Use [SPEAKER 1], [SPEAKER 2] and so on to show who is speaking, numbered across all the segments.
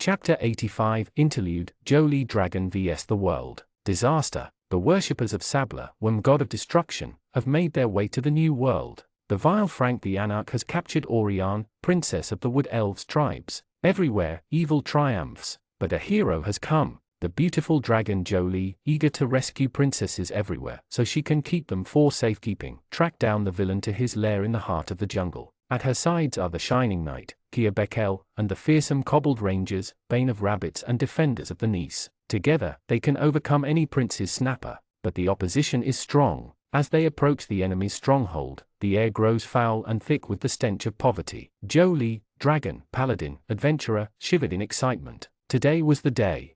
[SPEAKER 1] Chapter 85 Interlude Jolie Dragon vs the World. Disaster. The worshippers of Sabla, god of destruction, have made their way to the New World. The vile Frank the Anarch has captured Oriane, princess of the Wood Elves tribes. Everywhere, evil triumphs, but a hero has come. The beautiful dragon Jolie, eager to rescue princesses everywhere so she can keep them for safekeeping, track down the villain to his lair in the heart of the jungle. At her sides are the Shining Knight, Kia Bekel, and the fearsome Cobbled Rangers, Bane of Rabbits and Defenders of the Nice. Together, they can overcome any prince's snapper, but the opposition is strong. As they approach the enemy's stronghold, the air grows foul and thick with the stench of poverty. Jolie, dragon, paladin, adventurer, shivered in excitement. Today was the day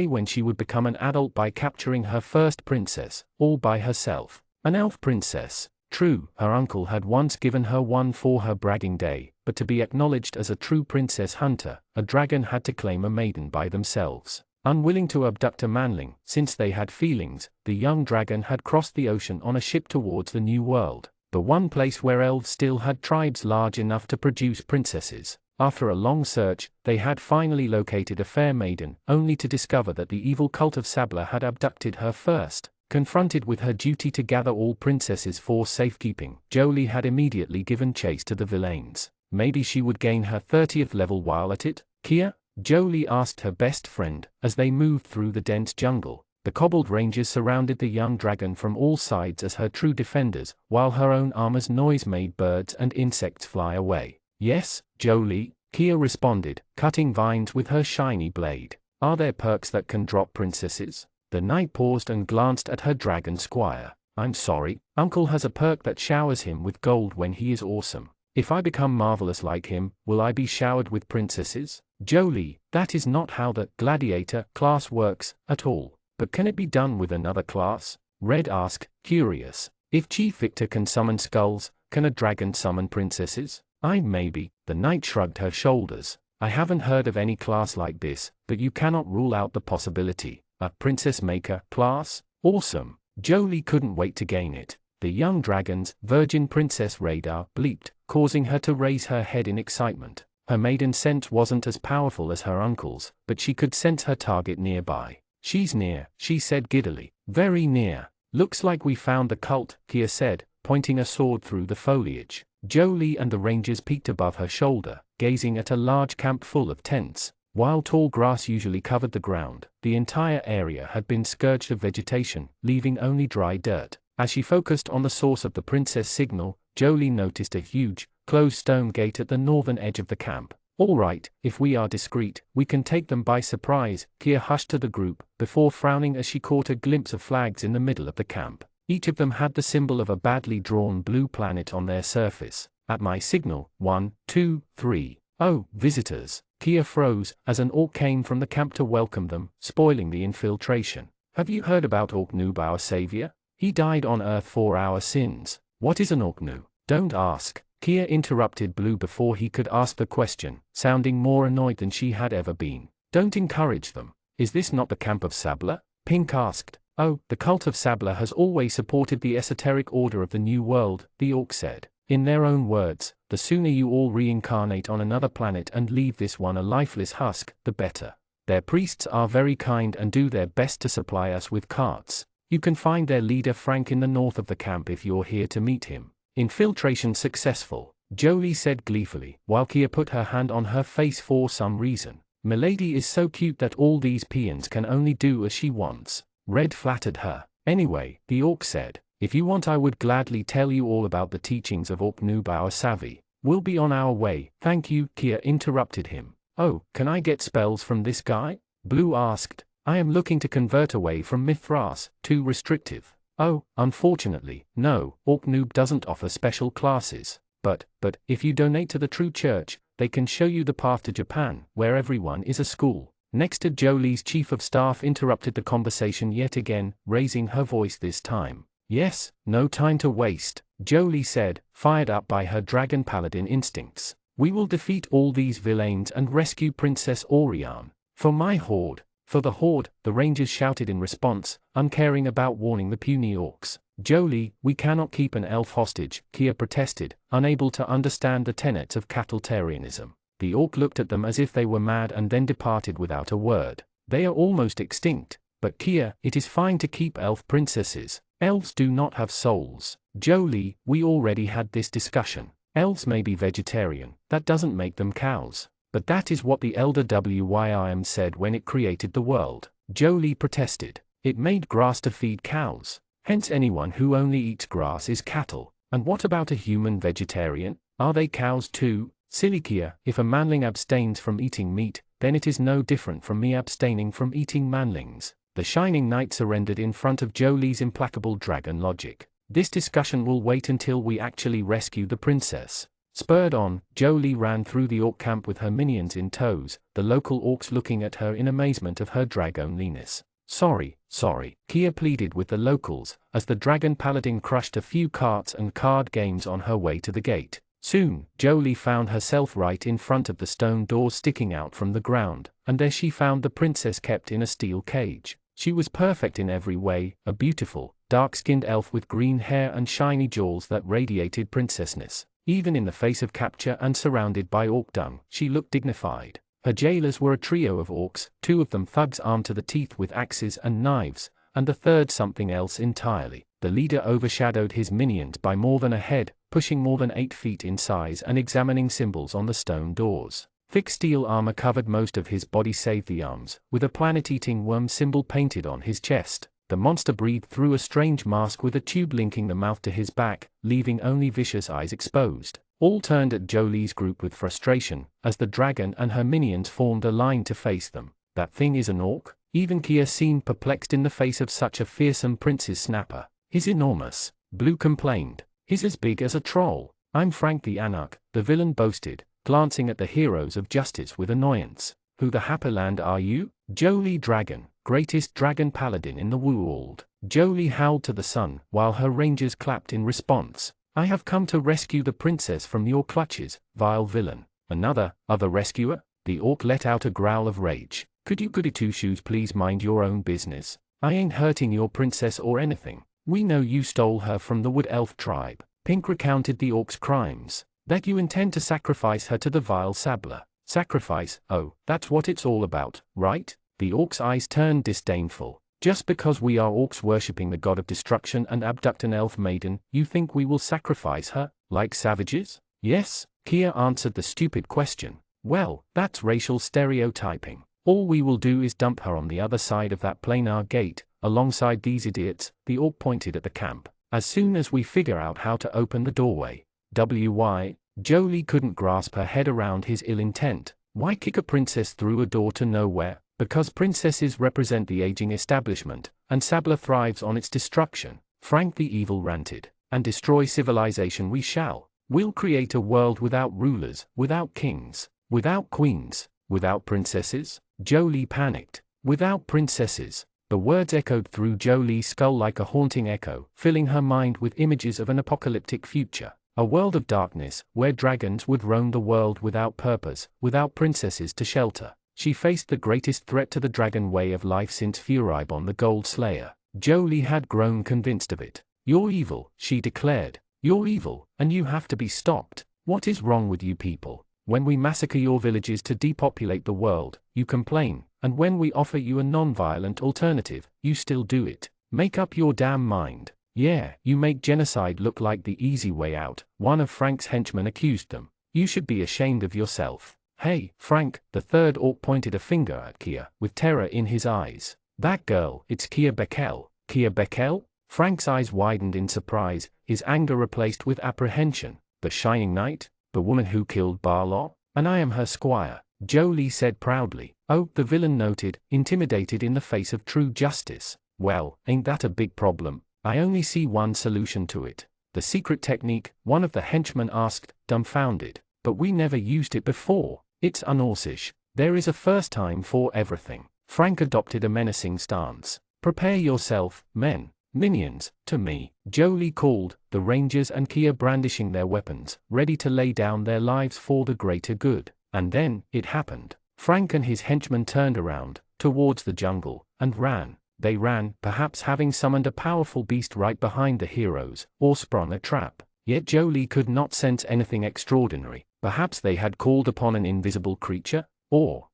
[SPEAKER 1] when she would become an adult by capturing her first princess, all by herself. An elf princess. True, her uncle had once given her one for her bragging day, but to be acknowledged as a true princess hunter, a dragon had to claim a maiden by themselves. Unwilling to abduct a manling, since they had feelings, the young dragon had crossed the ocean on a ship towards the New World, the one place where elves still had tribes large enough to produce princesses. After a long search, they had finally located a fair maiden, only to discover that the evil cult of Sabla had abducted her first. Confronted with her duty to gather all princesses for safekeeping, Jolie had immediately given chase to the villains. Maybe she would gain her 30th level while at it? Kia? Jolie asked her best friend, as they moved through the dense jungle. The Cobbled Rangers surrounded the young dragon from all sides as her true defenders, while her own armor's noise made birds and insects fly away. Yes, Jolie, Kia responded, cutting vines with her shiny blade. Are there perks that can drop princesses? The knight paused and glanced at her dragon squire. I'm sorry, Uncle has a perk that showers him with gold when he is awesome. If I become marvelous like him, will I be showered with princesses? Jolie, that is not how the gladiator class works at all. But can it be done with another class? Red asked, curious. If Chief Victor can summon skulls, can a dragon summon princesses? Maybe. The knight shrugged her shoulders. I haven't heard of any class like this, but you cannot rule out the possibility. A princess maker class? Awesome. Jolie couldn't wait to gain it. The young dragon's virgin princess radar bleeped, causing her to raise her head in excitement. Her maiden sense wasn't as powerful as her uncle's, but she could sense her target nearby. She's near, she said giddily. Very near. Looks like we found the cult, Kia said, pointing a sword through the foliage. Jolie and the rangers peeked above her shoulder, gazing at a large camp full of tents. While tall grass usually covered the ground, the entire area had been scourged of vegetation, leaving only dry dirt. As she focused on the source of the princess signal, Jolie noticed a huge, closed stone gate at the northern edge of the camp. All right, if we are discreet, we can take them by surprise, Kia hushed to the group, before frowning as she caught a glimpse of flags in the middle of the camp. Each of them had the symbol of a badly drawn blue planet on their surface. At my signal, 1, 2, 3. Oh, visitors. Kia froze, as an orc came from the camp to welcome them, spoiling the infiltration. Have you heard about Orknoob, our savior? He died on Earth for our sins. What is an Orknoob? Don't ask. Kia interrupted Blue before he could ask the question, sounding more annoyed than she had ever been. Don't encourage them. Is this not the camp of Sabla? Pink asked. Oh, the cult of Sabla has always supported the esoteric order of the New World, the orc said. In their own words, the sooner you all reincarnate on another planet and leave this one a lifeless husk, the better. Their priests are very kind and do their best to supply us with carts. You can find their leader Frank in the north of the camp if you're here to meet him. Infiltration successful, Jolie said gleefully, while Kia put her hand on her face for some reason. Milady is so cute that all these peons can only do as she wants. Red flattered her. Anyway, the orc said, if you want I would gladly tell you all about the teachings of Orknoob our savvy. We'll be on our way. Thank you, Kia interrupted him. Oh, can I get spells from this guy? Blue asked. I am looking to convert away from Mithras, too restrictive. Oh, unfortunately, no, Orknoob doesn't offer special classes. But, if you donate to the True Church, they can show you the path to Japan, where everyone is a school. Next to Jolie's chief of staff interrupted the conversation yet again, raising her voice this time. Yes, no time to waste, Jolie said, fired up by her dragon paladin instincts. We will defeat all these villains and rescue Princess Oriane. For my horde. For the horde, the rangers shouted in response, uncaring about warning the puny orcs. Jolie, we cannot keep an elf hostage, Kia protested, unable to understand the tenets of Catletarianism. The orc looked at them as if they were mad and then departed without a word. They are almost extinct. But Kia, it is fine to keep elf princesses. Elves do not have souls. Jolie, we already had this discussion. Elves may be vegetarian, that doesn't make them cows. But that is what the elder Wym said when it created the world. Jolie protested. It made grass to feed cows. Hence anyone who only eats grass is cattle. And what about a human vegetarian? Are they cows too? Silly Kia, if a manling abstains from eating meat, then it is no different from me abstaining from eating manlings. The Shining Knight surrendered in front of Jolie's implacable dragon logic. This discussion will wait until we actually rescue the princess. Spurred on, Jolie ran through the orc camp with her minions in tows, the local orcs looking at her in amazement of her dragonliness. Sorry, Kia pleaded with the locals, as the dragon paladin crushed a few carts and card games on her way to the gate. Soon, Jolie found herself right in front of the stone door sticking out from the ground, and there she found the princess kept in a steel cage. She was perfect in every way, a beautiful, dark-skinned elf with green hair and shiny jewels that radiated princessness. Even in the face of capture and surrounded by orc dung, she looked dignified. Her jailers were a trio of orcs, 2 of them thugs armed to the teeth with axes and knives, and the third something else entirely. The leader overshadowed his minions by more than a head, pushing more than 8 feet in size and examining symbols on the stone doors. Thick steel armor covered most of his body save the arms, with a planet-eating worm symbol painted on his chest. The monster breathed through a strange mask with a tube linking the mouth to his back, leaving only vicious eyes exposed. All turned at Jolie's group with frustration, as the dragon and her minions formed a line to face them. That thing is an orc? Even Kia seemed perplexed in the face of such a fearsome prince's snapper. He's enormous, Blue complained. He's as big as a troll. I'm Frank the Anarch, the villain boasted, glancing at the heroes of justice with annoyance. Who the Happerland are you? Jolie Dragon, greatest dragon paladin in the world. Jolie howled to the sun, while her rangers clapped in response. I have come to rescue the princess from your clutches, vile villain. Other rescuer? The orc let out a growl of rage. Could you goody two-shoes please mind your own business? I ain't hurting your princess or anything. We know you stole her from the wood elf tribe. Pink recounted the orc's crimes. That you intend to sacrifice her to the vile Sabler. Sacrifice? Oh, that's what it's all about, right? The orc's eyes turned disdainful. Just because we are orcs worshipping the god of destruction and abduct an elf maiden, you think we will sacrifice her, like savages? Yes, Kia answered the stupid question. Well, that's racial stereotyping. All we will do is dump her on the other side of that planar gate, alongside these idiots. The orc pointed at the camp. As soon as we figure out how to open the doorway. Why? Jolie couldn't grasp her head around his ill intent. Why kick a princess through a door to nowhere? Because princesses represent the aging establishment, and Sabler thrives on its destruction. Frank the Evil ranted. And destroy civilization we shall. We'll create a world without rulers, without kings, without queens, without princesses. Jolie panicked. Without princesses. The words echoed through Jolie's skull like a haunting echo, filling her mind with images of an apocalyptic future. A world of darkness, where dragons would roam the world without purpose, without princesses to shelter. She faced the greatest threat to the dragon way of life since Furibon the Gold Slayer. Jolie had grown convinced of it. You're evil, she declared. You're evil, and you have to be stopped. What is wrong with you people? When we massacre your villages to depopulate the world, you complain, and when we offer you a non-violent alternative, you still do it. Make up your damn mind. Yeah, you make genocide look like the easy way out, one of Frank's henchmen accused them. You should be ashamed of yourself. Hey, Frank, the third orc pointed a finger at Kia, with terror in his eyes. That girl, it's Kia Beckel. Kia Beckel? Frank's eyes widened in surprise, his anger replaced with apprehension. The Shining Knight? The woman who killed Barlaw? And I am her squire, Jolie said proudly. Oh, the villain noted, intimidated in the face of true justice. Well, ain't that a big problem? I only see one solution to it. The secret technique, one of the henchmen asked, dumbfounded. But we never used it before. It's unorsish. There is a first time for everything. Frank adopted a menacing stance. Prepare yourself, men. Minions, to me, Jolie called, the rangers and Kia brandishing their weapons, ready to lay down their lives for the greater good. And then, it happened. Frank and his henchmen turned around, towards the jungle, and ran. They ran, perhaps having summoned a powerful beast right behind the heroes, or sprung a trap. Yet Jolie could not sense anything extraordinary. Perhaps they had called upon an invisible creature? Or,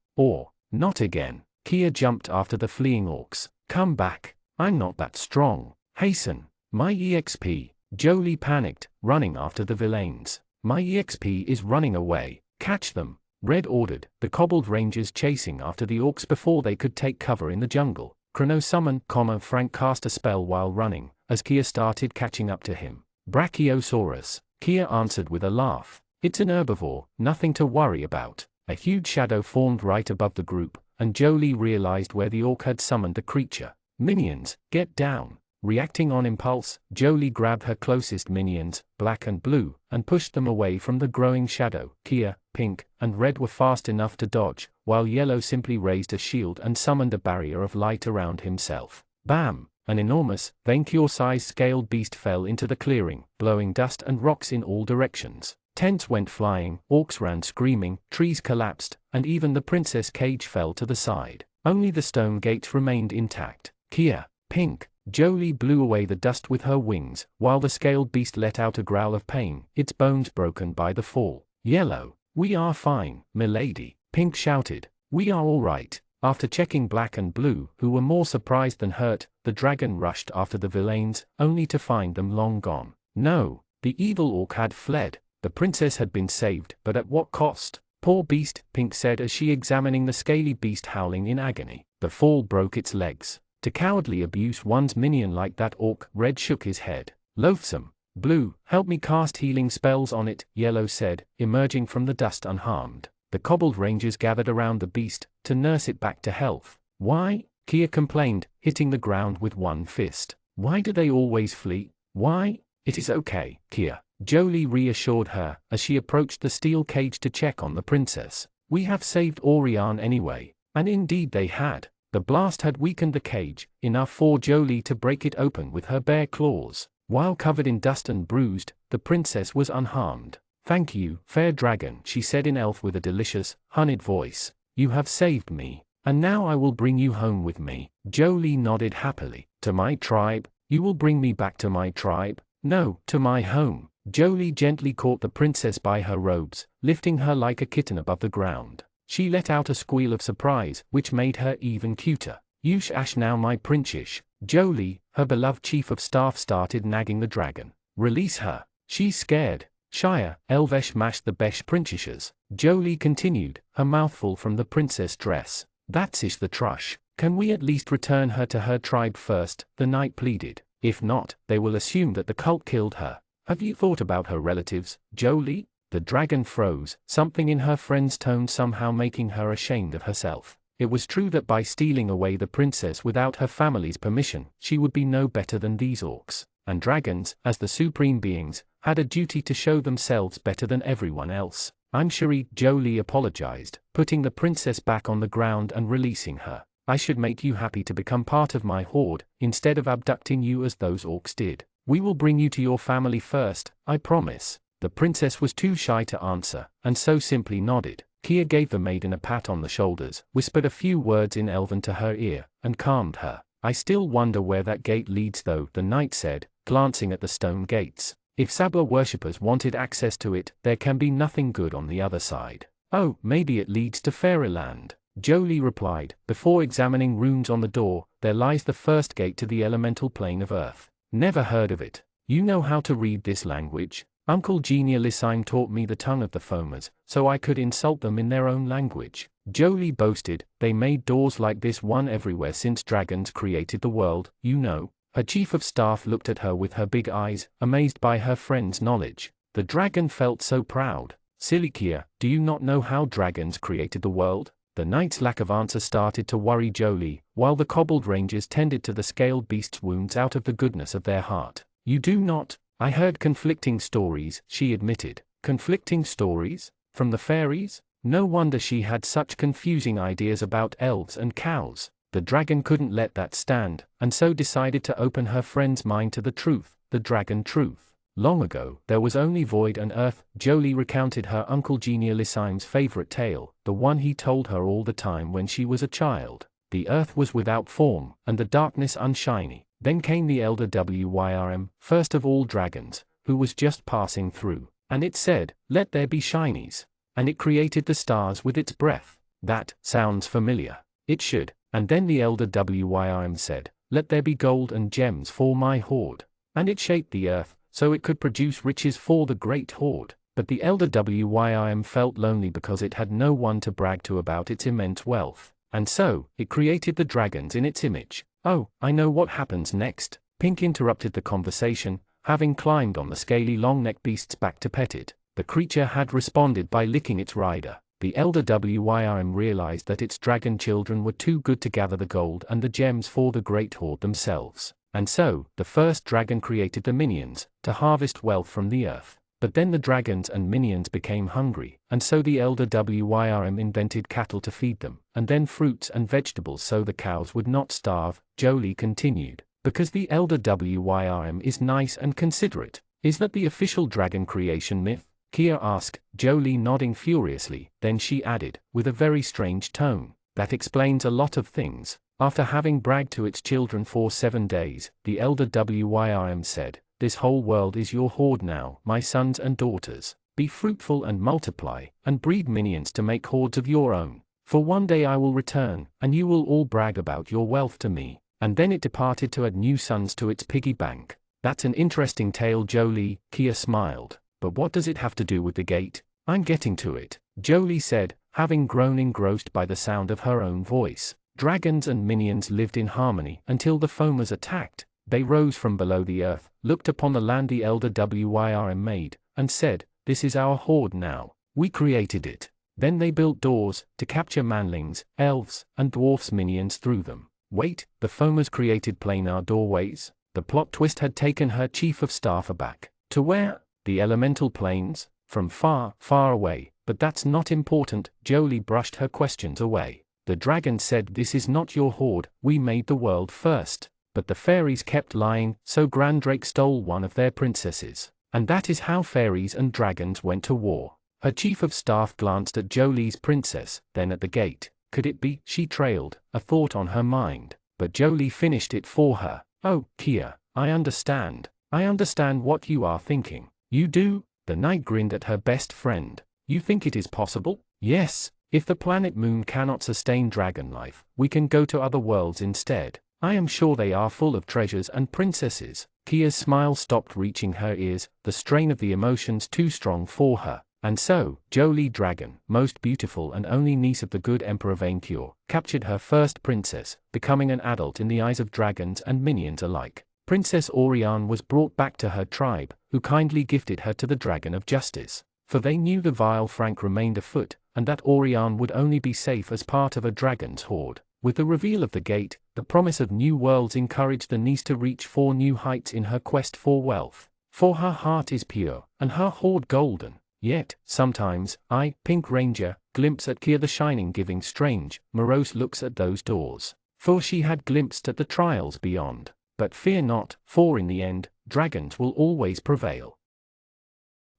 [SPEAKER 1] not again. Kia jumped after the fleeing orcs. Come back. I'm not that strong. Hasten. My EXP. Jolie panicked, running after the villains. My EXP is running away. Catch them. Red ordered, the kobold rangers chasing after the orcs before they could take cover in the jungle. Chrono summoned, Frank cast a spell while running, as Kia started catching up to him. Brachiosaurus. Kia answered with a laugh. It's an herbivore, nothing to worry about. A huge shadow formed right above the group, and Jolie realized where the orc had summoned the creature. Minions, get down. Reacting on impulse, Jolie grabbed her closest minions, Black and Blue, and pushed them away from the growing shadow. Kia, Pink, and Red were fast enough to dodge, while Yellow simply raised a shield and summoned a barrier of light around himself. Bam! An enormous, Vainqueur-sized scaled beast fell into the clearing, blowing dust and rocks in all directions. Tents went flying, orcs ran screaming, trees collapsed, and even the princess cage fell to the side. Only the stone gates remained intact. Kia, Pink, Jolie blew away the dust with her wings, while the scaled beast let out a growl of pain, its bones broken by the fall. Yellow, we are fine, milady. Pink shouted, we are all right. After checking Black and Blue, who were more surprised than hurt, the dragon rushed after the villains, only to find them long gone. No, the evil orc had fled. The princess had been saved, but at what cost? Poor beast, Pink said as she examining the scaly beast howling in agony. The fall broke its legs. To cowardly abuse one's minion like that orc, Red shook his head. Loathsome. Blue, help me cast healing spells on it, Yellow said, emerging from the dust unharmed. The kobold rangers gathered around the beast, to nurse it back to health. Why? Kia complained, hitting the ground with one fist. Why do they always flee? Why? It is okay, Kia. Jolie reassured her, as she approached the steel cage to check on the princess. We have saved Orion anyway. And indeed they had. The blast had weakened the cage, enough for Jolie to break it open with her bare claws. While covered in dust and bruised, the princess was unharmed. Thank you, fair dragon, she said in elf with a delicious, honeyed voice. You have saved me, and now I will bring you home with me. Jolie nodded happily. To my tribe? You will bring me back to my tribe? No, to my home. Jolie gently caught the princess by her robes, lifting her like a kitten above the ground. She let out a squeal of surprise, which made her even cuter. Yush ash now my princess. Jolie, her beloved chief of staff started nagging the dragon. Release her. She's scared. Shire, Elvesh mashed the besh princesses. Jolie continued, her mouth full from the princess dress. That's ish the trush. Can we at least return her to her tribe first? The knight pleaded. If not, they will assume that the cult killed her. Have you thought about her relatives, Jolie? The dragon froze, something in her friend's tone somehow making her ashamed of herself. It was true that by stealing away the princess without her family's permission, she would be no better than these orcs. And dragons, as the supreme beings, had a duty to show themselves better than everyone else. I'm sure Jolie apologized, putting the princess back on the ground and releasing her. I should make you happy to become part of my horde, instead of abducting you as those orcs did. We will bring you to your family first, I promise. The princess was too shy to answer, and so simply nodded. Kia gave the maiden a pat on the shoulders, whispered a few words in Elven to her ear, and calmed her. I still wonder where that gate leads though, the knight said, glancing at the stone gates. If Sabla worshippers wanted access to it, there can be nothing good on the other side. Oh, maybe it leads to Fairyland, Jolie replied. Before examining runes on the door, there lies the first gate to the elemental plane of Earth. Never heard of it. You know how to read this language? Uncle Genialisime taught me the tongue of the foamers, so I could insult them in their own language. Jolie boasted, they made doors like this one everywhere since dragons created the world, you know. Her chief of staff looked at her with her big eyes, amazed by her friend's knowledge. The dragon felt so proud. Silly Kia, do you not know how dragons created the world? The knight's lack of answer started to worry Jolie, while the kobold rangers tended to the scaled beast's wounds out of the goodness of their heart. You do not? I heard conflicting stories, she admitted. Conflicting stories? From the fairies? No wonder she had such confusing ideas about elves and cows. The dragon couldn't let that stand, and so decided to open her friend's mind to the truth, the dragon truth. Long ago, there was only void and earth. Jolie recounted her Uncle Genialisime's favorite tale, the one he told her all the time when she was a child. The earth was without form, and the darkness unshiny. Then came the elder Wyrm, first of all dragons, who was just passing through. And it said, "Let there be shinies." And it created the stars with its breath. That sounds familiar. It should. And then the elder Wyrm said, "Let there be gold and gems for my hoard." And it shaped the earth, so it could produce riches for the great hoard. But the elder Wyrm felt lonely because it had no one to brag to about its immense wealth. And so, it created the dragons in its image. "Oh, I know what happens next." Pink interrupted the conversation, having climbed on the scaly long-necked beast's back to pet it. The creature had responded by licking its rider. The elder Wyrm realized that its dragon children were too good to gather the gold and the gems for the great hoard themselves. And so, the first dragon created the minions, to harvest wealth from the earth. But then the dragons and minions became hungry, and so the elder Wyrm invented cattle to feed them, and then fruits and vegetables so the cows would not starve. Jolie continued, "Because the elder Wyrm is nice and considerate." "Is that the official dragon creation myth?" Kia asked, Jolie nodding furiously. Then she added, with a very strange tone, "That explains a lot of things." After having bragged to its children for 7 days, the elder Wyrm said, "This whole world is your hoard now, my sons and daughters. Be fruitful and multiply, and breed minions to make hordes of your own. For one day I will return, and you will all brag about your wealth to me." And then it departed to add new sons to its piggy bank. "That's an interesting tale, Jolie," Kia smiled. "But what does it have to do with the gate?" "I'm getting to it," Jolie said, having grown engrossed by the sound of her own voice. Dragons and minions lived in harmony until the foamers attacked. They rose from below the earth, looked upon the land the elder Wyrm made, and said, "This is our hoard now. We created it." Then they built doors, to capture manlings, elves, and dwarfs minions through them. Wait, the foamers created planar doorways? The plot twist had taken her chief of staff aback. To where? The elemental planes? From far, far away. But that's not important, Jolie brushed her questions away. The dragon said, "This is not your hoard, we made the world first." But the fairies kept lying, so Grandrake stole one of their princesses. And that is how fairies and dragons went to war. Her chief of staff glanced at Jolie's princess, then at the gate. Could it be? She trailed, a thought on her mind. But Jolie finished it for her. "Oh, Kia, I understand. I understand what you are thinking." "You do?" The knight grinned at her best friend. "You think it is possible?" "Yes. If the planet Moon cannot sustain dragon life, we can go to other worlds instead. I am sure they are full of treasures and princesses." Kia's smile stopped reaching her ears, the strain of the emotions too strong for her. And so, Jolie Dragon, most beautiful and only niece of the good Emperor Vainqueur, captured her first princess, becoming an adult in the eyes of dragons and minions alike. Princess Oriane was brought back to her tribe, who kindly gifted her to the Dragon of Justice. For they knew the vile Frank remained afoot, and that Oriane would only be safe as part of a dragon's horde. With the reveal of the gate, the promise of new worlds encouraged the niece to reach for new heights in her quest for wealth. For her heart is pure, and her hoard golden. Yet, sometimes, I, Pink Ranger, glimpse at Kia the Shining giving strange, morose looks at those doors. For she had glimpsed at the trials beyond. But fear not, for in the end, dragons will always prevail.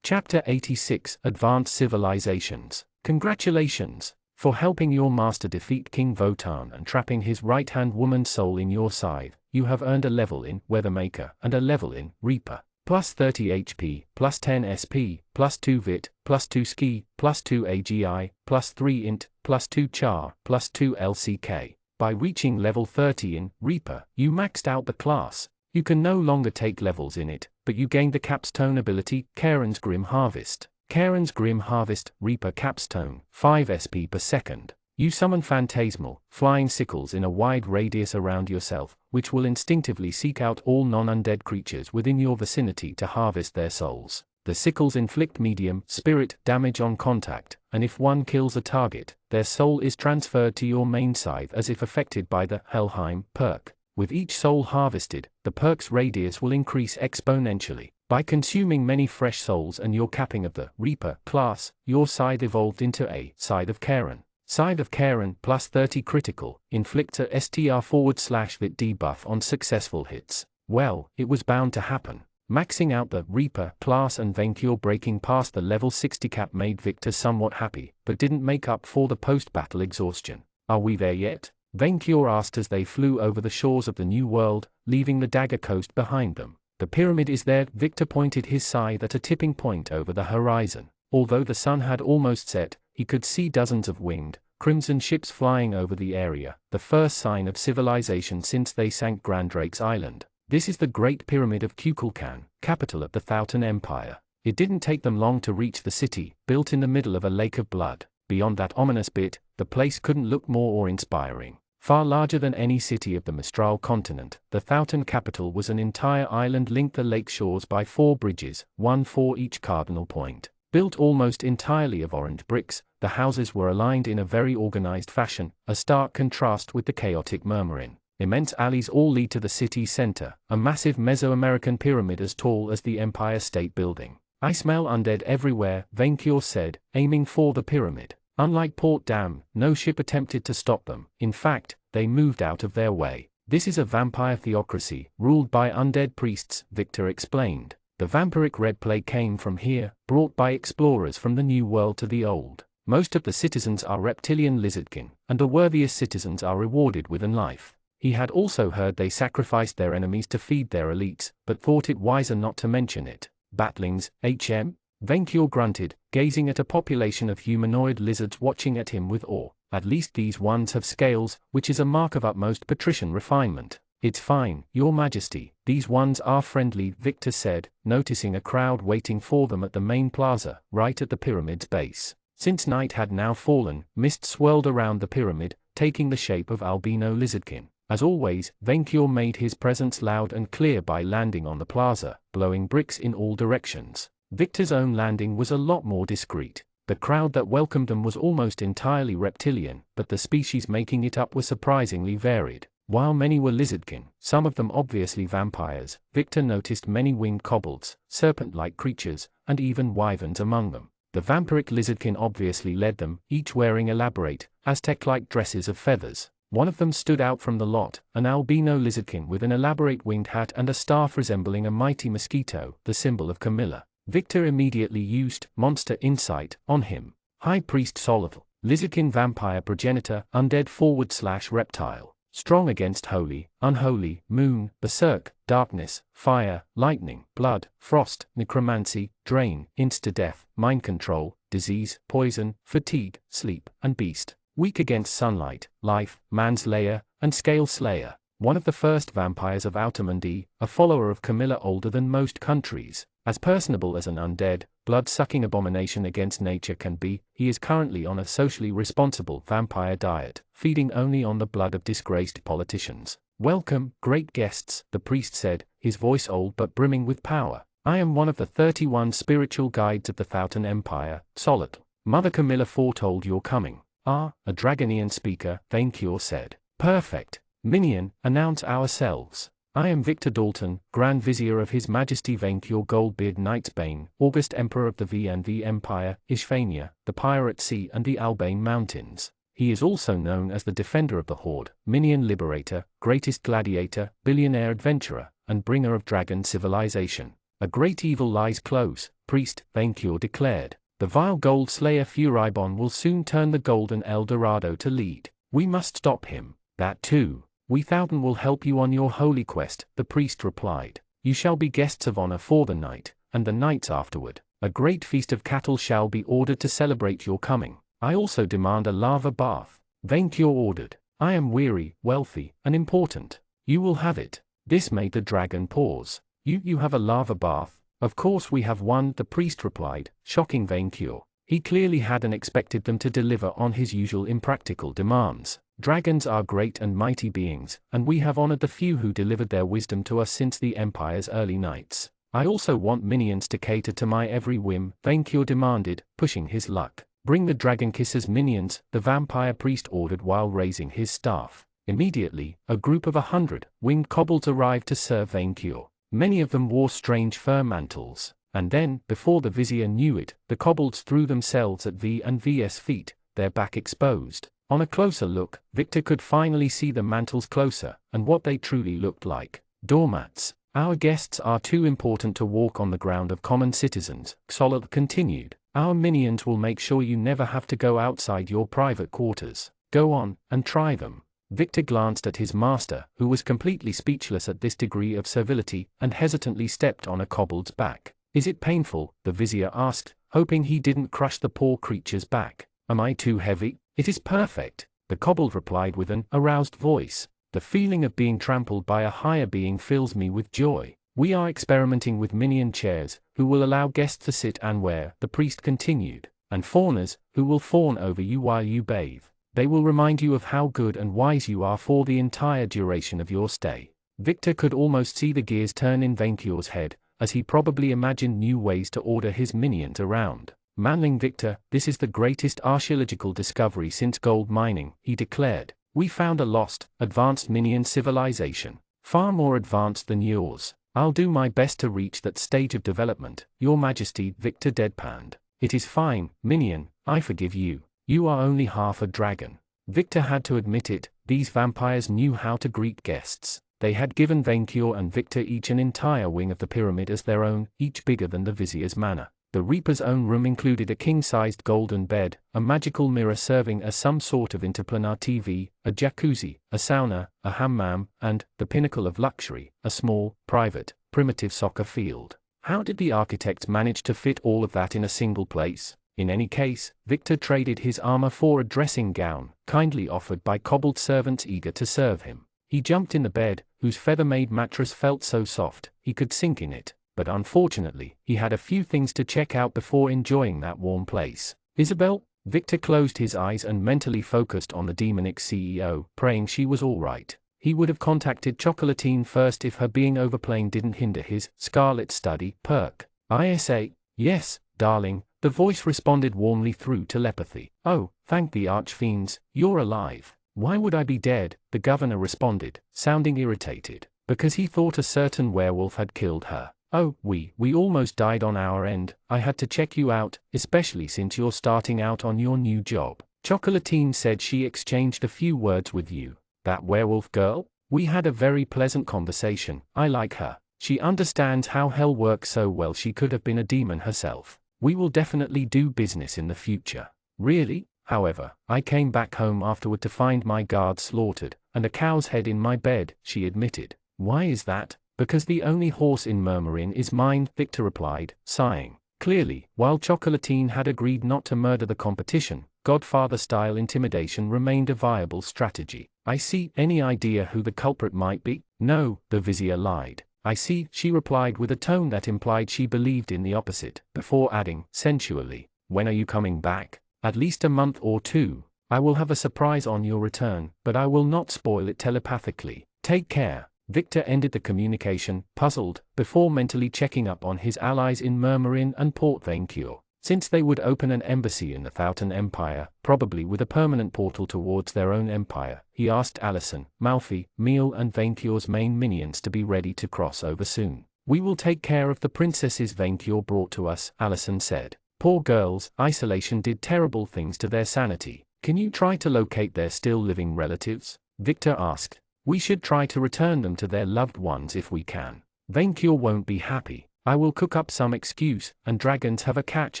[SPEAKER 1] Chapter 86 Advanced Civilizations. Congratulations! For helping your master defeat King Votan and trapping his right-hand woman's soul in your scythe, you have earned a level in Weathermaker and a level in Reaper. Plus 30 HP, plus 10 SP, plus 2 Vit, plus 2 Ski, plus 2 AGI, plus 3 Int, plus 2 Char, plus 2 LCK. By reaching level 30 in Reaper, you maxed out the class. You can no longer take levels in it, but you gained the capstone ability, Karen's Grim Harvest. Karen's Grim Harvest, Reaper Capstone, 5 SP per second. You summon phantasmal, flying sickles in a wide radius around yourself, which will instinctively seek out all non-undead creatures within your vicinity to harvest their souls. The sickles inflict medium, spirit, damage on contact, and if one kills a target, their soul is transferred to your main scythe as if affected by the Helheim perk. With each soul harvested, the perk's radius will increase exponentially. By consuming many fresh souls and your capping of the Reaper class, your scythe evolved into a Scythe of Karen. Scythe of Karen plus 30 critical, inflicts a STR/Vit debuff on successful hits. Well, it was bound to happen. Maxing out the Reaper class and Vainqueur breaking past the level 60 cap made Victor somewhat happy, but didn't make up for the post-battle exhaustion. "Are we there yet?" Vainqueur asked as they flew over the shores of the New World, leaving the Dagger Coast behind them. The pyramid is there. Victor pointed his scythe at a tipping point over the horizon. Although the sun had almost set, he could see dozens of winged, crimson ships flying over the area, the first sign of civilization since they sank Grandrake's Island. This is the Great Pyramid of Kukulkan, capital of the Thousand Empire. It didn't take them long to reach the city, built in the middle of a lake of blood. Beyond that ominous bit, the place couldn't look more inspiring. Far larger than any city of the Mistral continent, the Thousand capital was an entire island linked the lake shores by 4 bridges, one for each cardinal point. Built almost entirely of orange bricks, the houses were aligned in a very organized fashion, a stark contrast with the chaotic murmuring. Immense alleys all lead to the city's center, a massive Mesoamerican pyramid as tall as the Empire State Building. "I smell undead everywhere," Venkior said, aiming for the pyramid. Unlike Port Dam, no ship attempted to stop them. In fact, they moved out of their way. "This is a vampire theocracy, ruled by undead priests," Victor explained. "The vampiric red plague came from here, brought by explorers from the New World to the Old. Most of the citizens are reptilian lizardkin, and the worthiest citizens are rewarded with a life." He had also heard they sacrificed their enemies to feed their elites, but thought it wiser not to mention it. "Batlings, HM?" Venkior grunted, gazing at a population of humanoid lizards watching at him with awe. "At least these ones have scales, which is a mark of utmost patrician refinement." "It's fine, Your Majesty, these ones are friendly," Victor said, noticing a crowd waiting for them at the main plaza, right at the pyramid's base. Since night had now fallen, mist swirled around the pyramid, taking the shape of albino lizardkin. As always, Venkior made his presence loud and clear by landing on the plaza, blowing bricks in all directions. Victor's own landing was a lot more discreet. The crowd that welcomed them was almost entirely reptilian, but the species making it up were surprisingly varied. While many were lizardkin, some of them obviously vampires, Victor noticed many winged kobolds, serpent-like creatures, and even wyverns among them. The vampiric lizardkin obviously led them, each wearing elaborate, Aztec-like dresses of feathers. One of them stood out from the lot, an albino lizardkin with an elaborate winged hat and a staff resembling a mighty mosquito, the symbol of Camilla. Victor immediately used Monster Insight on him. High Priest Solotl, lizardkin vampire progenitor, undead / reptile. Strong against holy, unholy, moon, berserk, darkness, fire, lightning, blood, frost, necromancy, drain, insta-death, mind control, disease, poison, fatigue, sleep, and beast. Weak against sunlight, life, manslayer, and scale slayer. One of the first vampires of Outermundi, a follower of Camilla older than most countries. As personable as an undead, blood-sucking abomination against nature can be, he is currently on a socially responsible vampire diet, feeding only on the blood of disgraced politicians. "Welcome, great guests," the priest said, his voice old but brimming with power. "I am one of the 31 spiritual guides of the Thousand Empire, Solotl. Mother Camilla foretold your coming." "Ah, a Dragonian speaker," Venkior said. "Perfect. Minion, announce ourselves." "I am Victor Dalton, Grand Vizier of His Majesty Venkior Goldbeard Knightsbane, August Emperor of the V&V Empire, Ishvania, the Pirate Sea and the Albane Mountains." He is also known as the Defender of the Horde, Minion Liberator, Greatest Gladiator, Billionaire Adventurer, and Bringer of Dragon Civilization. "A great evil lies close," Priest Venkior declared. "The vile Gold Slayer Furibon will soon turn the Golden El Dorado to lead. We must stop him." "That too. We Thousand will help you on your holy quest," the priest replied. "You shall be guests of honor for the night, and the nights afterward. A great feast of cattle shall be ordered to celebrate your coming. I also demand a lava bath," Venkior ordered. "I am weary, wealthy, and important. You will have it." This made the dragon pause. You have a lava bath?" "Of course we have one," the priest replied, shocking Venkior. He clearly hadn't expected them to deliver on his usual impractical demands. "Dragons are great and mighty beings, and we have honored the few who delivered their wisdom to us since the Empire's early nights. I also want minions to cater to my every whim," Venkior demanded, pushing his luck. "Bring the Dragon Kisser's minions," the vampire priest ordered while raising his staff. Immediately, a group of 100 winged kobolds arrived to serve Venkior. Many of them wore strange fur mantles. And then, before the vizier knew it, the kobolds threw themselves at V&V's feet, their back exposed. On a closer look, Victor could finally see the mantles closer, and what they truly looked like. "Doormats. Our guests are too important to walk on the ground of common citizens," Solotl continued. "Our minions will make sure you never have to go outside your private quarters. Go on, and try them." Victor glanced at his master, who was completely speechless at this degree of servility, and hesitantly stepped on a kobold's back. "Is it painful?" the vizier asked, hoping he didn't crush the poor creature's back. "Am I too heavy?" "It is perfect," the kobold replied with an aroused voice. "The feeling of being trampled by a higher being fills me with joy. We are experimenting with minion chairs, who will allow guests to sit and where," the priest continued, "and fawners, who will fawn over you while you bathe. They will remind you of how good and wise you are for the entire duration of your stay." Victor could almost see the gears turn in Venkior's head, as he probably imagined new ways to order his minions around. "Manling Victor, this is the greatest archaeological discovery since gold mining," he declared. "We found a lost, advanced minion civilization, far more advanced than yours. I'll do my best to reach that stage of development, Your Majesty," Victor deadpanned. "It is fine, minion, I forgive you. You are only half a dragon." Victor had to admit it, these vampires knew how to greet guests. They had given Venkior and Victor each an entire wing of the pyramid as their own, each bigger than the vizier's manor. The Reaper's own room included a king-sized golden bed, a magical mirror serving as some sort of interplanar TV, a jacuzzi, a sauna, a hammam, and, the pinnacle of luxury, a small, private, primitive soccer field. How did the architects manage to fit all of that in a single place? In any case, Victor traded his armor for a dressing gown, kindly offered by kobold servants eager to serve him. He jumped in the bed, whose feather-made mattress felt so soft, he could sink in it. But unfortunately, he had a few things to check out before enjoying that warm place. "Isabel?" Victor closed his eyes and mentally focused on the demonic CEO, praying she was all right. He would have contacted Chocolatine first if her being overplaying didn't hinder his Scarlet Study perk. "ISA? Yes, darling," the voice responded warmly through telepathy. "Oh, thank the archfiends, you're alive." "Why would I be dead?" the governor responded, sounding irritated. "Because he thought a certain werewolf had killed her." "Oh, we almost died on our end. I had to check you out, especially since you're starting out on your new job. Chocolatine said she exchanged a few words with you." "That werewolf girl? We had a very pleasant conversation. I like her. She understands how hell works so well she could have been a demon herself. We will definitely do business in the future." "Really? However, I came back home afterward to find my guard slaughtered, and a cow's head in my bed," she admitted. "Why is that?" "Because the only horse in Murmurin is mine," Victor replied, sighing. Clearly, while Chocolatine had agreed not to murder the competition, Godfather-style intimidation remained a viable strategy. "I see. Any idea who the culprit might be?" "No," the vizier lied. "I see," she replied with a tone that implied she believed in the opposite, before adding, sensually, "When are you coming back?" "At least a month or two. I will have a surprise on your return, but I will not spoil it telepathically. Take care." Victor ended the communication, puzzled, before mentally checking up on his allies in Murmurin and Port Venkior. Since they would open an embassy in the Thoughton Empire, probably with a permanent portal towards their own empire, he asked Allison, Malfi, Meal and Venkior's main minions to be ready to cross over soon. "We will take care of the princesses Venkior brought to us," Allison said. "Poor girls, isolation did terrible things to their sanity. Can you try to locate their still living relatives?" Victor asked. "We should try to return them to their loved ones if we can. Venkior won't be happy. I will cook up some excuse, and dragons have a catch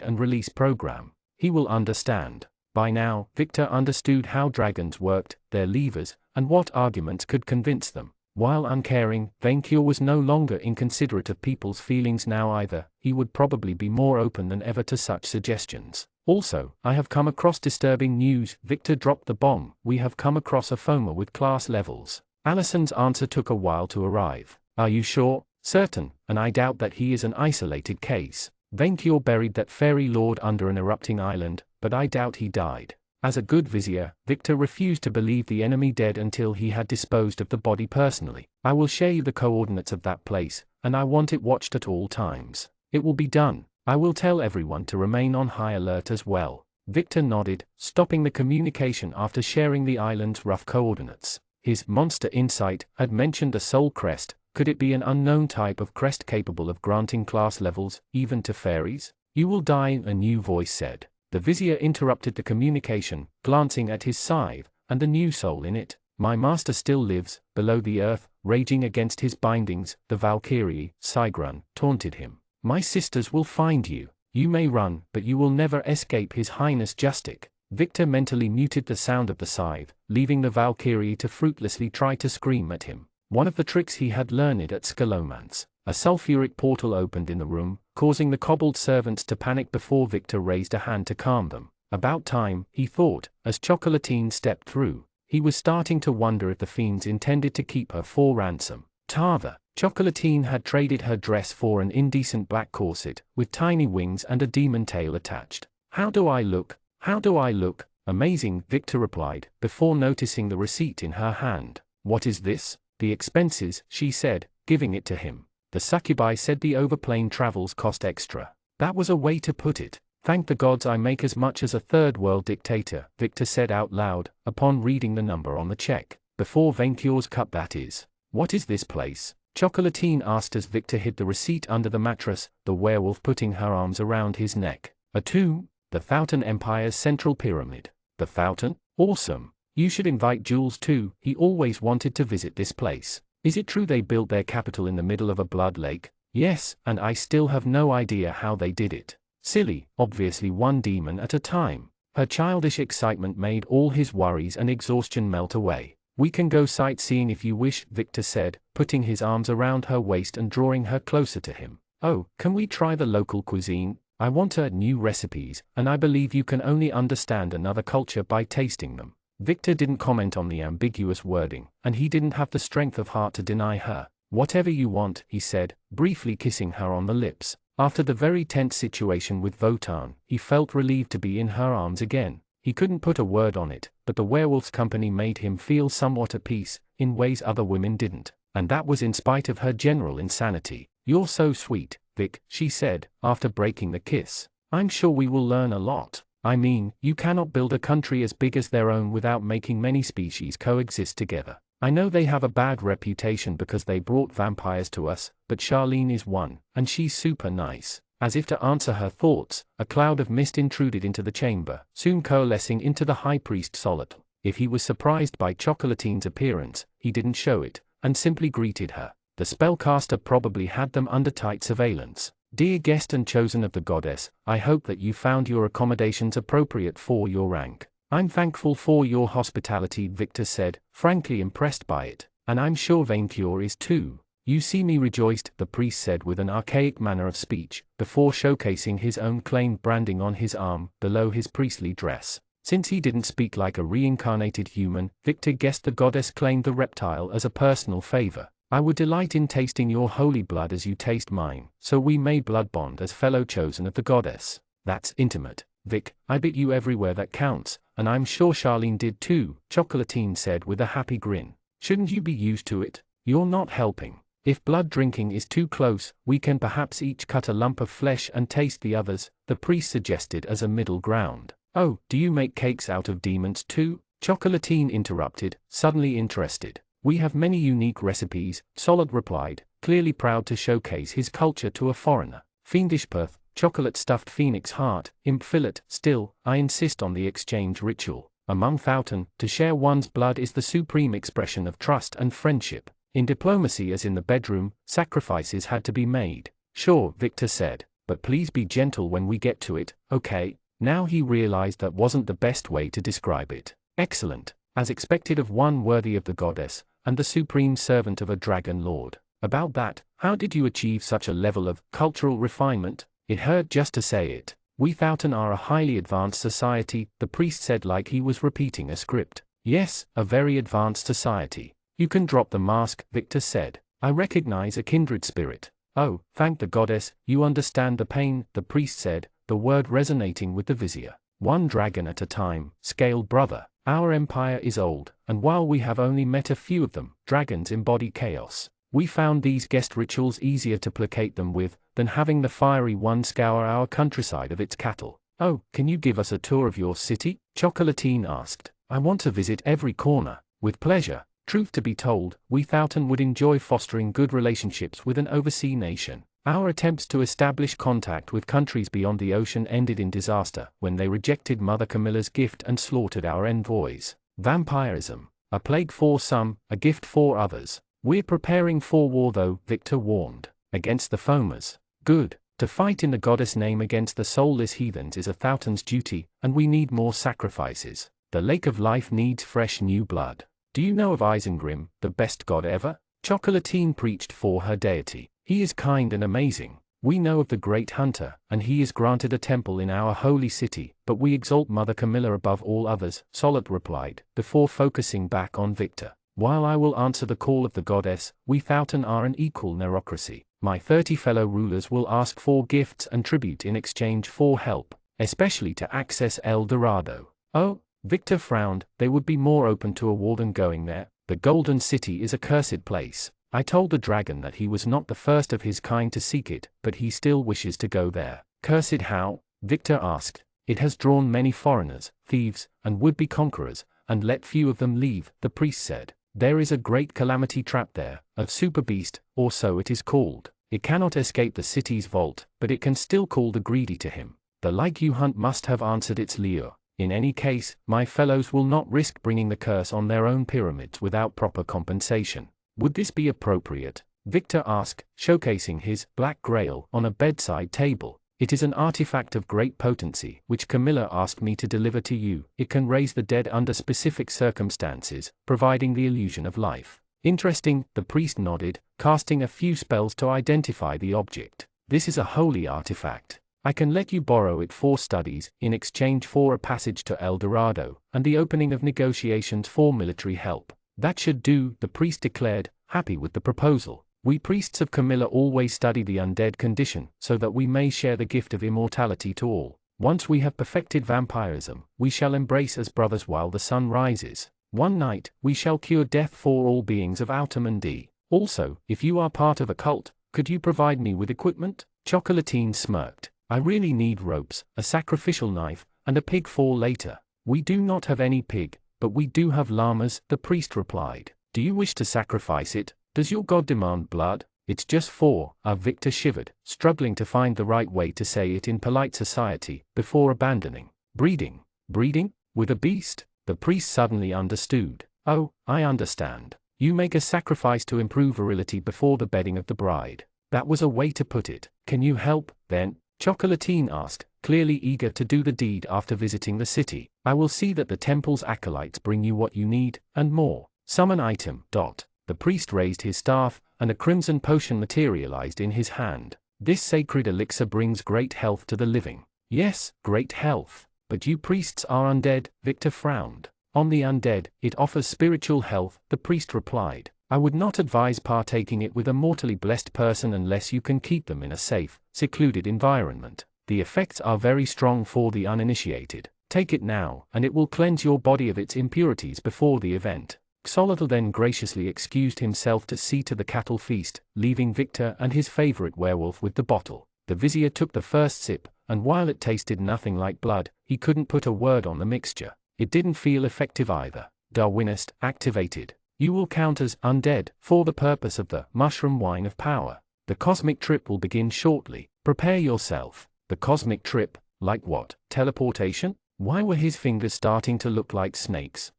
[SPEAKER 1] and release program. He will understand." By now, Victor understood how dragons worked, their levers, and what arguments could convince them. While uncaring, Venkior was no longer inconsiderate of people's feelings now either. He would probably be more open than ever to such suggestions. "Also, I have come across disturbing news." Victor dropped the bomb. "We have come across a foamer with class levels." Allison's answer took a while to arrive. "Are you sure?" "Certain, and I doubt that he is an isolated case. Venkior buried that fairy lord under an erupting island, but I doubt he died." As a good vizier, Victor refused to believe the enemy dead until he had disposed of the body personally. "I will share you the coordinates of that place, and I want it watched at all times." "It will be done. I will tell everyone to remain on high alert as well." Victor nodded, stopping the communication after sharing the island's rough coordinates. His monster insight had mentioned a soul crest. Could it be an unknown type of crest capable of granting class levels, even to fairies? "You will die," a new voice said. The vizier interrupted the communication, glancing at his scythe, and the new soul in it. "My master still lives, below the earth, raging against his bindings," the Valkyrie, Sigrun, taunted him. "My sisters will find you. You may run, but you will never escape His Highness Justic." Victor mentally muted the sound of the scythe, leaving the Valkyrie to fruitlessly try to scream at him. One of the tricks he had learned at Scalomance. A sulfuric portal opened in the room, causing the kobold servants to panic before Victor raised a hand to calm them. About time, he thought, as Chocolatine stepped through. He was starting to wonder if the fiends intended to keep her for ransom. Tava. Chocolatine had traded her dress for an indecent black corset, with tiny wings and a demon tail attached. "How do I look? How do I look?" "Amazing," Victor replied, before noticing the receipt in her hand. "What is this?" "The expenses," she said, giving it to him. The succubi said the overplane travels cost extra. That was a way to put it. "Thank the gods I make as much as a third-world dictator," Victor said out loud, upon reading the number on the check. "Before Venture's cut, that is." "What is this place?" Chocolatine asked as Victor hid the receipt under the mattress, the werewolf putting her arms around his neck. "A tomb? The Thouten Empire's central pyramid." "The Thouten? Awesome. You should invite Jules too, he always wanted to visit this place." "Is it true they built their capital in the middle of a blood lake?" "Yes, and I still have no idea how they did it." "Silly, obviously one demon at a time." Her childish excitement made all his worries and exhaustion melt away. "We can go sightseeing if you wish," Victor said, putting his arms around her waist and drawing her closer to him. "Oh, can we try the local cuisine? I want new recipes, and I believe you can only understand another culture by tasting them." Victor didn't comment on the ambiguous wording, and he didn't have the strength of heart to deny her. "Whatever you want," he said, briefly kissing her on the lips. After the very tense situation with Votan, he felt relieved to be in her arms again. He couldn't put a word on it, but the werewolf's company made him feel somewhat at peace, in ways other women didn't, and that was in spite of her general insanity. "You're so sweet, Vic," she said, after breaking the kiss. "I'm sure we will learn a lot. I mean, you cannot build a country as big as their own without making many species coexist together. I know they have a bad reputation because they brought vampires to us, but Charlene is one, and she's super nice." As if to answer her thoughts, a cloud of mist intruded into the chamber, soon coalescing into the high priest Solitl. If he was surprised by Chocolatine's appearance, he didn't show it, and simply greeted her. The spellcaster probably had them under tight surveillance. "Dear guest and chosen of the goddess, I hope that you found your accommodations appropriate for your rank." "I'm thankful for your hospitality," Victor said, frankly impressed by it. "And I'm sure Vainpure is too. You see me rejoiced," the priest said with an archaic manner of speech, before showcasing his own claimed branding on his arm, below his priestly dress. Since he didn't speak like a reincarnated human, Victor guessed the goddess claimed the reptile as a personal favor. "I would delight in tasting your holy blood as you taste mine, so we may blood bond as fellow chosen of the goddess." "That's intimate, Vic. I bit you everywhere that counts, and I'm sure Charlene did too," Chocolatine said with a happy grin. "Shouldn't you be used to it? You're not helping. If blood drinking is too close, we can perhaps each cut a lump of flesh and taste the others," the priest suggested as a middle ground. "Oh, do you make cakes out of demons too?" Chocolatine interrupted, suddenly interested. "We have many unique recipes," Solid replied, clearly proud to showcase his culture to a foreigner. "Fiendish perth, chocolate-stuffed phoenix heart, imp fillet. Still, I insist on the exchange ritual. Among Thouten, to share one's blood is the supreme expression of trust and friendship. In diplomacy as in the bedroom, sacrifices had to be made." "Sure," Victor said, "but please be gentle when we get to it, okay?" Now he realized that wasn't the best way to describe it. "Excellent, as expected of one worthy of the goddess, and the supreme servant of a dragon lord. About that, how did you achieve such a level of cultural refinement?" It hurt just to say it. "We Thouten are a highly advanced society," the priest said like he was repeating a script. "Yes, a very advanced society. You can drop the mask," Victor said. "I recognize a kindred spirit." "Oh, thank the goddess, you understand the pain," the priest said, the word resonating with the vizier. "One dragon at a time, scale brother. Our empire is old, and while we have only met a few of them, dragons embody chaos. We found these guest rituals easier to placate them with, than having the fiery one scour our countryside of its cattle." "Oh, can you give us a tour of your city?" Chocolatine asked. "I want to visit every corner." "With pleasure. Truth to be told, we Thouten would enjoy fostering good relationships with an overseas nation. Our attempts to establish contact with countries beyond the ocean ended in disaster when they rejected Mother Camilla's gift and slaughtered our envoys. Vampirism. A plague for some, a gift for others. We're preparing for war though," Victor warned. "Against the foamers." "Good. To fight in the goddess' name against the soulless heathens is a Thauton's duty, and we need more sacrifices. The lake of life needs fresh new blood. Do you know of Isengrim, the best god ever? Chocolatine preached for her deity. He is kind and amazing. We know of the great hunter, and he is granted a temple in our holy city, but we exalt Mother Camilla above all others, Solot replied, before focusing back on Victor. While I will answer the call of the goddess, we Thauton are an equal neurocracy. My 30 fellow rulers will ask for gifts and tribute in exchange for help, especially to access El Dorado. Oh, Victor frowned, they would be more open to a war than going there. The Golden City is a cursed place. I told the dragon that he was not the first of his kind to seek it, but he still wishes to go there. Cursed how? Victor asked. It has drawn many foreigners, thieves, and would-be conquerors, and let few of them leave, the priest said. There is a great calamity trapped there, a super beast, or so it is called. It cannot escape the city's vault, but it can still call the greedy to him. The like you hunt must have answered its lure. In any case, my fellows will not risk bringing the curse on their own pyramids without proper compensation. Would this be appropriate? Victor asked, showcasing his black grail on a bedside table. It is an artifact of great potency, which Camilla asked me to deliver to you. It can raise the dead under specific circumstances, providing the illusion of life. Interesting, the priest nodded, casting a few spells to identify the object. This is a holy artifact. I can let you borrow it for studies, in exchange for a passage to El Dorado, and the opening of negotiations for military help. That should do, the priest declared, happy with the proposal. We priests of Camilla always study the undead condition, so that we may share the gift of immortality to all. Once we have perfected vampirism, we shall embrace as brothers while the sun rises. One night, we shall cure death for all beings of Autumn. Also, if you are part of a cult, could you provide me with equipment? Chocolatine smirked. I really need ropes, a sacrificial knife, and a pig for later. We do not have any pig, but we do have llamas, the priest replied. Do you wish to sacrifice it? Does your god demand blood? It's just for, Victor shivered, struggling to find the right way to say it in polite society, before abandoning. Breeding? Breeding? With a beast? The priest suddenly understood. Oh, I understand. You make a sacrifice to improve virility before the bedding of the bride. That was a way to put it. Can you help, then? Chocolatine asked, clearly eager to do the deed after visiting the city. I will see that the temple's acolytes bring you what you need, and more. Summon item. The priest raised his staff, and a crimson potion materialized in his hand. This sacred elixir brings great health to the living. Yes, great health. But you priests are undead, Victor frowned. On the undead, it offers spiritual health, the priest replied. I would not advise partaking it with a mortally blessed person unless you can keep them in a safe, secluded environment. The effects are very strong for the uninitiated. Take it now, and it will cleanse your body of its impurities before the event. Xolotl then graciously excused himself to see to the cattle feast, leaving Victor and his favorite werewolf with the bottle. The vizier took the first sip, and while it tasted nothing like blood, he couldn't put a word on the mixture. It didn't feel effective either. Darwinist activated. You will count as undead for the purpose of the mushroom wine of power. The cosmic trip will begin shortly. Prepare yourself. The cosmic trip? Like what? Teleportation? Why were his fingers starting to look like snakes?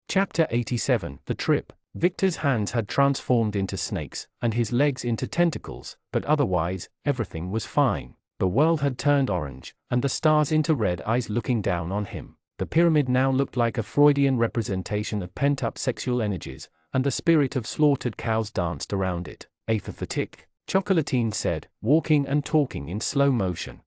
[SPEAKER 1] Chapter 87. The Trip. Victor's hands had transformed into snakes, and his legs into tentacles, but otherwise, everything was fine. The world had turned orange, and the stars into red eyes looking down on him. The pyramid now looked like a Freudian representation of pent-up sexual energies, and the spirit of slaughtered cows danced around it. Apathetic, Chocolatine said, walking and talking in slow motion.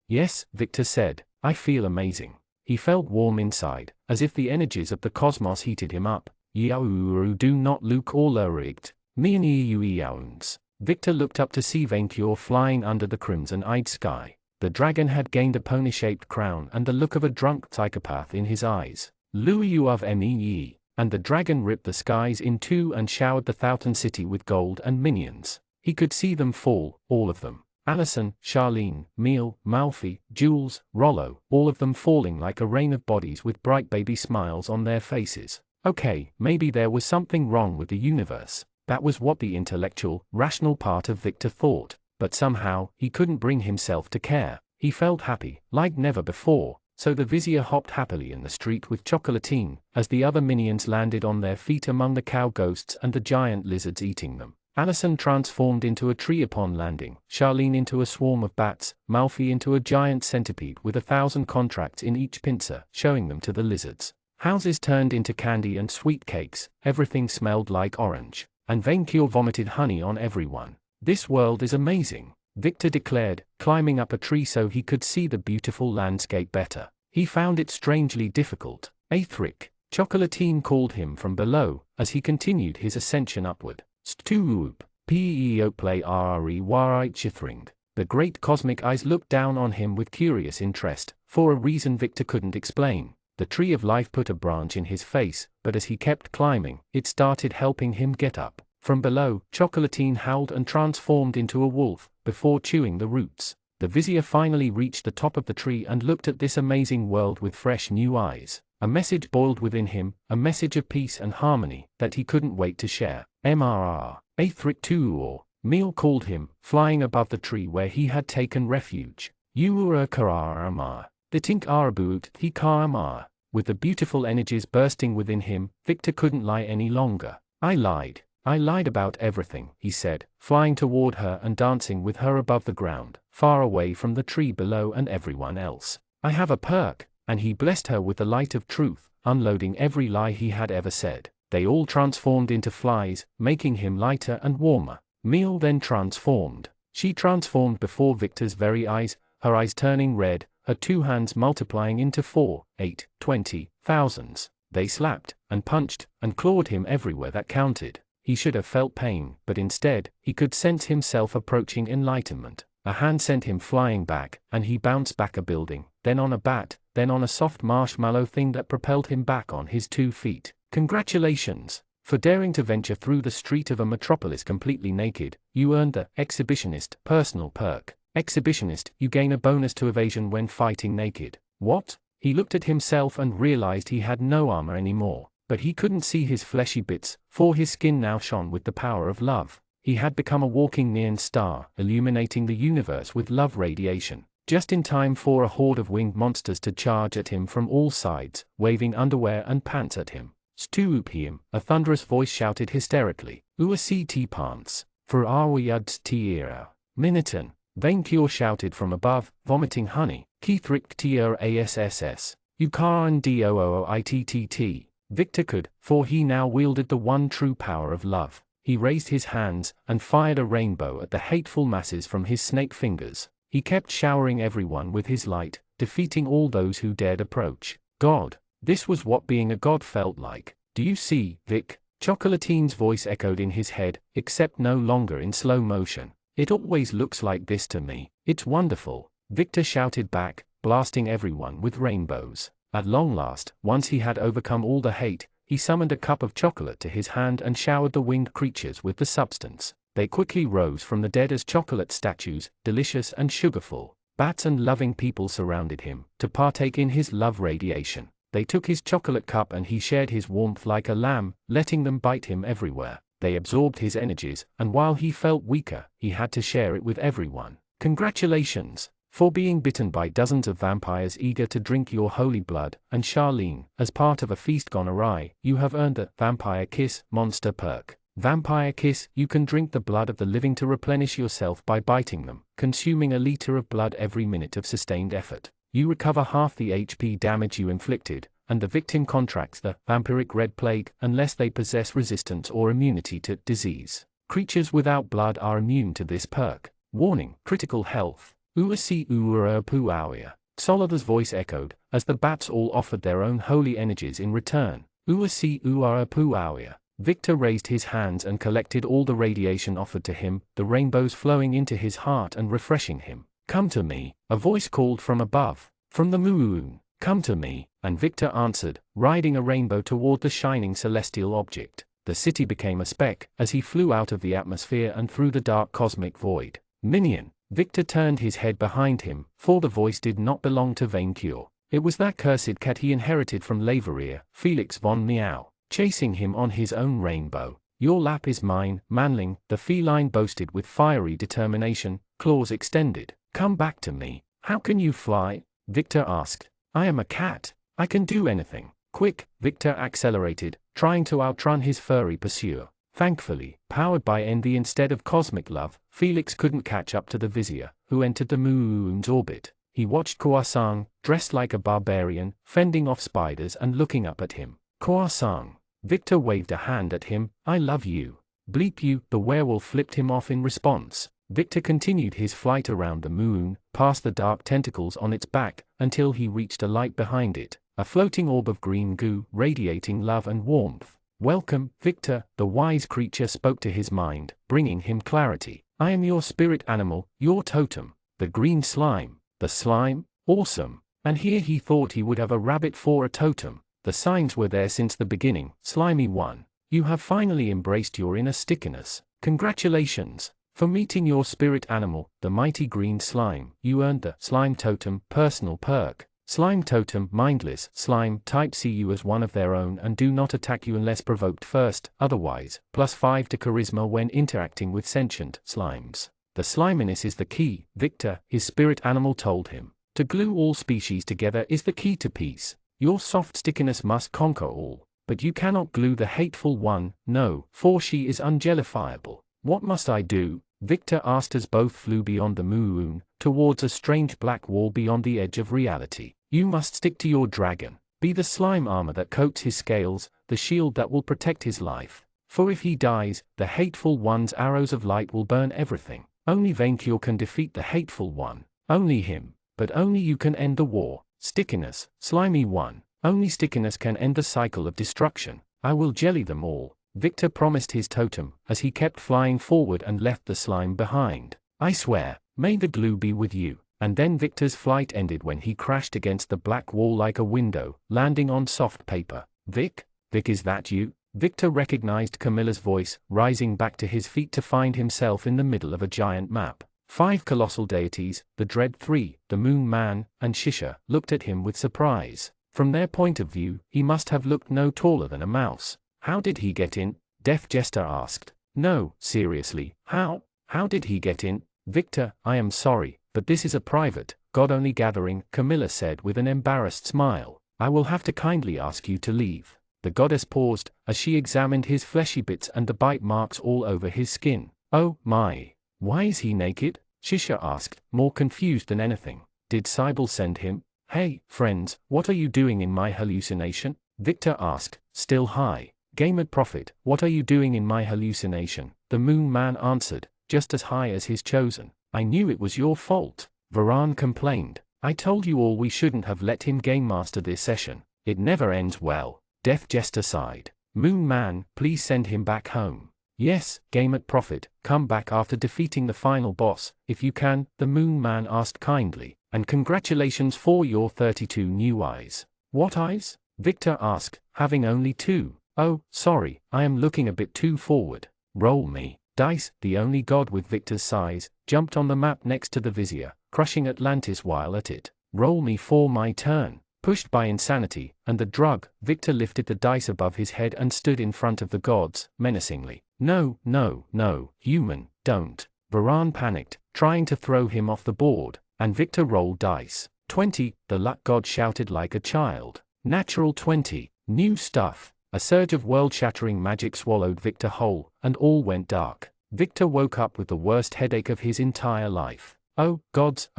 [SPEAKER 1] Yes, Victor said, I feel amazing. He felt warm inside, as if the energies of the cosmos heated him up. Do not look all rigged. Victor looked up to see Vainkur flying under the crimson-eyed sky. The dragon had gained a pony-shaped crown and the look of a drunk psychopath in his eyes. And the dragon ripped the skies in two and showered the Thauton city with gold and minions. He could see them fall, all of them. Allison, Charlene, Meal, Malfi, Jules, Rollo, all of them falling like a rain of bodies with bright baby smiles on their faces. Okay, maybe there was something wrong with the universe. That was what the intellectual, rational part of Victor thought, but somehow, he couldn't bring himself to care. He felt happy, like never before, so the vizier hopped happily in the street with Chocolatine, as the other minions landed on their feet among the cow ghosts and the giant lizards eating them. Allison transformed into a tree upon landing, Charlene into a swarm of bats, Malfi into a giant centipede with 1,000 contracts in each pincer, showing them to the lizards. Houses turned into candy and sweet cakes, everything smelled like orange, and Vainqueur vomited honey on everyone. This world is amazing, Victor declared, climbing up a tree so he could see the beautiful landscape better. He found it strangely difficult. Aethric, Chocolatine called him from below, as he continued his ascension upward. Stoop, Peoplay Rrechithring. The great cosmic eyes looked down on him with curious interest, for a reason Victor couldn't explain. The tree of life put a branch in his face, but as he kept climbing, it started helping him get up. From below, Chocolatine howled and transformed into a wolf, before chewing the roots. The vizier finally reached the top of the tree and looked at this amazing world with fresh new eyes. A message boiled within him, a message of peace and harmony, that he couldn't wait to share. Mrr. Aethric Tuor, Meal called him, flying above the tree where he had taken refuge. Uura Karamar, Ditink Arabuut Hikamar. With the beautiful energies bursting within him, Victor couldn't lie any longer. I lied about everything, he said, flying toward her and dancing with her above the ground, far away from the tree below and everyone else. I have a perk, and he blessed her with the light of truth, unloading every lie he had ever said. They all transformed into flies, making him lighter and warmer. Meal then transformed. She transformed before Victor's very eyes, her eyes turning red, her 2 hands multiplying into 4, 8, 20, thousands. They slapped, and punched, and clawed him everywhere that counted. He should have felt pain, but instead, he could sense himself approaching enlightenment. A hand sent him flying back, and he bounced back a building, then on a bat, then on a soft marshmallow thing that propelled him back on his 2 feet. Congratulations! For daring to venture through the street of a metropolis completely naked, you earned the Exhibitionist personal perk. Exhibitionist, you gain a bonus to evasion when fighting naked. What? He looked at himself and realized he had no armor anymore, but he couldn't see his fleshy bits, for his skin now shone with the power of love. He had become a walking neon star, illuminating the universe with love radiation, just in time for a horde of winged monsters to charge at him from all sides, waving underwear and pants at him. Stoop him, a thunderous voice shouted hysterically. Uact pants. For Arwyads Tira. Miniton. Vainqueur shouted from above, vomiting honey. Keithric Tr Asss. Ukaran Dooittt. Victor could, for he now wielded the one true power of love. He raised his hands, and fired a rainbow at the hateful masses from his snake fingers. He kept showering everyone with his light, defeating all those who dared approach. God. This was what being a god felt like. Do you see, Vic? Chocolatine's voice echoed in his head, except no longer in slow motion. It always looks like this to me. It's wonderful, Victor shouted back, blasting everyone with rainbows. At long last, once he had overcome all the hate, he summoned a cup of chocolate to his hand and showered the winged creatures with the substance. They quickly rose from the dead as chocolate statues, delicious and sugarful. Bats and loving people surrounded him, to partake in his love radiation. They took his chocolate cup and he shared his warmth like a lamb, letting them bite him everywhere. They absorbed his energies, and while he felt weaker, he had to share it with everyone. Congratulations! For being bitten by dozens of vampires eager to drink your holy blood, and Charlene, as part of a feast gone awry, you have earned the Vampire Kiss monster perk. Vampire Kiss, you can drink the blood of the living to replenish yourself by biting them, consuming a liter of blood every minute of sustained effort. You recover half the HP damage you inflicted, and the victim contracts the vampiric red plague unless they possess resistance or immunity to disease. Creatures without blood are immune to this perk. Warning, critical health. Uasi Uura Puawia. Solada's voice echoed, as the bats all offered their own holy energies in return. Uasi Uara Puawia. Victor raised his hands and collected all the radiation offered to him, the rainbows flowing into his heart and refreshing him. Come to me, a voice called from above, from the moon. Come to me, and Victor answered, riding a rainbow toward the shining celestial object. The city became a speck, as he flew out of the atmosphere and through the dark cosmic void. Minion. Victor turned his head behind him, for the voice did not belong to Vainqueur. It was that cursed cat he inherited from Leveria, Felix von Meow, chasing him on his own rainbow. Your lap is mine, manling, the feline boasted with fiery determination, claws extended. Come back to me. How can you fly? Victor asked. I am a cat. I can do anything. Quick, Victor accelerated, trying to outrun his furry pursuer. Thankfully, powered by envy instead of cosmic love, Felix couldn't catch up to the vizier, who entered the moon's orbit. He watched Khoisan, dressed like a barbarian, fending off spiders and looking up at him. Khoisan. Victor waved a hand at him. I love you. Bleep you. The werewolf flipped him off in response. Victor continued his flight around the moon, past the dark tentacles on its back, until he reached a light behind it, a floating orb of green goo, radiating love and warmth. Welcome, Victor, the wise creature spoke to his mind, bringing him clarity. I am your spirit animal, your totem, the green slime. The slime? Awesome. And here he thought he would have a rabbit for a totem. The signs were there since the beginning. Slimy one. You have finally embraced your inner stickiness. Congratulations. For meeting your spirit animal, the mighty green slime, you earned the Slime Totem personal perk. Slime Totem, mindless, slime type see you as one of their own and do not attack you unless provoked first, otherwise, +5 to charisma when interacting with sentient slimes. The sliminess is the key, Victor, his spirit animal told him. To glue all species together is the key to peace. Your soft stickiness must conquer all. But you cannot glue the hateful one, no, for she is unjellifiable. What must I do? Victor asked as both flew beyond the moon, towards a strange black wall beyond the edge of reality. You must stick to your dragon. Be the slime armor that coats his scales, the shield that will protect his life. For if he dies, the hateful one's arrows of light will burn everything. Only Venkyur can defeat the hateful one. Only him. But only you can end the war. Stickiness, slimy one. Only stickiness can end the cycle of destruction. I will jelly them all. Victor promised his totem, as he kept flying forward and left the slime behind. I swear, may the glue be with you. And then Victor's flight ended when he crashed against the black wall like a window, landing on soft paper. Vic, is that you? Victor recognized Camilla's voice, rising back to his feet to find himself in the middle of a giant map. 5 colossal deities, the Dread Three, the Moon Man, and Shisha, looked at him with surprise. From their point of view, he must have looked no taller than a mouse. How did he get in? Deaf Jester asked. No, seriously, how did he get in? Victor, I am sorry, but this is a private, God-only gathering, Camilla said with an embarrassed smile. I will have to kindly ask you to leave. The goddess paused, as she examined his fleshy bits and the bite marks all over his skin. Oh, my. Why is he naked? Shisha asked, more confused than anything. Did Cybele send him? Hey, friends, what are you doing in my hallucination? Victor asked, still high. Gamed Prophet, what are you doing in my hallucination? The Moon Man answered, just as high as his chosen. I knew it was your fault. Varan complained. I told you all we shouldn't have let him game master this session. It never ends well. Deaf Jester sighed. Moon Man, please send him back home. Yes, Gamed Prophet, come back after defeating the final boss, if you can, the Moon Man asked kindly. And congratulations for your 32 new eyes. What eyes? Victor asked, having only 2. Oh, sorry, I am looking a bit too forward. Roll me. Dice, the only god with Victor's size, jumped on the map next to the vizier, crushing Atlantis while at it. Roll me for my turn. Pushed by insanity and the drug, Victor lifted the dice above his head and stood in front of the gods, menacingly. No, no, no, human, don't. Varan panicked, trying to throw him off the board, and Victor rolled dice. 20, the luck god shouted like a child. Natural 20, new stuff. A surge of world-shattering magic swallowed Victor whole, and all went dark. Victor woke up with the worst headache of his entire life. Oh gods,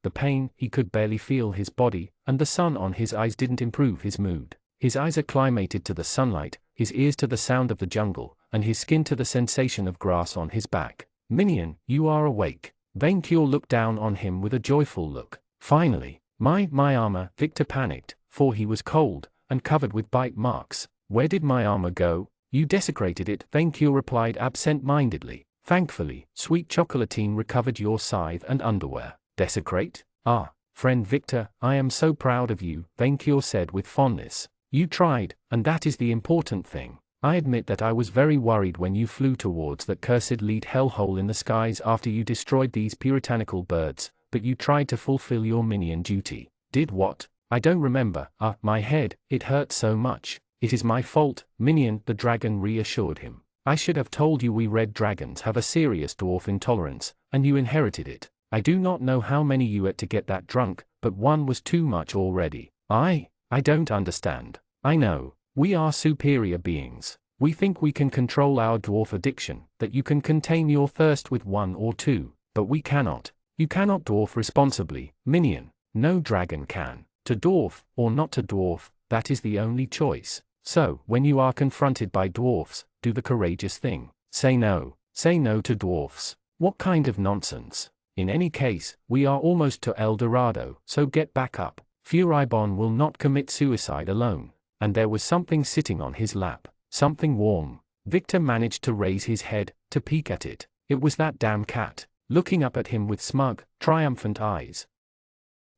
[SPEAKER 1] the pain, he could barely feel his body, and the sun on his eyes didn't improve his mood. His eyes acclimated to the sunlight, his ears to the sound of the jungle, and his skin to the sensation of grass on his back. Minion, you are awake. Venkyur looked down on him with a joyful look. Finally, my armor, Victor panicked, for he was cold, and covered with bite marks. Where did my armor go? You desecrated it, Venkyur replied absent-mindedly. Thankfully, Sweet Chocolatine recovered your scythe and underwear. Desecrate? Ah, friend Victor, I am so proud of you, Venkyur said with fondness. You tried, and that is the important thing. I admit that I was very worried when you flew towards that cursed lead hellhole in the skies after you destroyed these puritanical birds, but you tried to fulfill your minion duty. Did what? I don't remember. My head, it hurt so much. It is my fault, Minion, the dragon reassured him. I should have told you we red dragons have a serious dwarf intolerance, and you inherited it. I do not know how many you ate to get that drunk, but one was too much already. I don't understand. I know, we are superior beings. We think we can control our dwarf addiction, that you can contain your thirst with 1 or 2, but we cannot. You cannot dwarf responsibly, minion. No dragon can. To dwarf, or not to dwarf, that is the only choice. So, when you are confronted by dwarfs, do the courageous thing. Say no. Say no to dwarfs. What kind of nonsense? In any case, we are almost to El Dorado, so get back up. Furibon will not commit suicide alone. And there was something sitting on his lap. Something warm. Victor managed to raise his head, to peek at it. It was that damn cat, looking up at him with smug, triumphant eyes.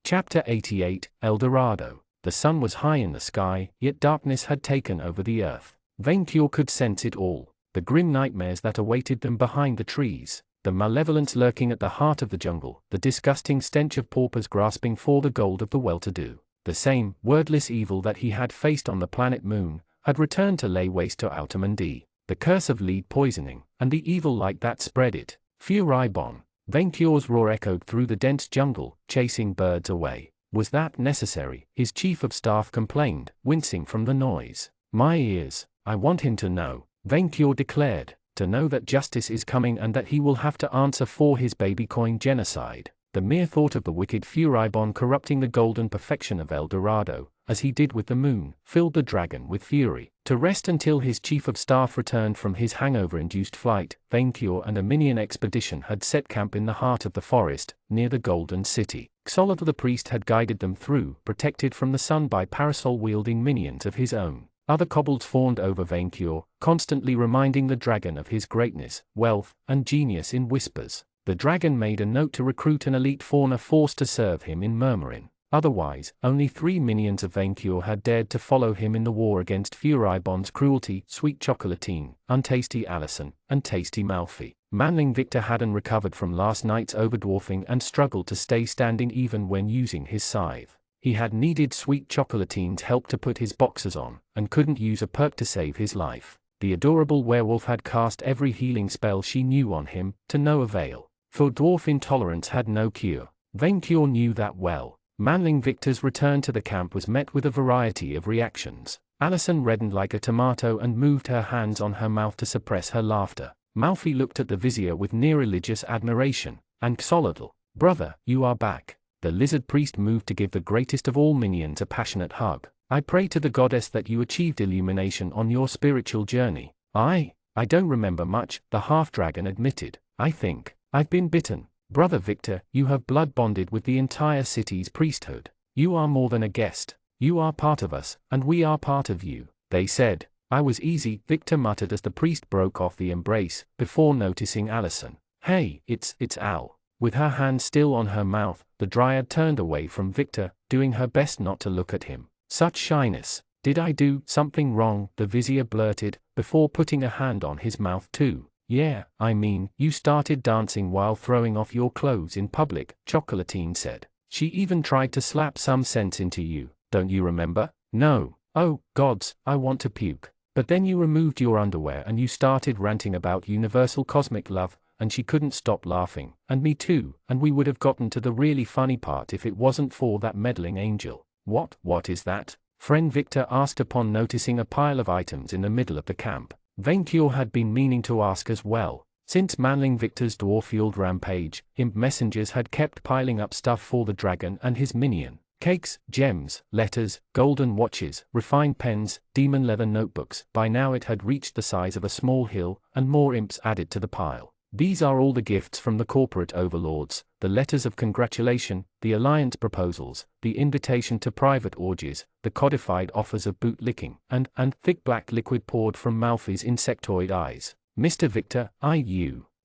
[SPEAKER 1] Chapter 88, El Dorado. The sun was high in the sky, yet darkness had taken over the earth. Vainqueur could sense it all. The grim nightmares that awaited them behind the trees, the malevolence lurking at the heart of the jungle, the disgusting stench of paupers grasping for the gold of the well-to-do. The same, wordless evil that he had faced on the planet Moon, had returned to lay waste to Outermundi. The curse of lead poisoning, and the evil light that spread it. Furibon. Vainqueur's roar echoed through the dense jungle, chasing birds away. Was that necessary? His chief of staff complained, wincing from the noise. My ears. I want him to know, Vainqueur declared, to know that justice is coming and that he will have to answer for his baby-coin genocide. The mere thought of the wicked Furibon corrupting the golden perfection of El Dorado, as he did with the moon, filled the dragon with fury. To rest until his chief of staff returned from his hangover-induced flight, Vainqueur and a minion expedition had set camp in the heart of the forest, near the Golden City. Xolotl the priest had guided them through, protected from the sun by parasol-wielding minions of his own. Other kobolds fawned over Vainqueur, constantly reminding the dragon of his greatness, wealth, and genius in whispers. The dragon made a note to recruit an elite fauna force to serve him in Murmurin. Otherwise, only 3 minions of Vainqueur had dared to follow him in the war against Furibon's cruelty: Sweet Chocolatine, Untasty Allison, and Tasty Malfi. Manling Victor hadn't recovered from last night's overdwarfing and struggled to stay standing even when using his scythe. He had needed Sweet Chocolatine's help to put his boxers on, and couldn't use a perk to save his life. The adorable werewolf had cast every healing spell she knew on him, to no avail. For dwarf intolerance had no cure. Vainqueur knew that well. Manling Victor's return to the camp was met with a variety of reactions. Allison reddened like a tomato and moved her hands on her mouth to suppress her laughter. Malfi looked at the vizier with near-religious admiration, and Xolotl, brother, you are back. The lizard priest moved to give the greatest of all minions a passionate hug. I pray to the goddess that you achieved illumination on your spiritual journey. I don't remember much, the half-dragon admitted. I think I've been bitten. Brother Victor, you have blood bonded with the entire city's priesthood. You are more than a guest. You are part of us, and we are part of you. They said. I was easy, Victor muttered as the priest broke off the embrace, before noticing Allison. Hey, it's Al. With her hand still on her mouth, the dryad turned away from Victor, doing her best not to look at him. Such shyness. Did I do something wrong? The vizier blurted, before putting a hand on his mouth too. Yeah, I mean, you started dancing while throwing off your clothes in public, Chocolatine said. She even tried to slap some sense into you, don't you remember? No. Oh, gods, I want to puke. But then you removed your underwear and you started ranting about universal cosmic love, and she couldn't stop laughing, and me too, and we would have gotten to the really funny part if it wasn't for that meddling angel. What is that? Friend Victor asked upon noticing a pile of items in the middle of the camp. Vainqueur had been meaning to ask as well. Since Manling Victor's dwarf-fueled rampage, imp messengers had kept piling up stuff for the dragon and his minion. Cakes, gems, letters, golden watches, refined pens, demon leather notebooks. By now it had reached the size of a small hill, and more imps added to the pile. These are all the gifts from the corporate overlords, the letters of congratulation, the alliance proposals, the invitation to private orgies, the codified offers of boot-licking, and thick black liquid poured from Malfi's insectoid eyes. Mr. Victor,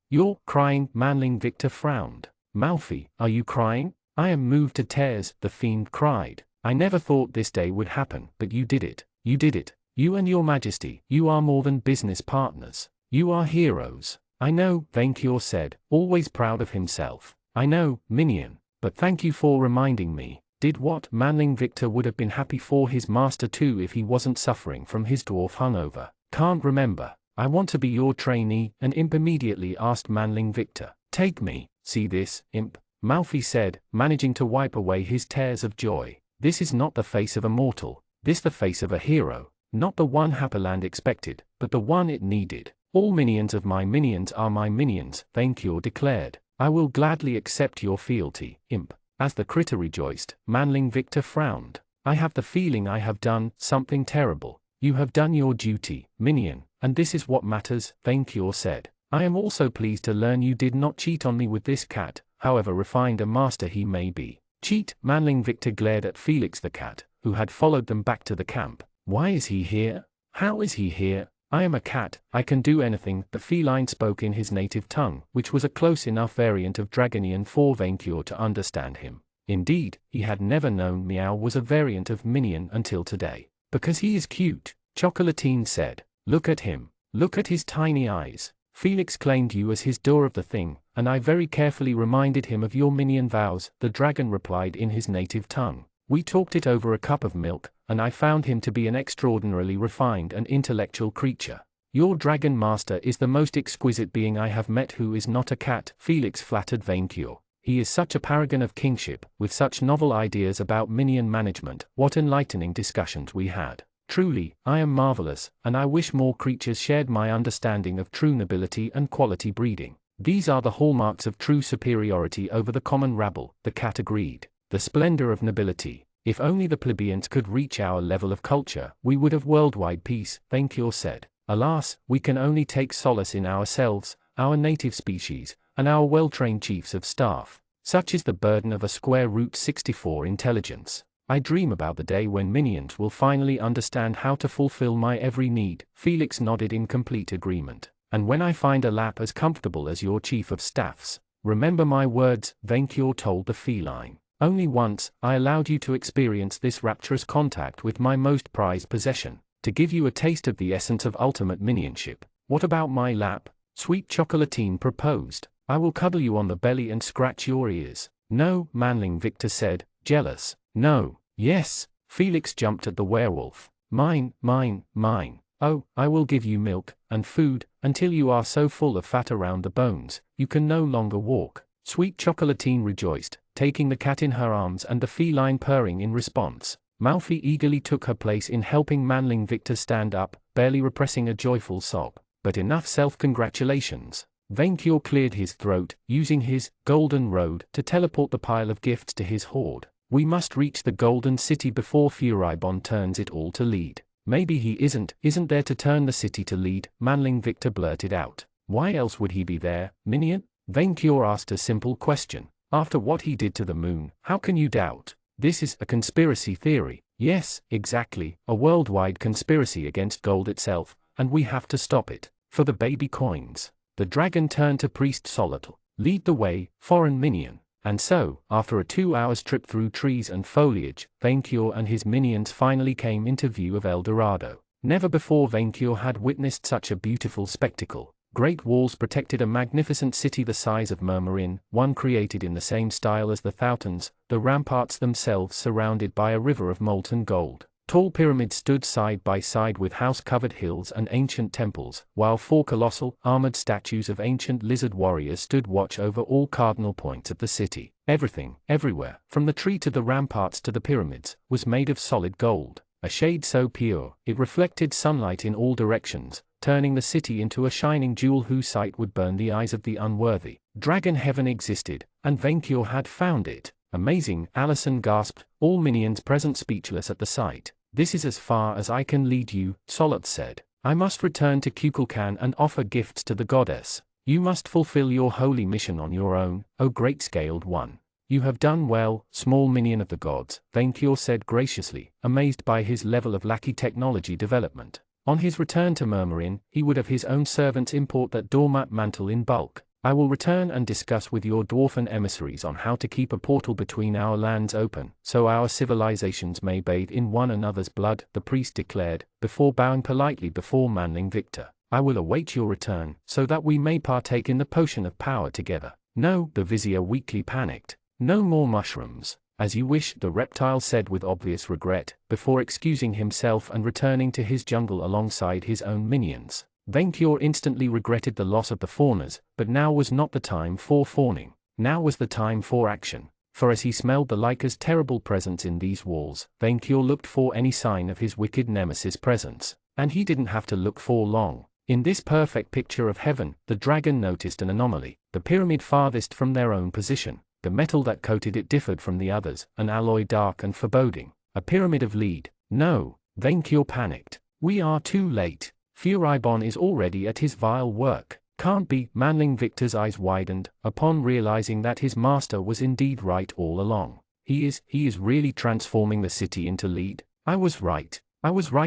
[SPEAKER 1] you're crying? Manling Victor frowned. Malfi, are you crying? I am moved to tears, the fiend cried. I never thought this day would happen, but you did it. You did it. You and your majesty, you are more than business partners. You are heroes. I know, Vainqueur said, always proud of himself. I know, minion, but thank you for reminding me. Did what? Manling Victor would have been happy for his master too if he wasn't suffering from his dwarf hungover. Can't remember. I want to be your trainee, an imp immediately asked Manling Victor. Take me. See this, imp? Malfi said, managing to wipe away his tears of joy. This is not the face of a mortal. This the face of a hero. Not the one Happyland expected, but the one it needed. All minions of my minions are my minions, Vainqueur declared. I will gladly accept your fealty, imp. As the critter rejoiced, Manling Victor frowned. I have the feeling I have done something terrible. You have done your duty, minion, and this is what matters, Vainqueur said. I am also pleased to learn you did not cheat on me with this cat, however refined a master he may be. Cheat? Manling Victor glared at Felix the cat, who had followed them back to the camp. Why is he here? How is he here? I am a cat, I can do anything, the feline spoke in his native tongue, which was a close enough variant of Dragonian for Vainqueur to understand him. Indeed, he had never known Meow was a variant of Minion until today. Because he is cute, Chocolatine said. Look at him. Look at his tiny eyes. Felix claimed you as his door of the thing, and I very carefully reminded him of your minion vows, the dragon replied in his native tongue. We talked it over a cup of milk, and I found him to be an extraordinarily refined and intellectual creature. Your dragon master is the most exquisite being I have met who is not a cat, Felix flattered Vainqueur. He is such a paragon of kingship, with such novel ideas about minion management. What enlightening discussions we had. Truly, I am marvelous, and I wish more creatures shared my understanding of true nobility and quality breeding. These are the hallmarks of true superiority over the common rabble, the cat agreed. The splendor of nobility. If only the plebeians could reach our level of culture, we would have worldwide peace, Vainqueur said. Alas, we can only take solace in ourselves, our native species, and our well-trained chiefs of staff. Such is the burden of a square root 64 intelligence. I dream about the day when minions will finally understand how to fulfill my every need. Felix nodded in complete agreement. And when I find a lap as comfortable as your chief of staff's. Remember my words, Vainqueur told the feline. Only once, I allowed you to experience this rapturous contact with my most prized possession, to give you a taste of the essence of ultimate minionship. What about my lap? Sweet Chocolatine proposed. I will cuddle you on the belly and scratch your ears. No, Manling Victor said, jealous. No. Yes. Felix jumped at the werewolf. Mine, mine, mine. Oh, I will give you milk and food until you are so full of fat around the bones, you can no longer walk. Sweet Chocolatine rejoiced, taking the cat in her arms and the feline purring in response. Malfi eagerly took her place in helping Manling Victor stand up, barely repressing a joyful sob. But enough self-congratulations. Vainqueur cleared his throat, using his golden road to teleport the pile of gifts to his hoard. We must reach the Golden City before Furibon turns it all to lead. Maybe he isn't there to turn the city to lead, Manling Victor blurted out. Why else would he be there, minion? Vainqueur asked a simple question. After what he did to the moon, how can you doubt? This is a conspiracy theory. Yes, exactly, a worldwide conspiracy against gold itself, and we have to stop it. For the baby coins. The dragon turned to Priest Solitl. Lead the way, foreign minion. And so, after a 2 hours trip through trees and foliage, Vainqueur and his minions finally came into view of El Dorado. Never before Vainqueur had witnessed such a beautiful spectacle. Great walls protected a magnificent city the size of Murmurin, one created in the same style as the Thoutons, the ramparts themselves surrounded by a river of molten gold. Tall pyramids stood side by side with house-covered hills and ancient temples, while 4 colossal, armored statues of ancient lizard warriors stood watch over all cardinal points of the city. Everything, everywhere, from the tree to the ramparts to the pyramids, was made of solid gold, a shade so pure, it reflected sunlight in all directions, turning the city into a shining jewel whose sight would burn the eyes of the unworthy. Dragon Heaven existed, and Vainqueur had found it. Amazing, Allison gasped, all minions present speechless at the sight. This is as far as I can lead you, Solot said. I must return to Kukulkan and offer gifts to the goddess. You must fulfill your holy mission on your own, O great-scaled one. You have done well, small minion of the gods, Vainqueur said graciously, amazed by his level of lackey technology development. On his return to Murmurin, he would have his own servants import that doormat mantle in bulk. I will return and discuss with your dwarfen emissaries on how to keep a portal between our lands open, so our civilizations may bathe in one another's blood, the priest declared, before bowing politely before Manling Victor. I will await your return, so that we may partake in the potion of power together. No, the vizier weakly panicked. No more mushrooms. As you wish, the reptile said with obvious regret, before excusing himself and returning to his jungle alongside his own minions. Vainqueur instantly regretted the loss of the faunas, but now was not the time for fawning. Now was the time for action. For as he smelled the Liker's terrible presence in these walls, Vainkur looked for any sign of his wicked nemesis' presence, and he didn't have to look for long. In this perfect picture of heaven, the dragon noticed an anomaly: the pyramid farthest from their own position. The metal that coated it differed from the others, an alloy dark and foreboding. A pyramid of lead. No, Vainkur panicked. We are too late. Furibon is already at his vile work. Can't be. Manling Victor's eyes widened, upon realizing that his master was indeed right all along. He is really transforming the city into lead. I was right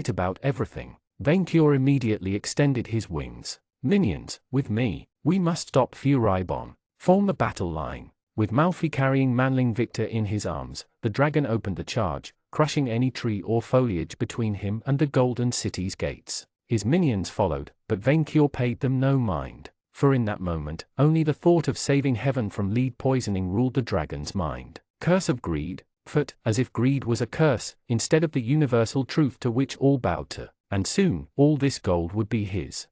[SPEAKER 1] about everything. Vainkur immediately extended his wings. Minions, with me, we must stop Furibon. Form the battle line. With Malfi carrying Manling Victor in his arms, the dragon opened the charge, crushing any tree or foliage between him and the Golden City's gates. His minions followed, but Vainkur paid them no mind, for in that moment, only the thought of saving heaven from lead poisoning ruled the dragon's mind. Curse of greed, foot, as if greed was a curse, instead of the universal truth to which all bowed to, and soon, all this gold would be his.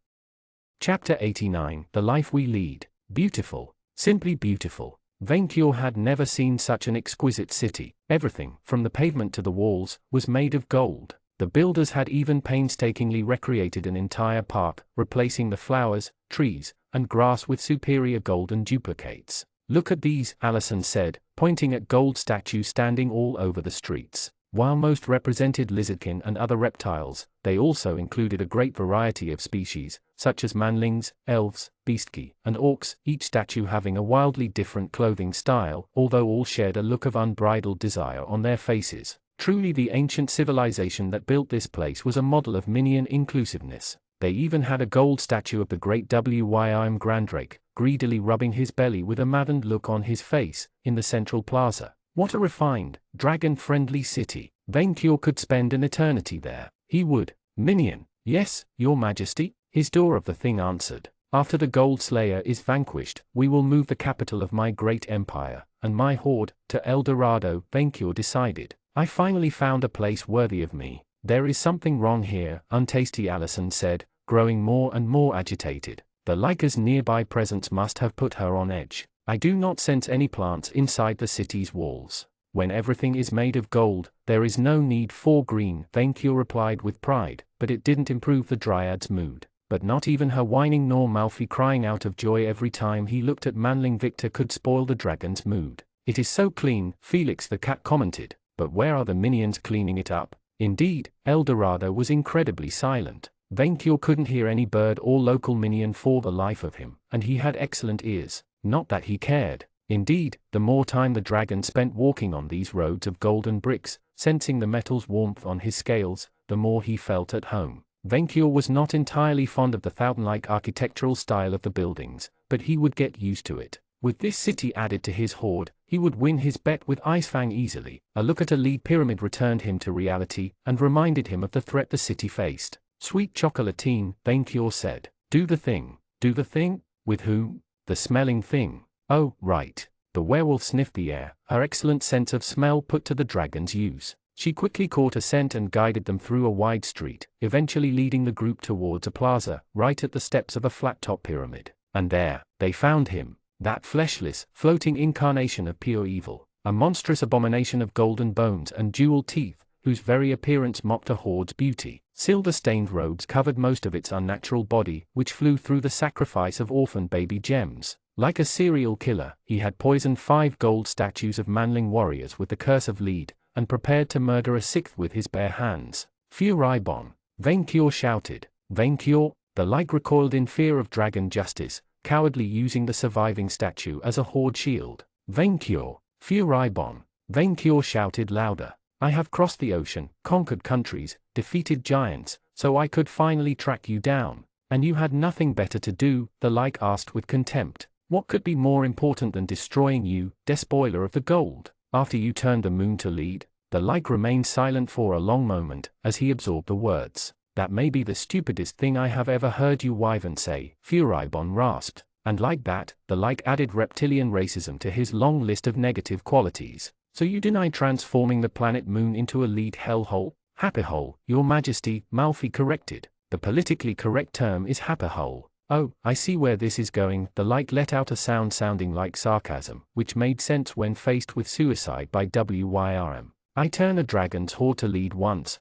[SPEAKER 1] Chapter 89. The Life We Lead. Beautiful, simply beautiful. Vainkur had never seen such an exquisite city. Everything, from the pavement to the walls, was made of gold. The builders had even painstakingly recreated an entire park, replacing the flowers, trees, and grass with superior golden duplicates. Look at these, Allison said, pointing at gold statues standing all over the streets. While most represented lizardkin and other reptiles, they also included a great variety of species, such as manlings, elves, beastki, and orcs, each statue having a wildly different clothing style, although all shared a look of unbridled desire on their faces. Truly, the ancient civilization that built this place was a model of minion inclusiveness. They even had a gold statue of the great Wym Grandrake, greedily rubbing his belly with a maddened look on his face, in the central plaza. What a refined, dragon-friendly city. Vainkur could spend an eternity there. He would. Minion. Yes, your majesty, his door of the thing answered. After the Gold Slayer is vanquished, we will move the capital of my great empire, and my horde, to El Dorado, Vainkur decided. I finally found a place worthy of me. There is something wrong here, untasty Allison said, growing more and more agitated. The Liker's nearby presence must have put her on edge. I do not sense any plants inside the city's walls. When everything is made of gold, there is no need for green, Vainkur replied with pride, but it didn't improve the Dryad's mood. But not even her whining nor Malfi crying out of joy every time he looked at Manling Victor could spoil the dragon's mood. It is so clean, Felix the cat commented, but where are the minions cleaning it up? Indeed, El Dorado was incredibly silent. Vainkur couldn't hear any bird or local minion for the life of him, and he had excellent ears. Not that he cared. Indeed, the more time the dragon spent walking on these roads of golden bricks, sensing the metal's warmth on his scales, the more he felt at home. Vainkur was not entirely fond of the fountain-like architectural style of the buildings, but he would get used to it. With this city added to his hoard, he would win his bet with Icefang easily. A look at a lead pyramid returned him to reality, and reminded him of the threat the city faced. Sweet chocolatine, Vainkur said. Do the thing. Do the thing? With whom? The smelling thing. Oh, right. The werewolf sniffed the air, her excellent sense of smell put to the dragon's use. She quickly caught a scent and guided them through a wide street, eventually leading the group towards a plaza, right at the steps of a flat-top pyramid. And there, they found him. That fleshless, floating incarnation of pure evil. A monstrous abomination of golden bones and jeweled teeth, whose very appearance mocked a horde's beauty. Silver-stained robes covered most of its unnatural body, which flew through the sacrifice of orphan baby gems. Like a serial killer, he had poisoned 5 gold statues of manling warriors with the curse of lead, and prepared to murder a 6th with his bare hands. Furibon. Vainkur shouted. Vainkur, the like recoiled in fear of dragon justice, cowardly using the surviving statue as a horde shield. Vainkur. Furibon. Vainkur shouted louder. I have crossed the ocean, conquered countries, defeated giants, so I could finally track you down. And you had nothing better to do, the like asked with contempt. What could be more important than destroying you, despoiler of the gold? After you turned the moon to lead? The like remained silent for a long moment, as he absorbed the words. That may be the stupidest thing I have ever heard you wyvern say, Furibon rasped. And like that, the like added reptilian racism to his long list of negative qualities. So you deny transforming the planet Moon into a lead hellhole? Happy hole, your majesty, Malfi corrected. The politically correct term is happy hole. Oh, I see where this is going. The light let out a sound sounding like sarcasm, which made sense when faced with suicide by WYRM. I turn a dragon's horde to lead once,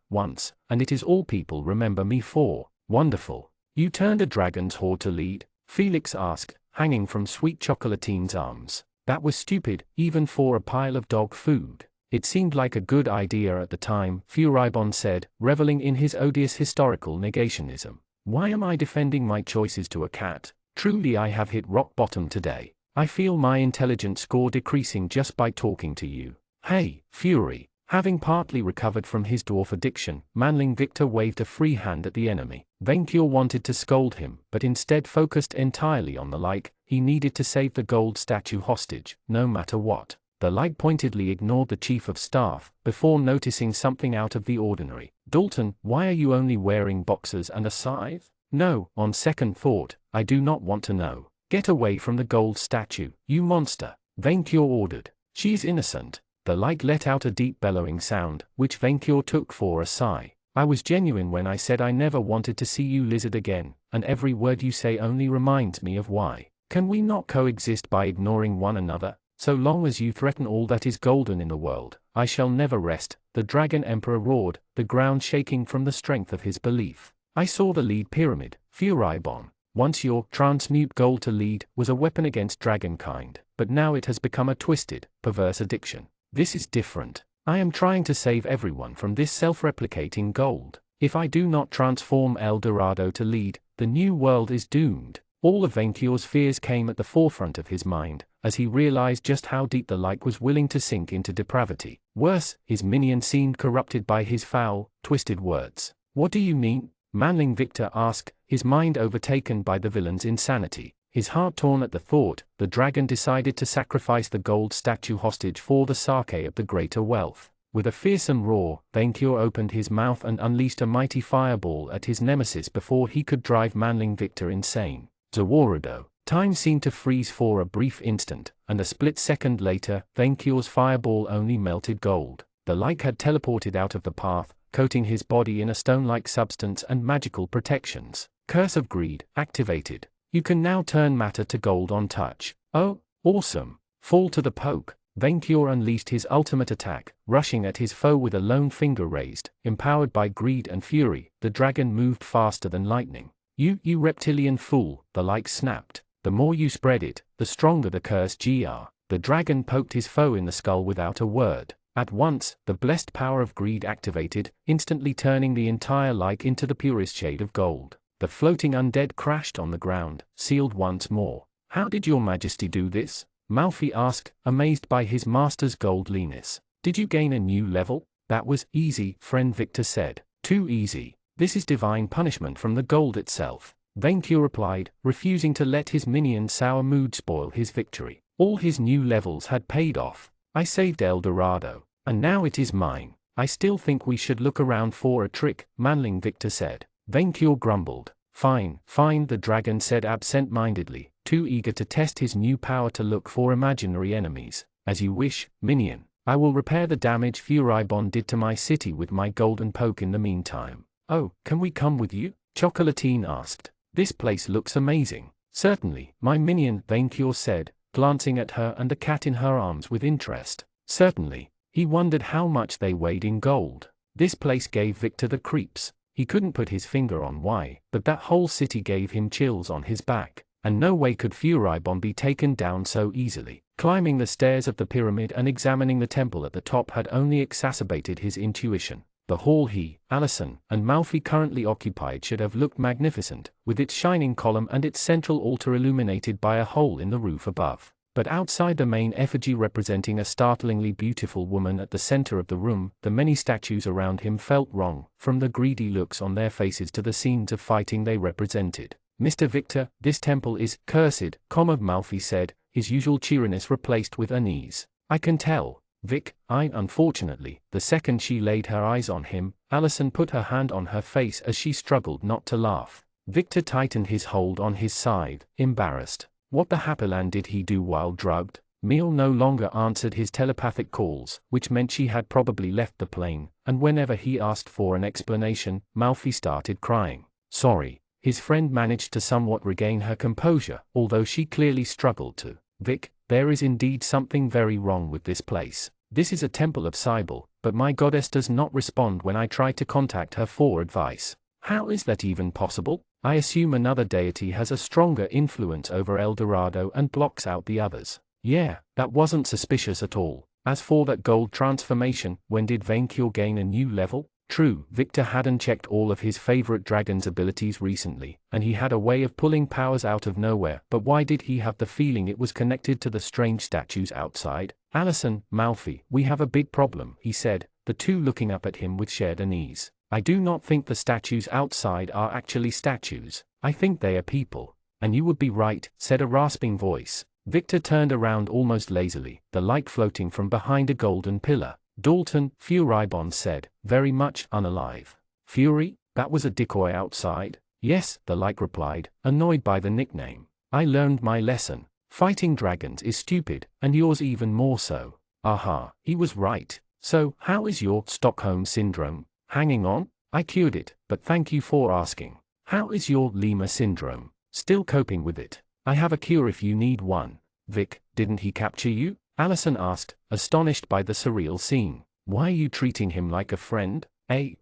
[SPEAKER 1] and it is all people remember me for. Wonderful. You turned a dragon's horde to lead? Felix asked, hanging from Sweet Chocolatine's arms. That was stupid, even for a pile of dog food. It seemed like a good idea at the time, Furibon said, reveling in his odious historical negationism. Why am I defending my choices to a cat? Truly I have hit rock bottom today. I feel my intelligence score decreasing just by talking to you. Hey, Fury. Having partly recovered from his dwarf addiction, Manling Victor waved a free hand at the enemy. Venkior wanted to scold him, but instead focused entirely on the like. He needed to save the gold statue hostage, no matter what. The like pointedly ignored the chief of staff, before noticing something out of the ordinary. Dalton, why are you only wearing boxers and a scythe? No, on second thought, I do not want to know. Get away from the gold statue, you monster, Venkior ordered. She's innocent. The like let out a deep bellowing sound, which Venkior took for a sigh. I was genuine when I said I never wanted to see you lizard again, and every word you say only reminds me of why. Can we not coexist by ignoring one another? So long as you threaten all that is golden in the world, I shall never rest, the Dragon Emperor roared, the ground shaking from the strength of his belief. I saw the lead pyramid, Furibon. Once your transmute gold to lead was a weapon against dragonkind, but now it has become a twisted, perverse addiction. This is different. I am trying to save everyone from this self-replicating gold. If I do not transform El Dorado to lead, the new world is doomed. All of Venkior's fears came at the forefront of his mind, as he realized just how deep the like was willing to sink into depravity. Worse, his minion seemed corrupted by his foul, twisted words. What do you mean? Manling Victor asked, his mind overtaken by the villain's insanity. His heart torn at the thought, the dragon decided to sacrifice the gold statue hostage for the sake of the greater wealth. With a fearsome roar, Venkior opened his mouth and unleashed a mighty fireball at his nemesis before he could drive Manling Victor insane. Zawarudo. Time seemed to freeze for a brief instant, and a split second later, Venkior's fireball only melted gold. The like had teleported out of the path, coating his body in a stone-like substance and magical protections. Curse of Greed, activated. You can now turn matter to gold on touch. Oh, awesome. Fall to the poke. Venkior unleashed his ultimate attack, rushing at his foe with a lone finger raised. Empowered by greed and fury, the dragon moved faster than lightning. You reptilian fool, the like snapped. The more you spread it, the stronger the curse gr. The dragon poked his foe in the skull without a word. At once, the blessed power of greed activated, instantly turning the entire like into the purest shade of gold. The floating undead crashed on the ground, sealed once more. How did your majesty do this? Malfi asked, amazed by his master's goldliness. Did you gain a new level? That was easy, friend Victor said. Too easy. This is divine punishment from the gold itself. Venkior replied, refusing to let his minion's sour mood spoil his victory. All his new levels had paid off. I saved El Dorado, and now it is mine. I still think we should look around for a trick, Manling Victor said. Venkior grumbled. Fine, the dragon said absent-mindedly, too eager to test his new power to look for imaginary enemies. As you wish, minion. I will repair the damage Furibon did to my city with my golden poke in the meantime. Oh, can we come with you? Chocolatine asked. This place looks amazing. Certainly, my minion, Venkior said, glancing at her and the cat in her arms with interest. Certainly. He wondered how much they weighed in gold. This place gave Victor the creeps. He couldn't put his finger on why, but that whole city gave him chills on his back, and no way could Furibon be taken down so easily. Climbing the stairs of the pyramid and examining the temple at the top had only exacerbated his intuition. The hall he, Allison, and Malfi currently occupied should have looked magnificent, with its shining column and its central altar illuminated by a hole in the roof above. But outside the main effigy representing a startlingly beautiful woman at the center of the room, the many statues around him felt wrong, from the greedy looks on their faces to the scenes of fighting they represented. Mr. Victor, this temple is cursed, Malfi said, his usual cheeriness replaced with unease. I can tell, Vic. Unfortunately, the second she laid her eyes on him, Allison put her hand on her face as she struggled not to laugh. Victor tightened his hold on his side, embarrassed. What the Happyland did he do while drugged? Meal no longer answered his telepathic calls, which meant she had probably left the plane, and whenever he asked for an explanation, Malfi started crying. Sorry. His friend managed to somewhat regain her composure, although she clearly struggled to. Vic, there is indeed something very wrong with this place. This is a temple of Cybele, but my goddess does not respond when I try to contact her for advice. How is that even possible? I assume another deity has a stronger influence over El Dorado and blocks out the others. Yeah, that wasn't suspicious at all. As for that gold transformation, when did Vaincure gain a new level? True, Victor hadn't checked all of his favorite dragon's abilities recently, and he had a way of pulling powers out of nowhere, but why did he have the feeling it was connected to the strange statues outside? Allison, Malfi, we have a big problem, he said, the two looking up at him with shared unease. I do not think the statues outside are actually statues. I think they are people. And you would be right, said a rasping voice. Victor turned around almost lazily, the light floating from behind a golden pillar. Dalton, Furibon said, very much unalive. Fury? That was a decoy outside? Yes, the light replied, annoyed by the nickname. I learned my lesson. Fighting dragons is stupid, and yours even more so. Aha, he was right. So, how is your Stockholm Syndrome? Hanging on? I cured it, but thank you for asking. How is your Lima Syndrome? Still coping with it. I have a cure if you need one. Vic, didn't he capture you? Allison asked, astonished by the surreal scene. Why are you treating him like a friend?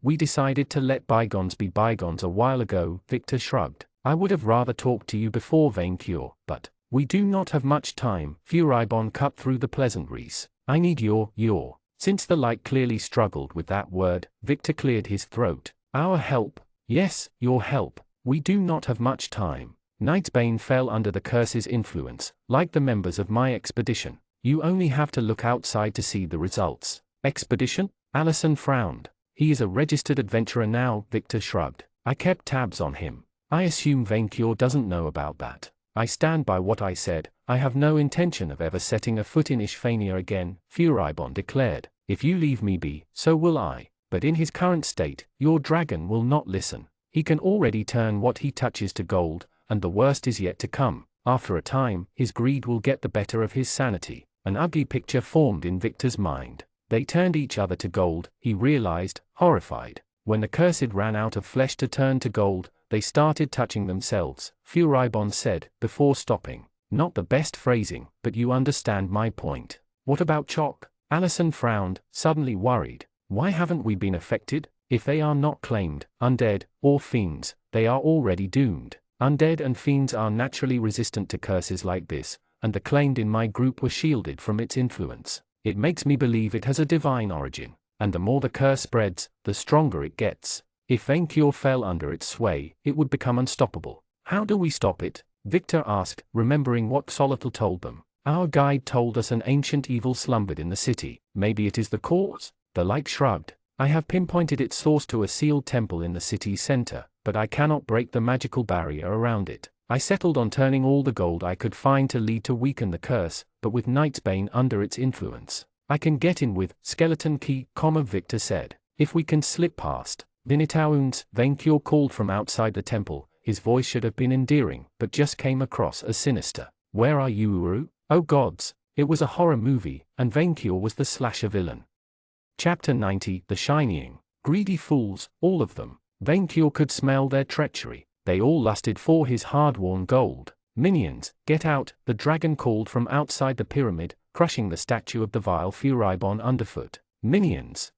[SPEAKER 1] We decided to let bygones be bygones a while ago, Victor shrugged. I would have rather talked to you before Vaincure, but we do not have much time. Furibon cut through the pleasantries. I need your. Since the light clearly struggled with that word, Victor cleared his throat. Our help? Yes, your help. We do not have much time. Nightbane fell under the curse's influence, like the members of my expedition. You only have to look outside to see the results. Expedition? Allison frowned. He is a registered adventurer now, Victor shrugged. I kept tabs on him. I assume Vaincure doesn't know about that. I stand by what I said. I have no intention of ever setting a foot in Ishphania again, Furibon declared. If you leave me be, so will I. But in his current state, your dragon will not listen. He can already turn what he touches to gold, and the worst is yet to come. After a time, his greed will get the better of his sanity. An ugly picture formed in Victor's mind. They turned each other to gold, he realized, horrified. When the cursed ran out of flesh to turn to gold, they started touching themselves, Furibon said, before stopping. Not the best phrasing, but you understand my point. What about Chalk? Allison frowned, suddenly worried. Why haven't we been affected? If they are not claimed, undead, or fiends, they are already doomed. Undead and fiends are naturally resistant to curses like this, and the claimed in my group were shielded from its influence. It makes me believe it has a divine origin, and the more the curse spreads, the stronger it gets. If Vaincure fell under its sway, it would become unstoppable. How do we stop it? Victor asked, remembering what Xolotl told them. Our guide told us an ancient evil slumbered in the city. Maybe it is the cause? The light shrugged. I have pinpointed its source to a sealed temple in the city's center, but I cannot break the magical barrier around it. I settled on turning all the gold I could find to lead to weaken the curse, but with Nightbane under its influence, I can get in with skeleton key, Victor said. If we can slip past. Vinitauns, Vaincure called from outside the temple. His voice should have been endearing, but just came across as sinister. Where are you, Uru? Oh gods, it was a horror movie, and Vaincure was the slasher villain. Chapter 90, The Shining. Greedy fools, all of them. Vaincure could smell their treachery. They all lusted for his hard-worn gold. Minions, get out, the dragon called from outside the pyramid, crushing the statue of the vile Furibon underfoot. Minions.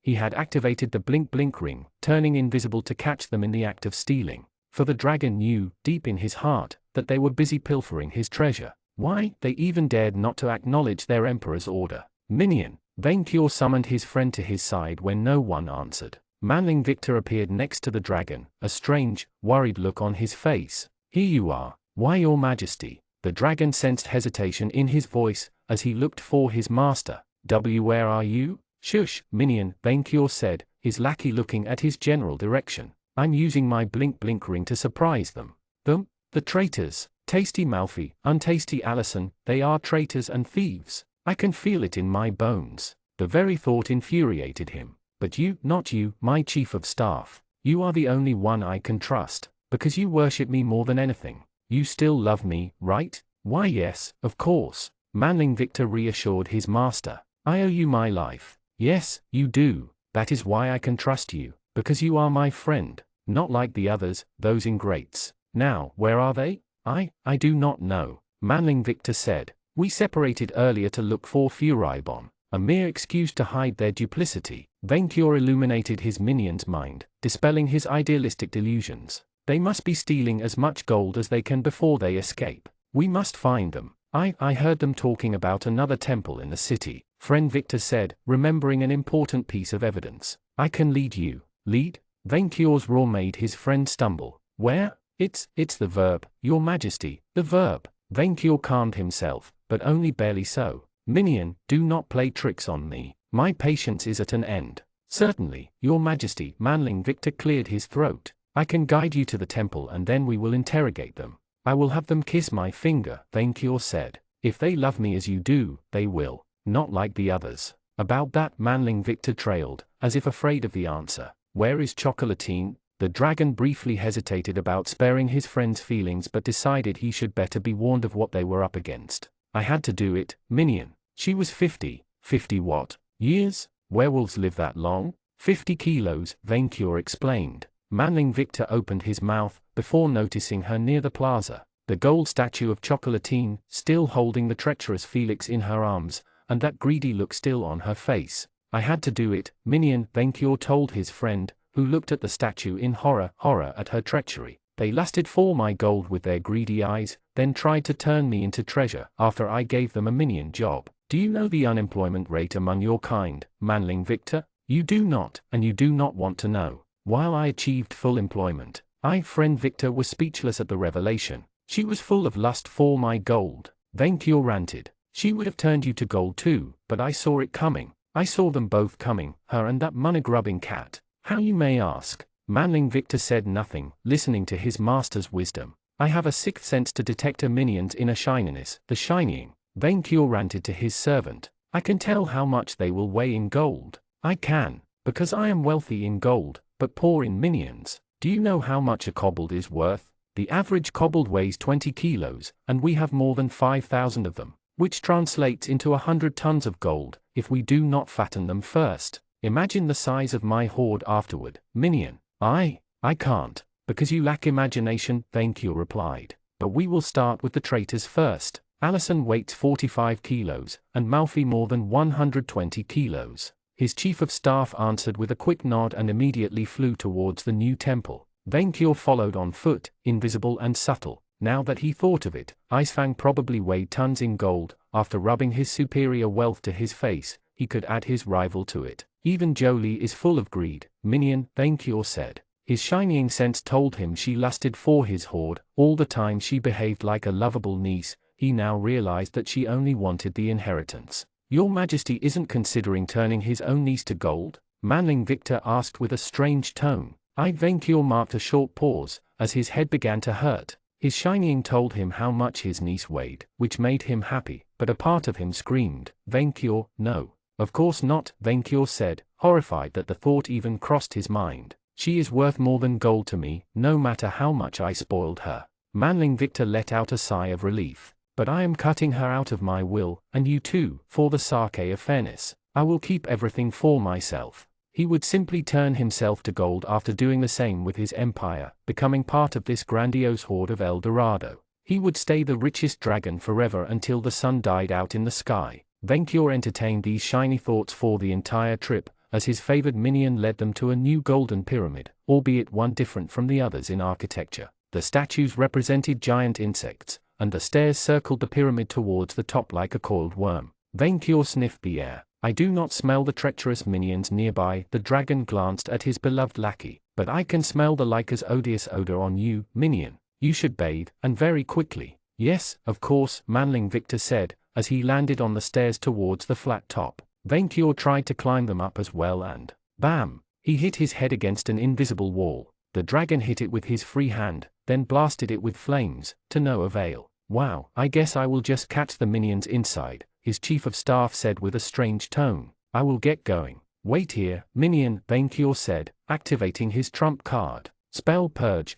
[SPEAKER 1] He had activated the blink-blink ring, turning invisible to catch them in the act of stealing. For the dragon knew, deep in his heart, that they were busy pilfering his treasure. Why, they even dared not to acknowledge their emperor's order. Minion. Vaincure summoned his friend to his side when no one answered. Manling Victor appeared next to the dragon, a strange, worried look on his face. Here you are. Why, your majesty? The dragon sensed hesitation in his voice, as he looked for his master. Where are you? Shush, minion, Vaincure said, his lackey looking at his general direction. I'm using my blink-blink ring to surprise them. Them? The traitors. Tasty Malfi, untasty Allison, they are traitors and thieves. I can feel it in my bones. The very thought infuriated him. But you, not you, my chief of staff. You are the only one I can trust, because you worship me more than anything. You still love me, right? Why yes, of course. Manling Victor reassured his master. I owe you my life. Yes, you do. That is why I can trust you, because you are my friend. not like the others, those ingrates. Now, where are they? I do not know, Manling Victor said. We separated earlier to look for Furibon, a mere excuse to hide their duplicity. Venture illuminated his minion's mind, dispelling his idealistic delusions. They must be stealing as much gold as they can before they escape. We must find them. I heard them talking about another temple in the city, friend Victor said, remembering an important piece of evidence. I can lead you. Lead? Venture's roar made his friend stumble. Where? It's the verb, Your Majesty, the verb. Venture calmed himself, but only barely so. Minion, do not play tricks on me. My patience is at an end. Certainly, Your Majesty. Manling Victor cleared his throat. I can guide you to the temple and then we will interrogate them. I will have them kiss my finger, Venture said. If they love me as you do, they will. Not like the others. About that, Manling Victor trailed, as if afraid of the answer. Where is Chocolatine? The dragon briefly hesitated about sparing his friend's feelings but decided he should better be warned of what they were up against. I had to do it, minion. She was 50. 50 what? Years? Werewolves live that long? 50 kilos, Venture explained. Manling Victor opened his mouth, before noticing her near the plaza, the gold statue of Chocolatine, still holding the treacherous Felix in her arms, and that greedy look still on her face. I had to do it, minion, Venture told his friend, who looked at the statue in horror at her treachery. They lusted for my gold with their greedy eyes, then tried to turn me into treasure after I gave them a minion job. Do you know the unemployment rate among your kind, Manling Victor? You do not, and you do not want to know. While I achieved full employment, friend Victor was speechless at the revelation. She was full of lust for my gold. Venture ranted. She would have turned you to gold too, but I saw it coming. I saw them both coming, her and that money-grubbing cat. How, you may ask? Manling Victor said nothing, listening to his master's wisdom. I have a sixth sense to detect a minion's inner shininess, the shining. Venture ranted to his servant. I can tell how much they will weigh in gold. I can, because I am wealthy in gold, but poor in minions. Do you know how much a kobold is worth? The average kobold weighs 20 kilos, and we have more than 5,000 of them, which translates into 100 tons of gold, if we do not fatten them first. Imagine the size of my hoard afterward, minion. I can't, because you lack imagination, Venture replied. But we will start with the traitors first. Allison weighs 45 kilos, and Malfi more than 120 kilos. His chief of staff answered with a quick nod and immediately flew towards the new temple. Venture followed on foot, invisible and subtle. Now that he thought of it, Icefang probably weighed tons in gold. After rubbing his superior wealth to his face, he could add his rival to it. Even Jolie is full of greed, minion, Venture said. His shining sense told him she lusted for his hoard. All the time she behaved like a lovable niece. He now realized that she only wanted the inheritance. Your Majesty isn't considering turning his own niece to gold? Manling Victor asked with a strange tone. Venture marked a short pause, as his head began to hurt. His shining told him how much his niece weighed, which made him happy, but a part of him screamed, Venture, no. Of course not, Venture said, horrified that the thought even crossed his mind. She is worth more than gold to me, no matter how much I spoiled her. Manling Victor let out a sigh of relief. But I am cutting her out of my will, and you too, for the sake of fairness. I will keep everything for myself. He would simply turn himself to gold after doing the same with his empire, becoming part of this grandiose horde of El Dorado. He would stay the richest dragon forever until the sun died out in the sky. Venture entertained these shiny thoughts for the entire trip, as his favored minion led them to a new golden pyramid, albeit one different from the others in architecture. The statues represented giant insects, and the stairs circled the pyramid towards the top like a coiled worm. Venture sniffed the air. I do not smell the treacherous minions nearby. The dragon glanced at his beloved lackey. But I can smell the Lyca's odious odor on you, minion. You should bathe, and very quickly. Yes, of course, Manling Victor said, as he landed on the stairs towards the flat top. Venture tried to climb them up as well and, bam! He hit his head against an invisible wall. The dragon hit it with his free hand, then blasted it with flames, to no avail. Wow, I guess I will just catch the minions inside, his chief of staff said with a strange tone. I will get going. Wait here, minion, Venture said, activating his trump card. Spell Purge.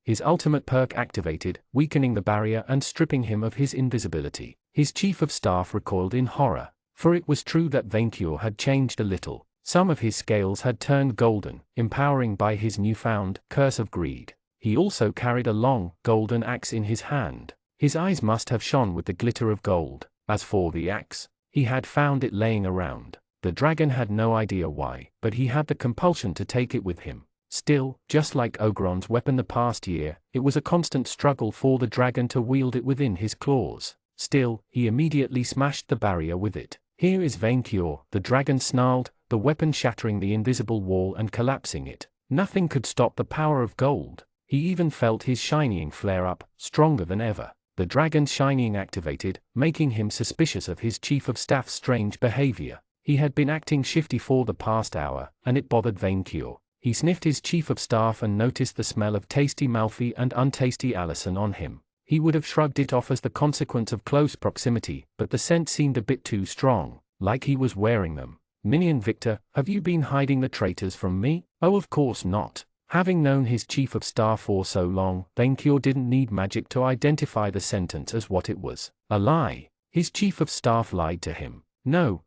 [SPEAKER 1] His ultimate perk activated, weakening the barrier and stripping him of his invisibility. His chief of staff recoiled in horror, for it was true that Venture had changed a little. Some of his scales had turned golden, empowering by his newfound curse of greed. He also carried a long, golden axe in his hand. His eyes must have shone with the glitter of gold. As for the axe, he had found it laying around. The dragon had no idea why, but he had the compulsion to take it with him. Still, just like Ogron's weapon the past year, it was a constant struggle for the dragon to wield it within his claws. Still, he immediately smashed the barrier with it. "Here is Vaincure," the dragon snarled, the weapon shattering the invisible wall and collapsing it. Nothing could stop the power of gold. He even felt his shining flare up, stronger than ever. The dragon's shining activated, making him suspicious of his chief of staff's strange behavior. He had been acting shifty for the past hour, and it bothered Vaincure. He sniffed his chief of staff and noticed the smell of tasty Malfi and untasty Allison on him. He would have shrugged it off as the consequence of close proximity, but the scent seemed a bit too strong, like he was wearing them. "Minion Victor, have you been hiding the traitors from me?" "Oh, of course not." Having known his chief of staff for so long, Vaincure didn't need magic to identify the sentence as what it was. A lie. His chief of staff lied to him. No,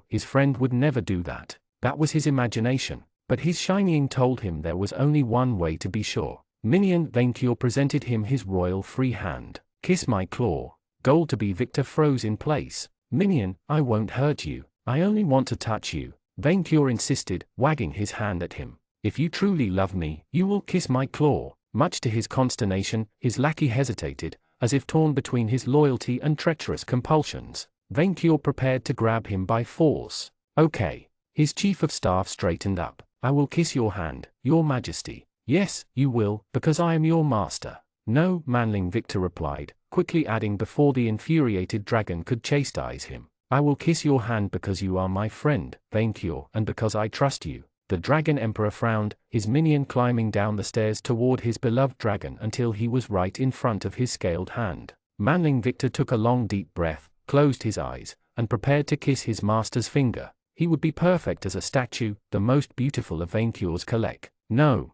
[SPEAKER 1] his friend would never do that. That was his imagination. But his shining told him there was only one way to be sure. Minion Vaincure presented him his royal free hand. "Kiss my claw." Gold to be Victor froze in place. "Minion, I won't hurt you. I only want to touch you," Vaincure insisted, wagging his hand at him. "If you truly love me, you will kiss my claw." Much to his consternation, his lackey hesitated, as if torn between his loyalty and treacherous compulsions. Vaincure prepared to grab him by force. "Okay." His chief of staff straightened up. "I will kiss your hand, your majesty." "Yes, you will, because I am your master." "No," Manling Victor replied, quickly adding before the infuriated dragon could chastise him. "I will kiss your hand because you are my friend, Vaincure, and because I trust you." The dragon emperor frowned, his minion climbing down the stairs toward his beloved dragon until he was right in front of his scaled hand. Manling Victor took a long deep breath, closed his eyes, and prepared to kiss his master's finger. He would be perfect as a statue, the most beautiful of Vaincure's collect. No,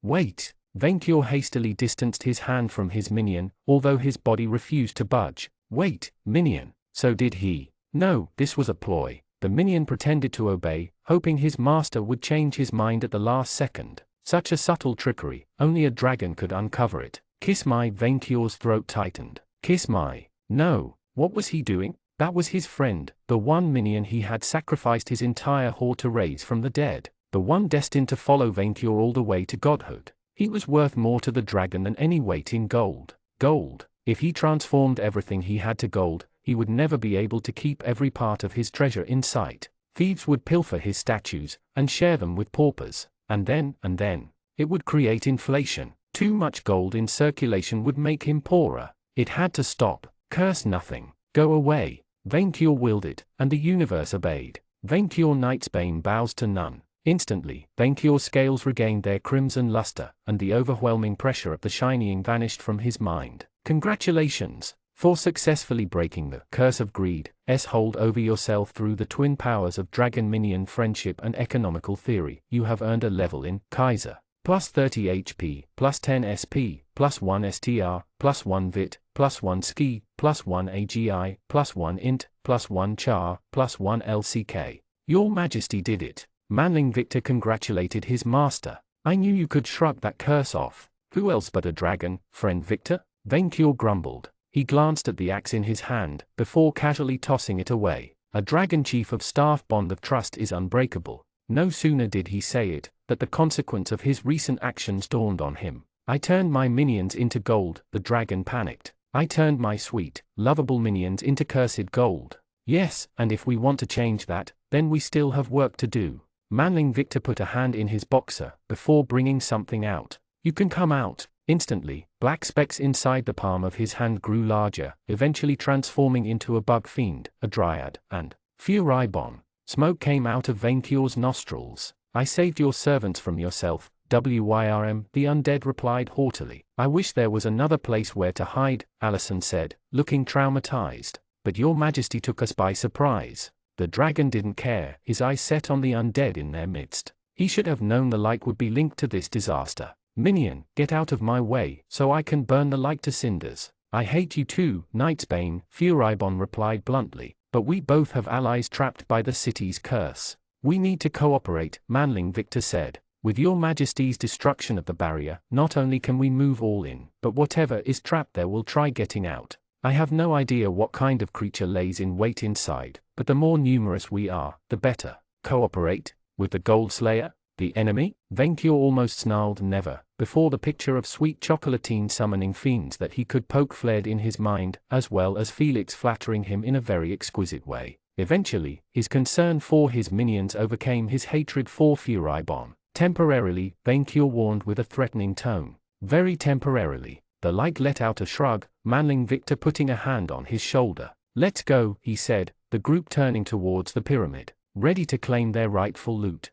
[SPEAKER 1] wait. Vaincure hastily distanced his hand from his minion, although his body refused to budge. "Wait, minion." So did he. No, this was a ploy. The minion pretended to obey, hoping his master would change his mind at the last second. Such a subtle trickery, only a dragon could uncover it. "Kiss my," Vaincure's throat tightened. "Kiss my." No, what was he doing? That was his friend, the one minion he had sacrificed his entire horde to raise from the dead, the one destined to follow Vaincure all the way to godhood. He was worth more to the dragon than any weight in gold. Gold. If he transformed everything he had to gold, he would never be able to keep every part of his treasure in sight. Thieves would pilfer his statues, and share them with paupers. And then, it would create inflation. Too much gold in circulation would make him poorer. It had to stop. Curse nothing. Go away. Vaincure willed it, and the universe obeyed. Vaincure Knightsbane bows to none. Instantly, Vaincure's scales regained their crimson luster, and the overwhelming pressure of the shining vanished from his mind. Congratulations! For successfully breaking the curse of greed, hold over yourself through the twin powers of dragon minion friendship and economical theory, you have earned a level in Kaiser. Plus 30 HP, plus 10 SP, plus 1 STR, plus 1 VIT, plus 1 Ski, plus 1 AGI, plus 1 Int, plus 1 Char, plus 1 LCK. Your Majesty did it. Manling Victor congratulated his master. "I knew you could shrug that curse off. Who else but a dragon, friend Victor?" Vaincure grumbled. He glanced at the axe in his hand, before casually tossing it away. A dragon chief of staff bond of trust is unbreakable. No sooner did he say it, that the consequence of his recent actions dawned on him. "I turned my minions into gold," the dragon panicked. "I turned my sweet, lovable minions into cursed gold." "Yes, and if we want to change that, then we still have work to do." Manling Victor put a hand in his boxer, before bringing something out. "You can come out." Instantly, black specks inside the palm of his hand grew larger, eventually transforming into a bug fiend, a dryad, and Furibon. Smoke came out of Vaincure's nostrils. "I saved your servants from yourself, WYRM," the undead replied haughtily. "I wish there was another place where to hide," Allison said, looking traumatized. "But your Majesty took us by surprise." The dragon didn't care, his eyes set on the undead in their midst. He should have known the light would be linked to this disaster. "Minion, get out of my way, so I can burn the light to cinders." "I hate you too, Knightsbane," Furibon replied bluntly, "but we both have allies trapped by the city's curse. We need to cooperate, Manling Victor said. With your majesty's destruction of the barrier, not only can we move all in, but whatever is trapped there will try getting out. I have no idea what kind of creature lays in wait inside, but the more numerous we are, the better. Cooperate? With the Gold Slayer? The enemy? Venkyur almost snarled. Never, before the picture of sweet chocolatine summoning fiends that he could poke flared in his mind, as well as Felix flattering him in a very exquisite way. Eventually, his concern for his minions overcame his hatred for Furibon. Temporarily, Venkyur warned with a threatening tone. Very temporarily. The light let out a shrug, Manling Victor putting a hand on his shoulder. Let's go, he said, the group turning towards the pyramid, ready to claim their rightful loot.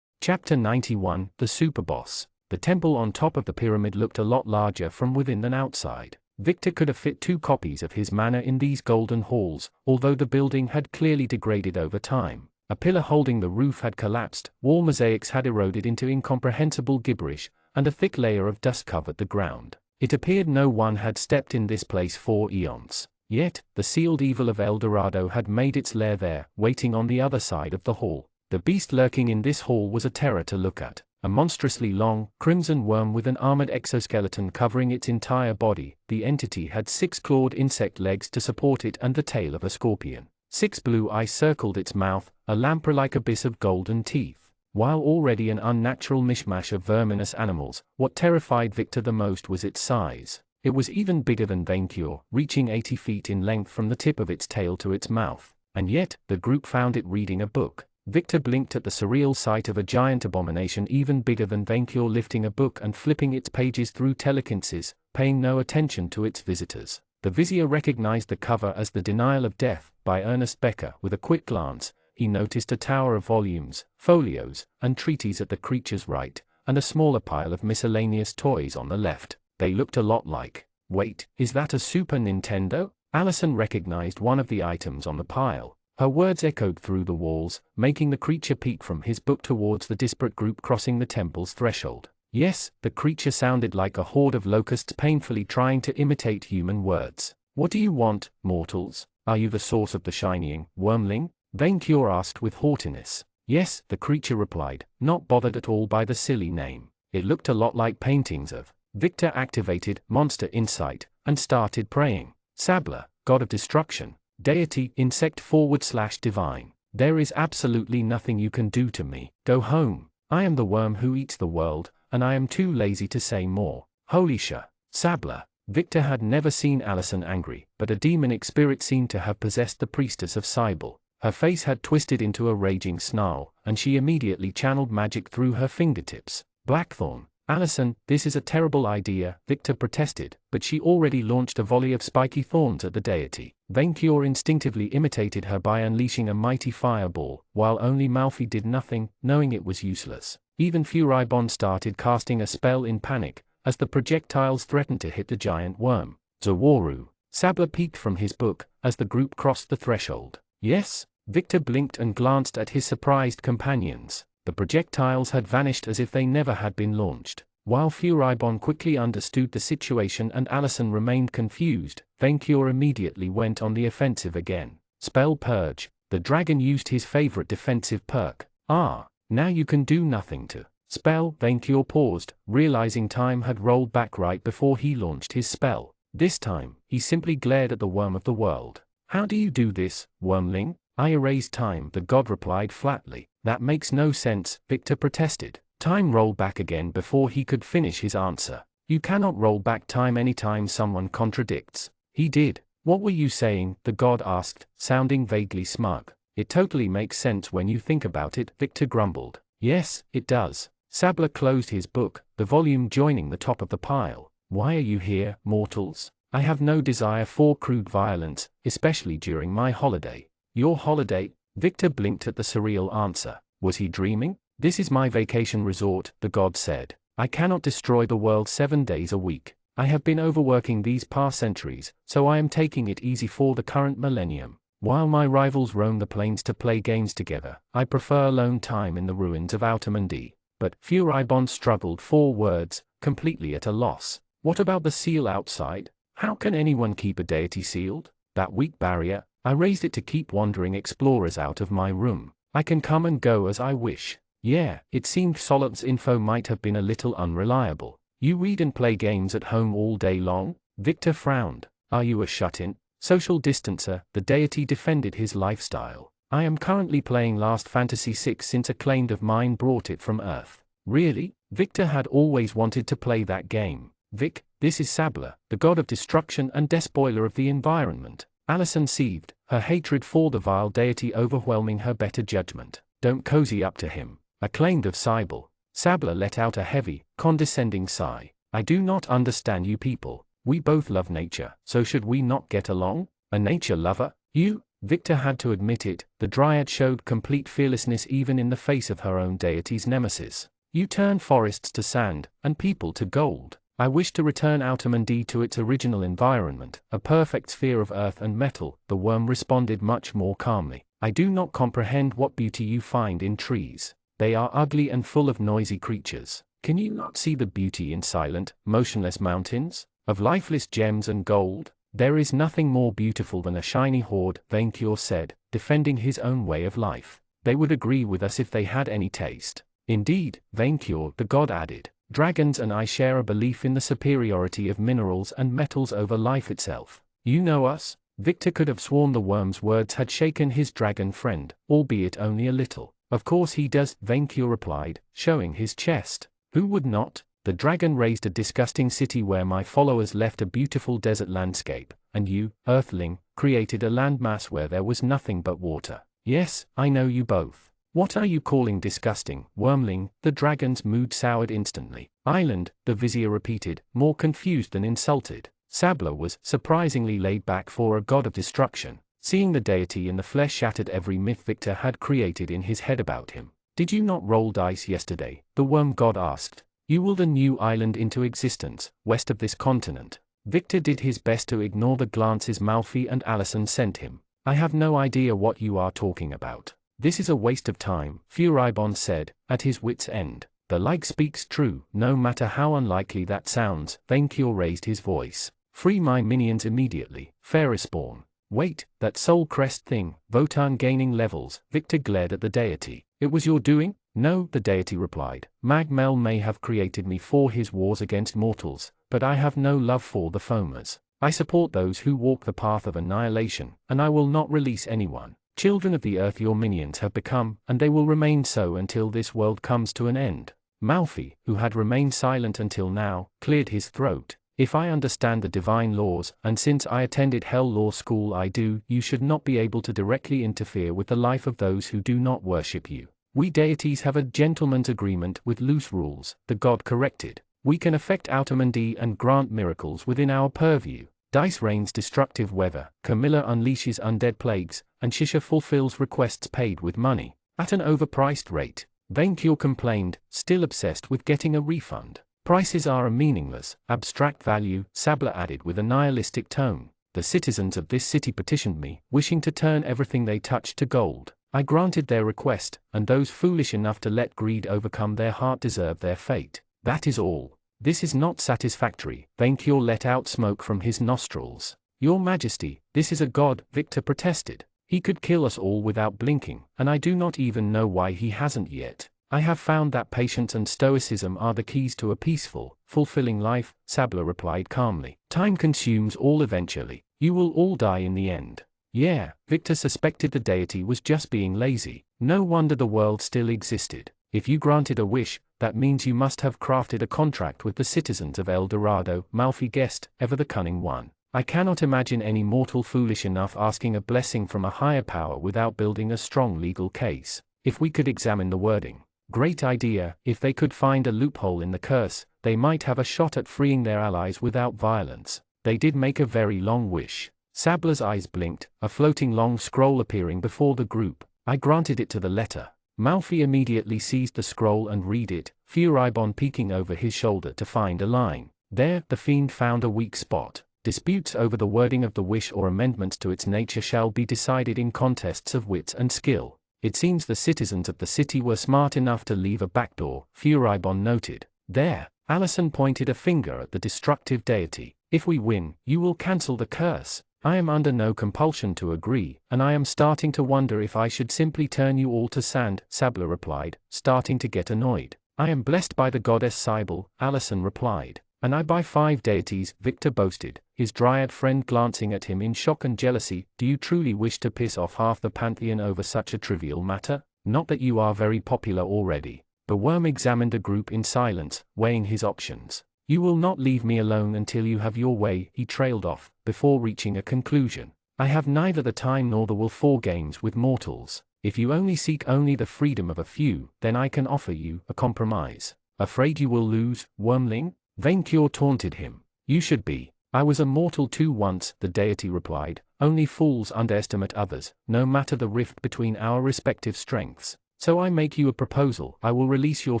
[SPEAKER 1] Chapter 91, The Superboss. The temple on top of the pyramid looked a lot larger from within than outside. Victor could have fit 2 copies of his manor in these golden halls, although the building had clearly degraded over time. A pillar holding the roof had collapsed, wall mosaics had eroded into incomprehensible gibberish, and a thick layer of dust covered the ground. It appeared no one had stepped in this place for eons. Yet, the sealed evil of El Dorado had made its lair there, waiting on the other side of the hall. The beast lurking in this hall was a terror to look at. A monstrously long, crimson worm with an armored exoskeleton covering its entire body. The entity had 6 clawed insect legs to support it and the tail of a scorpion. 6 blue eyes circled its mouth, a lamprey-like abyss of golden teeth. While already an unnatural mishmash of verminous animals, what terrified Victor the most was its size. It was even bigger than Venkyur, reaching 80 feet in length from the tip of its tail to its mouth. And yet, the group found it reading a book. Victor blinked at the surreal sight of a giant abomination even bigger than Venkyur lifting a book and flipping its pages through telekinesis, paying no attention to its visitors. The vizier recognized the cover as The Denial of Death, by Ernest Becker. With a quick glance, he noticed a tower of volumes, folios, and treaties at the creature's right, and a smaller pile of miscellaneous toys on the left. They looked a lot like. Wait, is that a Super Nintendo? Allison recognized one of the items on the pile. Her words echoed through the walls, making the creature peek from his book towards the disparate group crossing the temple's threshold. Yes, the creature sounded like a horde of locusts painfully trying to imitate human words. What do you want, mortals? Are you the source of the shining, wormling? Venkyur asked with haughtiness. Yes, the creature replied, not bothered at all by the silly name. It looked a lot like paintings of. Victor activated Monster Insight, and started praying. Sabla, God of Destruction. Deity, insect / divine. There is absolutely nothing you can do to me. Go home. I am the worm who eats the world, and I am too lazy to say more. Holy Sabla. Victor had never seen Allison angry, but a demonic spirit seemed to have possessed the priestess of Cybele. Her face had twisted into a raging snarl, and she immediately channeled magic through her fingertips. Blackthorn. Allison, this is a terrible idea, Victor protested, but she already launched a volley of spiky thorns at the deity. Venkyur instinctively imitated her by unleashing a mighty fireball, while only Malfi did nothing, knowing it was useless. Even Furibon started casting a spell in panic, as the projectiles threatened to hit the giant worm. Zawaru. Sabla peeked from his book, as the group crossed the threshold. Yes? Victor blinked and glanced at his surprised companions. The projectiles had vanished as if they never had been launched. While Furibon quickly understood the situation and Allison remained confused, Venkyur immediately went on the offensive again. Spell Purge. The dragon used his favorite defensive perk. Ah, now you can do nothing to. Spell. Venkyur paused, realizing time had rolled back right before he launched his spell. This time, he simply glared at the worm of the world. How do you do this, wormling? I erased time, the god replied flatly. That makes no sense, Victor protested. Time rolled back again before he could finish his answer. You cannot roll back time anytime someone contradicts. He did. What were you saying? The god asked, sounding vaguely smug. It totally makes sense when you think about it, Victor grumbled. Yes, it does. Sabla closed his book, the volume joining the top of the pile. Why are you here, mortals? I have no desire for crude violence, especially during my holiday. Your holiday? Victor blinked at the surreal answer. Was he dreaming? This is my vacation resort, the god said. I cannot destroy the world 7 days a week. I have been overworking these past centuries, so I am taking it easy for the current millennium. While my rivals roam the plains to play games together, I prefer alone time in the ruins of Outermundi. But Furibon struggled for words, completely at a loss. What about the seal outside? How can anyone keep a deity sealed? That weak barrier? I raised it to keep wandering explorers out of my room. I can come and go as I wish. Yeah, it seemed Solop's info might have been a little unreliable. You read and play games at home all day long? Victor frowned. Are you a shut-in? Social distancer, the deity defended his lifestyle. I am currently playing Last Fantasy VI since a client of mine brought it from Earth. Really? Victor had always wanted to play that game. Vic, this is Sabla, the god of destruction and despoiler of the environment. Allison seethed, her hatred for the vile deity overwhelming her better judgment. Don't cozy up to him. Acclaimed of Cybele. Sabla let out a heavy, condescending sigh. I do not understand you people. We both love nature, so should we not get along? A nature lover? You? Victor had to admit it, the dryad showed complete fearlessness even in the face of her own deity's nemesis. You turn forests to sand, and people to gold. I wish to return Audionovel to its original environment, a perfect sphere of earth and metal, the worm responded much more calmly. I do not comprehend what beauty you find in trees. They are ugly and full of noisy creatures. Can you not see the beauty in silent, motionless mountains? Of lifeless gems and gold? There is nothing more beautiful than a shiny hoard, Vainqueur said, defending his own way of life. They would agree with us if they had any taste. Indeed, Vainqueur, the god added. Dragons and I share a belief in the superiority of minerals and metals over life itself. You know us? Victor could have sworn the worm's words had shaken his dragon friend, albeit only a little. Of course he does, Vainqueur replied, showing his chest. Who would not? The dragon raised a disgusting city where my followers left a beautiful desert landscape, and you, Earthling, created a landmass where there was nothing but water. Yes, I know you both. What are you calling disgusting, Wormling? The dragon's mood soured instantly. Island, the vizier repeated, more confused than insulted. Sabla was surprisingly laid back for a god of destruction. Seeing the deity in the flesh shattered every myth Victor had created in his head about him. Did you not roll dice yesterday? The worm god asked. You willed a new island into existence, west of this continent. Victor did his best to ignore the glances Malfi and Allison sent him. I have no idea what you are talking about. This is a waste of time, Furibon said, at his wit's end. The like speaks true, no matter how unlikely that sounds. Vainqueur raised his voice. Free my minions immediately, Fairrespawn. Wait, that soul crest thing, Votan gaining levels. Victor glared at the deity. It was your doing? No, the deity replied. Magmel may have created me for his wars against mortals, but I have no love for the foamers. I support those who walk the path of annihilation, and I will not release anyone. Children of the earth your minions have become, and they will remain so until this world comes to an end. Malfi, who had remained silent until now, cleared his throat. If I understand the divine laws, and since I attended Hell Law School I do, you should not be able to directly interfere with the life of those who do not worship you. We deities have a gentleman's agreement with loose rules, the god corrected. We can affect Audionovel and grant miracles within our purview. Dice rains destructive weather, Camilla unleashes undead plagues, and Shisha fulfills requests paid with money. At an overpriced rate. Vainqueur complained, still obsessed with getting a refund. Prices are a meaningless, abstract value, Sabla added with a nihilistic tone. The citizens of this city petitioned me, wishing to turn everything they touched to gold. I granted their request, and those foolish enough to let greed overcome their heart deserve their fate. That is all. This is not satisfactory. Vainqueur let out smoke from his nostrils. Your Majesty, this is a god, Victor protested. He could kill us all without blinking, and I do not even know why he hasn't yet. I have found that patience and stoicism are the keys to a peaceful, fulfilling life, Sabla replied calmly. Time consumes all eventually. You will all die in the end. Yeah, Victor suspected the deity was just being lazy. No wonder the world still existed. If you granted a wish, that means you must have crafted a contract with the citizens of El Dorado, Malfi guessed, ever the cunning one. I cannot imagine any mortal foolish enough asking a blessing from a higher power without building a strong legal case. If we could examine the wording. Great idea. If they could find a loophole in the curse, they might have a shot at freeing their allies without violence. They did make a very long wish. Sabla's eyes blinked, a floating long scroll appearing before the group. I granted it to the letter. Malfi immediately seized the scroll and read it, Furibon peeking over his shoulder to find a line. There, the fiend found a weak spot. Disputes over the wording of the wish or amendments to its nature shall be decided in contests of wit and skill. It seems the citizens of the city were smart enough to leave a backdoor, Furibon noted. There, Allison pointed a finger at the destructive deity. If we win, you will cancel the curse. I am under no compulsion to agree, and I am starting to wonder if I should simply turn you all to sand, Sabla replied, starting to get annoyed. I am blessed by the goddess Cybele, Allison replied. And I by 5 deities, Victor boasted, his dryad friend glancing at him in shock and jealousy. Do you truly wish to piss off half the pantheon over such a trivial matter? Not that you are very popular already. The worm examined the group in silence, weighing his options. You will not leave me alone until you have your way, he trailed off, before reaching a conclusion. I have neither the time nor the will for games with mortals. If you only seek only the freedom of a few, then I can offer you a compromise. Afraid you will lose, wormling? Vainqueur taunted him. You should be. I was a mortal too once, the deity replied. Only fools underestimate others, no matter the rift between our respective strengths. So I make you a proposal. I will release your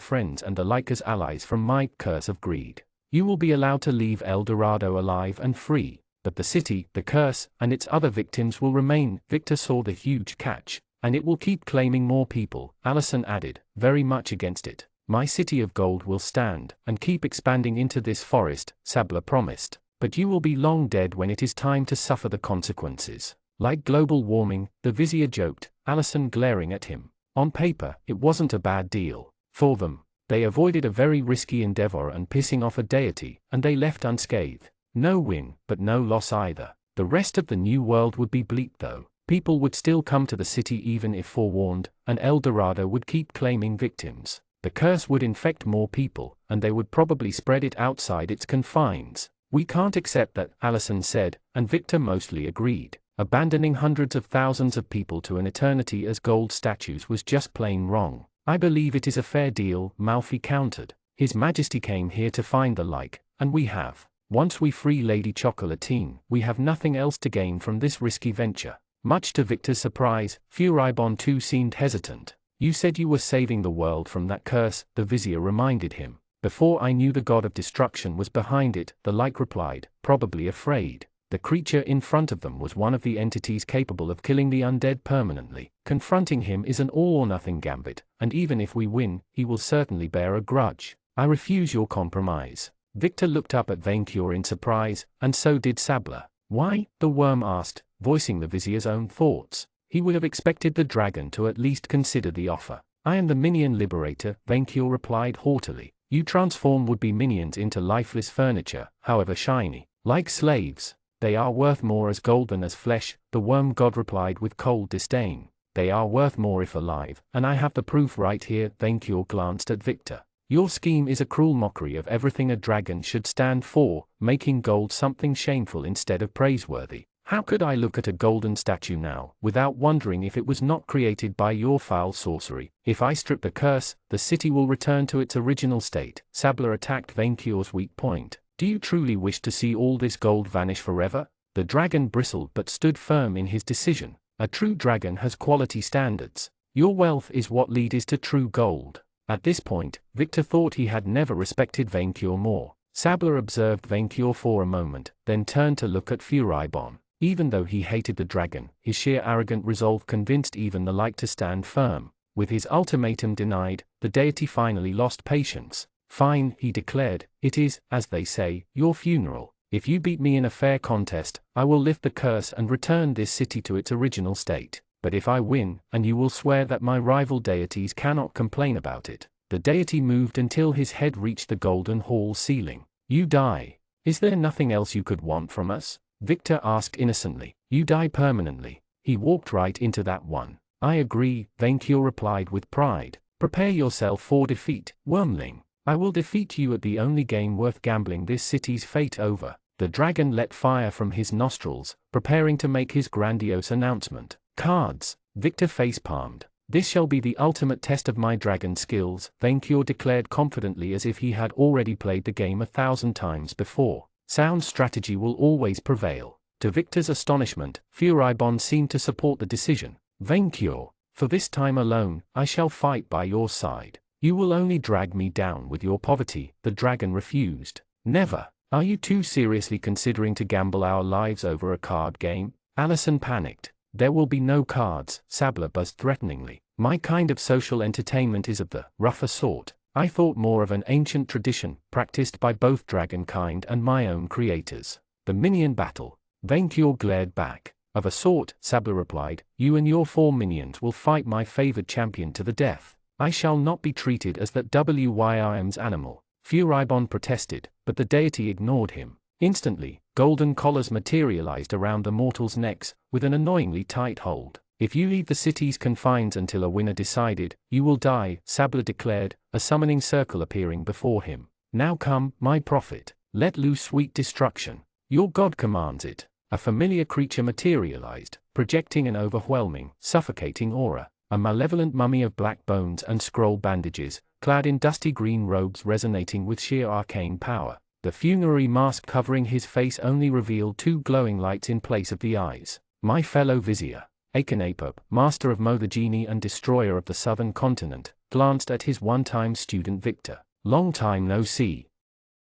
[SPEAKER 1] friends and the like as allies from my curse of greed. You will be allowed to leave El Dorado alive and free, but the city, the curse, and its other victims will remain. Victor saw the huge catch, and it will keep claiming more people, Allison added, very much against it. My city of gold will stand, and keep expanding into this forest, Sabla promised, but you will be long dead when it is time to suffer the consequences. Like global warming, the vizier joked, Allison glaring at him. On paper, it wasn't a bad deal. For them, they avoided a very risky endeavor and pissing off a deity, and they left unscathed. No win, but no loss either. The rest of the new world would be bleak though. People would still come to the city even if forewarned, and El Dorado would keep claiming victims. The curse would infect more people, and they would probably spread it outside its confines. We can't accept that, Allison said, and Victor mostly agreed. Abandoning hundreds of thousands of people to an eternity as gold statues was just plain wrong. I believe it is a fair deal, Malfi countered. His Majesty came here to find the like, and we have. Once we free Lady Chocolatine, we have nothing else to gain from this risky venture. Much to Victor's surprise, Furibon too seemed hesitant. You said you were saving the world from that curse, the vizier reminded him. Before I knew the god of destruction was behind it, the like replied, probably afraid. The creature in front of them was one of the entities capable of killing the undead permanently. Confronting him is an all-or-nothing gambit, and even if we win, he will certainly bear a grudge. I refuse your compromise. Victor looked up at Vainqueur in surprise, and so did Sabla. Why? The worm asked, voicing the vizier's own thoughts. He would have expected the dragon to at least consider the offer. I am the minion liberator, Vainqueur replied haughtily. You transform would-be minions into lifeless furniture, however shiny. Like slaves. They are worth more as gold than as flesh, the worm god replied with cold disdain. They are worth more if alive, and I have the proof right here. Vainqueur glanced at Victor. Your scheme is a cruel mockery of everything a dragon should stand for, making gold something shameful instead of praiseworthy. How could I look at a golden statue now, without wondering if it was not created by your foul sorcery? If I strip the curse, the city will return to its original state. Sabla attacked Vainqueur's weak point. Do you truly wish to see all this gold vanish forever? The dragon bristled but stood firm in his decision. A true dragon has quality standards. Your wealth is what leads to true gold. At this point, Victor thought he had never respected Vainqueur more. Sabla observed Vainqueur for a moment, then turned to look at Furibon. Even though he hated the dragon, his sheer arrogant resolve convinced even the like to stand firm. With his ultimatum denied, the deity finally lost patience. Fine, he declared, it is, as they say, your funeral. If you beat me in a fair contest, I will lift the curse and return this city to its original state. But if I win, and you will swear that my rival deities cannot complain about it. The deity moved until his head reached the golden hall ceiling. You die. Is there nothing else you could want from us? Victor asked innocently. You die permanently. He walked right into that one. I agree, Vainqueur replied with pride. Prepare yourself for defeat, wormling. I will defeat you at the only game worth gambling this city's fate over. The dragon let fire from his nostrils, preparing to make his grandiose announcement. Cards. Victor face-palmed. This shall be the ultimate test of my dragon skills, Vainqueur declared confidently as if he had already played the game 1,000 times before. Sound strategy will always prevail. To Victor's astonishment, Furibon seemed to support the decision. Vainqueur, for this time alone, I shall fight by your side. You will only drag me down with your poverty, the dragon refused. Never. Are you too seriously considering to gamble our lives over a card game? Allison panicked. There will be no cards, Sabla buzzed threateningly. My kind of social entertainment is of the rougher sort. I thought more of an ancient tradition, practiced by both dragonkind and my own creators. The minion battle. Vainqueur glared back. Of a sort, Sabla replied, you and your 4 minions will fight my favored champion to the death. I shall not be treated as that Wyrm's animal. Furibon protested, but the deity ignored him. Instantly, golden collars materialized around the mortals' necks, with an annoyingly tight hold. If you leave the city's confines until a winner decided, you will die, Sabla declared, a summoning circle appearing before him. Now come, my prophet, let loose sweet destruction. Your god commands it. A familiar creature materialized, projecting an overwhelming, suffocating aura. A malevolent mummy of black bones and scroll bandages, clad in dusty green robes resonating with sheer arcane power. The funerary mask covering his face only revealed 2 glowing lights in place of the eyes. My fellow vizier, Akenapop, master of Mo the genie and destroyer of the southern continent, glanced at his one-time student Victor. Long time no see.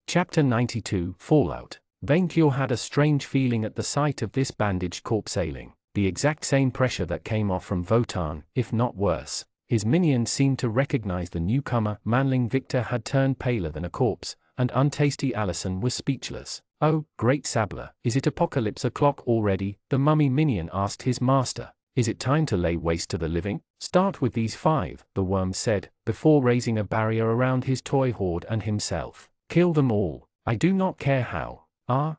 [SPEAKER 1] Chapter 92 Fallout. Vainqueur had a strange feeling at the sight of this bandaged corpse ailing. The exact same pressure that came off from Votan, if not worse. His minions seemed to recognize the newcomer. Manling Victor had turned paler than a corpse, and untasty Allison was speechless. Oh, great Sabla, is it apocalypse o'clock already? The mummy minion asked his master. Is it time to lay waste to the living? Start with these 5, the worm said, before raising a barrier around his toy horde and himself. Kill them all. I do not care how.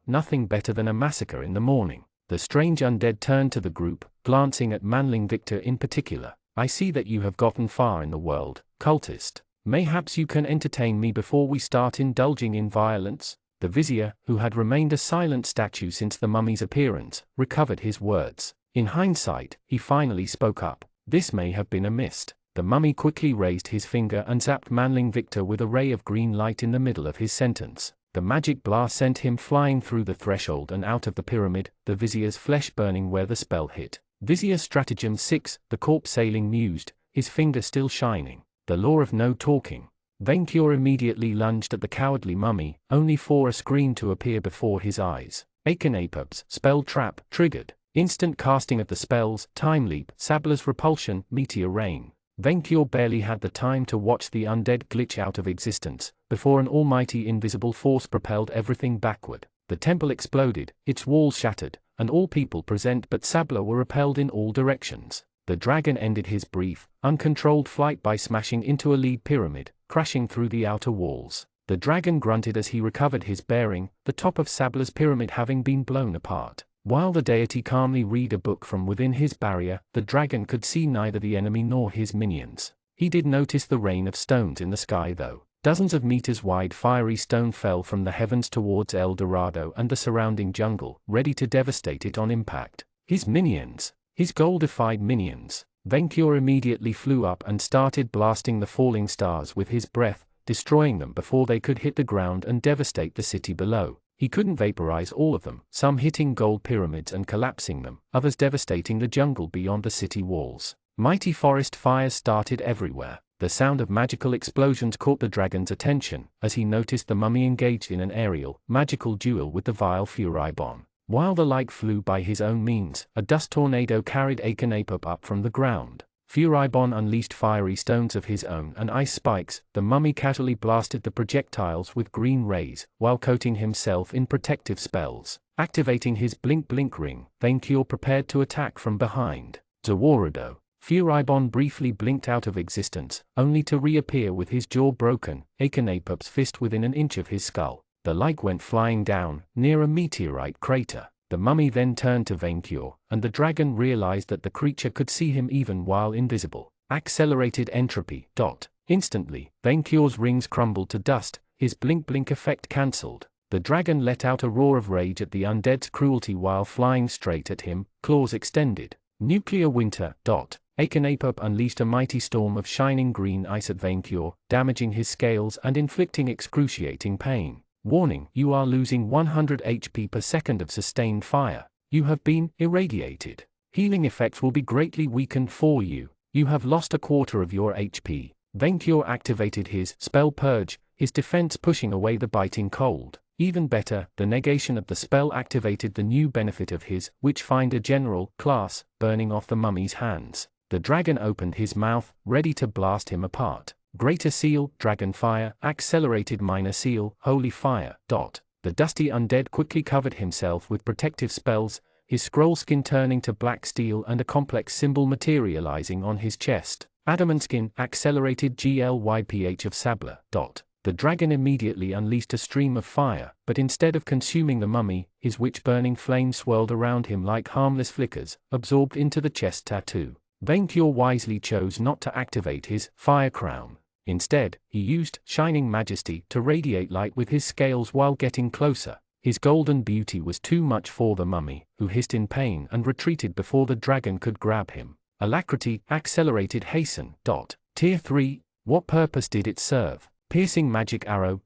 [SPEAKER 1] Nothing better than a massacre in the morning. The strange undead turned to the group, glancing at Manling Victor in particular. I see that you have gotten far in the world, cultist. Mayhaps you can entertain me before we start indulging in violence? The vizier, who had remained a silent statue since the mummy's appearance, recovered his words. In hindsight, he finally spoke up. This may have been a mist. The mummy quickly raised his finger and zapped Manling Victor with a ray of green light in the middle of his sentence. The magic blast sent him flying through the threshold and out of the pyramid, the vizier's flesh burning where the spell hit. Vizier Stratagem 6, the corpse sailing mused, his finger still shining. The law of no talking. Vainqueur immediately lunged at the cowardly mummy, only for a screen to appear before his eyes. Akenapop's spell trap triggered. Instant casting of the spells, time leap, Sabla's repulsion, meteor rain. Vainqueur barely had the time to watch the undead glitch out of existence, before an almighty invisible force propelled everything backward. The temple exploded, its walls shattered, and all people present but Sabla were repelled in all directions. The dragon ended his brief, uncontrolled flight by smashing into a lead pyramid, crashing through the outer walls. The dragon grunted as he recovered his bearing, the top of Sabla's pyramid having been blown apart. While the deity calmly read a book from within his barrier, the dragon could see neither the enemy nor his minions. He did notice the rain of stones in the sky though. Dozens of meters wide fiery stone fell from the heavens towards El Dorado and the surrounding jungle, ready to devastate it on impact. His minions. His goldified minions. Vainqueur immediately flew up and started blasting the falling stars with his breath, destroying them before they could hit the ground and devastate the city below. He couldn't vaporize all of them, some hitting gold pyramids and collapsing them, others devastating the jungle beyond the city walls. Mighty forest fires started everywhere. The sound of magical explosions caught the dragon's attention, as he noticed the mummy engaged in an aerial, magical duel with the vile Furibon. While the like flew by his own means, a dust tornado carried Akenapop up from the ground. Furibon unleashed fiery stones of his own and ice spikes. The mummy casually blasted the projectiles with green rays, while coating himself in protective spells. Activating his blink-blink ring, Vainqueur prepared to attack from behind. Zawarado. Furibon briefly blinked out of existence, only to reappear with his jaw broken, Akenapop's fist within an inch of his skull. The like went flying down, near a meteorite crater. The mummy then turned to Vainqueur, and the dragon realized that the creature could see him even while invisible. Accelerated entropy. Instantly, Vainqueur's rings crumbled to dust, his blink-blink effect cancelled. The dragon let out a roar of rage at the undead's cruelty while flying straight at him, claws extended. Nuclear winter. Akenapop unleashed a mighty storm of shining green ice at Vainqueur, damaging his scales and inflicting excruciating pain. Warning, you are losing 100 HP per second of sustained fire. You have been irradiated. Healing effects will be greatly weakened for you. You have lost a quarter of your HP. Vainqueur activated his spell purge, his defense pushing away the biting cold. Even better, the negation of the spell activated the new benefit of his Witchfinder General class, burning off the mummy's hands. The dragon opened his mouth, ready to blast him apart. Greater Seal, Dragon Fire, Accelerated Minor Seal, Holy Fire. The dusty undead quickly covered himself with protective spells, his scroll skin turning to black steel and a complex symbol materializing on his chest. Adamant skin, accelerated GLYPH of Sabla. The dragon immediately unleashed a stream of fire, but instead of consuming the mummy, his witch-burning flames swirled around him like harmless flickers, absorbed into the chest tattoo. Vainqueur wisely chose not to activate his fire crown. Instead, he used Shining Majesty to radiate light with his scales while getting closer. His golden beauty was too much for the mummy, who hissed in pain and retreated before the dragon could grab him. Alacrity, accelerated hasten. Tier 3, what purpose did it serve? Piercing magic arrow.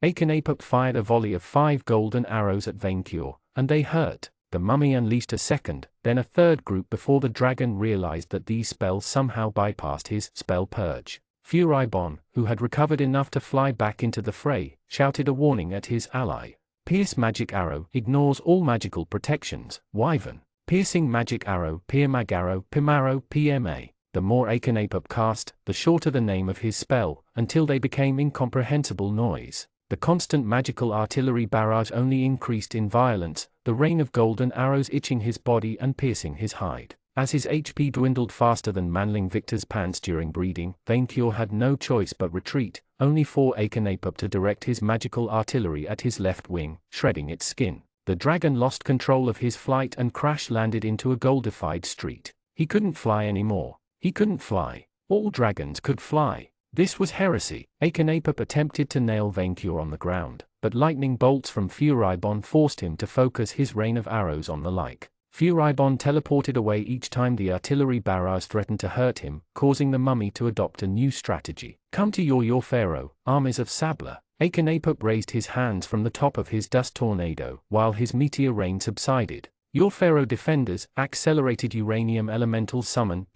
[SPEAKER 1] Akhenaten fired a volley of 5 golden arrows at Vainqueur, and they hurt. The mummy unleashed a second, then a third group before the dragon realized that these spells somehow bypassed his spell purge. Furibon, who had recovered enough to fly back into the fray, shouted a warning at his ally. Pierce magic arrow ignores all magical protections. Wyvern. Piercing magic arrow, Piermag arrow, Pimaro, PMA. The more Akhenaten cast, the shorter the name of his spell, until they became incomprehensible noise. The constant magical artillery barrage only increased in violence, the rain of golden arrows itching his body and piercing his hide. As his HP dwindled faster than Manling Victor's pants during breeding, Vainqueur had no choice but retreat, only for Akhenaten to direct his magical artillery at his left wing, shredding its skin. The dragon lost control of his flight and crash-landed into a goldified street. He couldn't fly anymore. He couldn't fly. All dragons could fly. This was heresy. Akhenaten attempted to nail Vainqueur on the ground, but lightning bolts from Furibon forced him to focus his rain of arrows on the like. Furibon teleported away each time the artillery barrage threatened to hurt him, causing the mummy to adopt a new strategy. Come to your pharaoh, armies of Sabla. Akhenaten raised his hands from the top of his dust tornado, while his meteor rain subsided. Your pharaoh defenders, accelerated uranium elemental summon.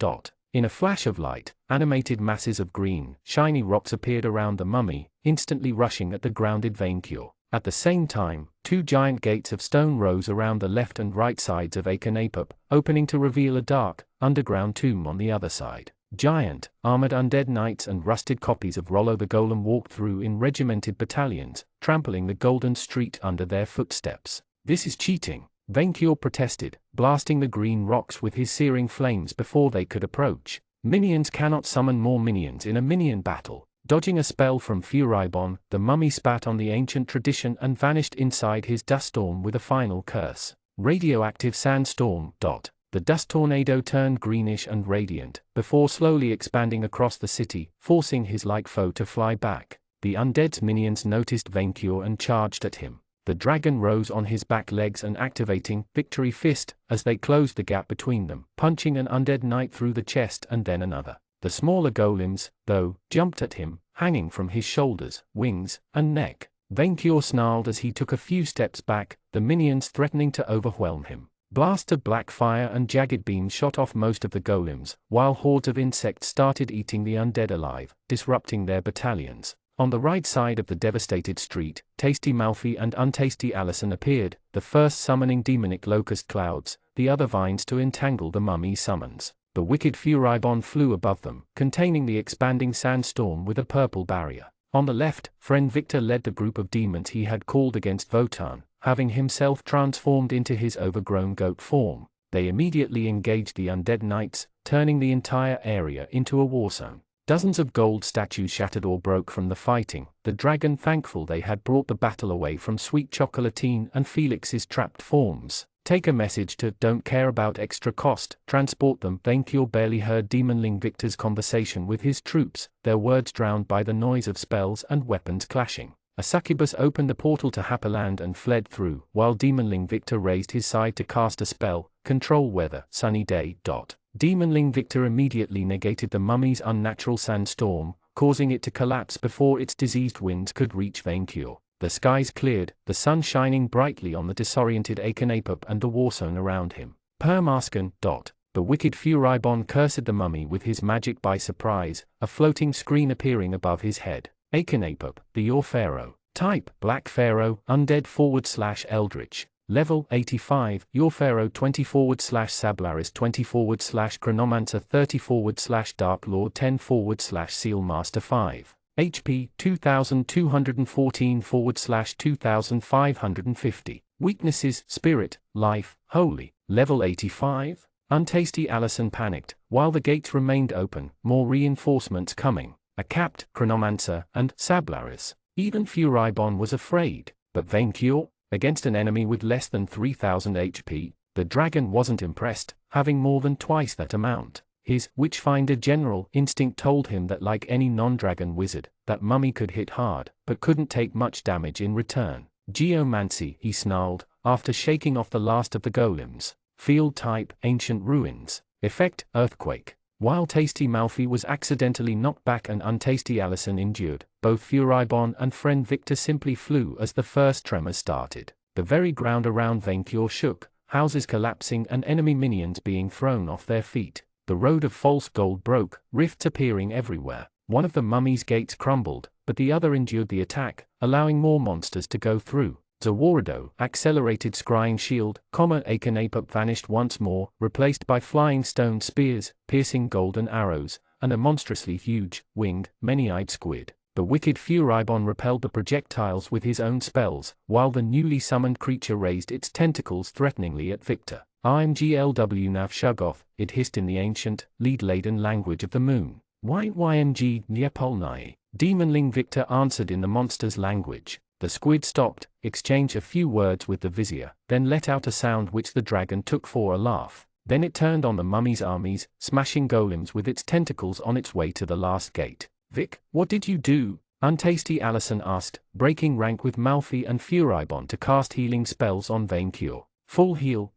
[SPEAKER 1] In a flash of light, animated masses of green, shiny rocks appeared around the mummy, instantly rushing at the grounded Vainqueur. At the same time, 2 giant gates of stone rose around the left and right sides of Akhenaten, opening to reveal a dark, underground tomb on the other side. Giant, armored undead knights and rusted copies of Rollo the Golem walked through in regimented battalions, trampling the golden street under their footsteps. This is cheating, Vainqueur protested, blasting the green rocks with his searing flames before they could approach. Minions cannot summon more minions in a minion battle. Dodging a spell from Furibon, the mummy spat on the ancient tradition and vanished inside his dust storm with a final curse. Radioactive sandstorm. The dust tornado turned greenish and radiant, before slowly expanding across the city, forcing his like foe to fly back. The undead's minions noticed Vainqueur and charged at him. The dragon rose on his back legs and activating Victory Fist, as they closed the gap between them, punching an undead knight through the chest and then another. The smaller golems, though, jumped at him, hanging from his shoulders, wings, and neck. Vainqueur snarled as he took a few steps back, the minions threatening to overwhelm him. Blasts of black fire and jagged beams shot off most of the golems, while hordes of insects started eating the undead alive, disrupting their battalions. On the right side of the devastated street, Tasty Malfi and Untasty Allison appeared, the first summoning demonic locust clouds, the other vines to entangle the mummy summons. The wicked Furibon flew above them, containing the expanding sandstorm with a purple barrier. On the left, friend Victor led the group of demons he had called against Votan, having himself transformed into his overgrown goat form. They immediately engaged the undead knights, turning the entire area into a war zone. Dozens of gold statues shattered or broke from the fighting, the dragon thankful they had brought the battle away from Sweet Chocolatine and Felix's trapped forms. Take a message to don't care about extra cost, transport them. Vainqueur barely heard Demonling Victor's conversation with his troops, their words drowned by the noise of spells and weapons clashing. A succubus opened the portal to Happyland and fled through, while Demonling Victor raised his side to cast a spell, Control Weather, Sunny Day. Demonling Victor immediately negated the mummy's unnatural sandstorm, causing it to collapse before its diseased winds could reach Vainqueur. The skies cleared, the sun shining brightly on the disoriented Akhenaten and the warzone around him. Permaskan. The wicked Furibon cursed the mummy with his magic by surprise, a floating screen appearing above his head. Akhenaten, the Your Pharaoh. Type, Black Pharaoh, Undead / Eldritch. Level 85, Your Pharaoh 20 / Sablaris 20 / Chronomancer 30 / Dark Lord 10 / Sealmaster 5. HP 2214/2550. Weaknesses: Spirit, Life, Holy. Level 85. Untasty Allison panicked. While the gates remained open, more reinforcements coming. A capped Chronomancer and Sablaris. Even Furibon was afraid. But Vaincure? Against an enemy with less than 3000 HP, the dragon wasn't impressed, having more than twice that amount. His Witchfinder general instinct told him that, like any non-dragon wizard, that mummy could hit hard, but couldn't take much damage in return. Geomancy, he snarled, after shaking off the last of the golems. Field type, Ancient Ruins. Effect, Earthquake. While Tasty Malfi was accidentally knocked back and Untasty Allison endured, both Furibon and friend Victor simply flew as the first tremors started. The very ground around Vaincure shook, houses collapsing and enemy minions being thrown off their feet. The road of false gold broke, rifts appearing everywhere. One of the mummy's gates crumbled, but the other endured the attack, allowing more monsters to go through. Zawarido, accelerated scrying shield, Achenape vanished once more, replaced by flying stone spears, piercing golden arrows, and a monstrously huge, winged, many-eyed squid. The wicked Furibon repelled the projectiles with his own spells, while the newly summoned creature raised its tentacles threateningly at Victor. IMGLW Nav Shugoth, it hissed in the ancient, lead-laden language of the moon. YYMG Nyapolnai. Demonling Victor answered in the monster's language. The squid stopped, exchanged a few words with the vizier, then let out a sound which the dragon took for a laugh. Then it turned on the mummy's armies, smashing golems with its tentacles on its way to the last gate. Vic, what did you do? Untasty Allison asked, breaking rank with Malfi and Furibon to cast healing spells on Vaincure. Full heal.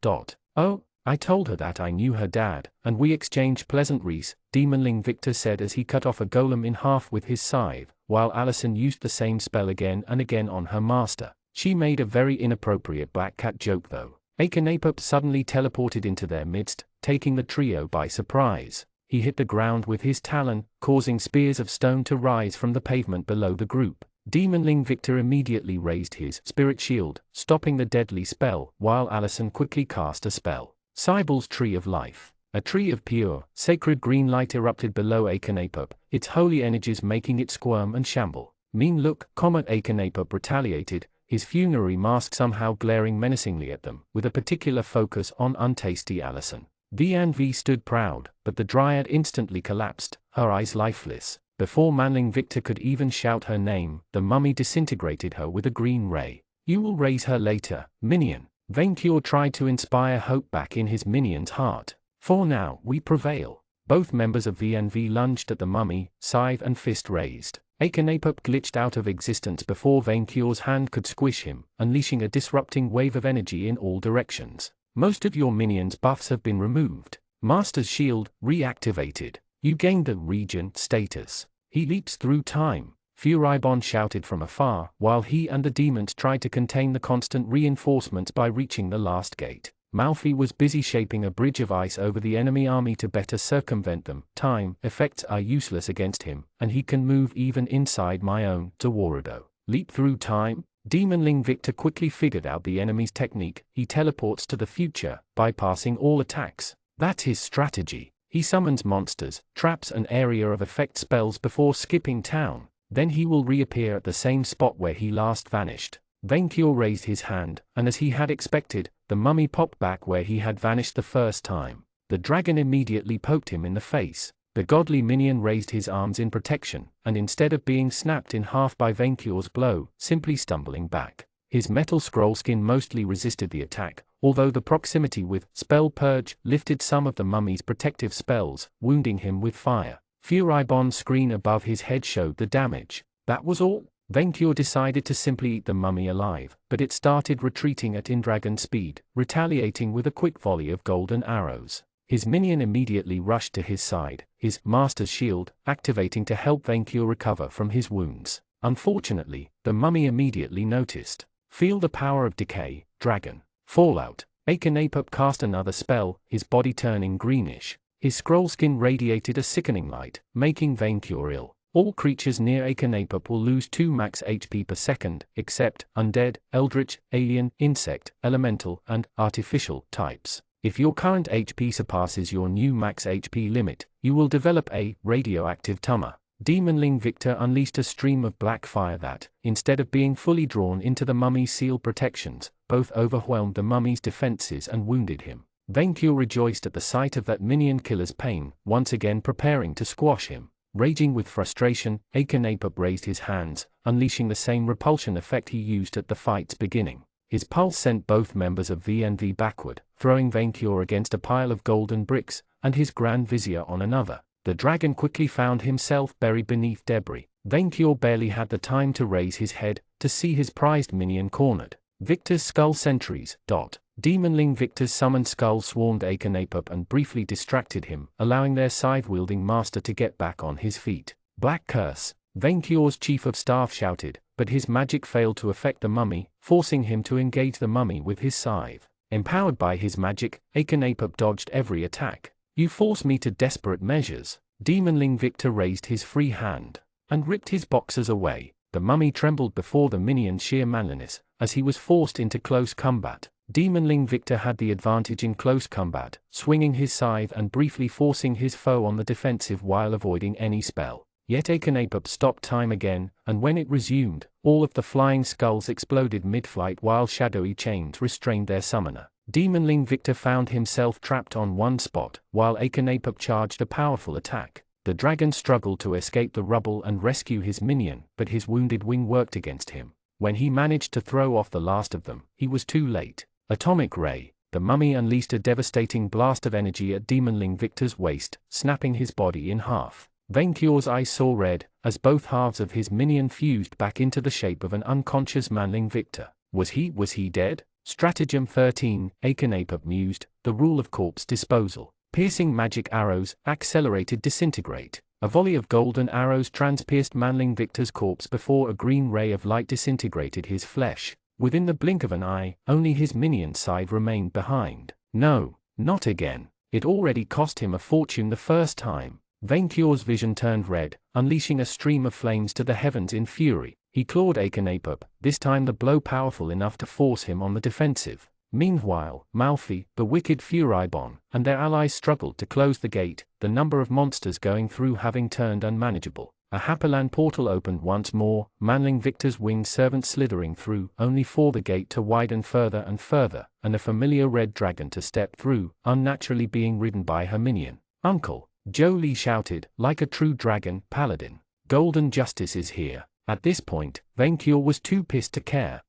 [SPEAKER 1] Oh, I told her that I knew her dad, and we exchanged pleasantries, Demonling Victor said as he cut off a golem in half with his scythe, while Allison used the same spell again and again on her master. She made a very inappropriate black cat joke though. Achenape suddenly teleported into their midst, taking the trio by surprise. He hit the ground with his talon, causing spears of stone to rise from the pavement below the group. Demonling Victor immediately raised his spirit shield, stopping the deadly spell, while Allison quickly cast a spell. Cybel's Tree of Life. A tree of pure, sacred green light erupted below Achenape, its holy energies making it squirm and shamble. Mean look, Achenape retaliated, his funerary mask somehow glaring menacingly at them, with a particular focus on Untasty Allison. V stood proud, but the dryad instantly collapsed, her eyes lifeless. Before Manling Victor could even shout her name, the mummy disintegrated her with a green ray. You will raise her later, minion. Vaincure tried to inspire hope back in his minion's heart. For now, we prevail. Both members of VNV lunged at the mummy, scythe and fist raised. Achenape glitched out of existence before Vaincure's hand could squish him, unleashing a disrupting wave of energy in all directions. Most of your minions' buffs have been removed. Master's Shield, reactivated. You gained the Regent status. He leaps through time. Furibon shouted from afar, while he and the demons tried to contain the constant reinforcements by reaching the last gate. Malfi was busy shaping a bridge of ice over the enemy army to better circumvent them. Time effects are useless against him, and he can move even inside my own Zawarido. Leap through time? Demonling Victor quickly figured out the enemy's technique. He teleports to the future, bypassing all attacks. That's his strategy. He summons monsters, traps and area of effect spells before skipping town. Then he will reappear at the same spot where he last vanished. Vaincure raised his hand, and as he had expected, the mummy popped back where he had vanished the first time. The dragon immediately poked him in the face. The godly minion raised his arms in protection, and instead of being snapped in half by Vaincure's blow, simply stumbling back. His metal scroll skin mostly resisted the attack, although the proximity with Spell Purge lifted some of the mummy's protective spells, wounding him with fire. Furibon's screen above his head showed the damage. That was all? Vaincure decided to simply eat the mummy alive, but it started retreating at in-dragon speed, retaliating with a quick volley of golden arrows. His minion immediately rushed to his side, his Master's Shield activating to help Vaincure recover from his wounds. Unfortunately, the mummy immediately noticed. Feel the power of decay, dragon. Fallout. Achenape cast another spell, his body turning greenish. His scroll skin radiated a sickening light, making Vaincure ill. All creatures near Achenape will lose 2 max HP per second, except undead, eldritch, alien, insect, elemental, and artificial types. If your current HP surpasses your new max HP limit, you will develop a radioactive tumor. Demonling Victor unleashed a stream of black fire that, instead of being fully drawn into the mummy's seal protections, both overwhelmed the mummy's defenses and wounded him. Venkyo rejoiced at the sight of that minion killer's pain, once again preparing to squash him. Raging with frustration, Akhenaten raised his hands, unleashing the same repulsion effect he used at the fight's beginning. His pulse sent both members of VNV backward, throwing Venkyo against a pile of golden bricks, and his Grand Vizier on another. The dragon quickly found himself buried beneath debris. Venkyo barely had the time to raise his head, to see his prized minion cornered. Victor's skull sentries. Demonling Victor's summoned skull swarmed Akhenaten and briefly distracted him, allowing their scythe-wielding master to get back on his feet. Black curse! Venkyo's chief of staff shouted, but his magic failed to affect the mummy, forcing him to engage the mummy with his scythe. Empowered by his magic, Akhenaten dodged every attack. You force me to desperate measures. Demonling Victor raised his free hand and ripped his boxers away. The mummy trembled before the minion's sheer manliness, as he was forced into close combat. Demonling Victor had the advantage in close combat, swinging his scythe and briefly forcing his foe on the defensive while avoiding any spell. Yet Akhenaten stopped time again, and when it resumed, all of the flying skulls exploded mid-flight while shadowy chains restrained their summoner. Demonling Victor found himself trapped on one spot, while Akhenaten charged a powerful attack. The dragon struggled to escape the rubble and rescue his minion, but his wounded wing worked against him. When he managed to throw off the last of them, he was too late. Atomic Ray. The mummy unleashed a devastating blast of energy at Demonling Victor's waist, snapping his body in half. Venkyo's eyes saw red, as both halves of his minion fused back into the shape of an unconscious manling Victor. Was he dead? Stratagem 13, Akhenaten mused, the rule of corpse disposal. Piercing magic arrows, accelerated disintegrate. A volley of golden arrows transpierced manling Victor's corpse before a green ray of light disintegrated his flesh. Within the blink of an eye, only his minion's side remained behind. No, not again. It already cost him a fortune the first time. Venkyo's vision turned red, unleashing a stream of flames to the heavens in fury. He clawed Akhenaten, this time the blow powerful enough to force him on the defensive. Meanwhile, Malfi, the wicked Furibon, and their allies struggled to close the gate, the number of monsters going through having turned unmanageable. A Happyland portal opened once more, manling Victor's winged servant slithering through, only for the gate to widen further and further, and a familiar red dragon to step through, unnaturally being ridden by her minion. Uncle, Jolie shouted, like a true dragon paladin. Golden justice is here. At this point, Venkyo was too pissed to care.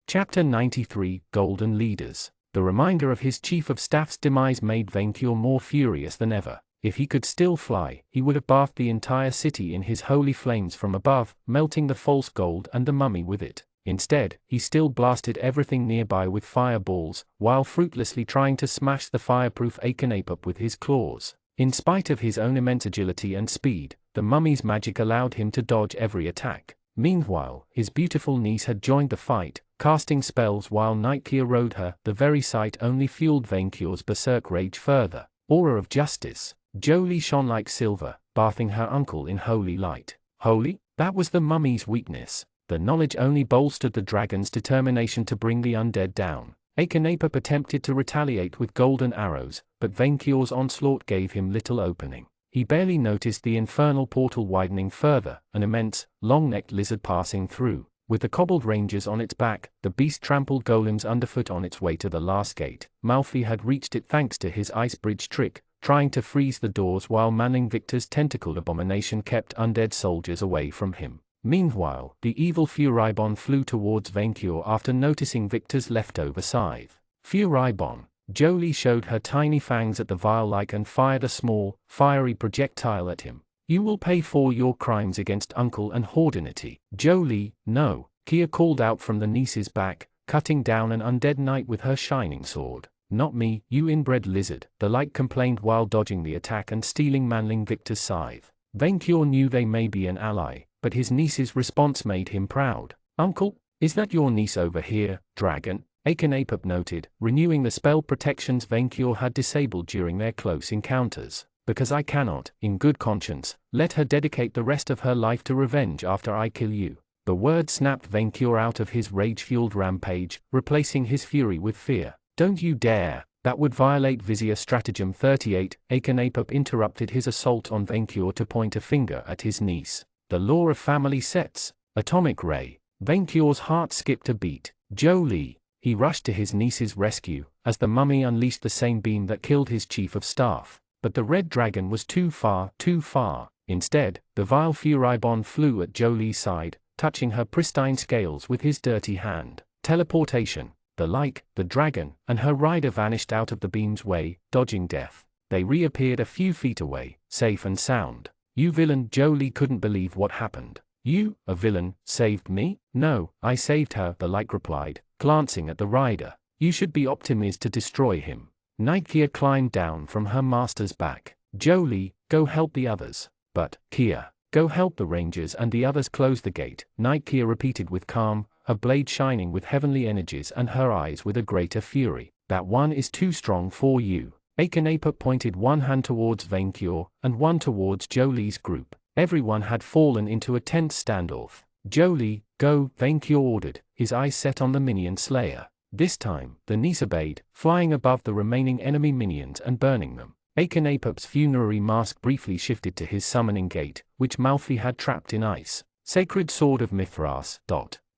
[SPEAKER 1] Chapter 93, Golden Leaders. The reminder of his chief of staff's demise made Venkyo more furious than ever. If he could still fly, he would have bathed the entire city in his holy flames from above, melting the false gold and the mummy with it. Instead, he still blasted everything nearby with fireballs, while fruitlessly trying to smash the fireproof Akhenaten with his claws. In spite of his own immense agility and speed, the mummy's magic allowed him to dodge every attack. Meanwhile, his beautiful niece had joined the fight, casting spells while Nightclear rode her. The very sight only fueled Venkyo's berserk rage further. Aura of justice. Jolie shone like silver, bathing her uncle in holy light. Holy? That was the mummy's weakness. The knowledge only bolstered the dragon's determination to bring the undead down. Akhenaten attempted to retaliate with golden arrows, but Venkyo's onslaught gave him little opening. He barely noticed the infernal portal widening further, an immense, long-necked lizard passing through. With the cobbled rangers on its back, the beast trampled golems underfoot on its way to the last gate. Malfi had reached it thanks to his ice bridge trick, trying to freeze the doors while manning Victor's tentacled abomination kept undead soldiers away from him. Meanwhile, the evil Furibon flew towards Venkyo after noticing Victor's leftover scythe. Furibon. Jolie showed her tiny fangs at the vial-like and fired a small, fiery projectile at him. You will pay for your crimes against Uncle and Hordinity. Jolie, no, Kia called out from the niece's back, cutting down an undead knight with her shining sword. Not me, you inbred lizard, the light complained while dodging the attack and stealing manling Victor's scythe. Venkyo knew they may be an ally, but his niece's response made him proud. Uncle, is that your niece over here, dragon? Akhenaten noted, renewing the spell protections Venkyo had disabled during their close encounters. Because I cannot, in good conscience, let her dedicate the rest of her life to revenge after I kill you. The word snapped Venkyo out of his rage-fueled rampage, replacing his fury with fear. Don't you dare! That would violate Vizier Stratagem 38. Akenapop interrupted his assault on Venkior to point a finger at his niece. The law of family sets. Atomic ray. Venkior's heart skipped a beat. Jolie. He rushed to his niece's rescue, as the mummy unleashed the same beam that killed his chief of staff. But the red dragon was too far, too far. Instead, the vile Furibon flew at Jolie's side, touching her pristine scales with his dirty hand. Teleportation. The dragon, and her rider vanished out of the beam's way, dodging death. They reappeared a few feet away, safe and sound. You villain, Jolie couldn't believe what happened. You, a villain, saved me? No, I saved her, the like replied, glancing at the rider. You should be optimised to destroy him. Nightkia climbed down from her master's back. Jolie, go help the others. But, Kia, go help the rangers and the others close the gate, Nightkia repeated with calm, her blade shining with heavenly energies and her eyes with a greater fury. That one is too strong for you. Akenapop pointed one hand towards Venkior, and one towards Jolie's group. Everyone had fallen into a tense standoff. Jolie, go, Venkior ordered, his eyes set on the minion slayer. This time, the niece obeyed, flying above the remaining enemy minions and burning them. Akenapop's funerary mask briefly shifted to his summoning gate, which Malfi had trapped in ice. Sacred Sword of Mithras.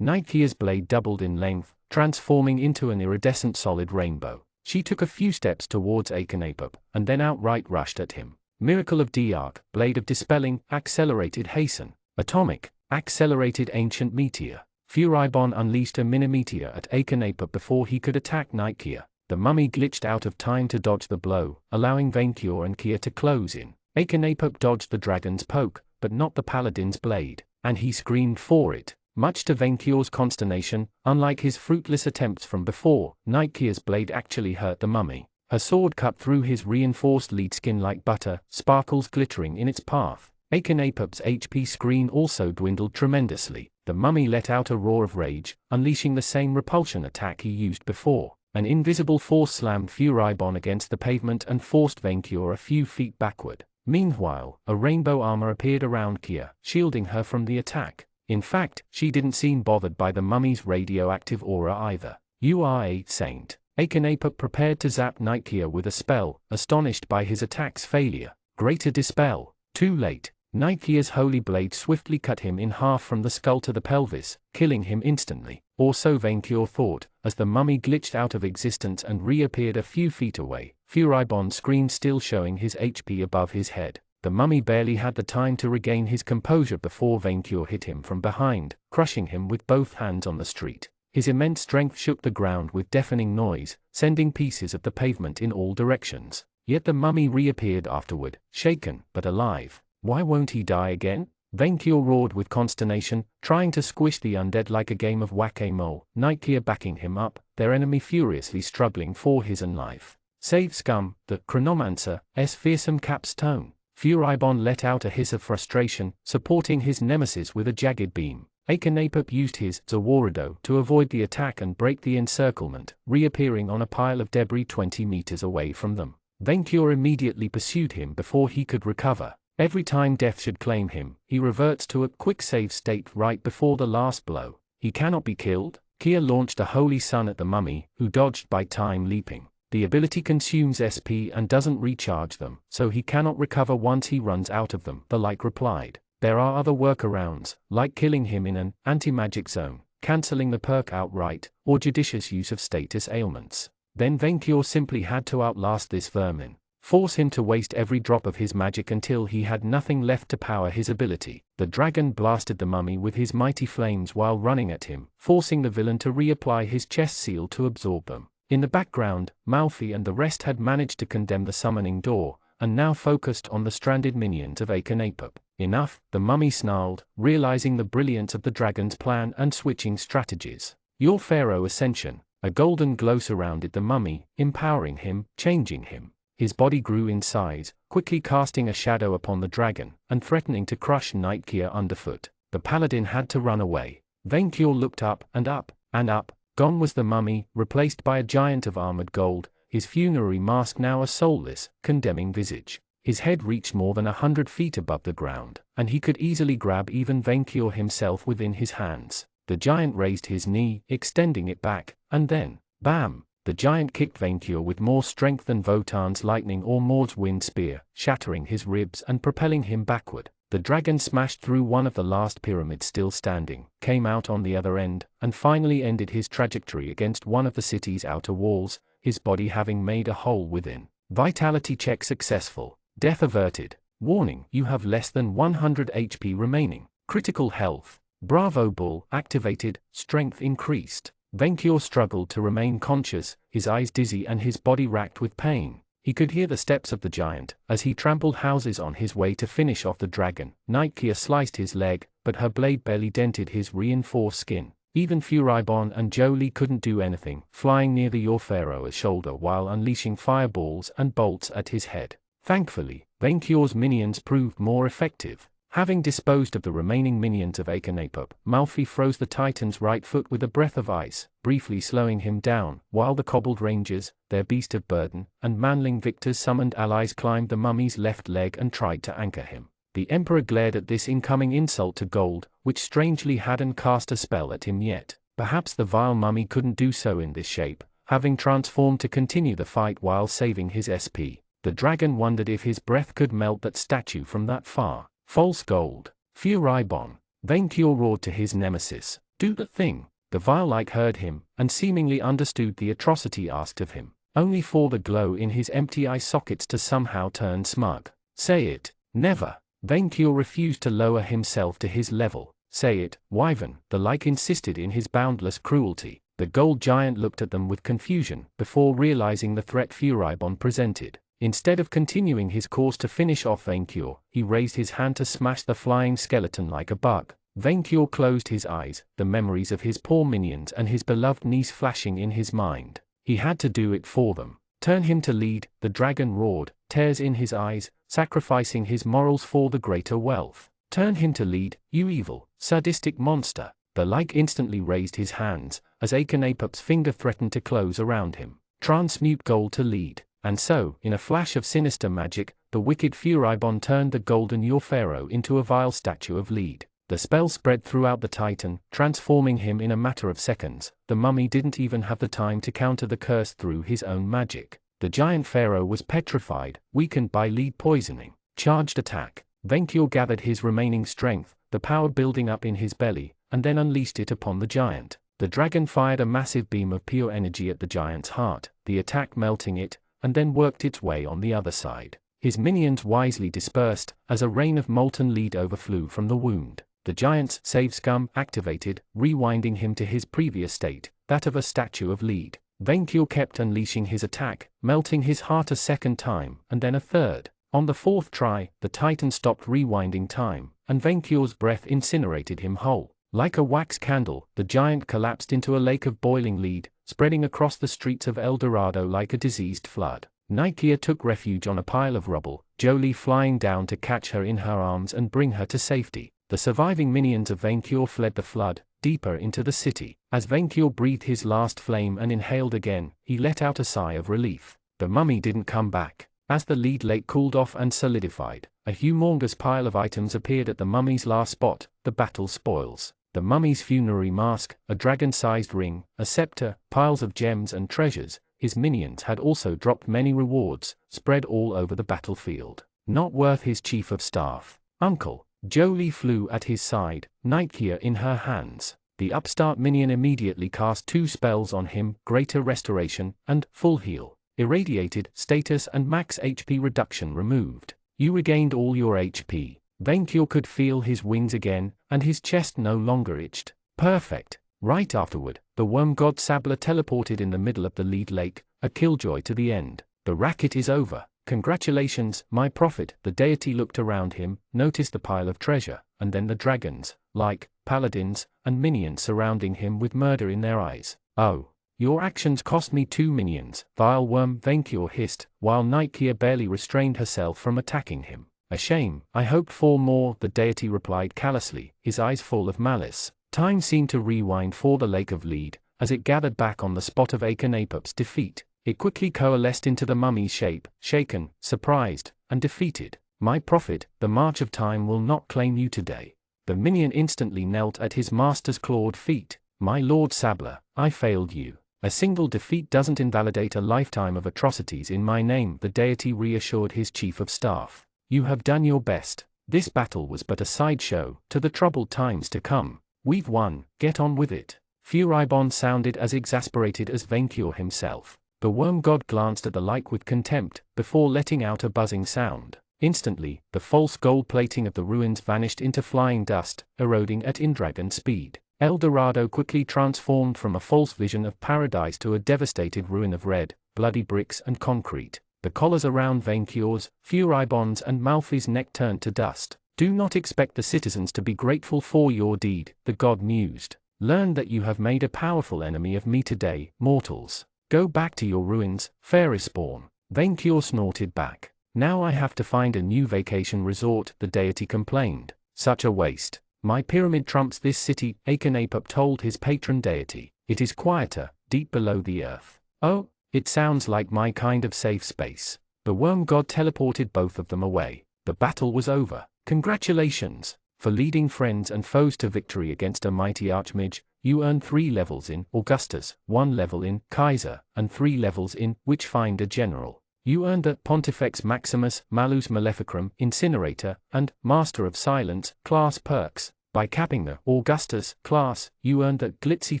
[SPEAKER 1] Nightkia's blade doubled in length, transforming into an iridescent solid rainbow. She took a few steps towards Akenapop, and then outright rushed at him. Miracle of Diarch, Blade of Dispelling, Accelerated Hasten. Atomic, Accelerated Ancient Meteor. Furibon unleashed a mini-meteor at Akenapop before he could attack Nightkia. The mummy glitched out of time to dodge the blow, allowing Venkior and Kia to close in. Akenapop dodged the dragon's poke, but not the paladin's blade, and he screamed for it. Much to Venkior's consternation, unlike his fruitless attempts from before, Nightkia's blade actually hurt the mummy. Her sword cut through his reinforced lead skin like butter, sparkles glittering in its path. Akenapop's HP screen also dwindled tremendously. The mummy let out a roar of rage, unleashing the same repulsion attack he used before. An invisible force slammed Furibon against the pavement and forced Venkior a few feet backward. Meanwhile, a rainbow armor appeared around Kia, shielding her from the attack. In fact, she didn't seem bothered by the mummy's radioactive aura either. You are a saint. Akenapop prepared to zap Nightkia with a spell, astonished by his attack's failure. Greater Dispel. Too late. Nightkia's holy blade swiftly cut him in half from the skull to the pelvis, killing him instantly. Or so Venkior thought, as the mummy glitched out of existence and reappeared a few feet away. Furibon screamed, still showing his HP above his head. The mummy barely had the time to regain his composure before Venkior hit him from behind, crushing him with both hands on the street. His immense strength shook the ground with deafening noise, sending pieces of the pavement in all directions. Yet the mummy reappeared afterward, shaken, but alive. Why won't he die again? Venkior roared with consternation, trying to squish the undead like a game of whack-a-mole, Nightkia backing him up, their enemy furiously struggling for his own life. Save scum, the Chronomancer's fearsome capstone. Furibon let out a hiss of frustration, supporting his nemesis with a jagged beam. Akenapop used his Zawarado to avoid the attack and break the encirclement, reappearing on a pile of debris 20 meters away from them. Venkior immediately pursued him before he could recover. Every time death should claim him, he reverts to a quick save state right before the last blow. He cannot be killed. Kia launched a holy sun at the mummy, who dodged by time leaping. The ability consumes SP and doesn't recharge them, so he cannot recover once he runs out of them, the like replied. There are other workarounds, like killing him in an anti-magic zone, cancelling the perk outright, or judicious use of status ailments. Then Venkior simply had to outlast this vermin. Force him to waste every drop of his magic until he had nothing left to power his ability. The dragon blasted the mummy with his mighty flames while running at him, forcing the villain to reapply his chest seal to absorb them. In the background, Malfi and the rest had managed to condemn the summoning door, and now focused on the stranded minions of Akenapop. Enough, the mummy snarled, realizing the brilliance of the dragon's plan and switching strategies. Your Pharaoh Ascension. A golden glow surrounded the mummy, empowering him, changing him. His body grew in size, quickly casting a shadow upon the dragon, and threatening to crush Nightkia underfoot. The paladin had to run away. Venkior looked up, and up, and up. Gone was the mummy, replaced by a giant of armored gold, his funerary mask now a soulless, condemning visage. His head reached more than 100 feet above the ground, and he could easily grab even Venkior himself within his hands. The giant raised his knee, extending it back, and then, bam! The giant kicked Vainqueur with more strength than Wotan's lightning or Mord's wind spear, shattering his ribs and propelling him backward. The dragon smashed through one of the last pyramids still standing, came out on the other end, and finally ended his trajectory against one of the city's outer walls, his body having made a hole within. Vitality check successful. Death averted. Warning: you have less than 100 HP remaining. Critical health. Bravo Bull activated. Strength increased. Vainqueur struggled to remain conscious, his eyes dizzy and his body racked with pain. He could hear the steps of the giant, as he trampled houses on his way to finish off the dragon. Nightkia sliced his leg, but her blade barely dented his reinforced skin. Even Furibon and Jolie couldn't do anything, flying near the Pharaoh's shoulder while unleashing fireballs and bolts at his head. Thankfully, Vainqueur's minions proved more effective. Having disposed of the remaining minions of Akenapop, Malfi froze the Titan's right foot with a breath of ice, briefly slowing him down, while the Cobbled Rangers, their beast of burden, and Manling Victor's summoned allies climbed the mummy's left leg and tried to anchor him. The Emperor glared at this incoming insult to gold, which strangely hadn't cast a spell at him yet. Perhaps the vile mummy couldn't do so in this shape, having transformed to continue the fight while saving his SP. The dragon wondered if his breath could melt that statue from that far. False gold. Furibon. Vainqueur roared to his nemesis. Do the thing. The vile-like heard him, and seemingly understood the atrocity asked of him, only for the glow in his empty eye sockets to somehow turn smug. Say it. Never. Vainqueur refused to lower himself to his level. Say it, Wyvern. The like insisted in his boundless cruelty. The gold giant looked at them with confusion, before realizing the threat Furibon presented. Instead of continuing his course to finish off Vainqueur, he raised his hand to smash the flying skeleton like a bug. Vainqueur closed his eyes, the memories of his poor minions and his beloved niece flashing in his mind. He had to do it for them. Turn him to lead, the dragon roared, tears in his eyes, sacrificing his morals for the greater wealth. Turn him to lead, you evil, sadistic monster. The like instantly raised his hands, as Akenapop's finger threatened to close around him. Transmute gold to lead. And so, in a flash of sinister magic, the wicked Furibon turned the golden Pharaoh into a vile statue of lead. The spell spread throughout the Titan, transforming him in a matter of seconds. The mummy didn't even have the time to counter the curse through his own magic. The giant pharaoh was petrified, weakened by lead poisoning. Charged attack. Vainqueur gathered his remaining strength, the power building up in his belly, and then unleashed it upon the giant. The dragon fired a massive beam of pure energy at the giant's heart, the attack melting it, and then worked its way on the other side. His minions wisely dispersed, as a rain of molten lead overflew from the wound. The giant's save scum activated, rewinding him to his previous state, that of a statue of lead. Vainqueur kept unleashing his attack, melting his heart a second time, and then a third. On the fourth try, the Titan stopped rewinding time, and Vainqueur's breath incinerated him whole. Like a wax candle, the giant collapsed into a lake of boiling lead, spreading across the streets of El Dorado like a diseased flood. Nightkia took refuge on a pile of rubble, Jolie flying down to catch her in her arms and bring her to safety. The surviving minions of Vainqueur fled the flood, deeper into the city. As Vainqueur breathed his last flame and inhaled again, he let out a sigh of relief. The mummy didn't come back. As the lead lake cooled off and solidified, a humongous pile of items appeared at the mummy's last spot, the battle spoils. The mummy's funerary mask, a dragon-sized ring, a scepter, piles of gems and treasures. His minions had also dropped many rewards, spread all over the battlefield. Not worth his chief of staff. Uncle. Jolie flew at his side, Nightkia in her hands. The upstart minion immediately cast 2 spells on him, Greater Restoration, and Full Heal. Irradiated, status and max HP reduction removed. You regained all your HP. Vainqueur could feel his wings again, and his chest no longer itched. Perfect. Right afterward, the worm god Sabla teleported in the middle of the lead lake, a killjoy to the end. The racket is over. Congratulations, my prophet. The deity looked around him, noticed the pile of treasure, and then the dragons, like paladins, and minions surrounding him with murder in their eyes. Oh. Your actions cost me 2 minions, vile worm, Vainqueur hissed, while Nightkia barely restrained herself from attacking him. A shame, I hoped for more, the deity replied callously, his eyes full of malice. Time seemed to rewind for the Lake of Lead, as it gathered back on the spot of Akenapop's defeat. It quickly coalesced into the mummy's shape, shaken, surprised, and defeated. My prophet, the march of time will not claim you today. The minion instantly knelt at his master's clawed feet. My lord Sabla, I failed you. A single defeat doesn't invalidate a lifetime of atrocities in my name, the deity reassured his chief of staff. You have done your best. This battle was but a sideshow to the troubled times to come. We've won, get on with it. Furibon sounded as exasperated as Venkior himself. The worm god glanced at the light with contempt, before letting out a buzzing sound. Instantly, the false gold plating of the ruins vanished into flying dust, eroding at in-dragon speed. El Dorado quickly transformed from a false vision of paradise to a devastated ruin of red, bloody bricks and concrete. The collars around Venkior's, Furibon's and Malfi's neck turned to dust. Do not expect the citizens to be grateful for your deed, the god mused. Learn that you have made a powerful enemy of me today, mortals. Go back to your ruins, Fairy-spawn. Venkior snorted back. Now I have to find a new vacation resort, the deity complained. Such a waste. My pyramid trumps this city, Akhenapup told his patron deity. It is quieter, deep below the earth. Oh, it sounds like my kind of safe space. The worm god teleported both of them away. The battle was over. Congratulations! For leading friends and foes to victory against a mighty archmage, you earned 3 levels in Augustus, 1 level in Kaiser, and 3 levels in Witchfinder General. You earned the Pontifex Maximus, Malus Maleficrum, Incinerator, and Master of Silence class perks. By capping the Augustus class, you earned the Glitzy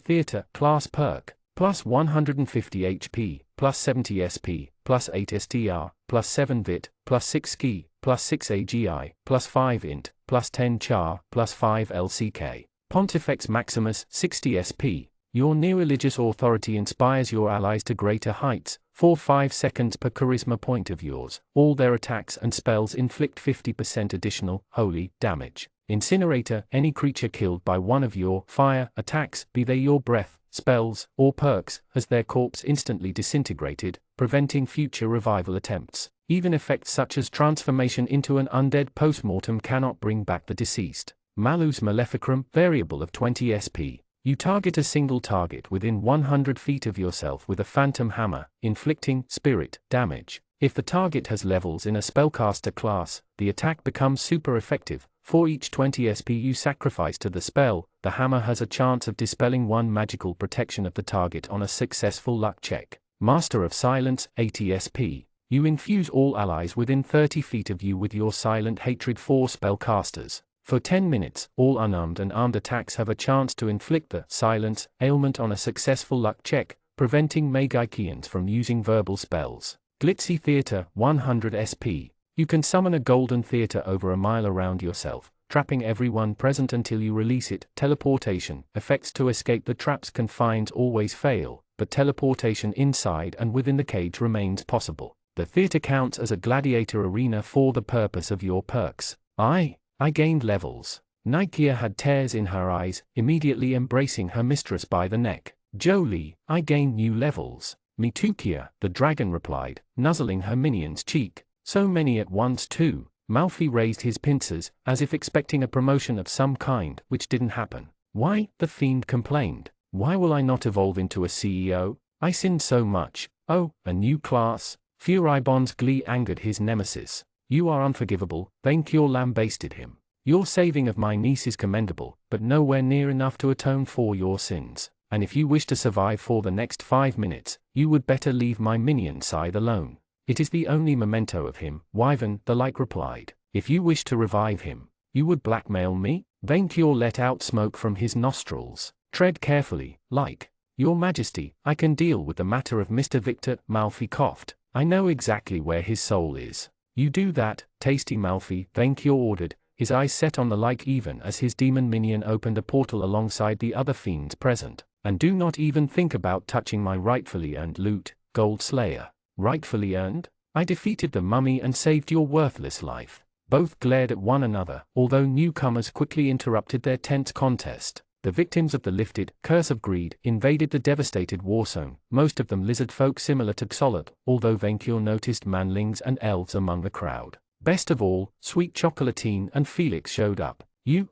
[SPEAKER 1] Theater class perk, plus 150 HP, plus 70 SP, plus 8 STR, plus 7 Vit, plus 6 Ski, plus 6 AGI, plus 5 Int, plus 10 Char, plus 5 LCK. Pontifex Maximus, 60 SP. Your near religious authority inspires your allies to greater heights. For 5 seconds per charisma point of yours, all their attacks and spells inflict 50% additional, holy, damage. Incinerator, any creature killed by one of your fire attacks, be they your breath, spells, or perks, has their corpse instantly disintegrated, preventing future revival attempts. Even effects such as transformation into an undead post-mortem cannot bring back the deceased. Malus Maleficrum, variable of 20 SP. You target a single target within 100 feet of yourself with a phantom hammer, inflicting spirit damage. If the target has levels in a spellcaster class, the attack becomes super effective. For each 20 SP you sacrifice to the spell, the hammer has a chance of dispelling 1 magical protection of the target on a successful luck check. Master of Silence, 80 SP. You infuse all allies within 30 feet of you with your silent hatred for spellcasters. For 10 minutes, all unarmed and armed attacks have a chance to inflict the silence ailment on a successful luck check, preventing Magikians from using verbal spells. Glitzy Theater, 100 SP. You can summon a golden theater over a mile around yourself, trapping everyone present until you release it. Teleportation, effects to escape the trap's confines always fail, but teleportation inside and within the cage remains possible. The theater counts as a gladiator arena for the purpose of your perks. I gained levels. Nikia had tears in her eyes, immediately embracing her mistress by the neck. Jolie, I gained new levels. Mitukia, the dragon replied, nuzzling her minion's cheek. So many at once too. Malfi raised his pincers, as if expecting a promotion of some kind, which didn't happen. Why, the fiend complained. Why will I not evolve into a CEO? I sinned so much. Oh, a new class? Furibon's glee angered his nemesis. You are unforgivable, Venkior lambasted him. Your saving of my niece is commendable, but nowhere near enough to atone for your sins. And if you wish to survive for the next 5 minutes, you would better leave my minion side alone. It is the only memento of him, Wyvern, the like replied. If you wish to revive him, you would blackmail me? Venkior let out smoke from his nostrils. Tread carefully, like. Your Majesty, I can deal with the matter of Mr. Victor, Malfi coughed. I know exactly where his soul is. You do that, tasty Malfi, Venkior ordered, his eyes set on the like even as his demon minion opened a portal alongside the other fiends present. And do not even think about touching my rightfully earned loot, Gold Slayer. Rightfully earned? I defeated the mummy and saved your worthless life. Both glared at one another, although newcomers quickly interrupted their tense contest. The victims of the lifted curse of greed invaded the devastated warzone, most of them lizard folk similar to Xolotl, although Venkior noticed manlings and elves among the crowd. Best of all, Sweet Chocolatine and Felix showed up.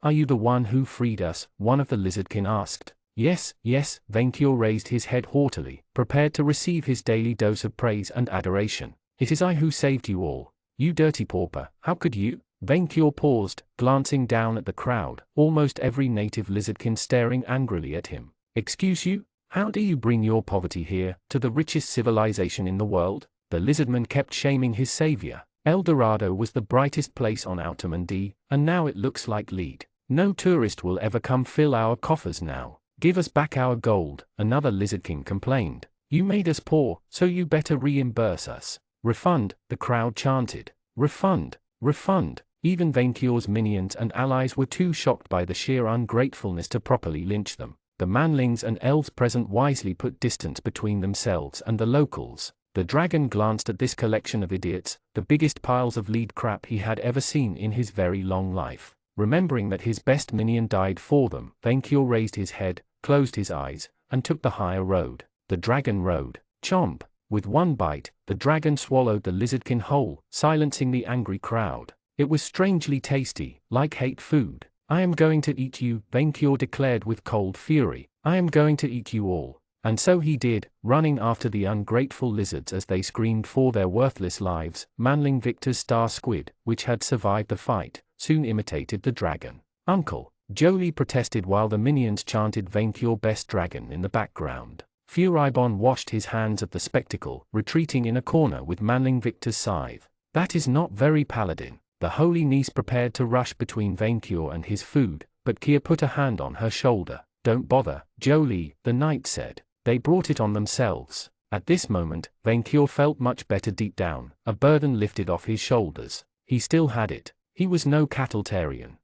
[SPEAKER 1] Are you the one who freed us? One of the lizardkin asked. Yes, Venkior raised his head haughtily, prepared to receive his daily dose of praise and adoration. It is I who saved you all. You dirty pauper, how could you? Venkior paused, glancing down at the crowd, almost every native lizardkin staring angrily at him. Excuse you? How do you bring your poverty here, to the richest civilization in the world? The lizardman kept shaming his savior. El Dorado was the brightest place on Outermundy, and now it looks like lead. No tourist will ever come fill our coffers now. Give us back our gold, another lizard king complained. You made us poor, so you better reimburse us. Refund, the crowd chanted. Refund, refund. Even Vaincure's minions and allies were too shocked by the sheer ungratefulness to properly lynch them. The manlings and elves present wisely put distance between themselves and the locals. The dragon glanced at this collection of idiots, the biggest piles of lead crap he had ever seen in his very long life. Remembering that his best minion died for them, Vaincure raised his head, closed his eyes, and took the higher road. The dragon rode. Chomp! With one bite, the dragon swallowed the lizardkin whole, silencing the angry crowd. It was strangely tasty, like hate food. I am going to eat you, Vaincure declared with cold fury. I am going to eat you all. And so he did, running after the ungrateful lizards as they screamed for their worthless lives. Manling Victor's star squid, which had survived the fight, soon imitated the dragon. Uncle, Jolie protested while the minions chanted Vaincure best dragon in the background. Furibon washed his hands at the spectacle, retreating in a corner with Manling Victor's scythe. That is not very paladin. The holy niece prepared to rush between Vaincure and his food, but Kia put a hand on her shoulder. Don't bother, Jolie, the knight said. They brought it on themselves. At this moment, Vaincure felt much better deep down, a burden lifted off his shoulders. He still had it. He was no Cattletarian.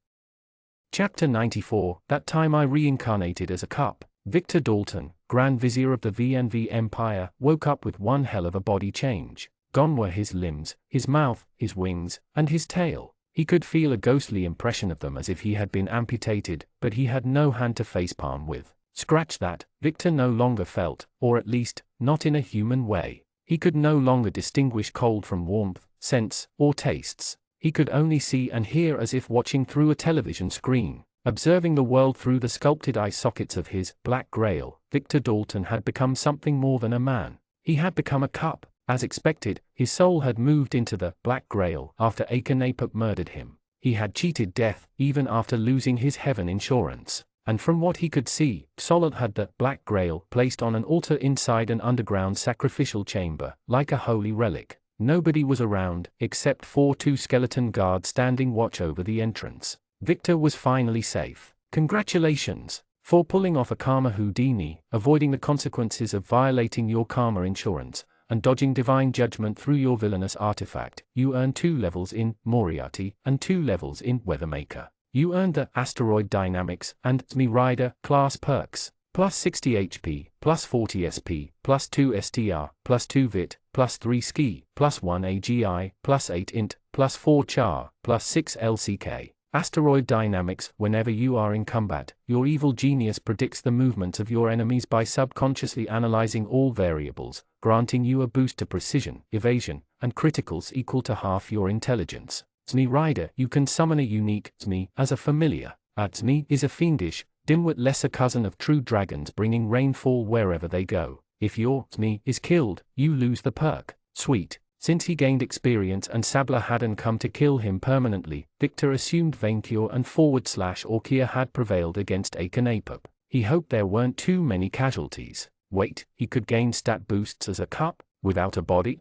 [SPEAKER 1] Chapter 94, That Time I Reincarnated as a Cup. Victor Dalton, Grand Vizier of the VNV Empire, woke up with one hell of a body change. Gone were his limbs, his mouth, his wings, and his tail. He could feel a ghostly impression of them as if he had been amputated, but he had no hand to facepalm with. Scratch that, Victor no longer felt, or at least, not in a human way. He could no longer distinguish cold from warmth, scents, or tastes. He could only see and hear as if watching through a television screen. Observing the world through the sculpted eye sockets of his black grail, Victor Dalton had become something more than a man. He had become a cup. As expected, his soul had moved into the Black Grail after Akenapop murdered him. He had cheated death, even after losing his heaven insurance. And from what he could see, Solid had the Black Grail placed on an altar inside an underground sacrificial chamber, like a holy relic. Nobody was around, except for two skeleton guards standing watch over the entrance. Victor was finally safe. Congratulations! For pulling off a karma Houdini, avoiding the consequences of violating your karma insurance, and dodging divine judgment through your villainous artifact, you earn 2 levels in Moriarty and 2 levels in Weathermaker. You earned the Asteroid Dynamics and Me Rider class perks, plus 60 HP, plus 40 SP, plus 2 STR, plus 2 VIT, plus 3 Ski, plus 1 AGI, plus 8 Int, plus 4 Char, plus 6 LCK. Asteroid Dynamics. Whenever you are in combat, your evil genius predicts the movements of your enemies by subconsciously analyzing all variables, granting you a boost to precision, evasion, and criticals equal to half your intelligence. Zmi Rider. You can summon a unique Zmi as a familiar. Zmi is a fiendish, dimwit lesser cousin of true dragons, bringing rainfall wherever they go. If your Zmi is killed, you lose the perk. Sweet. Since he gained experience and Sabla hadn't come to kill him permanently, Victor assumed Vaincure and /Orkia had prevailed against Akenapop. He hoped there weren't too many casualties. Wait, he could gain stat boosts as a cup, without a body?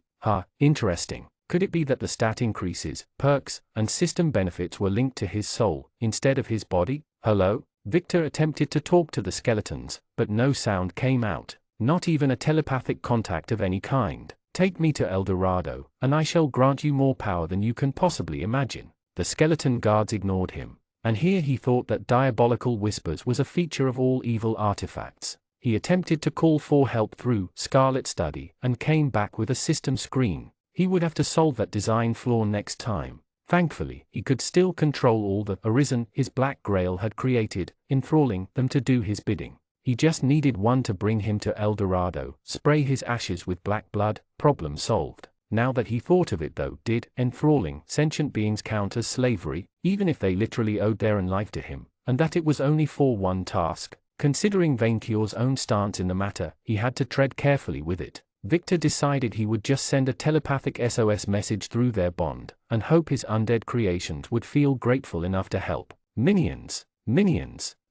[SPEAKER 1] Interesting. Could it be that the stat increases, perks, and system benefits were linked to his soul, instead of his body? Hello? Victor attempted to talk to the skeletons, but no sound came out. Not even a telepathic contact of any kind. Take me to El Dorado, and I shall grant you more power than you can possibly imagine. The skeleton guards ignored him, and here he thought that diabolical whispers was a feature of all evil artifacts. He attempted to call for help through Scarlet Study and came back with a system screen. He would have to solve that design flaw next time. Thankfully, he could still control all the arisen his Black Grail had created, enthralling them to do his bidding. He just needed one to bring him to El Dorado, spray his ashes with black blood, problem solved. Now that he thought of it though, did enthralling sentient beings count as slavery, even if they literally owed their own life to him, and that it was only for one task? Considering Vaincure's own stance in the matter, he had to tread carefully with it. Victor decided he would just send a telepathic SOS message through their bond, and hope his undead creations would feel grateful enough to help. Minions,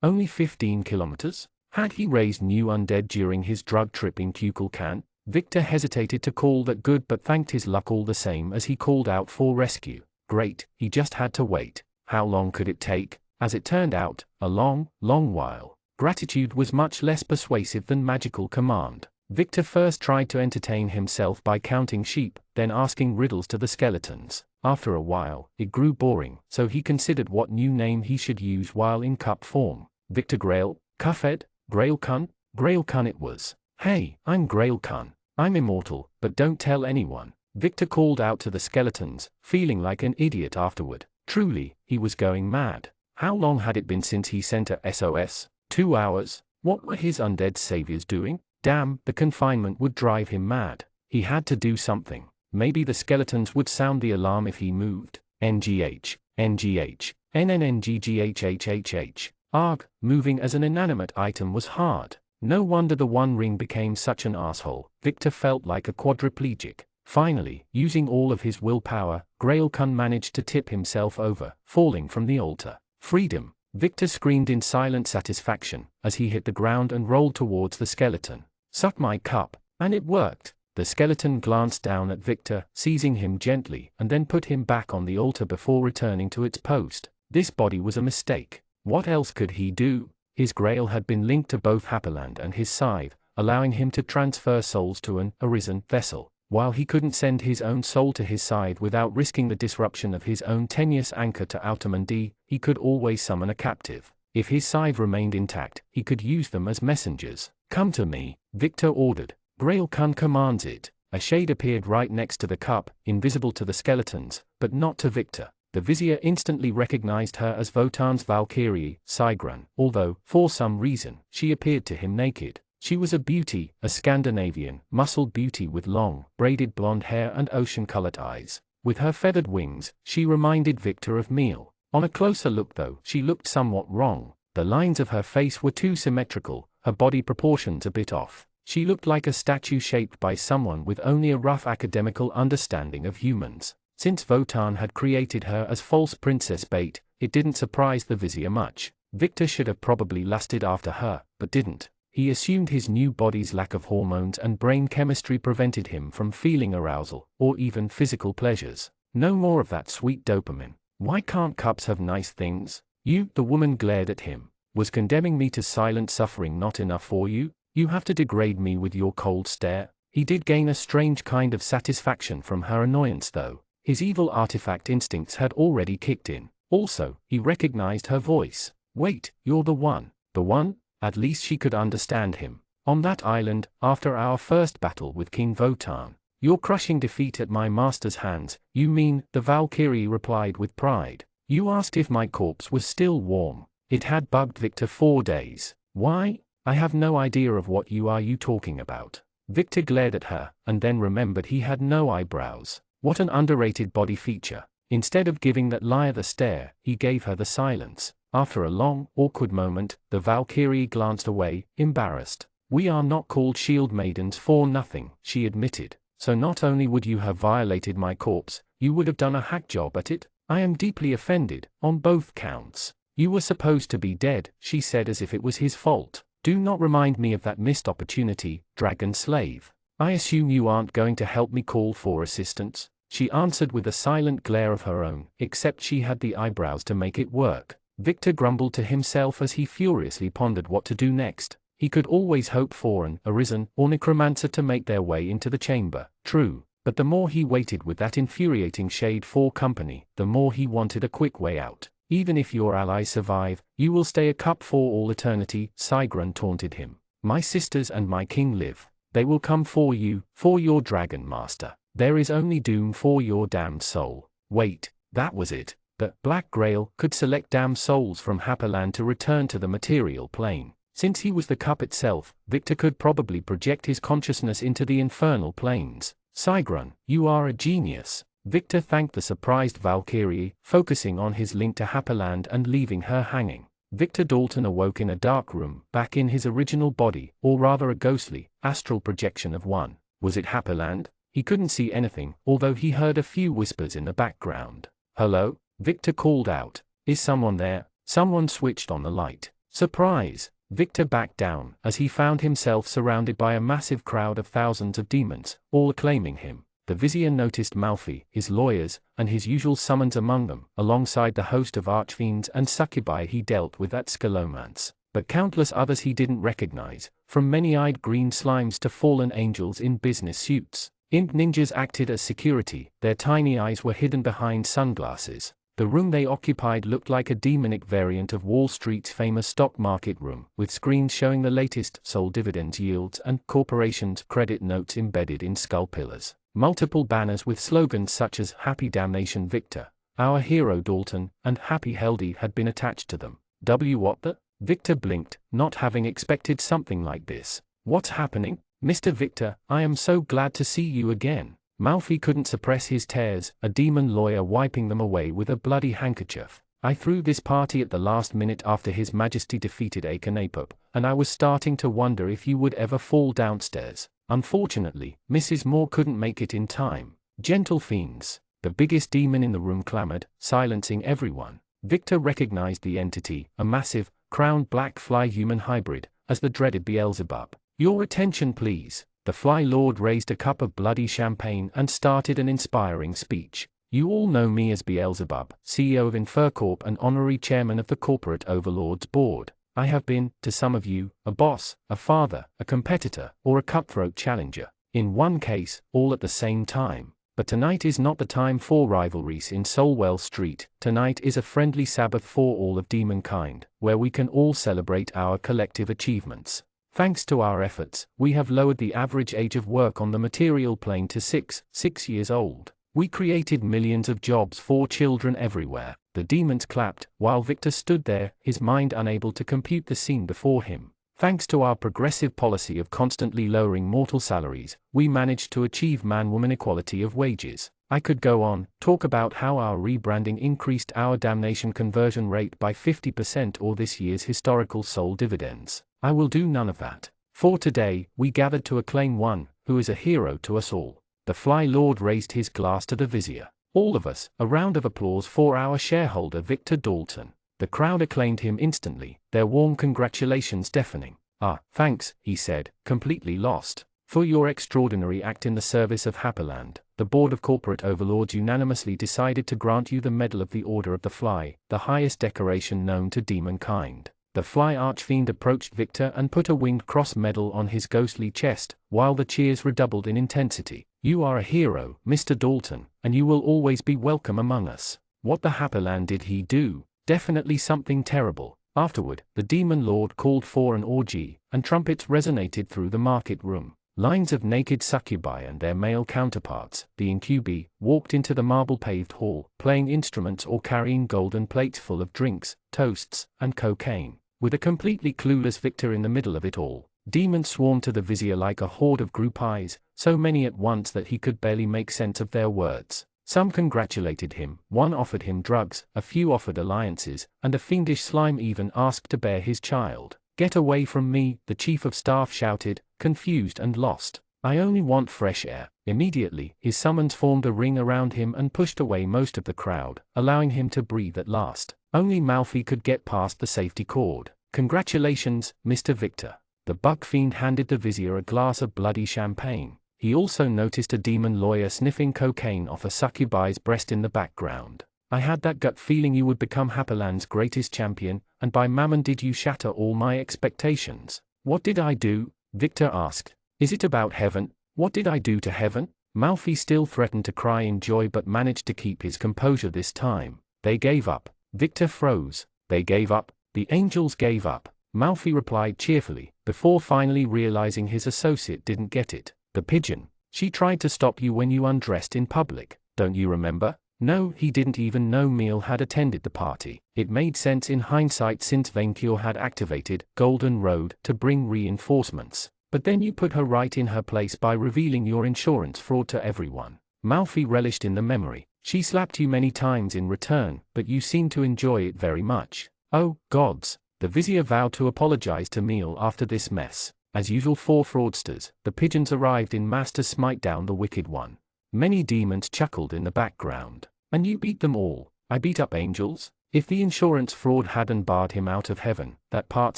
[SPEAKER 1] only 15 kilometers? Had he raised new undead during his drug trip in Kukulkan? Victor hesitated to call that good but thanked his luck all the same as he called out for rescue. Great, he just had to wait. How long could it take? As it turned out, a long, long while. Gratitude was much less persuasive than magical command. Victor first tried to entertain himself by counting sheep, then asking riddles to the skeletons. After a while, it grew boring, so he considered what new name he should use while in cup form. Victor Grail? Cuffed? Grailcun? Grailcun it was. Hey, I'm Grailcun. I'm immortal, but don't tell anyone. Victor called out to the skeletons, feeling like an idiot afterward. Truly, he was going mad. How long had it been since he sent a SOS? 2 hours? What were his undead saviors doing? Damn, the confinement would drive him mad. He had to do something. Maybe the skeletons would sound the alarm if he moved. NGH, NGH, NNNGGHHHH. Arg, moving as an inanimate item was hard. No wonder the One Ring became such an asshole. Victor felt like a quadriplegic. Finally, using all of his willpower, Grailcun managed to tip himself over, falling from the altar. Freedom! Victor screamed in silent satisfaction as he hit the ground and rolled towards the skeleton. Suck my cup. And it worked. The skeleton glanced down at Victor, seizing him gently, and then put him back on the altar before returning to its post. This body was a mistake. What else could he do? His grail had been linked to both Happyland and his scythe, allowing him to transfer souls to an arisen vessel. While he couldn't send his own soul to his scythe without risking the disruption of his own tenuous anchor to Outermundi, he could always summon a captive. If his scythe remained intact, he could use them as messengers. Come to me, Victor ordered. Grailcun commands it. A shade appeared right next to the cup, invisible to the skeletons, but not to Victor. The vizier instantly recognized her as Votan's Valkyrie, Sigrun, although, for some reason, she appeared to him naked. She was a beauty, a Scandinavian, muscled beauty with long, braided blonde hair and ocean-colored eyes. With her feathered wings, she reminded Victor of Meal. On a closer look though, she looked somewhat wrong. The lines of her face were too symmetrical, her body proportions a bit off. She looked like a statue shaped by someone with only a rough academical understanding of humans. Since Votan had created her as false princess bait, it didn't surprise the vizier much. Victor should have probably lusted after her, but didn't. He assumed his new body's lack of hormones and brain chemistry prevented him from feeling arousal, or even physical pleasures. No more of that sweet dopamine. Why can't cups have nice things? You, the woman glared at him. Was condemning me to silent suffering not enough for you? You have to degrade me with your cold stare. He did gain a strange kind of satisfaction from her annoyance though. His evil artifact instincts had already kicked in. Also, he recognized her voice. Wait, you're the one. The one? At least she could understand him. On that island, after our first battle with King Votan. Your crushing defeat at my master's hands, you mean, the Valkyrie replied with pride. You asked if my corpse was still warm. It had bugged Victor 4 days. Why? I have no idea of what you are talking about. Victor glared at her, and then remembered he had no eyebrows. What an underrated body feature. Instead of giving that liar the stare, he gave her the silence. After a long, awkward moment, the Valkyrie glanced away, embarrassed. We are not called shield maidens for nothing, she admitted. So not only would you have violated my corpse, you would have done a hack job at it? I am deeply offended, on both counts. You were supposed to be dead, she said as if it was his fault. Do not remind me of that missed opportunity, dragon slave. I assume you aren't going to help me call for assistance? She answered with a silent glare of her own, except she had the eyebrows to make it work. Victor grumbled to himself as he furiously pondered what to do next. He could always hope for an arisen or necromancer to make their way into the chamber, true, but the more he waited with that infuriating shade for company, the more he wanted a quick way out. Even if your allies survive, you will stay a cup for all eternity, Sigrun taunted him. My sisters and my king live. They will come for you, for your dragon master. There is only doom for your damned soul. Wait, that was it. The Black Grail could select damned souls from Happyland to return to the material plane. Since he was the cup itself, Victor could probably project his consciousness into the infernal planes. Sigrun, you are a genius. Victor thanked the surprised Valkyrie, focusing on his link to Happyland and leaving her hanging. Victor Dalton awoke in a dark room, back in his original body, or rather a ghostly, astral projection of one. Was it Happyland? He couldn't see anything, although he heard a few whispers in the background. Hello? Victor called out. Is someone there? Someone switched on the light. Surprise! Victor backed down, as he found himself surrounded by a massive crowd of thousands of demons, all acclaiming him. The vizier noticed Malfi, his lawyers, and his usual summons among them, alongside the host of archfiends and succubi he dealt with at Scalomance, but countless others he didn't recognize, from many-eyed green slimes to fallen angels in business suits. Imp ninjas acted as security, their tiny eyes were hidden behind sunglasses. The room they occupied looked like a demonic variant of Wall Street's famous stock market room, with screens showing the latest sold dividends yields and corporations' credit notes embedded in skull pillars. Multiple banners with slogans such as "Happy Damnation Victor," "Our Hero Dalton," and "Happy Heldy" had been attached to them. What the? Victor blinked, not having expected something like this. What's happening? Mr. Victor, I am so glad to see you again. Malfi couldn't suppress his tears, a demon lawyer wiping them away with a bloody handkerchief. I threw this party at the last minute after His Majesty defeated Akhenaten, and I was starting to wonder if you would ever fall downstairs. Unfortunately, Mrs. Moore couldn't make it in time. Gentle fiends. The biggest demon in the room clamored, silencing everyone. Victor recognized the entity, a massive, crowned black fly-human hybrid, as the dreaded Beelzebub. Your attention please. The Fly Lord raised a cup of bloody champagne and started an inspiring speech. You all know me as Beelzebub, CEO of Infercorp and honorary chairman of the Corporate Overlords Board. I have been, to some of you, a boss, a father, a competitor, or a cutthroat challenger. In one case, all at the same time. But tonight is not the time for rivalries in Solwell Street. Tonight is a friendly Sabbath for all of demonkind, where we can all celebrate our collective achievements. Thanks to our efforts, we have lowered the average age of work on the material plane to 6 years old. We created millions of jobs for children everywhere. The demons clapped, while Victor stood there, his mind unable to compute the scene before him. Thanks to our progressive policy of constantly lowering mortal salaries, we managed to achieve man-woman equality of wages. I could go on, talk about how our rebranding increased our damnation conversion rate by 50% or this year's historical soul dividends. I will do none of that. For today, we gathered to acclaim one, who is a hero to us all. The Fly Lord raised his glass to the vizier. All of us, a round of applause for our shareholder Victor Dalton. The crowd acclaimed him instantly, their warm congratulations deafening. Ah, thanks, he said, completely lost. For your extraordinary act in the service of Happyland, the Board of Corporate Overlords unanimously decided to grant you the Medal of the Order of the Fly, the highest decoration known to demonkind. The Fly Archfiend approached Victor and put a winged cross medal on his ghostly chest, while the cheers redoubled in intensity. You are a hero, Mr. Dalton, and you will always be welcome among us. What the Happyland did he do? Definitely something terrible. Afterward, the Demon Lord called for an orgy, and trumpets resonated through the market room. Lines of naked succubi and their male counterparts, the incubi, walked into the marble-paved hall, playing instruments or carrying golden plates full of drinks, toasts, and cocaine. With a completely clueless Victor in the middle of it all, demons swarmed to the vizier like a horde of groupies, so many at once that he could barely make sense of their words. Some congratulated him, one offered him drugs, a few offered alliances, and a fiendish slime even asked to bear his child. Get away from me, the chief of staff shouted, confused and lost. I only want fresh air. Immediately, his summons formed a ring around him and pushed away most of the crowd, allowing him to breathe at last. Only Malfi could get past the safety cord. Congratulations, Mr. Victor. The buck fiend handed the vizier a glass of bloody champagne. He also noticed a demon lawyer sniffing cocaine off a succubi's breast in the background. I had that gut feeling you would become Happyland's greatest champion, and by Mammon did you shatter all my expectations. What did I do? Victor asked. Is it about heaven? What did I do to heaven? Malfi still threatened to cry in joy but managed to keep his composure this time. They gave up. Victor froze. They gave up. The angels gave up. Malfi replied cheerfully, before finally realizing his associate didn't get it. The pigeon. She tried to stop you when you undressed in public, don't you remember? No, he didn't even know Meal had attended the party. It made sense in hindsight since Vainkur had activated Golden Road to bring reinforcements. But then you put her right in her place by revealing your insurance fraud to everyone. Malfi relished in the memory. She slapped you many times in return, but you seemed to enjoy it very much. Oh, gods. The vizier vowed to apologize to Meal after this mess. As usual for fraudsters, the pigeons arrived in mass to smite down the wicked one. Many demons chuckled in the background. And you beat them all. I beat up angels? If the insurance fraud hadn't barred him out of heaven, that part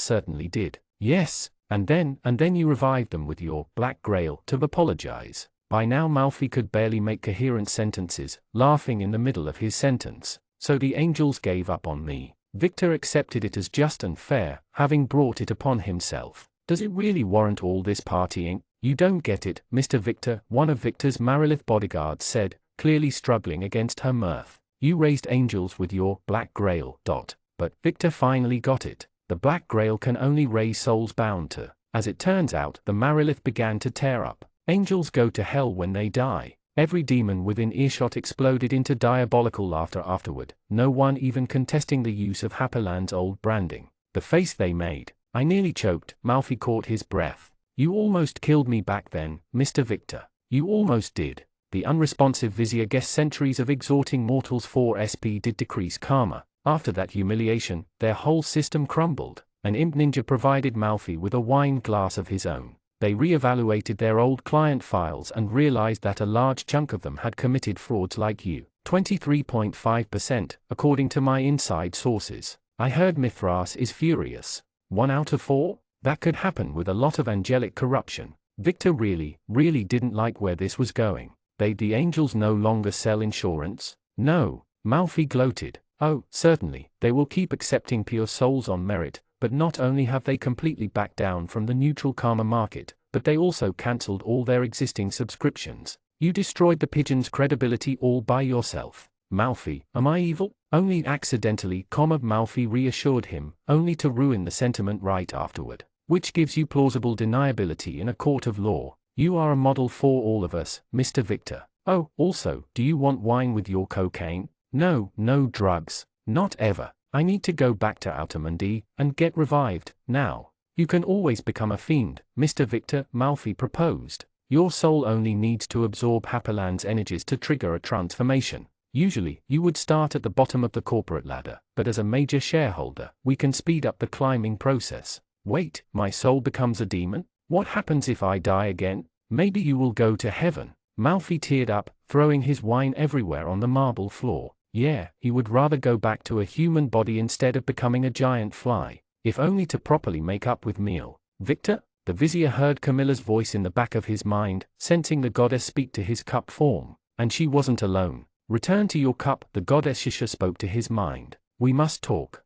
[SPEAKER 1] certainly did. Yes, and then you revived them with your Black Grail to apologize. By now Malfi could barely make coherent sentences, laughing in the middle of his sentence. So the angels gave up on me. Victor accepted it as just and fair, having brought it upon himself. Does it really warrant all this partying? You don't get it, Mr. Victor, one of Victor's Marilith bodyguards said, clearly struggling against her mirth. You raised angels with your Black Grail. But Victor finally got it. The Black Grail can only raise souls bound to. As it turns out, the Marilith began to tear up. Angels go to hell when they die. Every demon within earshot exploded into diabolical laughter afterward, no one even contesting the use of Happyland's old branding. The face they made. I nearly choked. Malfi caught his breath. You almost killed me back then, Mr. Victor. You almost did. The unresponsive vizier guessed centuries of exhorting mortals for SP did decrease karma. After that humiliation, their whole system crumbled. An imp ninja provided Malfi with a wine glass of his own. They re-evaluated their old client files and realized that a large chunk of them had committed frauds like you. 23.5%, according to my inside sources. I heard Mithras is furious. 1 out of 4? That could happen with a lot of angelic corruption. Victor really didn't like where this was going. The angels no longer sell insurance? No, Malfi gloated. Oh, certainly, they will keep accepting pure souls on merit, but not only have they completely backed down from the neutral karma market, but they also cancelled all their existing subscriptions. You destroyed the pigeon's credibility all by yourself. Malfi, am I evil? Only accidentally, Malfi reassured him, only to ruin the sentiment right afterward. Which gives you plausible deniability in a court of law. You are a model for all of us, Mr. Victor. Oh, also, do you want wine with your cocaine? No, no drugs. Not ever. I need to go back to Altamundi and get revived, now. You can always become a fiend, Mr. Victor, Malfi proposed. Your soul only needs to absorb Happyland's energies to trigger a transformation. Usually, you would start at the bottom of the corporate ladder, but as a major shareholder, we can speed up the climbing process. Wait, my soul becomes a demon? What happens if I die again? Maybe you will go to heaven. Malfi teared up, throwing his wine everywhere on the marble floor. Yeah, he would rather go back to a human body instead of becoming a giant fly, if only to properly make up with meal. Victor? The vizier heard Camilla's voice in the back of his mind, sensing the goddess speak to his cup form. And she wasn't alone. Return to your cup, the goddess Shisha spoke to his mind. We must talk.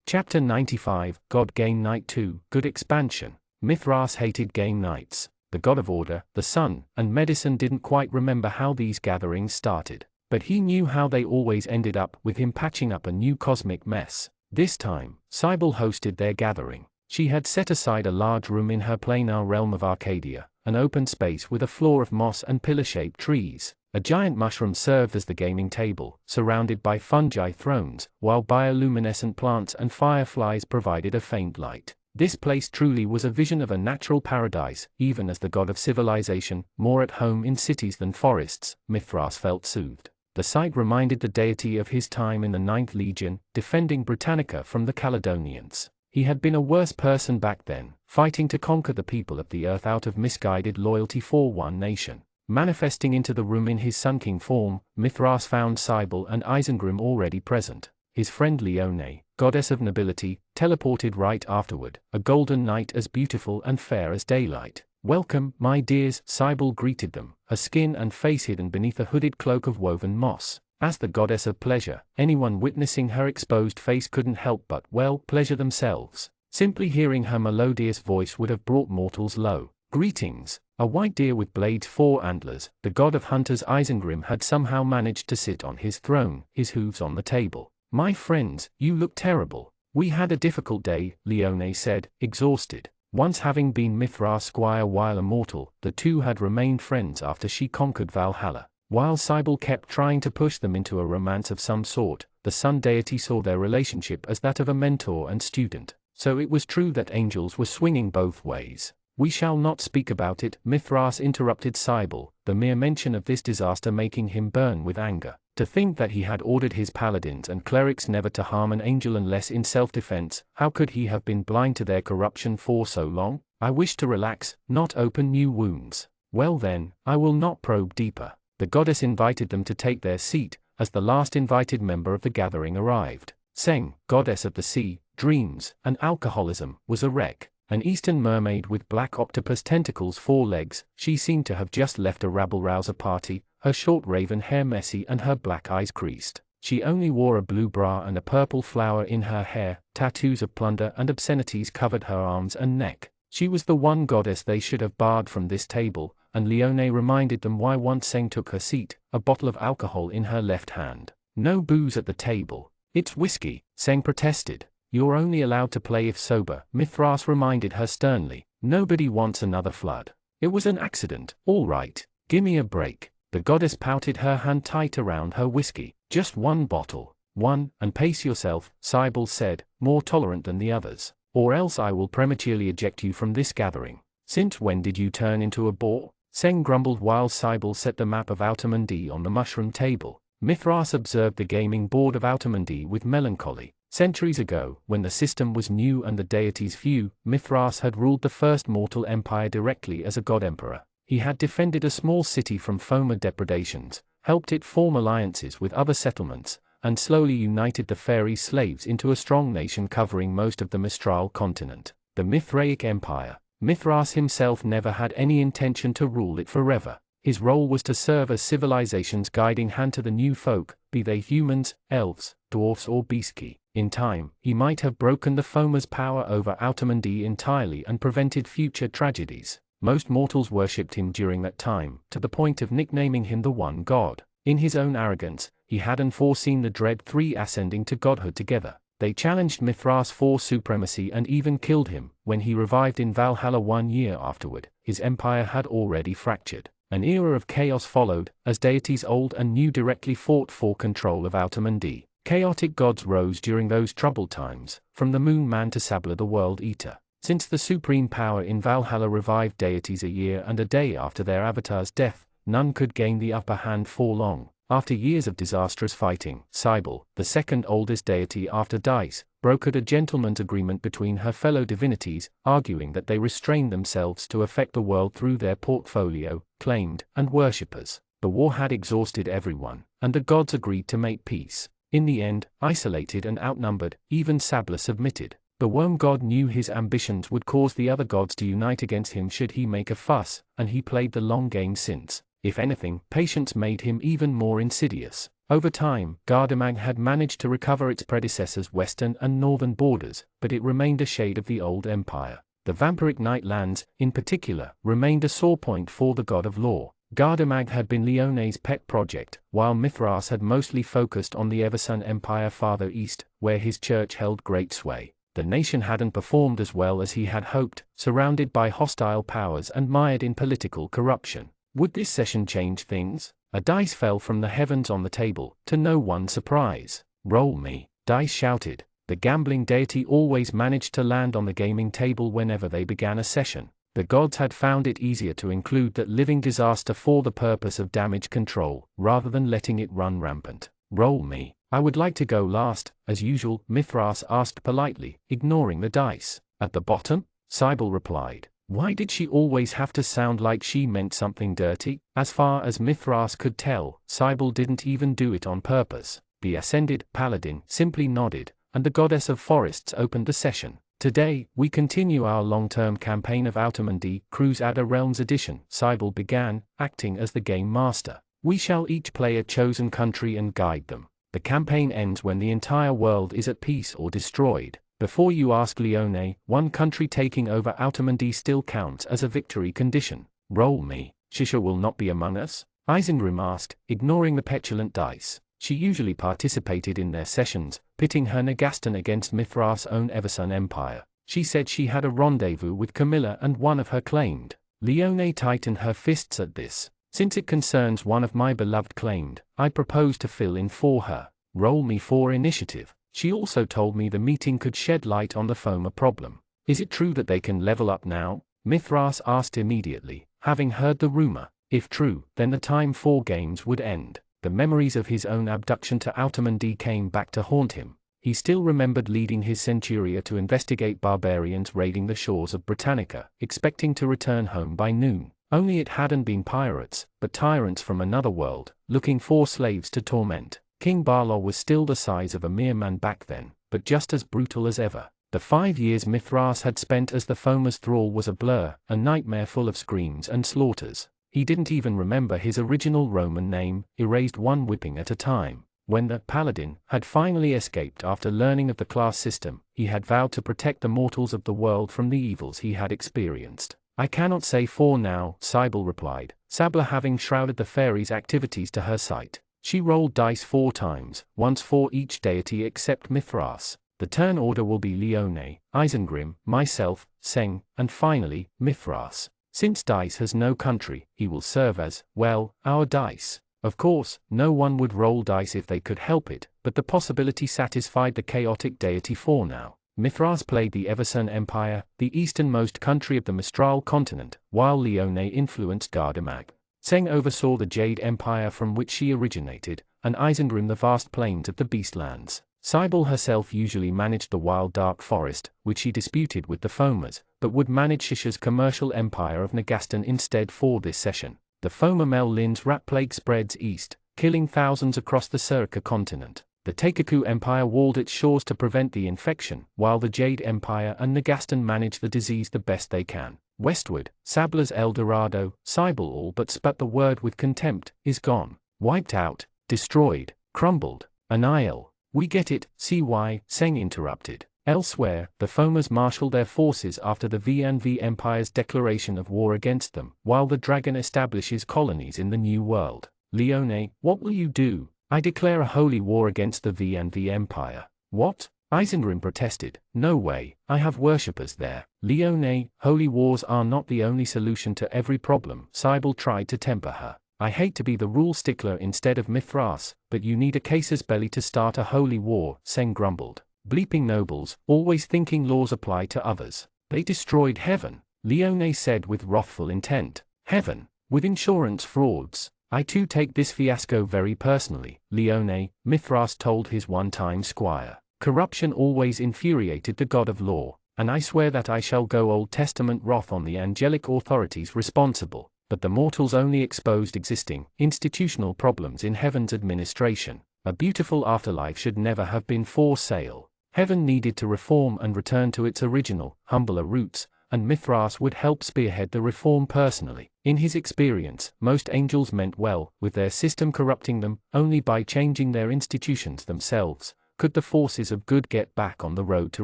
[SPEAKER 1] Chapter 95, God Game Night 2, Good Expansion. Mithras hated game nights. The god of order, the sun, and medicine didn't quite remember how these gatherings started. But he knew how they always ended up with him patching up a new cosmic mess. This time, Cybele hosted their gathering. She had set aside a large room in her planar realm of Arcadia, an open space with a floor of moss and pillar-shaped trees. A giant mushroom served as the gaming table, surrounded by fungi thrones, while bioluminescent plants and fireflies provided a faint light. This place truly was a vision of a natural paradise, even as the god of civilization, more at home in cities than forests, Mithras felt soothed. The sight reminded the deity of his time in the 9th Legion, defending Britannica from the Caledonians. He had been a worse person back then, fighting to conquer the people of the earth out of misguided loyalty for one nation. Manifesting into the room in his Sun King form, Mithras found Cybele and Isengrim already present. His friend Leone, goddess of nobility, teleported right afterward, a golden night as beautiful and fair as daylight. Welcome, my dears, Cybele greeted them, her skin and face hidden beneath a hooded cloak of woven moss. As the goddess of pleasure, anyone witnessing her exposed face couldn't help but, pleasure themselves. Simply hearing her melodious voice would have brought mortals low. Greetings. A white deer with blades 4 antlers, the god of hunters Isengrim had somehow managed to sit on his throne, his hooves on the table. My friends, you look terrible. We had a difficult day, Leone said, exhausted. Once having been Mithras' squire while a mortal, the two had remained friends after she conquered Valhalla. While Cybele kept trying to push them into a romance of some sort, the sun deity saw their relationship as that of a mentor and student. So it was true that angels were swinging both ways. We shall not speak about it, Mithras interrupted Cybele, the mere mention of this disaster making him burn with anger. To think that he had ordered his paladins and clerics never to harm an angel unless in self-defense, how could he have been blind to their corruption for so long? I wish to relax, not open new wounds. Well then, I will not probe deeper. The goddess invited them to take their seat, as the last invited member of the gathering arrived. Seng, goddess of the sea, dreams, and alcoholism, was a wreck. An eastern mermaid with black octopus tentacles, 4 legs. She seemed to have just left a rabble-rouser party, her short raven hair messy and her black eyes creased. She only wore a blue bra and a purple flower in her hair. Tattoos of plunder and obscenities covered her arms and neck. She was the one goddess they should have barred from this table, and Leone reminded them why once Seng took her seat, a bottle of alcohol in her left hand. No booze at the table. It's whiskey, Seng protested. You're only allowed to play if sober, Mithras reminded her sternly. Nobody wants another flood. It was an accident, all right. Gimme a break. The goddess pouted, her hand tight around her whiskey. Just 1 bottle. 1, and pace yourself, Cybele said, more tolerant than the others. Or else I will prematurely eject you from this gathering. Since when did you turn into a bore? Seng grumbled while Cybele set the map of Autamundi on the mushroom table. Mithras observed the gaming board of Autamundi with melancholy. Centuries ago, when the system was new and the deities few, Mithras had ruled the first mortal empire directly as a god-emperor. He had defended a small city from Foma depredations, helped it form alliances with other settlements, and slowly united the fairy slaves into a strong nation covering most of the Mistral continent, the Mithraic Empire. Mithras himself never had any intention to rule it forever. His role was to serve as civilization's guiding hand to the new folk, be they humans, elves, dwarfs or beastki. In time, he might have broken the Foma's power over Autamundi entirely and prevented future tragedies. Most mortals worshipped him during that time, to the point of nicknaming him the One God. In his own arrogance, he hadn't foreseen the dread 3 ascending to godhood together. They challenged Mithras for supremacy and even killed him. When he revived in Valhalla 1 year afterward, his empire had already fractured. An era of chaos followed, as deities old and new directly fought for control of Autamundi. Chaotic gods rose during those troubled times, from the Moon Man to Sabla the World Eater. Since the supreme power in Valhalla revived deities a year and a day after their avatar's death, none could gain the upper hand for long. After years of disastrous fighting, Cybele, the second oldest deity after Dice, brokered a gentleman's agreement between her fellow divinities, arguing that they restrained themselves to affect the world through their portfolio, claimed, and worshippers. The war had exhausted everyone, and the gods agreed to make peace. In the end, isolated and outnumbered, even Sabla submitted. The worm god knew his ambitions would cause the other gods to unite against him should he make a fuss, and he played the long game since. If anything, patience made him even more insidious. Over time, Gardamag had managed to recover its predecessor's western and northern borders, but it remained a shade of the old empire. The vampiric night lands, in particular, remained a sore point for the god of law. Gardamag had been Leone's pet project, while Mithras had mostly focused on the Eversun Empire farther east, where his church held great sway. The nation hadn't performed as well as he had hoped, surrounded by hostile powers and mired in political corruption. Would this session change things? A dice fell from the heavens on the table, to no one's surprise. Roll me, Dice shouted. The gambling deity always managed to land on the gaming table whenever they began a session. The gods had found it easier to include that living disaster for the purpose of damage control, rather than letting it run rampant. Roll me. I would like to go last, as usual, Mithras asked politely, ignoring the dice. At the bottom? Cybele replied. Why did she always have to sound like she meant something dirty? As far as Mithras could tell, Cybele didn't even do it on purpose. The ascended paladin simply nodded, and the goddess of forests opened the session. Today, we continue our long-term campaign of Autamundi, Cruise Adder Realms Edition, Cybele began, acting as the game master. We shall each play a chosen country and guide them. The campaign ends when the entire world is at peace or destroyed. Before you ask Leone, one country taking over Autamundi still counts as a victory condition. Roll me. Shisha will not be among us? Isengrim asked, ignoring the petulant dice. She usually participated in their sessions, pitting her Nagaston against Mithras' own Eversun Empire. She said she had a rendezvous with Camilla and one of her claimed. Leone tightened her fists at this. Since it concerns one of my beloved claimed, I propose to fill in for her. Roll me for initiative. She also told me the meeting could shed light on the Foma problem. Is it true that they can level up now? Mithras asked immediately, having heard the rumor. If true, then the time for games would end. The memories of his own abduction to Autamundi came back to haunt him. He still remembered leading his Centuria to investigate barbarians raiding the shores of Britannica, expecting to return home by noon. Only it hadn't been pirates, but tyrants from another world, looking for slaves to torment. King Barlaw was still the size of a mere man back then, but just as brutal as ever. The 5 years Mithras had spent as the Foma's thrall was a blur, a nightmare full of screams and slaughters. He didn't even remember his original Roman name, erased one whipping at a time. When the paladin had finally escaped after learning of the class system, he had vowed to protect the mortals of the world from the evils he had experienced. I cannot say for now, Cybele replied, Sabla having shrouded the fairies' activities to her sight. She rolled dice 4 times, once for each deity except Mithras. The turn order will be Leone, Isengrim, myself, Seng, and finally, Mithras. Since dice has no country, he will serve as, well, our dice. Of course, no one would roll dice if they could help it, but the possibility satisfied the chaotic deity for now. Mithras played the Everson Empire, the easternmost country of the Mistral continent, while Leone influenced Gardamag. Seng oversaw the Jade Empire from which she originated, and Isengrim the vast plains of the Beastlands. Cybele herself usually managed the wild dark forest, which she disputed with the Fomas, but would manage Shisha's commercial empire of Nagastan instead for this session. The Foma Mel Lin's rat plague spreads east, killing thousands across the Surika continent. The Teikaku Empire walled its shores to prevent the infection, while the Jade Empire and Nagastan manage the disease the best they can. Westward, Sabla's El Dorado, Cybele all but spat the word with contempt, is gone. Wiped out, destroyed, crumbled, annihiled. We get it, see why, Seng interrupted. Elsewhere, the Fomas marshaled their forces after the V&V Empire's declaration of war against them, while the dragon establishes colonies in the New World. Leone, what will you do? I declare a holy war against the V&V Empire. What? Isengrim protested. No way, I have worshippers there. Leone, holy wars are not the only solution to every problem. Cybele tried to temper her. I hate to be the rule stickler instead of Mithras, but you need a casus belli to start a holy war, Seng grumbled. Bleeping nobles, always thinking laws apply to others. They destroyed heaven, Leone said with wrathful intent. Heaven, with insurance frauds. I too take this fiasco very personally, Leone, Mithras told his one-time squire. Corruption always infuriated the god of law, and I swear that I shall go Old Testament wrath on the angelic authorities responsible. But the mortals only exposed existing, institutional problems in heaven's administration. A beautiful afterlife should never have been for sale. Heaven needed to reform and return to its original, humbler roots, and Mithras would help spearhead the reform personally. In his experience, most angels meant well, with their system corrupting them. Only by changing their institutions themselves could the forces of good get back on the road to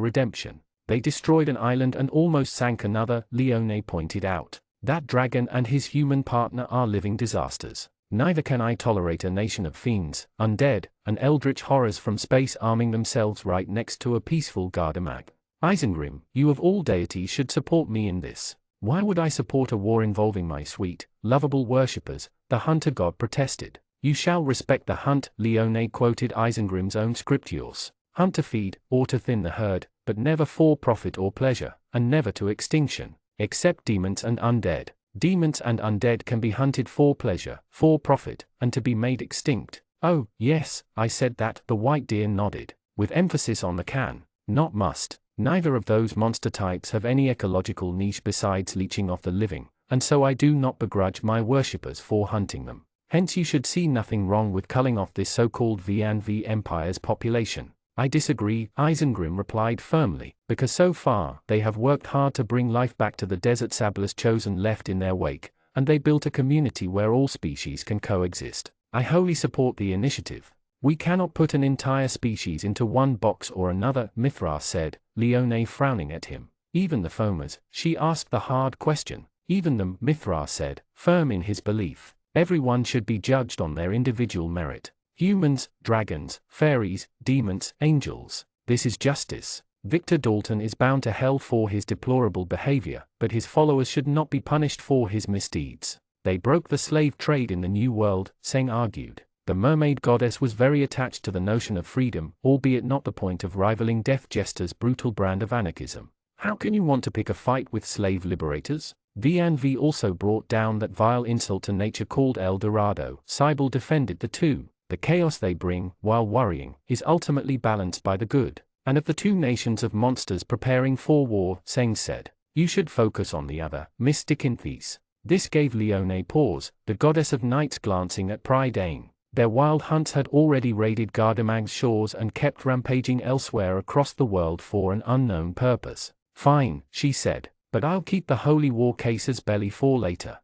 [SPEAKER 1] redemption. They destroyed an island and almost sank another, Leone pointed out. That dragon and his human partner are living disasters. Neither can I tolerate a nation of fiends, undead, and eldritch horrors from space arming themselves right next to a peaceful Gardamag. Isengrim, you of all deities should support me in this. Why would I support a war involving my sweet, lovable worshippers? The hunter god protested. You shall respect the hunt, Leone quoted Isengrim's own scriptures. Hunt to feed, or to thin the herd, but never for profit or pleasure, and never to extinction. Except demons and undead. Demons and undead can be hunted for pleasure, for profit, and to be made extinct. Oh, yes, I said that, the white deer nodded, with emphasis on the can, not must. Neither of those monster types have any ecological niche besides leeching off the living, and so I do not begrudge my worshippers for hunting them. Hence you should see nothing wrong with culling off this so-called V&V Empire's population. I disagree, Isengrim replied firmly, because so far they have worked hard to bring life back to the desert Sabla's chosen left in their wake, and they built a community where all species can coexist. I wholly support the initiative. We cannot put an entire species into one box or another, Mithras said, Leone frowning at him. Even the Fomas, she asked the hard question. Even them, Mithras said, firm in his belief. Everyone should be judged on their individual merit. Humans, dragons, fairies, demons, angels. This is justice. Victor Dalton is bound to hell for his deplorable behavior, but his followers should not be punished for his misdeeds. They broke the slave trade in the New World, Seng argued. The mermaid goddess was very attached to the notion of freedom, albeit not the point of rivaling Death Jester's brutal brand of anarchism. How can you want to pick a fight with slave liberators? V&V also brought down that vile insult to nature called El Dorado. Cybele defended the two. The chaos they bring, while worrying, is ultimately balanced by the good. And of the two nations of monsters preparing for war, Seng said, you should focus on the other, Miss Dickinthes. This gave Leone pause, the goddess of nights glancing at Prydain. Their wild hunts had already raided Gardamag's shores and kept rampaging elsewhere across the world for an unknown purpose. Fine, she said, but I'll keep the holy war case's belly for later.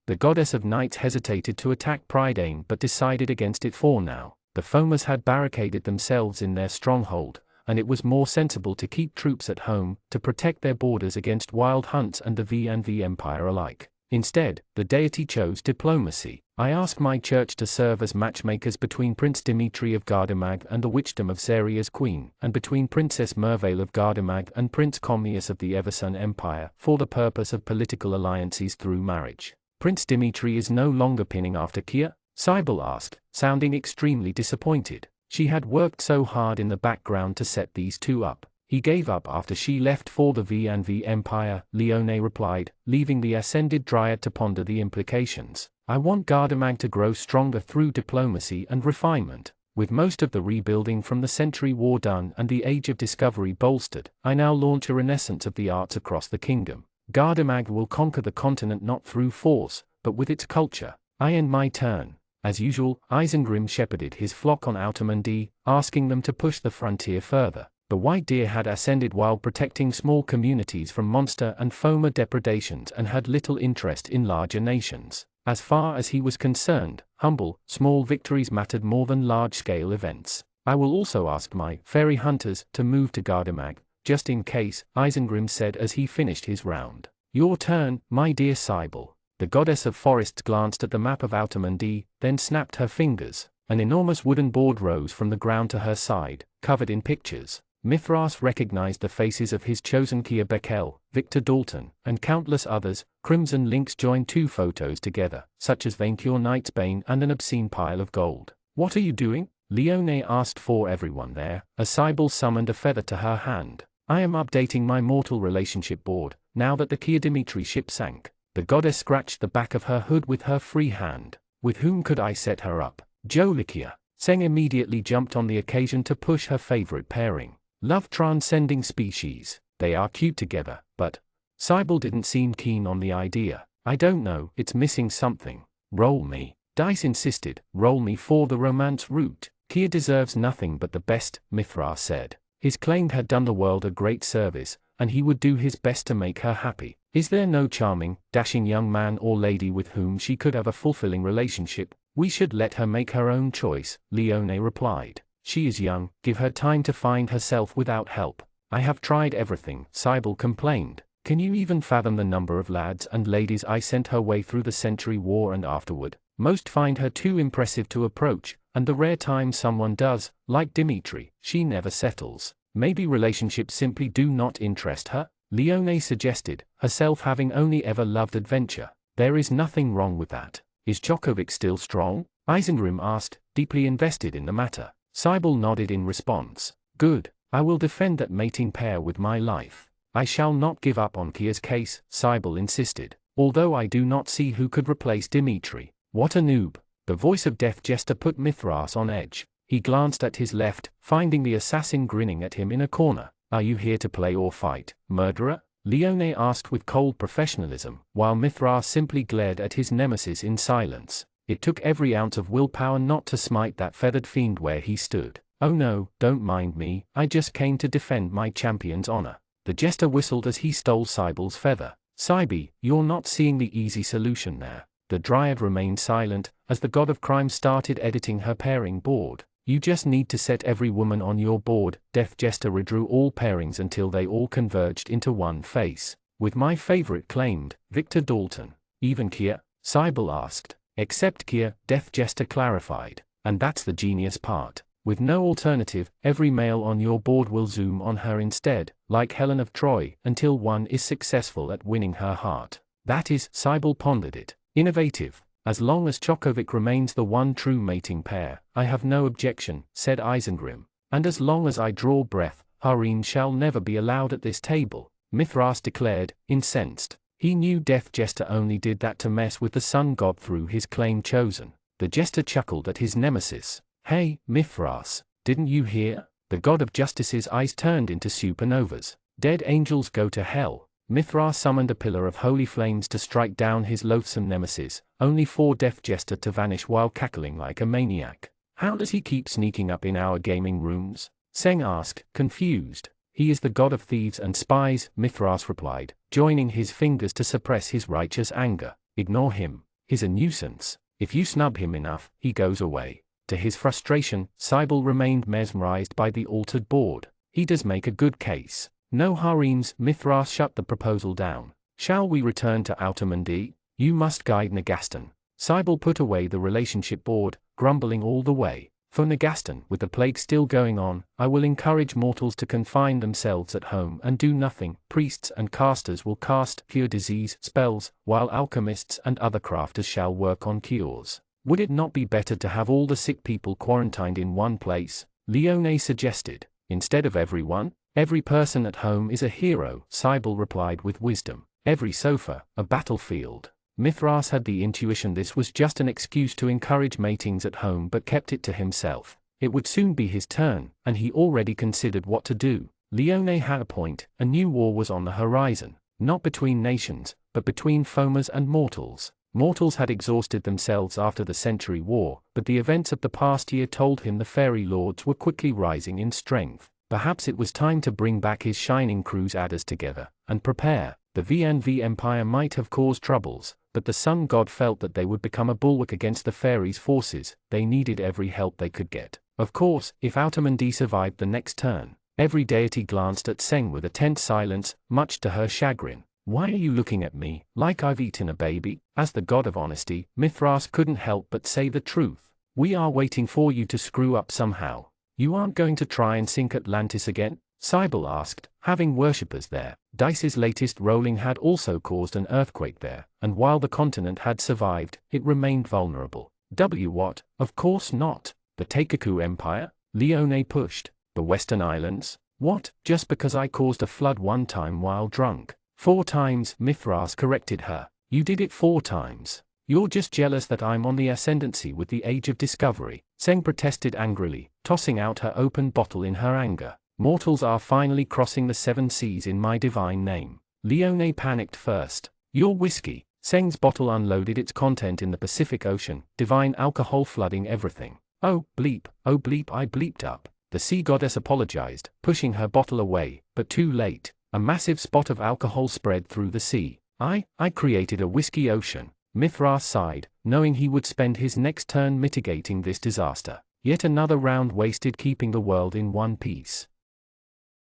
[SPEAKER 1] The goddess of knights hesitated to attack Prydain but decided against it for now. The foamers had barricaded themselves in their stronghold, and it was more sensible to keep troops at home, to protect their borders against wild hunts and the V&V Empire alike. Instead, the deity chose diplomacy. I ask my church to serve as matchmakers between Prince Dimitri of Gardamag and the witchdom of Xeria's queen, and between Princess Merveil of Gardamag and Prince Commius of the Eversun Empire, for the purpose of political alliances through marriage. Prince Dimitri is no longer pinning after Kia? Cybele asked, sounding extremely disappointed. She had worked so hard in the background to set these two up. He gave up after she left for the V&V Empire, Leone replied, leaving the ascended dryad to ponder the implications. I want Gardamag to grow stronger through diplomacy and refinement. With most of the rebuilding from the Century War done and the Age of Discovery bolstered, I now launch a renaissance of the arts across the kingdom. Gardamag will conquer the continent not through force, but with its culture. I end my turn. As usual, Isengrim shepherded his flock on Outermundy, asking them to push the frontier further. The white deer had ascended while protecting small communities from monster and foamer depredations and had little interest in larger nations. As far as he was concerned, humble, small victories mattered more than large-scale events. I will also ask my fairy hunters to move to Gardamag, just in case, Isengrim said as he finished his round. Your turn, my dear Cybele. The goddess of forests glanced at the map of Outermundy, then snapped her fingers. An enormous wooden board rose from the ground to her side, covered in pictures. Mithras recognized the faces of his chosen Kia Beckel, Victor Dalton, and countless others. Crimson links joined two photos together, such as Vaincure Knightsbane and an obscene pile of gold. What are you doing? Leone asked for everyone there, as Cybele summoned a feather to her hand. I am updating my mortal relationship board, now that the Kia Dimitri ship sank. The goddess scratched the back of her hood with her free hand. With whom could I set her up? Jolikia. Seng immediately jumped on the occasion to push her favorite pairing. Love transcending species. They are cute together, but Cybele didn't seem keen on the idea. I don't know, it's missing something. Roll me. Dice insisted, roll me for the romance route. Kia deserves nothing but the best, Mithras said. His claim had done the world a great service, and he would do his best to make her happy. Is there no charming, dashing young man or lady with whom she could have a fulfilling relationship? We should let her make her own choice, Leone replied. She is young, give her time to find herself without help. I have tried everything, Cybele complained. Can you even fathom the number of lads and ladies I sent her way through the Century War and afterward? Most find her too impressive to approach, and the rare time someone does, like Dimitri, she never settles. Maybe relationships simply do not interest her? Leone suggested, herself having only ever loved adventure. There is nothing wrong with that. Is Chokovic still strong? Isengrim asked, deeply invested in the matter. Cybele nodded in response. Good, I will defend that mating pair with my life. I shall not give up on Kia's case, Cybele insisted, although I do not see who could replace Dimitri. What a noob. The voice of Death Jester put Mithras on edge. He glanced at his left, finding the assassin grinning at him in a corner. Are you here to play or fight, murderer? Leone asked with cold professionalism, while Mithras simply glared at his nemesis in silence. It took every ounce of willpower not to smite that feathered fiend where he stood. Oh no, don't mind me, I just came to defend my champion's honor. The jester whistled as he stole Cybele's feather. Cybe, you're not seeing the easy solution there. The dryad remained silent, as the god of crime started editing her pairing board. You just need to set every woman on your board. Death Jester redrew all pairings until they all converged into one face. With my favorite claimed, Victor Dalton. Even Kia? Cybele asked. Except Kia, Death Jester clarified. And that's the genius part. With no alternative, every male on your board will zoom on her instead, like Helen of Troy, until one is successful at winning her heart. That is, Cybele pondered it. Innovative. As long as Chokovic remains the one true mating pair, I have no objection, said Isengrim. And as long as I draw breath, Hareen shall never be allowed at this table, Mithras declared, incensed. He knew Death Jester only did that to mess with the sun god through his claim chosen. The jester chuckled at his nemesis. Hey, Mithras, didn't you hear? The god of justice's eyes turned into supernovas. Dead angels go to hell. Mithras summoned a pillar of holy flames to strike down his loathsome nemesis, only for Death Jester to vanish while cackling like a maniac. How does he keep sneaking up in our gaming rooms? Seng asked, confused. He is the god of thieves and spies, Mithras replied, joining his fingers to suppress his righteous anger. Ignore him. He's a nuisance. If you snub him enough, he goes away. To his frustration, Cybele remained mesmerized by the altered board. He does make a good case. No harems, Mithras shut the proposal down. Shall we return to Autamundi? You must guide Nagaston. Cybele put away the relationship board, grumbling all the way. For Nagaston, with the plague still going on, I will encourage mortals to confine themselves at home and do nothing. Priests and casters will cure disease spells, while alchemists and other crafters shall work on cures. Would it not be better to have all the sick people quarantined in one place? Leone suggested. Instead of everyone? Every person at home is a hero, Cybele replied with wisdom. Every sofa, a battlefield. Mithras had the intuition this was just an excuse to encourage matings at home but kept it to himself. It would soon be his turn, and he already considered what to do. Leone had a point, a new war was on the horizon, not between nations, but between foamers and mortals. Mortals had exhausted themselves after the Century War, but the events of the past year told him the fairy lords were quickly rising in strength. Perhaps it was time to bring back his shining crusaders together, and prepare. The VNV Empire might have caused troubles, but the sun god felt that they would become a bulwark against the fairies' forces. They needed every help they could get. Of course, if Autamundi survived the next turn. Every deity glanced at Seng with a tense silence, much to her chagrin. Why are you looking at me, like I've eaten a baby? As the god of honesty, Mithras couldn't help but say the truth. We are waiting for you to screw up somehow. You aren't going to try and sink Atlantis again? Cybele asked, having worshippers there. Dice's latest rolling had also caused an earthquake there, and while the continent had survived, it remained vulnerable. What? Of course not. The Teikaku Empire? Leone pushed. The Western Islands? What? Just because I caused a flood one time while drunk. 4 times, Mithras corrected her. You did it 4 times. You're just jealous that I'm on the ascendancy with the Age of Discovery, Seng protested angrily, tossing out her open bottle in her anger. Mortals are finally crossing the 7 seas in my divine name. Leone panicked first. Your whiskey. Seng's bottle unloaded its content in the Pacific Ocean, divine alcohol flooding everything. Oh bleep, I bleeped up. The sea goddess apologized, pushing her bottle away, but too late. A massive spot of alcohol spread through the sea. I created a whiskey ocean. Mithras sighed, knowing he would spend his next turn mitigating this disaster. Yet another round wasted keeping the world in one piece.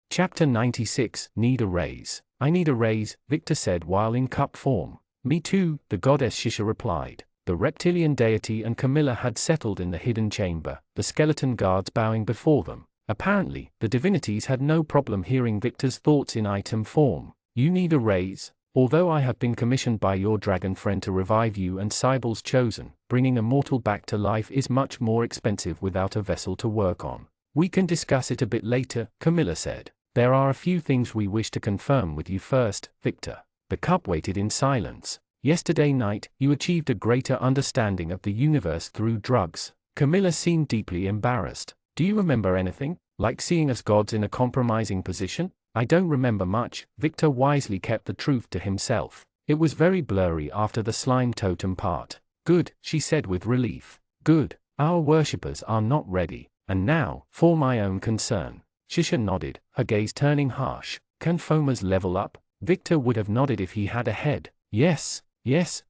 [SPEAKER 1] Chapter 96, Need a Raise. I need a raise, Victor said while in cup form. Me too, the goddess Shisha replied. The reptilian deity and Camilla had settled in the hidden chamber, the skeleton guards bowing before them. Apparently, the divinities had no problem hearing Victor's thoughts in item form. You need a raise? Although I have been commissioned by your dragon friend to revive you and Cybele's chosen, bringing a mortal back to life is much more expensive without a vessel to work on. We can discuss it a bit later, Camilla said. There are a few things we wish to confirm with you first, Victor. The cup waited in silence. Yesterday night, you achieved a greater understanding of the universe through drugs. Camilla seemed deeply embarrassed. Do you remember anything? Like seeing us gods in a compromising position? I don't remember much. Victor wisely kept the truth to himself. It was very blurry after the slime totem part. Good, she said with relief. Good. Our worshippers are not ready. And now, for my own concern. Shisha nodded, her gaze turning harsh. Can foamers level up? Victor would have nodded if he had a head. Yes,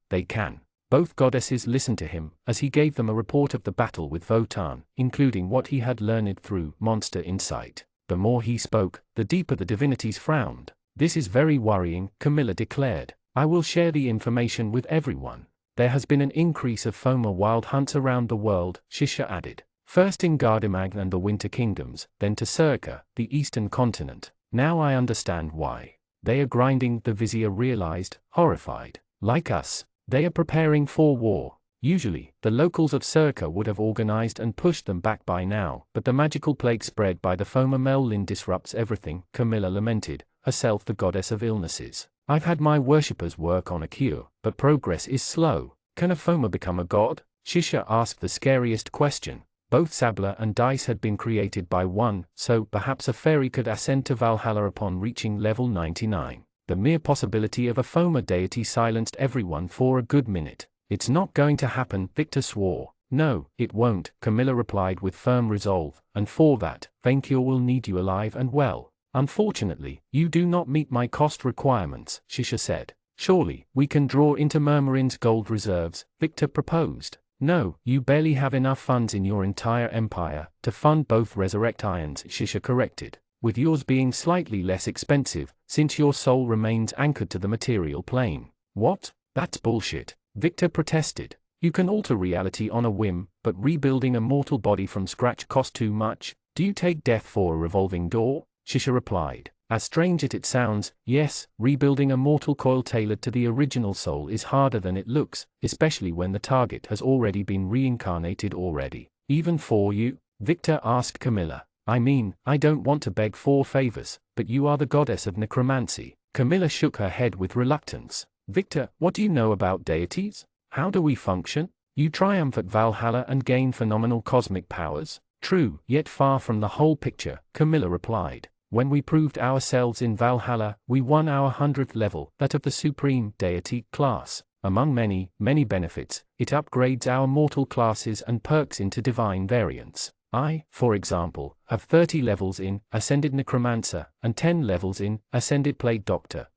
[SPEAKER 1] they can. Both goddesses listened to him, as he gave them a report of the battle with Votan, including what he had learned through monster insight. The more he spoke, the deeper the divinities frowned. This is very worrying, Camilla declared. I will share the information with everyone. There has been an increase of foamer wild hunts around the world, Shisha added. First in Gardimag and the Winter Kingdoms, then to Circa, the eastern continent. Now I understand why. They are grinding, the vizier realized, horrified. Like us, they are preparing for war. Usually, the locals of Circa would have organized and pushed them back by now, but the magical plague spread by the foamer Mellin disrupts everything, Camilla lamented, herself the goddess of illnesses. I've had my worshippers work on a cure, but progress is slow. Can a foamer become a god? Shisha asked the scariest question. Both Sabla and Dice had been created by one, so perhaps a fairy could ascend to Valhalla upon reaching level 99. The mere possibility of a former deity silenced everyone for a good minute. It's not going to happen, Victor swore. No, it won't, Camilla replied with firm resolve, and for that, Venkior will need you alive and well. Unfortunately, you do not meet my cost requirements, Shisha said. Surely, we can draw into Murmurin's gold reserves, Victor proposed. No, you barely have enough funds in your entire empire to fund both resurrect irons, Shisha corrected, with yours being slightly less expensive, since your soul remains anchored to the material plane. What? That's bullshit, Victor protested. You can alter reality on a whim, but rebuilding a mortal body from scratch costs too much. Do you take death for a revolving door? Shisha replied. As strange as it sounds, yes, rebuilding a mortal coil tailored to the original soul is harder than it looks, especially when the target has already been reincarnated already. Even for you? Victor asked Camilla. I mean, I don't want to beg for favors, but you are the goddess of necromancy. Camilla shook her head with reluctance. Victor, what do you know about deities? How do we function? You triumph at Valhalla and gain phenomenal cosmic powers? True, yet far from the whole picture, Camilla replied. When we proved ourselves in Valhalla, we won our 100th level, that of the Supreme Deity class. Among many, many benefits, it upgrades our mortal classes and perks into divine variants. I, for example, have 30 levels in Ascended Necromancer and 10 levels in Ascended Plague Doctor.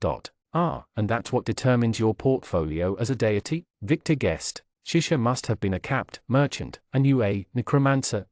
[SPEAKER 1] And that's what determines your portfolio as a deity? Victor guessed. Shisha must have been a capped merchant, and you a necromancer.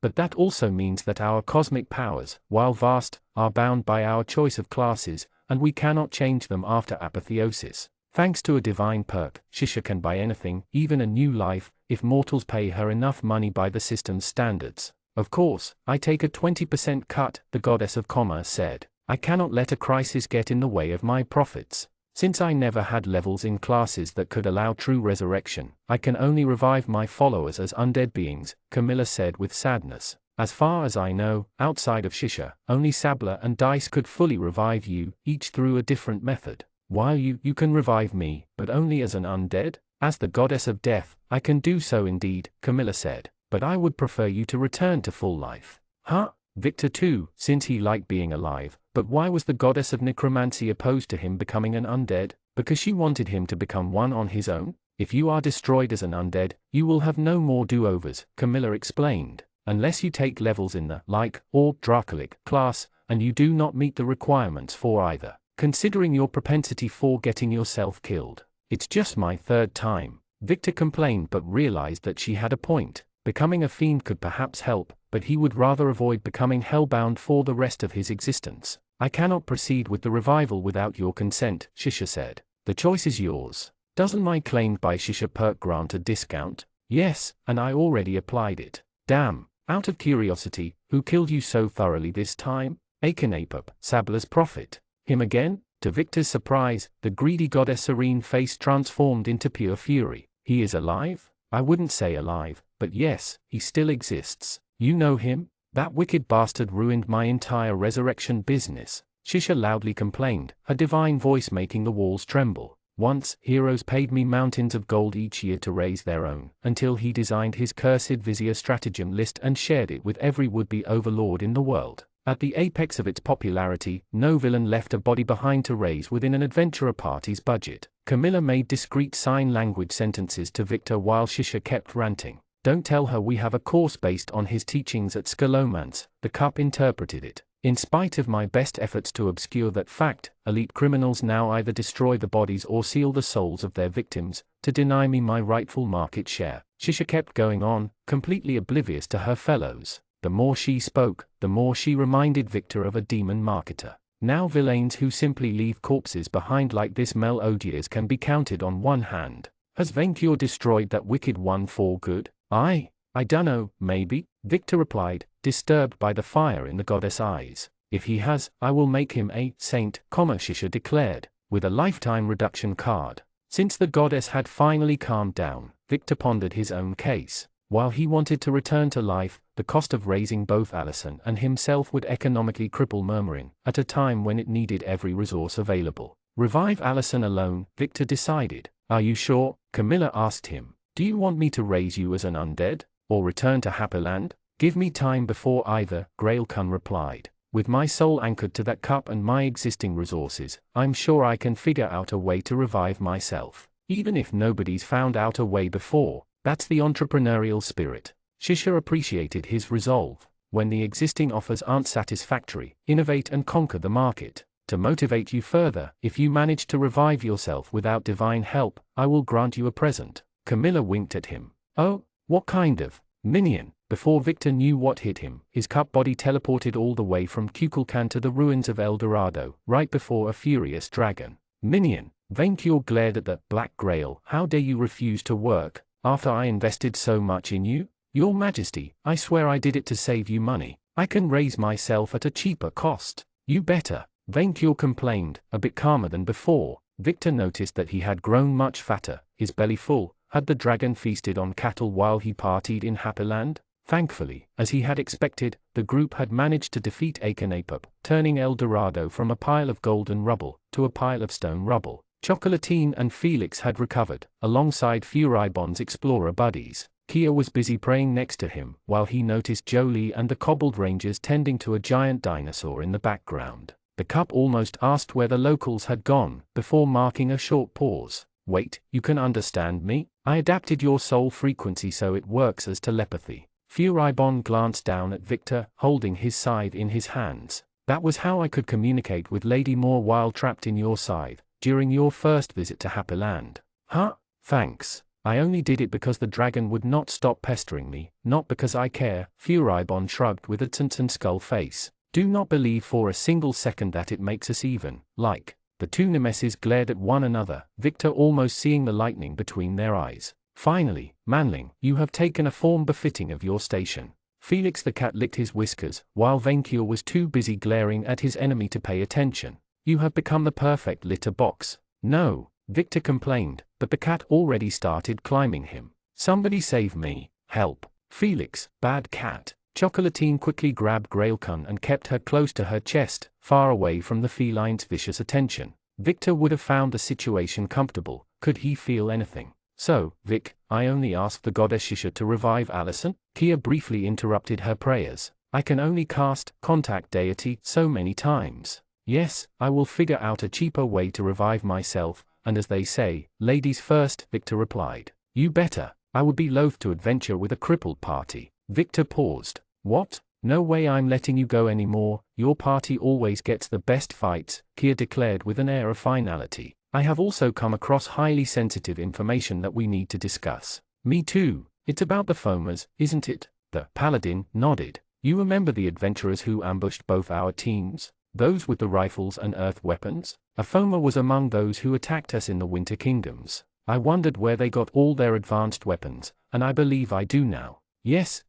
[SPEAKER 1] But that also means that our cosmic powers, while vast, are bound by our choice of classes, and we cannot change them after apotheosis. Thanks to a divine perk, Shisha can buy anything, even a new life, if mortals pay her enough money by the system's standards. Of course, I take a 20% cut, the goddess of commerce said. I cannot let a crisis get in the way of my profits. Since I never had levels in classes that could allow true resurrection, I can only revive my followers as undead beings, Camilla said with sadness. As far as I know, outside of Shisha, only Sabla and Dice could fully revive you, each through a different method. While you can revive me, but only as an undead? As the goddess of death, I can do so indeed, Camilla said, but I would prefer you to return to full life. Huh? Victor too, since he liked being alive, but why was the goddess of necromancy opposed to him becoming an undead? Because she wanted him to become one on his own? If you are destroyed as an undead, you will have no more do-overs, Camilla explained, unless you take levels in the like or Dracolic class, and you do not meet the requirements for either. Considering your propensity for getting yourself killed. It's just my third time, Victor complained but realized that she had a point. Becoming a fiend could perhaps help, but he would rather avoid becoming hellbound for the rest of his existence. I cannot proceed with the revival without your consent, Shisha said. The choice is yours. Doesn't my claimed by Shisha perk grant a discount? Yes, and I already applied it. Damn. Out of curiosity, who killed you so thoroughly this time? Akenapup, Sabla's prophet. Him again? To Victor's surprise, the greedy goddess' serene face transformed into pure fury. He is alive? I wouldn't say alive, but yes, he still exists. You know him? That wicked bastard ruined my entire resurrection business, Shisha loudly complained, her divine voice making the walls tremble. Once, heroes paid me mountains of gold each year to raise their own, until he designed his cursed vizier stratagem list and shared it with every would-be overlord in the world. At the apex of its popularity, no villain left a body behind to raise within an adventurer party's budget. Camilla made discreet sign language sentences to Victor while Shisha kept ranting. Don't tell her we have a course based on his teachings at Scalomance, the cup interpreted it. In spite of my best efforts to obscure that fact, elite criminals now either destroy the bodies or seal the souls of their victims, to deny me my rightful market share. Shisha kept going on, completely oblivious to her fellows. The more she spoke, the more she reminded Victor of a demon marketer. Now villains who simply leave corpses behind like this Melodiers can be counted on one hand. Has Venkior destroyed that wicked one for good? I dunno, maybe, Victor replied, disturbed by the fire in the goddess' eyes. If he has, I will make him a saint, Shisha declared, with a lifetime reduction card. Since the goddess had finally calmed down, Victor pondered his own case. While he wanted to return to life, the cost of raising both Allison and himself would economically cripple Murmurin, at a time when it needed every resource available. Revive Allison alone, Victor decided. Are you sure? Camilla asked him. Do you want me to raise you as an undead, or return to Happyland? Give me time before either, Grailkun replied. With my soul anchored to that cup and my existing resources, I'm sure I can figure out a way to revive myself. Even if nobody's found out a way before. That's the entrepreneurial spirit. Shisha appreciated his resolve. When the existing offers aren't satisfactory, innovate and conquer the market. To motivate you further, if you manage to revive yourself without divine help, I will grant you a present. Camilla winked at him. Oh, what kind of minion? Before Victor knew what hit him, his cup body teleported all the way from Kukulkan to the ruins of El Dorado, right before a furious dragon. Minion. Vainkyur glared at the Black Grail. How dare you refuse to work, after I invested so much in you? Your Majesty, I swear I did it to save you money. I can raise myself at a cheaper cost. You better. Vainkyur complained, a bit calmer than before. Victor noticed that he had grown much fatter, his belly full. Had the dragon feasted on cattle while he partied in Happyland? Thankfully, as he had expected, the group had managed to defeat Akanapop, turning El Dorado from a pile of golden rubble to a pile of stone rubble. Chocolatine and Felix had recovered, alongside Furibon's explorer buddies. Kia was busy praying next to him, while he noticed Jolie and the cobbled rangers tending to a giant dinosaur in the background. The cup almost asked where the locals had gone, before marking a short pause. Wait, you can understand me? I adapted your soul frequency so it works as telepathy. Furibon glanced down at Victor, holding his scythe in his hands. That was how I could communicate with Lady Moore while trapped in your scythe, during your first visit to Happyland. Huh? Thanks. I only did it because the dragon would not stop pestering me, not because I care. Furibon shrugged with a Tintin skull face. Do not believe for a single second that it makes us even, like. The two nemesis glared at one another, Victor almost seeing the lightning between their eyes. Finally, Manling, you have taken a form befitting of your station. Felix the cat licked his whiskers, while Vainkyur was too busy glaring at his enemy to pay attention. You have become the perfect litter box. No, Victor complained, but the cat already started climbing him. Somebody save me, help. Felix, bad cat. Chocolatine quickly grabbed Grailkun and kept her close to her chest, far away from the feline's vicious attention. Victor would have found the situation comfortable, could he feel anything. So, Vic, I only asked the goddess Shisha to revive Allison. Kia briefly interrupted her prayers. I can only cast contact deity so many times. Yes, I will figure out a cheaper way to revive myself, and as they say, ladies first, Victor replied. You better. I would be loath to adventure with a crippled party. Victor paused. What? No way I'm letting you go anymore, your party always gets the best fights, Kia declared with an air of finality. I have also come across highly sensitive information that we need to discuss. Me too. It's about the foamers, isn't it? The paladin nodded. You remember the adventurers who ambushed both our teams? Those with the rifles and earth weapons? A foamer was among those who attacked us in the Winter Kingdoms. I wondered where they got all their advanced weapons, and I believe I do now. Yes,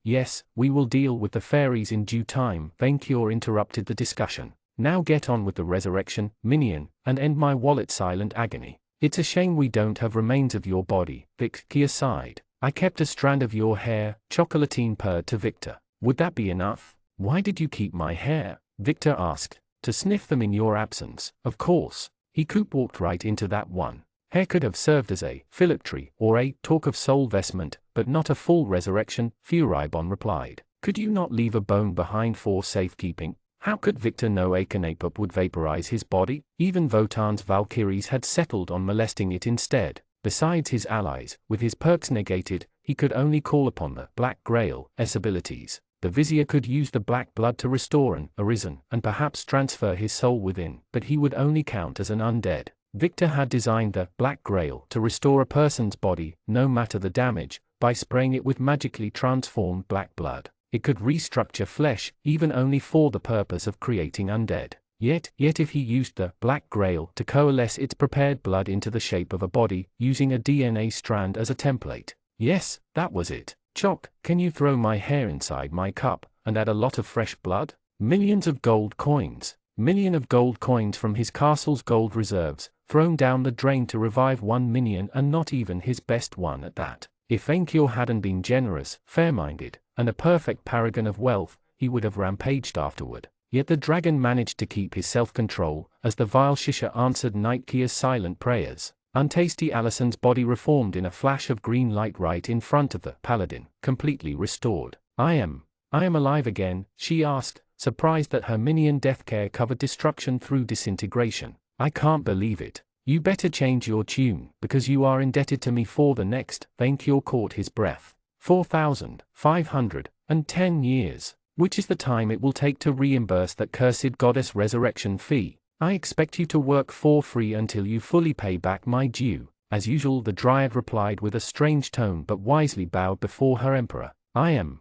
[SPEAKER 1] we will deal with the fairies in due time. Vainkyur interrupted the discussion. Now get on with the resurrection, minion, and end my wallet's silent agony. It's a shame we don't have remains of your body, Vic. Kia sighed. I kept a strand of your hair, Chocolatine purred to Victor. Would that be enough? Why did you keep my hair? Victor asked. To sniff them in your absence, of course. He walked right into that one. Hair could have served as a phylactery or a talk of soul vestment, but not a full resurrection, Furibon replied. Could you not leave a bone behind for safekeeping? How could Victor know Akanapop would vaporize his body? Even Votan's Valkyries had settled on molesting it instead. Besides his allies, with his perks negated, he could only call upon the Black Grail's abilities. The Vizier could use the black blood to restore an arisen, and perhaps transfer his soul within, but he would only count as an undead. Victor had designed the Black Grail to restore a person's body, no matter the damage, by spraying it with magically transformed black blood. It could restructure flesh, even only for the purpose of creating undead. Yet if he used the Black Grail to coalesce its prepared blood into the shape of a body, using a DNA strand as a template. Yes, that was it. Choc, can you throw my hair inside my cup, and add a lot of fresh blood? Millions of gold coins. Million of gold coins from his castle's gold reserves, thrown down the drain to revive one minion, and not even his best one at that. If Vainkyur hadn't been generous, fair-minded, and a perfect paragon of wealth, he would have rampaged afterward. Yet the dragon managed to keep his self-control, as the vile Shisha answered Night Kia's silent prayers. Untasty Allison's body reformed in a flash of green light right in front of the paladin, completely restored. I am alive again, she asked, surprised that her minion Deathcare covered destruction through disintegration. I can't believe it. You better change your tune, because you are indebted to me for the next. Vainqueur caught his breath. 4,510 years, which is the time it will take to reimburse that cursed goddess resurrection fee. I expect you to work for free until you fully pay back my due. As usual, the Dryad replied with a strange tone but wisely bowed before her emperor. I am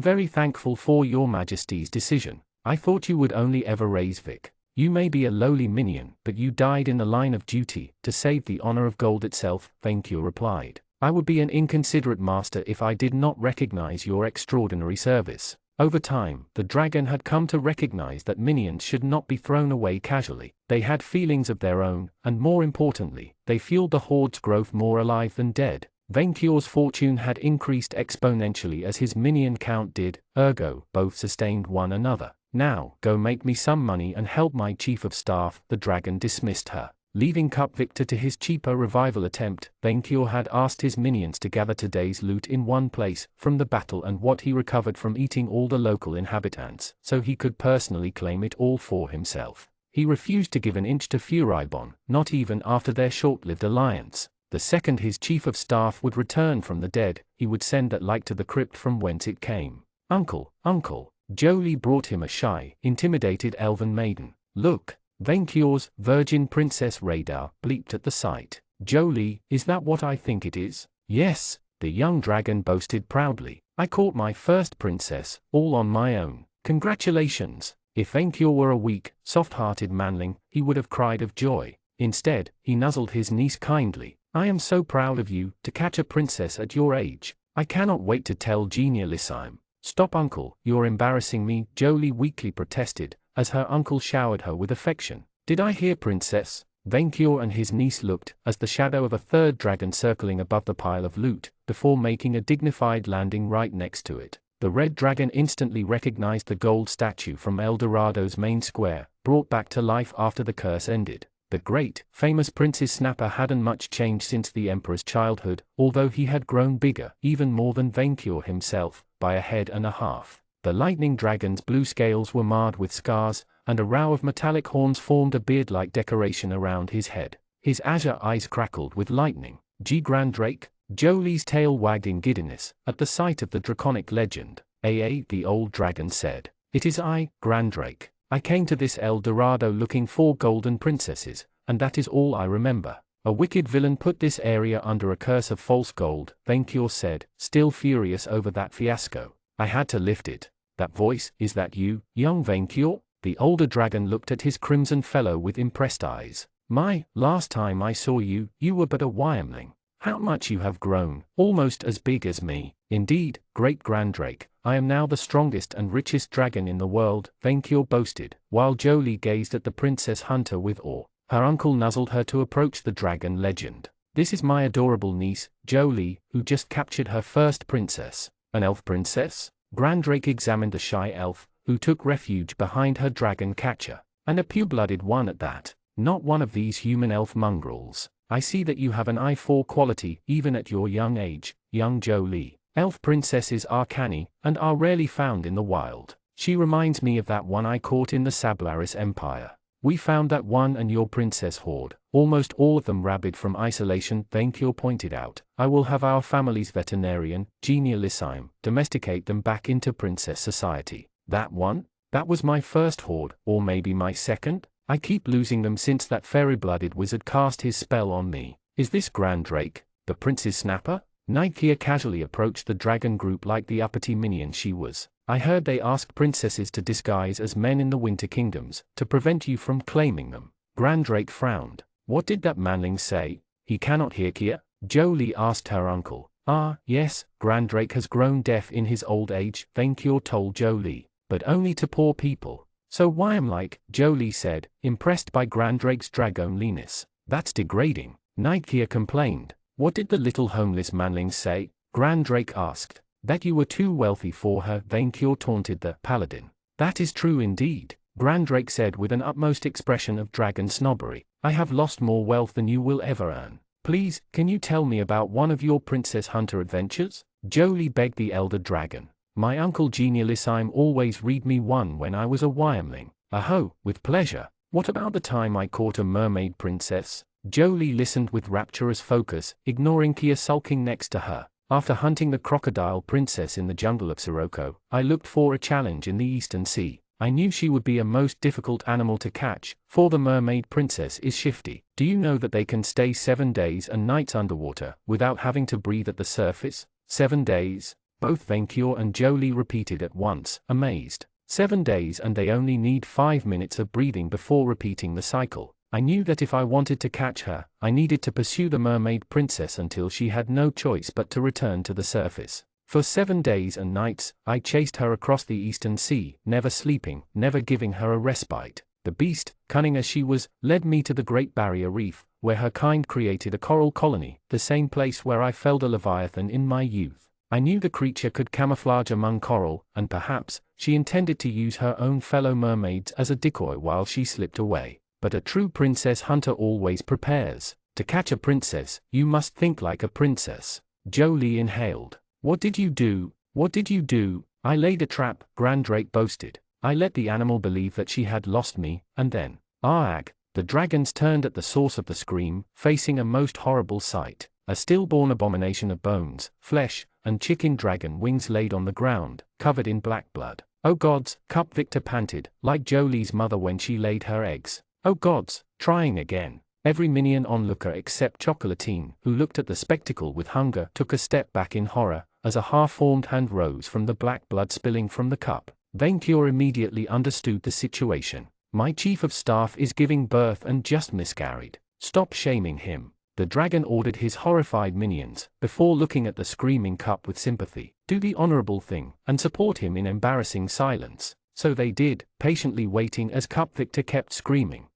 [SPEAKER 1] very thankful for your majesty's decision. I thought you would only ever raise Vic. You may be a lowly minion, but you died in the line of duty, to save the honor of gold itself, Vainqueur replied. I would be an inconsiderate master if I did not recognize your extraordinary service. Over time, the dragon had come to recognize that minions should not be thrown away casually. They had feelings of their own, and more importantly, they fueled the horde's growth more alive than dead. Vainqueur's fortune had increased exponentially as his minion count did, ergo, both sustained one another. Now, go make me some money and help my chief of staff. The dragon dismissed her. Leaving Cup Victor to his cheaper revival attempt, Vainqueur had asked his minions to gather today's loot in one place, from the battle and what he recovered from eating all the local inhabitants, so he could personally claim it all for himself. He refused to give an inch to Furibon, not even after their short-lived alliance. The second his chief of staff would return from the dead, he would send that like to the crypt from whence it came. Uncle, uncle. Jolie brought him a shy, intimidated elven maiden. Look. Vainqueur's virgin princess radar bleeped at the sight. Jolie, is that what I think it is? Yes, the young dragon boasted proudly. I caught my first princess, all on my own. Congratulations. If Vainqueur were a weak, soft-hearted manling, he would have cried of joy. Instead, he nuzzled his niece kindly. I am so proud of you, to catch a princess at your age. I cannot wait to tell Genia Lissime. Stop uncle, you're embarrassing me, Jolie weakly protested, as her uncle showered her with affection. Did I hear princess? Vainqueur and his niece looked, as the shadow of a third dragon circling above the pile of loot, before making a dignified landing right next to it. The red dragon instantly recognized the gold statue from El Dorado's main square, brought back to life after the curse ended. The great, famous Prince's Snapper hadn't much changed since the Emperor's childhood, although he had grown bigger, even more than Vainqueur himself, by a head and a half. The lightning dragon's blue scales were marred with scars, and a row of metallic horns formed a beard-like decoration around his head. His azure eyes crackled with lightning. G. Grandrake? Jolie's tail wagged in giddiness, at the sight of the draconic legend. The old dragon said. It is I, Grandrake. I came to this El Dorado looking for golden princesses, and that is all I remember. A wicked villain put this area under a curse of false gold, Vainqueur said, still furious over that fiasco. I had to lift it. That voice, is that you, young Vainqueur? The older dragon looked at his crimson fellow with impressed eyes. My, last time I saw you, you were but a wyrmling. How much you have grown, almost as big as me. Indeed, great Grandrake, I am now the strongest and richest dragon in the world, Vainqueur boasted, while Jolie gazed at the princess hunter with awe. Her uncle nuzzled her to approach the dragon legend. This is my adorable niece, Jolie, who just captured her first princess. An elf princess? Grandrake examined the shy elf, who took refuge behind her dragon catcher. And a pure-blooded one at that. Not one of these human elf mongrels. I see that you have an eye for quality, even at your young age, young Jolie. Elf princesses are canny, and are rarely found in the wild. She reminds me of that one I caught in the Sablaris Empire. We found that one and your princess horde, almost all of them rabid from isolation, Vainqueur pointed out. I will have our family's veterinarian, Genia Lissime, domesticate them back into princess society. That one? That was my first horde, or maybe my second? I keep losing them since that fairy-blooded wizard cast his spell on me. Is this Grandrake, the prince's snapper? Nikeia casually approached the dragon group like the uppity minion she was. I heard they asked princesses to disguise as men in the Winter Kingdoms, to prevent you from claiming them. Grandrake frowned. What did that manling say? He cannot hear Kia? Jolie asked her uncle. Ah, yes, Grandrake has grown deaf in his old age, Vainqueur told Jolie. But only to poor people. So why am like, Jolie said, impressed by Grandrake's dragoliness. That's degrading. Nikeia complained. What did the little homeless manling say? Grandrake asked. That you were too wealthy for her, Vainqueur taunted the paladin. That is true indeed, Grandrake said with an utmost expression of dragon snobbery. I have lost more wealth than you will ever earn. Please, can you tell me about one of your princess hunter adventures? Jolie begged the elder dragon. My uncle Genialisime always read me one when I was a Wyomling. Aho, with pleasure. What about the time I caught a mermaid princess? Jolie listened with rapturous focus, ignoring Kia sulking next to her. After hunting the crocodile princess in the jungle of Sirocco, I looked for a challenge in the Eastern Sea. I knew she would be a most difficult animal to catch, for the mermaid princess is shifty. Do you know that they can stay 7 days and nights underwater, without having to breathe at the surface? 7 days? Both Vainqueur and Jolie repeated at once, amazed. 7 days, and they only need 5 minutes of breathing before repeating the cycle. I knew that if I wanted to catch her, I needed to pursue the mermaid princess until she had no choice but to return to the surface. For 7 days and nights, I chased her across the Eastern Sea, never sleeping, never giving her a respite. The beast, cunning as she was, led me to the Great Barrier Reef, where her kind created a coral colony, the same place where I felled a leviathan in my youth. I knew the creature could camouflage among coral, and perhaps, she intended to use her own fellow mermaids as a decoy while she slipped away. But a true princess hunter always prepares. To catch a princess, you must think like a princess. Jolie inhaled. What did you do? What did you do? I laid a trap, Grandrake boasted. I let the animal believe that she had lost me, and then, ag! The dragons turned at the source of the scream, facing a most horrible sight. A stillborn abomination of bones, flesh, and chicken dragon wings laid on the ground, covered in black blood. Oh gods, Cup Victor panted, like Jolie's mother when she laid her eggs. Oh gods, trying again. Every minion onlooker except Chocolatine, who looked at the spectacle with hunger, took a step back in horror, as a half-formed hand rose from the black blood spilling from the cup. Vainqueur immediately understood the situation. My chief of staff is giving birth and just miscarried. Stop shaming him. The dragon ordered his horrified minions, before looking at the screaming cup with sympathy. Do the honorable thing, and support him in embarrassing silence. So they did, patiently waiting as Cup Victor kept screaming.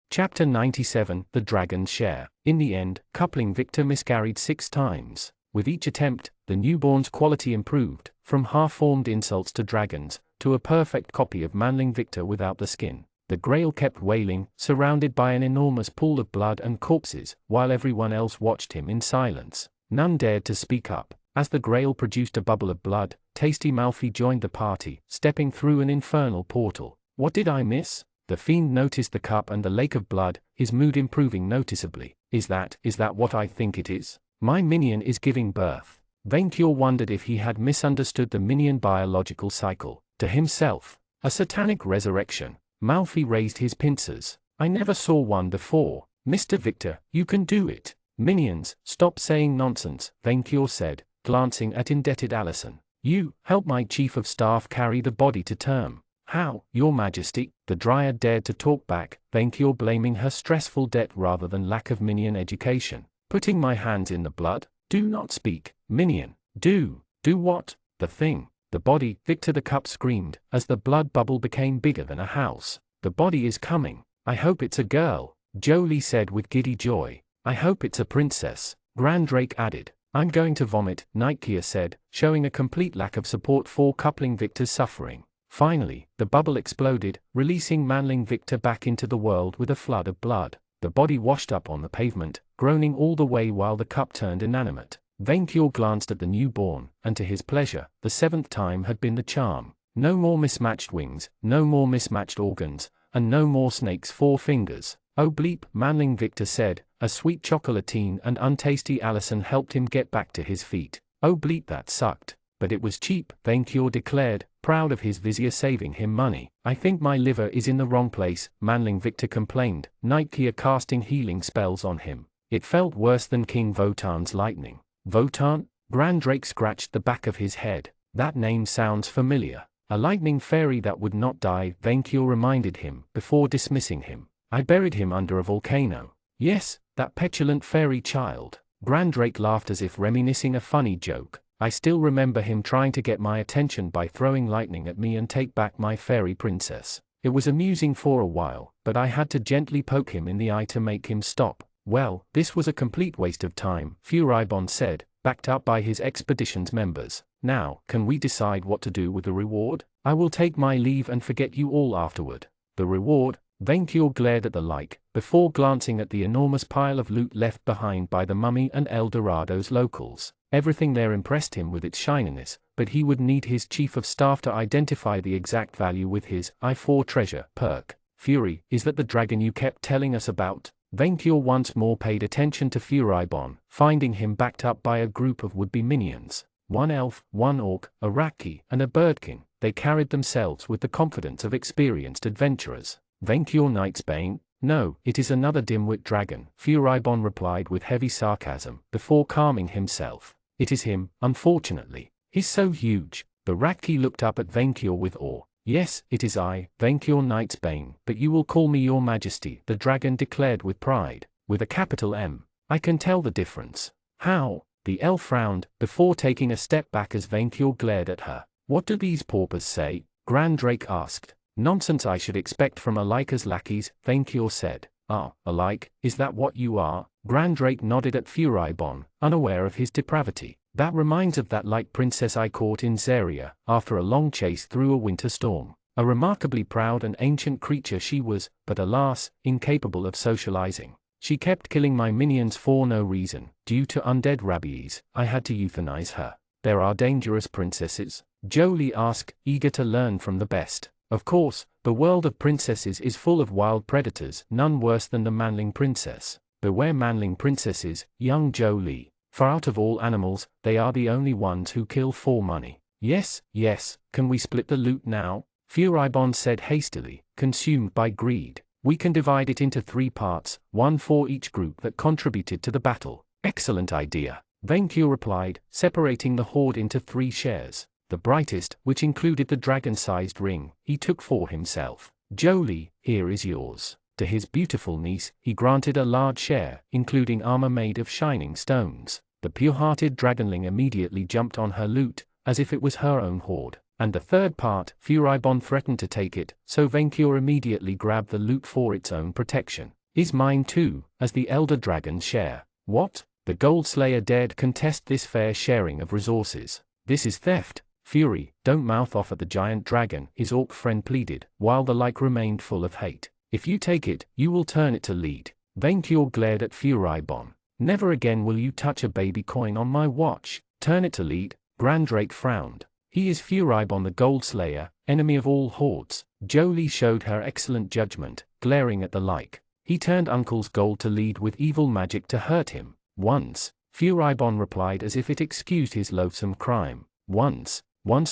[SPEAKER 1] Chapter 97, The Dragon's Share. In the end, Coupling Victor miscarried 6 times. With each attempt, the newborn's quality improved, from half-formed insults to dragons, to a perfect copy of manling Victor without the skin. The Grail kept wailing, surrounded by an enormous pool of blood and corpses, while everyone else watched him in silence. None dared to speak up. As the Grail produced a bubble of blood, Tasty Malfi joined the party, stepping through an infernal portal. What did I miss? The fiend noticed the cup and the lake of blood, his mood improving noticeably. Is that what I think it is? My minion is giving birth. Vainqueur wondered if he had misunderstood the minion biological cycle. To himself, a satanic resurrection. Malfi raised his pincers. I never saw one before. Mr. Victor, you can do it. Minions, stop saying nonsense, Vainqueur said, glancing at indebted Allison. You, help my chief of staff carry the body to term. How, your majesty? The dryad dared to talk back, Vainqueur blaming her stressful debt rather than lack of minion education. Putting my hands in the blood? Do not speak, minion. Do what? The thing. The body, Victor the cup screamed, as the blood bubble became bigger than a house. The body is coming. I hope it's a girl, Jolie said with giddy joy. I hope it's a princess, Grandrake added. I'm going to vomit, Nightkia said, showing a complete lack of support for Coupling Victor's suffering. Finally, the bubble exploded, releasing manling Victor back into the world with a flood of blood. The body washed up on the pavement, groaning all the way while the cup turned inanimate. Vainqueur glanced at the newborn, and to his pleasure, the 7th time had been the charm. No more mismatched wings, no more mismatched organs, and no more snake's 4 fingers. Oh bleep, manling Victor said, as sweet Chocolatine and untasty Allison helped him get back to his feet. Oh bleep, that sucked. But it was cheap, Vainqueur declared, proud of his vizier saving him money. I think my liver is in the wrong place, manling Victor complained, Nightkia casting healing spells on him. It felt worse than King Votan's lightning. Votan? Grandrake scratched the back of his head. That name sounds familiar. A lightning fairy that would not die, Vainqueur reminded him, before dismissing him. I buried him under a volcano. Yes, that petulant fairy child. Grandrake laughed as if reminiscing a funny joke. I still remember him trying to get my attention by throwing lightning at me and take back my fairy princess. It was amusing for a while, but I had to gently poke him in the eye to make him stop. Well, this was a complete waste of time, Furibon said, backed up by his expedition's members. Now, can we decide what to do with the reward? I will take my leave and forget you all afterward. The reward? Vainqueur glared at the like, before glancing at the enormous pile of loot left behind by the Mummy and El Dorado's locals. Everything there impressed him with its shininess, but he would need his chief of staff to identify the exact value with his I4 treasure perk. Fury, is that the dragon you kept telling us about? Venkior once more paid attention to Furibon, finding him backed up by a group of would-be minions. One elf, one orc, a raki, and a birdkin. They carried themselves with the confidence of experienced adventurers. Venkior Knight's Bane? No, it is another dim-wit dragon, Furibon replied with heavy sarcasm, before calming himself. It is him, unfortunately. He's so huge. The raki looked up at Venkior with awe. Yes, it is I, Venkior Knight's Bane, but you will call me your majesty, the dragon declared with pride, with a capital M. I can tell the difference. How? The elf frowned, before taking a step back as Venkior glared at her. What do these paupers say? Grandrake asked. Nonsense I should expect from Alika's lackeys, Venkior said. Ah, Alike, is that what you are? Grandrake nodded at Furibon, unaware of his depravity. That reminds of that light princess I caught in Zaria, after a long chase through a winter storm. A remarkably proud and ancient creature she was, but alas, incapable of socializing. She kept killing my minions for no reason. Due to undead rabies, I had to euthanize her. There are dangerous princesses? Jolie asked, eager to learn from the best. Of course, the world of princesses is full of wild predators, none worse than the manling princess. Beware manling princesses, young Jolie. For out of all animals, they are the only ones who kill for money. Yes, yes, can we split the loot now? Furibon said hastily, consumed by greed. We can divide it into 3 parts, one for each group that contributed to the battle. Excellent idea. Venkior replied, separating the hoard into 3 shares. The brightest, which included the dragon-sized ring, he took for himself. Jolie, here is yours. To his beautiful niece, he granted a large share, including armor made of shining stones. The pure-hearted dragonling immediately jumped on her loot, as if it was her own hoard. And the 3rd part, Furibon threatened to take it, so Venkior immediately grabbed the loot for its own protection. Is mine too, as the elder dragon's share. What? The Gold Slayer dared contest this fair sharing of resources. This is theft. Fury, don't mouth off at the giant dragon, his orc friend pleaded, while the like remained full of hate. If you take it, you will turn it to lead. Venkior glared at Furibon. Never again will you touch a baby coin on my watch. Turn it to lead. Grandrake frowned. He is Furibon the Gold Slayer, enemy of all hordes. Jolie showed her excellent judgment, glaring at the like. He turned Uncle's gold to lead with evil magic to hurt him. Once, Furibon replied as if it excused his loathsome crime. Once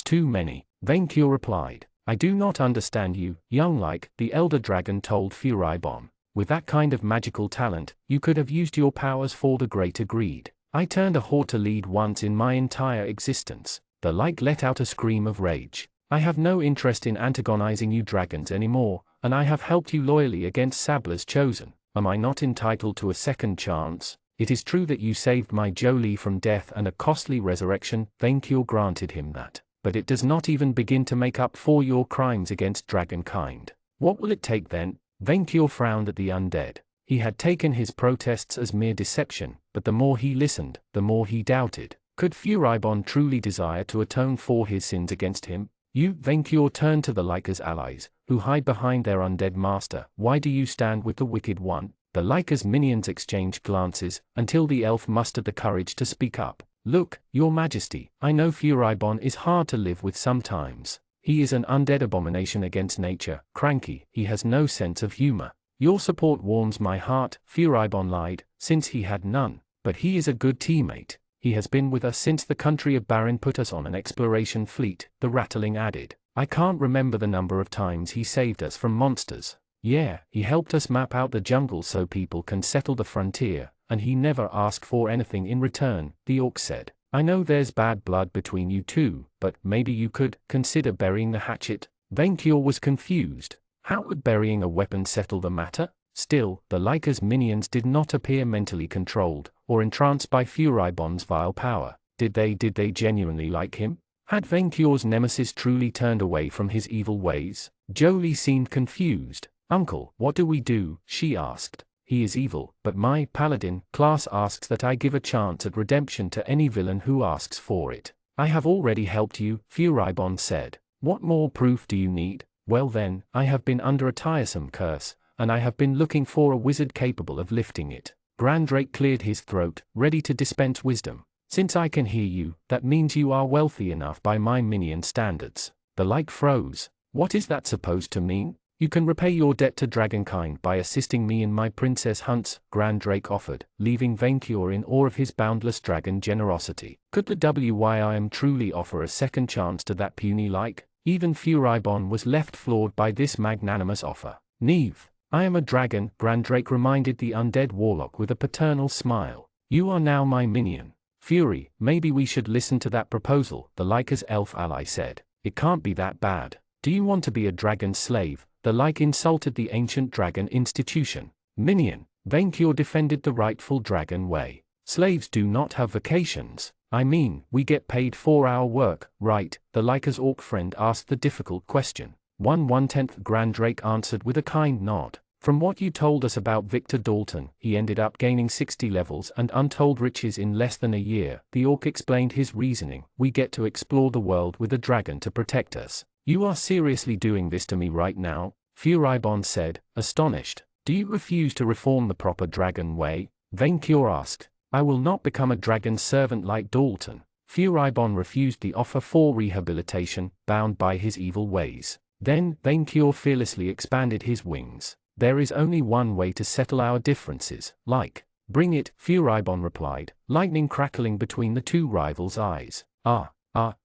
[SPEAKER 1] too many. Venkior replied. I do not understand you, young like, the elder dragon told Furibon. With that kind of magical talent, you could have used your powers for the greater greed. I turned a whore to lead once in my entire existence. The like let out a scream of rage. I have no interest in antagonizing you dragons anymore, and I have helped you loyally against Sabla's chosen. Am I not entitled to a second chance? It is true that you saved my Jolie from death and a costly resurrection, Venkior granted him that. But it does not even begin to make up for your crimes against dragonkind. What will it take then? Venkior frowned at the undead. He had taken his protests as mere deception, but the more he listened, the more he doubted. Could Furibon truly desire to atone for his sins against him? You, Venkior turned to the Lyca's allies, who hide behind their undead master. Why do you stand with the wicked one? The Lyca's minions exchanged glances, until the elf mustered the courage to speak up. Look, your majesty, I know Furibon is hard to live with sometimes. He is an undead abomination against nature, cranky, he has no sense of humor. Your support warms my heart, Furibon lied, since he had none. But he is a good teammate. He has been with us since the country of Baron put us on an exploration fleet, the rattling added. I can't remember the number of times he saved us from monsters. Yeah, he helped us map out the jungle so people can settle the frontier, and he never asked for anything in return, the orc said. I know there's bad blood between you two, but maybe you could consider burying the hatchet. Venkior was confused. How would burying a weapon settle the matter? Still, the Lyca's minions did not appear mentally controlled, or entranced by Furibon's vile power. Did they genuinely like him? Had Venkior's nemesis truly turned away from his evil ways? Jolie seemed confused. Uncle, what do we do? She asked. He is evil, but my paladin class asks that I give a chance at redemption to any villain who asks for it. I have already helped you, Furibon said. What more proof do you need? Well then, I have been under a tiresome curse, and I have been looking for a wizard capable of lifting it. Grandrake cleared his throat, ready to dispense wisdom. Since I can hear you, that means you are wealthy enough by my minion standards. The like froze. What is that supposed to mean? You can repay your debt to dragonkind by assisting me in my princess hunts, Grand Drake offered, leaving Vainkyur in awe of his boundless dragon generosity. Could the WYIM truly offer a second chance to that puny like? Even Furibon was left floored by this magnanimous offer. Neve, I am a dragon, Grand Drake reminded the undead warlock with a paternal smile. You are now my minion. Fury, maybe we should listen to that proposal, the Lyca's elf ally said. It can't be that bad. Do you want to be a dragon slave? The like insulted the ancient dragon institution. Minion, Vainkyur defended the rightful dragon way. Slaves do not have vacations. I mean, we get paid for our work, right? The Lyca's orc friend asked the difficult question. 1/10 Grand Drake answered with a kind nod. From what you told us about Victor Dalton, he ended up gaining 60 levels and untold riches in less than a year. The orc explained his reasoning. We get to explore the world with a dragon to protect us. You are seriously doing this to me right now? Furibon said, astonished. Do you refuse to reform the proper dragon way? Vainkyur asked. I will not become a dragon's servant like Dalton. Furibon refused the offer for rehabilitation, bound by his evil ways. Then, Vainkyur fearlessly expanded his wings. There is only one way to settle our differences, like. Bring it, Furibon replied, lightning crackling between the two rivals' eyes.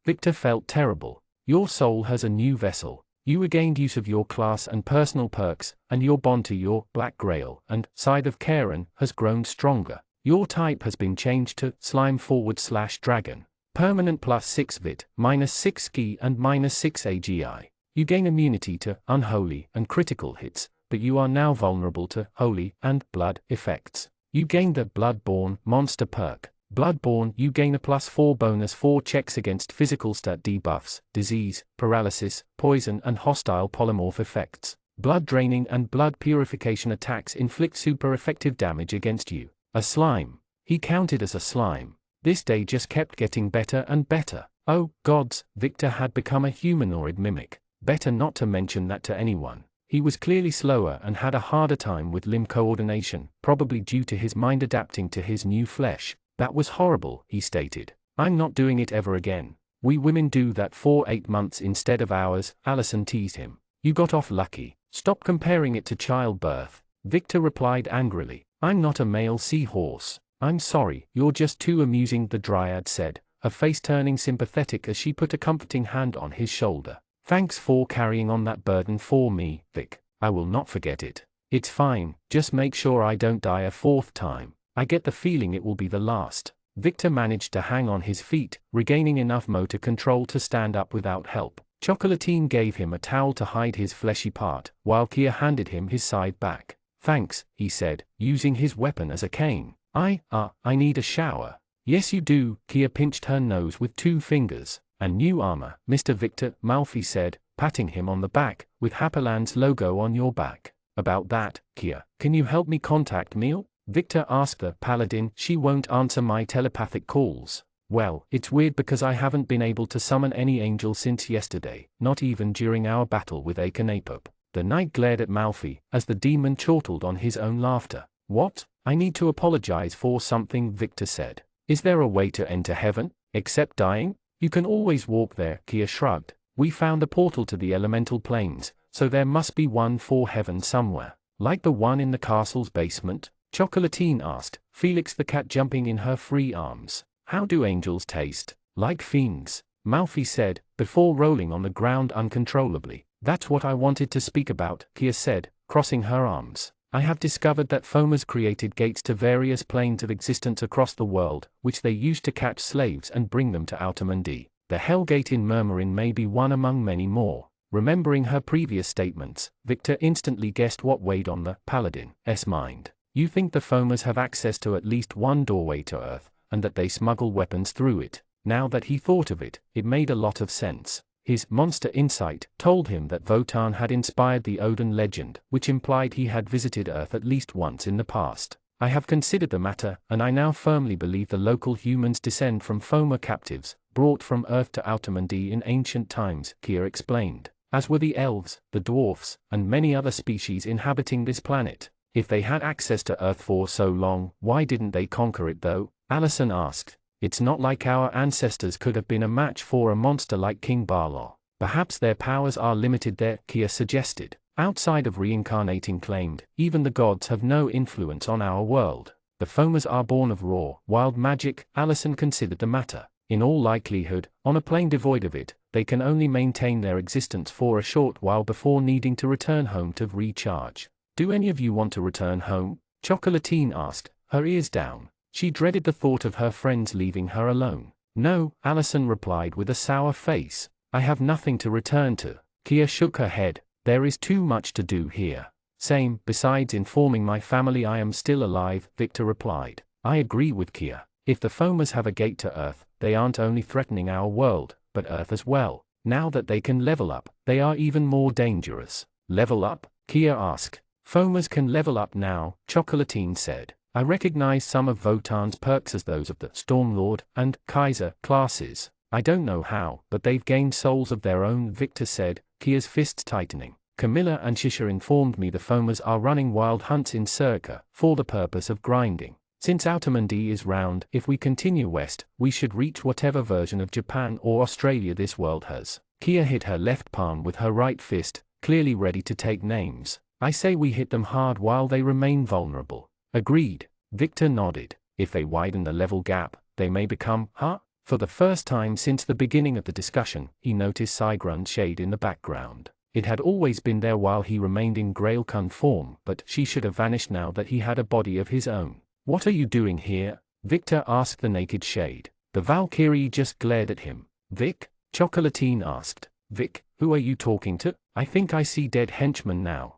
[SPEAKER 1] Victor felt terrible. Your soul has a new vessel. You regained use of your class and personal perks, and your bond to your Black Grail and side of Karen has grown stronger. Your type has been changed to slime/dragon. Permanent +6 vit, -6 ski and -6 AGI. You gain immunity to unholy and critical hits, but you are now vulnerable to holy and blood effects. You gain the Bloodborne monster perk. Bloodborne, you gain a +4 bonus for checks against physical stat debuffs, disease, paralysis, poison and hostile polymorph effects. Blood draining and blood purification attacks inflict super effective damage against you. A slime. He counted as a slime. This day just kept getting better and better. Oh, gods, Victor had become a humanoid mimic. Better not to mention that to anyone. He was clearly slower and had a harder time with limb coordination, probably due to his mind adapting to his new flesh. That was horrible, he stated. I'm not doing it ever again. We women do that for 8 months instead of hours, Allison teased him. You got off lucky. Stop comparing it to childbirth. Victor replied angrily. I'm not a male seahorse. I'm sorry, you're just too amusing, the Dryad said, her face turning sympathetic as she put a comforting hand on his shoulder. Thanks for carrying on that burden for me, Vic. I will not forget it. It's fine, just make sure I don't die a 4th time. I get the feeling it will be the last. Victor managed to hang on his feet, regaining enough motor control to stand up without help. Chocolatine gave him a towel to hide his fleshy part, while Kia handed him his side back. Thanks, he said, using his weapon as a cane. I need a shower. Yes you do, Kia pinched her nose with 2 fingers. And new armor, Mr. Victor, Malfi said, patting him on the back, with Happyland's logo on your back. About that, Kia, can you help me contact Meal? Victor asked the paladin. She won't answer my telepathic calls. Well, it's weird because I haven't been able to summon any angel since yesterday, not even during our battle with Akhenapup. The knight glared at Malfi, as the demon chortled on his own laughter. What? I need to apologize for something, Victor said. Is there a way to enter heaven, except dying? You can always walk there, Kia shrugged. We found a portal to the elemental planes, so there must be one for heaven somewhere. Like the one in the castle's basement? Chocolatine asked, Felix the cat jumping in her free arms. How do angels taste? Like fiends, Malfi said, before rolling on the ground uncontrollably. That's what I wanted to speak about, Kia said, crossing her arms. I have discovered that Fomas created gates to various planes of existence across the world, which they used to catch slaves and bring them to Altamandi. The Hellgate in Murmurin may be one among many more. Remembering her previous statements, Victor instantly guessed what weighed on the paladin's mind. You think the Fomas have access to at least one doorway to Earth, and that they smuggle weapons through it. Now that he thought of it, it made a lot of sense. His monster insight told him that Votan had inspired the Odin legend, which implied he had visited Earth at least once in the past. I have considered the matter, and I now firmly believe the local humans descend from Foma captives, brought from Earth to Altamandi in ancient times, Kia explained, as were the elves, the dwarfs, and many other species inhabiting this planet. If they had access to Earth for so long, why didn't they conquer it though? Allison asked. It's not like our ancestors could have been a match for a monster like King Barlaw. Perhaps their powers are limited there, Kia suggested. Outside of reincarnating claimed, even the gods have no influence on our world. The Fomas are born of raw, wild magic, Allison considered the matter. In all likelihood, on a plane devoid of it, they can only maintain their existence for a short while before needing to return home to recharge. Do any of you want to return home? Chocolatine asked, her ears down. She dreaded the thought of her friends leaving her alone. No, Allison replied with a sour face. I have nothing to return to. Kia shook her head. There is too much to do here. Same, besides informing my family I am still alive, Victor replied. I agree with Kia. If the Fomas have a gate to Earth, they aren't only threatening our world, but Earth as well. Now that they can level up, they are even more dangerous. Level up? Kia asked. Fomas can level up now, Chocolatine said. I recognize some of Votan's perks as those of the Stormlord and Kaiser classes. I don't know how, but they've gained souls of their own, Victor said, Kia's fists tightening. Camilla and Shisha informed me the Fomas are running wild hunts in Circa, for the purpose of grinding. Since Outamendi is round, if we continue west, we should reach whatever version of Japan or Australia this world has. Kia hit her left palm with her right fist, clearly ready to take names. I say we hit them hard while they remain vulnerable. Agreed. Victor nodded. If they widen the level gap, they may become, For the first time since the beginning of the discussion, he noticed Sigrun's shade in the background. It had always been there while he remained in Grailkun form, but she should have vanished now that he had a body of his own. What are you doing here? Victor asked the naked shade. The Valkyrie just glared at him. Vic? Chocolatine asked. Vic, who are you talking to? I think I see dead henchmen now.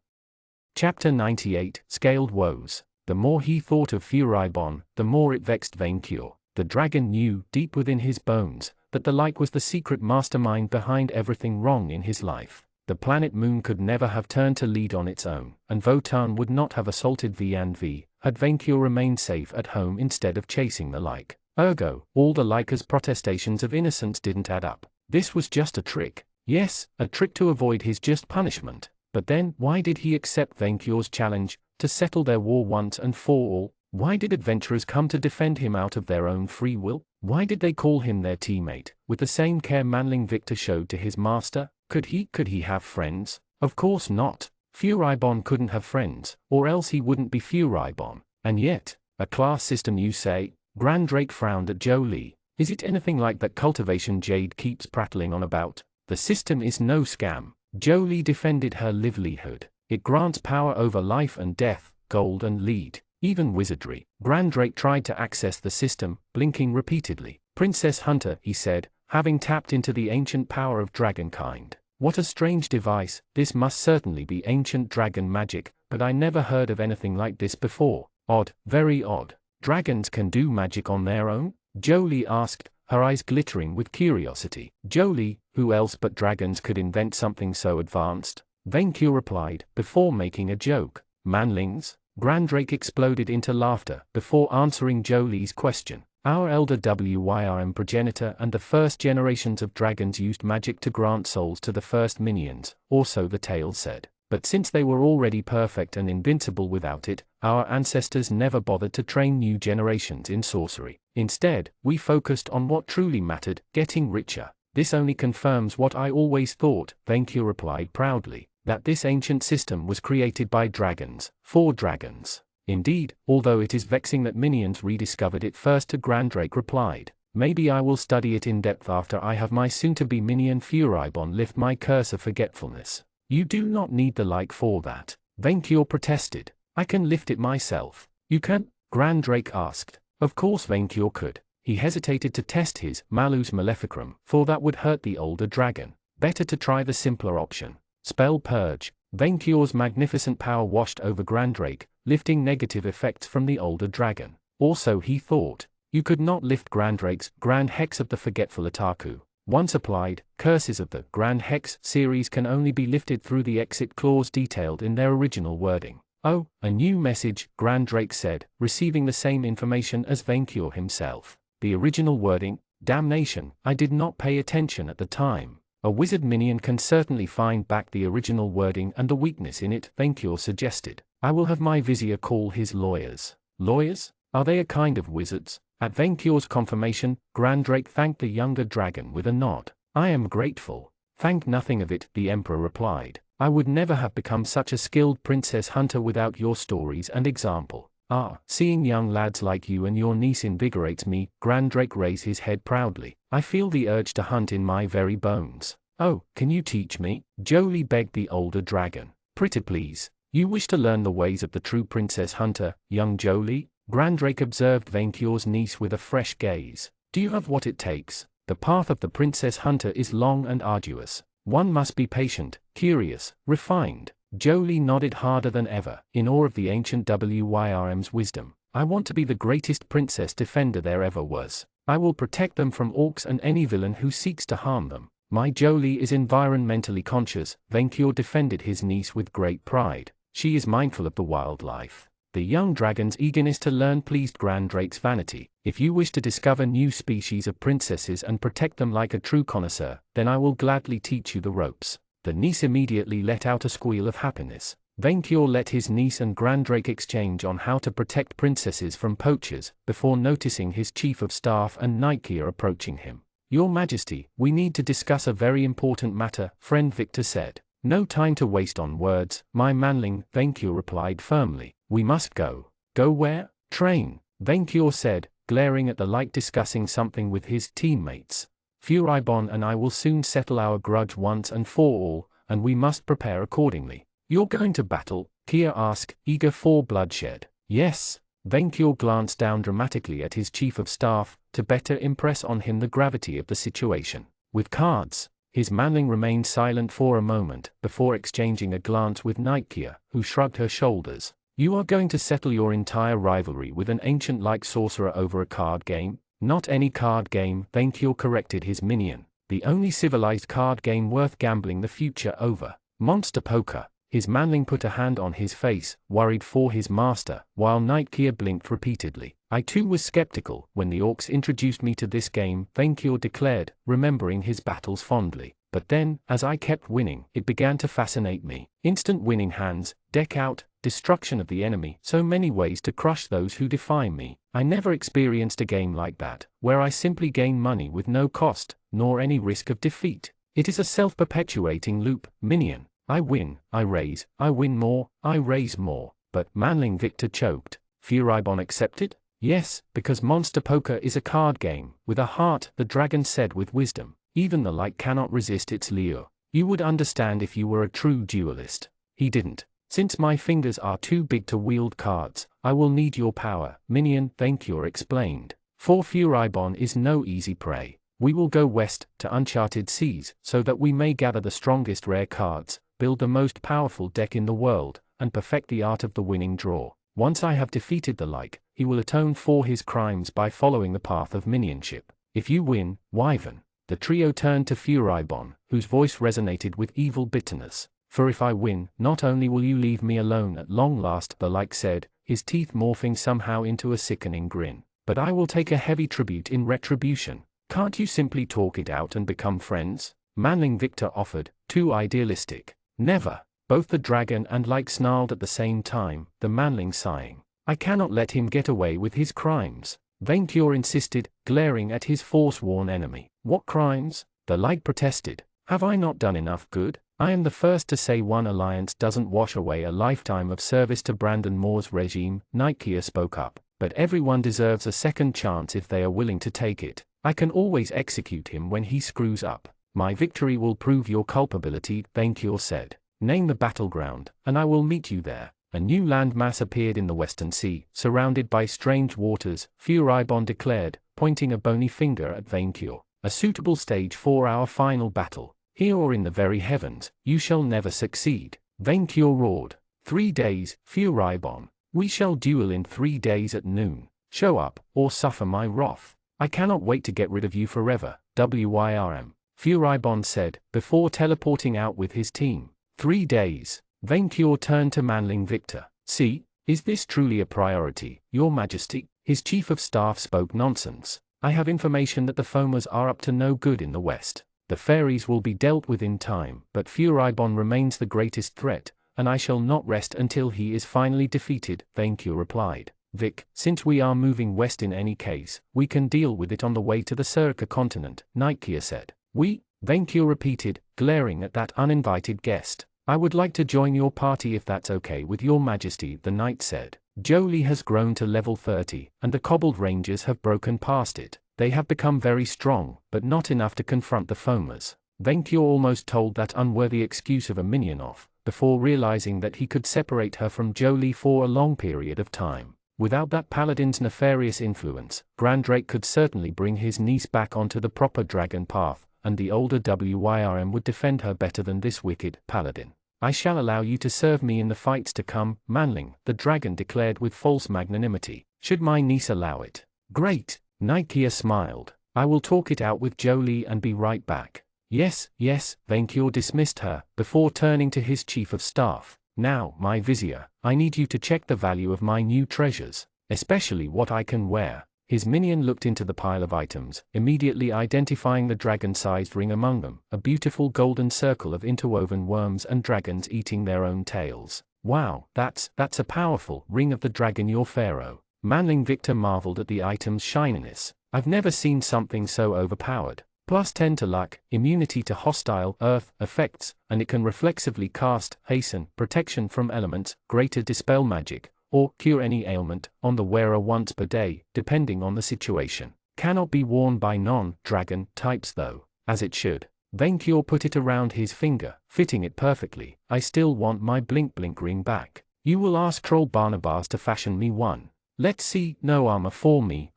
[SPEAKER 1] Chapter 98, Scaled Woes. The more he thought of Furibon, the more it vexed Vaincure. The dragon knew, deep within his bones, that the light was the secret mastermind behind everything wrong in his life. The planet Moon could never have turned to lead on its own, and Votan would not have assaulted V&V, had Vaincure remained safe at home instead of chasing the like. Ergo, all the Lika's protestations of innocence didn't add up. This was just a trick. Yes, a trick to avoid his just punishment. But then, why did he accept Vaincure's challenge, to settle their war once and for all? Why did adventurers come to defend him out of their own free will? Why did they call him their teammate, with the same care Manling Victor showed to his master? Could he have friends? Of course not. Furibon couldn't have friends, or else he wouldn't be Furibon. And yet, a class system you say? Grandrake frowned at Jolie. Is it anything like that cultivation Jade keeps prattling on about? The system is no scam. Jolie defended her livelihood. It grants power over life and death, gold and lead, even wizardry. Grandrake tried to access the system, blinking repeatedly. Princess Hunter, he said, having tapped into the ancient power of dragonkind. What a strange device. This must certainly be ancient dragon magic, but I never heard of anything like this before. Odd, very odd. Dragons can do magic on their own? Jolie asked, her eyes glittering with curiosity. Jolie, who else but dragons could invent something so advanced? Vaincure replied, before making a joke. Manlings? Grandrake exploded into laughter, before answering Jolie's question. Our elder WYRM progenitor and the first generations of dragons used magic to grant souls to the first minions, or so the tale said. But since they were already perfect and invincible without it, our ancestors never bothered to train new generations in sorcery. Instead, we focused on what truly mattered, getting richer. This only confirms what I always thought, Vaincure replied proudly, that this ancient system was created by dragons, for dragons. Indeed, although it is vexing that minions rediscovered it first, Grandrake replied. Maybe I will study it in depth after I have my soon-to-be minion Furibon lift my curse of forgetfulness. You do not need the like for that, Vaincure protested. I can lift it myself. You can? Grandrake asked. Of course Vaincure could. He hesitated to test his Malus Maleficrum, for that would hurt the older dragon. Better to try the simpler option. Spell Purge. Vaincure's magnificent power washed over Grandrake, lifting negative effects from the older dragon. Also he thought, you could not lift Grandrake's Grand Hex of the Forgetful Otaku. Once applied, curses of the Grand Hex series can only be lifted through the exit clause detailed in their original wording. Oh, a new message, Grandrake said, receiving the same information as Vaincure himself. The original wording? Damnation, I did not pay attention at the time. A wizard minion can certainly find back the original wording and the weakness in it, Vaincure suggested. I will have my vizier call his lawyers. Lawyers? Are they a kind of wizards? At Venkior's confirmation, Grandrake thanked the younger dragon with a nod. "I am grateful." "Thank nothing of it," the emperor replied. "I would never have become such a skilled princess hunter without your stories and example." "Ah, seeing young lads like you and your niece invigorates me." Grandrake raised his head proudly. "I feel the urge to hunt in my very bones." "Oh, can you teach me?" Jolie begged the older dragon. "Pretty please. You wish to learn the ways of the true princess hunter, young Jolie?" Grandrake observed Venkior's niece with a fresh gaze. "Do you have what it takes? The path of the princess hunter is long and arduous. One must be patient, curious, refined." Jolie nodded harder than ever, in awe of the ancient Wyrm's wisdom. "I want to be the greatest princess defender there ever was. I will protect them from orcs and any villain who seeks to harm them." "My Jolie is environmentally conscious," Venkior defended his niece with great pride. "She is mindful of the wildlife." The young dragon's eagerness to learn pleased Grandrake's vanity. "If you wish to discover new species of princesses and protect them like a true connoisseur, then I will gladly teach you the ropes." The niece immediately let out a squeal of happiness. Venkior let his niece and Grandrake exchange on how to protect princesses from poachers, before noticing his chief of staff and Nightgear approaching him. "Your Majesty, we need to discuss a very important matter," friend Victor said. "No time to waste on words, my manling," Venkior replied firmly. "We must go." "Go where?" "Train," Venkior said, glaring at the light discussing something with his teammates. "Furibon and I will soon settle our grudge once and for all, and we must prepare accordingly." "You're going to battle?" Kia asked, eager for bloodshed. "Yes." Venkior glanced down dramatically at his chief of staff, to better impress on him the gravity of the situation. "With cards." His manling remained silent for a moment, before exchanging a glance with Nightgear, who shrugged her shoulders. "You are going to settle your entire rivalry with an ancient-like sorcerer over a card game?" "Not any card game," Venkior corrected his minion. "The only civilized card game worth gambling the future over. Monster poker." His manling put a hand on his face, worried for his master, while Nightgear blinked repeatedly. "I too was skeptical when the orcs introduced me to this game," Venkior declared, remembering his battles fondly. "But then, as I kept winning, it began to fascinate me. Instant winning hands, deck out, destruction of the enemy, so many ways to crush those who defy me. I never experienced a game like that, where I simply gain money with no cost, nor any risk of defeat. It is a self-perpetuating loop, minion. I win, I raise, I win more, I raise more." "But," manling Victor choked, "Furibon accepted?" "Yes, because Monster Poker is a card game, with a heart," the dragon said with wisdom. "Even the light cannot resist its lure. You would understand if you were a true duelist." He didn't. "Since my fingers are too big to wield cards, I will need your power, minion," Venkior explained. "For Furibon is no easy prey. We will go west, to uncharted seas, so that we may gather the strongest rare cards, build the most powerful deck in the world, and perfect the art of the winning draw. Once I have defeated the like, he will atone for his crimes by following the path of minionship. If you win, Wyvern." The trio turned to Furibon, whose voice resonated with evil bitterness. "For if I win, not only will you leave me alone at long last," the like said, his teeth morphing somehow into a sickening grin, "but I will take a heavy tribute in retribution. Can't you simply talk it out and become friends?" Manling Victor offered, too idealistic. "Never." Both the dragon and like snarled at the same time, the manling sighing. "I cannot let him get away with his crimes," Venkior insisted, glaring at his forsworn enemy. "What crimes?" the like protested. "Have I not done enough good? I am the first to say one alliance doesn't wash away a lifetime of service to Brandon Moore's regime," Nightgear spoke up. "But everyone deserves a second chance if they are willing to take it. I can always execute him when he screws up." "My victory will prove your culpability," Venkior said. "Name the battleground, and I will meet you there." A new landmass appeared in the Western Sea, surrounded by strange waters, Furibon declared, pointing a bony finger at Venkior. "A suitable stage for our final battle. Here or in the very heavens, you shall never succeed." Venkior roared. 3 days, Furibon. "We shall duel in 3 days at noon. Show up, or suffer my wrath. I cannot wait to get rid of you forever," Wyrm. Furibon said, before teleporting out with his team. 3 days. Venkior turned to manling Victor. "See, is this truly a priority, Your Majesty?" His chief of staff spoke nonsense. "I have information that the foamers are up to no good in the west. The fairies will be dealt with in time, but Furibon remains the greatest threat, and I shall not rest until he is finally defeated," Venkior replied. Vic, since we are moving west in any case, we can deal with it on the way to the Circa continent, Nikeya said. We? Venkyo repeated, glaring at that uninvited guest. I would like to join your party if that's okay with your majesty, the knight said. Jolie has grown to level 30, and the Cobbled Rangers have broken past it. They have become very strong, but not enough to confront the foamers. Venkyo almost told that unworthy excuse of a minion off, before realizing that he could separate her from Jolie for a long period of time. Without that paladin's nefarious influence, Grandrake could certainly bring his niece back onto the proper dragon path, and the older WYRM would defend her better than this wicked paladin. I shall allow you to serve me in the fights to come, Manling, the dragon declared with false magnanimity. Should my niece allow it? Great, Nikeya smiled. I will talk it out with Jolie and be right back. Yes, Venkyo dismissed her, before turning to his chief of staff. Now, my vizier, I need you to check the value of my new treasures, especially what I can wear. His minion looked into the pile of items, immediately identifying the dragon-sized ring among them, a beautiful golden circle of interwoven worms and dragons eating their own tails. Wow, that's a powerful ring of the dragon your pharaoh. Manling Victor marveled at the item's shininess. I've never seen something so overpowered. Plus 10 to luck, immunity to hostile earth effects, and it can reflexively cast, hasten, protection from elements, greater dispel magic, or cure any ailment, on the wearer once per day, depending on the situation. Cannot be worn by non-dragon types though, as it should. Venkyo put it around his finger, fitting it perfectly. I still want my blink ring back. You will ask Troll Barnabas to fashion me one. Let's see, no armor for me,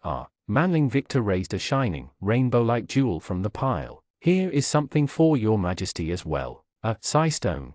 [SPEAKER 1] Manling Victor raised a shining, rainbow-like jewel from the pile. Here is something for your majesty as well. A Psystone.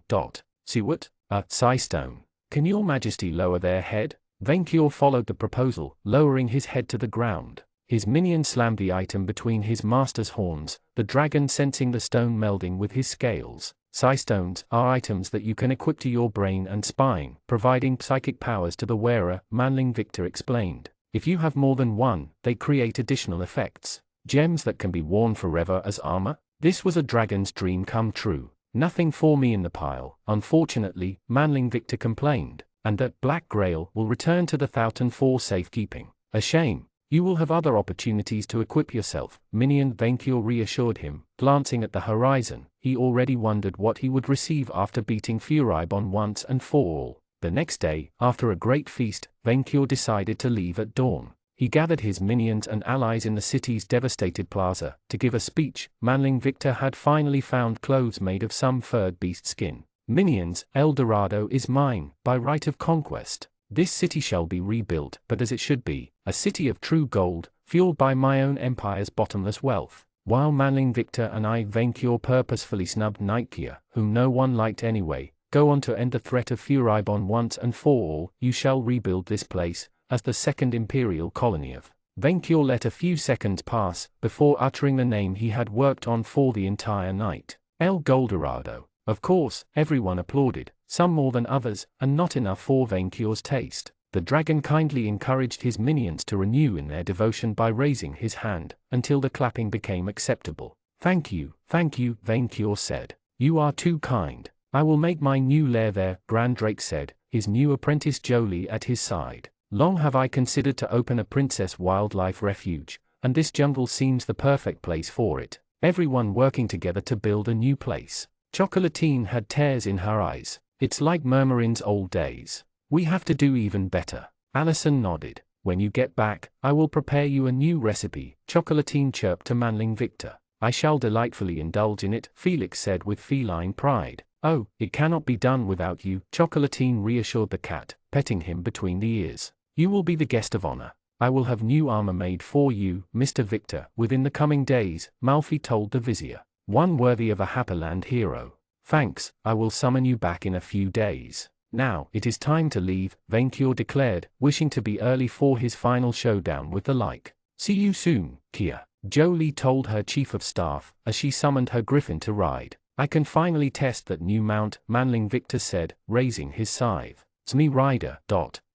[SPEAKER 1] See what? A Psystone. Can your majesty lower their head? Venkyo followed the proposal, lowering his head to the ground. His minion slammed the item between his master's horns, the dragon sensing the stone melding with his scales. Psystones are items that you can equip to your brain and spine, providing psychic powers to the wearer, Manling Victor explained. If you have more than one, they create additional effects. Gems that can be worn forever as armor? This was a dragon's dream come true. Nothing for me in the pile, unfortunately, Manling Victor complained, and that Black Grail will return to the Thouten for safekeeping. A shame. You will have other opportunities to equip yourself, Minion Venkyo reassured him, glancing at the horizon. He already wondered what he would receive after beating Furibon once and for all. The next day, after a great feast, Venkyo decided to leave at dawn. He gathered his minions and allies in the city's devastated plaza to give a speech. Manling Victor had finally found clothes made of some furred beast skin. Minions, El Dorado is mine, by right of conquest. This city shall be rebuilt, but as it should be, a city of true gold, fueled by my own empire's bottomless wealth. While Manling Victor and I Venkyo purposefully snubbed Nikeya, whom no one liked anyway, go on to end the threat of Furibon once and for all. You shall rebuild this place, as the second imperial colony of. Venkyo let a few seconds pass, before uttering the name he had worked on for the entire night. El Goldorado. Of course, everyone applauded, some more than others, and not enough for Venkyo's taste. The dragon kindly encouraged his minions to renew in their devotion by raising his hand, until the clapping became acceptable. Thank you, Venkyo said. You are too kind. I will make my new lair there, Grandrake said, his new apprentice Jolie at his side. Long have I considered to open a princess wildlife refuge, and this jungle seems the perfect place for it. Everyone working together to build a new place. Chocolatine had tears in her eyes. It's like Murmurin's old days. We have to do even better. Allison nodded. When you get back, I will prepare you a new recipe, Chocolatine chirped to Manling Victor. I shall delightfully indulge in it, Felix said with feline pride. Oh, it cannot be done without you, Chocolatine reassured the cat, petting him between the ears. You will be the guest of honor. I will have new armor made for you, Mr. Victor, within the coming days, Malfi told the vizier. One worthy of a Happyland hero. Thanks, I will summon you back in a few days. Now, it is time to leave, Venkyo declared, wishing to be early for his final showdown with the like. See you soon, Kia, Jolie told her chief of staff, as she summoned her griffin to ride. I can finally test that new mount, Manling Victor said, raising his scythe. Sme rider.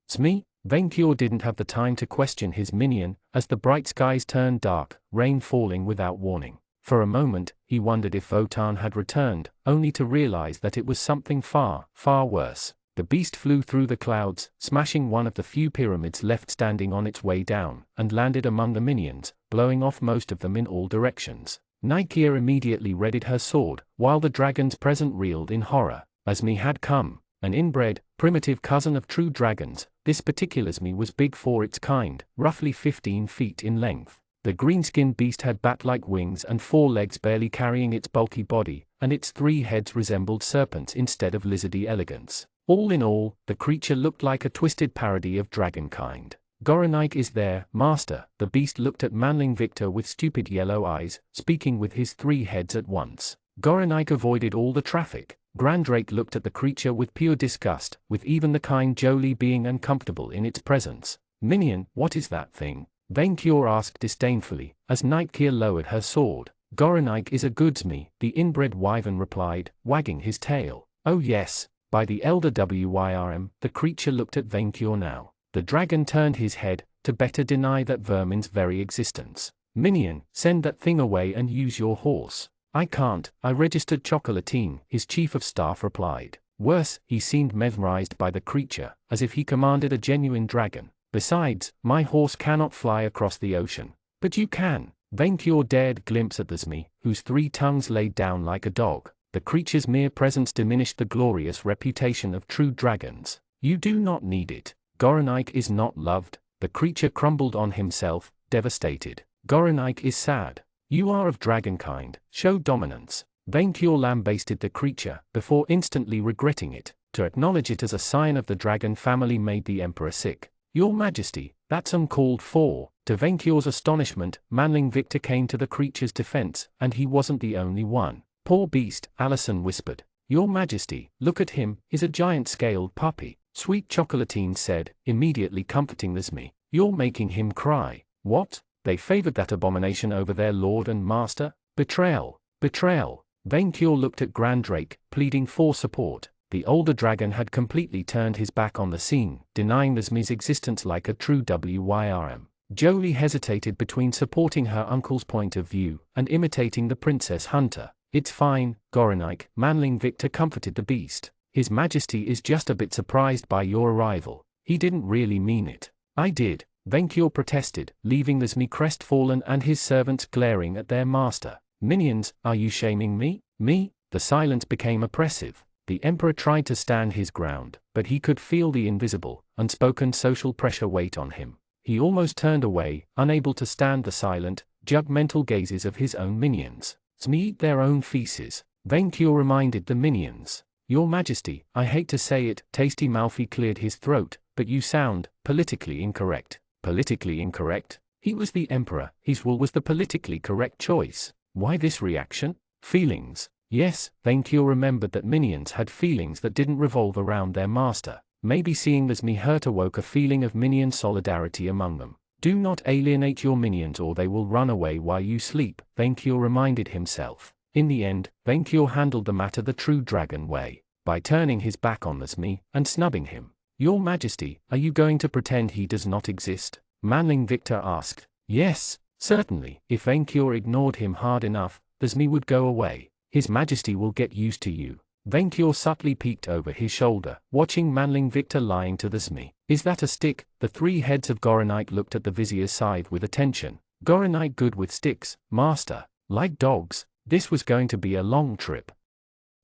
[SPEAKER 1] Sme? Venkyo didn't have the time to question his minion, as the bright skies turned dark, rain falling without warning. For a moment, he wondered if Votan had returned, only to realize that it was something far, far worse. The beast flew through the clouds, smashing one of the few pyramids left standing on its way down, and landed among the minions, blowing off most of them in all directions. Nikia immediately readied her sword, while the dragons present reeled in horror. Zmi had come, an inbred, primitive cousin of true dragons. This particular Zmi was big for its kind, roughly 15 feet in length. The green-skinned beast had bat-like wings and 4 legs barely carrying its bulky body, and its 3 heads resembled serpents instead of lizardy elegance. All in all, the creature looked like a twisted parody of dragonkind. Gorenik is there, master. The beast looked at Manling Victor with stupid yellow eyes, speaking with his 3 heads at once. Gorenik avoided all the traffic. Grandrake looked at the creature with pure disgust, with even the kind Jolie being uncomfortable in its presence. Minion, what is that thing? Vainkyur asked disdainfully, as Nightkeer lowered her sword. Gorenik is a good Zmi, the inbred wyvern replied, wagging his tail. Oh yes, by the elder Wyrm, the creature looked at Vainkyur now. The dragon turned his head, to better deny that vermin's very existence. Minion, send that thing away and use your horse. I can't, I registered Chocolatine, his chief of staff replied. Worse, he seemed mesmerized by the creature, as if he commanded a genuine dragon. Besides, my horse cannot fly across the ocean. But you can. Vainkyur dared glimpse at the Zmi, whose 3 tongues laid down like a dog. The creature's mere presence diminished the glorious reputation of true dragons. You do not need it. Gorenik is not loved. The creature crumbled on himself, devastated. Gorenik is sad. You are of dragonkind, show dominance. Vainkyur lambasted the creature, before instantly regretting it. To acknowledge it as a sign of the dragon family made the emperor sick. Your Majesty, that's uncalled for. To Vainkyur's astonishment, Manling Victor came to the creature's defense, and he wasn't the only one. Poor beast, Allison whispered. Your Majesty, look at him, he's a giant-scaled puppy. Sweet Chocolatine said, immediately comforting the Zmi. You're making him cry. What? They favored that abomination over their lord and master? Betrayal. Betrayal. Vainkyur looked at Grandrake, pleading for support. The older dragon had completely turned his back on the scene, denying the Zmi's existence like a true Wyrm. Jolie hesitated between supporting her uncle's point of view and imitating the princess hunter. It's fine, Gorenik, Manling Victor comforted the beast. His Majesty is just a bit surprised by your arrival. He didn't really mean it. I did. Vainkyur protested, leaving the Zmi crestfallen and his servants glaring at their master. Minions, are you shaming me? Me? The silence became oppressive. The emperor tried to stand his ground, but he could feel the invisible, unspoken social pressure weight on him. He almost turned away, unable to stand the silent, judgmental gazes of his own minions. Zmi eat their own feces. Vainkyur reminded the minions. Your Majesty, I hate to say it, Tasty Malfi cleared his throat, but you sound politically incorrect. Politically incorrect? He was the emperor, his will was the politically correct choice. Why this reaction? Feelings. Yes, Vainkyur remembered that minions had feelings that didn't revolve around their master. Maybe seeing the Zmi hurt awoke a feeling of minion solidarity among them. Do not alienate your minions or they will run away while you sleep, Vainkyur reminded himself. In the end, Vainkyur handled the matter the true dragon way, by turning his back on the Zmi and snubbing him. Your Majesty, are you going to pretend he does not exist? Manling Victor asked. Yes, certainly. If Vainkyur ignored him hard enough, the Zmi would go away. His Majesty will get used to you. Vainkyur subtly peeked over his shoulder, watching Manling Victor lying to the Zmi. Is that a stick? The 3 heads of Gorenik looked at the vizier's side with attention. Gorenik good with sticks, master. Like dogs, this was going to be a long trip.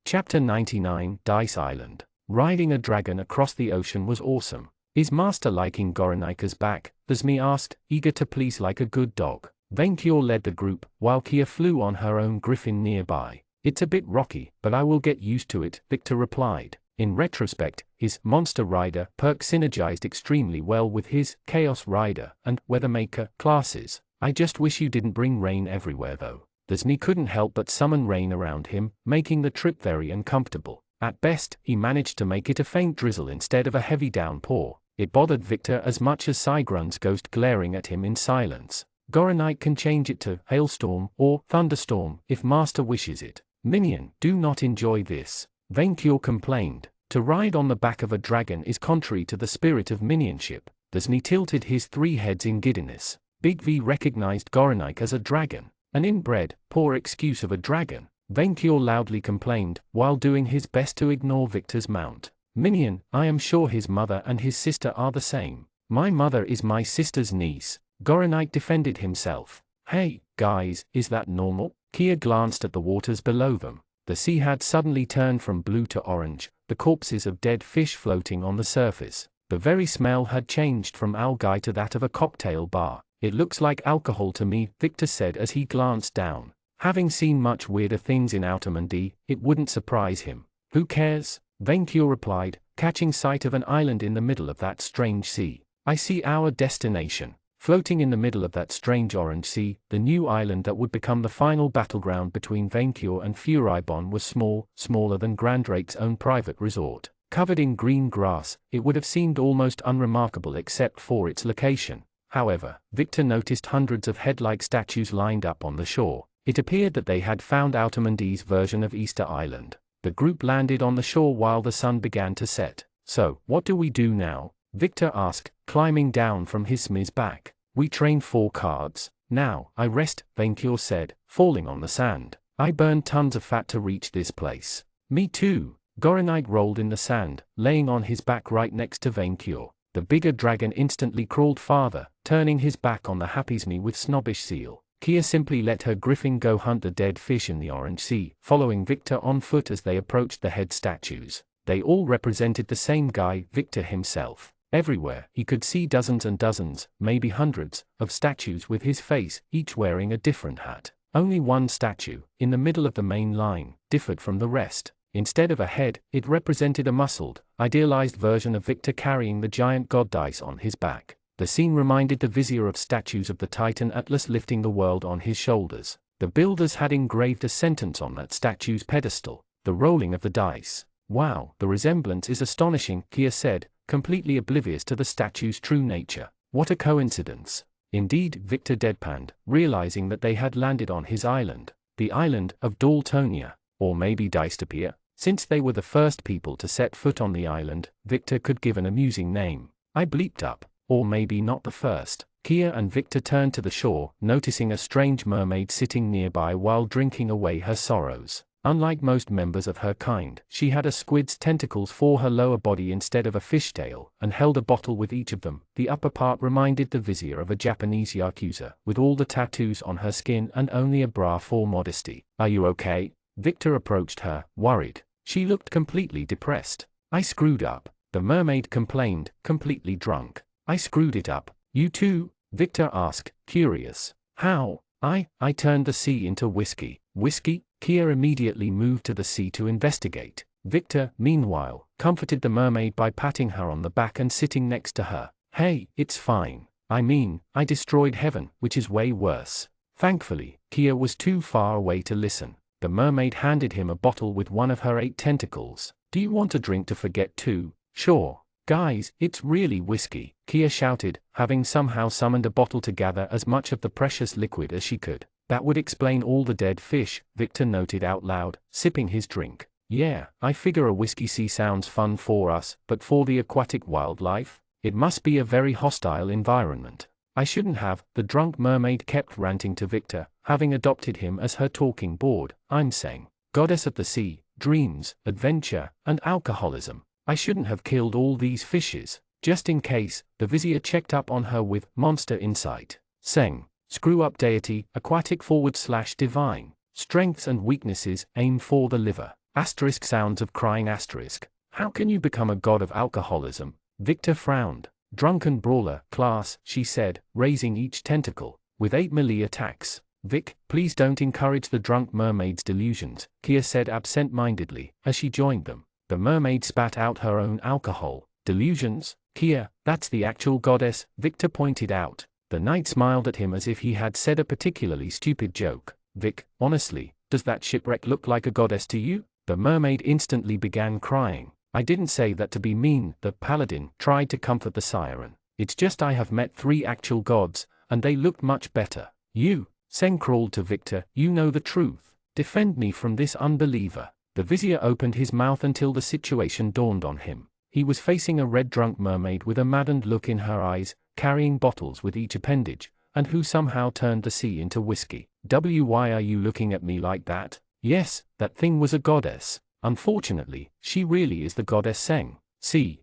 [SPEAKER 1] Chapter 99, Dice Island. Riding a dragon across the ocean was awesome. Is master liking Gorenik's back? The Zmi asked, eager to please like a good dog. Vainkyur led the group, while Kia flew on her own griffin nearby. It's a bit rocky, but I will get used to it, Victor replied. In retrospect, his Monster Rider perk synergized extremely well with his Chaos Rider and Weathermaker classes. I just wish you didn't bring rain everywhere though. The Zmi couldn't help but summon rain around him, making the trip very uncomfortable. At best, he managed to make it a faint drizzle instead of a heavy downpour. It bothered Victor as much as Sigrun's ghost glaring at him in silence. Gorenik can change it to hailstorm or thunderstorm if master wishes it. Minion, do not enjoy this. Vainkyur complained. To ride on the back of a dragon is contrary to the spirit of minionship. The Zmi tilted his 3 heads in giddiness. Big V recognized Gorenik as a dragon. An inbred, poor excuse of a dragon. Vainkyur loudly complained, while doing his best to ignore Victor's mount. Minion, I am sure his mother and his sister are the same. My mother is my sister's niece. Goronite defended himself. Hey, guys, is that normal? Kia glanced at the waters below them. The sea had suddenly turned from blue to orange, the corpses of dead fish floating on the surface. The very smell had changed from algae to that of a cocktail bar. It looks like alcohol to me, Victor said as he glanced down. Having seen much weirder things in Outermundy, it wouldn't surprise him. Who cares? Vainqueur replied, catching sight of an island in the middle of that strange sea. I see our destination. Floating in the middle of that strange orange sea, the new island that would become the final battleground between Vainqueur and Furibon was small, smaller than Grandrake's own private resort. Covered in green grass, it would have seemed almost unremarkable except for its location. However, Victor noticed hundreds of head-like statues lined up on the shore. It appeared that they had found Outermundy's version of Easter Island. The group landed on the shore while the sun began to set. So, what do we do now? Victor asked, climbing down from his Smy's back. We train 4 cards. Now, I rest, Vainqueur said, falling on the sand. I burned tons of fat to reach this place. Me too. Goronite rolled in the sand, laying on his back right next to Vainqueur. The bigger dragon instantly crawled farther, turning his back on the happy Smy with snobbish zeal. Kia simply let her griffin go hunt the dead fish in the orange sea, following Victor on foot as they approached the head statues. They all represented the same guy, Victor himself. Everywhere, he could see dozens and dozens, maybe hundreds, of statues with his face, each wearing a different hat. Only one statue, in the middle of the main line, differed from the rest. Instead of a head, it represented a muscled, idealized version of Victor carrying the giant god dice on his back. The scene reminded the vizier of statues of the Titan Atlas lifting the world on his shoulders. The builders had engraved a sentence on that statue's pedestal: the rolling of the dice. Wow, the resemblance is astonishing, Kia said, completely oblivious to the statue's true nature. What a coincidence. Indeed, Victor deadpanned, realizing that they had landed on his island, the island of Daltonia, or maybe Dystopia. Since they were the first people to set foot on the island, Victor could give an amusing name. I bleeped up. Or maybe not the first. Kia and Victor turned to the shore, noticing a strange mermaid sitting nearby while drinking away her sorrows. Unlike most members of her kind, she had a squid's tentacles for her lower body instead of a fishtail, and held a bottle with each of them. The upper part reminded the vizier of a Japanese yakuza, with all the tattoos on her skin and only a bra for modesty. Are you okay? Victor approached her, worried. She looked completely depressed. I screwed up, the mermaid complained, completely drunk. I screwed it up. You too? Victor asked, curious. How? I turned the sea into whiskey. Whiskey? Kia immediately moved to the sea to investigate. Victor, meanwhile, comforted the mermaid by patting her on the back and sitting next to her. Hey, it's fine. I mean, I destroyed heaven, which is way worse. Thankfully, Kia was too far away to listen. The mermaid handed him a bottle with one of her 8 tentacles. Do you want a drink to forget too? Sure. Guys, it's really whiskey, Kia shouted, having somehow summoned a bottle to gather as much of the precious liquid as she could. That would explain all the dead fish, Victor noted out loud, sipping his drink. Yeah, I figure a whiskey sea sounds fun for us, but for the aquatic wildlife? It must be a very hostile environment. I shouldn't have, the drunk mermaid kept ranting to Victor, having adopted him as her talking board. I'm saying, goddess of the sea, dreams, adventure, and alcoholism. I shouldn't have killed all these fishes. Just in case, the vizier checked up on her with monster insight. Seng, screw up deity, aquatic / divine. Strengths and weaknesses, aim for the liver. Asterisk sounds of crying asterisk. How can you become a god of alcoholism? Victor frowned. Drunken brawler, class, she said, raising each tentacle, with 8 melee attacks. Vic, please don't encourage the drunk mermaid's delusions, Kia said absent-mindedly, as she joined them. The mermaid spat out her own alcohol. Delusions? Kia, that's the actual goddess, Victor pointed out. The knight smiled at him as if he had said a particularly stupid joke. Vic, honestly, does that shipwreck look like a goddess to you? The mermaid instantly began crying. I didn't say that to be mean, the paladin tried to comfort the siren. It's just I have met 3 actual gods, and they looked much better. You, Seng crawled to Victor, you know the truth. Defend me from this unbeliever. The vizier opened his mouth until the situation dawned on him. He was facing a red drunk mermaid with a maddened look in her eyes, carrying bottles with each appendage, and who somehow turned the sea into whiskey. Why are you looking at me like that? Yes, that thing was a goddess. Unfortunately, she really is the goddess Seng. See,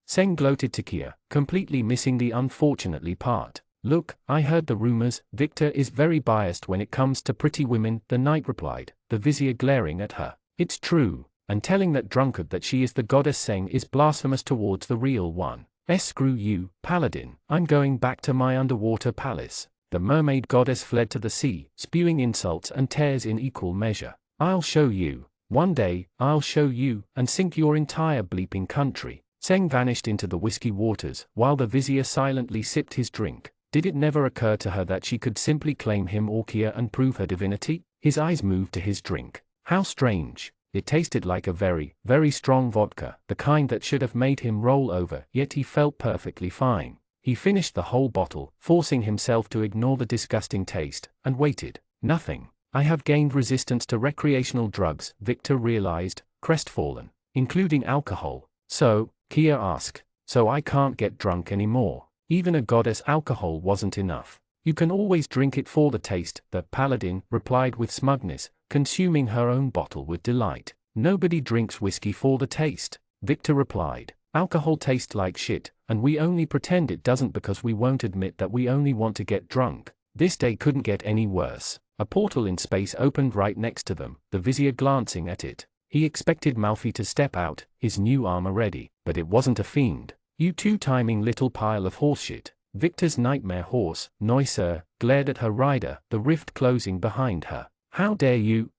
[SPEAKER 1] Seng gloated to Kia, completely missing the unfortunately part. Look, I heard the rumors. Victor is very biased when it comes to pretty women, the knight replied, the vizier glaring at her. It's true, and telling that drunkard that she is the goddess Seng is blasphemous towards the real one. Screw you, paladin, I'm going back to my underwater palace. The mermaid goddess fled to the sea, spewing insults and tears in equal measure. I'll show you. One day, I'll show you, and sink your entire bleeping country. Seng vanished into the whiskey waters, while the vizier silently sipped his drink. Did it never occur to her that she could simply claim him or Kia and prove her divinity? His eyes moved to his drink. How strange. It tasted like a very, very strong vodka, the kind that should have made him roll over, yet he felt perfectly fine. He finished the whole bottle, forcing himself to ignore the disgusting taste, and waited. Nothing. I have gained resistance to recreational drugs, Victor realized, crestfallen, including alcohol. So, Kia asked, so I can't get drunk anymore. Even a goddess alcohol wasn't enough. You can always drink it for the taste, the paladin replied with smugness, consuming her own bottle with delight. Nobody drinks whiskey for the taste, Victor replied. Alcohol tastes like shit, and we only pretend it doesn't because we won't admit that we only want to get drunk. This day couldn't get any worse. A portal in space opened right next to them, the vizier glancing at it. He expected Malfi to step out, his new armor ready, but it wasn't a fiend. You two-timing little pile of horseshit. Victor's nightmare horse, Neusser, glared at her rider, the rift closing behind her. How dare you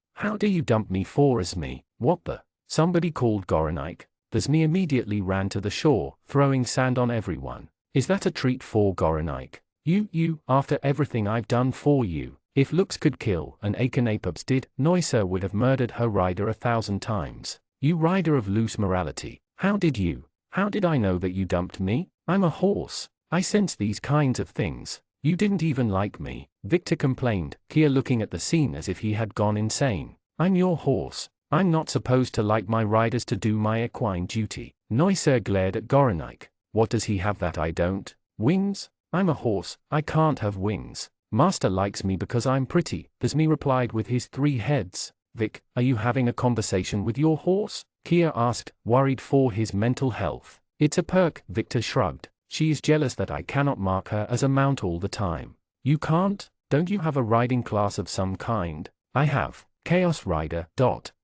[SPEAKER 1] dump me for Esme? What the? Somebody called Goronike. The Esme immediately ran to the shore, throwing sand on everyone. Is that a treat for Goronike? You, after everything I've done for you. If looks could kill, and Akanapubs did, Neusser would have murdered her rider 1,000 times. You rider of loose morality. How did I know that you dumped me? I'm a horse. I sense these kinds of things. You didn't even like me, Victor complained, Kia looking at the scene as if he had gone insane. I'm your horse. I'm not supposed to like my riders to do my equine duty. Neusser glared at Goronike. What does he have that I don't? Wings? I'm a horse, I can't have wings. Master likes me because I'm pretty, Thesme replied with his 3 heads. Vic, are you having a conversation with your horse? Kia asked, worried for his mental health. It's a perk, Victor shrugged. She is jealous that I cannot mark her as a mount all the time. You can't? Don't you have a riding class of some kind? I have. Chaos Rider.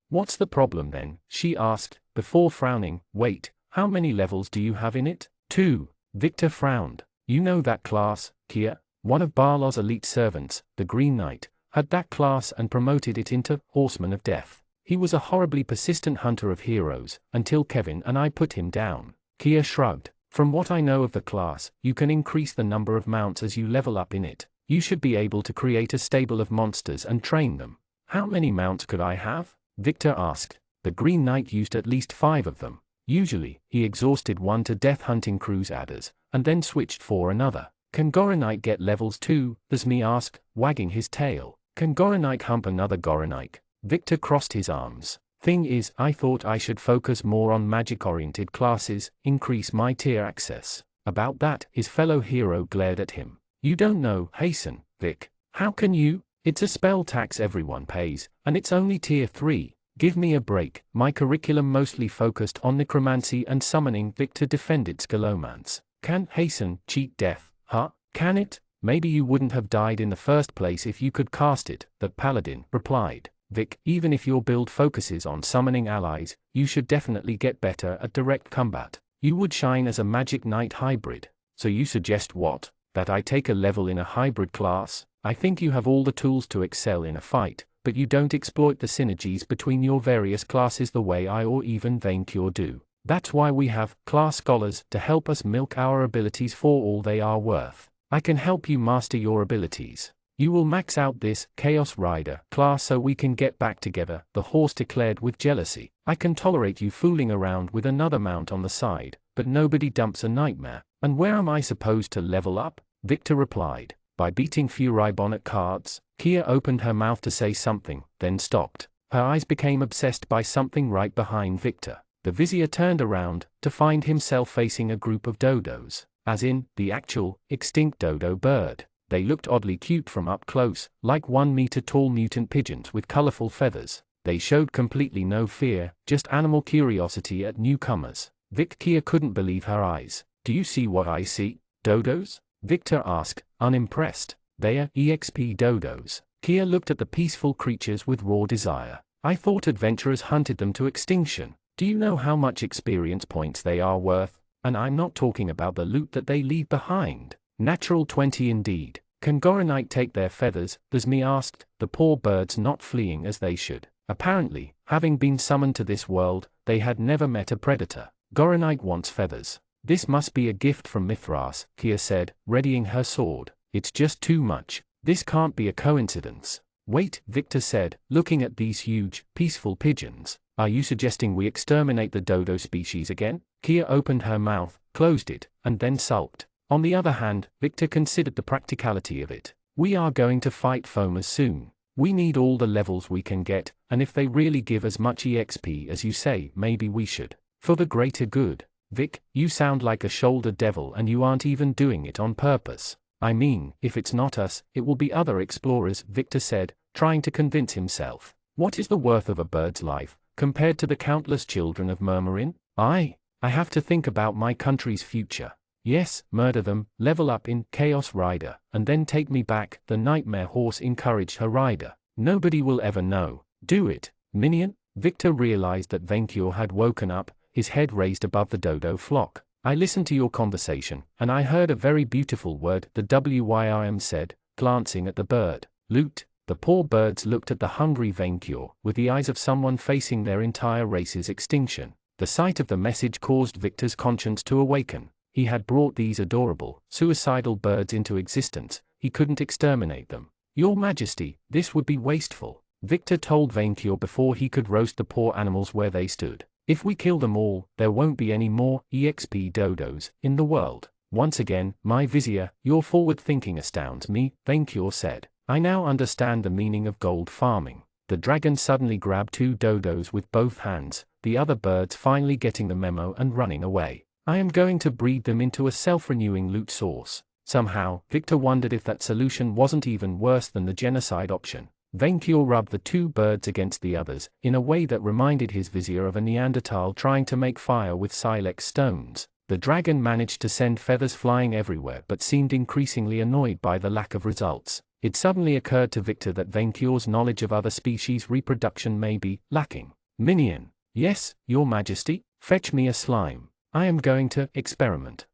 [SPEAKER 1] What's the problem then? She asked, before frowning. Wait, how many levels do you have in it? 2. Victor frowned. You know that class, Kia? One of Barlow's elite servants, the Green Knight, had that class and promoted it into Horseman of Death. He was a horribly persistent hunter of heroes, until Kevin and I put him down. Kia shrugged. From what I know of the class, you can increase the number of mounts as you level up in it. You should be able to create a stable of monsters and train them. How many mounts could I have? Victor asked. The Green Knight used at least 5 of them. Usually, he exhausted one to death hunting crusaders, and then switched for another. Can Goronike get levels too? Thesme asked, wagging his tail. Can Goronike hump another Goronike? Victor crossed his arms. Thing is, I thought I should focus more on magic-oriented classes, increase my tier access. About that, his fellow hero glared at him. You don't know, hasten, Vic. How can you? It's a spell tax everyone pays, and it's only tier 3. Give me a break. My curriculum mostly focused on necromancy and summoning. Victor defended scalomance. Can hasten cheat death? Huh? Can it? Maybe you wouldn't have died in the first place if you could cast it, the paladin replied. Vic, even if your build focuses on summoning allies, you should definitely get better at direct combat. You would shine as a magic knight hybrid. So you suggest what? That I take a level in a hybrid class? I think you have all the tools to excel in a fight, but you don't exploit the synergies between your various classes the way I or even Vaincure do. That's why we have class scholars to help us milk our abilities for all they are worth. I can help you master your abilities. You will max out this Chaos Rider class so we can get back together, the horse declared with jealousy. I can tolerate you fooling around with another mount on the side, but nobody dumps a nightmare. And where am I supposed to level up? Victor replied. By beating Furibon at cards. Kia opened her mouth to say something, then stopped. Her eyes became obsessed by something right behind Victor. The vizier turned around, to find himself facing a group of dodos, as in, the actual, extinct dodo bird. They looked oddly cute from up close, like 1 meter tall mutant pigeons with colorful feathers. They showed completely no fear, just animal curiosity at newcomers. Kia couldn't believe her eyes. "Do you see what I see? Dodos?" Victor asked, unimpressed. "They are EXP dodos." Kia looked at the peaceful creatures with raw desire. "I thought adventurers hunted them to extinction. Do you know how much experience points they are worth? And I'm not talking about the loot that they leave behind." Natural 20 indeed. "Can Goronite take their feathers?" Zasmi asked, the poor birds not fleeing as they should. Apparently, having been summoned to this world, they had never met a predator. "Goronite wants feathers. This must be a gift from Mithras," Kia said, readying her sword. "It's just too much. This can't be a coincidence." "Wait," Victor said, looking at these huge, peaceful pigeons. "Are you suggesting we exterminate the dodo species again?" Kia opened her mouth, closed it, and then sulked. On the other hand, Victor considered the practicality of it. "We are going to fight foamers soon. We need all the levels we can get, and if they really give as much EXP as you say, maybe we should. For the greater good." "Vic, you sound like a shoulder devil and you aren't even doing it on purpose." "I mean, if it's not us, it will be other explorers," Victor said, trying to convince himself. "What is the worth of a bird's life, compared to the countless children of Murmurin? I have to think about my country's future. Yes, murder them, level up in Chaos Rider, and then take me back," the nightmare horse encouraged her rider. "Nobody will ever know." "Do it, minion." Victor realized that Venkior had woken up, his head raised above the dodo flock. "I listened to your conversation, and I heard a very beautiful word," the Wyrm said, glancing at the bird. "Loot." The poor birds looked at the hungry Venkior with the eyes of someone facing their entire race's extinction. The sight of the message caused Victor's conscience to awaken. He had brought these adorable, suicidal birds into existence. He couldn't exterminate them. "Your Majesty, this would be wasteful," Victor told Venkior before he could roast the poor animals where they stood. "If we kill them all, there won't be any more EXP dodos in the world." "Once again, my vizier, your forward thinking astounds me," Venkior said. "I now understand the meaning of gold farming." The dragon suddenly grabbed 2 dodos with both hands, the other birds finally getting the memo and running away. "I am going to breed them into a self-renewing loot source." Somehow, Victor wondered if that solution wasn't even worse than the genocide option. Venkior rubbed the 2 birds against the others, in a way that reminded his vizier of a Neanderthal trying to make fire with silex stones. The dragon managed to send feathers flying everywhere but seemed increasingly annoyed by the lack of results. It suddenly occurred to Victor that Venkior's knowledge of other species' reproduction may be lacking. "Minion." "Yes, Your Majesty?" "Fetch me a slime. I am going to experiment."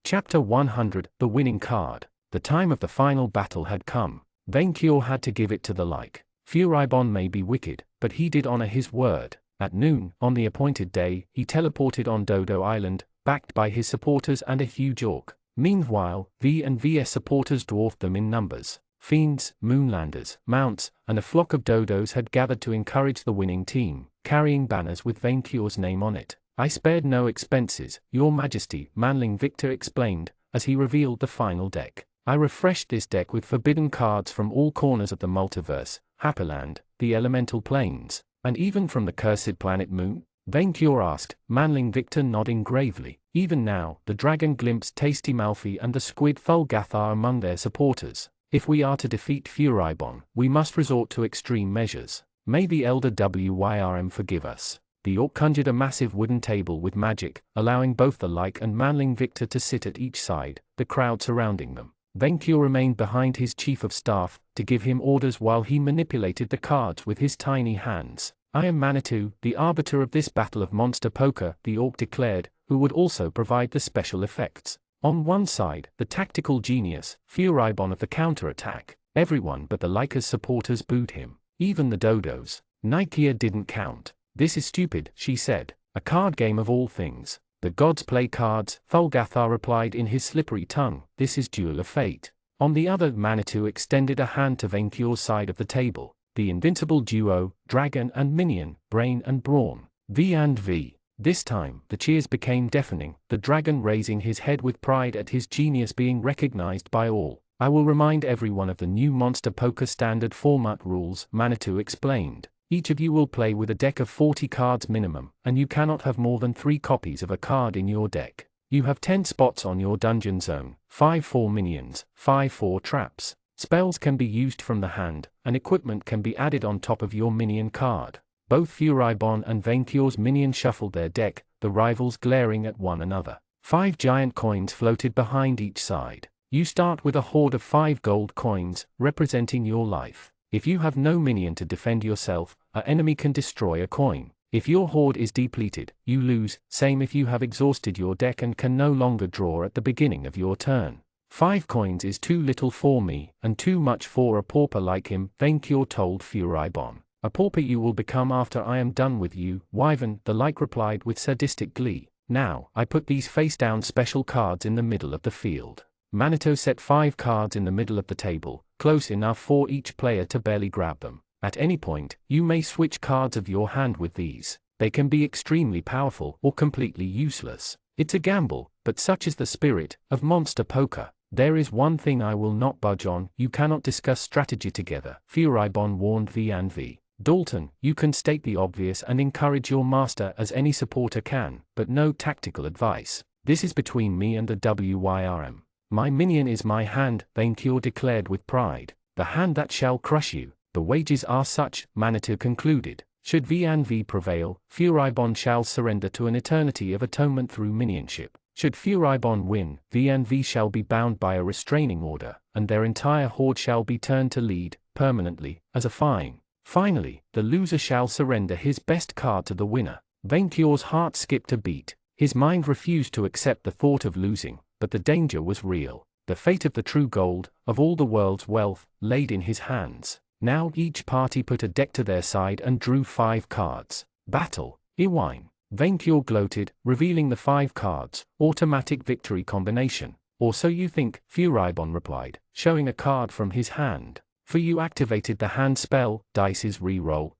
[SPEAKER 1] Chapter 100, The Winning Card. The time of the final battle had come. Venkior had to give it to the like. Furibon may be wicked, but he did honor his word. At noon, on the appointed day, he teleported on Dodo Island, backed by his supporters and a huge orc. Meanwhile, V and VS supporters dwarfed them in numbers. Fiends, Moonlanders, Mounts, and a flock of dodos had gathered to encourage the winning team, carrying banners with Venkior's name on it. "I spared no expenses, Your Majesty," Manling Victor explained, as he revealed the final deck. "I refreshed this deck with forbidden cards from all corners of the multiverse, Happyland, the elemental planes, and even from the cursed planet Moon?" Venkior asked, Manling Victor nodding gravely. Even now, the dragon glimpsed Tasty Malfi and the squid Thulgathar among their supporters. "If we are to defeat Furibon, we must resort to extreme measures. May the Elder Wyrm forgive us." The orc conjured a massive wooden table with magic, allowing both the like and Manling Victor to sit at each side, the crowd surrounding them. Venkior remained behind his chief of staff, to give him orders while he manipulated the cards with his tiny hands. "I am Manitou, the arbiter of this battle of monster poker," the orc declared, who would also provide the special effects. On one side, the tactical genius, Furibon of the counterattack. Everyone but the Lyca's supporters booed him. Even the dodos. Nikia didn't count. "This is stupid," she said. "A card game of all things. The gods play cards," Thulgathar replied in his slippery tongue. "This is Duel of Fate." On the other, Manitou extended a hand to Venkior's side of the table. The invincible duo, Dragon and Minion, Brain and Brawn. V and V. This time, the cheers became deafening, the dragon raising his head with pride at his genius being recognized by all. "I will remind everyone of the new Monster Poker standard format rules," Manitou explained. "Each of you will play with a deck of 40 cards minimum, and you cannot have more than 3 copies of a card in your deck. You have 10 spots on your dungeon zone, 5 for minions, 5 for traps. Spells can be used from the hand, and equipment can be added on top of your minion card. Both Furibon and Venkior's minion shuffled their deck, the rivals glaring at one another. 5 giant coins floated behind each side. You start with a hoard of 5 gold coins, representing your life. If you have no minion to defend yourself, an enemy can destroy a coin. If your hoard is depleted, you lose, same if you have exhausted your deck and can no longer draw at the beginning of your turn. 5 coins is too little for me, and too much for a pauper like him, Venkior told Furibon. A pauper you will become after I am done with you, Wyvern, the like replied with sadistic glee. Now, I put these face-down special cards in the middle of the field. Manitou set 5 cards in the middle of the table, close enough for each player to barely grab them. At any point, you may switch cards of your hand with these. They can be extremely powerful or completely useless. It's a gamble, but such is the spirit of monster poker. There is one thing I will not budge on: you cannot discuss strategy together, Furibon warned V and V. Dalton, you can state the obvious and encourage your master as any supporter can, but no tactical advice. This is between me and the WYRM. My minion is my hand, Venkior declared with pride. The hand that shall crush you. The wages are such, Manitou concluded. Should V and V prevail, Furibon shall surrender to an eternity of atonement through minionship. Should Furibon win, V and V shall be bound by a restraining order, and their entire horde shall be turned to lead, permanently, as a fine. Finally, the loser shall surrender his best card to the winner. Venkior's heart skipped a beat. His mind refused to accept the thought of losing, but the danger was real. The fate of the true gold, of all the world's wealth, laid in his hands. Now each party put a deck to their side and drew 5 cards. Battle, Iwine. Venkior gloated, revealing the 5 cards. Automatic victory combination. Or so you think, Furibon replied, showing a card from his hand. For you activated the hand spell, dice's reroll.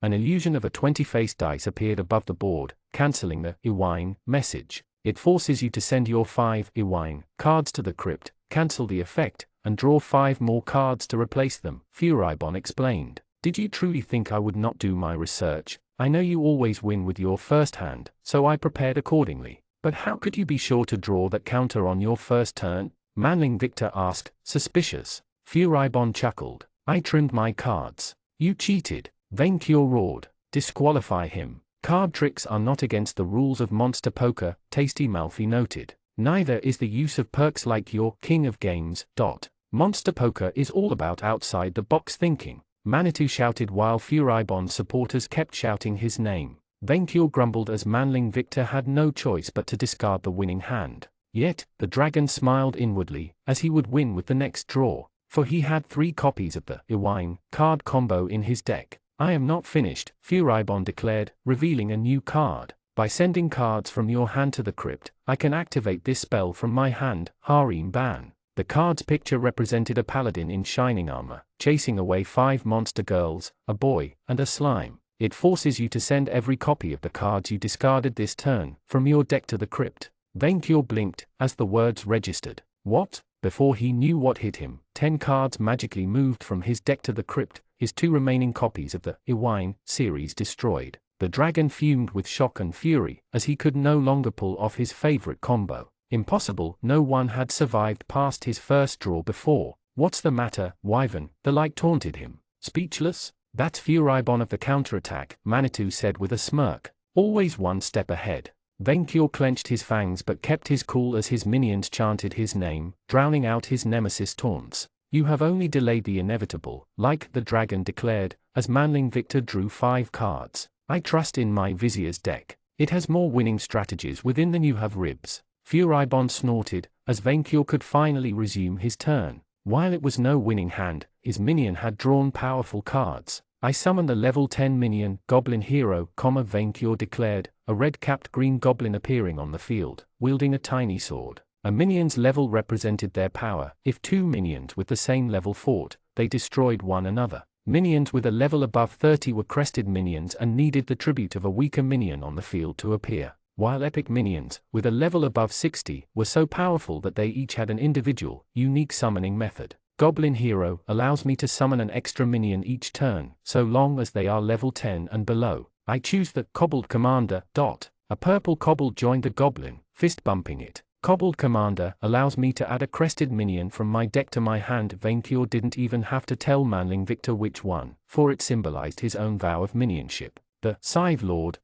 [SPEAKER 1] An illusion of a 20-faced dice appeared above the board, cancelling the Iwine message. It forces you to send your 5 Iwine cards to the crypt, cancel the effect, and draw 5 more cards to replace them, Furibon explained. Did you truly think I would not do my research? I know you always win with your first hand, so I prepared accordingly. But how could you be sure to draw that counter on your first turn? Manling Victor asked, suspicious. Furibon chuckled. I trimmed my cards. You cheated. Venkior roared. Disqualify him. Card tricks are not against the rules of monster poker, Tasty Malfi noted. Neither is the use of perks like your King of Games. Monster poker is all about outside-the-box thinking, Manitou shouted while Furibon's supporters kept shouting his name. Venkior grumbled as Manling Victor had no choice but to discard the winning hand. Yet, the dragon smiled inwardly, as he would win with the next draw, for he had 3 copies of the Iwine card combo in his deck. I am not finished, Furibon declared, revealing a new card. By sending cards from your hand to the crypt, I can activate this spell from my hand, Harem Ban. The card's picture represented a paladin in shining armor, chasing away 5 monster girls, a boy, and a slime. It forces you to send every copy of the cards you discarded this turn, from your deck to the crypt. Venkior blinked, as the words registered. What? Before he knew what hit him, 10 cards magically moved from his deck to the crypt, his 2 remaining copies of the Iwine series destroyed. The dragon fumed with shock and fury, as he could no longer pull off his favorite combo. Impossible, no one had survived past his first draw before. What's the matter, Wyvern? The like taunted him. Speechless? That's Furibon of the counterattack, Manitou said with a smirk. Always one step ahead. Venkior clenched his fangs but kept his cool as his minions chanted his name, drowning out his nemesis taunts. You have only delayed the inevitable, like the dragon declared, as Manling Victor drew 5 cards. I trust in my vizier's deck. It has more winning strategies within than you have ribs. Furibon snorted, as Venkior could finally resume his turn. While it was no winning hand, his minion had drawn powerful cards. I summon the level 10 minion, Goblin Hero, Venkior declared, a red-capped green goblin appearing on the field, wielding a tiny sword. A minion's level represented their power. If 2 minions with the same level fought, they destroyed one another. Minions with a level above 30 were crested minions and needed the tribute of a weaker minion on the field to appear, while epic minions, with a level above 60, were so powerful that they each had an individual, unique summoning method. Goblin Hero allows me to summon an extra minion each turn, so long as they are level 10 and below. I choose the Cobbled Commander. A purple kobold joined the goblin, fist bumping it. Cobbled Commander allows me to add a crested minion from my deck to my hand. Vainkyur didn't even have to tell Manling Victor which one, for it symbolized his own vow of minionship. The Scythe Lord.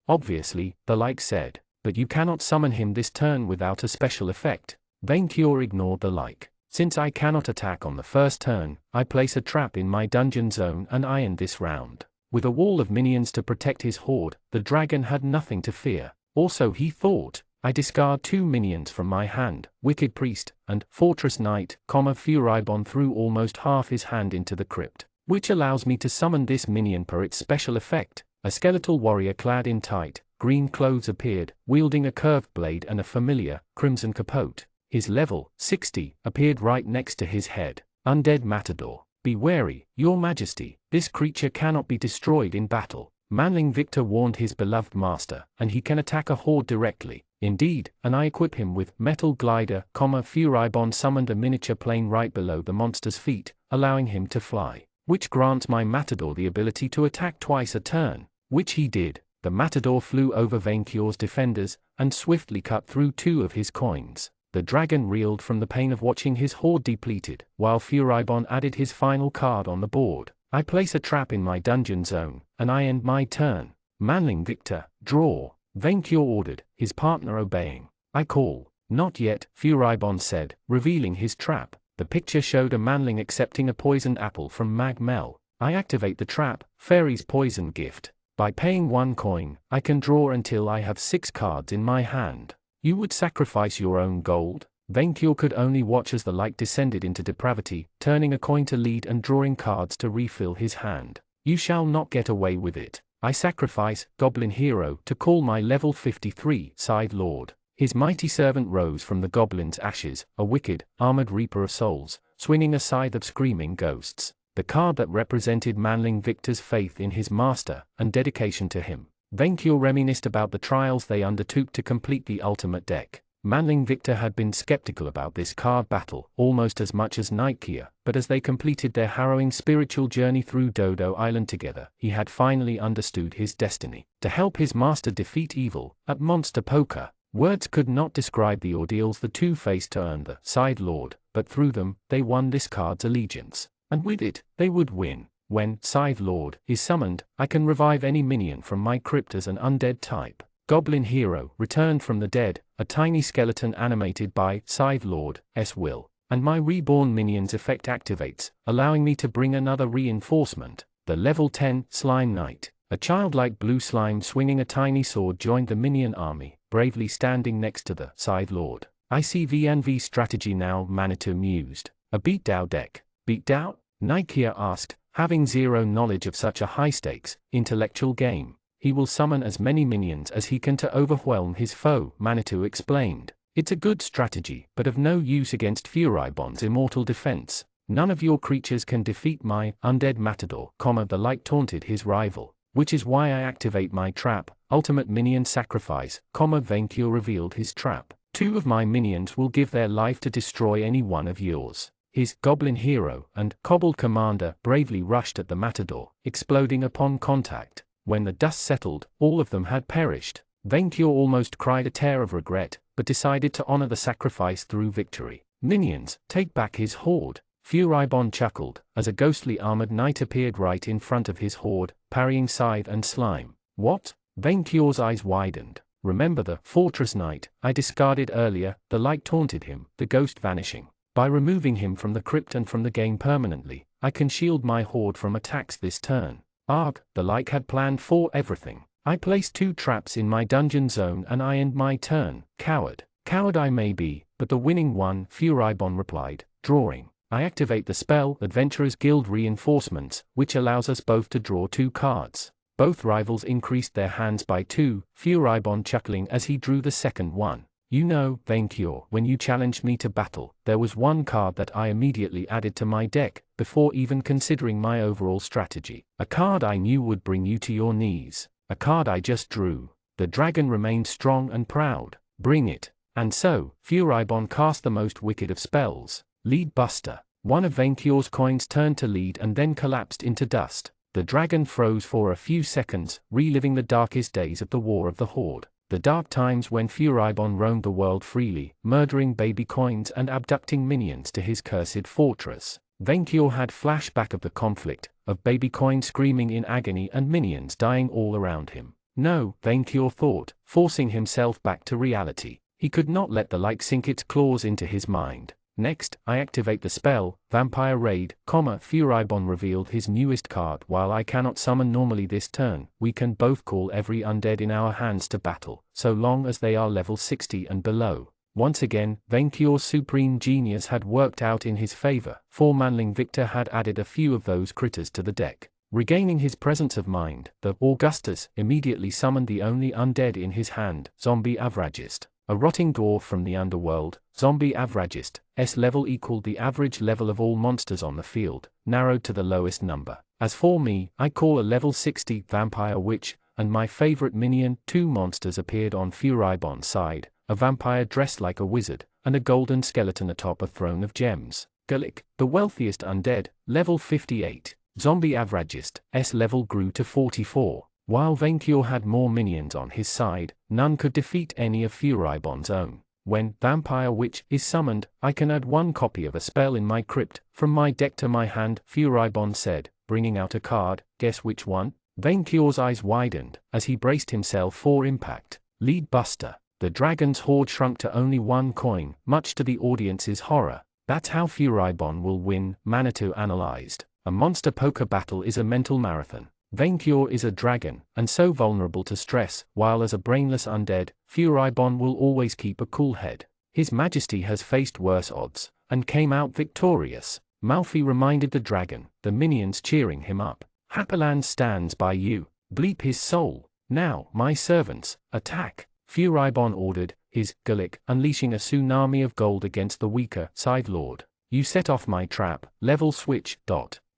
[SPEAKER 1] Obviously, the like said, but you cannot summon him this turn without a special effect. Vainkyur ignored the like. Since I cannot attack on the first turn, I place a trap in my dungeon zone and I end this round. With a wall of minions to protect his horde, the dragon had nothing to fear. Also he thought, I discard 2 minions from my hand, Wicked Priest, and Fortress Knight, Furibon threw almost half his hand into the crypt, which allows me to summon this minion per its special effect. A skeletal warrior clad in tight, green clothes appeared, wielding a curved blade and a familiar, crimson capote. His level 60 appeared right next to his head. Undead Matador. Be wary, Your Majesty, this creature cannot be destroyed in battle. Manling Victor warned his beloved master, and he can attack a horde directly. Indeed, and I equip him with Metal Glider, Furibon summoned a miniature plane right below the monster's feet, allowing him to fly, which grants my Matador the ability to attack twice a turn, which he did. The Matador flew over Vainkyur's defenders, and swiftly cut through 2 of his coins. The dragon reeled from the pain of watching his horde depleted, while Furibon added his final card on the board. I place a trap in my dungeon zone, and I end my turn. Manling Victor, draw. Vainkyur ordered, his partner obeying. I call. Not yet, Furibon said, revealing his trap. The picture showed a manling accepting a poisoned apple from Magmel. I activate the trap, Fairy's Poison Gift. By paying 1 coin, I can draw until I have 6 cards in my hand. You would sacrifice your own gold? Vainkyur could only watch as the like descended into depravity, turning a coin to lead and drawing cards to refill his hand. You shall not get away with it. I sacrifice Goblin Hero to call my level 53 Scythe Lord. His mighty servant rose from the goblin's ashes, a wicked, armored reaper of souls, swinging a scythe of screaming ghosts. The card that represented Manling Victor's faith in his master and dedication to him. Vainkyur reminisced about the trials they undertook to complete the ultimate deck. Manling Victor had been skeptical about this card battle almost as much as Nightkia, but as they completed their harrowing spiritual journey through Dodo Island together, he had finally understood his destiny. To help his master defeat evil, at Monster Poker, words could not describe the ordeals the two faced to earn the Scythe Lord, but through them, they won this card's allegiance. And with it, they would win. When Scythe Lord is summoned, I can revive any minion from my crypt as an undead type. Goblin Hero returned from the dead, a tiny skeleton animated by Scythe Lord's will, and my reborn minion's effect activates, allowing me to bring another reinforcement. The level 10 Slime Knight, a childlike blue slime swinging a tiny sword joined the minion army, bravely standing next to the Scythe Lord. I see V&V strategy now, Manitou mused. A beatdown deck. Beatdown? Nightkia asked, having zero knowledge of such a high-stakes, intellectual game. He will summon as many minions as he can to overwhelm his foe, Manitou explained. It's a good strategy, but of no use against Furibon's immortal defense. None of your creatures can defeat my undead matador, the light taunted his rival, which is why I activate my trap, ultimate minion sacrifice, Vainkyur revealed his trap. 2 of my minions will give their life to destroy any one of yours. His Goblin Hero and Cobbled Commander bravely rushed at the matador, exploding upon contact. When the dust settled, all of them had perished. Vainkyur almost cried a tear of regret, but decided to honor the sacrifice through victory. Minions, take back his horde. Furibon chuckled, as a ghostly armored knight appeared right in front of his horde, parrying scythe and slime. What? Vainkyur's eyes widened. Remember the Fortress Knight I discarded earlier? The light taunted him, the ghost vanishing. By removing him from the crypt and from the game permanently, I can shield my horde from attacks this turn. Arg, the like had planned for everything. I place 2 traps in my dungeon zone and I end my turn. Coward. Coward I may be, but the winning one, Furibon replied, drawing. I activate the spell Adventurers Guild Reinforcements, which allows us both to draw 2 cards. Both rivals increased their hands by 2, Furibon chuckling as he drew the second one. You know, Vainkyur, when you challenged me to battle, there was one card that I immediately added to my deck, before even considering my overall strategy. A card I knew would bring you to your knees. A card I just drew. The dragon remained strong and proud. Bring it. And so, Furibon cast the most wicked of spells, Lead Buster. One of Vainkyur's coins turned to lead and then collapsed into dust. The dragon froze for a few seconds, reliving the darkest days of the War of the Horde. the dark times when Furibon roamed the world freely, murdering baby coins and abducting minions to his cursed fortress. Vainqueur had flashback of the conflict, of baby coin screaming in agony and minions dying all around him. No, Vainqueur thought, forcing himself back to reality. He could not let the like sink its claws into his mind. Next, I activate the spell, Vampire Raid, Furibon revealed his newest card. While I cannot summon normally this turn, we can both call every undead in our hands to battle, so long as they are level 60 and below. Once again, Vainqueur's supreme genius had worked out in his favor, for Manling Victor had added a few of those critters to the deck. Regaining his presence of mind, the Augustus immediately summoned the only undead in his hand, Zombie Avragist. A rotting dwarf from the underworld, Zombie Avragist, S level equaled the average level of all monsters on the field, narrowed to the lowest number. As for me, I call a level 60 Vampire Witch, and my favorite minion. 2 monsters appeared on Furibon's side, a vampire dressed like a wizard, and a golden skeleton atop a throne of gems. Gulick, the wealthiest undead, level 58. Zombie Avragist, S level grew to 44. While Vainqueur had more minions on his side, none could defeat any of Furibon's own. When Vampire Witch is summoned, I can add 1 copy of a spell in my crypt, from my deck to my hand, Furibon said, bringing out a card. Guess which one? Vainqueur's eyes widened, as he braced himself for impact. Lead Buster. The dragon's hoard shrunk to only 1 coin, much to the audience's horror. That's how Furibon will win, Manitou analyzed. A monster poker battle is a mental marathon. Vainqueur is a dragon, and so vulnerable to stress, while as a brainless undead, Furibon will always keep a cool head. His Majesty has faced worse odds, and came out victorious, Malfi reminded the dragon, the minions cheering him up. Happyland stands by you, bleep his soul. Now, my servants, attack, Furibon ordered, his Gulick unleashing a tsunami of gold against the weaker Scythe Lord. You set off my trap, level switch.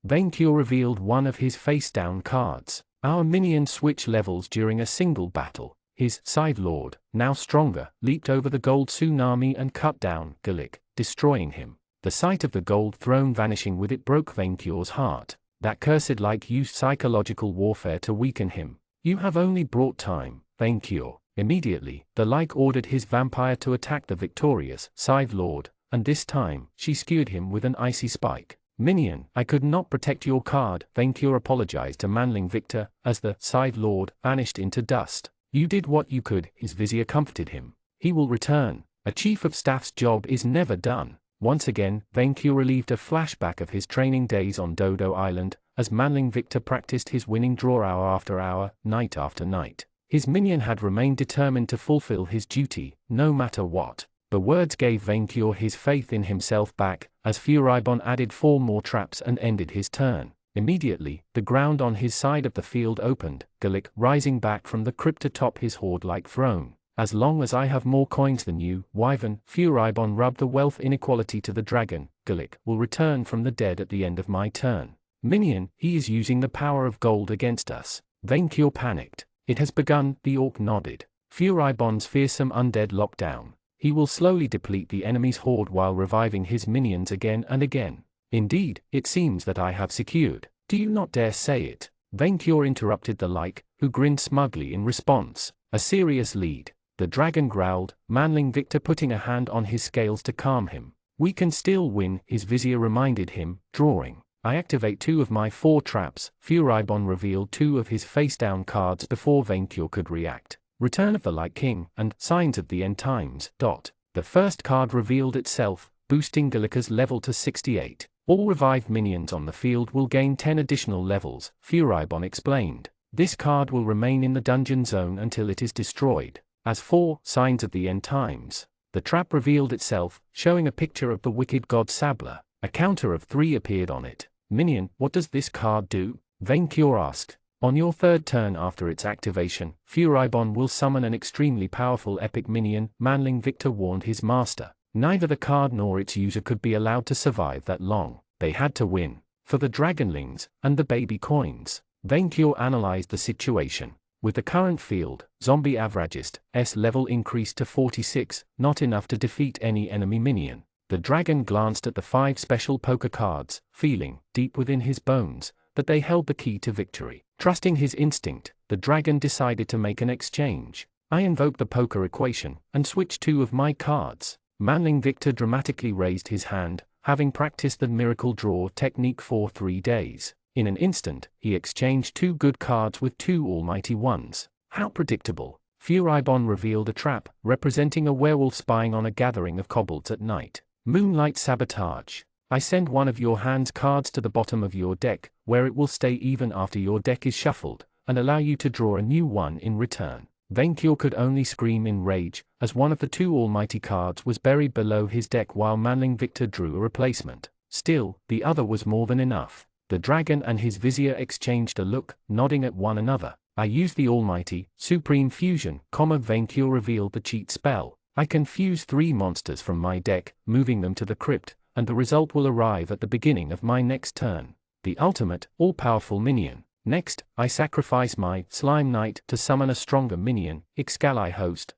[SPEAKER 1] Vainqueur revealed one of his face-down cards. Our minions switch levels during a single battle. His Scythe Lord, now stronger, leaped over the gold tsunami and cut down Gulick, destroying him. The sight of the gold throne vanishing with it broke Vainqueur's heart. That cursed like used psychological warfare to weaken him. You have only brought time, Vainqueur. Immediately, the like ordered his vampire to attack the victorious Scythe Lord, and this time, she skewered him with an icy spike. Minion, I could not protect your card, Vainqueur apologized to Manling Victor, as the Scythe Lord vanished into dust. You did what you could, his vizier comforted him. He will return. A chief of staff's job is never done. Once again, Vainqueur relieved a flashback of his training days on Dodo Island, as Manling Victor practiced his winning draw hour after hour, night after night. His minion had remained determined to fulfill his duty, no matter what. The words gave Vainqueur his faith in himself back, as Furibon added 4 more traps and ended his turn. Immediately, the ground on his side of the field opened, Gulick rising back from the crypt atop his hoard-like throne. As long as I have more coins than you, Wyvern, Furibon rubbed the wealth inequality to the dragon. Gulick will return from the dead at the end of my turn. Minion, he is using the power of gold against us. Vainqueur panicked. It has begun, the orc nodded. Furibon's fearsome undead lockdown. He will slowly deplete the enemy's horde while reviving his minions again and again. Indeed, it seems that I have secured. Do you not dare say it? Vainqueur interrupted the like, who grinned smugly in response. A serious lead. The dragon growled, Manling Victor putting a hand on his scales to calm him. We can still win, his vizier reminded him, drawing. I activate 2 of my 4 traps. Furibon revealed 2 of his face-down cards before Vainqueur could react. Return of the Light King, and Signs of the End Times. The first card revealed itself, boosting Gulicka's level to 68. All revived minions on the field will gain 10 additional levels, Furibon explained. This card will remain in the dungeon zone until it is destroyed. As for Signs of the End Times, the trap revealed itself, showing a picture of the wicked god Sabla. A counter of 3 appeared on it. Minion, what does this card do? Vainqueur asked. On your 3rd turn after its activation, Furibon will summon an extremely powerful epic minion, Manling Victor warned his master. Neither the card nor its user could be allowed to survive that long. They had to win. For the dragonlings, and the baby coins. Vainqueur analyzed the situation. With the current field, Zombie Avragist, S level increased to 46, not enough to defeat any enemy minion. The dragon glanced at the 5 special poker cards, feeling, deep within his bones, that they held the key to victory. Trusting his instinct, the dragon decided to make an exchange. I invoked the poker equation, and switched 2 of my cards. Manling Victor dramatically raised his hand, having practiced the miracle draw technique for 3 days. In an instant, he exchanged 2 good cards with 2 almighty ones. How predictable. Furibon revealed a trap, representing a werewolf spying on a gathering of kobolds at night. Moonlight sabotage. I send one of your hand's cards to the bottom of your deck, where it will stay even after your deck is shuffled, and allow you to draw a new one in return. Vencure could only scream in rage, as one of the 2 almighty cards was buried below his deck while Manling Victor drew a replacement. Still, the other was more than enough. The dragon and his vizier exchanged a look, nodding at one another. I used the almighty, supreme fusion, Vencure revealed the cheat spell. I can fuse 3 monsters from my deck, moving them to the crypt, and the result will arrive at the beginning of my next turn. The ultimate, all-powerful minion. Next, I sacrifice my Slime Knight to summon a stronger minion, Ixcali Host.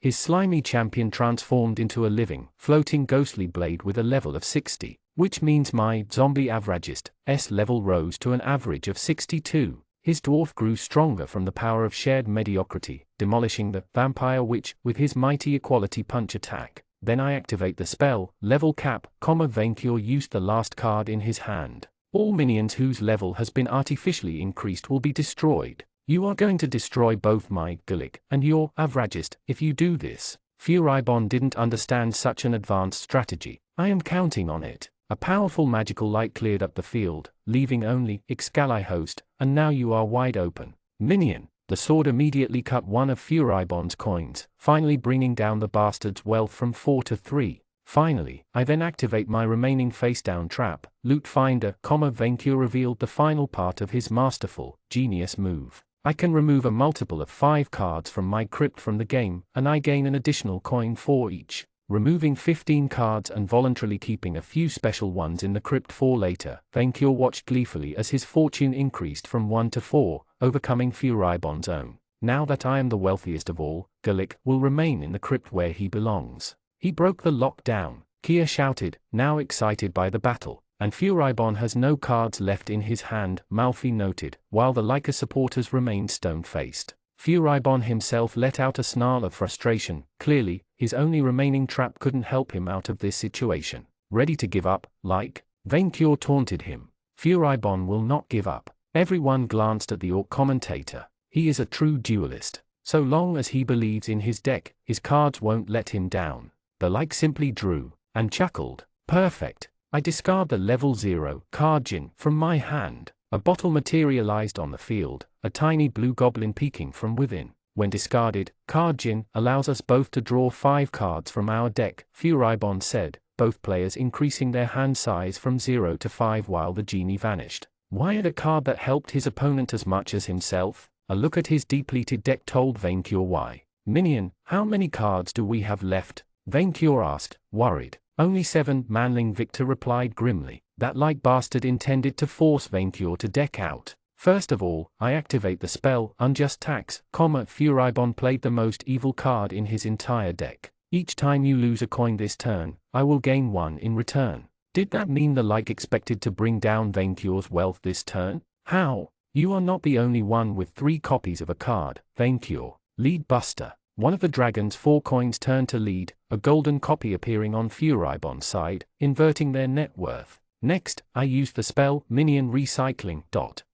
[SPEAKER 1] His slimy champion transformed into a living, floating ghostly blade with a level of 60, which means my zombie averagist S level rose to an average of 62. His dwarf grew stronger from the power of shared mediocrity, demolishing the vampire witch with his mighty equality punch attack. Then I activate the spell, level cap, Vencure used the last card in his hand. All minions whose level has been artificially increased will be destroyed. You are going to destroy both my Gulick and your averagist if you do this. Furibon didn't understand such an advanced strategy. I am counting on it. A powerful magical light cleared up the field, leaving only Ixcali Host, and now you are wide open. Minion. The sword immediately cut one of Furibon's coins, finally bringing down the bastard's wealth from 4 to 3. Finally, I then activate my remaining face-down trap, Loot Finder, Vencure revealed the final part of his masterful, genius move. I can remove a multiple of 5 cards from my crypt from the game, and I gain an additional coin for each. Removing 15 cards and voluntarily keeping a few special ones in the crypt for later, Vencure watched gleefully as his fortune increased from 1 to 4, overcoming Furibon's own. Now that I am the wealthiest of all, Gulick will remain in the crypt where he belongs. He broke the lock down, Kia shouted, now excited by the battle. And Furibon has no cards left in his hand, Malfi noted, while the Leica supporters remained stone-faced. Furibon himself let out a snarl of frustration. Clearly, his only remaining trap couldn't help him out of this situation. Ready to give up, like? Vencure taunted him. Furibon will not give up. Everyone glanced at the orc commentator. He is a true duelist. So long as he believes in his deck, his cards won't let him down. The like simply drew, and chuckled. Perfect. I discard the level 0 card Jin from my hand. A bottle materialized on the field, a tiny blue goblin peeking from within. When discarded, card Jin allows us both to draw 5 cards from our deck, Furibon said, both players increasing their hand size from 0 to 5 while the genie vanished. Why add a card that helped his opponent as much as himself? A look at his depleted deck told Vencure why. Minion, how many cards do we have left? Vencure asked, worried. Only 7, Manling Victor replied grimly. That like bastard intended to force Vencure to deck out. First of all, I activate the spell, Unjust Tax, Furibon played the most evil card in his entire deck. Each time you lose a coin this turn, I will gain 1 in return. Did that mean the like expected to bring down Vencure's wealth this turn? How? You are not the only one with 3 copies of a card, Vencure. Lead Buster. One of the dragon's 4 coins turned to lead, a golden copy appearing on Furibon's side, inverting their net worth. Next, I used the spell, Minion Recycling.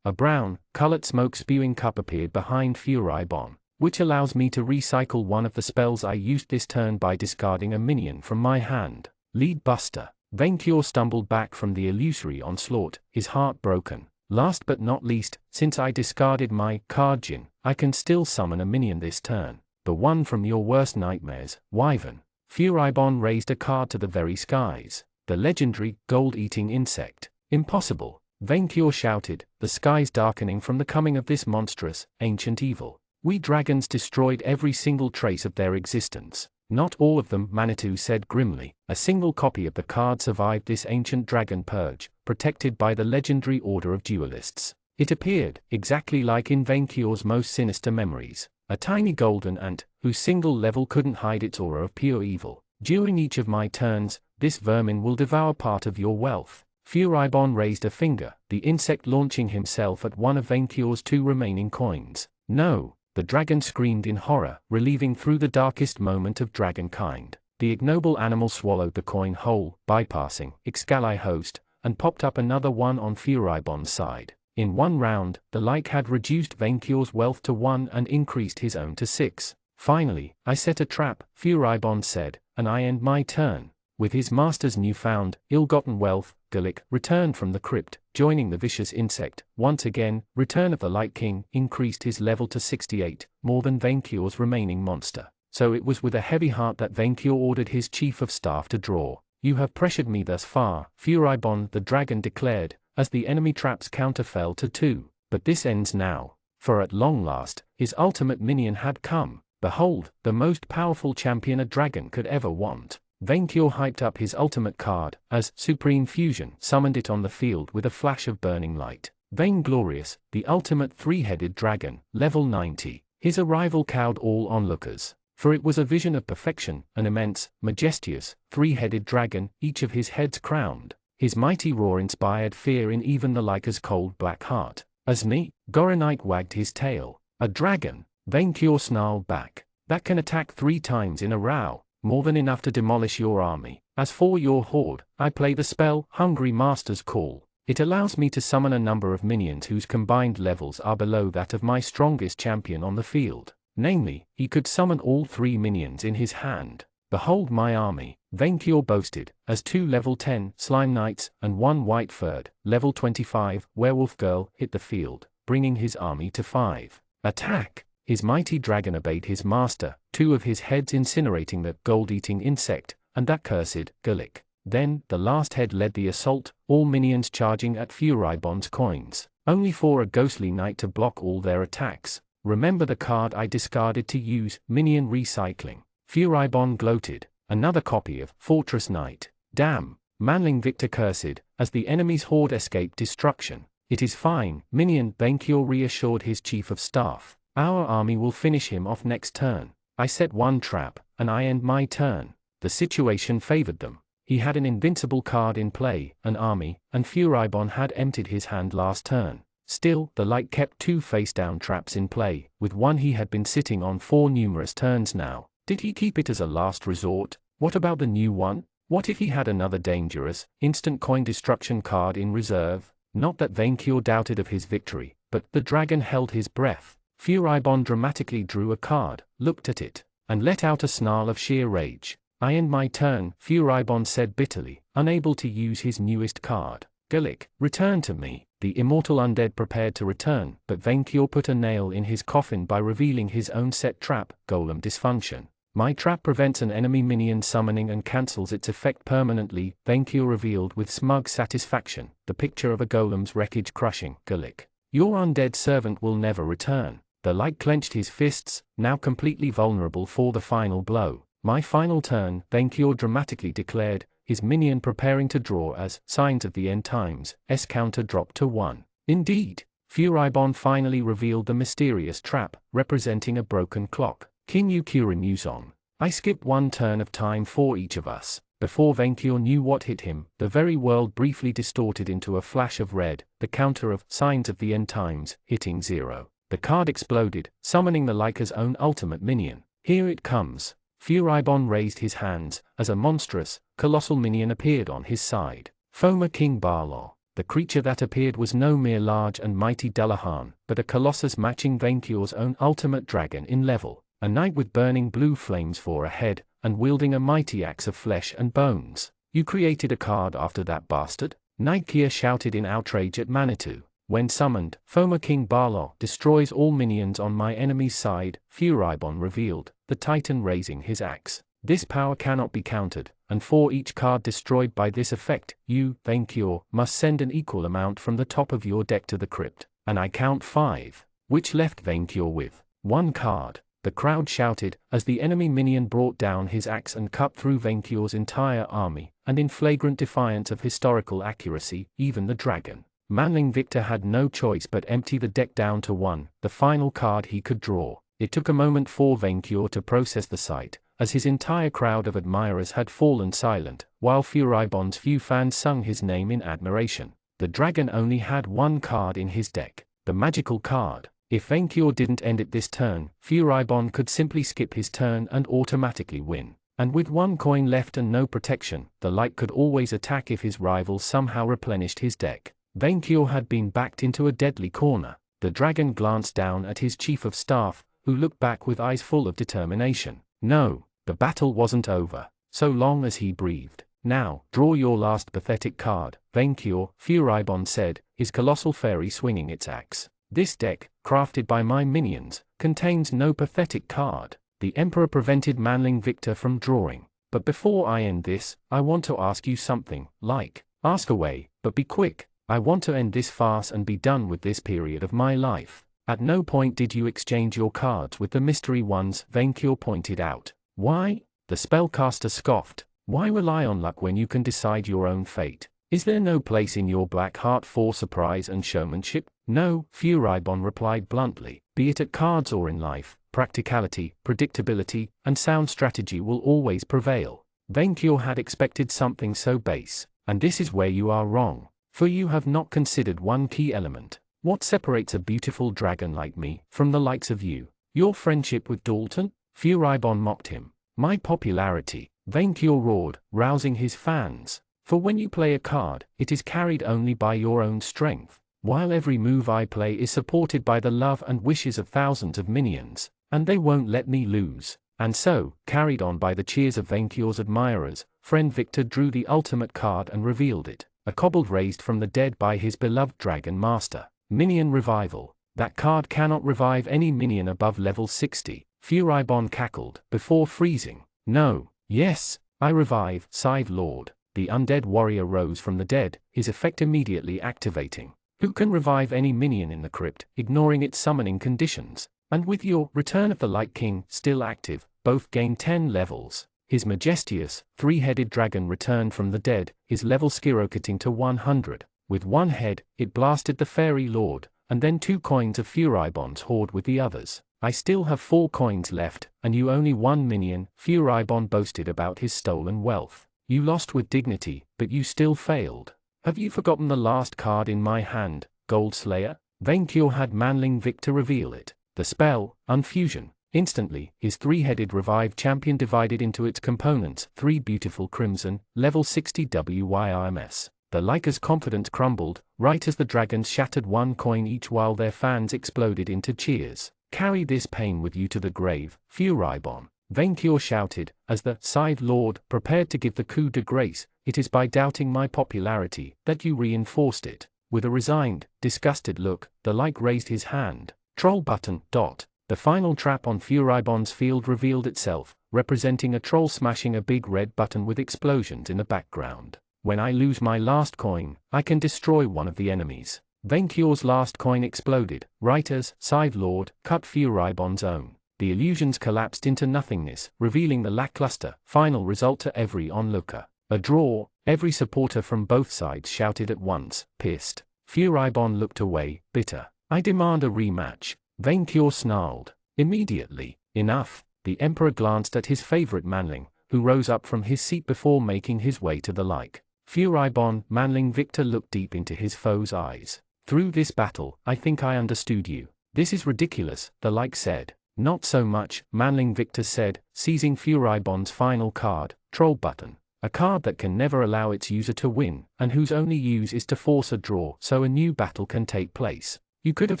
[SPEAKER 1] A brown, colored smoke-spewing cup appeared behind Furibon, which allows me to recycle one of the spells I used this turn by discarding a minion from my hand. Lead Buster. Vencure stumbled back from the illusory onslaught, his heart broken. Last but not least, since I discarded my card Jin, I can still summon a minion this turn. The one from your worst nightmares, Wyvern. Furibon raised a card to the very skies. The legendary, gold-eating insect. Impossible. Vencure shouted, the skies darkening from the coming of this monstrous, ancient evil. We dragons destroyed every single trace of their existence. Not all of them, Manitou said grimly. A single copy of the card survived this ancient dragon purge, protected by the legendary order of duelists. It appeared, exactly like in Vencure's most sinister memories. A tiny golden ant, whose single level couldn't hide its aura of pure evil. During each of my turns, this vermin will devour part of your wealth. Furibon raised a finger, the insect launching himself at one of Vencure's 2 remaining coins. No, The dragon screamed in horror, relieving through the darkest moment of dragonkind. The ignoble animal swallowed the coin whole, bypassing Excali host, and popped up another one on Furibon's side. In one round, the like had reduced Venkior's wealth to 1 and increased his own to 6. Finally, I set a trap, Furibon said, and I end my turn. With his master's newfound, ill-gotten wealth, Gulick returned from the crypt, joining the vicious insect. Once again, Return of the Light King increased his level to 68, more than Venkior's remaining monster. So it was with a heavy heart that Venkior ordered his chief of staff to draw. You have pressured me thus far, Furibon the dragon declared, as the enemy trap's counter fell to 2. But this ends now. For at long last, his ultimate minion had come. Behold, the most powerful champion a dragon could ever want. Venkior hyped up his ultimate card, as Supreme Fusion summoned it on the field with a flash of burning light. Vainglorious, the ultimate three-headed dragon, level 90. His arrival cowed all onlookers. For it was a vision of perfection, an immense, majestuous, three-headed dragon, each of his heads crowned. His mighty roar inspired fear in even the liker's cold black heart. As Goronite wagged his tail. A dragon, Venkior snarled back. That can attack 3 times in a row. More than enough to demolish your army. As for your horde, I play the spell, Hungry Master's Call. It allows me to summon a number of minions whose combined levels are below that of my strongest champion on the field. Namely, he could summon all 3 minions in his hand. Behold my army, Venkior boasted, as 2 level 10 slime knights and 1 white-furred, level 25 werewolf girl hit the field, bringing his army to 5. Attack! His mighty dragon obeyed his master, 2 of his heads incinerating the gold-eating insect, and that cursed Gulick. Then, the last head led the assault, all minions charging at Furibon's coins, only for a ghostly knight to block all their attacks. Remember the card I discarded to use, minion recycling. Furibon gloated. Another copy of Fortress Knight. Damn, Manling Victor cursed, as the enemy's horde escaped destruction. It is fine, minion, Venkior reassured his chief of staff. Our army will finish him off next turn. I set 1 trap, and I end my turn. The situation favored them. He had an invincible card in play, an army, and Furibon had emptied his hand last turn. Still, the light kept 2 face-down traps in play, with one he had been sitting on for numerous turns now. Did he keep it as a last resort? What about the new one? What if he had another dangerous, instant coin destruction card in reserve? Not that Venkior doubted of his victory, but the dragon held his breath. Furibon dramatically drew a card, looked at it, and let out a snarl of sheer rage. I end my turn, Furibon said bitterly, unable to use his newest card. Gulick, return to me. The immortal undead prepared to return, but Venkior put a nail in his coffin by revealing his own set trap, Golem Dysfunction. My trap prevents an enemy minion summoning and cancels its effect permanently, Venkior revealed with smug satisfaction, the picture of a golem's wreckage crushing Gulick. Your undead servant will never return. The light clenched his fists, now completely vulnerable for the final blow. My final turn, Venkior dramatically declared, his minion preparing to draw as Signs of the End Times, S counter dropped to 1. Indeed, Furibon finally revealed the mysterious trap, representing a broken clock. King Yukuri Muson. I skipped 1 turn of time for each of us. Before Venkior knew what hit him, the very world briefly distorted into a flash of red, the counter of Signs of the End Times, hitting 0. The card exploded, summoning the Liker's own ultimate minion. Here it comes. Furibon raised his hands, as a monstrous, colossal minion appeared on his side. Foma King Barlaw. The creature that appeared was no mere large and mighty Dullahan, but a colossus matching Venkior's own ultimate dragon in level. A knight with burning blue flames for a head, and wielding a mighty axe of flesh and bones. You created a card after that bastard? Nightgear shouted in outrage at Manitou. When summoned, Foma King Barlaw destroys all minions on my enemy's side, Furibon revealed, the titan raising his axe. This power cannot be countered, and for each card destroyed by this effect, you, Venkior, must send an equal amount from the top of your deck to the crypt, and I count 5, which left Venkior with 1 card. The crowd shouted, as the enemy minion brought down his axe and cut through Venkior's entire army, and in flagrant defiance of historical accuracy, even the dragon. Manling Victor had no choice but empty the deck down to 1, the final card he could draw. It took a moment for Venkior to process the sight, as his entire crowd of admirers had fallen silent, while Furibon's few fans sung his name in admiration. The dragon only had 1 card in his deck, the magical card. If Venkior didn't end it this turn, Furibon could simply skip his turn and automatically win. And with 1 coin left and no protection, the light could always attack if his rival somehow replenished his deck. Venkior had been backed into a deadly corner. The dragon glanced down at his chief of staff, who looked back with eyes full of determination. No, the battle wasn't over, so long as he breathed. Now, draw your last pathetic card, Venkior, Furibon said, his colossal fairy swinging its axe. This deck, crafted by my minions, contains no pathetic card. The Emperor prevented Manling Victor from drawing. But before I end this, I want to ask you something, like, ask away, but be quick. I want to end this farce and be done with this period of my life. At no point did you exchange your cards with the mystery ones, Venkior pointed out. Why? The spellcaster scoffed. Why rely on luck when you can decide your own fate? Is there no place in your black heart for surprise and showmanship? No, Furibon replied bluntly. Be it at cards or in life, practicality, predictability, and sound strategy will always prevail. Venkior had expected something so base, and this is where you are wrong. For you have not considered one key element. What separates a beautiful dragon like me from the likes of you? Your friendship with Dalton? Furibon mocked him. My popularity, Venkior roared, rousing his fans. For when you play a card, it is carried only by your own strength, while every move I play is supported by the love and wishes of thousands of minions, and they won't let me lose. And so, carried on by the cheers of Venkior's admirers, friend Victor drew the ultimate card and revealed it. A kobold raised from the dead by his beloved dragon master. Minion revival. That card cannot revive any minion above level 60. Furibon cackled, before freezing. No. Yes, I revive, sighed Lord. The undead warrior rose from the dead, his effect immediately activating. Who can revive any minion in the crypt, ignoring its summoning conditions? And with your Return of the Light King still active, both gain 10 levels. His majestuous, 3-headed dragon returned from the dead, his level skyrocketing to 100. With 1 head, it blasted the fairy lord, and then 2 coins of Furibon's hoard with the others. I still have 4 coins left, and you only 1 minion, Furibon boasted about his stolen wealth. You lost with dignity, but you still failed. Have you forgotten the last card in my hand, Gold Slayer? Venkior had Manling Victor reveal it. The spell, Unfusion. Instantly, his 3-headed revived champion divided into its components, 3 beautiful crimson, level 60 WYRMS. The Lyca's confidence crumbled, right as the dragons shattered 1 coin each while their fans exploded into cheers. Carry this pain with you to the grave, Furibon. Venkior shouted, as the Scythe Lord prepared to give the coup de grace. It is by doubting my popularity that you reinforced it. With a resigned, disgusted look, the Lyca raised his hand. Troll button, dot. The final trap on Furibon's field revealed itself, representing a troll smashing a big red button with explosions in the background. When I lose my last coin, I can destroy one of the enemies. Venkior's last coin exploded, right as Scythe Lord cut Furibon's own. The illusions collapsed into nothingness, revealing the lackluster final result to every onlooker. A draw. Every supporter from both sides shouted at once, pissed. Furibon looked away, bitter. I demand a rematch. Venkior snarled. Immediately. Enough. The Emperor glanced at his favorite Manling, who rose up from his seat before making his way to the Lyca. Furibon, Manling Victor looked deep into his foe's eyes. Through this battle, I think I understood you. This is ridiculous, the Lyca said. Not so much, Manling Victor said, seizing Furibon's final card, Troll Button. A card that can never allow its user to win, and whose only use is to force a draw so a new battle can take place. You could have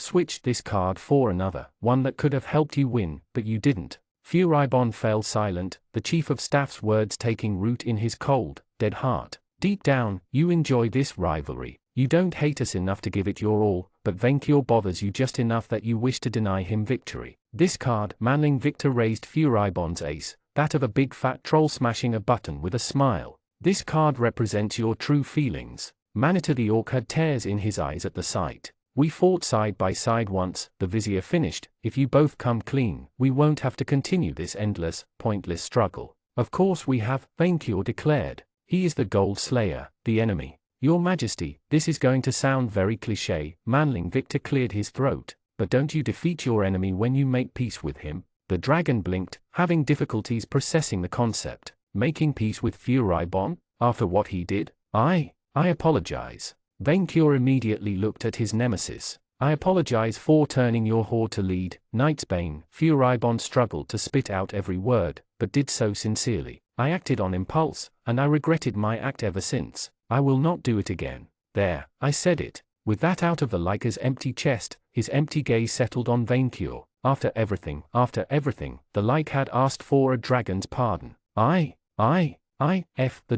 [SPEAKER 1] switched this card for another, one that could have helped you win, but you didn't. Furibon fell silent, the chief of staff's words taking root in his cold, dead heart. Deep down, you enjoy this rivalry. You don't hate us enough to give it your all, but Venkior bothers you just enough that you wish to deny him victory. This card, Manling Victor raised Furibon's ace, that of a big fat troll smashing a button with a smile. This card represents your true feelings. Manita the Orc had tears in his eyes at the sight. We fought side by side once, the vizier finished. If you both come clean, we won't have to continue this endless, pointless struggle. Of course we have, Venkior declared. He is the Gold Slayer, the enemy. Your Majesty, this is going to sound very cliché, Manling Victor cleared his throat. But don't you defeat your enemy when you make peace with him? The dragon blinked, having difficulties processing the concept. Making peace with Furibon? After what he did? I apologize. Venkior immediately looked at his nemesis. I apologize for turning your horde to lead, Knight's Bane. Furibon struggled to spit out every word, but did so sincerely. I acted on impulse, and I regretted my act ever since. I will not do it again. There, I said it. With that out of the Lyca's empty chest, his empty gaze settled on Vaincure. After everything, the Lyca had asked for a dragon's pardon. The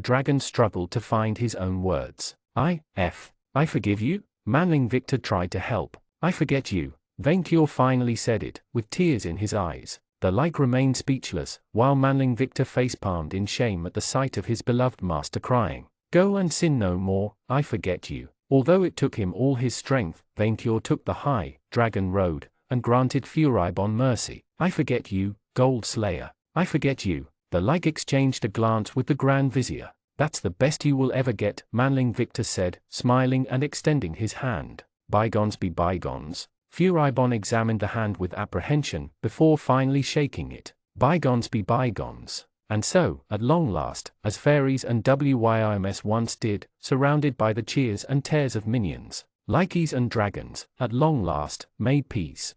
[SPEAKER 1] dragon struggled to find his own words. I forgive you? Manling Victor tried to help. I forget you. Vaincure finally said it, with tears in his eyes. The Lyca remained speechless, while Manling Victor facepalmed in shame at the sight of his beloved master crying. Go and sin no more, I forget you. Although it took him all his strength, Vaincure took the high, dragon road, and granted Furibon mercy. I forget you, Gold Slayer. I forget you. The Lyca exchanged a glance with the Grand Vizier. That's the best you will ever get, Manling Victor said, smiling and extending his hand. Bygones be bygones. Furibon examined the hand with apprehension, before finally shaking it. Bygones be bygones. And so, at long last, as fairies and WYIMS once did, surrounded by the cheers and tears of minions, Lykies and dragons, at long last, made peace.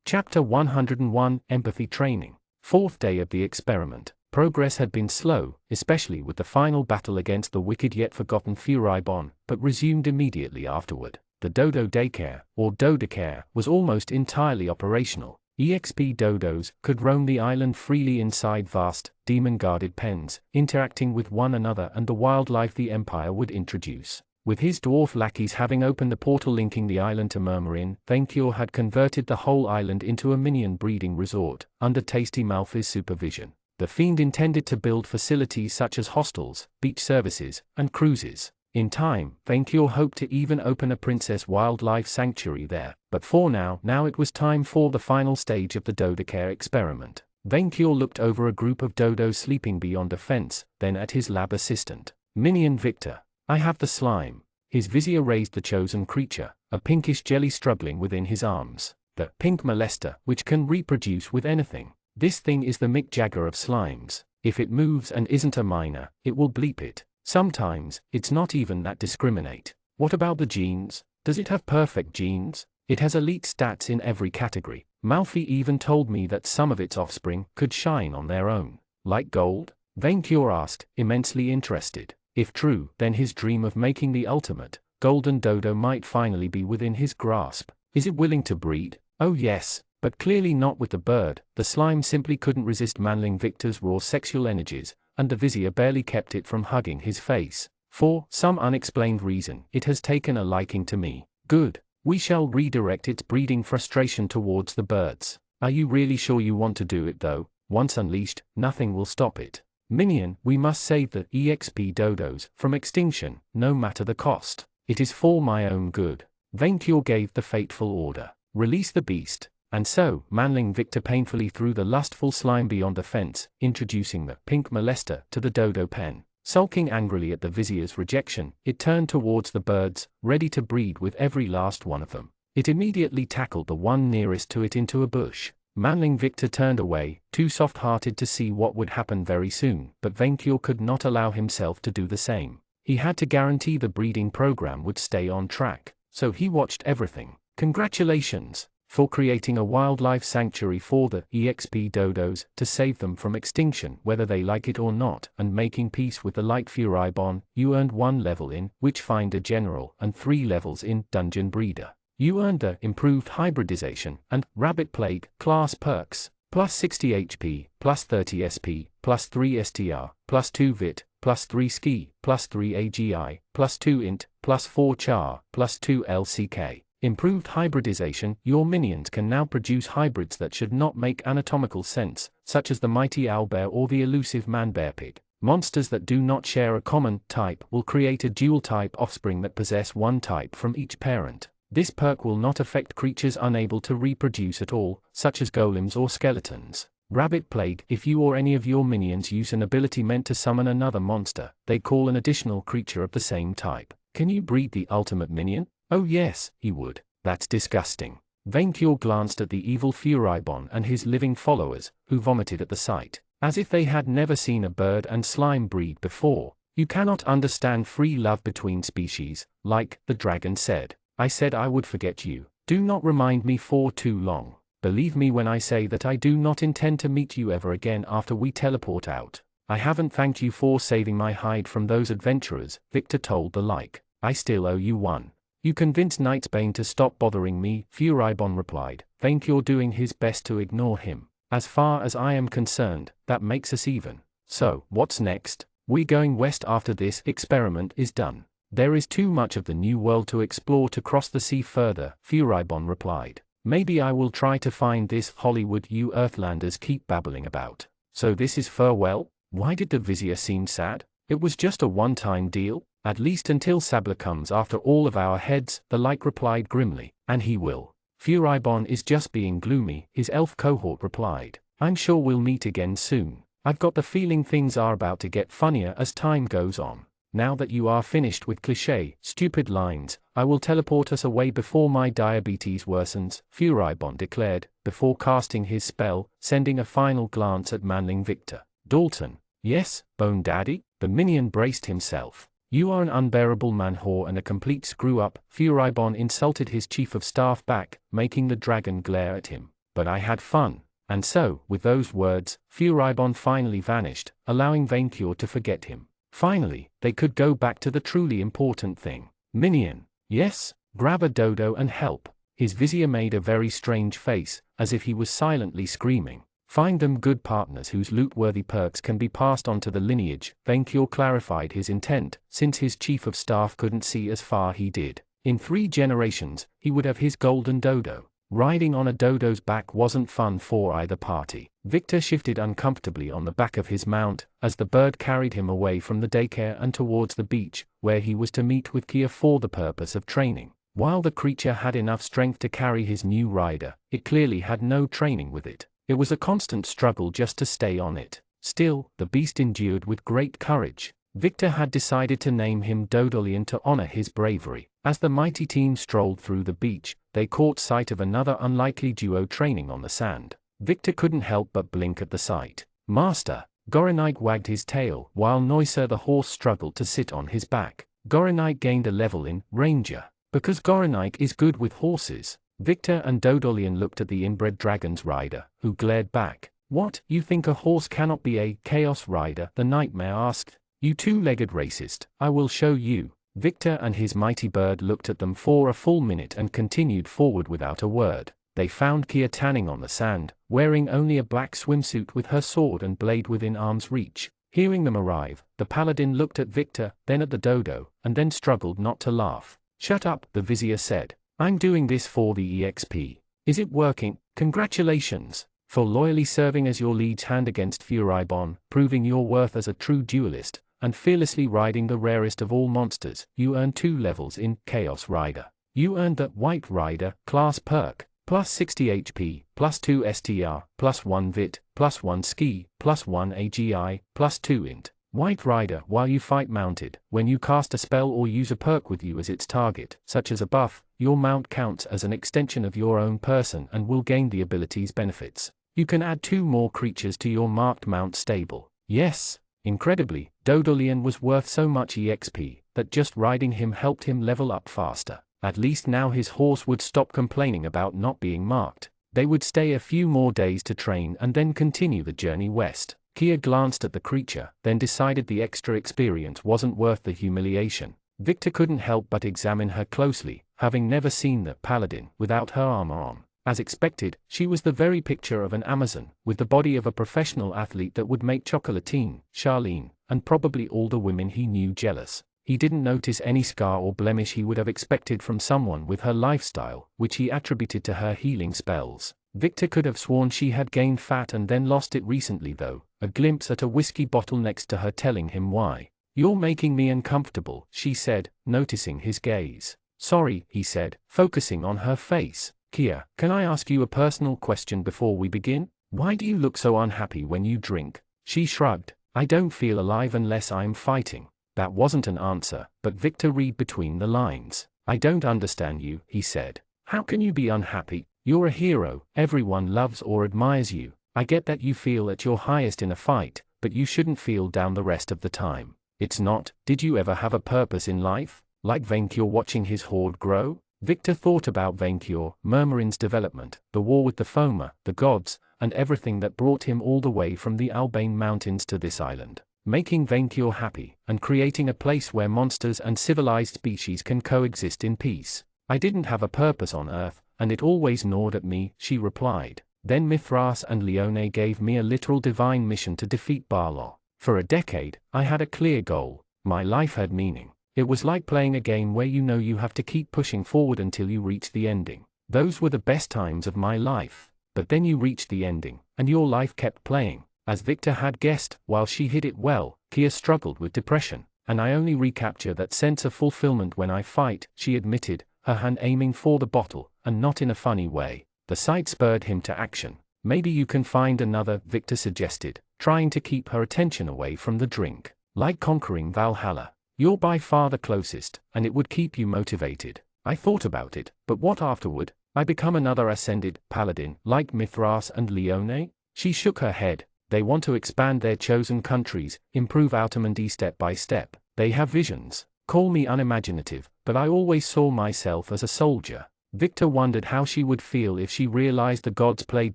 [SPEAKER 1] Chapter 101, Empathy Training. Fourth day of the experiment. Progress had been slow, especially with the final battle against the wicked yet forgotten Furibon, but resumed immediately afterward. The Dodo Daycare, or Dodacare, was almost entirely operational. EXP dodos could roam the island freely inside vast, demon-guarded pens, interacting with one another and the wildlife the Empire would introduce. With his dwarf lackeys having opened the portal linking the island to Murmurin, Vaincure had converted the whole island into a minion breeding resort, under Tasty Malph's supervision. The fiend intended to build facilities such as hostels, beach services, and cruises. In time, Vaincure hoped to even open a princess wildlife sanctuary there, but for now it was time for the final stage of the Dodacare experiment. Vaincure looked over a group of dodos sleeping beyond a fence, then at his lab assistant. Minion Victor. I have the slime. His vizier raised the chosen creature, a pinkish jelly struggling within his arms. The pink molester, which can reproduce with anything. This thing is the Mick Jagger of slimes. If it moves and isn't a minor, it will bleep it. Sometimes, it's not even that discriminate. What about the genes? Does it have perfect genes? It has elite stats in every category. Malphy even told me that some of its offspring could shine on their own. Like gold? Vaincure asked, immensely interested. If true, then his dream of making the ultimate, golden dodo might finally be within his grasp. Is it willing to breed? Oh yes, but clearly not with the bird. The slime simply couldn't resist Manling Victor's raw sexual energies, and the vizier barely kept it from hugging his face. For some unexplained reason, it has taken a liking to me. Good. We shall redirect its breeding frustration towards the birds. Are you really sure you want to do it though? Once unleashed, nothing will stop it. Minion, we must save the EXP dodos from extinction, no matter the cost. It is for my own good. Vaincure gave the fateful order. Release the beast. And so, Manling Victor painfully threw the lustful slime beyond the fence, introducing the pink molester to the dodo pen. Sulking angrily at the vizier's rejection, it turned towards the birds, ready to breed with every last one of them. It immediately tackled the one nearest to it into a bush. Manling Victor turned away, too soft-hearted to see what would happen very soon, but Vaincure could not allow himself to do the same. He had to guarantee the breeding program would stay on track, so he watched everything. Congratulations! For creating a wildlife sanctuary for the EXP dodos to save them from extinction whether they like it or not, and making peace with the light Furibon, you earned 1 level in Witchfinder General and 3 levels in Dungeon Breeder. You earned the Improved Hybridization and Rabbit Plague class perks, plus 60 HP, plus 30 SP, plus 3 STR, plus 2 VIT, plus 3 Ski, plus 3 AGI, plus 2 Int, plus 4 Char, plus 2 LCK. Improved hybridization, your minions can now produce hybrids that should not make anatomical sense, such as the mighty owlbear or the elusive man-bear-pig. Monsters that do not share a common type will create a dual-type offspring that possess one type from each parent. This perk will not affect creatures unable to reproduce at all, such as golems or skeletons. Rabbit Plague, if you or any of your minions use an ability meant to summon another monster, they call an additional creature of the same type. Can you breed the ultimate minion? Oh yes, he would. That's disgusting. Vaincure glanced at the evil Furibon and his living followers, who vomited at the sight, as if they had never seen a bird and slime breed before. You cannot understand free love between species, like the dragon said. I said I would forget you. Do not remind me for too long. Believe me when I say that I do not intend to meet you ever again after we teleport out. I haven't thanked you for saving my hide from those adventurers, Victor told the like. I still owe you one. You convinced Knightsbane to stop bothering me, Furibon replied. Vainqueur doing his best to ignore him. As far as I am concerned, that makes us even. So, what's next? We're going west after this experiment is done. There is too much of the new world to explore to cross the sea further, Furibon replied. Maybe I will try to find this Hollywood you Earthlanders keep babbling about. So this is farewell? Why did the vizier seem sad? It was just a one-time deal? At least until Sabla comes after all of our heads, the like replied grimly. And he will. Furibon is just being gloomy, his elf cohort replied. I'm sure we'll meet again soon. I've got the feeling things are about to get funnier as time goes on. Now that you are finished with cliché, stupid lines, I will teleport us away before my diabetes worsens, Furibon declared, before casting his spell, sending a final glance at manling Victor. Dalton. Yes, Bone Daddy? The minion braced himself. You are an unbearable man-whore and a complete screw-up, Furibon insulted his chief of staff back, making the dragon glare at him. But I had fun. And so, with those words, Furibon finally vanished, allowing Vainqueur to forget him. Finally, they could go back to the truly important thing. Minion. Yes? Grab a dodo and help. His vizier made a very strange face, as if he was silently screaming. Find them good partners whose loot-worthy perks can be passed on to the lineage. Vainqueur clarified his intent, since his chief of staff couldn't see as far he did. In 3 generations, he would have his golden dodo. Riding on a dodo's back wasn't fun for either party. Victor shifted uncomfortably on the back of his mount, as the bird carried him away from the daycare and towards the beach, where he was to meet with Kia for the purpose of training. While the creature had enough strength to carry his new rider, it clearly had no training with it. It was a constant struggle just to stay on it. Still, the beast endured with great courage. Victor had decided to name him Dodolian to honor his bravery. As the mighty team strolled through the beach, they caught sight of another unlikely duo training on the sand. Victor couldn't help but blink at the sight. Master! Goronite wagged his tail, while Neusser the horse struggled to sit on his back. Goronite gained a level in Ranger. Because Goronite is good with horses. Victor and Dodolian looked at the inbred dragon's rider, who glared back. What, you think a horse cannot be a chaos rider? The nightmare asked. You two-legged racist, I will show you. Victor and his mighty bird looked at them for a full minute and continued forward without a word. They found Kia tanning on the sand, wearing only a black swimsuit with her sword and blade within arm's reach. Hearing them arrive, the paladin looked at Victor, then at the dodo, and then struggled not to laugh. Shut up, the vizier said. I'm doing this for the EXP. Is it working? Congratulations! For loyally serving as your liege hand against Furibon, proving your worth as a true duelist, and fearlessly riding the rarest of all monsters, you earn 2 levels in Chaos Rider. You earned the White Rider class perk, plus 60 HP, plus 2 STR, plus 1 VIT, plus 1 Ski, plus 1 AGI, plus 2 Int. White Rider while you fight mounted. When you cast a spell or use a perk with you as its target, such as a buff, your mount counts as an extension of your own person and will gain the ability's benefits. You can add 2 more creatures to your marked mount stable. Yes. Incredibly, Dodolian was worth so much EXP, that just riding him helped him level up faster. At least now his horse would stop complaining about not being marked. They would stay a few more days to train and then continue the journey west. Kia glanced at the creature, then decided the extra experience wasn't worth the humiliation. Victor couldn't help but examine her closely, having never seen the paladin without her armor on. As expected, she was the very picture of an Amazon, with the body of a professional athlete that would make Chocolatine, Charlene, and probably all the women he knew jealous. He didn't notice any scar or blemish he would have expected from someone with her lifestyle, which he attributed to her healing spells. Victor could have sworn she had gained fat and then lost it recently though, a glimpse at a whiskey bottle next to her telling him why. You're making me uncomfortable, she said, noticing his gaze. Sorry, he said, focusing on her face. Kia, can I ask you a personal question before we begin? Why do you look so unhappy when you drink? She shrugged. I don't feel alive unless I'm fighting. That wasn't an answer, but Victor read between the lines. I don't understand you, he said. How can you be unhappy? You're a hero, everyone loves or admires you. I get that you feel at your highest in a fight, but you shouldn't feel down the rest of the time. It's not, did you ever have a purpose in life? Like Vainqueur watching his horde grow? Victor thought about Vainkyur, Murmurin's development, the war with the Foma, the gods, and everything that brought him all the way from the Albane Mountains to this island, making Vainkyur happy, and creating a place where monsters and civilized species can coexist in peace. I didn't have a purpose on Earth, and it always gnawed at me, she replied. Then Mithras and Leone gave me a literal divine mission to defeat Barlow. For a decade, I had a clear goal. My life had meaning. It was like playing a game where you know you have to keep pushing forward until you reach the ending. Those were the best times of my life. But then you reached the ending, and your life kept playing. As Victor had guessed, while she hid it well, Kia struggled with depression, and I only recapture that sense of fulfillment when I fight, she admitted, her hand aiming for the bottle, and not in a funny way. The sight spurred him to action. Maybe you can find another, Victor suggested, trying to keep her attention away from the drink. Like conquering Valhalla. You're by far the closest, and it would keep you motivated. I thought about it, but what afterward? I become another ascended paladin, like Mithras and Leone? She shook her head. They want to expand their chosen countries, improve Altamandi step by step. They have visions. Call me unimaginative, but I always saw myself as a soldier. Victor wondered how she would feel if she realized the gods played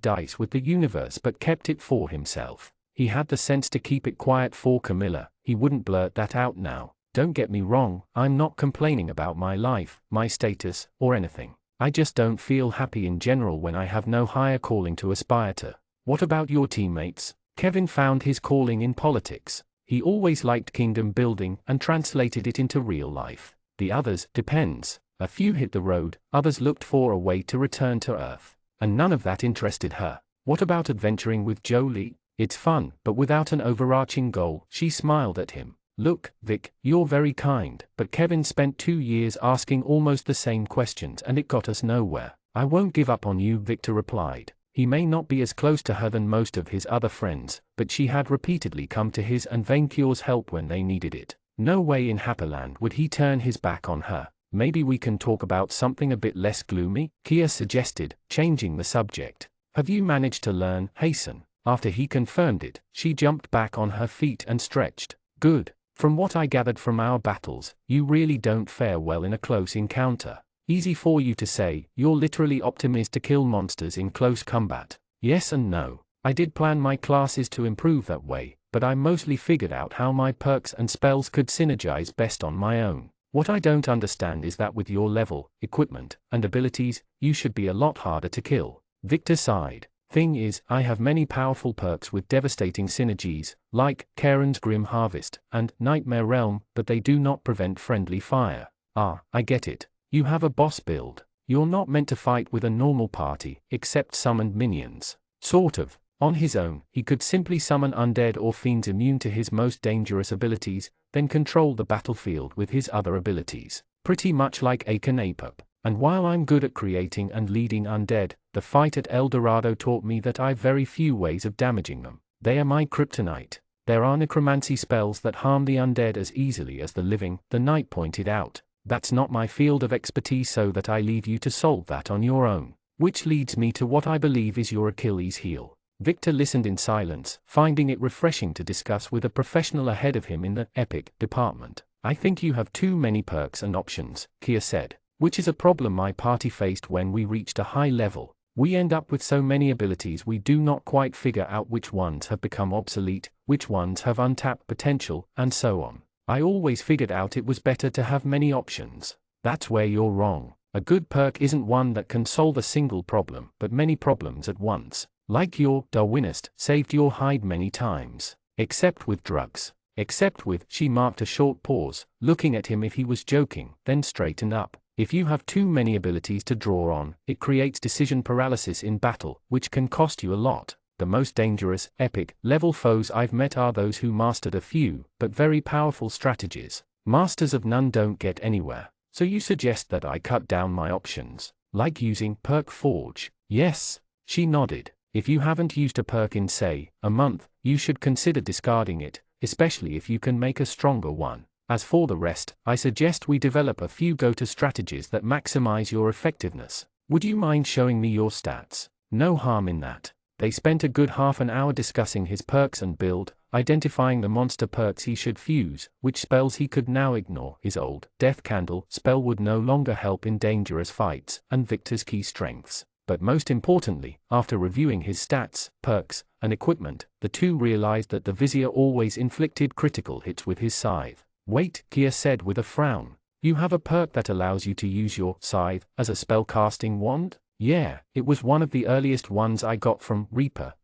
[SPEAKER 1] dice with the universe but kept it for himself. He had the sense to keep it quiet for Camilla. He wouldn't blurt that out now. Don't get me wrong, I'm not complaining about my life, my status, or anything. I just don't feel happy in general when I have no higher calling to aspire to. What about your teammates? Kevin found his calling in politics. He always liked kingdom building and translated it into real life. The others, depends. A few hit the road, others looked for a way to return to Earth. And none of that interested her. What about adventuring with Jolie? It's fun, but without an overarching goal, she smiled at him. Look, Vic, you're very kind, but Kevin spent 2 years asking almost the same questions and it got us nowhere. I won't give up on you, Victor replied. He may not be as close to her than most of his other friends, but she had repeatedly come to his and Vainkyur's help when they needed it. No way in Happyland would he turn his back on her. Maybe we can talk about something a bit less gloomy, Kia suggested, changing the subject. Have you managed to learn Hasten? After he confirmed it, she jumped back on her feet and stretched. Good. From what I gathered from our battles, you really don't fare well in a close encounter. Easy for you to say, you're literally optimized to kill monsters in close combat. Yes and no. I did plan my classes to improve that way, but I mostly figured out how my perks and spells could synergize best on my own. What I don't understand is that with your level, equipment, and abilities, you should be a lot harder to kill. Victor sighed. Thing is, I have many powerful perks with devastating synergies, like Karen's Grim Harvest and Nightmare Realm, but they do not prevent friendly fire. Ah, I get it. You have a boss build. You're not meant to fight with a normal party, except summoned minions. Sort of. On his own, he could simply summon undead or fiends immune to his most dangerous abilities, then control the battlefield with his other abilities. Pretty much like Akenapop. And while I'm good at creating and leading undead, the fight at El Dorado taught me that I've very few ways of damaging them. They are my kryptonite. There are necromancy spells that harm the undead as easily as the living, the knight pointed out. That's not my field of expertise, so that I leave you to solve that on your own. Which leads me to what I believe is your Achilles heel. Victor listened in silence, finding it refreshing to discuss with a professional ahead of him in the epic department. I think you have too many perks and options, Kia said. Which is a problem my party faced when we reached a high level. We end up with so many abilities we do not quite figure out which ones have become obsolete, which ones have untapped potential, and so on. I always figured out it was better to have many options. That's where you're wrong. A good perk isn't one that can solve a single problem, but many problems at once. Like your Darwinist saved your hide many times. Except with drugs. Except with, she marked a short pause, looking at him if he was joking, then straightened up. If you have too many abilities to draw on, it creates decision paralysis in battle, which can cost you a lot. The most dangerous, epic, level foes I've met are those who mastered a few, but very powerful strategies. Masters of none don't get anywhere. So you suggest that I cut down my options, like using Perk Forge? Yes. She nodded. If you haven't used a perk in, say, a month, you should consider discarding it, especially if you can make a stronger one. As for the rest, I suggest we develop a few go-to strategies that maximize your effectiveness. Would you mind showing me your stats? No harm in that. They spent a good half an hour discussing his perks and build, identifying the monster perks he should fuse, which spells he could now ignore. His old Death Candle spell would no longer help in dangerous fights, and Victor's key strengths. But most importantly, after reviewing his stats, perks, and equipment, the two realized that the Vizier always inflicted critical hits with his scythe. Wait, Kia said with a frown. You have a perk that allows you to use your scythe as a spellcasting wand? Yeah, it was one of the earliest ones I got from Reaper.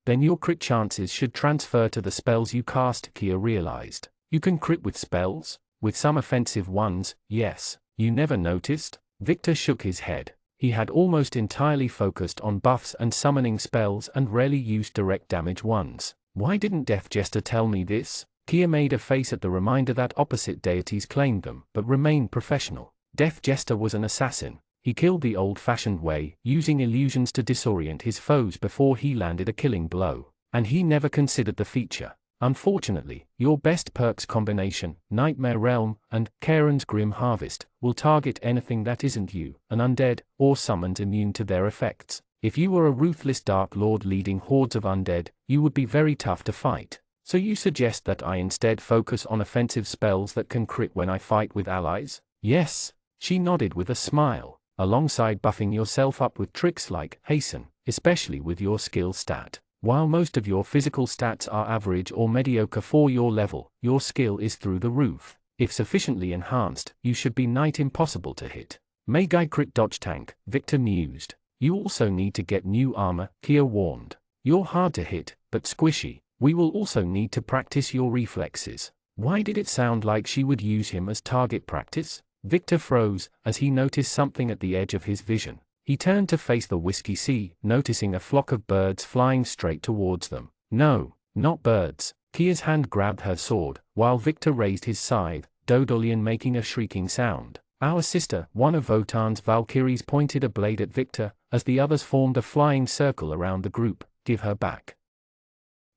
[SPEAKER 1] Then your crit chances should transfer to the spells you cast, Kia realized. You can crit with spells? With some offensive ones, yes. You never noticed? Victor shook his head. He had almost entirely focused on buffs and summoning spells and rarely used direct damage ones. Why didn't Death Jester tell me this? Kia made a face at the reminder that opposite deities claimed them, but remained professional. Death Jester was an assassin. He killed the old-fashioned way, using illusions to disorient his foes before he landed a killing blow. And he never considered the feature. Unfortunately, your best perks combination, Nightmare Realm, and Karen's Grim Harvest, will target anything that isn't you, an undead, or summons immune to their effects. If you were a ruthless Dark Lord leading hordes of undead, you would be very tough to fight. So you suggest that I instead focus on offensive spells that can crit when I fight with allies? Yes. She nodded with a smile. Alongside buffing yourself up with tricks like Hasten, especially with your skill stat. While most of your physical stats are average or mediocre for your level, your skill is through the roof. If sufficiently enhanced, you should be nigh impossible to hit. Magi crit dodge tank, Victor mused. You also need to get new armor, Kia warned. You're hard to hit, but squishy. We will also need to practice your reflexes. Why did it sound like she would use him as target practice? Victor froze, as he noticed something at the edge of his vision. He turned to face the Whiskey Sea, noticing a flock of birds flying straight towards them. No, not birds. Kia's hand grabbed her sword, while Victor raised his scythe, Dodolian making a shrieking sound. Our sister, one of Votan's Valkyries, pointed a blade at Victor, as the others formed a flying circle around the group. Give her back.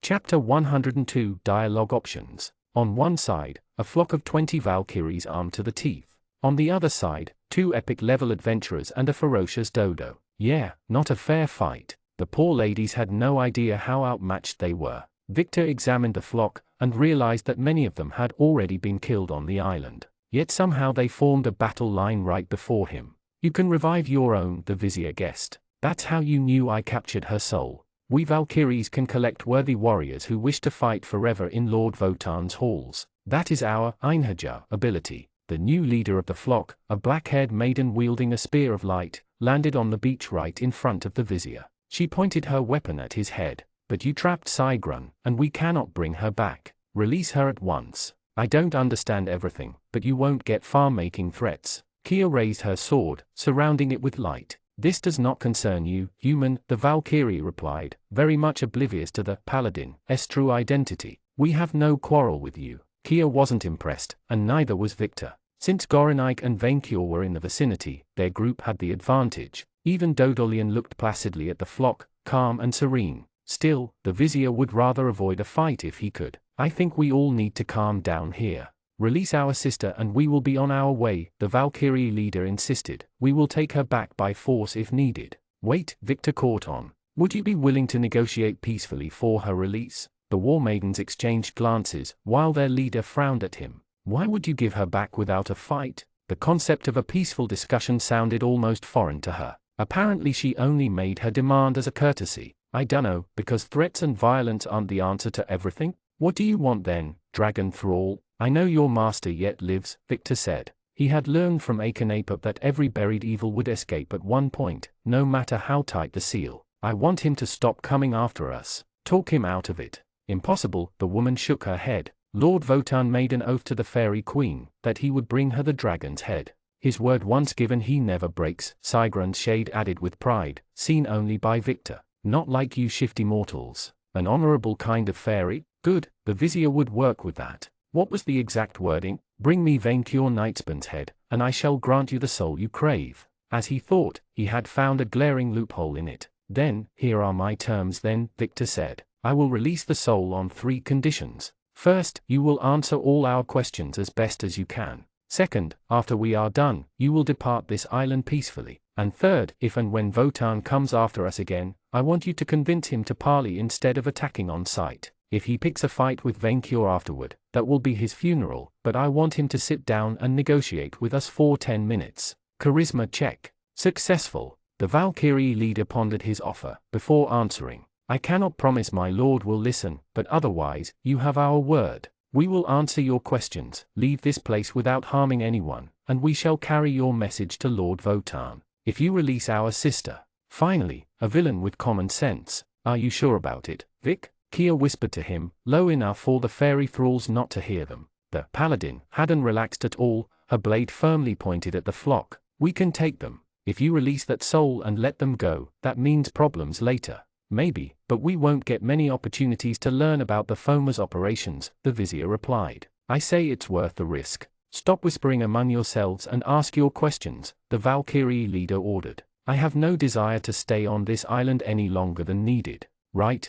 [SPEAKER 1] Chapter 102 Dialogue Options. On one side, a flock of 20 Valkyries armed to the teeth. On the other side, 2 epic level adventurers and a ferocious dodo. Yeah, not a fair fight. The poor ladies had no idea how outmatched they were. Victor examined the flock, and realized that many of them had already been killed on the island. Yet somehow they formed a battle line right before him. You can revive your own, the Vizier guessed. That's how you knew I captured her soul. We Valkyries can collect worthy warriors who wish to fight forever in Lord Votan's halls. That is our Einherjar ability. The new leader of the flock, a black-haired maiden wielding a spear of light, landed on the beach right in front of the Vizier. She pointed her weapon at his head. But you trapped Sigrun, and we cannot bring her back. Release her at once. I don't understand everything, but you won't get far making threats. Kia raised her sword, surrounding it with light. This does not concern you, human, the Valkyrie replied, very much oblivious to the Paladin's true identity. We have no quarrel with you. Kia wasn't impressed, and neither was Victor. Since Gorenike and Vainkyur were in the vicinity, their group had the advantage. Even Dodolian looked placidly at the flock, calm and serene. Still, the Vizier would rather avoid a fight if he could. I think we all need to calm down here. Release our sister and we will be on our way, the Valkyrie leader insisted. We will take her back by force if needed. Wait, Victor caught on. Would you be willing to negotiate peacefully for her release? The war maidens exchanged glances, while their leader frowned at him. Why would you give her back without a fight? The concept of a peaceful discussion sounded almost foreign to her. Apparently she only made her demand as a courtesy. I dunno, because threats and violence aren't the answer to everything? What do you want then, Dragon Thrall? I know your master yet lives, Victor said. He had learned from Akhenaten that every buried evil would escape at one point, no matter how tight the seal. I want him to stop coming after us. Talk him out of it. Impossible, the woman shook her head. Lord Votan made an oath to the Fairy Queen, that he would bring her the dragon's head. His word once given he never breaks, Sigrun's shade added with pride, seen only by Victor. Not like you shifty mortals. An honorable kind of fairy? Good, the Vizier would work with that. What was the exact wording? Bring me Vainkyur Knightspan's head, and I shall grant you the soul you crave. As he thought, he had found a glaring loophole in it. Then, here are my terms then, Victor said. I will release the soul on 3 conditions. First, you will answer all our questions as best as you can. Second, after we are done, you will depart this island peacefully. And third, if and when Votan comes after us again, I want you to convince him to parley instead of attacking on sight. If he picks a fight with Venkure afterward, that will be his funeral, but I want him to sit down and negotiate with us for 10 minutes. Charisma check. Successful. The Valkyrie leader pondered his offer before answering. I cannot promise my lord will listen, but otherwise, you have our word. We will answer your questions, leave this place without harming anyone, and we shall carry your message to Lord Votan. If you release our sister. Finally, a villain with common sense. Are you sure about it, Vic? Kia whispered to him, low enough for the fairy thralls not to hear them. The paladin hadn't relaxed at all, her blade firmly pointed at the flock. We can take them. If you release that soul and let them go, that means problems later. Maybe, but we won't get many opportunities to learn about the Foma's operations, the vizier replied. I say it's worth the risk. Stop whispering among yourselves and ask your questions, the Valkyrie leader ordered. I have no desire to stay on this island any longer than needed. Right.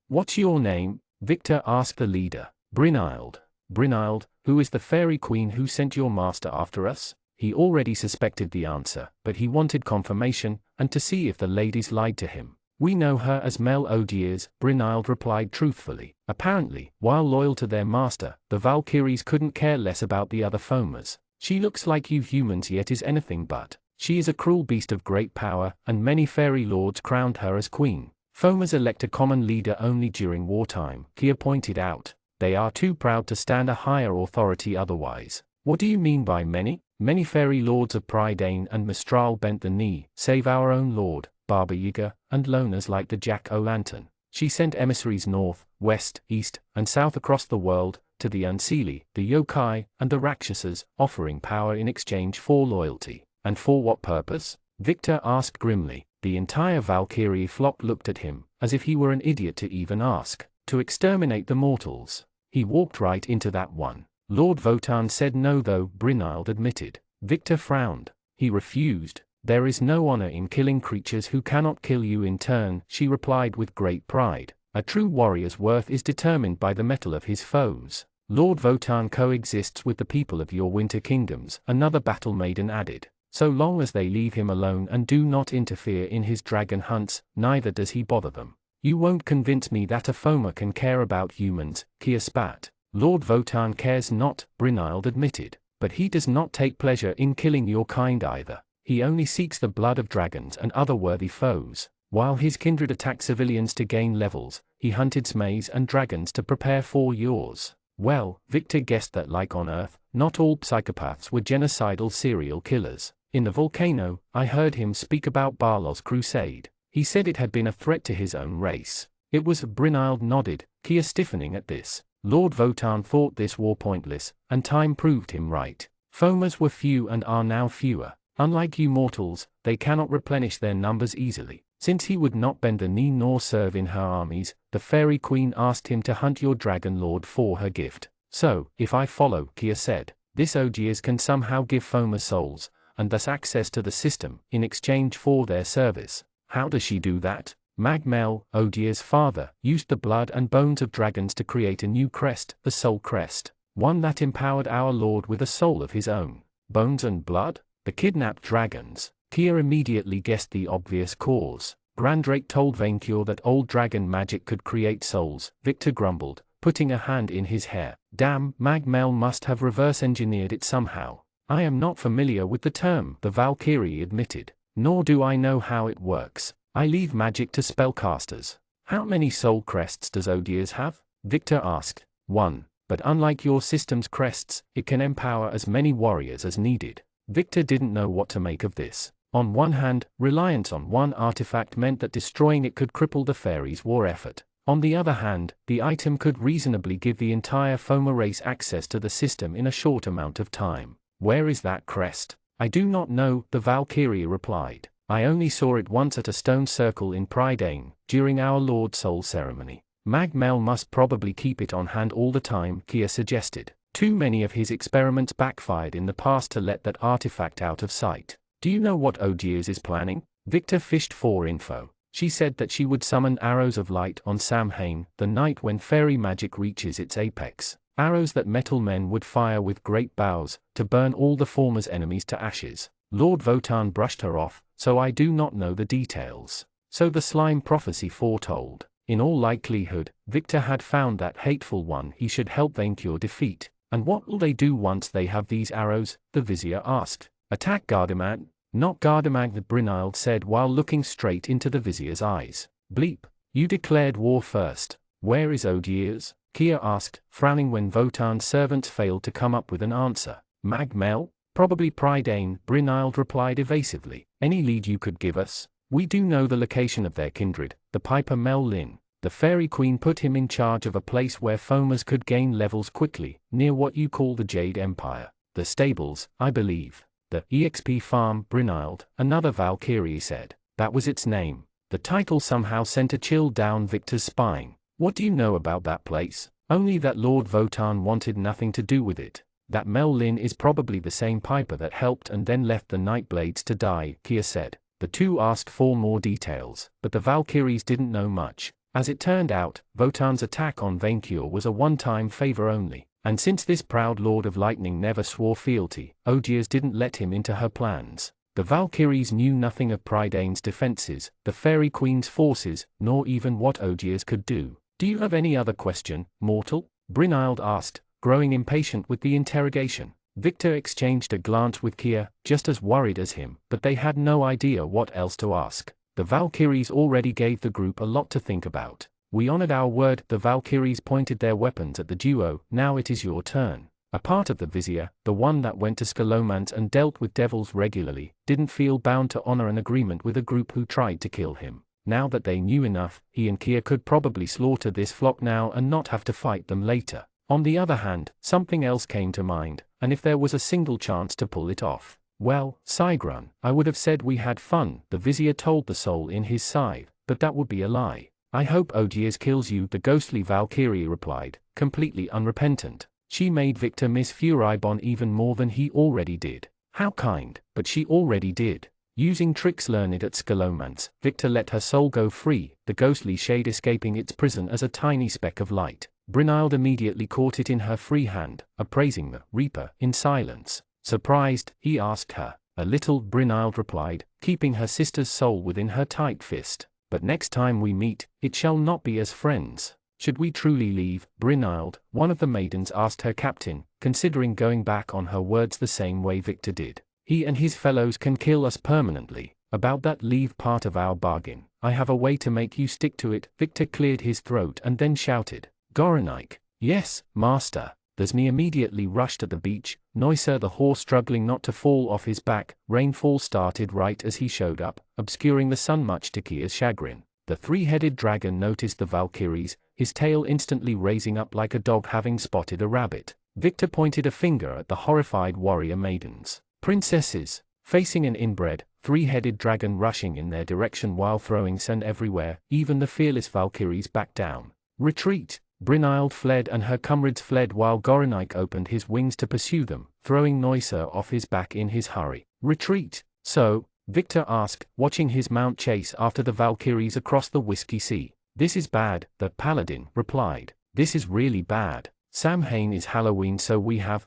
[SPEAKER 1] What's your name? Victor asked the leader. Brynhild. Brynhild, who is the fairy queen who sent your master after us? He already suspected the answer, but he wanted confirmation, and to see if the ladies lied to him. We know her as Mel Odiers, Brynhild replied truthfully. Apparently, while loyal to their master, the Valkyries couldn't care less about the other Fomas. She looks like you humans yet is anything but. She is a cruel beast of great power, and many fairy lords crowned her as queen. Fomas elect a common leader only during wartime, Kia pointed out. They are too proud to stand a higher authority otherwise. What do you mean by many? Many fairy lords of Prydain and Mistral bent the knee, save our own lord, Baba Yaga, and loners like the Jack-o'-lantern. She sent emissaries north, west, east, and south across the world, to the Unseelie, the Yokai, and the Rakshasas, offering power in exchange for loyalty. And for what purpose? Victor asked grimly. The entire Valkyrie flock looked at him, as if he were an idiot to even ask. To exterminate the mortals. He walked right into that one. Lord Votan said no though, Brynhild admitted. Victor frowned. He refused. There is no honor in killing creatures who cannot kill you in turn, she replied with great pride. A true warrior's worth is determined by the mettle of his foes. Lord Votan coexists with the people of your winter kingdoms, another battle maiden added. So long as they leave him alone and do not interfere in his dragon hunts, neither does he bother them. You won't convince me that a Foma can care about humans, Kia spat. Lord Votan cares not, Brynhild admitted. But he does not take pleasure in killing your kind either. He only seeks the blood of dragons and other worthy foes. While his kindred attack civilians to gain levels, he hunted smays and dragons to prepare for yours. Well, Victor guessed that like on Earth, not all psychopaths were genocidal serial killers. In the volcano, I heard him speak about Barlow's crusade. He said it had been a threat to his own race. It was. Brynhild nodded, Kia stiffening at this. Lord Votan thought this war pointless, and time proved him right. Fomas were few and are now fewer. Unlike you mortals, they cannot replenish their numbers easily. Since he would not bend the knee nor serve in her armies, the fairy queen asked him to hunt your dragon lord for her gift. So, if I follow, Kia said, this Odiers can somehow give Foma souls, and thus access to the system, in exchange for their service. How does she do that? Magmel, Odier's father, used the blood and bones of dragons to create a new crest, the Soul Crest. One that empowered our lord with a soul of his own. Bones and blood? The kidnapped dragons. Kia immediately guessed the obvious cause. Grandrake told Venkure that old dragon magic could create souls, Victor grumbled, putting a hand in his hair. Damn, Magmel must have reverse-engineered it somehow. I am not familiar with the term, the Valkyrie admitted. Nor do I know how it works. I leave magic to spellcasters. How many soul crests does Odiers have? Victor asked. 1. But unlike your system's crests, it can empower as many warriors as needed. Victor didn't know what to make of this. On one hand, reliance on one artifact meant that destroying it could cripple the fairies' war effort. On the other hand, the item could reasonably give the entire Foma race access to the system in a short amount of time. Where is that crest? I do not know, the Valkyrie replied. I only saw it once at a stone circle in Prydain, during our Lord Soul ceremony. Magmel must probably keep it on hand all the time, Kia suggested. Too many of his experiments backfired in the past to let that artifact out of sight. Do you know what Odiers is planning? Victor fished for info. She said that she would summon arrows of light on Samhain, the night when fairy magic reaches its apex. Arrows that metal men would fire with great bows, to burn all the Foma's enemies to ashes. Lord Votan brushed her off, so I do not know the details. So the slime prophecy foretold. In all likelihood, Victor had found that hateful one he should help Vainqueur defeat. And what will they do once they have these arrows? The vizier asked. Attack Gardaman? Not Gardaman, Brynhild said while looking straight into the vizier's eyes. Bleep. You declared war first. Where is Odiers? Kia asked, frowning when Votan's servants failed to come up with an answer. Mag Mel? Probably Prydain, Brynhild replied evasively. Any lead you could give us? We do know the location of their kindred, the Piper Mel Lin. The Fairy Queen put him in charge of a place where foamers could gain levels quickly, near what you call the Jade Empire. The stables, I believe. The EXP farm, Brynhild, another Valkyrie said. That was its name. The title somehow sent a chill down Victor's spine. What do you know about that place? Only that Lord Votan wanted nothing to do with it. That Mel Lin is probably the same Piper that helped and then left the Nightblades to die, Kia said. The two asked for more details, but the Valkyries didn't know much. As it turned out, Votan's attack on Vainqueur was a one-time favor only, and since this proud Lord of Lightning never swore fealty, Odiers didn't let him into her plans. The Valkyries knew nothing of Prydain's defenses, the Fairy Queen's forces, nor even what Odiers could do. Do you have any other question, mortal? Brynhild asked, growing impatient with the interrogation. Victor exchanged a glance with Kia, just as worried as him, but they had no idea what else to ask. The Valkyries already gave the group a lot to think about. We honored our word. The Valkyries pointed their weapons at the duo. Now it is your turn. A part of the vizier, the one that went to Scalomance and dealt with devils regularly, didn't feel bound to honor an agreement with a group who tried to kill him. Now that they knew enough, he and Kia could probably slaughter this flock now and not have to fight them later. On the other hand, something else came to mind, and if there was a single chance to pull it off. Well, Sigrun, I would have said we had fun, the vizier told the soul in his scythe, but that would be a lie. I hope Odiers kills you, the ghostly Valkyrie replied, completely unrepentant. She made Victor miss Furibon even more than he already did. How kind, but she already did. Using tricks learned at Scalomance, Victor let her soul go free, the ghostly shade escaping its prison as a tiny speck of light. Brynhild immediately caught it in her free hand, appraising the Reaper in silence. Surprised, he asked her. A little, Brynhild replied, keeping her sister's soul within her tight fist. But next time we meet, it shall not be as friends. Should we truly leave, Brynhild? One of the maidens asked her captain, considering going back on her words the same way Victor did. He and his fellows can kill us permanently. About that leave part of our bargain, I have a way to make you stick to it. Victor cleared his throat and then shouted. Goranike. Yes, master. Thesne immediately rushed at the beach, Neusser the horse struggling not to fall off his back. Rainfall started right as he showed up, obscuring the sun much to Kia's chagrin. The three-headed dragon noticed the Valkyries, his tail instantly raising up like a dog having spotted a rabbit. Victor pointed a finger at the horrified warrior maidens. Princesses, facing an inbred, three-headed dragon rushing in their direction while throwing sand everywhere. Even the fearless Valkyries backed down. Retreat! Brynhild fled and her comrades fled while Goranike opened his wings to pursue them, throwing Neusser off his back in his hurry. Retreat! So? Victor asked, watching his mount chase after the Valkyries across the Whiskey Sea. This is bad, the paladin replied. This is really bad. Samhain is Halloween, so we have,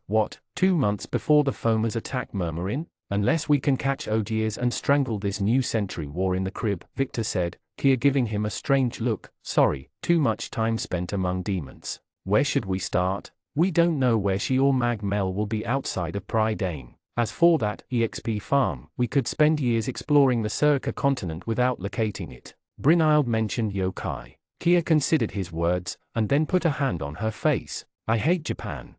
[SPEAKER 1] 2 months before the foamers attack Murmurin? Unless we can catch Odiers and strangle this new century war in the crib, Victor said, Kia giving him a strange look. Sorry, too much time spent among demons. Where should we start? We don't know where she or Mag Mel will be outside of Prydain. As for that EXP farm, we could spend years exploring the Circa continent without locating it. Brynhild mentioned yokai. Kia considered his words, and then put a hand on her face. I hate Japan.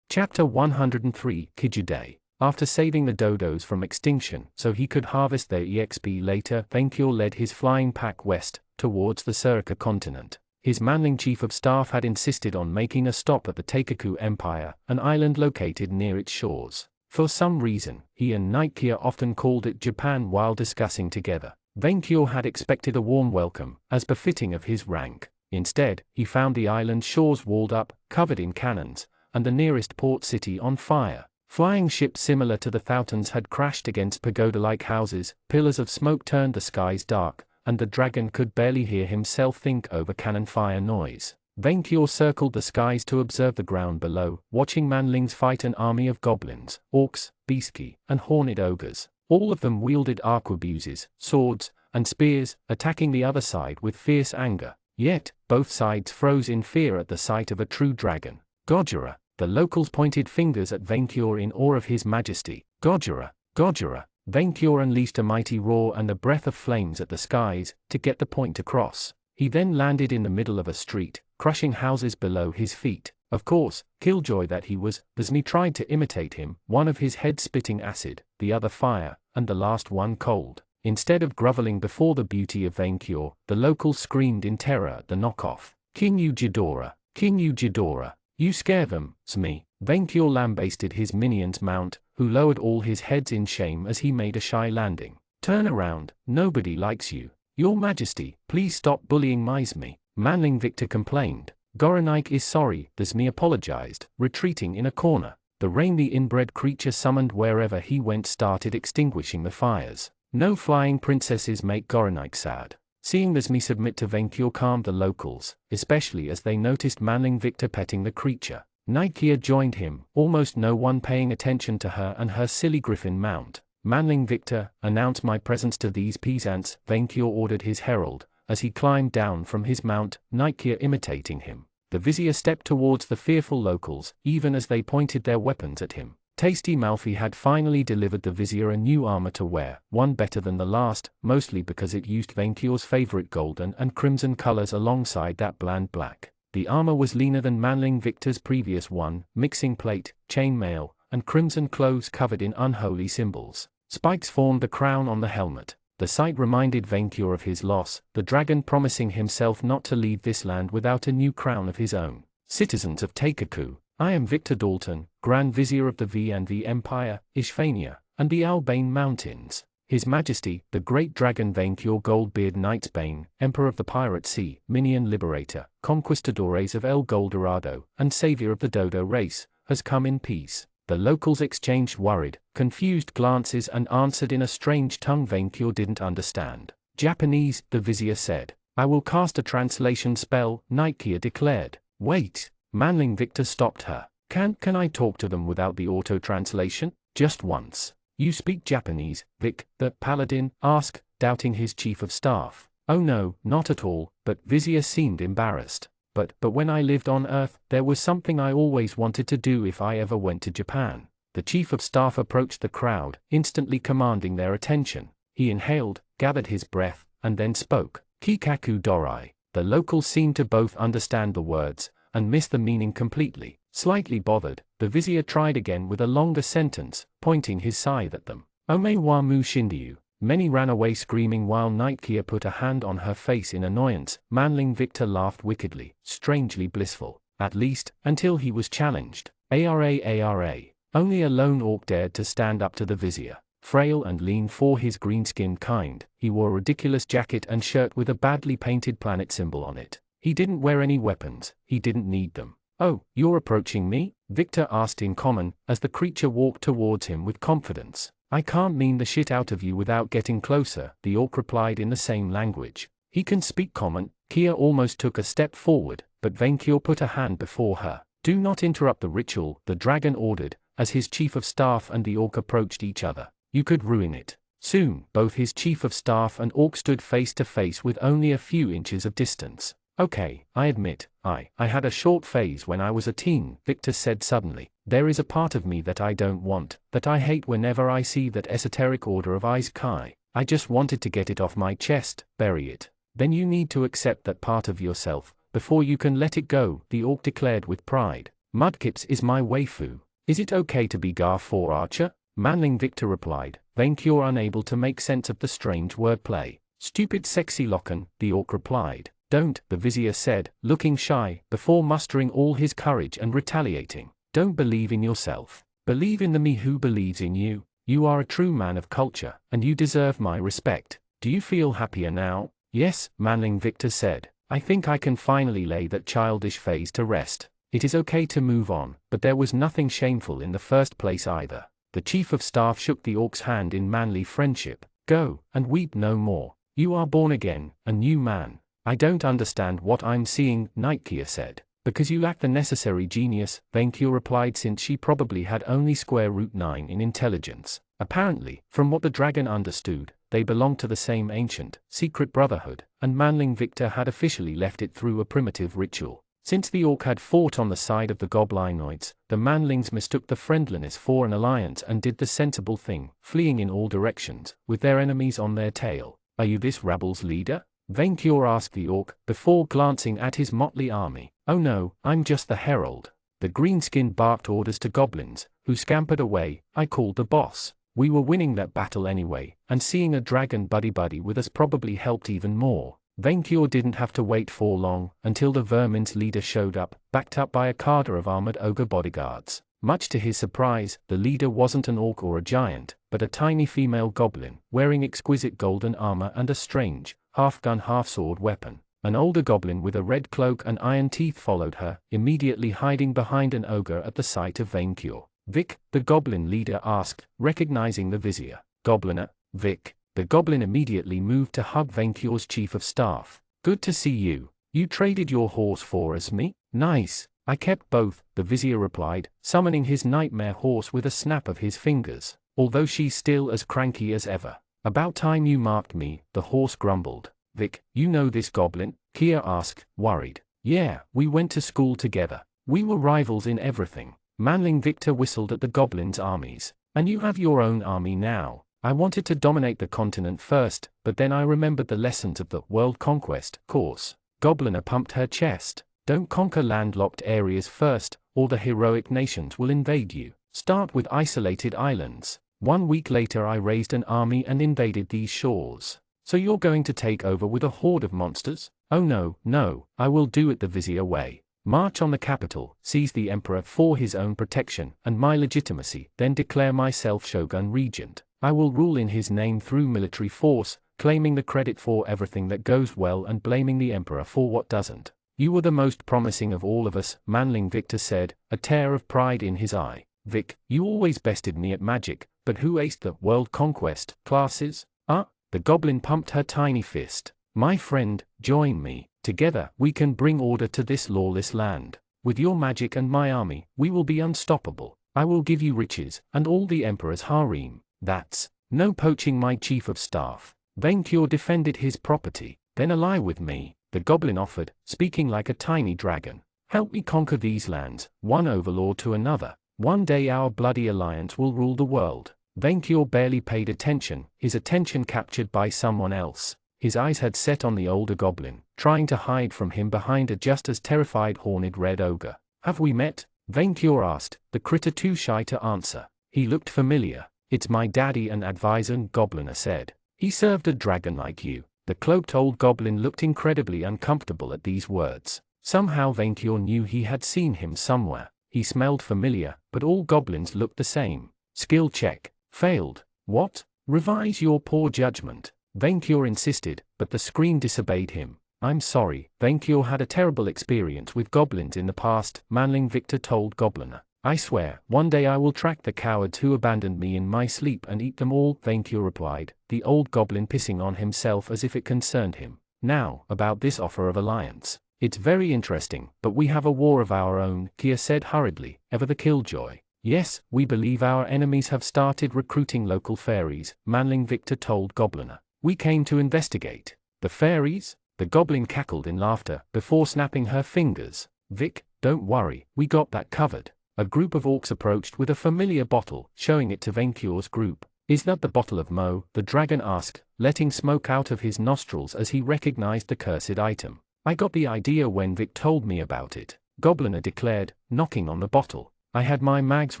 [SPEAKER 1] Chapter 103 Kijude. After saving the dodos from extinction so he could harvest their EXP later, Vainqueur led his flying pack west, towards the Circa continent. His manling chief of staff had insisted on making a stop at the Teikaku Empire, an island located near its shores. For some reason, he and Knight Kia often called it Japan while discussing together. Vainqueur had expected a warm welcome, as befitting of his rank. Instead, he found the island's shores walled up, covered in cannons, and the nearest port city on fire. Flying ships similar to the Thoutons had crashed against pagoda-like houses, pillars of smoke turned the skies dark, and the dragon could barely hear himself think over cannon fire noise. Vainqueur circled the skies to observe the ground below, watching manlings fight an army of goblins, orcs, beastki, and horned ogres. All of them wielded arquebuses, swords, and spears, attacking the other side with fierce anger. Yet, both sides froze in fear at the sight of a true dragon. Gojira! The locals pointed fingers at Vainkyur in awe of his majesty. Gojira! Gojira! Vainkyur unleashed a mighty roar and a breath of flames at the skies, to get the point across. He then landed in the middle of a street, crushing houses below his feet. Of course, killjoy that he was, Zasmi tried to imitate him, one of his head spitting acid, the other fire, and the last one cold. Instead of groveling before the beauty of Vainkyur, the locals screamed in terror at the knockoff. King Ujidora! King Ujidora! You scare them, Zasmi. Vainkyur lambasted his minion's mount, who lowered all his heads in shame as he made a shy landing. Turn around, nobody likes you. Your Majesty, please stop bullying my Zasmi. Manling Victor complained. Goronik is sorry, Zasmi apologized, retreating in a corner. The rain the inbred creature summoned wherever he went started extinguishing the fires. No flying princesses make Goronik sad. Seeing Zasmi submit to Vainkyur calmed the locals, especially as they noticed Manling Victor petting the creature. Nikeya joined him, almost no one paying attention to her and her silly griffin mount. Manling Victor, announce my presence to these peasants, Vainkyur ordered his herald, as he climbed down from his mount, Nikeya imitating him. The vizier stepped towards the fearful locals, even as they pointed their weapons at him. Tasty Malfi had finally delivered the vizier a new armor to wear, one better than the last, mostly because it used Vainkyur's favorite golden and crimson colors alongside that bland black. The armor was leaner than Manling Victor's previous one, mixing plate, chainmail, and crimson clothes covered in unholy symbols. Spikes formed a crown on the helmet. The sight reminded Vainkyur of his loss, the dragon promising himself not to leave this land without a new crown of his own. Citizens of Teikaku, I am Victor Dalton, Grand Vizier of the V&V Empire, Ishvania, and the Albane Mountains. His Majesty, the Great Dragon Vainkyur Goldbeard Knightsbane, Emperor of the Pirate Sea, Minion Liberator, Conquistadores of El Goldorado, and Savior of the Dodo race, has come in peace. The locals exchanged worried, confused glances and answered in a strange tongue Vainkyur didn't understand. Japanese, the vizier said. I will cast a translation spell, Nikeya declared. Wait. Manling Victor stopped her. Can I talk to them without the auto-translation? Just once. You speak Japanese, Vic, the paladin asked, doubting his chief of staff. Oh no, not at all, but Vizier seemed embarrassed. But when I lived on Earth, there was something I always wanted to do if I ever went to Japan. The chief of staff approached the crowd, instantly commanding their attention. He inhaled, gathered his breath, and then spoke. Kikaku Dorai. The locals seemed to both understand the words, and miss the meaning completely. Slightly bothered, the vizier tried again with a longer sentence, pointing his scythe at them. Ome wa mu shindiu. Many ran away screaming while Nikeya put a hand on her face in annoyance. Manling Victor laughed wickedly, strangely blissful. At least, until he was challenged. Ara. Only a lone orc dared to stand up to the vizier. Frail and lean for his green-skinned kind, he wore a ridiculous jacket and shirt with a badly painted planet symbol on it. He didn't wear any weapons, he didn't need them. Oh, you're approaching me? Victor asked in common, as the creature walked towards him with confidence. I can't mean the shit out of you without getting closer, the orc replied in the same language. He can speak common. Kia almost took a step forward, but Vainkyur put a hand before her. Do not interrupt the ritual, the dragon ordered, as his chief of staff and the orc approached each other. You could ruin it. Soon, both his chief of staff and orc stood face to face with only a few inches of distance. Okay, I admit, I had a short phase when I was a teen, Victor said suddenly. There is a part of me that I don't want, that I hate whenever I see that esoteric order of Ice Kai. I just wanted to get it off my chest, bury it. Then you need to accept that part of yourself, before you can let it go, the orc declared with pride. Mudkips is my waifu. Is it okay to be Gar 4 Archer? Manling Victor replied, Vainkyur unable to make sense of the strange wordplay. Stupid sexy Locken, the orc replied. Don't, the vizier said, looking shy, before mustering all his courage and retaliating. Don't believe in yourself. Believe in the me who believes in you. You are a true man of culture, and you deserve my respect. Do you feel happier now? Yes, Manling Victor said. I think I can finally lay that childish phase to rest. It is okay to move on, but there was nothing shameful in the first place either. The chief of staff shook the orc's hand in manly friendship. Go, and weep no more. You are born again, a new man. I don't understand what I'm seeing, Nikeya said. Because you lack the necessary genius, Vainkyur replied, since she probably had only square root 9 in intelligence. Apparently, from what the dragon understood, they belonged to the same ancient, secret brotherhood, and Manling Victor had officially left it through a primitive ritual. Since the orc had fought on the side of the goblinoids, the manlings mistook the friendliness for an alliance and did the sensible thing, fleeing in all directions, with their enemies on their tail. "Are you this rabble's leader?" Venkior asked the orc, before glancing at his motley army. "Oh no, I'm just the herald." The greenskin barked orders to goblins, who scampered away. "I called the boss. We were winning that battle anyway, and seeing a dragon buddy-buddy with us probably helped even more." Venkior didn't have to wait for long, until the vermin's leader showed up, backed up by a cadre of armored ogre bodyguards. Much to his surprise, the leader wasn't an orc or a giant, but a tiny female goblin, wearing exquisite golden armor and a strange, half-gun half-sword weapon. An older goblin with a red cloak and iron teeth followed her, immediately hiding behind an ogre at the sight of Venkior. "Vic?" the goblin leader asked, recognizing the vizier. "Gobliner, Vic." The goblin immediately moved to hug Venkior's chief of staff. "Good to see you. You traded your horse for us, me?" "Nice. I kept both," the vizier replied, summoning his nightmare horse with a snap of his fingers, although she's still as cranky as ever. "About time you marked me," the horse grumbled. "Vic, you know this goblin?" Kia asked, worried. "Yeah, we went to school together. We were rivals in everything." Manling Victor whistled at the goblins' armies. "And you have your own army now. I wanted to dominate the continent first, but then I remembered the lessons of the world conquest course." Gobliner pumped her chest. "Don't conquer landlocked areas first, or the heroic nations will invade you. Start with isolated islands. 1 week later I raised an army and invaded these shores. So you're going to take over with a horde of monsters?" "Oh no, I will do it the vizier way. March on the capital, seize the emperor for his own protection and my legitimacy, then declare myself shogun regent. I will rule in his name through military force, claiming the credit for everything that goes well and blaming the emperor for what doesn't." "You were the most promising of all of us," Manling Victor said, a tear of pride in his eye. "Vic, you always bested me at magic, but who aced the world conquest classes?" The goblin pumped her tiny fist. "My friend, join me. Together, we can bring order to this lawless land. With your magic and my army, we will be unstoppable. I will give you riches, and all the emperor's harem. That's no poaching my chief of staff." Venkior defended his property. "Then ally with me," the goblin offered, speaking like a tiny dragon. "Help me conquer these lands, one overlord to another. One day our bloody alliance will rule the world." Venkior barely paid attention, his attention captured by someone else. His eyes had set on the older goblin, trying to hide from him behind a just as terrified horned red ogre. "Have we met?" Venkior asked, the critter too shy to answer. He looked familiar. "It's my daddy and advisor," Gobliner said. "He served a dragon like you." The cloaked old goblin looked incredibly uncomfortable at these words. Somehow Venkior knew he had seen him somewhere. He smelled familiar, but all goblins looked the same. Skill check. Failed. "What? Revise your poor judgment," Venkior insisted, but the screen disobeyed him. "I'm sorry, Venkior had a terrible experience with goblins in the past," Manling Victor told Gobliner. "I swear, one day I will track the cowards who abandoned me in my sleep and eat them all," Venkior replied, the old goblin pissing on himself as if it concerned him. "Now, about this offer of alliance. It's very interesting, but we have a war of our own," Kia said hurriedly, ever the killjoy. "Yes, we believe our enemies have started recruiting local fairies," Manling Victor told Gobliner. "We came to investigate." "The fairies?" The goblin cackled in laughter, before snapping her fingers. "Vic, don't worry, we got that covered." A group of orcs approached with a familiar bottle, showing it to Venkior's group. "Is that the bottle of Mo?" the dragon asked, letting smoke out of his nostrils as he recognized the cursed item. "I got the idea when Vic told me about it," Gobliner declared, knocking on the bottle. "I had my mags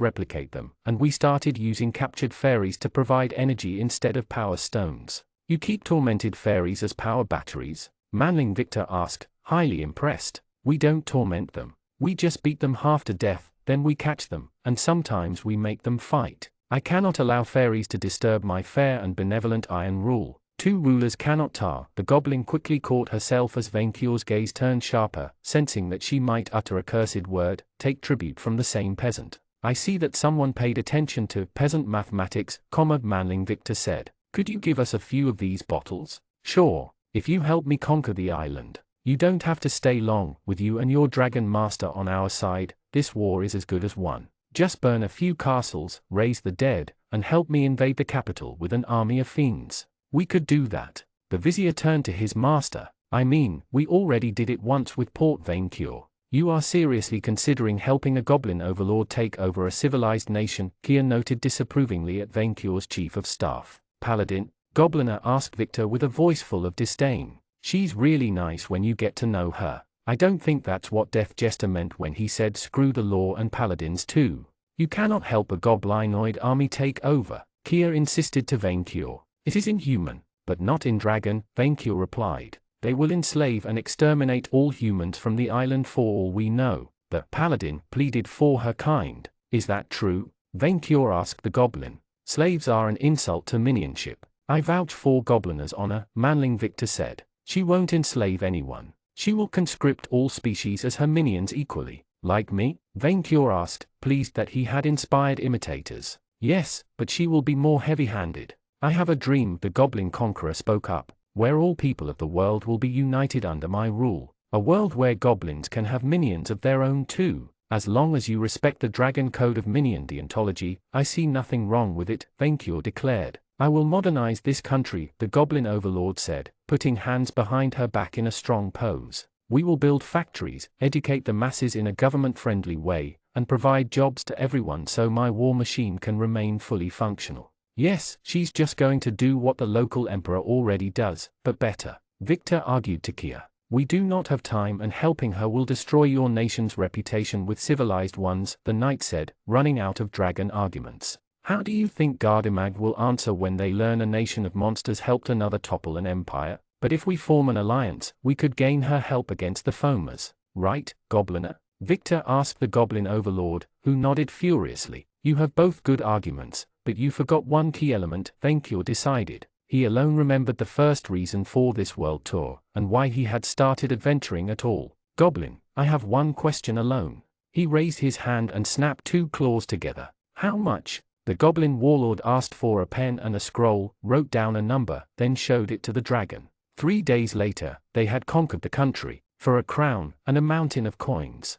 [SPEAKER 1] replicate them, and we started using captured fairies to provide energy instead of power stones." "You keep tormented fairies as power batteries?" Manling Victor asked, highly impressed. "We don't torment them. We just beat them half to death, then we catch them, and sometimes we make them fight. I cannot allow fairies to disturb my fair and benevolent iron rule. Two rulers cannot tar." The goblin quickly caught herself as Venkior's gaze turned sharper, sensing that she might utter a cursed word, take tribute from the same peasant. "I see that someone paid attention to peasant mathematics," Manling Victor said. "Could you give us a few of these bottles?" "Sure, if you help me conquer the island. You don't have to stay long. With you and your dragon master on our side, this war is as good as won. Just burn a few castles, raise the dead, and help me invade the capital with an army of fiends." We could do that. The vizier turned to his master. I mean, we already did it once with Port Vainqueur. You are seriously considering helping a goblin overlord take over a civilized nation? Kier noted disapprovingly at Vainqueur's chief of staff. Paladin, Gobliner asked Victor with a voice full of disdain. She's really nice when you get to know her. I don't think that's what Death Jester meant when he said screw the law and paladins too. You cannot help a goblinoid army take over, Kier insisted to Vainqueur. It is inhuman, but not in Dragon, Vainqueur replied. They will enslave and exterminate all humans from the island for all we know. The Paladin pleaded for her kind. Is that true? Vainqueur asked the goblin. Slaves are an insult to minionship. I vouch for Gobliner's honor, Manling Victor said. She won't enslave anyone. She will conscript all species as her minions equally. Like me? Vainqueur asked, pleased that he had inspired imitators. Yes, but she will be more heavy-handed. I have a dream, the Goblin Conqueror spoke up, where all people of the world will be united under my rule. A world where goblins can have minions of their own too. As long as you respect the Dragon Code of Minion deontology, I see nothing wrong with it, Vainqueur declared. I will modernize this country, the Goblin Overlord said, putting hands behind her back in a strong pose. We will build factories, educate the masses in a government-friendly way, and provide jobs to everyone so my war machine can remain fully functional. Yes, she's just going to do what the local emperor already does, but better, Victor argued to Kier. We do not have time and helping her will destroy your nation's reputation with civilized ones, the knight said, running out of dragon arguments. How do you think Gardemag will answer when they learn a nation of monsters helped another topple an empire? But if we form an alliance, we could gain her help against the foamers, right, Gobliner? Victor asked the Goblin Overlord, who nodded furiously. You have both good arguments, but you forgot one key element, Vainqueur decided. He alone remembered the first reason for this world tour, and why he had started adventuring at all. Goblin, I have one question alone. He raised his hand and snapped two claws together. How much? The Goblin Warlord asked for a pen and a scroll, wrote down a number, then showed it to the dragon. 3 days later, they had conquered the country, for a crown and a mountain of coins.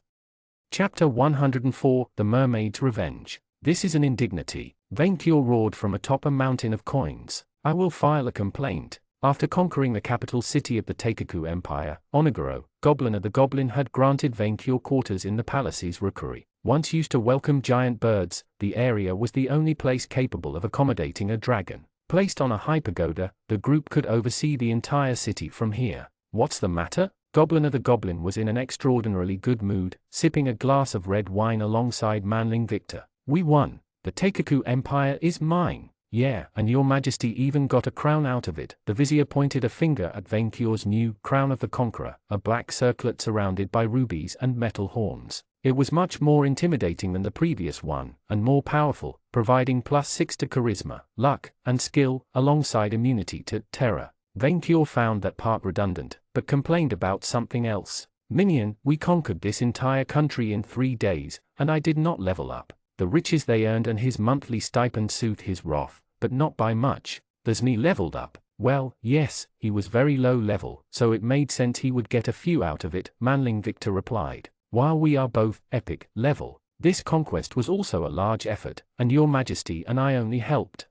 [SPEAKER 1] Chapter 104, The Mermaid's Revenge. This is an indignity, Vainqueur roared from atop a mountain of coins. I will file a complaint. After conquering the capital city of the Teikaku Empire, Oniguro, Gobliner the Goblin had granted Vainqueur quarters in the palace's rookery. Once used to welcome giant birds, the area was the only place capable of accommodating a dragon. Placed on a high pagoda, the group could oversee the entire city from here. What's the matter? Gobliner the Goblin was in an extraordinarily good mood, sipping a glass of red wine alongside Manling Victor. We won. The Teikaku Empire is mine. Yeah, and your majesty even got a crown out of it. The vizier pointed a finger at Vainqueur's new Crown of the Conqueror, a black circlet surrounded by rubies and metal horns. It was much more intimidating than the previous one, and more powerful, providing +6 to charisma, luck, and skill, alongside immunity to terror. Vainqueur found that part redundant, but complained about something else. Minion, we conquered this entire country in 3 days, and I did not level up. The riches they earned and his monthly stipend soothed his wrath, but not by much. There's me leveled up. Well, yes, he was very low level, so it made sense he would get a few out of it, Manling Victor replied. While we are both epic level, this conquest was also a large effort, and your majesty and I only helped.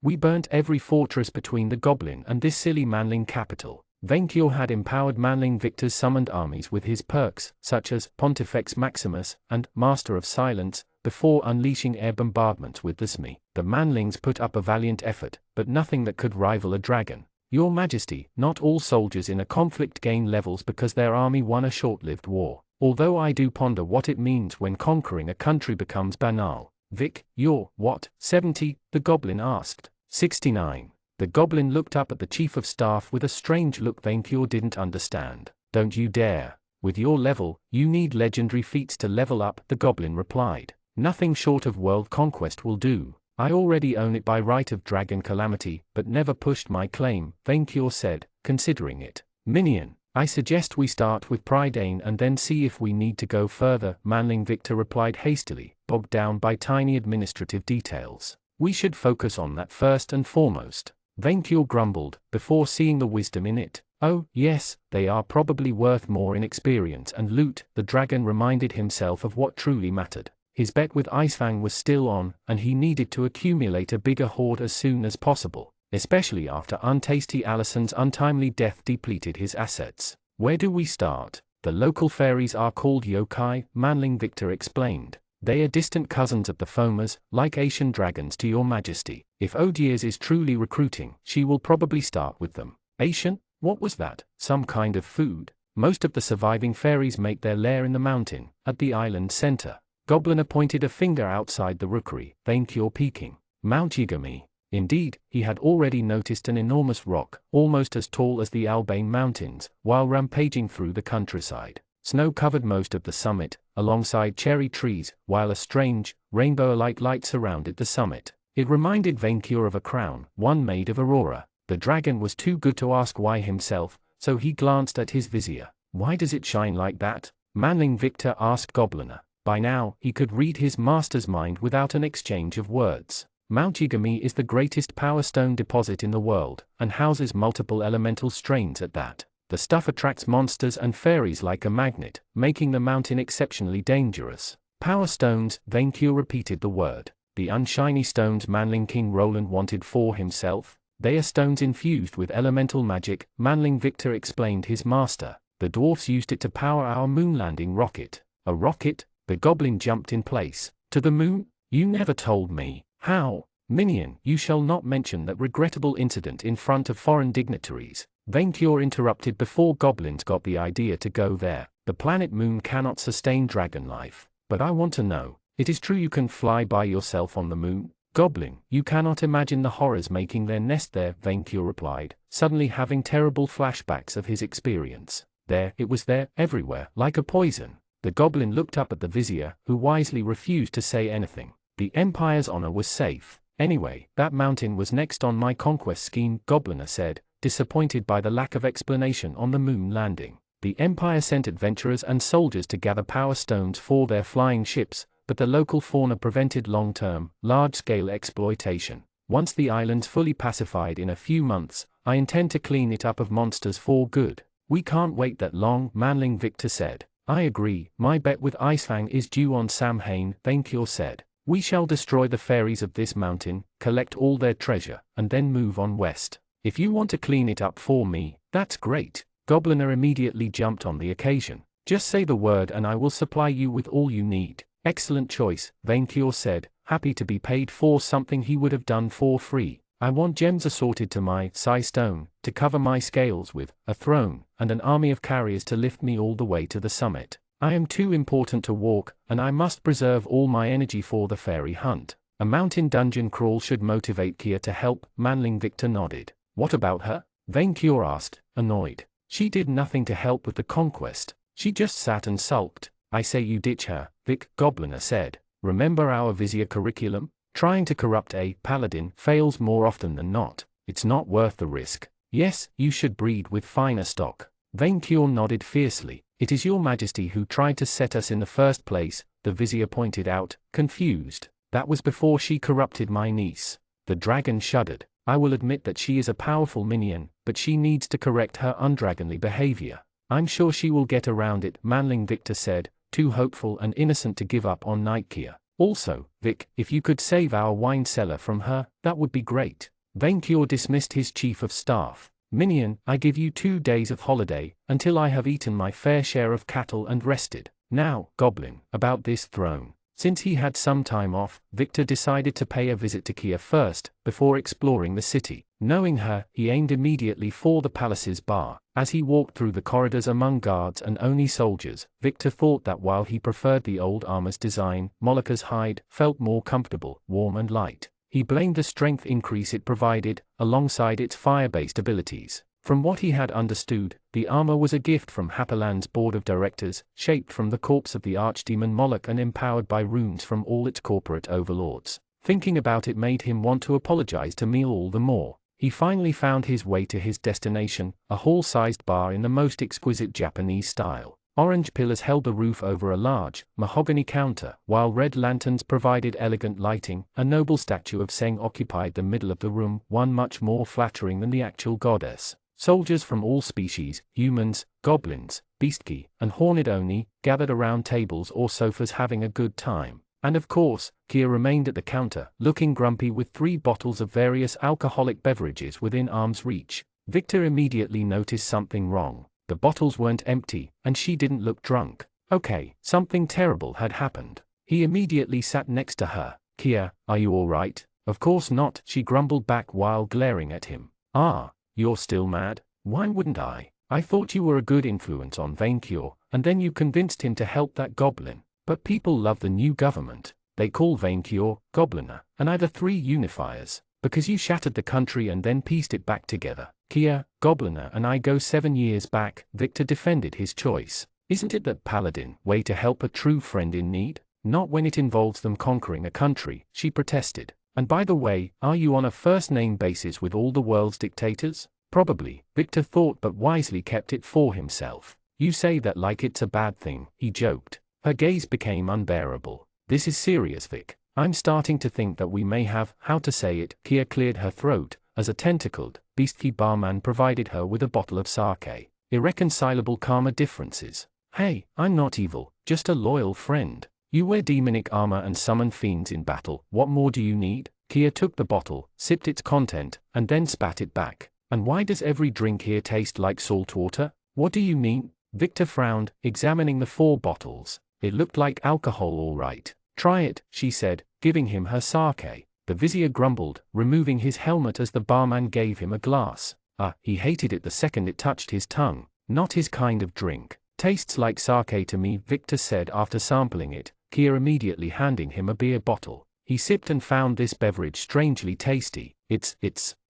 [SPEAKER 1] We burnt every fortress between the Goblin and this silly Manling capital. Vainqueur had empowered Manling Victor's summoned armies with his perks, such as Pontifex Maximus and Master of Silence, before unleashing air bombardments with the SME. The Manlings put up a valiant effort, but nothing that could rival a dragon. Your majesty, not all soldiers in a conflict gain levels because their army won a short-lived war. Although I do ponder what it means when conquering a country becomes banal. Vic, you're, what, 70? The Goblin asked. 69. The Goblin looked up at the Chief of Staff with a strange look Vainqueur didn't understand. Don't you dare. With your level, you need legendary feats to level up, the Goblin replied. Nothing short of world conquest will do. I already own it by right of Dragon Calamity, but never pushed my claim, Vainqueur said, considering it. Minion, I suggest we start with Prydain and then see if we need to go further, Manling Victor replied hastily, bogged down by tiny administrative details. We should focus on that first and foremost. Vainqueur grumbled, before seeing the wisdom in it. Oh, yes, they are probably worth more in experience and loot. The dragon reminded himself of what truly mattered. His bet with Icefang was still on, and he needed to accumulate a bigger hoard as soon as possible. especially after untasty Alison's untimely death depleted his assets. Where do we start? The local fairies are called yokai, Manling Victor explained. They are distant cousins of the foamers, like Asian dragons to your majesty. If Odiers is truly recruiting, she will probably start with them. Asian? What was that? Some kind of food? Most of the surviving fairies make their lair in the mountain, at the island center. Gobliner pointed a finger outside the rookery, Vaincure peeking. Mount Yigami. Indeed, he had already noticed an enormous rock, almost as tall as the Albane Mountains, while rampaging through the countryside. Snow covered most of the summit, alongside cherry trees, while a strange, rainbow-like light surrounded the summit. It reminded Vaincure of a crown, one made of aurora. The dragon was too good to ask why himself, so he glanced at his vizier. Why does it shine like that? Manling Victor asked Gobliner. By now, he could read his master's mind without an exchange of words. Mount Yigami is the greatest power stone deposit in the world, and houses multiple elemental strains at that. The stuff attracts monsters and fairies like a magnet, making the mountain exceptionally dangerous. Power stones, Vaincure repeated the word. The unshiny stones Manling King Roland wanted for himself? They are stones infused with elemental magic, Manling Victor explained his master. The dwarfs used it to power our moon landing rocket. A rocket? The goblin jumped in place. To the moon? You never told me. How? Minion, you shall not mention that regrettable incident in front of foreign dignitaries. Vaincure interrupted before goblins got the idea to go there. The planet Moon cannot sustain dragon life. But I want to know, it is true you can fly by yourself on the moon? Goblin, you cannot imagine the horrors making their nest there, Vaincure replied, suddenly having terrible flashbacks of his experience. There, it was there, everywhere, like a poison. The goblin looked up at the vizier, who wisely refused to say anything. The Empire's honor was safe. Anyway, that mountain was next on my conquest scheme, Gobliner said, disappointed by the lack of explanation on the moon landing. The Empire sent adventurers and soldiers to gather power stones for their flying ships, but the local fauna prevented long-term, large-scale exploitation. Once the island's fully pacified in a few months, I intend to clean it up of monsters for good. We can't wait that long, Manling Victor said. I agree, my bet with Icefang is due on Samhain, Vaincure said. We shall destroy the fairies of this mountain, collect all their treasure, and then move on west. If you want to clean it up for me, that's great. Gobliner immediately jumped on the occasion. Just say the word and I will supply you with all you need. Excellent choice, Vaincure said, happy to be paid for something he would have done for free. I want gems assorted to my Psi stone, to cover my scales with, a throne, and an army of carriers to lift me all the way to the summit. I am too important to walk, and I must preserve all my energy for the fairy hunt. A mountain dungeon crawl should motivate Kia to help, Manling Victor nodded. What about her? Vaincure asked, annoyed. She did nothing to help with the conquest. She just sat and sulked. I say you ditch her, Vic, Gobliner said. Remember our vizier curriculum? Trying to corrupt a paladin fails more often than not. It's not worth the risk. Yes, you should breed with finer stock. Vaincure nodded fiercely. It is your majesty who tried to set us in the first place, the vizier pointed out, confused. That was before she corrupted my niece. The dragon shuddered. I will admit that she is a powerful minion, but she needs to correct her undragonly behavior. I'm sure she will get around it, Manling Victor said, too hopeful and innocent to give up on Nightkia. Also, Vic, if you could save our wine cellar from her, that would be great. Vaincure dismissed his chief of staff. Minion, I give you 2 days of holiday, until I have eaten my fair share of cattle and rested. Now, Goblin, about this throne. Since he had some time off, Victor decided to pay a visit to Kia first, before exploring the city. Knowing her, he aimed immediately for the palace's bar. As he walked through the corridors among guards and Oni soldiers, Victor thought that while he preferred the old armor's design, Molika's hide felt more comfortable, warm and light. He blamed the strength increase it provided, alongside its fire-based abilities. From what he had understood, the armor was a gift from Happyland's board of directors, shaped from the corpse of the archdemon Moloch and empowered by runes from all its corporate overlords. Thinking about it made him want to apologize to me all the more. He finally found his way to his destination, a hall-sized bar in the most exquisite Japanese style. Orange pillars held the roof over a large, mahogany counter, while red lanterns provided elegant lighting. A noble statue of Seng occupied the middle of the room, one much more flattering than the actual goddess. Soldiers from all species, humans, goblins, beastki, and horned oni, gathered around tables or sofas having a good time. And of course, Kia remained at the counter, looking grumpy with 3 bottles of various alcoholic beverages within arm's reach. Victor immediately noticed something wrong. The bottles weren't empty, and she didn't look drunk. Okay, something terrible had happened. He immediately sat next to her. Kia, are you all right? Of course not, she grumbled back while glaring at him. Ah, you're still mad? Why wouldn't I? I thought you were a good influence on Vainkyur, and then you convinced him to help that goblin. But people love the new government. They call Vainkyur, Gobliner, and either 3 unifiers, because you shattered the country and then pieced it back together. Kia, Gobliner and I go 7 years back, Victor defended his choice. Isn't it that paladin way to help a true friend in need? Not when it involves them conquering a country, she protested. And by the way, are you on a first-name basis with all the world's dictators? Probably, Victor thought, but wisely kept it for himself. You say that like it's a bad thing, he joked. Her gaze became unbearable. This is serious, Vic. I'm starting to think that we may have, how to say it, Kia cleared her throat, as a tentacled, beastly barman provided her with a bottle of sake. Irreconcilable karma differences. Hey, I'm not evil, just a loyal friend. You wear demonic armor and summon fiends in battle, what more do you need? Kia took the bottle, sipped its content, and then spat it back. And why does every drink here taste like salt water? What do you mean? Victor frowned, examining the 4 bottles. It looked like alcohol all right. Try it, she said, giving him her sake. The vizier grumbled, removing his helmet as the barman gave him a glass. He hated it the second it touched his tongue. Not his kind of drink. Tastes like sake to me, Victor said after sampling it, Kia immediately handing him a beer bottle. He sipped and found this beverage strangely tasty. It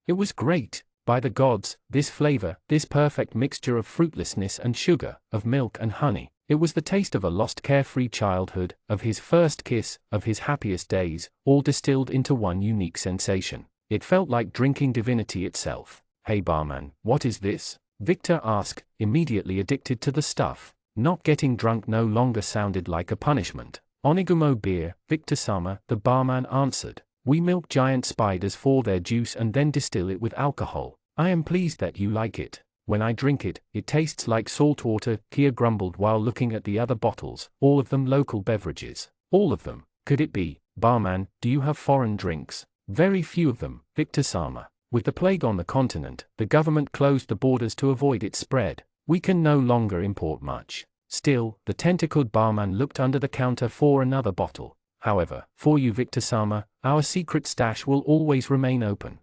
[SPEAKER 1] was great. By the gods, this flavor, this perfect mixture of fruitlessness and sugar, of milk and honey. It was the taste of a lost carefree childhood, of his first kiss, of his happiest days, all distilled into one unique sensation. It felt like drinking divinity itself. Hey barman, what is this? Victor asked, immediately addicted to the stuff. Not getting drunk no longer sounded like a punishment. Onigumo beer, Victor-sama, the barman answered. We milk giant spiders for their juice and then distill it with alcohol. I am pleased that you like it. When I drink it, it tastes like salt water, Kia grumbled while looking at the other bottles, all of them local beverages. All of them. Could it be? Barman, do you have foreign drinks? Very few of them, Victor-sama. With the plague on the continent, the government closed the borders to avoid its spread. We can no longer import much. Still, the tentacled barman looked under the counter for another bottle. However, for you Victor-sama, our secret stash will always remain open.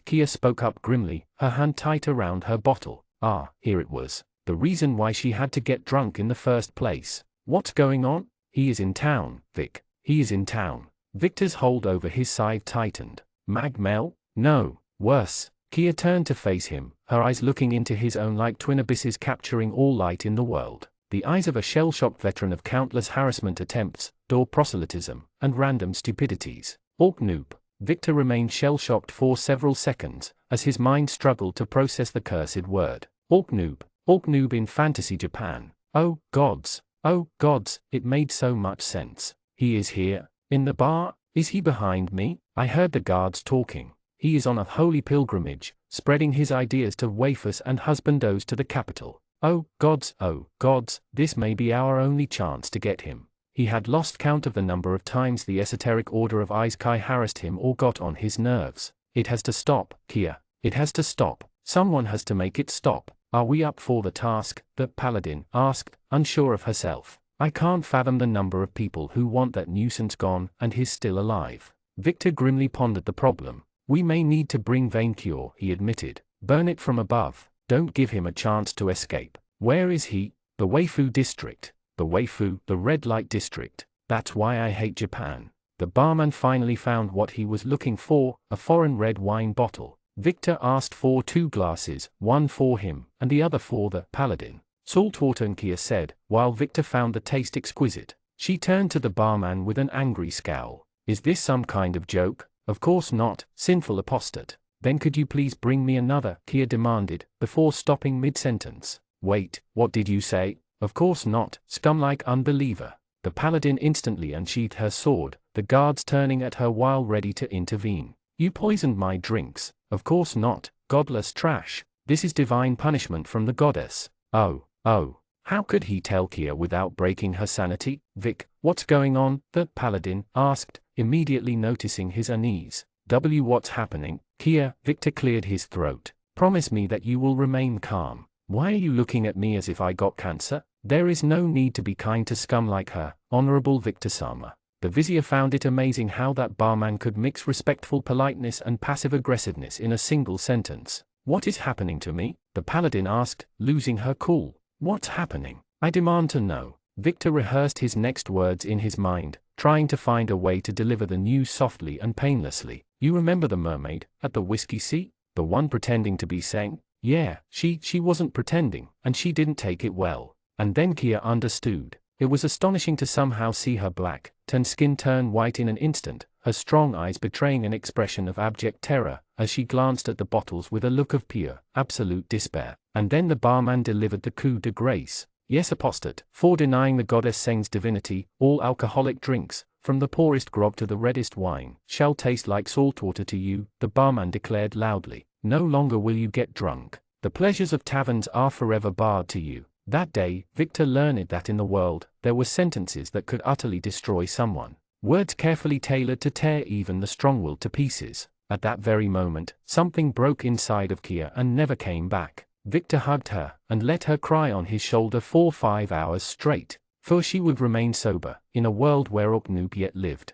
[SPEAKER 1] Kia spoke up grimly, her hand tight around her bottle. Here it was. The reason why she had to get drunk in the first place. What's going on? He is in town, Vic. He is in town. Victor's hold over his side tightened. Mag-Mel? No, worse. Kia turned to face him, her eyes looking into his own like twin abysses capturing all light in the world. The eyes of a shell-shocked veteran of countless harassment attempts, door proselytism, and random stupidities. Orc noob. Victor remained shell-shocked for several seconds, as his mind struggled to process the cursed word. Orc noob in fantasy Japan. Oh gods, it made so much sense. He is here, in the bar. Is he behind me? I heard the guards talking. He is on a holy pilgrimage, spreading his ideas to waifus and husbandos to the capital. Oh gods, this may be our only chance to get him. He had lost count of the number of times the esoteric order of Isekai harassed him or got on his nerves. It has to stop, Kia. It has to stop. Someone has to make it stop. Are we up for the task? The paladin asked, unsure of herself. I can't fathom the number of people who want that nuisance gone and he's still alive. Victor grimly pondered the problem. We may need to bring Vainkyur, he admitted. Burn it from above. Don't give him a chance to escape. Where is he? The Waifu district. The Waifu, the red light district. That's why I hate Japan. The barman finally found what he was looking for, a foreign red wine bottle. Victor asked for 2 glasses, one for him, and the other for the paladin. Saltwater, Kia said, while Victor found the taste exquisite. She turned to the barman with an angry scowl. Is this some kind of joke? Of course not, sinful apostate. Then could you please bring me another? Kia demanded, before stopping mid-sentence. Wait, what did you say? Of course not, scum-like unbeliever. The paladin instantly unsheathed her sword, the guards turning at her while ready to intervene. You poisoned my drinks. Of course not, godless trash. This is divine punishment from the goddess. Oh, How could he tell Kia without breaking her sanity? Vic, what's going on? The paladin asked, immediately noticing his unease. What's happening? Kia, Victor cleared his throat. Promise me that you will remain calm. Why are you looking at me as if I got cancer? There is no need to be kind to scum like her, Honorable Victor Sama. The vizier found it amazing how that barman could mix respectful politeness and passive aggressiveness in a single sentence. What is happening to me? The paladin asked, losing her cool. What's happening? I demand to know. Victor rehearsed his next words in his mind, trying to find a way to deliver the news softly and painlessly. You remember the mermaid, at the whiskey sea? The one pretending to be Seng? Yeah, she wasn't pretending, and she didn't take it well. And then Kia understood. It was astonishing to somehow see her black, tanned skin turn white in an instant, her strong eyes betraying an expression of abject terror, as she glanced at the bottles with a look of pure, absolute despair. And then the barman delivered the coup de grace. Yes, apostate, for denying the goddess Seng's divinity, all alcoholic drinks, from the poorest grog to the reddest wine, shall taste like saltwater to you, the barman declared loudly. No longer will you get drunk. The pleasures of taverns are forever barred to you. That day, Victor learned that in the world, there were sentences that could utterly destroy someone. Words carefully tailored to tear even the strong-willed to pieces. At that very moment, something broke inside of Kia and never came back. Victor hugged her, and let her cry on his shoulder for 5 hours straight. For she would remain sober, in a world where Orknoob yet lived.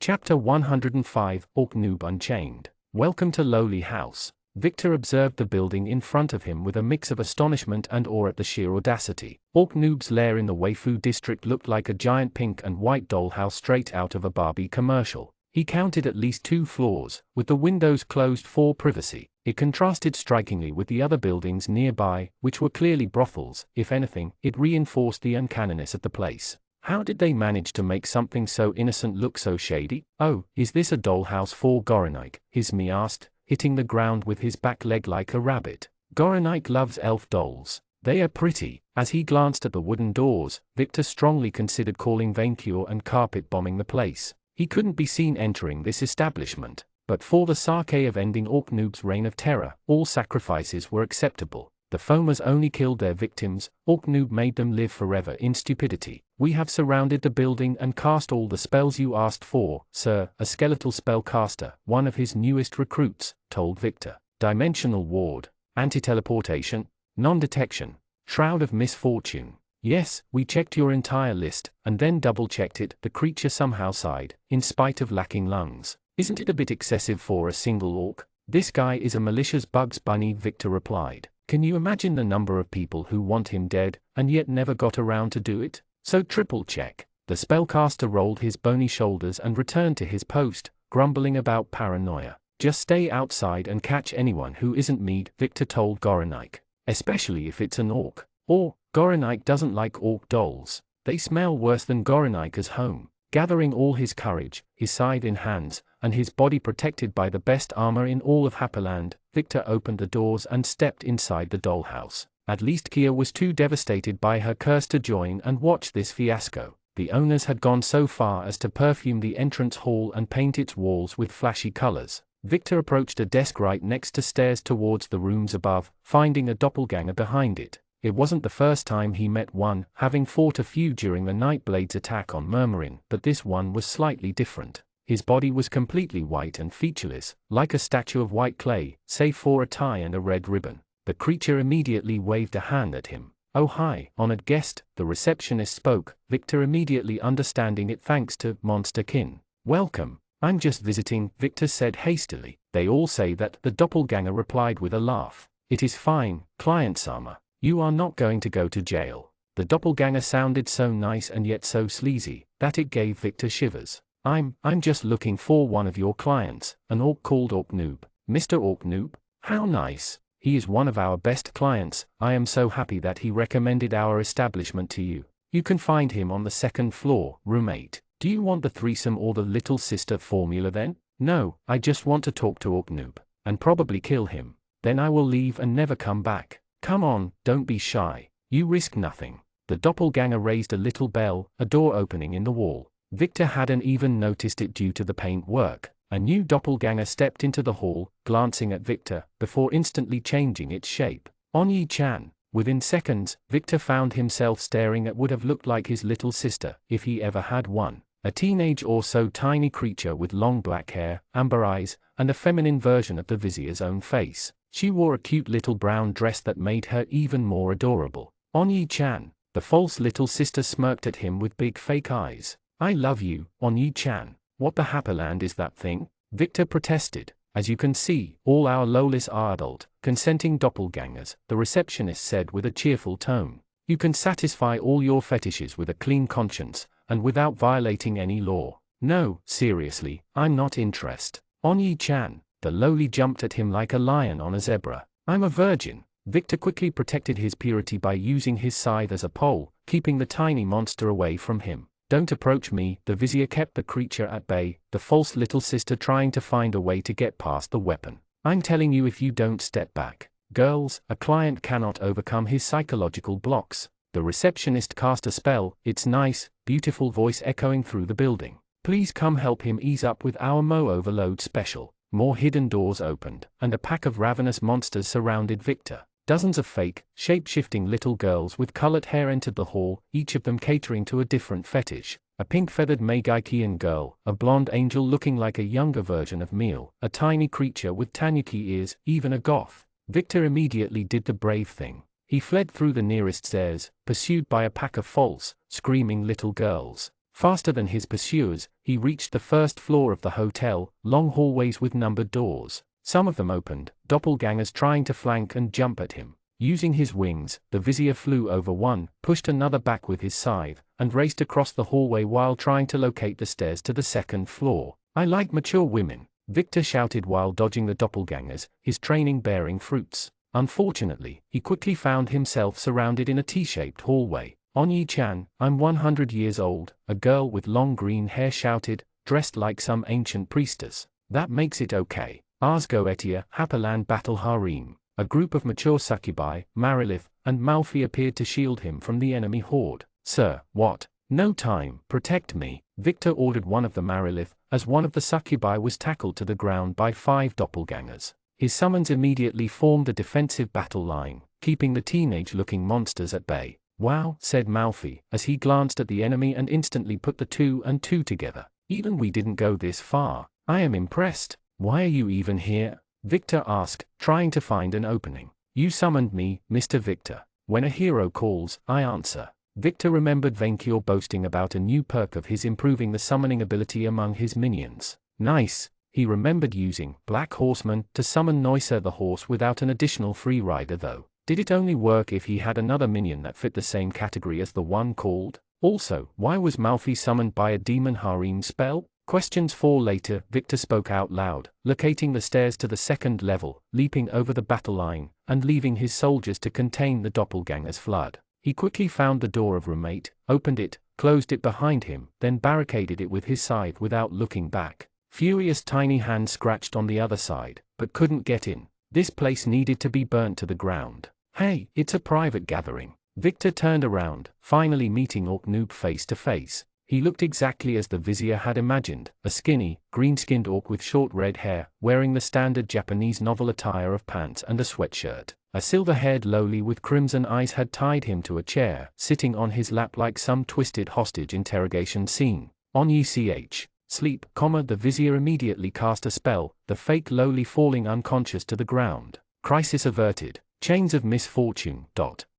[SPEAKER 1] Chapter 105, Orknoob Unchained. Welcome to Lowly House. Victor observed the building in front of him with a mix of astonishment and awe at the sheer audacity. Orknoob's lair in the Waifu district looked like a giant pink and white dollhouse straight out of a Barbie commercial. He counted at least 2 floors, with the windows closed for privacy. It contrasted strikingly with the other buildings nearby, which were clearly brothels. If anything, it reinforced the uncanniness of the place. How did they manage to make something so innocent look so shady? Oh, is this a dollhouse for Goranike? Hismi asked, hitting the ground with his back leg like a rabbit. Goranike loves elf dolls. They are pretty. As he glanced at the wooden doors, Victor strongly considered calling Vaincure and carpet bombing the place. He couldn't be seen entering this establishment. But for the sake of ending Orknoob's reign of terror, all sacrifices were acceptable. The foamers only killed their victims, Orknoob made them live forever in stupidity. We have surrounded the building and cast all the spells you asked for, sir, a skeletal spellcaster, one of his newest recruits, told Victor. Dimensional ward, anti-teleportation, non-detection, shroud of misfortune. Yes, we checked your entire list, and then double-checked it, the creature somehow sighed, in spite of lacking lungs. Isn't it a bit excessive for a single orc? This guy is a malicious Bugs Bunny, Victor replied. Can you imagine the number of people who want him dead, and yet never got around to do it? So triple check. The spellcaster rolled his bony shoulders and returned to his post, grumbling about paranoia. Just stay outside and catch anyone who isn't me, Victor told Goranike. Especially if it's an orc. Or, Goranike doesn't like orc dolls. They smell worse than Goranike's home. Gathering all his courage, his scythe in hands, and his body protected by the best armor in all of Happyland, Victor opened the doors and stepped inside the dollhouse. At least Kia was too devastated by her curse to join and watch this fiasco. The owners had gone so far as to perfume the entrance hall and paint its walls with flashy colors. Victor approached a desk right next to stairs towards the rooms above, finding a doppelganger behind it. It wasn't the first time he met one, having fought a few during the Nightblade's attack on Murmurin, but this one was slightly different. His body was completely white and featureless, like a statue of white clay, save for a tie and a red ribbon. The creature immediately waved a hand at him. Oh hi, honored guest, the receptionist spoke, Victor immediately understanding it thanks to Monsterkin. Welcome, I'm just visiting, Victor said hastily. They all say that, the doppelganger replied with a laugh. It is fine, Client Sama. You are not going to go to jail. The doppelganger sounded so nice and yet so sleazy, that it gave Victor shivers. I'm just looking for one of your clients, an orc called Orknoob. Mr. Orknoob? How nice. He is one of our best clients. I am so happy that he recommended our establishment to you. You can find him on the 2nd floor, room 8. Do you want the threesome or the little sister formula then? No, I just want to talk to Orknoob, and probably kill him. Then I will leave and never come back. Come on, don't be shy. You risk nothing. The doppelganger raised a little bell, a door opening in the wall. Victor hadn't even noticed it due to the paint work. A new doppelganger stepped into the hall, glancing at Victor, before instantly changing its shape. Onyi-chan, Within seconds, Victor found himself staring at what would have looked like his little sister, if he ever had one. A teenage or so tiny creature with long black hair, amber eyes, and a feminine version of the vizier's own face. She wore a cute little brown dress that made her even more adorable. On-Yi-chan, the false little sister smirked at him with big fake eyes. I love you, On-Yi-chan. What the Happyland is that thing? Victor protested. As you can see, all our lolis are adult, consenting doppelgangers, the receptionist said with a cheerful tone. You can satisfy all your fetishes with a clean conscience, and without violating any law. No, seriously, I'm not interested. On-Yi-chan, the loli jumped at him like a lion on a zebra. I'm a virgin. Victor quickly protected his purity by using his scythe as a pole, keeping the tiny monster away from him. Don't approach me, the vizier kept the creature at bay, the false little sister trying to find a way to get past the weapon. I'm telling you, if you don't step back. Girls, a client cannot overcome his psychological blocks. The receptionist cast a spell, its nice, beautiful voice echoing through the building. Please come help him ease up with our Mo Overload special. More hidden doors opened, and a pack of ravenous monsters surrounded Victor. Dozens of fake, shape-shifting little girls with colored hair entered the hall, each of them catering to a different fetish. A pink-feathered Meigaikian girl, a blonde angel looking like a younger version of Meal, a tiny creature with tanuki ears, even a goth. Victor immediately did the brave thing. He fled through the nearest stairs, pursued by a pack of false, screaming little girls. Faster than his pursuers, he reached the first floor of the hotel, long hallways with numbered doors. Some of them opened, doppelgangers trying to flank and jump at him. Using his wings, the vizier flew over one, pushed another back with his scythe, and raced across the hallway while trying to locate the stairs to the second floor. I like mature women, Victor shouted while dodging the doppelgangers, his training bearing fruits. Unfortunately, he quickly found himself surrounded in a T-shaped hallway. On-Yi-chan, I'm 100 years old, a girl with long green hair shouted, dressed like some ancient priestess. That makes it okay. Arsgoetia, Happyland Battle Harem. A group of mature succubi, Marilith, and Malfi appeared to shield him from the enemy horde. Sir, what? No time, protect me, Victor ordered one of the Marilith, as one of the succubi was tackled to the ground by 5 doppelgangers. His summons immediately formed a defensive battle line, keeping the teenage-looking monsters at bay. Wow, said Malfi, as he glanced at the enemy and instantly put the 2 and 2 together. Even we didn't go this far. I am impressed. Why are you even here? Victor asked, trying to find an opening. You summoned me, Mr. Victor. When a hero calls, I answer. Victor remembered Venkior boasting about a new perk of his improving the summoning ability among his minions. Nice. He remembered using Black Horseman to summon Neusser the horse without an additional free rider though. Did it only work if he had another minion that fit the same category as the one called? Also, why was Malfi summoned by a demon harem spell? Questions 4 later, Victor spoke out loud, locating the stairs to the second level, leaping over the battle line, and leaving his soldiers to contain the doppelganger's flood. He quickly found the door of room 8, opened it, closed it behind him, then barricaded it with his scythe without looking back. Furious tiny hands scratched on the other side, but couldn't get in. This place needed to be burnt to the ground. Hey, it's a private gathering. Victor turned around, finally meeting Orc Noob face to face. He looked exactly as the vizier had imagined, a skinny, green-skinned orc with short red hair, wearing the standard Japanese novel attire of pants and a sweatshirt. A silver-haired loli with crimson eyes had tied him to a chair, sitting on his lap like some twisted hostage interrogation scene. On-Yi-ch. Sleep, the vizier immediately cast a spell, the fake loli falling unconscious to the ground. Crisis averted. Chains of misfortune.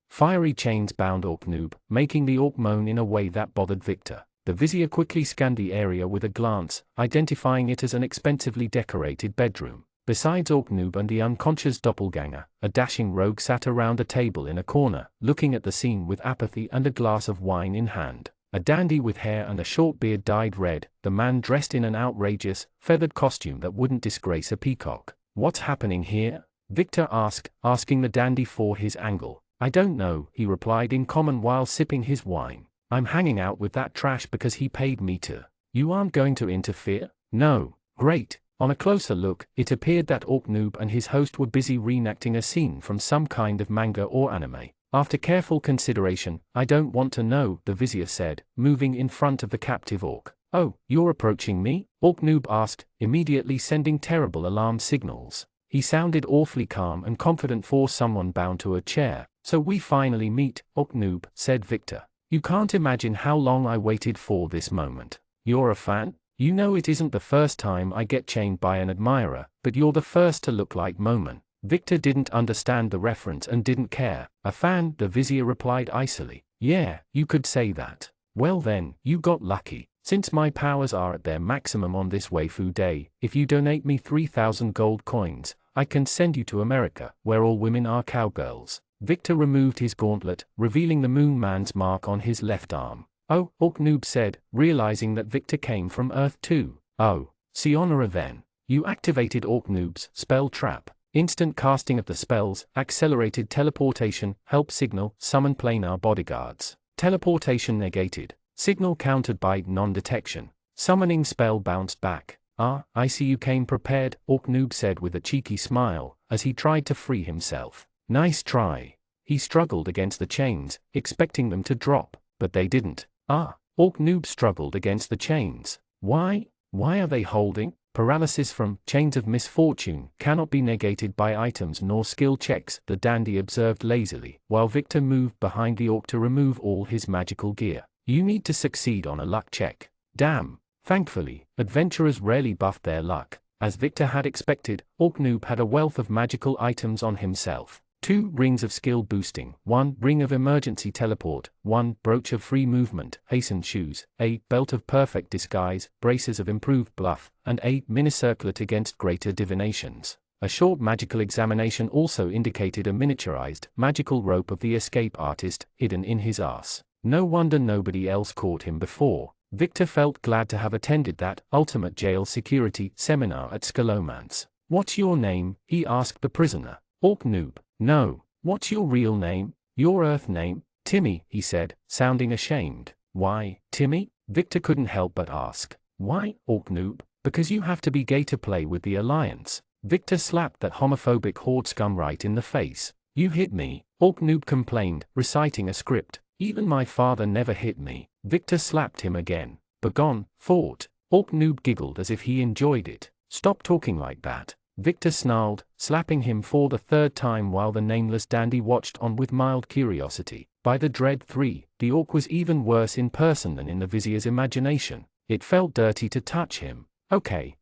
[SPEAKER 1] Fiery chains bound Orc Noob, making the orc moan in a way that bothered Victor. The vizier quickly scanned the area with a glance, identifying it as an expensively decorated bedroom. Besides Orc Noob and the unconscious doppelganger, a dashing rogue sat around a table in a corner, looking at the scene with apathy and a glass of wine in hand. A dandy with hair and a short beard dyed red, the man dressed in an outrageous, feathered costume that wouldn't disgrace a peacock. What's happening here? Victor asked, asking the dandy for his angle. I don't know, he replied in common while sipping his wine. I'm hanging out with that trash because he paid me to. You aren't going to interfere? No. Great. On a closer look, it appeared that Orc Noob and his host were busy reenacting a scene from some kind of manga or anime. After careful consideration, I don't want to know, the vizier said, moving in front of the captive orc. Oh, you're approaching me? Orc Noob asked, immediately sending terrible alarm signals. He sounded awfully calm and confident for someone bound to a chair. So we finally meet, noob, said Victor. You can't imagine how long I waited for this moment. You're a fan? You know it isn't the first time I get chained by an admirer, but you're the first to look like Moman. Victor didn't understand the reference and didn't care. A fan, the vizier replied icily. Yeah, you could say that. Well then, you got lucky. Since my powers are at their maximum on this waifu day, if you donate me 3,000 gold coins, I can send you to America, where all women are cowgirls. Victor removed his gauntlet, revealing the Moon Man's mark on his left arm. Oh, noob said, realizing that Victor came from Earth too. Oh, Sayonara then. You activated noob's spell trap. Instant casting of the spells, accelerated teleportation, help signal, summon planar bodyguards. Teleportation negated. Signal countered by non-detection. Summoning spell bounced back. Ah, I see you came prepared, noob said with a cheeky smile, as he tried to free himself. Nice try. He struggled against the chains, expecting them to drop, but they didn't. Ah, noob struggled against the chains. Why? Why are they holding? Paralysis from chains of misfortune cannot be negated by items nor skill checks, the dandy observed lazily, while Victor moved behind the orc to remove all his magical gear. You need to succeed on a luck check. Damn. Thankfully, adventurers rarely buffed their luck. As Victor had expected, noob had a wealth of magical items on himself. 2 rings of skill boosting, 1 ring of emergency teleport, 1 brooch of free movement, hastened shoes, a belt of perfect disguise, braces of improved bluff, and a minicirclet against greater divinations. A short magical examination also indicated a miniaturized, magical rope of the escape artist, hidden in his ass. No wonder nobody else caught him before. Victor felt glad to have attended that ultimate jail security seminar at Scalomance. What's your name? He asked the prisoner. noob. No. What's your real name? Your Earth name? Timmy, he said, sounding ashamed. Why, Timmy? Victor couldn't help but ask. Why, noob? Because you have to be gay to play with the Alliance. Victor slapped that homophobic horde scum right in the face. You hit me, noob complained, reciting a script. Even my father never hit me. Victor slapped him again. Begone, thought. noob giggled as if he enjoyed it. Stop talking like that. Victor snarled, slapping him for the 3rd time while the nameless dandy watched on with mild curiosity. By the dread 3, the orc was even worse in person than in the vizier's imagination. It felt dirty to touch him. Okay,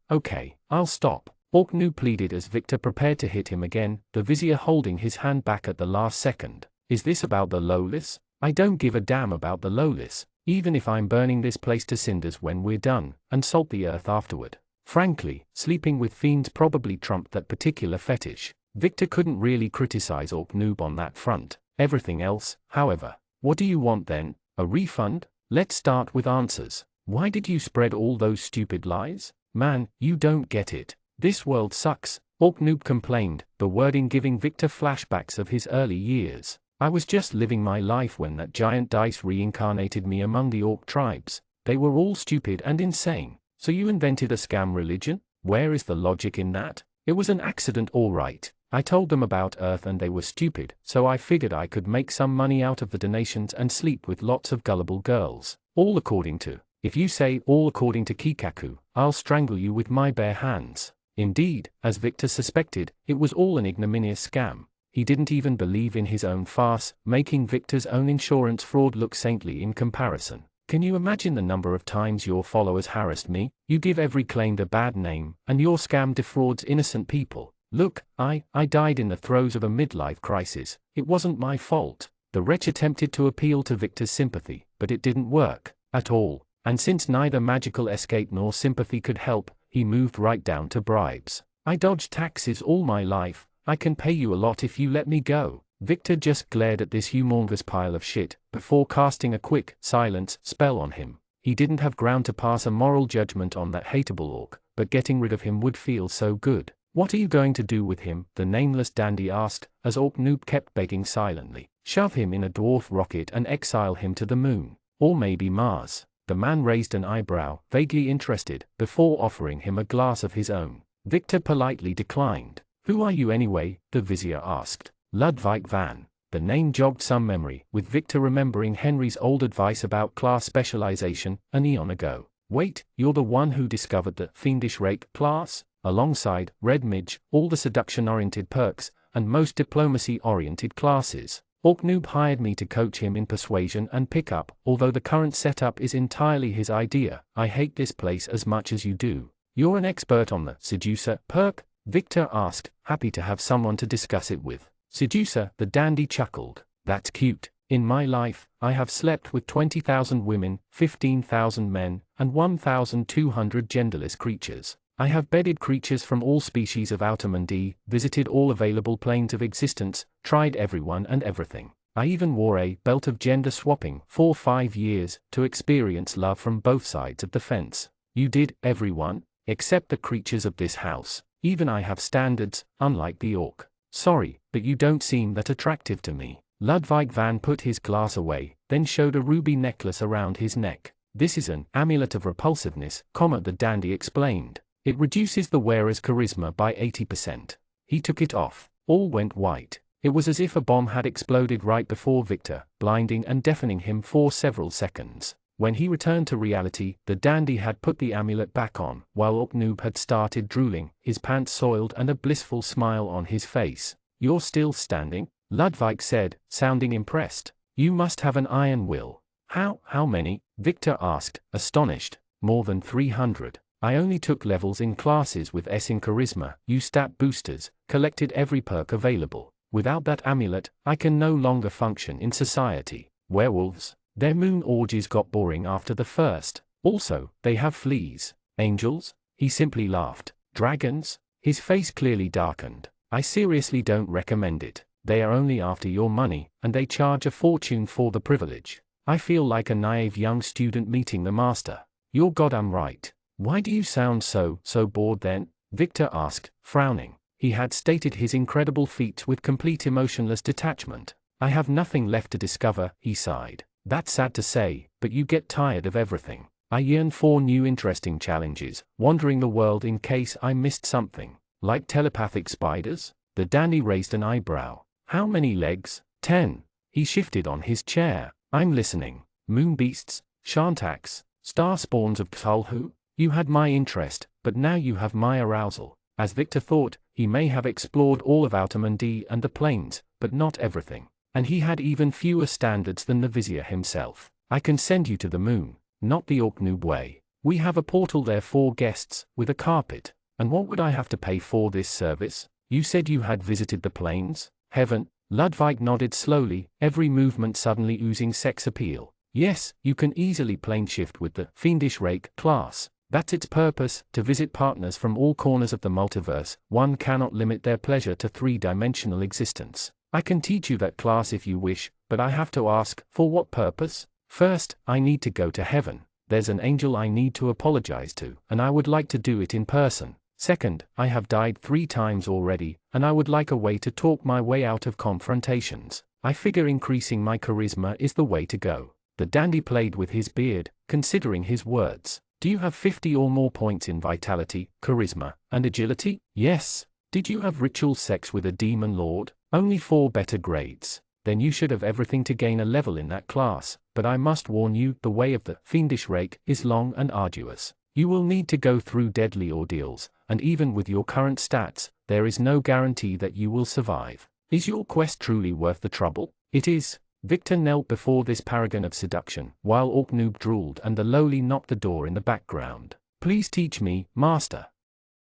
[SPEAKER 1] I'll stop. noob pleaded as Victor prepared to hit him again, the vizier holding his hand back at the last second. Is this about the lowless? I don't give a damn about the lowless, even if I'm burning this place to cinders when we're done, and salt the earth afterward. Frankly, sleeping with fiends probably trumped that particular fetish. Victor couldn't really criticize noob on that front. Everything else, however. What do you want then? A refund? Let's start with answers. Why did you spread all those stupid lies? Man, you don't get it. This world sucks, noob complained, the wording giving Victor flashbacks of his early years. I was just living my life when that giant dice reincarnated me among the orc tribes. They were all stupid and insane. So you invented a scam religion? Where is the logic in that? It was an accident all right. I told them about Earth and they were stupid, so I figured I could make some money out of the donations and sleep with lots of gullible girls. All according to. If you say all according to Kikaku, I'll strangle you with my bare hands. Indeed, as Victor suspected, it was all an ignominious scam. He didn't even believe in his own farce, making Victor's own insurance fraud look saintly in comparison. Can you imagine the number of times your followers harassed me? You give every claim a bad name, and your scam defrauds innocent people. Look, I died in the throes of a midlife crisis. It wasn't my fault. The wretch attempted to appeal to Victor's sympathy, but it didn't work at all. And since neither magical escape nor sympathy could help, he moved right down to bribes. I dodged taxes all my life. I can pay you a lot if you let me go. Victor just glared at this humongous pile of shit, before casting a quick, silence spell on him. He didn't have ground to pass a moral judgment on that hateable orc, but getting rid of him would feel so good. What are you going to do with him? The nameless dandy asked, as noob kept begging silently. Shove him in a dwarf rocket and exile him to the moon. Or maybe Mars. The man raised an eyebrow, vaguely interested, before offering him a glass of his own. Victor politely declined. Who are you anyway? The vizier asked. Ludwig van. The name jogged some memory, with Victor remembering Henry's old advice about class specialization, an eon ago. Wait, you're the one who discovered the fiendish rake class? Alongside Red Midge, all the seduction-oriented perks, and most diplomacy-oriented classes. Orknoob hired me to coach him in persuasion and pickup, although the current setup is entirely his idea. I hate this place as much as you do. You're an expert on the seducer perk? Victor asked, happy to have someone to discuss it with. Seducer, the dandy chuckled. That's cute. In my life, I have slept with 20,000 women, 15,000 men, and 1,200 genderless creatures. I have bedded creatures from all species of Outermundy, visited all available planes of existence, tried everyone and everything. I even wore a belt of gender swapping for 5 years to experience love from both sides of the fence. You did, everyone? Except the creatures of this house. Even I have standards, unlike the orc. Sorry, but you don't seem that attractive to me. Ludwig van put his glass away, then showed a ruby necklace around his neck. This is an amulet of repulsiveness, the dandy explained. It reduces the wearer's charisma by 80%. He took it off. All went white. It was as if a bomb had exploded right before Victor, blinding and deafening him for several seconds. When he returned to reality, the dandy had put the amulet back on, while Orknoob had started drooling, his pants soiled and a blissful smile on his face. You're still standing? Ludwig said, sounding impressed. You must have an iron will. How many? Victor asked, astonished. More than 300. I only took levels in classes with S in charisma, used stat boosters, collected every perk available. Without that amulet, I can no longer function in society. Werewolves? Their moon orgies got boring after the first. Also, they have fleas. Angels? He simply laughed. Dragons? His face clearly darkened. I seriously don't recommend it. They are only after your money, and they charge a fortune for the privilege. I feel like a naive young student meeting the master. You're goddamn right. Why do you sound so bored then? Victor asked, frowning. He had stated his incredible feat with complete emotionless detachment. I have nothing left to discover, he sighed. That's sad to say, but you get tired of everything. I yearn for new interesting challenges, wandering the world in case I missed something. Like telepathic spiders? The dandy raised an eyebrow. How many legs? 10. He shifted on his chair. I'm listening. Moon beasts? Shantax? Star spawns of Cthulhu? You had my interest, but now you have my arousal. As Victor thought, he may have explored all of Outermundy and the plains, but not everything. And he had even fewer standards than the vizier himself. I can send you to the moon, not the Orknoob way. We have a portal there for guests, with a carpet. And what would I have to pay for this service? You said you had visited the plains? Heaven? Ludwig nodded slowly, every movement suddenly oozing sex appeal. Yes, you can easily plane shift with the Fiendish Rake class. That's its purpose, to visit partners from all corners of the multiverse. One cannot limit their pleasure to three-dimensional existence. I can teach you that class if you wish, but I have to ask, for what purpose? First, I need to go to heaven. There's an angel I need to apologize to, and I would like to do it in person. Second, I have died 3 times already, and I would like a way to talk my way out of confrontations. I figure increasing my charisma is the way to go. The dandy played with his beard, considering his words. Do you have 50 or more points in vitality, charisma, and agility? Yes. Did you have ritual sex with a demon lord? Only 4 better grades. Then you should have everything to gain a level in that class, but I must warn you, the way of the Fiendish Rake is long and arduous. You will need to go through deadly ordeals, and even with your current stats, there is no guarantee that you will survive. Is your quest truly worth the trouble? It is. Victor knelt before this paragon of seduction, while Orknoob drooled and the lowly knocked the door in the background. Please teach me, master.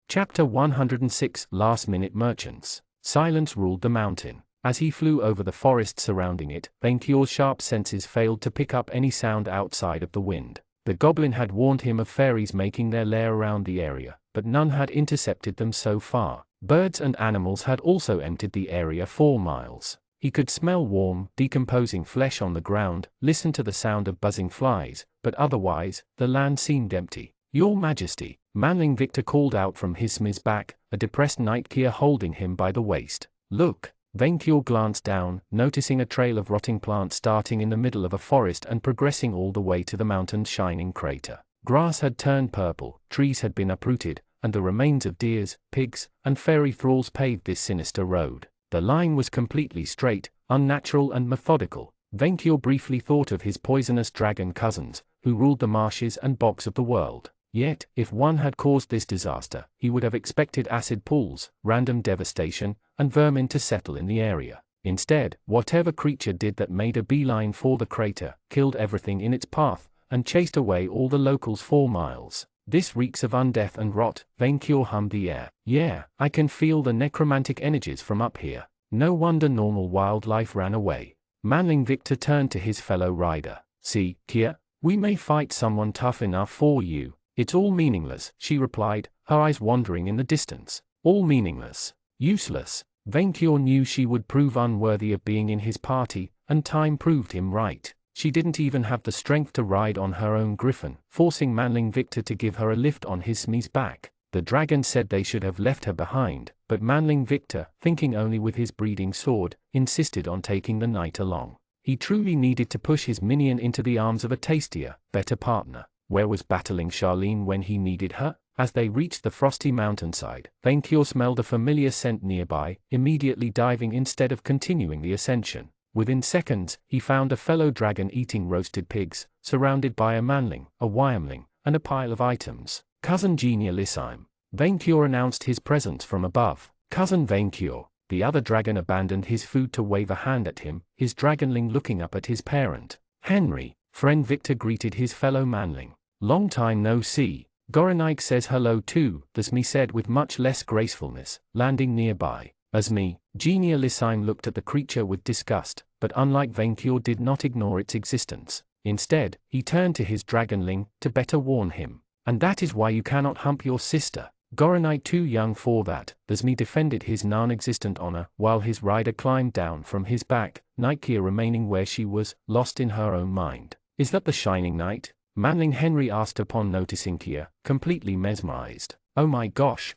[SPEAKER 1] Chapter 106 Last-Minute Merchants. Silence ruled the mountain. As he flew over the forest surrounding it, Venkior's sharp senses failed to pick up any sound outside of the wind. The goblin had warned him of fairies making their lair around the area, but none had intercepted them so far. Birds and animals had also emptied the area 4 miles. He could smell warm, decomposing flesh on the ground, listen to the sound of buzzing flies, but otherwise, the land seemed empty. Your Majesty, Manling Victor called out from his smith's back, a depressed Nightkeer holding him by the waist. Look. Venkior glanced down, noticing a trail of rotting plants starting in the middle of a forest and progressing all the way to the mountain's shining crater. Grass had turned purple, trees had been uprooted, and the remains of deers, pigs, and fairy thralls paved this sinister road. The line was completely straight, unnatural and methodical. Venkior briefly thought of his poisonous dragon cousins, who ruled the marshes and bogs of the world. Yet, if one had caused this disaster, he would have expected acid pools, random devastation, and vermin to settle in the area. Instead, whatever creature did that made a beeline for the crater, killed everything in its path, and chased away all the locals 4 miles. This reeks of undeath and rot, Vainkyur hummed the air. Yeah, I can feel the necromantic energies from up here. No wonder normal wildlife ran away. Manling Victor turned to his fellow rider. See, Kia, we may fight someone tough enough for you. It's all meaningless, she replied, her eyes wandering in the distance. All meaningless. Useless. Vainkyur knew she would prove unworthy of being in his party, and time proved him right. She didn't even have the strength to ride on her own griffin, forcing Manling Victor to give her a lift on his Smee's back. The dragon said they should have left her behind, but Manling Victor, thinking only with his breeding sword, insisted on taking the knight along. He truly needed to push his minion into the arms of a tastier, better partner. Where was battling Charlene when he needed her? As they reached the frosty mountainside, Vainkyur smelled a familiar scent nearby, immediately diving instead of continuing the ascension. Within seconds, he found a fellow dragon eating roasted pigs, surrounded by a manling, a wyrmling, and a pile of items. Cousin Genia Lissime. Vainkyur announced his presence from above. Cousin Vainkyur. The other dragon abandoned his food to wave a hand at him, his dragonling looking up at his parent. Henry. Friend Victor greeted his fellow manling. Long time no see. Goranike says hello too, the Smee said with much less gracefulness, landing nearby. As me, Genia Lissime looked at the creature with disgust, but unlike Vainkyur did not ignore its existence. Instead, he turned to his dragonling, to better warn him. And that is why you cannot hump your sister. Goranike too young for that, the Smee defended his non-existent honor, while his rider climbed down from his back, Nikia remaining where she was, lost in her own mind. Is that the Shining Knight? Manling Henry asked upon noticing Kia, completely mesmerized. Oh my gosh,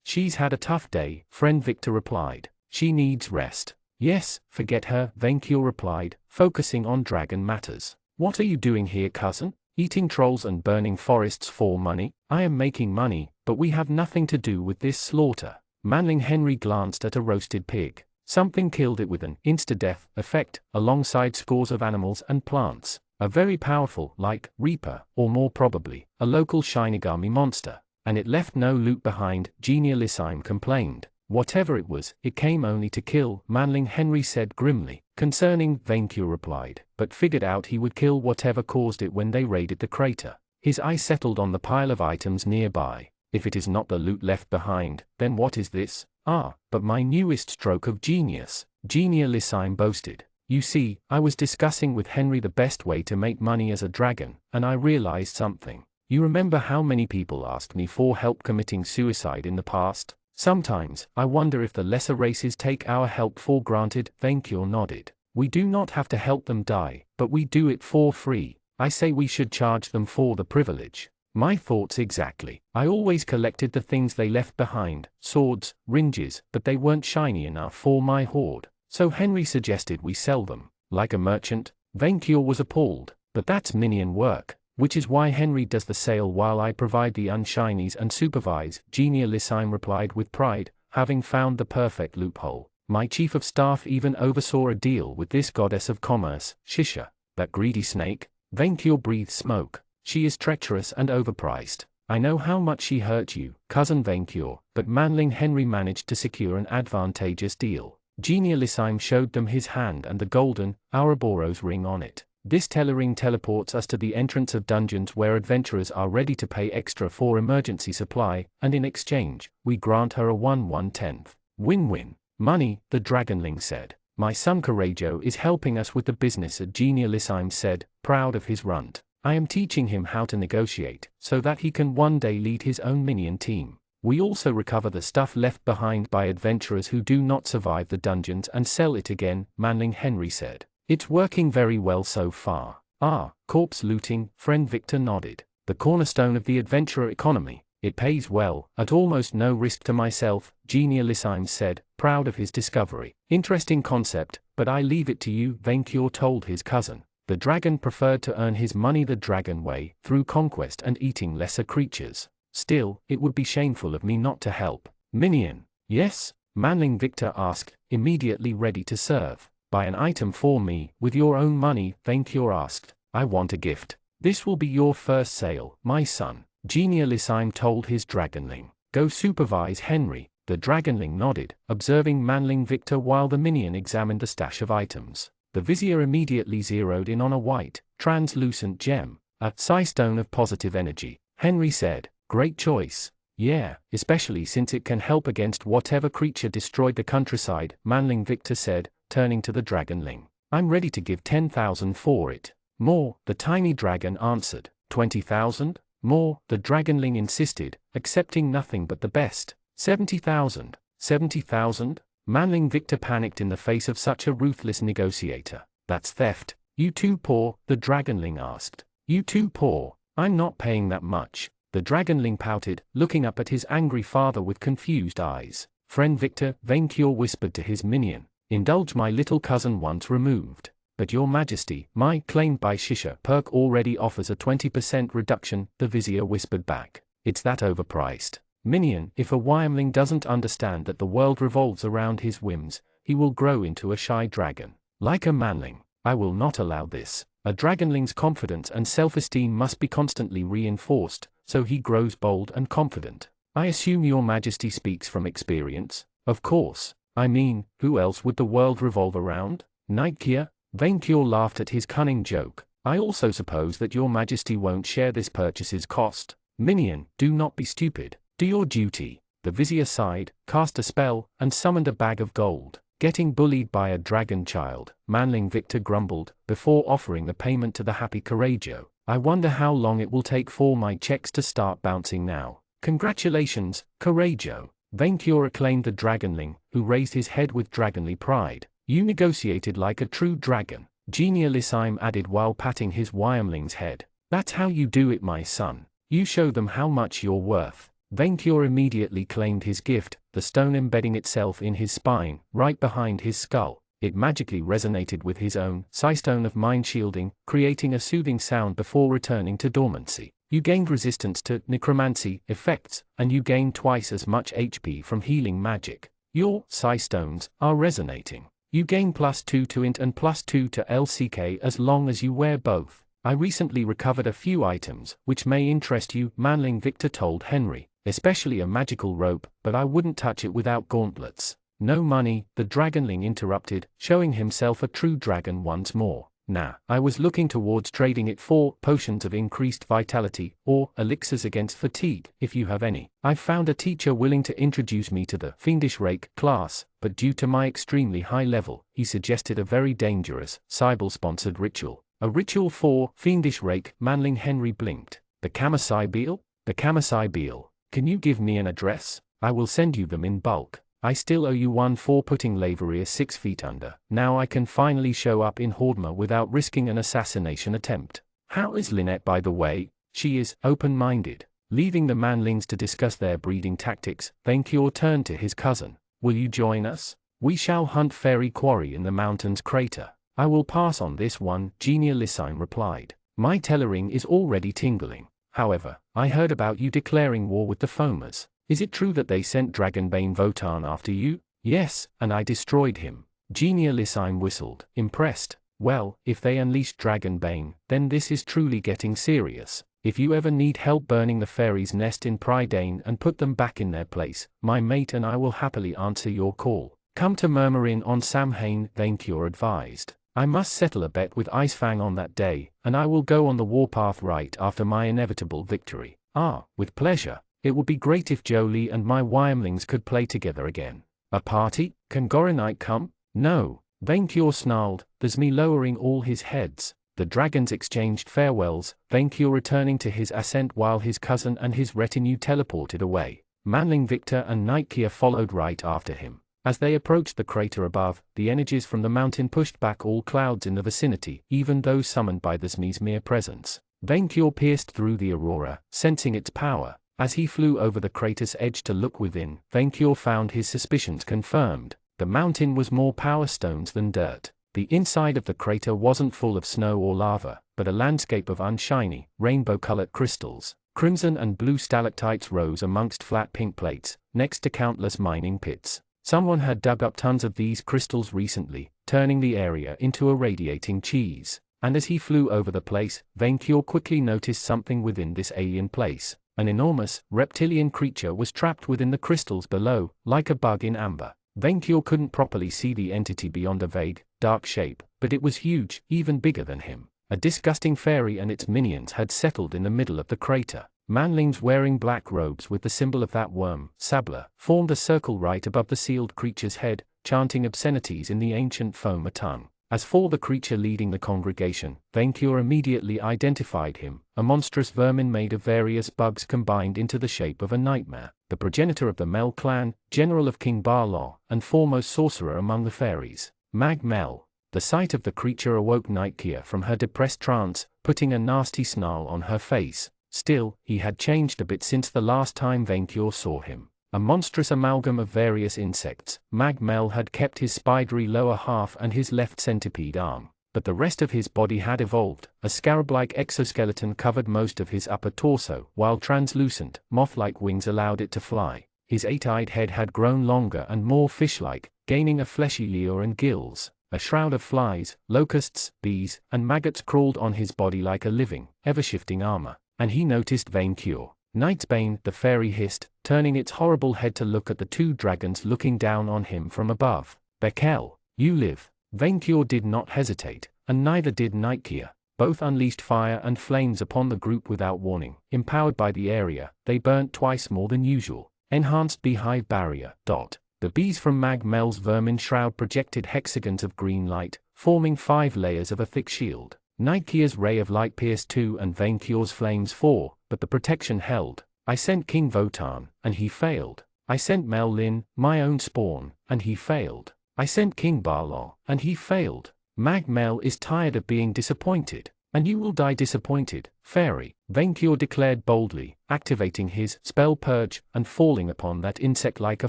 [SPEAKER 1] she's had a tough day, friend Victor replied. She needs rest. Yes, forget her, Vainkyur replied, focusing on dragon matters. What are you doing here, cousin? Eating trolls and burning forests for money? I am making money, but we have nothing to do with this slaughter. Manling Henry glanced at a roasted pig. Something killed it with an insta-death effect, alongside scores of animals and plants. A very powerful, like, Reaper, or more probably, a local Shinigami monster. And it left no loot behind, Genia Lissime complained. Whatever it was, it came only to kill, Manling Henry said grimly. Concerning, Vainkyur replied, but figured out he would kill whatever caused it when they raided the crater. His eye settled on the pile of items nearby. If it is not the loot left behind, then what is this? Ah, but my newest stroke of genius, Genia Lissime boasted. You see, I was discussing with Henry the best way to make money as a dragon, and I realized something. You remember how many people asked me for help committing suicide in the past? Sometimes, I wonder if the lesser races take our help for granted, Vainkyur nodded. We do not have to help them die, but we do it for free. I say we should charge them for the privilege. My thoughts exactly. I always collected the things they left behind, swords, ringes, but they weren't shiny enough for my hoard. So Henry suggested we sell them. Like a merchant? Vainkyur was appalled. But that's minion work. Which is why Henry does the sale while I provide the unshinies and supervise, Genia Lissime replied with pride, having found the perfect loophole. My chief of staff even oversaw a deal with this goddess of commerce, Shisha. That greedy snake? Vainkyur breathed smoke. She is treacherous and overpriced. I know how much she hurt you, cousin Vainkyur, but Manling Henry managed to secure an advantageous deal. Genia Lissime showed them his hand and the golden, Ouroboros ring on it. This telering teleports us to the entrance of dungeons where adventurers are ready to pay extra for emergency supply, and in exchange, we grant her a 1/1/10th. Win-win. Money, the dragonling said. My son Courageous is helping us with the business, Genia Lissime said, proud of his runt. I am teaching him how to negotiate, so that he can one day lead his own minion team. We also recover the stuff left behind by adventurers who do not survive the dungeons and sell it again, Manling Henry said. It's working very well so far. Ah, corpse looting, friend Victor nodded. The cornerstone of the adventurer economy. It pays well, at almost no risk to myself, Genia Lissime said, proud of his discovery. Interesting concept, but I leave it to you, Vainkyur told his cousin. The dragon preferred to earn his money the dragon way, through conquest and eating lesser creatures. Still, it would be shameful of me not to help. Minion. Yes? Manling Victor asked, immediately ready to serve. Buy an item for me, with your own money, Vainkyur asked. I want a gift. This will be your first sale, my son. Genia Lissime told his dragonling. Go supervise Henry. The dragonling nodded, observing manling Victor while the minion examined the stash of items. The vizier immediately zeroed in on a white, translucent gem, a psi-stone of positive energy. Henry said, "Great choice. Yeah, especially since it can help against whatever creature destroyed the countryside," manling Victor said, turning to the dragonling. "I'm ready to give 10,000 for it." "More," the tiny dragon answered. 20,000? "More," the dragonling insisted, accepting nothing but the best. 70,000. 70,000? Manling Victor panicked in the face of such a ruthless negotiator. "That's theft." "You too poor?" the dragonling asked. "You too poor? I'm not paying that much." The dragonling pouted, looking up at his angry father with confused eyes. "Friend Victor," Vainqueur whispered to his minion, "indulge my little cousin once removed." "But your majesty, my claimed by Shisha perk already offers a 20% reduction," the vizier whispered back. "It's that overpriced. Minion, if a wyrmling doesn't understand that the world revolves around his whims, he will grow into a shy dragon. Like a manling. I will not allow this. A dragonling's confidence and self-esteem must be constantly reinforced, so he grows bold and confident. I assume your majesty speaks from experience?" "Of course. I mean, who else would the world revolve around? Nightkia?" Vainqueur laughed at his cunning joke. "I also suppose that your majesty won't share this purchase's cost." "Minion, do not be stupid. Do your duty." The vizier sighed, cast a spell, and summoned a bag of gold. "Getting bullied by a dragon child," manling Victor grumbled, before offering the payment to the happy Courageau. "I wonder how long it will take for my checks to start bouncing now." "Congratulations, Courageau," Vainqueur acclaimed the dragonling, who raised his head with dragonly pride. "You negotiated like a true dragon," Genialissime added while patting his wyrmling's head. "That's how you do it, my son. You show them how much you're worth." Vainqueur immediately claimed his gift, the stone embedding itself in his spine, right behind his skull. It magically resonated with his own psi-stone of mind shielding, creating a soothing sound before returning to dormancy. You gained resistance to necromancy effects, and you gained twice as much HP from healing magic. Your psi-stones are resonating. You gain +2 to int and +2 to LCK as long as you wear both. I recently recovered a few items, which may interest you, manling Victor told Henry. Especially a magical rope, but I wouldn't touch it without gauntlets. "No money," the dragonling interrupted, showing himself a true dragon once more. "Nah, I was looking towards trading it for potions of increased vitality, or elixirs against fatigue, if you have any. I've found a teacher willing to introduce me to the Fiendish Rake class, but due to my extremely high level, he suggested a very dangerous, Cybele-sponsored ritual." "A ritual for Fiendish Rake?" manling Henry blinked. "The Cybele? The Cybele? Can you give me an address? I will send you them in bulk. I still owe you one for putting Laveria 6 feet under. Now I can finally show up in Hordma without risking an assassination attempt." "How is Lynette, by the way?" "She is open-minded." Leaving the manlings to discuss their breeding tactics, Vainqueur turned to his cousin. "Will you join us? We shall hunt fairy quarry in the mountain's crater." "I will pass on this one," Genialissime replied. "My tellering is already tingling. However, I heard about you declaring war with the foamers. Is it true that they sent Dragonbane Votan after you?" "Yes, and I destroyed him." Genialissime whistled, impressed. "Well, if they unleashed Dragonbane, then this is truly getting serious. If you ever need help burning the fairy's nest in Prydain and put them back in their place, my mate and I will happily answer your call. Come to Murmurin on Samhain," Vainqueur advised. "I must settle a bet with Icefang on that day, and I will go on the warpath right after my inevitable victory." "Ah, with pleasure. It would be great if Jolie and my wyrmlings could play together again." "A party? Can Gorinite come?" "No," Vainqueur snarled, there's me lowering all his heads. The dragons exchanged farewells, Vainqueur returning to his ascent while his cousin and his retinue teleported away. Manling Victor and Nightkia followed right after him. As they approached the crater above, the energies from the mountain pushed back all clouds in the vicinity, even those summoned by the Zme's mere presence. Vainqueur pierced through the aurora, sensing its power. As he flew over the crater's edge to look within, Vainqueur found his suspicions confirmed. The mountain was more power stones than dirt. The inside of the crater wasn't full of snow or lava, but a landscape of unshiny, rainbow-colored crystals. Crimson and blue stalactites rose amongst flat pink plates, next to countless mining pits. Someone had dug up tons of these crystals recently, turning the area into a radiating cheese. And as he flew over the place, Vainqueur quickly noticed something within this alien place. An enormous, reptilian creature was trapped within the crystals below, like a bug in amber. Vainqueur couldn't properly see the entity beyond a vague, dark shape, but it was huge, even bigger than him. A disgusting fairy and its minions had settled in the middle of the crater. Manlings wearing black robes with the symbol of that worm, Sabla, formed a circle right above the sealed creature's head, chanting obscenities in the ancient Foma tongue. As for the creature leading the congregation, Vainqueur immediately identified him, a monstrous vermin made of various bugs combined into the shape of a nightmare, the progenitor of the Mel clan, general of King Barlaw, and foremost sorcerer among the fairies, Mag Mel. The sight of the creature awoke Nightkia from her depressed trance, putting a nasty snarl on her face. Still, he had changed a bit since the last time Vainqueur saw him. A monstrous amalgam of various insects, Mag Mel had kept his spidery lower half and his left centipede arm, but the rest of his body had evolved. A scarab-like exoskeleton covered most of his upper torso, while translucent, moth-like wings allowed it to fly. His eight-eyed head had grown longer and more fish-like, gaining a fleshy lure and gills. A shroud of flies, locusts, bees, and maggots crawled on his body like a living, ever-shifting armor, and he noticed Vainqueur. Nightsbane, the fairy hissed, turning its horrible head to look at the two dragons looking down on him from above. Bekel, you live. Vainqueur did not hesitate, and neither did Nightkia. Both unleashed fire and flames upon the group without warning. Empowered by the area, they burnt twice more than usual. Enhanced beehive barrier. The bees from Mag Mel's vermin shroud projected hexagons of green light, forming 5 layers of a thick shield. Nightkia's ray of light pierced 2 and Vainqueur's flames 4, but the protection held. I sent King Votan, and he failed. I sent Mel Lin, my own spawn, and he failed. I sent King Barlaw, and he failed. Mag Mel is tired of being disappointed, and you will die disappointed, fairy, Vainqueur declared boldly, activating his spell purge and falling upon that insect like a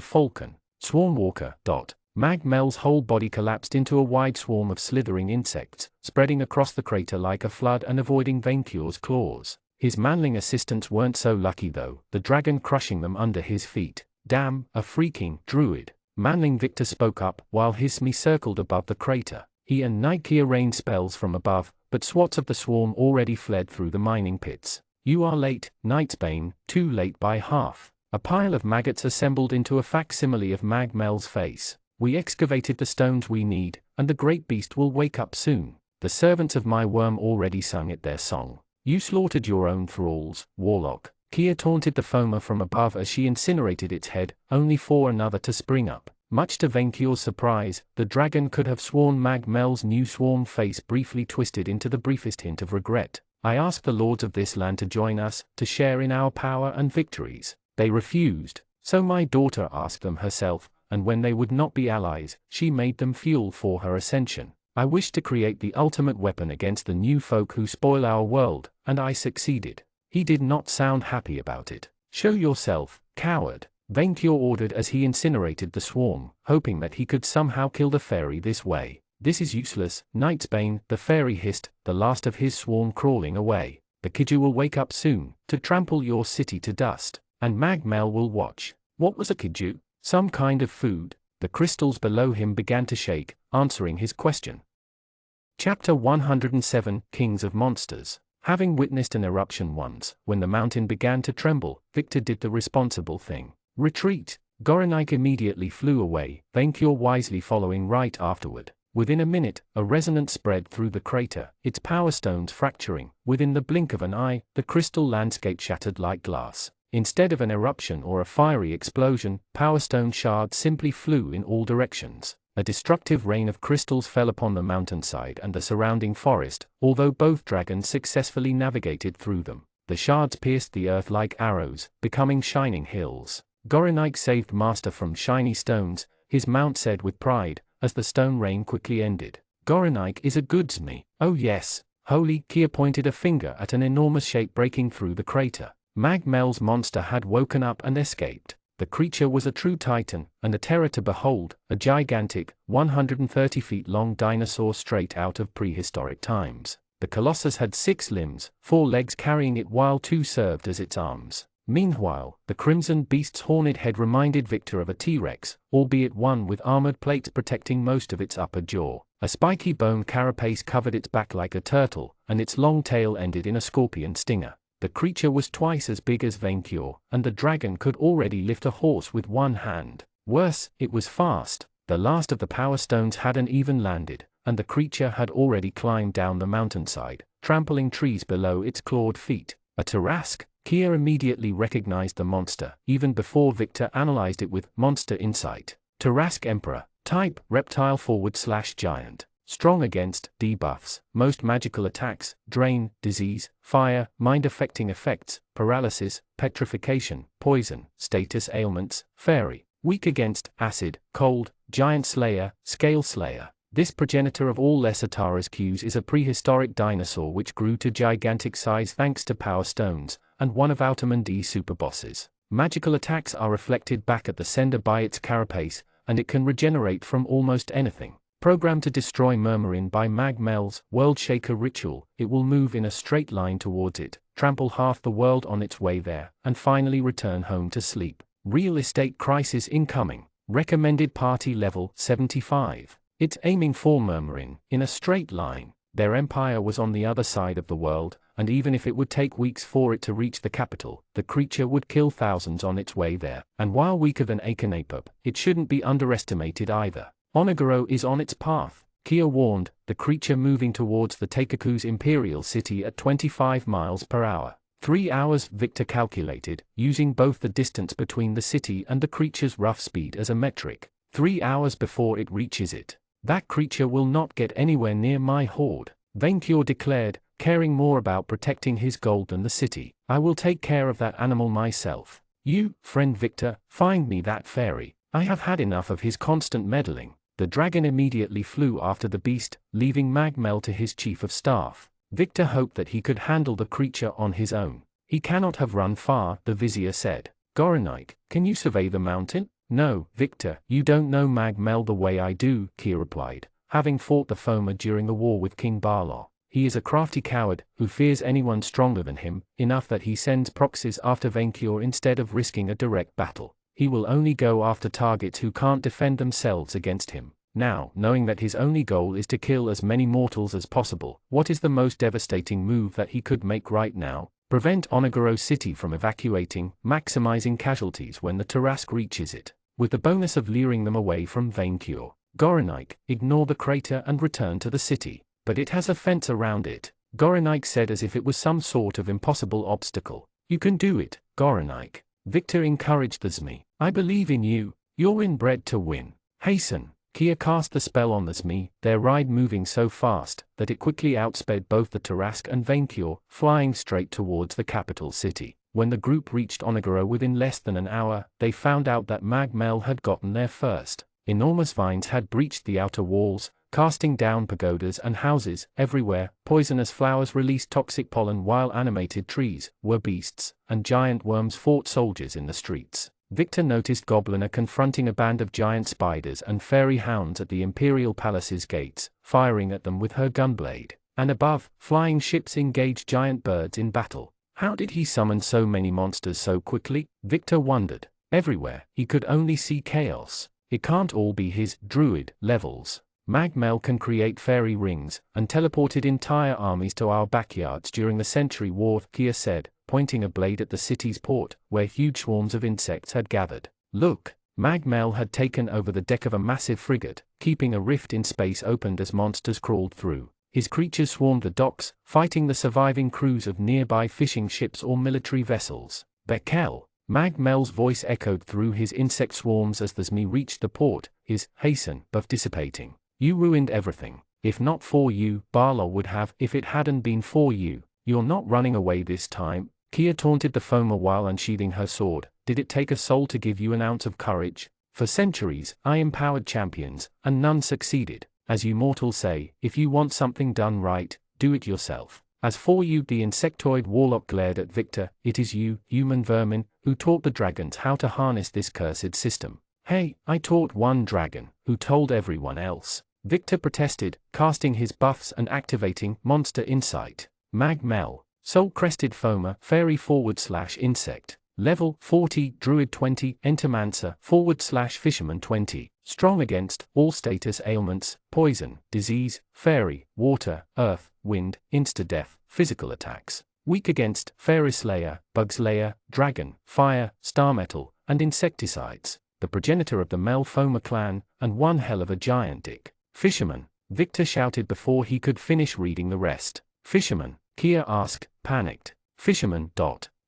[SPEAKER 1] falcon. Swarmwalker. Mag Mel's whole body collapsed into a wide swarm of slithering insects, spreading across the crater like a flood and avoiding Vainqueur's claws. His manling assistants weren't so lucky though, the dragon crushing them under his feet. Damn, a freaking druid. Manling Victor spoke up, while his Smee circled above the crater. He and Nightkia rained spells from above, but swats of the swarm already fled through the mining pits. You are late, Nightsbane, too late by half. A pile of maggots assembled into a facsimile of Mag Mel's face. We excavated the stones we need, and the great beast will wake up soon. The servants of my worm already sung it their song. You slaughtered your own thralls, warlock. Kia taunted the Foma from above as she incinerated its head, only for another to spring up. Much to Vainqueur's surprise, the dragon could have sworn Mag Mel's new swarm face briefly twisted into the briefest hint of regret. I asked the lords of this land to join us, to share in our power and victories. They refused, so my daughter asked them herself, and when they would not be allies, she made them fuel for her ascension. I wished to create the ultimate weapon against the new folk who spoil our world, and I succeeded. He did not sound happy about it. Show yourself, coward, Vainqueur ordered as he incinerated the swarm, hoping that he could somehow kill the fairy this way. This is useless, Nightsbane, the fairy hissed, the last of his swarm crawling away. The Kiju will wake up soon, to trample your city to dust, and Mag Mel will watch. What was a Kiju? Some kind of food. The crystals below him began to shake, answering his question. Chapter 107, Kings of Monsters. Having witnessed an eruption once, when the mountain began to tremble, Victor did the responsible thing. Retreat! Gorenike immediately flew away, Vainqueur wisely following right afterward. Within a minute, a resonance spread through the crater, its power stones fracturing. Within the blink of an eye, the crystal landscape shattered like glass. Instead of an eruption or a fiery explosion, power stone shards simply flew in all directions. A destructive rain of crystals fell upon the mountainside and the surrounding forest, although both dragons successfully navigated through them. The shards pierced the earth like arrows, becoming shining hills. Gorenike saved Master from shiny stones, his mount said with pride, as the stone rain quickly ended. Gorenike is a good Smee. Oh yes. Holy, Kia pointed a finger at an enormous shape breaking through the crater. Mag Mel's monster had woken up and escaped. The creature was a true titan, and a terror to behold, a gigantic, 130 feet long dinosaur straight out of prehistoric times. The colossus had 6 limbs, 4 legs carrying it while 2 served as its arms. Meanwhile, the crimson beast's horned head reminded Victor of a T-Rex, albeit one with armored plates protecting most of its upper jaw. A spiky bone carapace covered its back like a turtle, and its long tail ended in a scorpion stinger. The creature was twice as big as Vainkyur, and the dragon could already lift a horse with one hand. Worse, it was fast. The last of the power stones hadn't even landed, and the creature had already climbed down the mountainside, trampling trees below its clawed feet. A Tarask? Kia immediately recognized the monster, even before Victor analyzed it with Monster Insight. Tarask Emperor. Type, reptile / giant. Strong against debuffs, most magical attacks, drain, disease, fire, mind-affecting effects, paralysis, petrification, poison, status ailments, fairy. Weak against acid, cold, giant slayer, scale slayer. This progenitor of all lesser Tarasques is a prehistoric dinosaur which grew to gigantic size thanks to power stones, and one of Outerman's superbosses. Magical attacks are reflected back at the sender by its carapace, and it can regenerate from almost anything. Programmed to destroy Murmurin by Magmel's World Shaker ritual, it will move in a straight line towards it, trample half the world on its way there, and finally return home to sleep. Real estate crisis incoming. Recommended party level 75. It's aiming for Murmurin, in a straight line. Their empire was on the other side of the world, and even if it would take weeks for it to reach the capital, the creature would kill thousands on its way there. And while weaker than Akhenaten, it shouldn't be underestimated either. Oniguro is on its path, Kia warned, the creature moving towards the Teikaku's imperial city at 25 miles per hour. 3 hours, Victor calculated, using both the distance between the city and the creature's rough speed as a metric. 3 hours before it reaches it. That creature will not get anywhere near my horde, Vainkyur declared, caring more about protecting his gold than the city. I will take care of that animal myself. You, friend Victor, find me that fairy. I have had enough of his constant meddling. The dragon immediately flew after the beast, leaving Magmel to his chief of staff. Victor hoped that he could handle the creature on his own. He cannot have run far, the vizier said. Gorenik, can you survey the mountain? No, Victor, you don't know Magmel the way I do, Kia replied, having fought the Foma during the war with King Barlow. He is a crafty coward, who fears anyone stronger than him, enough that he sends proxies after Vainkyur instead of risking a direct battle. He will only go after targets who can't defend themselves against him. Now, knowing that his only goal is to kill as many mortals as possible, what is the most devastating move that he could make right now? Prevent Oniguro City from evacuating, maximizing casualties when the Tarask reaches it, with the bonus of luring them away from Vainkyur. Gorenik, ignore the crater and return to the city. But it has a fence around it, Gorenik said as if it was some sort of impossible obstacle. You can do it, Gorenik. Victor encouraged the Zmi. I believe in you, you're inbred to win. Hasten. Kia cast the spell on the Zmi, their ride moving so fast that it quickly outsped both the Tarask and Vainkyur, flying straight towards the capital city. When the group reached Oniguro within less than an hour, they found out that Magmel had gotten there first. Enormous vines had breached the outer walls, casting down pagodas and houses. Everywhere, poisonous flowers released toxic pollen while animated trees were beasts, and giant worms fought soldiers in the streets. Victor noticed Gobliner confronting a band of giant spiders and fairy hounds at the Imperial Palace's gates, firing at them with her gunblade. And above, flying ships engaged giant birds in battle. How did he summon so many monsters so quickly? Victor wondered. Everywhere, he could only see chaos. It can't all be his druid levels. Magmel can create fairy rings, and teleported entire armies to our backyards during the Century War, Kia said, pointing a blade at the city's port, where huge swarms of insects had gathered. Look, Magmel had taken over the deck of a massive frigate, keeping a rift in space opened as monsters crawled through. His creatures swarmed the docks, fighting the surviving crews of nearby fishing ships or military vessels. Bekel. Magmel's voice echoed through his insect swarms as the Zmi reached the port, his hasten buff dissipating. You ruined everything. If not for you, Barlow would have. If it hadn't been for you, you're not running away this time. Kia taunted the Foma while unsheathing her sword. Did it take a soul to give you an ounce of courage? For centuries, I empowered champions, and none succeeded. As you mortals say, if you want something done right, do it yourself. As for you, the insectoid warlock glared at Victor. It is you, human vermin, who taught the dragons how to harness this cursed system. Hey, I taught one dragon, who told everyone else. Victor protested, casting his buffs and activating Monster Insight. Magmel. Soul-crested Foma, fairy / insect. Level 40, Druid 20, Entomancer / Fisherman 20. Strong against all status ailments, poison, disease, fairy, water, earth, wind, insta-death, physical attacks. Weak against fairy slayer, bug slayer, dragon, fire, star metal, and insecticides. The progenitor of the Melfoma clan, and one hell of a giant dick. Fisherman, Victor shouted before he could finish reading the rest. Fisherman, Kia asked, panicked. Fisherman.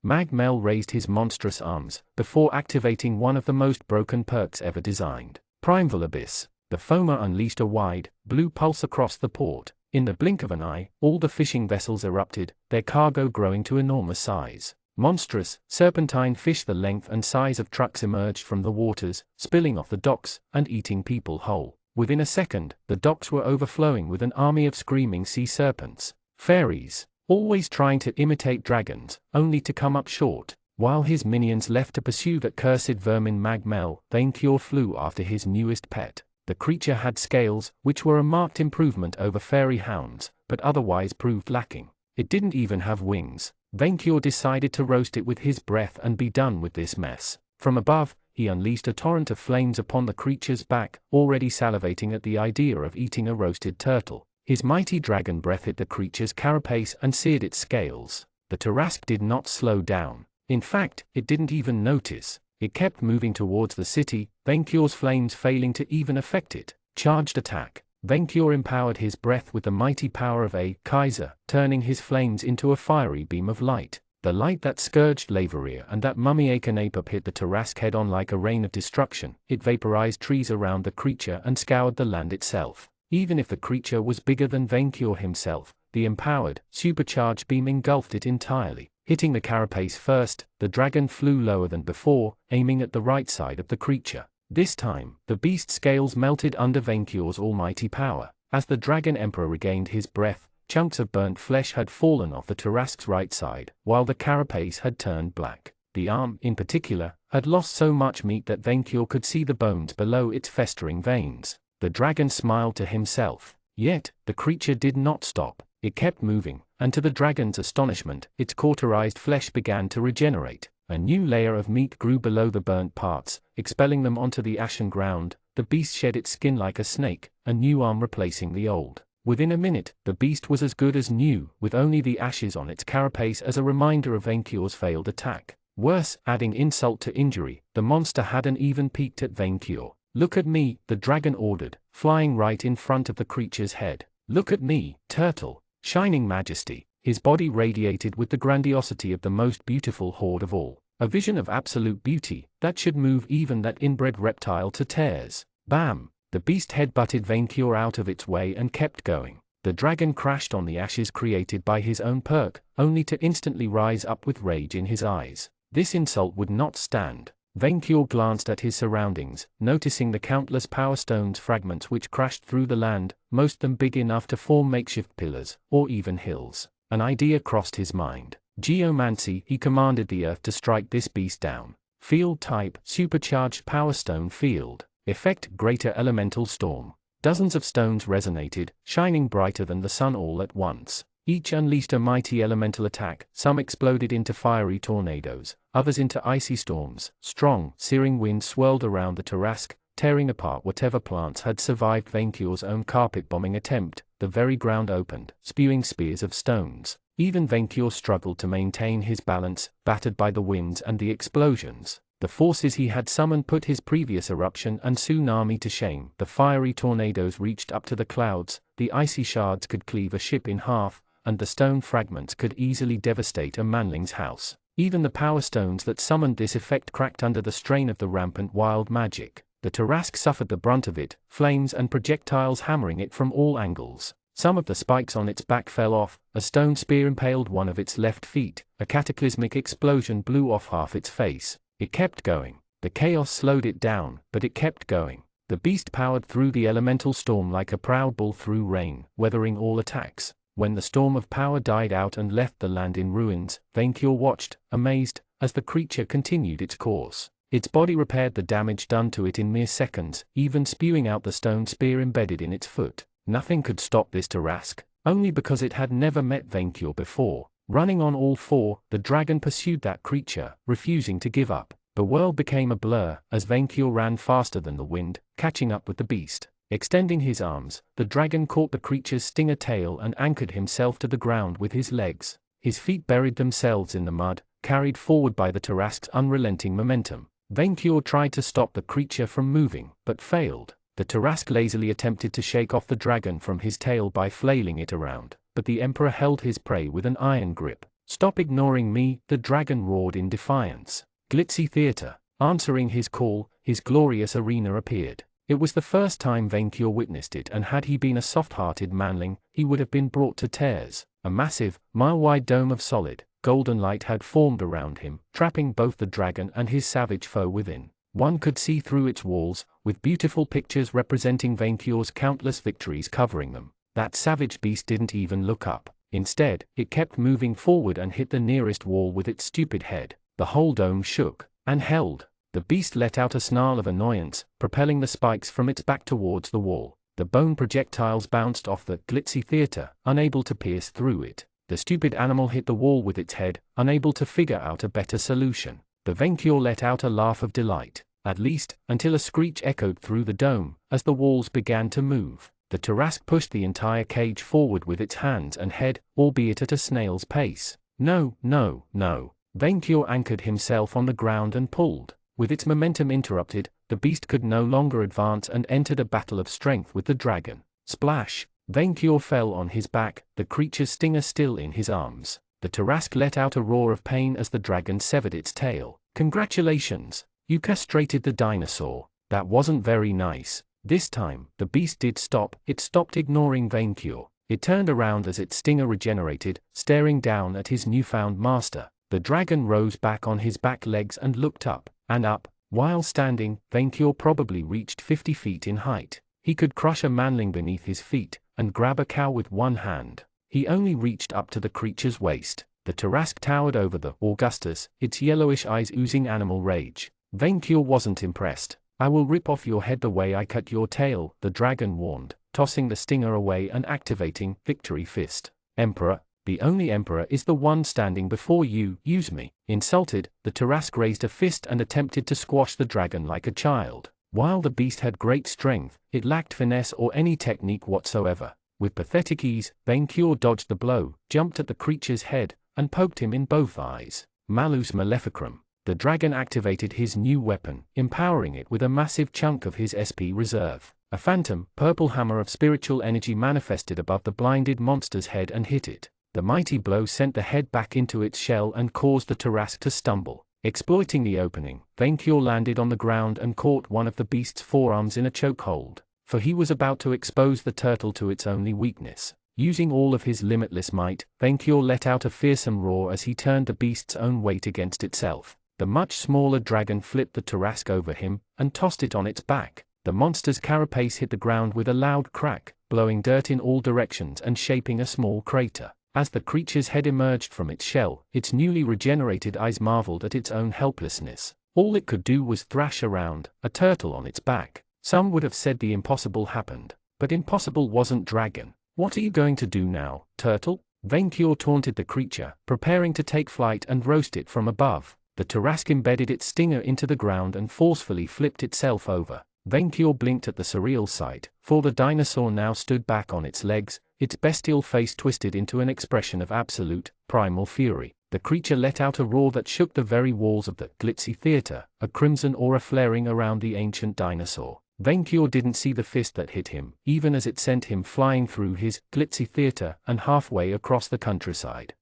[SPEAKER 1] Mag-Mel raised his monstrous arms, before activating one of the most broken perks ever designed. Primeval Abyss. The Foma unleashed a wide, blue pulse across the port. In the blink of an eye, all the fishing vessels erupted, their cargo growing to enormous size. Monstrous, serpentine fish the length and size of trucks emerged from the waters, spilling off the docks, and eating people whole. Within a second, the docks were overflowing with an army of screaming sea serpents. Fairies, always trying to imitate dragons, only to come up short. While his minions left to pursue that cursed vermin Mag-Mel, Vaincure flew after his newest pet. The creature had scales, which were a marked improvement over fairy hounds, but otherwise proved lacking. It didn't even have wings. Vaincure decided to roast it with his breath and be done with this mess. From above, he unleashed a torrent of flames upon the creature's back, already salivating at the idea of eating a roasted turtle. His mighty dragon breath hit the creature's carapace and seared its scales. The Tarrasque did not slow down. In fact, it didn't even notice. It kept moving towards the city, Vaincure's flames failing to even affect it. Charged attack. Vaincure empowered his breath with the mighty power of a Kaiser, turning his flames into a fiery beam of light. The light that scourged Leveria and that mummy Akanapop hit the Tarrasque head-on like a rain of destruction. It vaporized trees around the creature and scoured the land itself. Even if the creature was bigger than Vaincure himself, the empowered, supercharged beam engulfed it entirely. Hitting the carapace first, the dragon flew lower than before, aiming at the right side of the creature. This time, the beast's scales melted under Vaincure's almighty power. As the Dragon Emperor regained his breath, chunks of burnt flesh had fallen off the Tarrasque's right side, while the carapace had turned black. The arm, in particular, had lost so much meat that Vaincure could see the bones below its festering veins. The dragon smiled to himself. Yet, the creature did not stop. It kept moving, and to the dragon's astonishment, its cauterized flesh began to regenerate. A new layer of meat grew below the burnt parts, expelling them onto the ashen ground. The beast shed its skin like a snake, a new arm replacing the old. Within a minute, the beast was as good as new, with only the ashes on its carapace as a reminder of Vaincure's failed attack. Worse, adding insult to injury, the monster hadn't even peeked at Vaincure. "Look at me," the dragon ordered, flying right in front of the creature's head. "Look at me, turtle." Shining majesty, his body radiated with the grandiosity of the most beautiful horde of all. A vision of absolute beauty, that should move even that inbred reptile to tears. Bam! The beast head-butted Vaincure out of its way and kept going. The dragon crashed on the ashes created by his own perk, only to instantly rise up with rage in his eyes. This insult would not stand. Vaincure glanced at his surroundings, noticing the countless power stones fragments which crashed through the land, most of them big enough to form makeshift pillars, or even hills. An idea crossed his mind. Geomancy, he commanded the earth to strike this beast down. Field type, supercharged power stone field. Effect, greater elemental storm. Dozens of stones resonated, shining brighter than the sun all at once. Each unleashed a mighty elemental attack. Some exploded into fiery tornadoes, others into icy storms. Strong, searing winds swirled around the Tarrasque, tearing apart whatever plants had survived Vaincure's own carpet bombing attempt. The very ground opened, spewing spears of stones. Even Vaincure struggled to maintain his balance, battered by the winds and the explosions. The forces he had summoned put his previous eruption and tsunami to shame. The fiery tornadoes reached up to the clouds, the icy shards could cleave a ship in half, and the stone fragments could easily devastate a manling's house. Even the power stones that summoned this effect cracked under the strain of the rampant wild magic. The Tarrasque suffered the brunt of it, flames and projectiles hammering it from all angles. Some of the spikes on its back fell off, a stone spear impaled one of its left feet, a cataclysmic explosion blew off half its face. It kept going. The chaos slowed it down, but it kept going. The beast powered through the elemental storm like a proud bull through rain, weathering all attacks. When the storm of power died out and left the land in ruins, Vaincure watched, amazed, as the creature continued its course. Its body repaired the damage done to it in mere seconds, even spewing out the stone spear embedded in its foot. Nothing could stop this Tarrasque, only because it had never met Vaincure before. Running on all four, the dragon pursued that creature, refusing to give up. The world became a blur, as Vaincure ran faster than the wind, catching up with the beast. Extending his arms, the dragon caught the creature's stinger tail and anchored himself to the ground with his legs. His feet buried themselves in the mud, carried forward by the Tarrasque's unrelenting momentum. Vainqueur tried to stop the creature from moving, but failed. The Tarrasque lazily attempted to shake off the dragon from his tail by flailing it around, but the Emperor held his prey with an iron grip. "Stop ignoring me," the dragon roared in defiance. Glitzy Theatre. Answering his call, his glorious arena appeared. It was the first time Vainqueur witnessed it, and had he been a soft-hearted manling, he would have been brought to tears. A massive, mile-wide dome of solid, golden light had formed around him, trapping both the dragon and his savage foe within. One could see through its walls, with beautiful pictures representing Vainqueur's countless victories covering them. That savage beast didn't even look up. Instead, it kept moving forward and hit the nearest wall with its stupid head. The whole dome shook and held. The beast let out a snarl of annoyance, propelling the spikes from its back towards the wall. The bone projectiles bounced off the glitzy theatre, unable to pierce through it. The stupid animal hit the wall with its head, unable to figure out a better solution. The Vainqueur let out a laugh of delight, at least, until a screech echoed through the dome, as the walls began to move. The Tarrasque pushed the entire cage forward with its hands and head, albeit at a snail's pace. No, no, no. Vainqueur anchored himself on the ground and pulled. With its momentum interrupted, the beast could no longer advance and entered a battle of strength with the dragon. Splash! Vainqueur fell on his back, the creature's stinger still in his arms. The Tarrasque let out a roar of pain as the dragon severed its tail. "Congratulations! You castrated the dinosaur. That wasn't very nice." This time, the beast did stop. It stopped ignoring Vainqueur. It turned around as its stinger regenerated, staring down at his newfound master. The dragon rose back on his back legs and looked up, and up. While standing, Vainqueur probably reached 50 feet in height. He could crush a manling beneath his feet, and grab a cow with one hand. He only reached up to the creature's waist. The Tarrasque towered over the Augustus, its yellowish eyes oozing animal rage. Vainqueur wasn't impressed. "I will rip off your head the way I cut your tail," the dragon warned, tossing the stinger away and activating Victory Fist. "Emperor, the only emperor is the one standing before you. Use me." Insulted, the Tarrasque raised a fist and attempted to squash the dragon like a child. While the beast had great strength, it lacked finesse or any technique whatsoever. With pathetic ease, Vainqueur dodged the blow, jumped at the creature's head, and poked him in both eyes. Malus Maleficrum. The dragon activated his new weapon, empowering it with a massive chunk of his SP reserve. A phantom, purple hammer of spiritual energy manifested above the blinded monster's head and hit it. The mighty blow sent the head back into its shell and caused the Tarrasque to stumble. Exploiting the opening, Vainqueur landed on the ground and caught one of the beast's forearms in a chokehold, for he was about to expose the turtle to its only weakness. Using all of his limitless might, Vainqueur let out a fearsome roar as he turned the beast's own weight against itself. The much smaller dragon flipped the Tarrasque over him, and tossed it on its back. The monster's carapace hit the ground with a loud crack, blowing dirt in all directions and shaping a small crater. As the creature's head emerged from its shell, its newly regenerated eyes marveled at its own helplessness. All it could do was thrash around, a turtle on its back. Some would have said the impossible happened, but impossible wasn't dragon. "What are you going to do now, turtle?" Vainqueur taunted the creature, preparing to take flight and roast it from above. The Tarrasque embedded its stinger into the ground and forcefully flipped itself over. Vainqueur blinked at the surreal sight, for the dinosaur now stood back on its legs, its bestial face twisted into an expression of absolute, primal fury. The creature let out a roar that shook the very walls of the glitzy theatre, a crimson aura flaring around the ancient dinosaur. Vainqueur didn't see the fist that hit him, even as it sent him flying through his glitzy theatre and halfway across the countryside.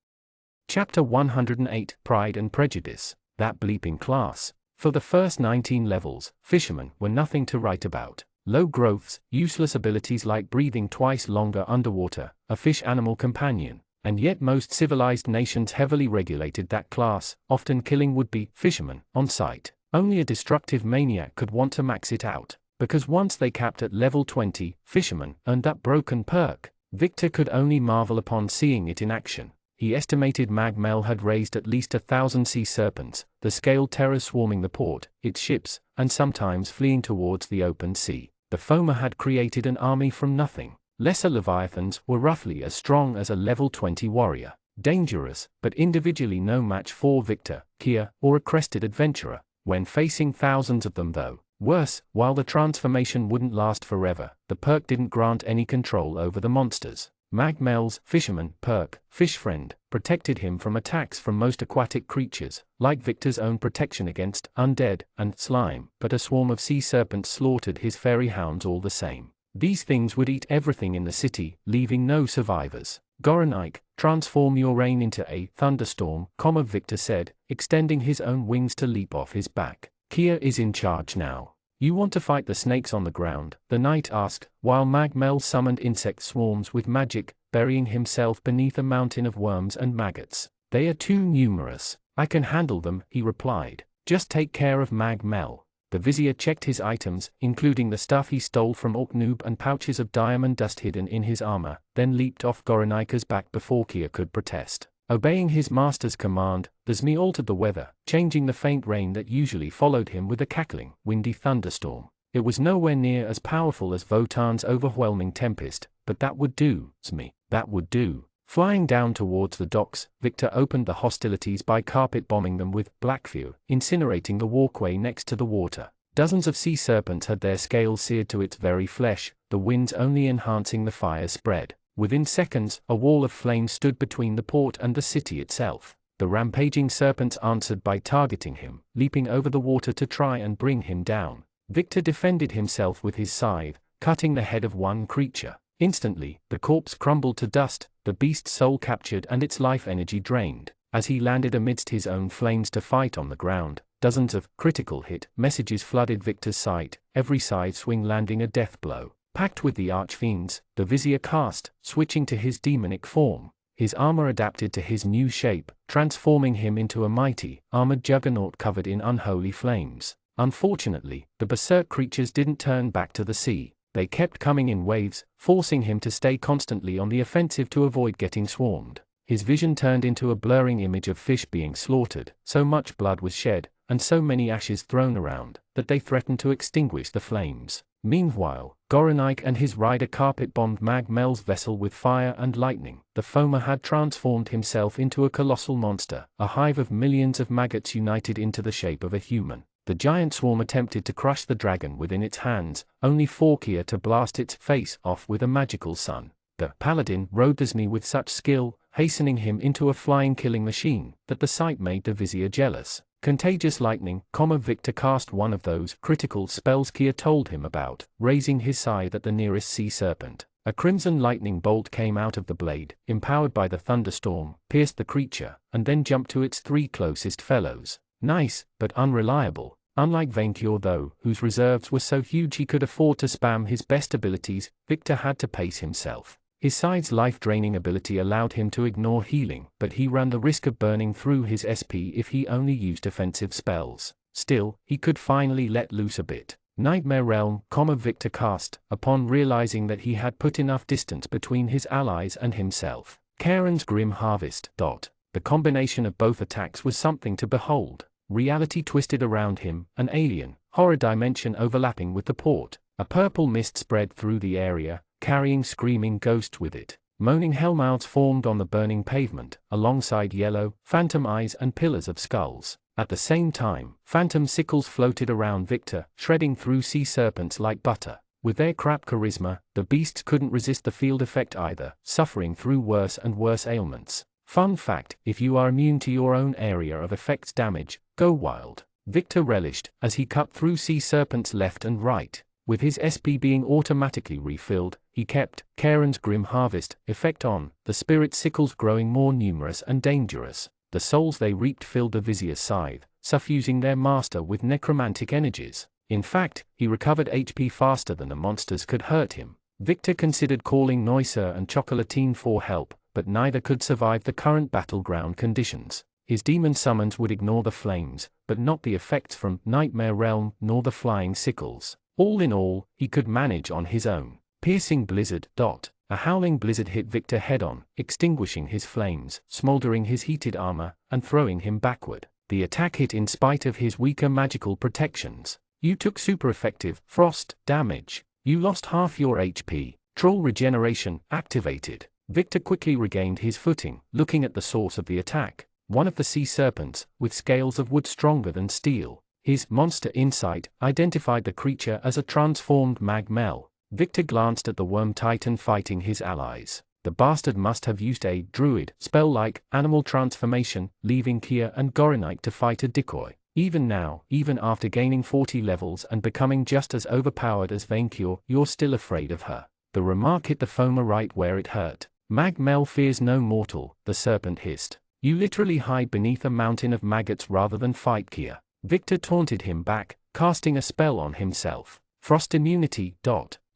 [SPEAKER 1] Chapter 108, Pride and Prejudice. That bleeping class. For the first 19 levels, fishermen were nothing to write about. Low growths, useless abilities like breathing twice longer underwater, a fish animal companion. And yet most civilized nations heavily regulated that class, often killing would-be fishermen on sight. Only a destructive maniac could want to max it out, because once they capped at level 20, fishermen earned that broken perk. Victor could only marvel upon seeing it in action. He estimated Magmel had raised at least 1,000 sea serpents, the scaled terrors swarming the port, its ships, and sometimes fleeing towards the open sea. The Foma had created an army from nothing. Lesser leviathans were roughly as strong as a level 20 warrior. Dangerous, but individually no match for Victor, Kia, or a crested adventurer. When facing thousands of them though, worse, while the transformation wouldn't last forever, the perk didn't grant any control over the monsters. Magmel's fisherman perk, fish friend, protected him from attacks from most aquatic creatures, like Victor's own protection against undead and slime, but a swarm of sea serpents slaughtered his fairy hounds all the same. These things would eat everything in the city, leaving no survivors. Goronike, transform your rain into a thunderstorm, Victor said, extending his own wings to leap off his back. Kia is in charge now. You want to fight the snakes on the ground? The knight asked, while Magmel summoned insect swarms with magic, burying himself beneath a mountain of worms and maggots. They are too numerous. I can handle them, he replied. Just take care of Magmel. The vizier checked his items, including the stuff he stole from Orknoob and pouches of diamond dust hidden in his armor, then leaped off Goronika's back before Kia could protest. Obeying his master's command, the Zmi altered the weather, changing the faint rain that usually followed him with a cackling, windy thunderstorm. It was nowhere near as powerful as Votan's overwhelming tempest, but that would do, Zmi, that would do. Flying down towards the docks, Victor opened the hostilities by carpet bombing them with blackfear, incinerating the walkway next to the water. Dozens of sea serpents had their scales seared to its very flesh, the winds only enhancing the fire's spread. Within seconds, a wall of flame stood between the port and the city itself. The rampaging serpents answered by targeting him, leaping over the water to try and bring him down. Victor defended himself with his scythe, cutting the head of one creature. Instantly, the corpse crumbled to dust, the beast's soul captured and its life energy drained. As he landed amidst his own flames to fight on the ground, dozens of critical hit messages flooded Victor's sight, every side swing landing a death blow. Packed with the archfiends, the vizier cast, switching to his demonic form. His armor adapted to his new shape, transforming him into a mighty, armored juggernaut covered in unholy flames. Unfortunately, the berserk creatures didn't turn back to the sea. They kept coming in waves, forcing him to stay constantly on the offensive to avoid getting swarmed. His vision turned into a blurring image of fish being slaughtered, so much blood was shed, and so many ashes thrown around, that they threatened to extinguish the flames. Meanwhile, Goronike and his rider carpet-bombed Magmel's vessel with fire and lightning. The foamer had transformed himself into a colossal monster, a hive of millions of maggots united into the shape of a human. The giant swarm attempted to crush the dragon within its hands, only for Kia to blast its face off with a magical sun. The paladin rode the Zmi with such skill, hastening him into a flying killing machine, that the sight made the vizier jealous. Contagious lightning, Victor cast one of those critical spells Kia told him about, raising his scythe at the nearest sea serpent. A crimson lightning bolt came out of the blade, empowered by the thunderstorm, pierced the creature, and then jumped to its three closest fellows. Nice, but unreliable. Unlike Vainkyur though, whose reserves were so huge he could afford to spam his best abilities, Victor had to pace himself. His scythe's life-draining ability allowed him to ignore healing, but he ran the risk of burning through his SP if he only used offensive spells. Still, he could finally let loose a bit. Nightmare Realm, Victor cast, upon realizing that he had put enough distance between his allies and himself. Karen's Grim Harvest. The combination of both attacks was something to behold. Reality twisted around him, an alien, horror dimension overlapping with the port. A purple mist spread through the area, carrying screaming ghosts with it. Moaning hellmouths formed on the burning pavement, alongside yellow, phantom eyes and pillars of skulls. At the same time, phantom sickles floated around Victor, shredding through sea serpents like butter. With their crap charisma, the beasts couldn't resist the field effect either, suffering through worse and worse ailments. Fun fact, if you are immune to your own area of effects damage, go wild. Victor relished, as he cut through sea serpents left and right. With his SP being automatically refilled, he kept Karen's Grim Harvest effect on, the spirit sickles growing more numerous and dangerous. The souls they reaped filled the vizier's scythe, suffusing their master with necromantic energies. In fact, he recovered HP faster than the monsters could hurt him. Victor considered calling Neusser and Chocolatine for help, but neither could survive the current battleground conditions. His demon summons would ignore the flames, but not the effects from Nightmare Realm nor the flying sickles. All in all, he could manage on his own. Piercing Blizzard. A howling blizzard hit Victor head-on, extinguishing his flames, smoldering his heated armor, and throwing him backward. The attack hit in spite of his weaker magical protections. You took super effective frost damage. You lost half your HP. Troll regeneration activated. Victor quickly regained his footing, looking at the source of the attack. One of the sea serpents, with scales of wood stronger than steel. His monster insight identified the creature as a transformed Magmel. Victor glanced at the worm titan fighting his allies. The bastard must have used a druid spell like animal transformation, leaving Kia and Gorinite to fight a decoy. Even now, even after gaining 40 levels and becoming just as overpowered as Vaincure, you're still afraid of her. The remark hit the Foma right where it hurt. Mag Mel fears no mortal, the serpent hissed. You literally hide beneath a mountain of maggots rather than fight Kia. Victor taunted him back, casting a spell on himself. Frost immunity.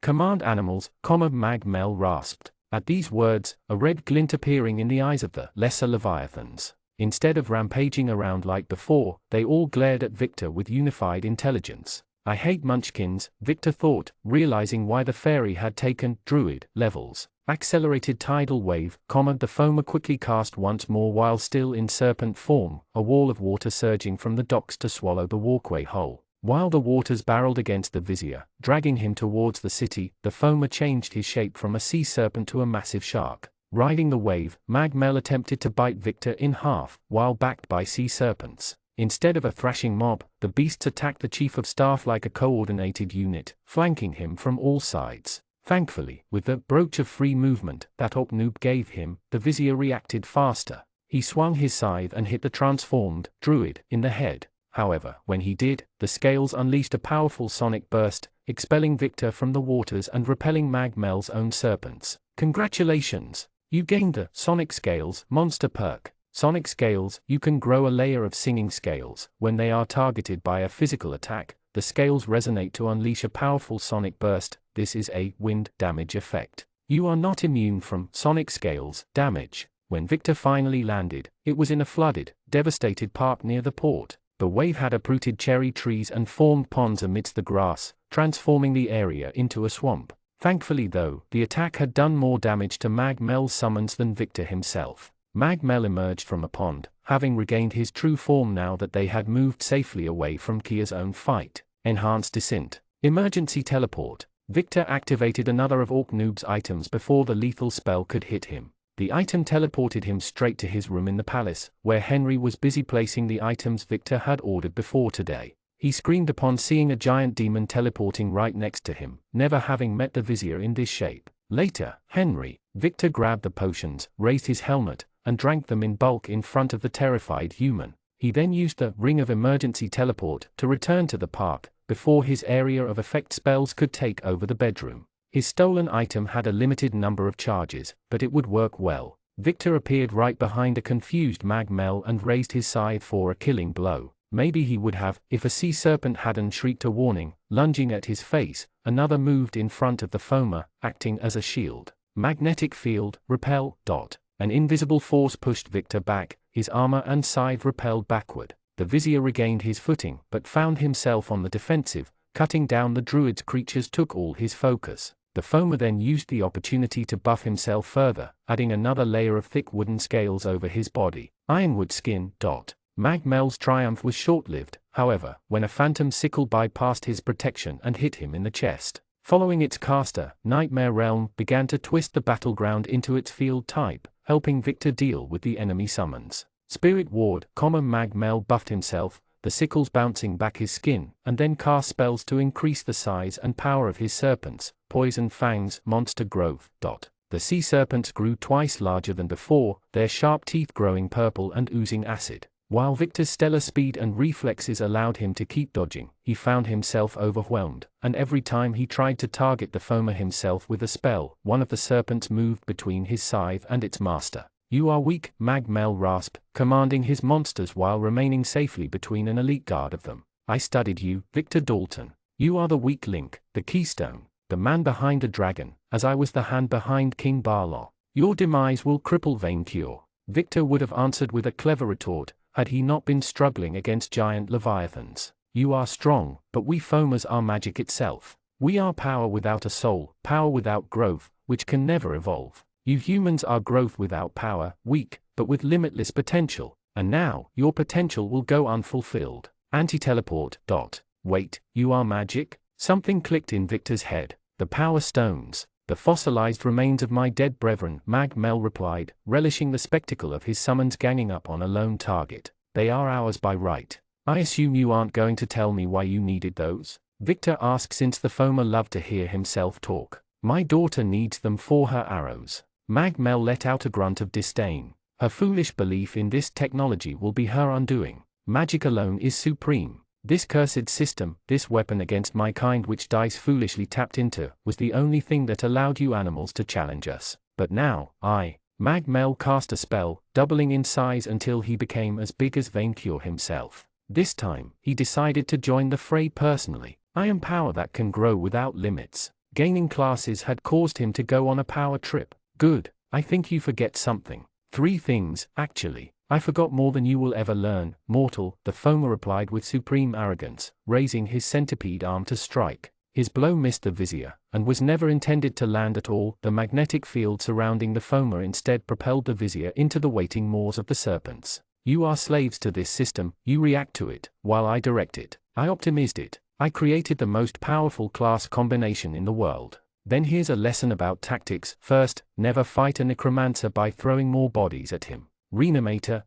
[SPEAKER 1] Command animals, Mag Mel rasped. At these words, a red glint appearing in the eyes of the lesser leviathans. Instead of rampaging around like before, they all glared at Victor with unified intelligence. I hate munchkins, Victor thought, realizing why the fairy had taken druid levels. Accelerated tidal wave, the Foma quickly cast once more while still in serpent form, a wall of water surging from the docks to swallow the walkway whole. While the waters barreled against the vizier, dragging him towards the city, the Foma changed his shape from a sea serpent to a massive shark. Riding the wave, Mag Mel attempted to bite Victor in half, while backed by sea serpents. Instead of a thrashing mob, the beasts attacked the chief of staff like a coordinated unit, flanking him from all sides. Thankfully, with the brooch of free movement that Opnoob gave him, the vizier reacted faster. He swung his scythe and hit the transformed druid in the head. However, when he did, the scales unleashed a powerful sonic burst, expelling Victor from the waters and repelling Mag Mel's own serpents. Congratulations! You gained the Sonic Scales monster perk. Sonic Scales, you can grow a layer of singing scales. When they are targeted by a physical attack, the scales resonate to unleash a powerful sonic burst. This is a wind damage effect. You are not immune from Sonic Scales damage. When Victor finally landed, it was in a flooded, devastated park near the port. The wave had uprooted cherry trees and formed ponds amidst the grass, transforming the area into a swamp. Thankfully though, the attack had done more damage to Mag Mel's summons than Victor himself. Mag Mel emerged from a pond, having regained his true form now that they had moved safely away from Kia's own fight. Enhanced Descent. Emergency Teleport. Victor activated another of Opnoob's items before the lethal spell could hit him. The item teleported him straight to his room in the palace, where Henry was busy placing the items Victor had ordered before today. He screamed upon seeing a giant demon teleporting right next to him, never having met the vizier in this shape. Later, Victor grabbed the potions, raised his helmet, and drank them in bulk in front of the terrified human. He then used the Ring of Emergency Teleport to return to the park, before his area of effect spells could take over the bedroom. His stolen item had a limited number of charges, but it would work well. Victor appeared right behind a confused Mag Mel and raised his scythe for a killing blow. Maybe he would have, if a sea serpent hadn't shrieked a warning, lunging at his face. Another moved in front of the Foma, acting as a shield. Magnetic field, repel. An invisible force pushed Victor back, his armor and scythe repelled backward. The vizier regained his footing, but found himself on the defensive. Cutting down the druid's creatures took all his focus. The Foma then used the opportunity to buff himself further, adding another layer of thick wooden scales over his body. Ironwood skin. Mag Mel's triumph was short-lived, however, when a phantom sickle bypassed his protection and hit him in the chest. Following its caster, Nightmare Realm began to twist the battleground into its field type, helping Victor deal with the enemy summons. Spirit Ward, Mag Mel buffed himself, the sickles bouncing back his skin, and then cast spells to increase the size and power of his serpents. Poison Fangs, Monster Growth. The sea serpents grew twice larger than before, their sharp teeth growing purple and oozing acid. While Victor's stellar speed and reflexes allowed him to keep dodging, he found himself overwhelmed, and every time he tried to target the Foma himself with a spell, one of the serpents moved between his scythe and its master. You are weak, Mag Mel rasped, commanding his monsters while remaining safely between an elite guard of them. I studied you, Victor Dalton. You are the weak link, the keystone, the man behind the dragon, as I was the hand behind King Barlaw. Your demise will cripple Vaincure. Victor would have answered with a clever retort, had he not been struggling against giant leviathans. You are strong, but we Fomas are magic itself. We are power without a soul, power without growth, which can never evolve. You humans are growth without power, weak, but with limitless potential, and now, your potential will go unfulfilled. Anti-teleport. Wait, you are magic? Something clicked in Victor's head. The power stones. The fossilized remains of my dead brethren, Mag Mel replied, relishing the spectacle of his summons ganging up on a lone target. They are ours by right. I assume you aren't going to tell me why you needed those? Victor asked, since the Foma loved to hear himself talk. My daughter needs them for her arrows. Mag-Mel let out a grunt of disdain. Her foolish belief in this technology will be her undoing. Magic alone is supreme. This cursed system, this weapon against my kind which Dice foolishly tapped into, was the only thing that allowed you animals to challenge us. But now, Mag-Mel cast a spell, doubling in size until he became as big as Vaincure himself. This time, he decided to join the fray personally. I am power that can grow without limits. Gaining classes had caused him to go on a power trip. Good, I think you forget something. 3 things, actually. I forgot more than you will ever learn, mortal, the Foma replied with supreme arrogance, raising his centipede arm to strike. His blow missed the vizier, and was never intended to land at all. The magnetic field surrounding the Foma instead propelled the vizier into the waiting maws of the serpents. You are slaves to this system, you react to it, while I direct it. I optimized it. I created the most powerful class combination in the world. Then here's a lesson about tactics. First, never fight a necromancer by throwing more bodies at him. Reanimator.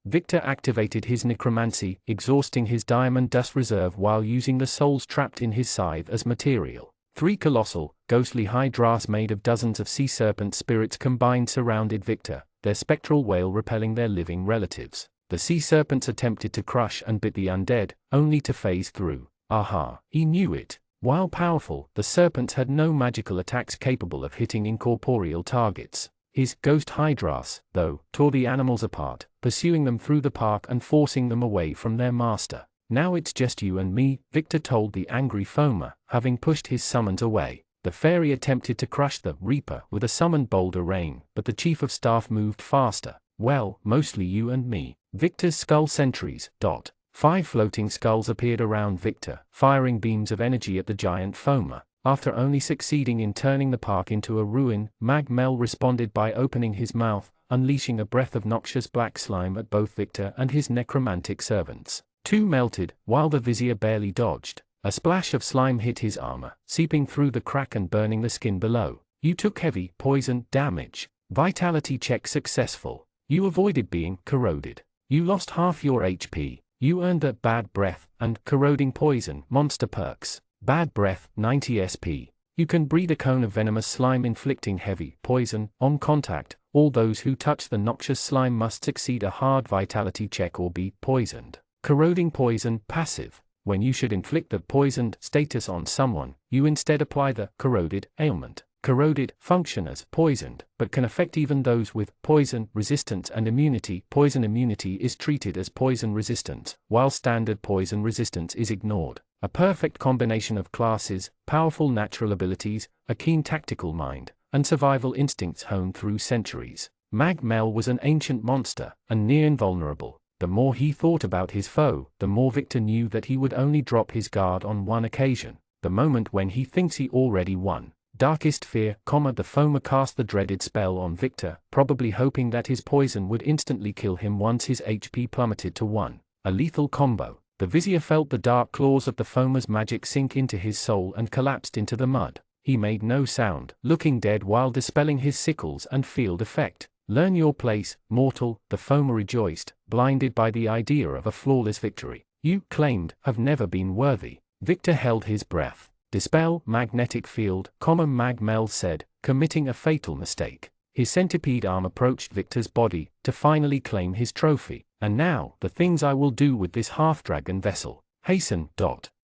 [SPEAKER 1] Victor activated his necromancy, exhausting his diamond dust reserve while using the souls trapped in his scythe as material. 3 colossal, ghostly hydras made of dozens of sea serpent spirits combined surrounded Victor, their spectral wail repelling their living relatives. The sea serpents attempted to crush and bit the undead, only to phase through. Aha, he knew it. While powerful, the serpents had no magical attacks capable of hitting incorporeal targets. His ghost hydras, though, tore the animals apart, pursuing them through the park and forcing them away from their master. Now it's just you and me, Victor told the angry Foma, having pushed his summons away. The fairy attempted to crush the Reaper with a summoned boulder rain, but the chief of staff moved faster. Well, mostly you and me. Victor's skull sentries. 5 floating skulls appeared around Victor, firing beams of energy at the giant Foma. After only succeeding in turning the park into a ruin, Mag-Mel responded by opening his mouth, unleashing a breath of noxious black slime at both Victor and his necromantic servants. 2 melted, while the vizier barely dodged. A splash of slime hit his armor, seeping through the crack and burning the skin below. You took heavy poison damage. Vitality check successful. You avoided being corroded. You lost half your HP. You earned the bad breath and corroding poison monster perks. Bad breath, 90 SP. You can breathe a cone of venomous slime inflicting heavy poison on contact. All those who touch the noxious slime must succeed a hard vitality check or be poisoned. Corroding poison, passive. When you should inflict the poisoned status on someone, you instead apply the corroded ailment. Corroded function as poisoned, but can affect even those with poison resistance and immunity. Poison immunity is treated as poison resistance, while standard poison resistance is ignored. A perfect combination of classes, powerful natural abilities, a keen tactical mind, and survival instincts honed through centuries. Mag-Mel was an ancient monster, and near invulnerable. The more he thought about his foe, the more Victor knew that he would only drop his guard on one occasion, the moment when he thinks he already won. Darkest fear, the Foma cast the dreaded spell on Victor, probably hoping that his poison would instantly kill him once his HP plummeted to 1. A lethal combo. The vizier felt the dark claws of the Foma's magic sink into his soul and collapsed into the mud. He made no sound, looking dead while dispelling his sickles and field effect. Learn your place, mortal, the Foma rejoiced, blinded by the idea of a flawless victory. You claimed, have never been worthy. Victor held his breath. Dispel magnetic field, Mag-Mel said, committing a fatal mistake. His centipede arm approached Victor's body, to finally claim his trophy. And now, the things I will do with this half-dragon vessel. Hasten.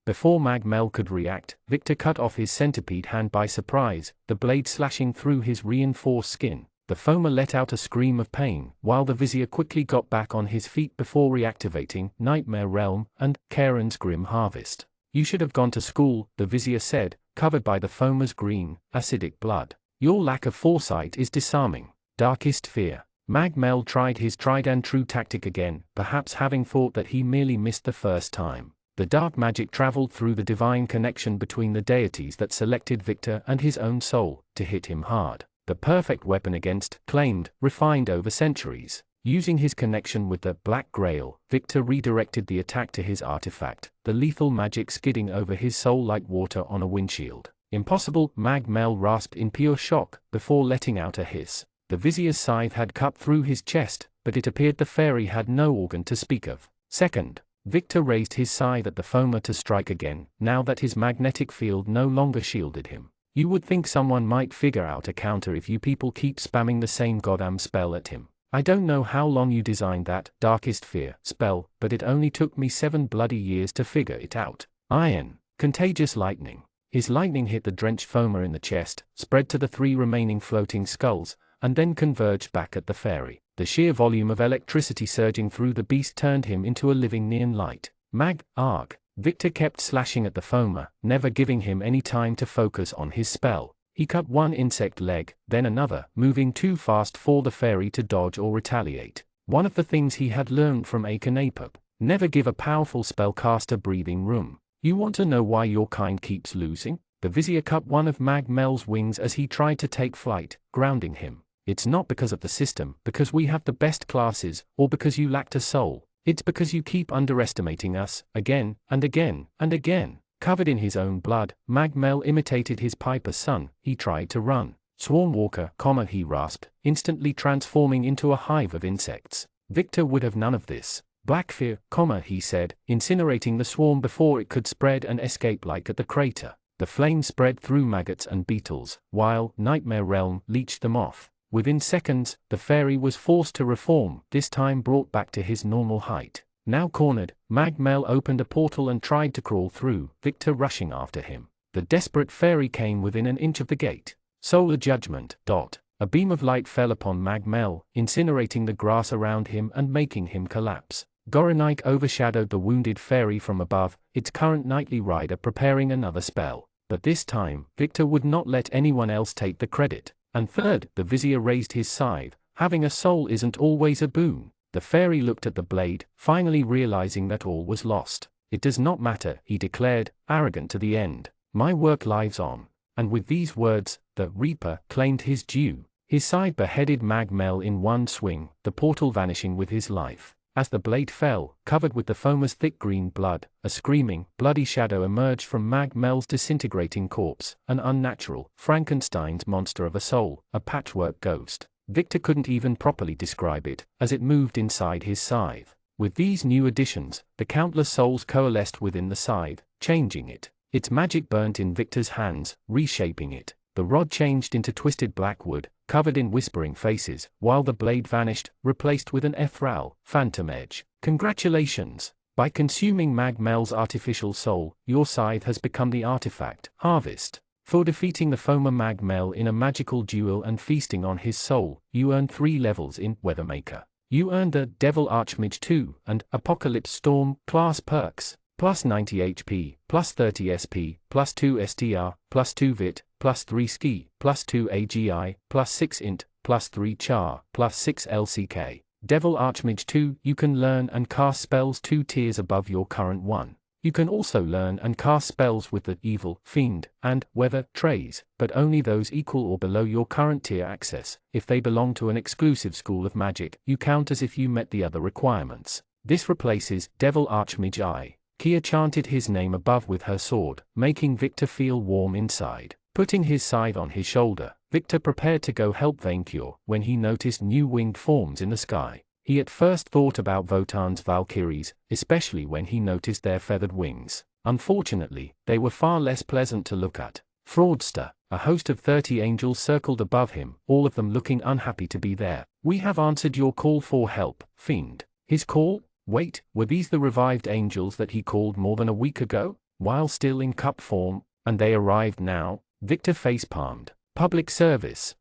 [SPEAKER 1] Before Mag-Mel could react, Victor cut off his centipede hand by surprise, the blade slashing through his reinforced skin. The Foma let out a scream of pain, while the vizier quickly got back on his feet before reactivating Nightmare Realm and Karen's Grim Harvest. You should have gone to school, the vizier said, covered by the Foma's green, acidic blood. Your lack of foresight is disarming. Darkest fear. Mag-Mel tried his tried-and-true tactic again, perhaps having thought that he merely missed the first time. The dark magic traveled through the divine connection between the deities that selected Victor and his own soul, to hit him hard. The perfect weapon against, claimed, refined over centuries. Using his connection with the Black Grail, Victor redirected the attack to his artifact, the lethal magic skidding over his soul like water on a windshield. Impossible, Mag-Mel rasped in pure shock, before letting out a hiss. The vizier's scythe had cut through his chest, but it appeared the fairy had no organ to speak of. Second, Victor raised his scythe at the Foma to strike again, now that his magnetic field no longer shielded him. You would think someone might figure out a counter if you people keep spamming the same goddamn spell at him. I don't know how long you designed that darkest fear spell, but it only took me 7 bloody years to figure it out. Iron. Contagious lightning. His lightning hit the drenched foamer in the chest, spread to the 3 remaining floating skulls, and then converged back at the fairy. The sheer volume of electricity surging through the beast turned him into a living neon light. Arg. Victor kept slashing at the foamer, never giving him any time to focus on his spell. He cut one insect leg, then another, moving too fast for the fairy to dodge or retaliate. One of the things he had learned from Akenapop: never give a powerful spellcaster breathing room. You want to know why your kind keeps losing? The vizier cut one of Mel's wings as he tried to take flight, grounding him. It's not because of the system, because we have the best classes, or because you lacked a soul. It's because you keep underestimating us, again, and again, and again. Covered in his own blood, Mel imitated his piper's son. He tried to run. Swarmwalker, he rasped, instantly transforming into a hive of insects. Victor would have none of this. Blackfear, he said, incinerating the swarm before it could spread and escape like at the crater. The flame spread through maggots and beetles, while Nightmare Realm leached them off. Within seconds, the fairy was forced to reform, this time brought back to his normal height. Now cornered, Mel opened a portal and tried to crawl through, Victor rushing after him. The desperate fairy came within an inch of the gate. Solar judgment. A beam of light fell upon Mel, incinerating the grass around him and making him collapse. Goronike overshadowed the wounded fairy from above, its current nightly rider preparing another spell. But this time, Victor would not let anyone else take the credit. And third, the vizier raised his scythe. Having a soul isn't always a boon. The fairy looked at the blade, finally realizing that all was lost. It does not matter, he declared, arrogant to the end. My work lives on. And with these words, the Reaper claimed his due. His scythe beheaded Mel in one swing, the portal vanishing with his life. As the blade fell, covered with the foamer's thick green blood, a screaming, bloody shadow emerged from Mel's disintegrating corpse, an unnatural, Frankenstein's monster of a soul, a patchwork ghost. Victor couldn't even properly describe it, as it moved inside his scythe. With these new additions, the countless souls coalesced within the scythe, changing it. Its magic burnt in Victor's hands, reshaping it. The rod changed into twisted black wood, covered in whispering faces, while the blade vanished, replaced with an ethereal, phantom edge. Congratulations! By consuming Mel's artificial soul, your scythe has become the artifact, Harvest. For defeating the foamer Mel in a magical duel and feasting on his soul, you earn 3 levels in Weathermaker. You earned the Devil Archmage 2 and Apocalypse Storm class perks, plus 90 HP, plus 30 SP, plus 2 STR, plus 2 Vit, plus 3 Ski, plus 2 AGI, plus 6 Int, plus 3 Char, plus 6 LCK. Devil Archmage 2, you can learn and cast spells 2 tiers above your current one. You can also learn and cast spells with the Evil, Fiend, and Weather trays, but only those equal or below your current tier access. If they belong to an exclusive school of magic, you count as if you met the other requirements. This replaces Devil Archmage I. Kia chanted his name above with her sword, making Victor feel warm inside. Putting his scythe on his shoulder, Victor prepared to go help Vaincure when he noticed new winged forms in the sky. He at first thought about Votan's Valkyries, especially when he noticed their feathered wings. Unfortunately, they were far less pleasant to look at. Fraudster, a host of 30 angels circled above him, all of them looking unhappy to be there. We have answered your call for help, Fiend. His call? Wait, were these the revived angels that he called more than a week ago? While still in cup form, and they arrived now? Victor facepalmed. Public service.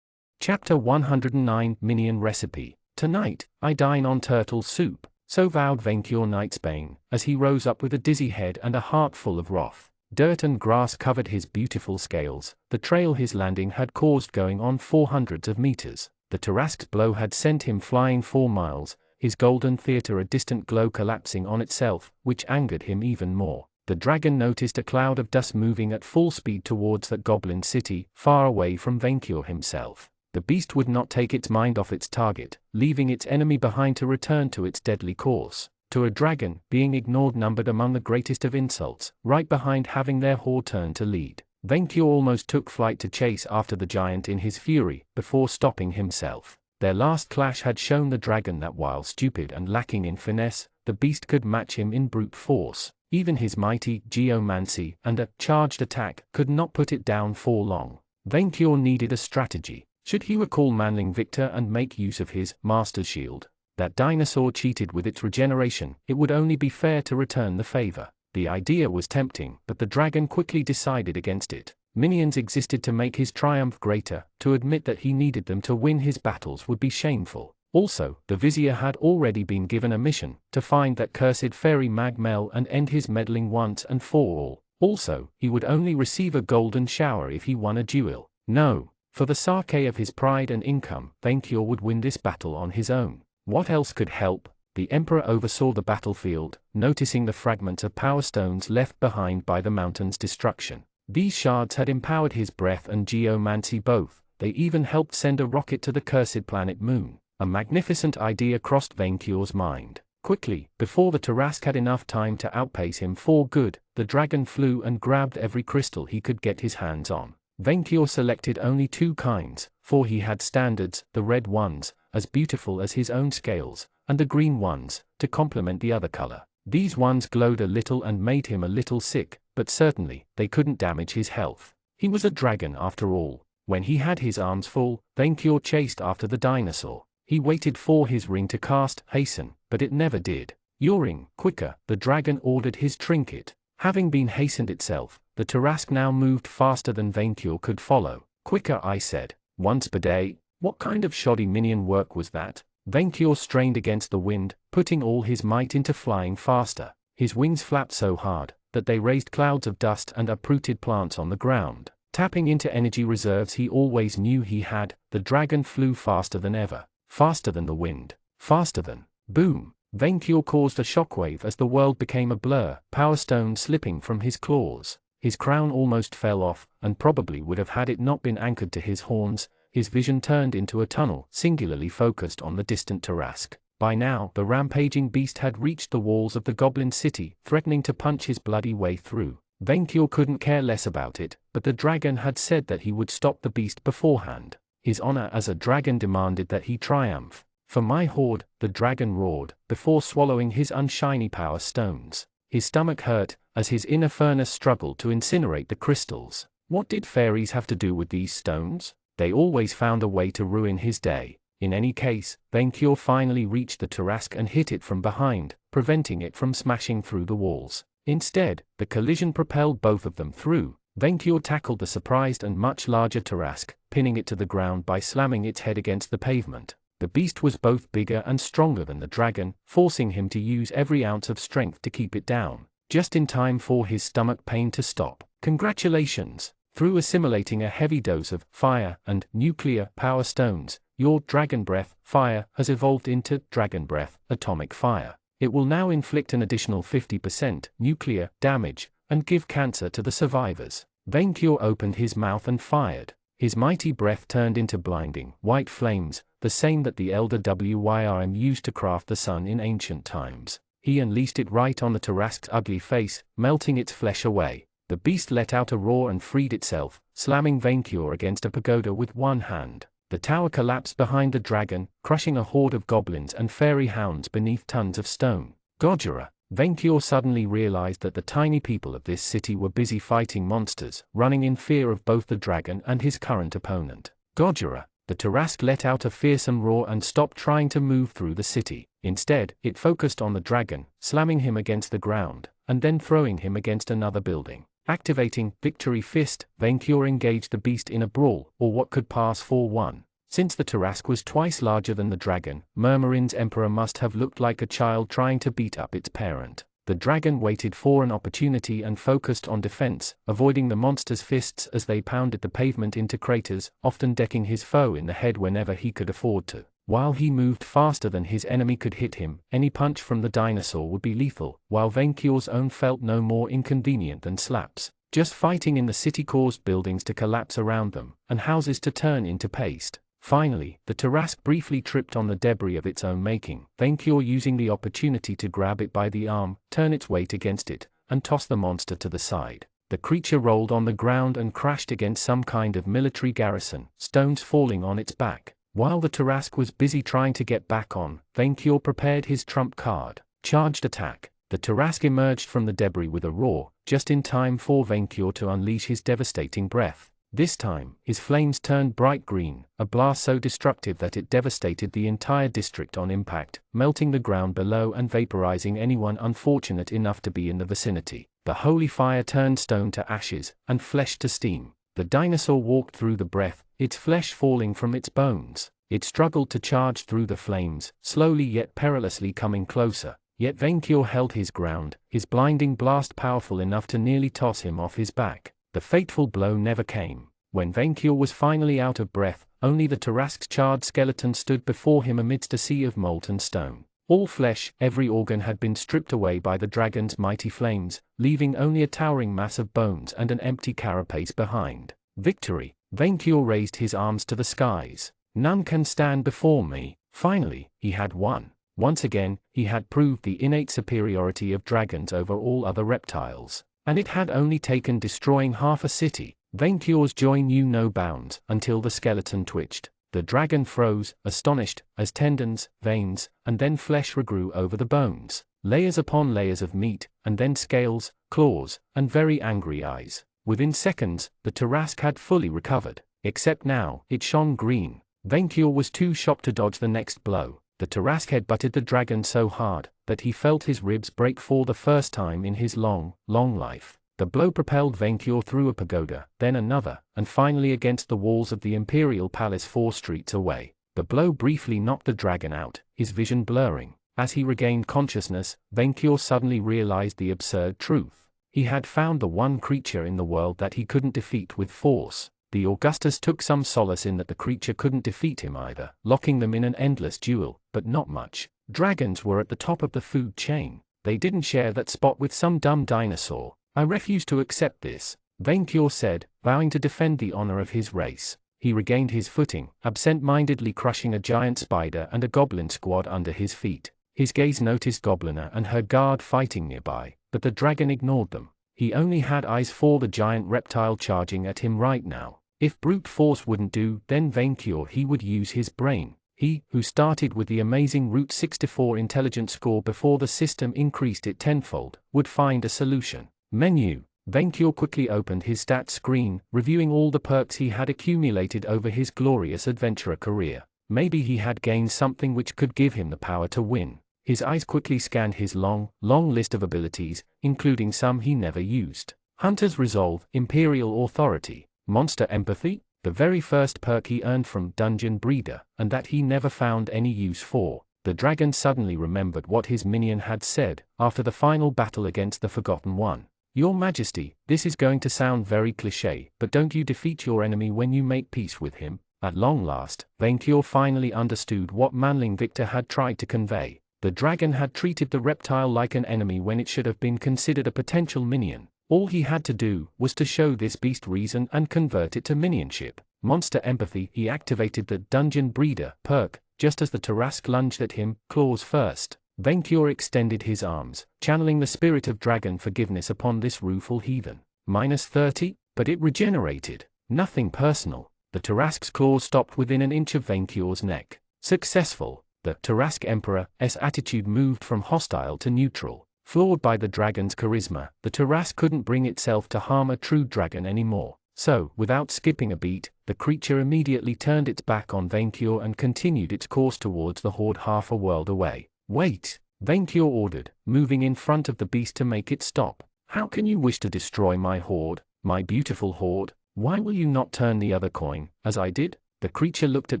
[SPEAKER 1] Chapter 109 Minion Recipe. Tonight, I dine on turtle soup, so vowed Vaincure Nightsbane, as he rose up with a dizzy head and a heart full of wrath. Dirt and grass covered his beautiful scales, the trail his landing had caused going on 400 of meters. The Tarrasque's blow had sent him flying 4 miles, his golden theater a distant glow collapsing on itself, which angered him even more. The dragon noticed a cloud of dust moving at full speed towards that goblin city, far away from Vaincure himself. The beast would not take its mind off its target, leaving its enemy behind to return to its deadly course. To a dragon, being ignored numbered among the greatest of insults, right behind having their horde turn to lead. Vaincure almost took flight to chase after the giant in his fury, before stopping himself. Their last clash had shown the dragon that while stupid and lacking in finesse, the beast could match him in brute force. Even his mighty geomancy and a charged attack could not put it down for long. Vainqueur needed a strategy. Should he recall Manling Victor and make use of his Master's Shield? That dinosaur cheated with its regeneration. It would only be fair to return the favor. The idea was tempting, but the dragon quickly decided against it. Minions existed to make his triumph greater. To admit that he needed them to win his battles would be shameful. Also, the vizier had already been given a mission, to find that cursed fairy Magmel and end his meddling once and for all. Also, he would only receive a golden shower if he won a duel. No, for the sake of his pride and income, Vainqueur would win this battle on his own. What else could help? The Emperor oversaw the battlefield, noticing the fragments of power stones left behind by the mountain's destruction. These shards had empowered his breath and geomancy both. They even helped send a rocket to the cursed planet Moon. A magnificent idea crossed Vainqueur's mind. Quickly, before the Tarrasque had enough time to outpace him for good, the dragon flew and grabbed every crystal he could get his hands on. Vainqueur selected only 2 kinds, for he had standards: the red ones, as beautiful as his own scales, and the green ones, to complement the other color. These ones glowed a little and made him a little sick, but certainly, they couldn't damage his health. He was a dragon after all. When he had his arms full, Vainqueur chased after the dinosaur. He waited for his ring to cast hasten, but it never did. Your ring, quicker, the dragon ordered his trinket. Having been hastened itself, the Tarrasque now moved faster than Vainqueur could follow. Quicker, I said. Once per day? What kind of shoddy minion work was that? Vainqueur strained against the wind, putting all his might into flying faster. His wings flapped so hard that they raised clouds of dust and uprooted plants on the ground. Tapping into energy reserves he always knew he had, the dragon flew faster than ever. Faster than the wind. Faster than. Boom! Vainqueur caused a shockwave as the world became a blur, power stone slipping from his claws. His crown almost fell off, and probably would have had it not been anchored to his horns. His vision turned into a tunnel, singularly focused on the distant Tarrasque. By now, the rampaging beast had reached the walls of the goblin city, threatening to punch his bloody way through. Vainqueur couldn't care less about it, but the dragon had said that he would stop the beast beforehand. His honor as a dragon demanded that he triumph. For my horde, the dragon roared, before swallowing his unshiny power stones. His stomach hurt, as his inner furnace struggled to incinerate the crystals. What did fairies have to do with these stones? They always found a way to ruin his day. In any case, Vainqueur finally reached the Tarrasque and hit it from behind, preventing it from smashing through the walls. Instead, the collision propelled both of them through. Vainqueur tackled the surprised and much larger Tarrasque, pinning it to the ground by slamming its head against the pavement. The beast was both bigger and stronger than the dragon, forcing him to use every ounce of strength to keep it down, just in time for his stomach pain to stop. Congratulations! Through assimilating a heavy dose of fire and nuclear power stones, your dragon breath fire has evolved into dragon breath atomic fire. It will now inflict an additional 50% nuclear damage and give cancer to the survivors. Vainqueur opened his mouth and fired. His mighty breath turned into blinding, white flames, the same that the elder Wyrm used to craft the sun in ancient times. He unleashed it right on the Tarrasque's ugly face, melting its flesh away. The beast let out a roar and freed itself, slamming Vainqueur against a pagoda with one hand. The tower collapsed behind the dragon, crushing a horde of goblins and fairy hounds beneath tons of stone. Gojira! Vainqueur suddenly realized that the tiny people of this city were busy fighting monsters, running in fear of both the dragon and his current opponent. Gojira! The Tarrasque let out a fearsome roar and stopped trying to move through the city. Instead, it focused on the dragon, slamming him against the ground, and then throwing him against another building. Activating Victory Fist, Vainqueur engaged the beast in a brawl, or what could pass for one. Since the Tarrasque was twice larger than the dragon, Murmurin's emperor must have looked like a child trying to beat up its parent. The dragon waited for an opportunity and focused on defense, avoiding the monster's fists as they pounded the pavement into craters, often decking his foe in the head whenever he could afford to. While he moved faster than his enemy could hit him, any punch from the dinosaur would be lethal, while Vainqueur's own felt no more inconvenient than slaps. Just fighting in the city caused buildings to collapse around them, and houses to turn into paste. Finally, the Tarrasque briefly tripped on the debris of its own making, Vainqueur using the opportunity to grab it by the arm, turn its weight against it, and toss the monster to the side. The creature rolled on the ground and crashed against some kind of military garrison, stones falling on its back. While the Tarrasque was busy trying to get back on, Vainqueur prepared his trump card, Charged Attack. The Tarrasque emerged from the debris with a roar, just in time for Venkior to unleash his devastating breath. This time, his flames turned bright green, a blast so destructive that it devastated the entire district on impact, melting the ground below and vaporizing anyone unfortunate enough to be in the vicinity. The holy fire turned stone to ashes, and flesh to steam. The dinosaur walked through the breath, its flesh falling from its bones. It struggled to charge through the flames, slowly yet perilously coming closer. Yet Venkior held his ground, his blinding blast powerful enough to nearly toss him off his back. The fateful blow never came. When Venkior was finally out of breath, only the Tarrasque's charred skeleton stood before him amidst a sea of molten stone. All flesh, every organ had been stripped away by the dragon's mighty flames, leaving only a towering mass of bones and an empty carapace behind. Victory! Venkior raised his arms to the skies. None can stand before me. Finally, he had won. Once again, he had proved the innate superiority of dragons over all other reptiles. And it had only taken destroying half a city. Venkior's joy knew no bounds, until the skeleton twitched. The dragon froze, astonished, as tendons, veins, and then flesh regrew over the bones. Layers upon layers of meat, and then scales, claws, and very angry eyes. Within seconds, the Tarrasque had fully recovered. Except now, it shone green. Venkior was too shocked to dodge the next blow. The Tarrasque head butted the dragon so hard, that he felt his ribs break for the first time in his long life. The blow propelled Venkior through a pagoda, then another, and finally against the walls of the Imperial Palace 4 streets away. The blow briefly knocked the dragon out, his vision blurring. As he regained consciousness, Venkior suddenly realized the absurd truth. He had found the one creature in the world that he couldn't defeat with force. The Augustus took some solace in that the creature couldn't defeat him either, locking them in an endless duel, but not much. Dragons were at the top of the food chain. They didn't share that spot with some dumb dinosaur. I refuse to accept this, Venkior said, vowing to defend the honor of his race. He regained his footing, absent-mindedly crushing a giant spider and a goblin squad under his feet. His gaze noticed Gobliner and her guard fighting nearby, but the dragon ignored them. He only had eyes for the giant reptile charging at him right now. If brute force wouldn't do, then Venkior he would use his brain. He, who started with the amazing Route 64 intelligence score before the system increased it tenfold, would find a solution. Menu. Venkior quickly opened his stats screen, reviewing all the perks he had accumulated over his glorious adventurer career. Maybe he had gained something which could give him the power to win. His eyes quickly scanned his long list of abilities, including some he never used. Hunter's Resolve, Imperial Authority, Monster Empathy, the very first perk he earned from Dungeon Breeder, and that he never found any use for. The dragon suddenly remembered what his minion had said, after the final battle against the Forgotten One. Your Majesty, this is going to sound very cliché, but don't you defeat your enemy when you make peace with him? At long last, Venkior finally understood what Manling Victor had tried to convey. The dragon had treated the reptile like an enemy when it should have been considered a potential minion. All he had to do was to show this beast reason and convert it to minionship. Monster Empathy. He activated the Dungeon Breeder perk, just as the Tarrasque lunged at him, claws first. Venkior extended his arms, channeling the spirit of dragon forgiveness upon this rueful heathen. -30, but it regenerated. Nothing personal. The Tarrasque's claws stopped within an inch of Venkior's neck. Successful. The Tarrasque Emperor's attitude moved from hostile to neutral. Flawed by the dragon's charisma, the Tarrasque couldn't bring itself to harm a true dragon anymore. So, without skipping a beat, the creature immediately turned its back on Venkior and continued its course towards the horde half a world away. Wait, Venkior ordered, moving in front of the beast to make it stop. How can you wish to destroy my horde, my beautiful horde? Why will you not turn the other coin, as I did? The creature looked at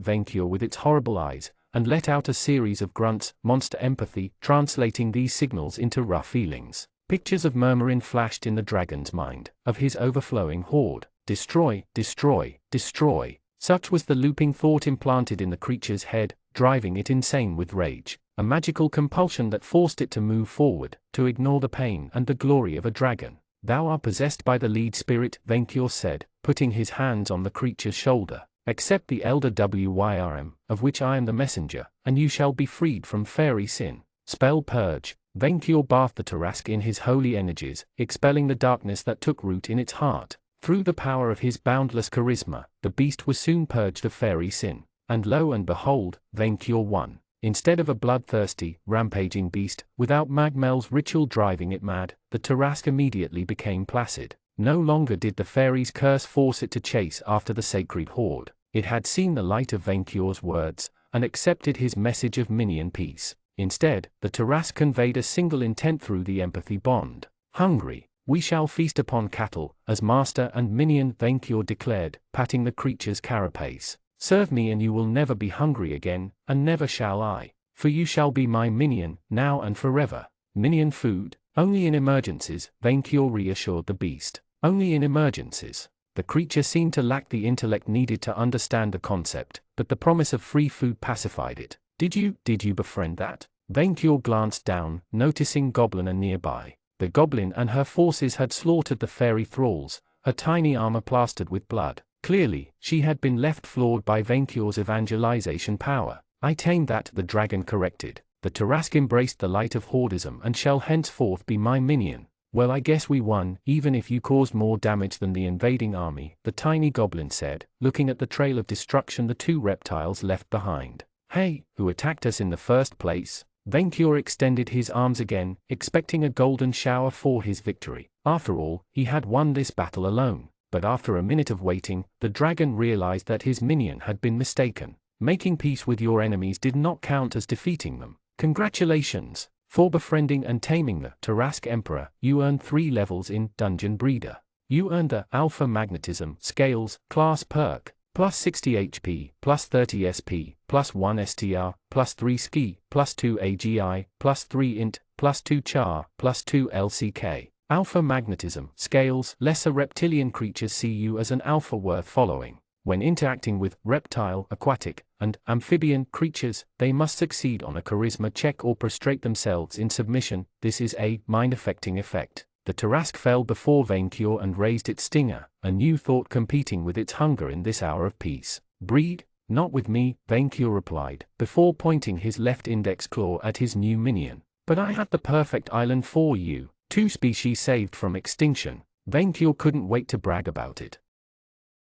[SPEAKER 1] Venkior with its horrible eyes, and let out a series of grunts. Monster Empathy, translating these signals into rough feelings. Pictures of Murmurin flashed in the dragon's mind, of his overflowing horde. Destroy, destroy, destroy. Such was the looping thought implanted in the creature's head, driving it insane with rage. A magical compulsion that forced it to move forward, to ignore the pain and the glory of a dragon. Thou art possessed by the lead spirit, Venkior said, putting his hands on the creature's shoulder. Accept the Elder Wyrm, of which I am the messenger, and you shall be freed from fairy sin. Spell Purge. Venkior bathed the Tarrasque in his holy energies, expelling the darkness that took root in its heart. Through the power of his boundless charisma, the beast was soon purged of fairy sin. And lo and behold, Venkior won. Instead of a bloodthirsty, rampaging beast, without Magmel's ritual driving it mad, the Tarrasque immediately became placid. No longer did the fairy's curse force it to chase after the sacred horde. It had seen the light of Venkior's words, and accepted his message of minion peace. Instead, the Tarrasque conveyed a single intent through the empathy bond. Hungry, we shall feast upon cattle, as master and minion, Venkior declared, patting the creature's carapace. Serve me and you will never be hungry again, and never shall I. For you shall be my minion, now and forever. Minion food, only in emergencies, Venkior reassured the beast. Only in emergencies. The creature seemed to lack the intellect needed to understand the concept, but the promise of free food pacified it. Did you befriend that? Venkior glanced down, noticing Goblin nearby. The goblin and her forces had slaughtered the fairy thralls, her tiny armor plastered with blood. Clearly, she had been left floored by Venkior's evangelization power. I tamed that, the dragon corrected. The Tarrasque embraced the light of hordism and shall henceforth be my minion. Well, I guess we won, even if you caused more damage than the invading army, the tiny goblin said, looking at the trail of destruction the two reptiles left behind. Hey, who attacked us in the first place? Venkior extended his arms again, expecting a golden shower for his victory. After all, he had won this battle alone. But after a minute of waiting, the dragon realized that his minion had been mistaken. Making peace with your enemies did not count as defeating them. Congratulations! For befriending and taming the Tarrasque Emperor, you earned 3 levels in Dungeon Breeder. You earned the Alpha Magnetism Scales class perk, plus 60 HP, plus 30 SP, plus 1 STR, plus 3 Ski, plus 2 AGI, plus 3 Int, plus 2 Char, plus 2 LCK. Alpha Magnetism Scales. Lesser reptilian creatures see you as an alpha worth following. When interacting with reptile, aquatic, and amphibian creatures, they must succeed on a charisma check or prostrate themselves in submission. This is a mind-affecting effect. The Tarrasque fell before Venkior and raised its stinger, a new thought competing with its hunger in this hour of peace. Breed? Not with me, Venkior replied, before pointing his left index claw at his new minion. But I had the perfect island for you. 2 species saved from extinction. Venkior couldn't wait to brag about it.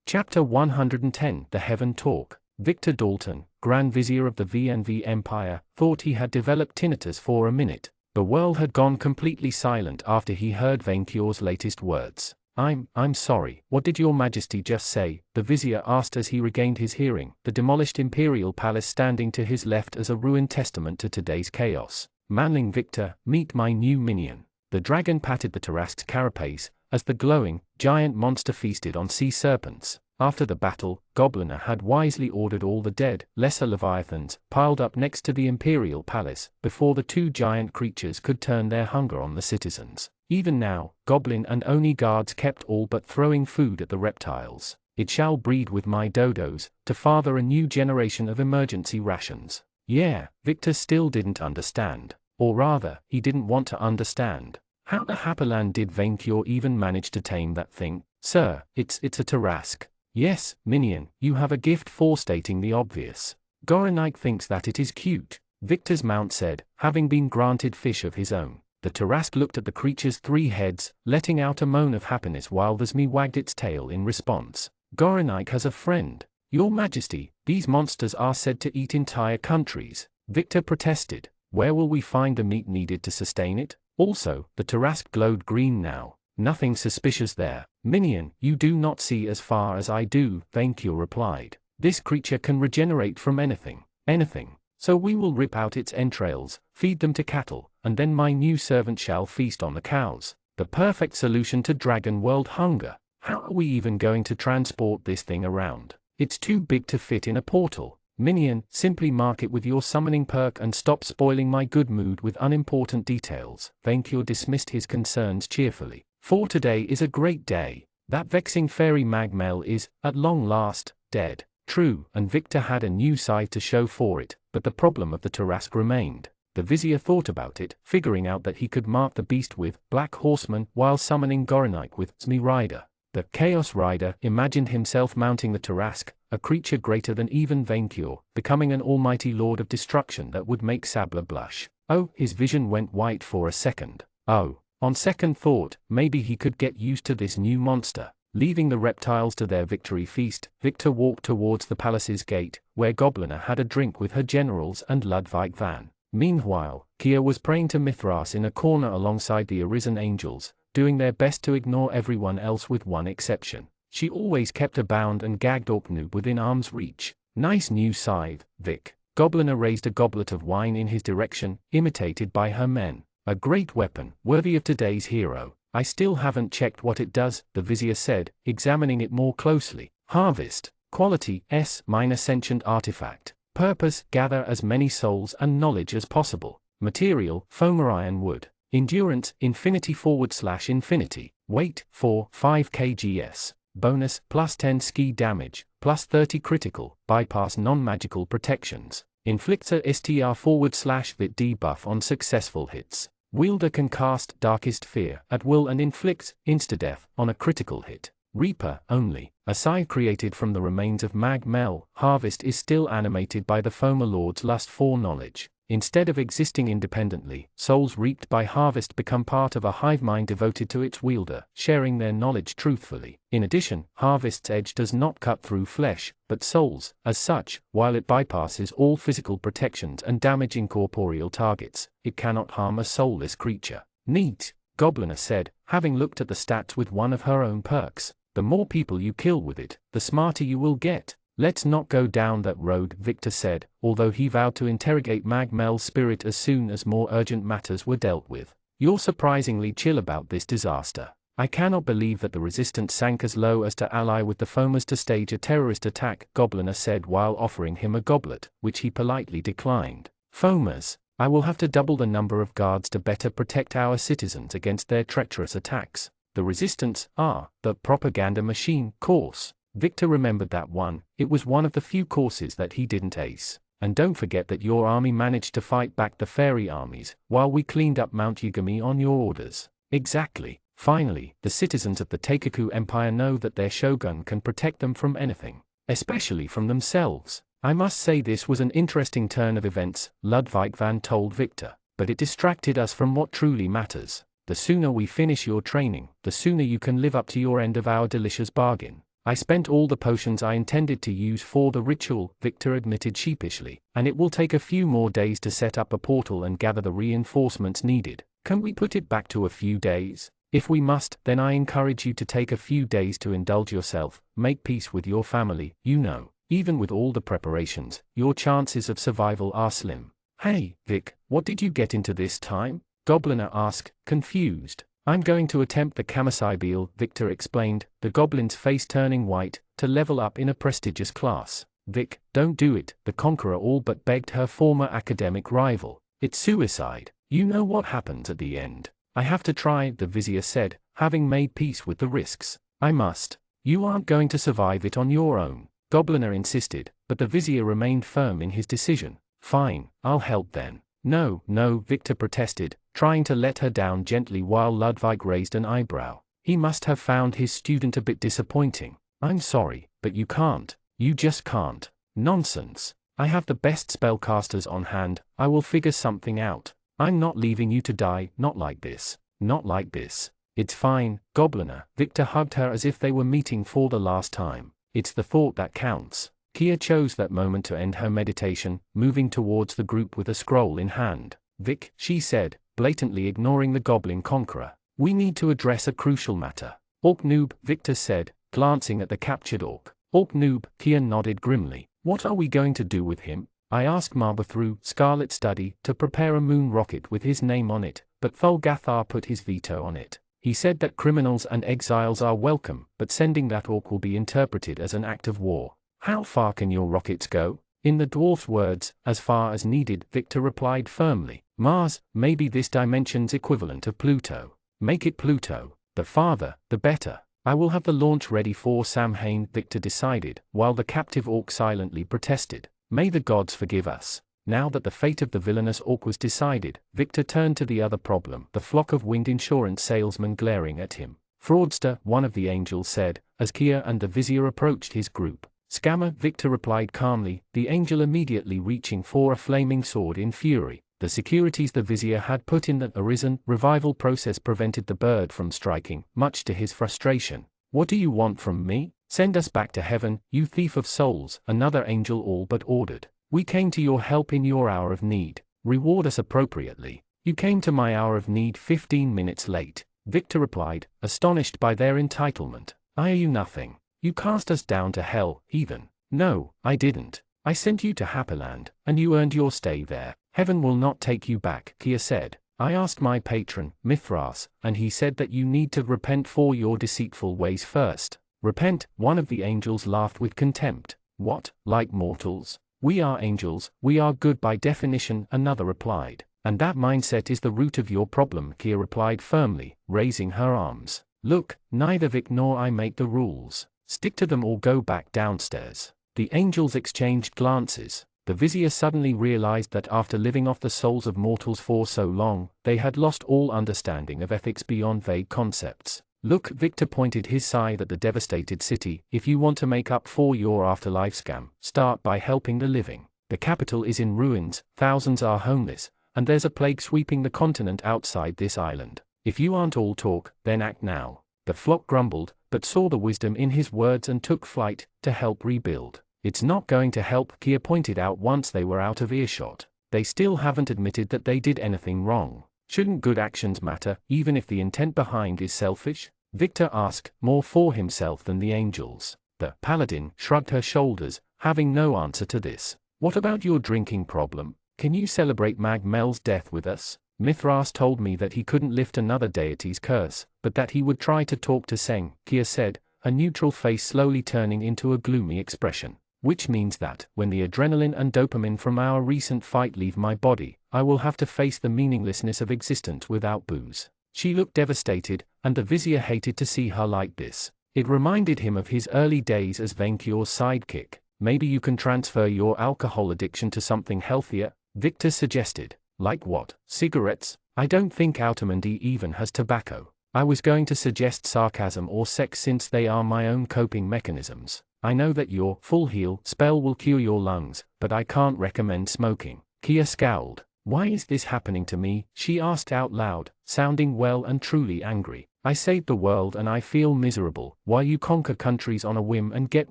[SPEAKER 1] Chapter 110 The Heaven Talk. Victor Dalton, Grand Vizier of the VNV Empire, thought he had developed tinnitus for a minute. The world had gone completely silent after he heard Venkior's latest words. I'm sorry, what did your majesty just say? The vizier asked as he regained his hearing, the demolished imperial palace standing to his left as a ruined testament to today's chaos. Manling Victor, meet my new minion. The dragon patted the Tarrasque's carapace, as the glowing, giant monster feasted on sea serpents. After the battle, Gobliner had wisely ordered all the dead, lesser leviathans, piled up next to the imperial palace, before the 2 giant creatures could turn their hunger on the citizens. Even now, Goblin and Oni guards kept all but throwing food at the reptiles. It shall breed with my dodos, to father a new generation of emergency rations. Yeah, Victor still didn't understand. Or rather, he didn't want to understand. How the Hapaland did Venkior even manage to tame that thing? Sir, it's a Tarrasque. Yes, minion, you have a gift for stating the obvious. Goronike thinks that it is cute, Victor's mount said, having been granted fish of his own. The Tarrasque looked at the creature's 3 heads, letting out a moan of happiness while the Zmi wagged its tail in response. Goronike has a friend. Your Majesty, these monsters are said to eat entire countries. Victor protested. Where will we find the meat needed to sustain it? Also, the Tarrasque glowed green now. Nothing suspicious there. Minion, you do not see as far as I do, Venkior replied. This creature can regenerate from anything. Anything. So we will rip out its entrails, feed them to cattle, and then my new servant shall feast on the cows. The perfect solution to Dragon World hunger. How are we even going to transport this thing around? It's too big to fit in a portal. Minion, simply mark it with your summoning perk and stop spoiling my good mood with unimportant details. Venkior dismissed his concerns cheerfully. For today is a great day. That vexing fairy Magmel is, at long last, dead. True, and Victor had a new side to show for it, but the problem of the Tarrasque remained. The vizier thought about it, figuring out that he could mark the beast with Black Horseman while summoning Goronike with Zmi Rider. The Chaos Rider imagined himself mounting the Tarrasque, a creature greater than even Venkior, becoming an almighty lord of destruction that would make Sabla blush. Oh, his vision went white for a second. Oh, on second thought, maybe he could get used to this new monster. Leaving the reptiles to their victory feast, Victor walked towards the palace's gate, where Gobliner had a drink with her generals and Ludwig van. Meanwhile, Kia was praying to Mithras in a corner alongside the Arisen angels, doing their best to ignore everyone else with one exception. She always kept a bound and gagged Orknoob within arm's reach. Nice new scythe, Vic. Gobliner raised a goblet of wine in his direction, imitated by her men. A great weapon, worthy of today's hero. I still haven't checked what it does, the vizier said, examining it more closely. Harvest. Quality, S- sentient artifact. Purpose, gather as many souls and knowledge as possible. Material, Fomerian wood. Endurance, infinity/infinity. Weight, 5 kgs. Bonus, +10 ski damage, +30 critical, bypass non-magical protections. Inflicts a STR/vit debuff on successful hits. Wielder can cast Darkest Fear at will and inflicts insta-death on a critical hit. Reaper, only. A scythe created from the remains of Mag Mel. Harvest is still animated by the Fomer Lord's lust for knowledge. Instead of existing independently, souls reaped by harvest become part of a hive mind devoted to its wielder, sharing their knowledge truthfully. In addition, harvest's edge does not cut through flesh, but souls. As such, while it bypasses all physical protections and damage incorporeal targets, it cannot harm a soulless creature. Neat, Gobliner said, having looked at the stats with one of her own perks. The more people you kill with it, the smarter you will get. Let's not go down that road, Victor said, although he vowed to interrogate Mag Mel's spirit as soon as more urgent matters were dealt with. You're surprisingly chill about this disaster. I cannot believe that the resistance sank as low as to ally with the Fomers to stage a terrorist attack, Gobliner said while offering him a goblet, which he politely declined. Fomers, I will have to double the number of guards to better protect our citizens against their treacherous attacks. The resistance, the propaganda machine course. Victor remembered that one. It was one of the few courses that he didn't ace. And don't forget that your army managed to fight back the fairy armies, while we cleaned up Mount Yugami on your orders. Exactly. Finally, the citizens of the Teikaku Empire know that their shogun can protect them from anything, especially from themselves. I must say this was an interesting turn of events, Ludwig van told Victor, but it distracted us from what truly matters. The sooner we finish your training, the sooner you can live up to your end of our delicious bargain. I spent all the potions I intended to use for the ritual, Victor admitted sheepishly, and it will take a few more days to set up a portal and gather the reinforcements needed. Can we put it back to a few days? If we must, then I encourage you to take a few days to indulge yourself, make peace with your family. You know, even with all the preparations, your chances of survival are slim. Hey, Vic, what did you get into this time? Gobliner asked, confused. I'm going to attempt the Kamisai-Beal, Victor explained, the goblin's face turning white, to level up in a prestigious class. Vic, don't do it, the Conqueror all but begged her former academic rival. It's suicide. You know what happens at the end. I have to try, the Vizier said, having made peace with the risks. I must. You aren't going to survive it on your own, Gobliner insisted, but the Vizier remained firm in his decision. Fine, I'll help then. No, Victor protested, trying to let her down gently while Ludwig raised an eyebrow. He must have found his student a bit disappointing. I'm sorry, but you can't. You just can't. Nonsense. I have the best spellcasters on hand, I will figure something out. I'm not leaving you to die, not like this. Not like this. It's fine, Gobliner. Victor hugged her as if they were meeting for the last time. It's the thought that counts. Kia chose that moment to end her meditation, moving towards the group with a scroll in hand. Vic, she said, blatantly ignoring the Goblin Conqueror. We need to address a crucial matter. Orknoob, Victor said, glancing at the captured orc. Orknoob, Kia nodded grimly. What are we going to do with him? I asked Marba through Scarlet Study to prepare a moon rocket with his name on it, but Thulgathar put his veto on it. He said that criminals and exiles are welcome, but sending that orc will be interpreted as an act of war. How far can your rockets go? In the dwarf's words, as far as needed, Victor replied firmly. Mars, maybe this dimension's equivalent of Pluto. Make it Pluto. The farther, the better. I will have the launch ready for Samhain, Victor decided, while the captive orc silently protested. May the gods forgive us. Now that the fate of the villainous orc was decided, Victor turned to the other problem, the flock of winged insurance salesmen glaring at him. Fraudster, one of the angels said, as Kia and the Vizier approached his group. Scammer, Victor replied calmly, the angel immediately reaching for a flaming sword in fury. The securities the Vizier had put in the Arisen revival process prevented the bird from striking, much to his frustration. What do you want from me? Send us back to heaven, you thief of souls, another angel all but ordered. We came to your help in your hour of need. Reward us appropriately. You came to my hour of need 15 minutes late, Victor replied, astonished by their entitlement. I owe you nothing. You cast us down to hell, heathen. No, I didn't. I sent you to Happyland, and you earned your stay there. Heaven will not take you back, Kia said. I asked my patron, Mithras, and he said that you need to repent for your deceitful ways first. Repent, one of the angels laughed with contempt. What, like mortals? We are angels, we are good by definition, another replied. And that mindset is the root of your problem, Kia replied firmly, raising her arms. Look, neither Vic nor I make the rules. Stick to them or go back downstairs. The angels exchanged glances. The vizier suddenly realized that after living off the souls of mortals for so long, they had lost all understanding of ethics beyond vague concepts. Look, Victor pointed his scythe at the devastated city, if you want to make up for your afterlife scam, start by helping the living. The capital is in ruins, thousands are homeless, and there's a plague sweeping the continent outside this island. If you aren't all talk, then act now. The flock grumbled, but saw the wisdom in his words and took flight, to help rebuild. It's not going to help, Kia pointed out once they were out of earshot. They still haven't admitted that they did anything wrong. Shouldn't good actions matter, even if the intent behind is selfish? Victor asked, more for himself than the angels. The paladin shrugged her shoulders, having no answer to this. What about your drinking problem? Can you celebrate Mag Mel's death with us? Mithras told me that he couldn't lift another deity's curse, but that he would try to talk to Seng, Kia said, a neutral face slowly turning into a gloomy expression. Which means that, when the adrenaline and dopamine from our recent fight leave my body, I will have to face the meaninglessness of existence without booze. She looked devastated, and the vizier hated to see her like this. It reminded him of his early days as Venkior's sidekick. Maybe you can transfer your alcohol addiction to something healthier, Victor suggested. Like what? Cigarettes? I don't think Automandi even has tobacco. I was going to suggest sarcasm or sex since they are my own coping mechanisms. I know that your full heal spell will cure your lungs, but I can't recommend smoking. Kia scowled. Why is this happening to me? She asked out loud, sounding well and truly angry. I saved the world and I feel miserable, while you conquer countries on a whim and get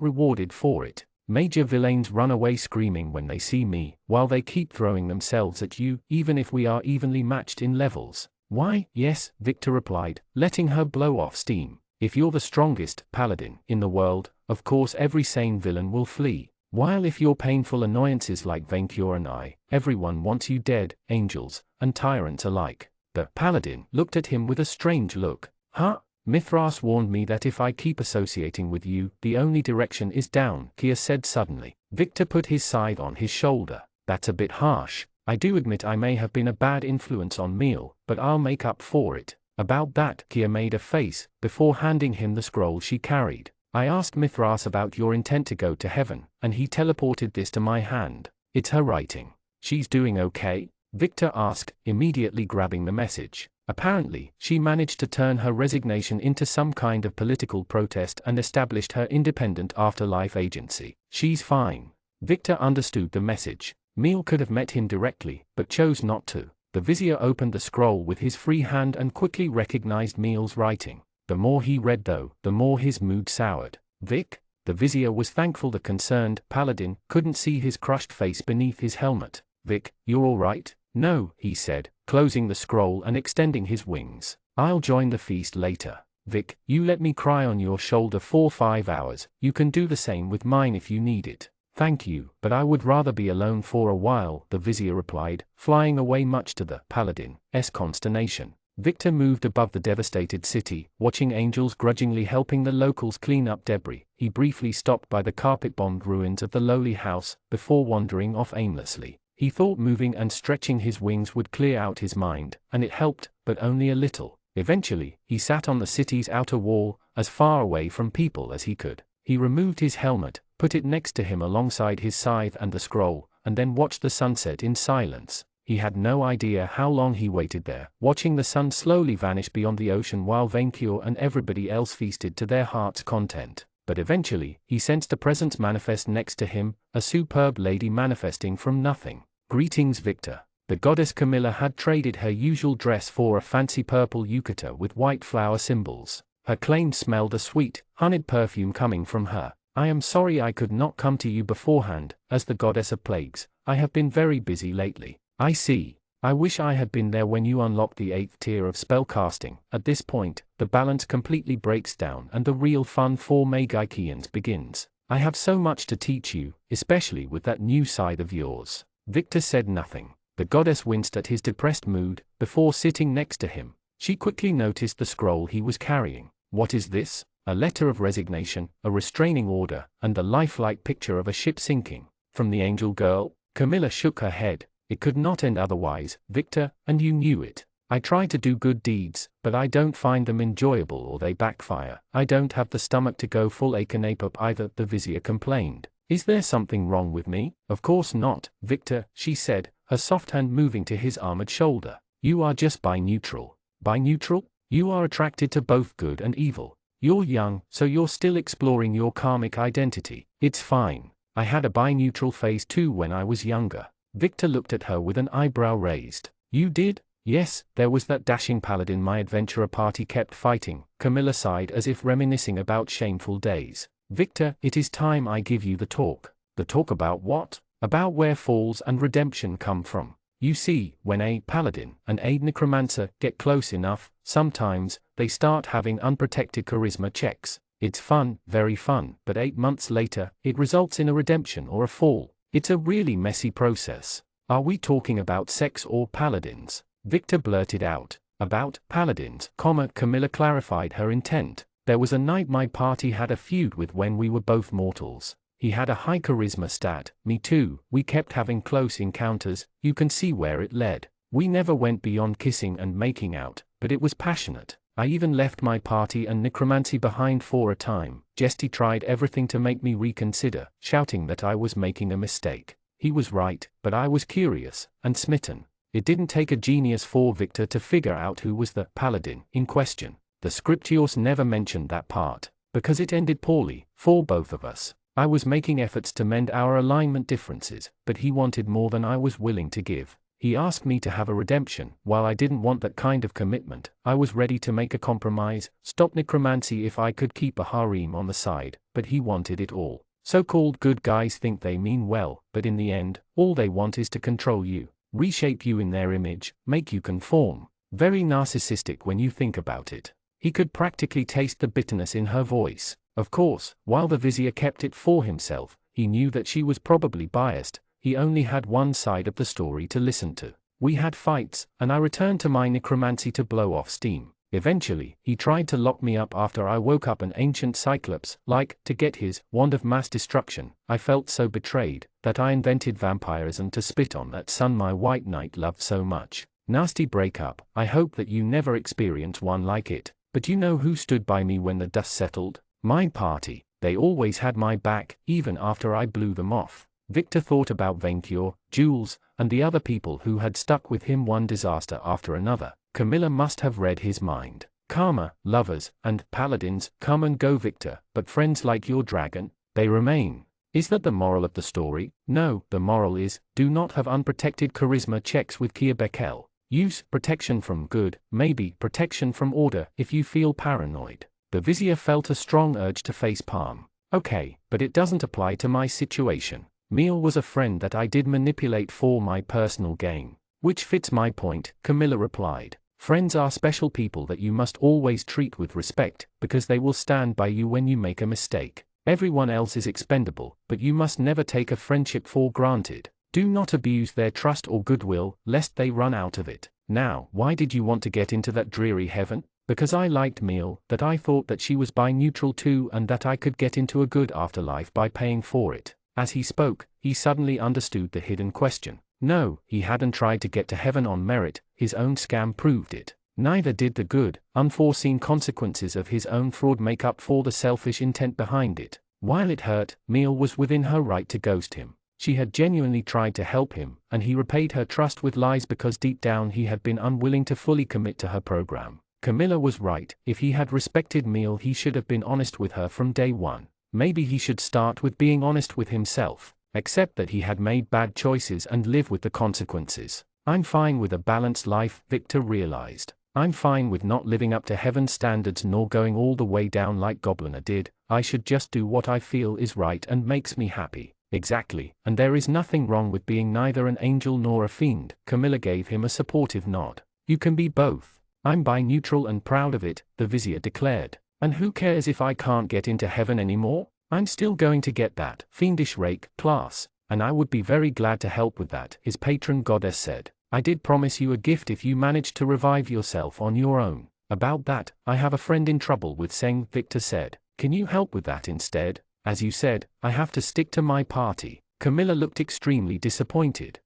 [SPEAKER 1] rewarded for it. Major villains run away screaming when they see me, while they keep throwing themselves at you, even if we are evenly matched in levels. Why, yes, Victor replied, letting her blow off steam. If you're the strongest paladin in the world, of course every sane villain will flee. While if you're painful annoyances like Venkior and I, everyone wants you dead, angels and tyrants alike. The paladin looked at him with a strange look. Huh? Mithras warned me that if I keep associating with you, the only direction is down, Kia said suddenly. Victor put his scythe on his shoulder. That's a bit harsh. I do admit I may have been a bad influence on Meal, but I'll make up for it. About that, Kia made a face, before handing him the scroll she carried. I asked Mithras about your intent to go to heaven, and he teleported this to my hand. It's her writing. She's doing okay? Victor asked, immediately grabbing the message. Apparently, she managed to turn her resignation into some kind of political protest and established her independent afterlife agency. She's fine. Victor understood the message. Meal could have met him directly, but chose not to. The vizier opened the scroll with his free hand and quickly recognized Meal's writing. The more he read though, the more his mood soured. Vic? The vizier was thankful the concerned paladin couldn't see his crushed face beneath his helmet. Vic, you're all right? No, he said, closing the scroll and extending his wings. I'll join the feast later. Vic, you let me cry on your shoulder for 5 hours. You can do the same with mine if you need it. Thank you, but I would rather be alone for a while, the vizier replied, flying away much to the paladin's consternation. Victor moved above the devastated city, watching angels grudgingly helping the locals clean up debris. He briefly stopped by the carpet-bombed ruins of the lowly house, before wandering off aimlessly. He thought moving and stretching his wings would clear out his mind, and it helped, but only a little. Eventually, he sat on the city's outer wall, as far away from people as he could. He removed his helmet, put it next to him alongside his scythe and the scroll, and then watched the sunset in silence. He had no idea how long he waited there, watching the sun slowly vanish beyond the ocean while Venkior and everybody else feasted to their heart's content. But eventually, he sensed a presence manifest next to him, a superb lady manifesting from nothing. Greetings, Victor. The goddess Camilla had traded her usual dress for a fancy purple yukata with white flower symbols. Her claim smelled a sweet, honeyed perfume coming from her. I am sorry I could not come to you beforehand, as the goddess of plagues. I have been very busy lately. I see. I wish I had been there when you unlocked the 8th tier of spellcasting. At this point, the balance completely breaks down and the real fun for Magikians begins. I have so much to teach you, especially with that new side of yours. Victor said nothing. The goddess winced at his depressed mood, before sitting next to him. She quickly noticed the scroll he was carrying. What is this? A letter of resignation, a restraining order, and the lifelike picture of a ship sinking. From the angel girl? Camilla shook her head. It could not end otherwise, Victor, and you knew it. I try to do good deeds, but I don't find them enjoyable or they backfire. I don't have the stomach to go full Ape either, the vizier complained. Is there something wrong with me? Of course not, Victor, she said, her soft hand moving to his armored shoulder. You are just bi-neutral. Bi-neutral? You are attracted to both good and evil. You're young, so you're still exploring your karmic identity. It's fine. I had a bi-neutral phase too when I was younger. Victor looked at her with an eyebrow raised. You did? Yes, there was that dashing paladin my adventurer party kept fighting. Camilla sighed as if reminiscing about shameful days. Victor, it is time I give you the talk. The talk about what? About where falls and redemption come from. You see, when a paladin and a necromancer get close enough, sometimes, they start having unprotected charisma checks. It's fun, very fun, but 8 months later, it results in a redemption or a fall. It's a really messy process. Are we talking about sex or paladins? Victor blurted out. About paladins, Camilla clarified her intent. There was a knight my party had a feud with when we were both mortals. He had a high charisma stat, me too. We kept having close encounters, you can see where it led. We never went beyond kissing and making out, but it was passionate. I even left my party and necromancy behind for a time. Jesty tried everything to make me reconsider, shouting that I was making a mistake. He was right, but I was curious, and smitten. It didn't take a genius for Victor to figure out who was the paladin in question. The scriptures never mentioned that part, because it ended poorly, for both of us. I was making efforts to mend our alignment differences, but he wanted more than I was willing to give. He asked me to have a redemption. While I didn't want that kind of commitment, I was ready to make a compromise, stop necromancy if I could keep a harem on the side, but he wanted it all. So-called good guys think they mean well, but in the end, all they want is to control you, reshape you in their image, make you conform. Very narcissistic when you think about it. He could practically taste the bitterness in her voice. Of course, while the vizier kept it for himself, he knew that she was probably biased. He only had one side of the story to listen to. We had fights, and I returned to my necromancy to blow off steam. Eventually, he tried to lock me up after I woke up an ancient cyclops, to get his wand of mass destruction. I felt so betrayed, that I invented vampirism to spit on that son my white knight loved so much. Nasty breakup. I hope that you never experience one like it. But you know who stood by me when the dust settled? My party. They always had my back, even after I blew them off. Victor thought about Vaincure, Jules, and the other people who had stuck with him one disaster after another. Camilla must have read his mind. Karma, lovers, and paladins come and go, Victor, but friends like your dragon, they remain. Is that the moral of the story? No, the moral is, do not have unprotected charisma checks with Kia Beckel. Use protection from good, maybe protection from order if you feel paranoid. The vizier felt a strong urge to face palm. Okay, but it doesn't apply to my situation. Meal was a friend that I did manipulate for my personal gain. Which fits my point, Camilla replied. Friends are special people that you must always treat with respect, because they will stand by you when you make a mistake. Everyone else is expendable, but you must never take a friendship for granted. Do not abuse their trust or goodwill, lest they run out of it. Now, why did you want to get into that dreary heaven? Because I liked Meal, that I thought that she was bi-neutral too and that I could get into a good afterlife by paying for it. As he spoke, he suddenly understood the hidden question. No, he hadn't tried to get to heaven on merit, his own scam proved it. Neither did the good, unforeseen consequences of his own fraud make up for the selfish intent behind it. While it hurt, Meal was within her right to ghost him. She had genuinely tried to help him, and he repaid her trust with lies because deep down he had been unwilling to fully commit to her program. Camilla was right. If he had respected Meal, he should have been honest with her from day one. Maybe he should start with being honest with himself, accept that he had made bad choices and live with the consequences. I'm fine with a balanced life, Victor realized. I'm fine with not living up to heaven's standards nor going all the way down like Gobliner did. I should just do what I feel is right and makes me happy. Exactly, and there is nothing wrong with being neither an angel nor a fiend. Camilla gave him a supportive nod. You can be both. I'm bi-neutral and proud of it, the vizier declared. And who cares if I can't get into heaven anymore? I'm still going to get that fiendish rake class, and I would be very glad to help with that, his patron goddess said. I did promise you a gift if you managed to revive yourself on your own. About that, I have a friend in trouble with Seng, Victor said. Can you help with that instead? As you said, I have to stick to my party. Camilla looked extremely disappointed.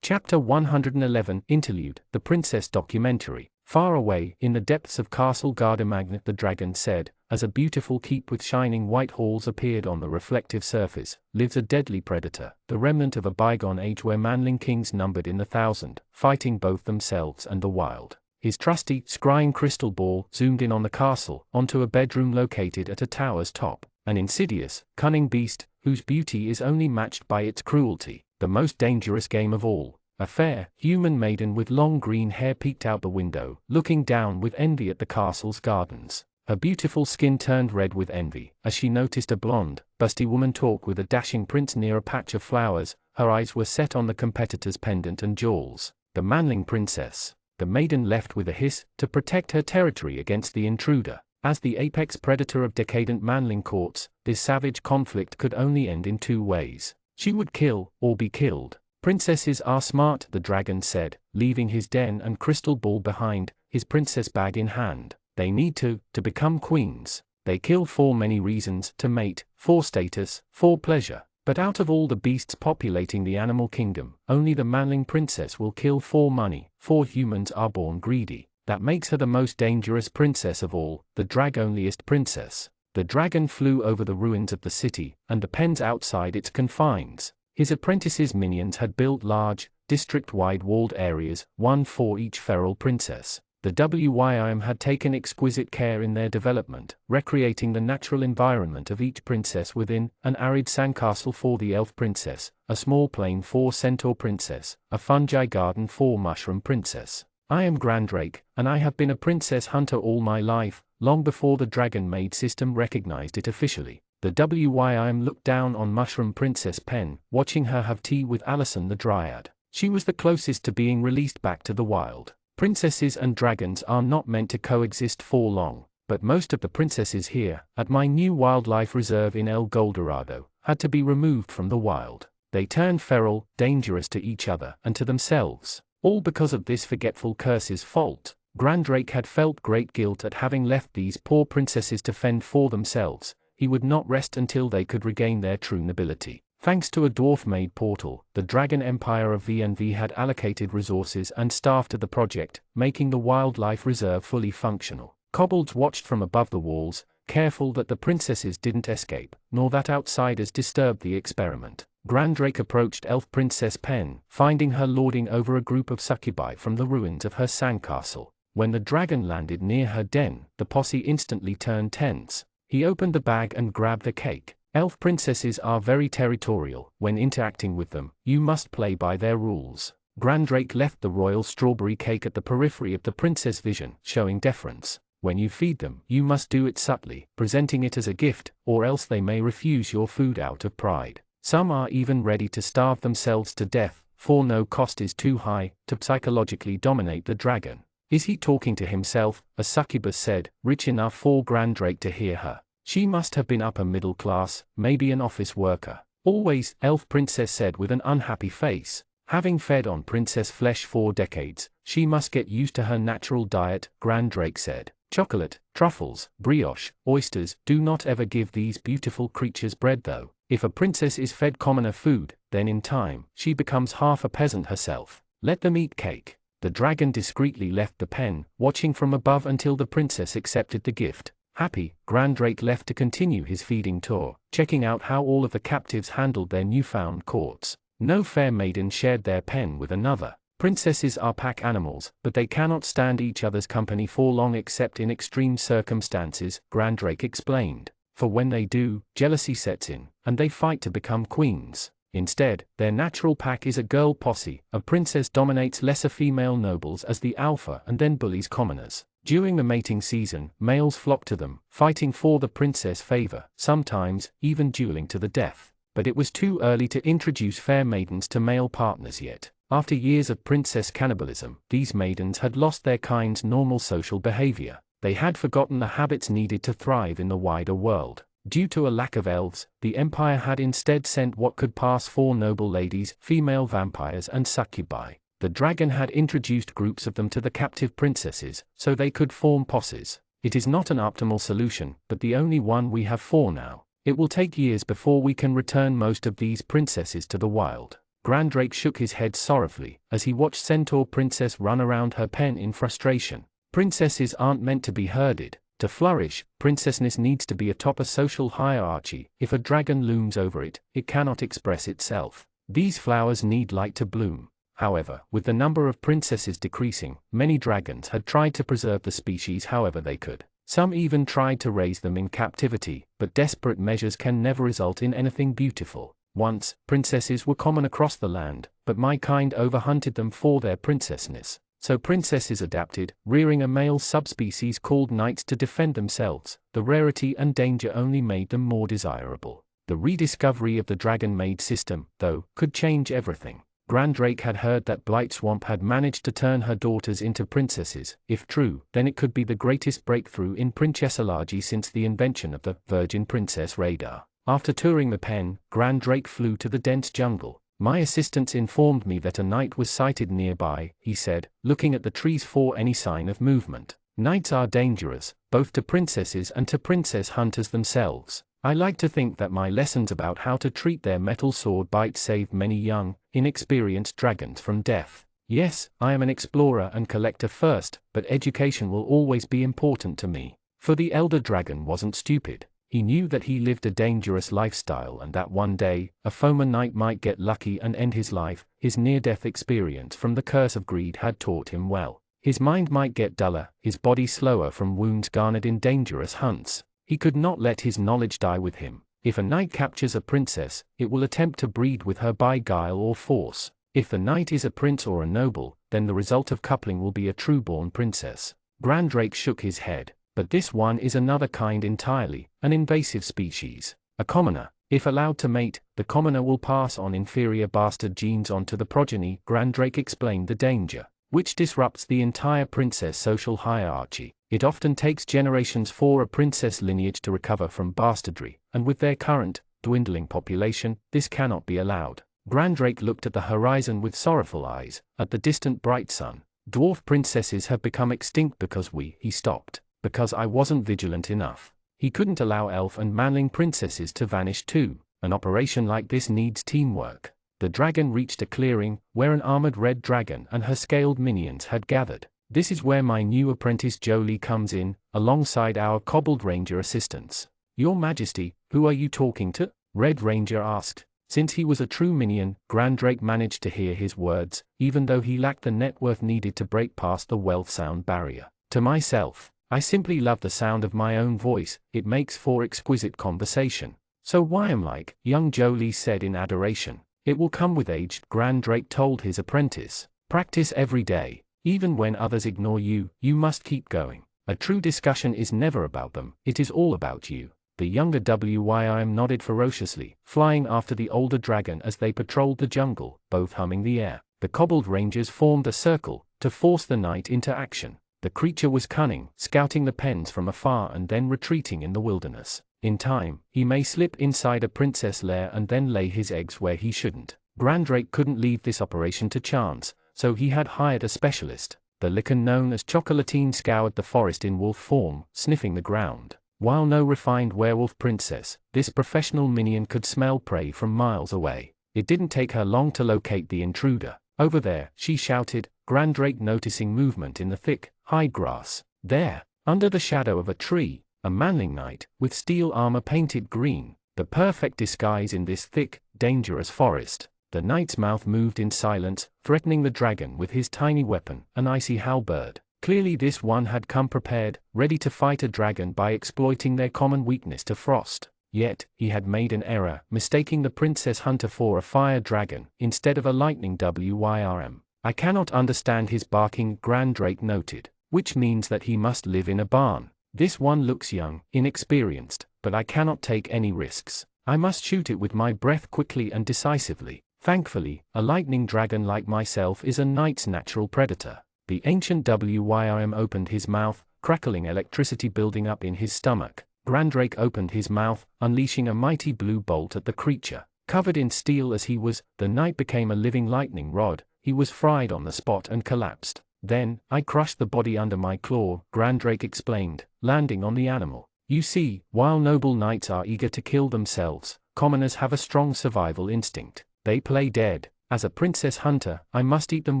[SPEAKER 1] Chapter 111 Interlude, The Princess Documentary. Far away, in the depths of Castle Gardemagnet, the dragon said, as a beautiful keep with shining white halls appeared on the reflective surface, lives a deadly predator, the remnant of a bygone age where manling kings numbered in the thousand, fighting both themselves and the wild. His trusty, scrying crystal ball zoomed in on the castle, onto a bedroom located at a tower's top. An insidious, cunning beast, whose beauty is only matched by its cruelty. The most dangerous game of all. A fair, human maiden with long green hair peeked out the window, looking down with envy at the castle's gardens. Her beautiful skin turned red with envy, as she noticed a blonde, busty woman talk with a dashing prince near a patch of flowers. Her eyes were set on the competitor's pendant and jewels. The manling princess. The maiden left with a hiss, to protect her territory against the intruder. As the apex predator of decadent manling courts, this savage conflict could only end in two ways. She would kill, or be killed. Princesses are smart, the dragon said, leaving his den and crystal ball behind, his princess bag in hand. They need to become queens. They kill for many reasons, to mate, for status, for pleasure. But out of all the beasts populating the animal kingdom, only the manling princess will kill for money, for humans are born greedy. That makes her the most dangerous princess of all, the dragonliest princess. The dragon flew over the ruins of the city, and the pens outside its confines. His apprentices' minions had built large, district-wide walled areas, one for each feral princess. The WYIM had taken exquisite care in their development, recreating the natural environment of each princess within, an arid sandcastle for the elf princess, a small plain for centaur princess, a fungi garden for mushroom princess. I am Grandrake, and I have been a princess hunter all my life, long before the Dragon Maid system recognized it officially. The WYIM looked down on Mushroom Princess Pen, watching her have tea with Allison the Dryad. She was the closest to being released back to the wild. Princesses and dragons are not meant to coexist for long, but most of the princesses here, at my new wildlife reserve in El Goldorado, had to be removed from the wild. They turned feral, dangerous to each other and to themselves. All because of this forgetful curse's fault. Grandrake had felt great guilt at having left these poor princesses to fend for themselves. He would not rest until they could regain their true nobility. Thanks to a dwarf-made portal, the Dragon Empire of V&V had allocated resources and staff to the project, making the wildlife reserve fully functional. Kobolds watched from above the walls, careful that the princesses didn't escape, nor that outsiders disturbed the experiment. Grandrake approached Elf Princess Pen, finding her lording over a group of succubi from the ruins of her sandcastle. When the dragon landed near her den, the posse instantly turned tense. He opened the bag and grabbed the cake. Elf princesses are very territorial. When interacting with them, you must play by their rules. Grandrake left the royal strawberry cake at the periphery of the princess vision, showing deference. When you feed them, you must do it subtly, presenting it as a gift, or else they may refuse your food out of pride. Some are even ready to starve themselves to death, for no cost is too high, to psychologically dominate the dragon. Is he talking to himself? A succubus said, rich enough for Grandrake to hear her. She must have been upper middle class, maybe an office worker. Always, Elf Princess said with an unhappy face. Having fed on princess flesh for decades, she must get used to her natural diet, Grandrake said. Chocolate, truffles, brioche, oysters, do not ever give these beautiful creatures bread though. If a princess is fed commoner food, then in time, she becomes half a peasant herself. Let them eat cake. The dragon discreetly left the pen, watching from above until the princess accepted the gift. Happy, Grandrake left to continue his feeding tour, checking out how all of the captives handled their newfound courts. No fair maiden shared their pen with another. Princesses are pack animals, but they cannot stand each other's company for long except in extreme circumstances, Grandrake explained. For when they do, jealousy sets in, and they fight to become queens. Instead, their natural pack is a girl posse. A princess dominates lesser female nobles as the alpha and then bullies commoners. During the mating season, males flock to them, fighting for the princess' favor, sometimes even dueling to the death. But it was too early to introduce fair maidens to male partners yet. After years of princess cannibalism, these maidens had lost their kind's normal social behavior. They had forgotten the habits needed to thrive in the wider world. Due to a lack of elves, the empire had instead sent what could pass for noble ladies, female vampires and succubi. The dragon had introduced groups of them to the captive princesses, so they could form posses. It is not an optimal solution, but the only one we have for now. It will take years before we can return most of these princesses to the wild. Grandrake shook his head sorrowfully, as he watched Centaur Princess run around her pen in frustration. Princesses aren't meant to be herded. To flourish, princessness needs to be atop a social hierarchy. If a dragon looms over it, it cannot express itself. These flowers need light to bloom. However, with the number of princesses decreasing, many dragons had tried to preserve the species however they could. Some even tried to raise them in captivity, but desperate measures can never result in anything beautiful. Once, princesses were common across the land, but my kind overhunted them for their princessness. So princesses adapted, rearing a male subspecies called knights to defend themselves. The rarity and danger only made them more desirable. The rediscovery of the dragon maid system, though, could change everything. Grandrake had heard that Blightswamp had managed to turn her daughters into princesses. If true, then it could be the greatest breakthrough in princessology since the invention of the Virgin Princess radar. After touring the pen, Grandrake flew to the dense jungle. My assistants informed me that a knight was sighted nearby, he said, looking at the trees for any sign of movement. Knights are dangerous, both to princesses and to princess hunters themselves. I like to think that my lessons about how to treat their metal sword bite saved many young, inexperienced dragons from death. Yes, I am an explorer and collector first, but education will always be important to me. For the elder dragon wasn't stupid. He knew that he lived a dangerous lifestyle and that one day, a foeman knight might get lucky and end his life. His near-death experience from the curse of greed had taught him well. His mind might get duller, his body slower from wounds garnered in dangerous hunts. He could not let his knowledge die with him. If a knight captures a princess, it will attempt to breed with her by guile or force. If the knight is a prince or a noble, then the result of coupling will be a true-born princess. Grandrake shook his head. But this one is another kind entirely, an invasive species. A commoner. If allowed to mate, the commoner will pass on inferior bastard genes onto the progeny. Grandrake explained the danger, which disrupts the entire princess social hierarchy. It often takes generations for a princess lineage to recover from bastardry, and with their current, dwindling population, this cannot be allowed. Grandrake looked at the horizon with sorrowful eyes, at the distant bright sun. Dwarf princesses have become extinct because he stopped. Because I wasn't vigilant enough. He couldn't allow elf and manling princesses to vanish too. An operation like this needs teamwork. The dragon reached a clearing, where an armored red dragon and her scaled minions had gathered. This is where my new apprentice Jolie comes in, alongside our cobbled ranger assistants. Your Majesty, who are you talking to? Red Ranger asked. Since he was a true minion, Grandrake managed to hear his words, even though he lacked the net worth needed to break past the wealth sound barrier. To myself. I simply love the sound of my own voice, it makes for exquisite conversation. So why am like, young Jolie said in adoration. It will come with age, Grandrake told his apprentice. Practice every day. Even when others ignore you, you must keep going. A true discussion is never about them, it is all about you. The younger WYIM nodded ferociously, flying after the older dragon as they patrolled the jungle, both humming the air. The cobbled rangers formed a circle, to force the knight into action. The creature was cunning, scouting the pens from afar and then retreating in the wilderness. In time, he may slip inside a princess lair and then lay his eggs where he shouldn't. Grandrake couldn't leave this operation to chance, so he had hired a specialist. The lichen known as Chocolatine scoured the forest in wolf form, sniffing the ground. While no refined werewolf princess, this professional minion could smell prey from miles away. It didn't take her long to locate the intruder. Over there, she shouted, Grandrake noticing movement in the thick, high grass. There, under the shadow of a tree, a manling knight, with steel armor painted green, the perfect disguise in this thick, dangerous forest. The knight's mouth moved in silence, threatening the dragon with his tiny weapon, an icy halberd. Clearly this one had come prepared, ready to fight a dragon by exploiting their common weakness to frost. Yet, he had made an error, mistaking the princess hunter for a fire dragon, instead of a lightning wyrm. I cannot understand his barking, Grandrake noted, which means that he must live in a barn. This one looks young, inexperienced, but I cannot take any risks. I must shoot it with my breath quickly and decisively. Thankfully, a lightning dragon like myself is a night's natural predator. The ancient wyrm opened his mouth, crackling electricity building up in his stomach. Grandrake opened his mouth, unleashing a mighty blue bolt at the creature. Covered in steel as he was, the knight became a living lightning rod. He was fried on the spot and collapsed. Then, I crushed the body under my claw, Grandrake explained, landing on the animal. You see, while noble knights are eager to kill themselves, commoners have a strong survival instinct. They play dead. As a princess hunter, I must eat them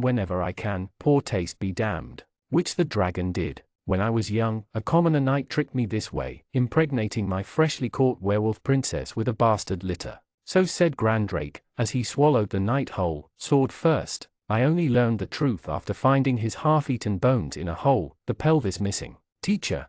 [SPEAKER 1] whenever I can, poor taste be damned. Which the dragon did. When I was young, a commoner knight tricked me this way, impregnating my freshly caught werewolf princess with a bastard litter. So said Grandrake, as he swallowed the knight whole, sword first. I only learned the truth after finding his half-eaten bones in a hole, the pelvis missing. Teacher,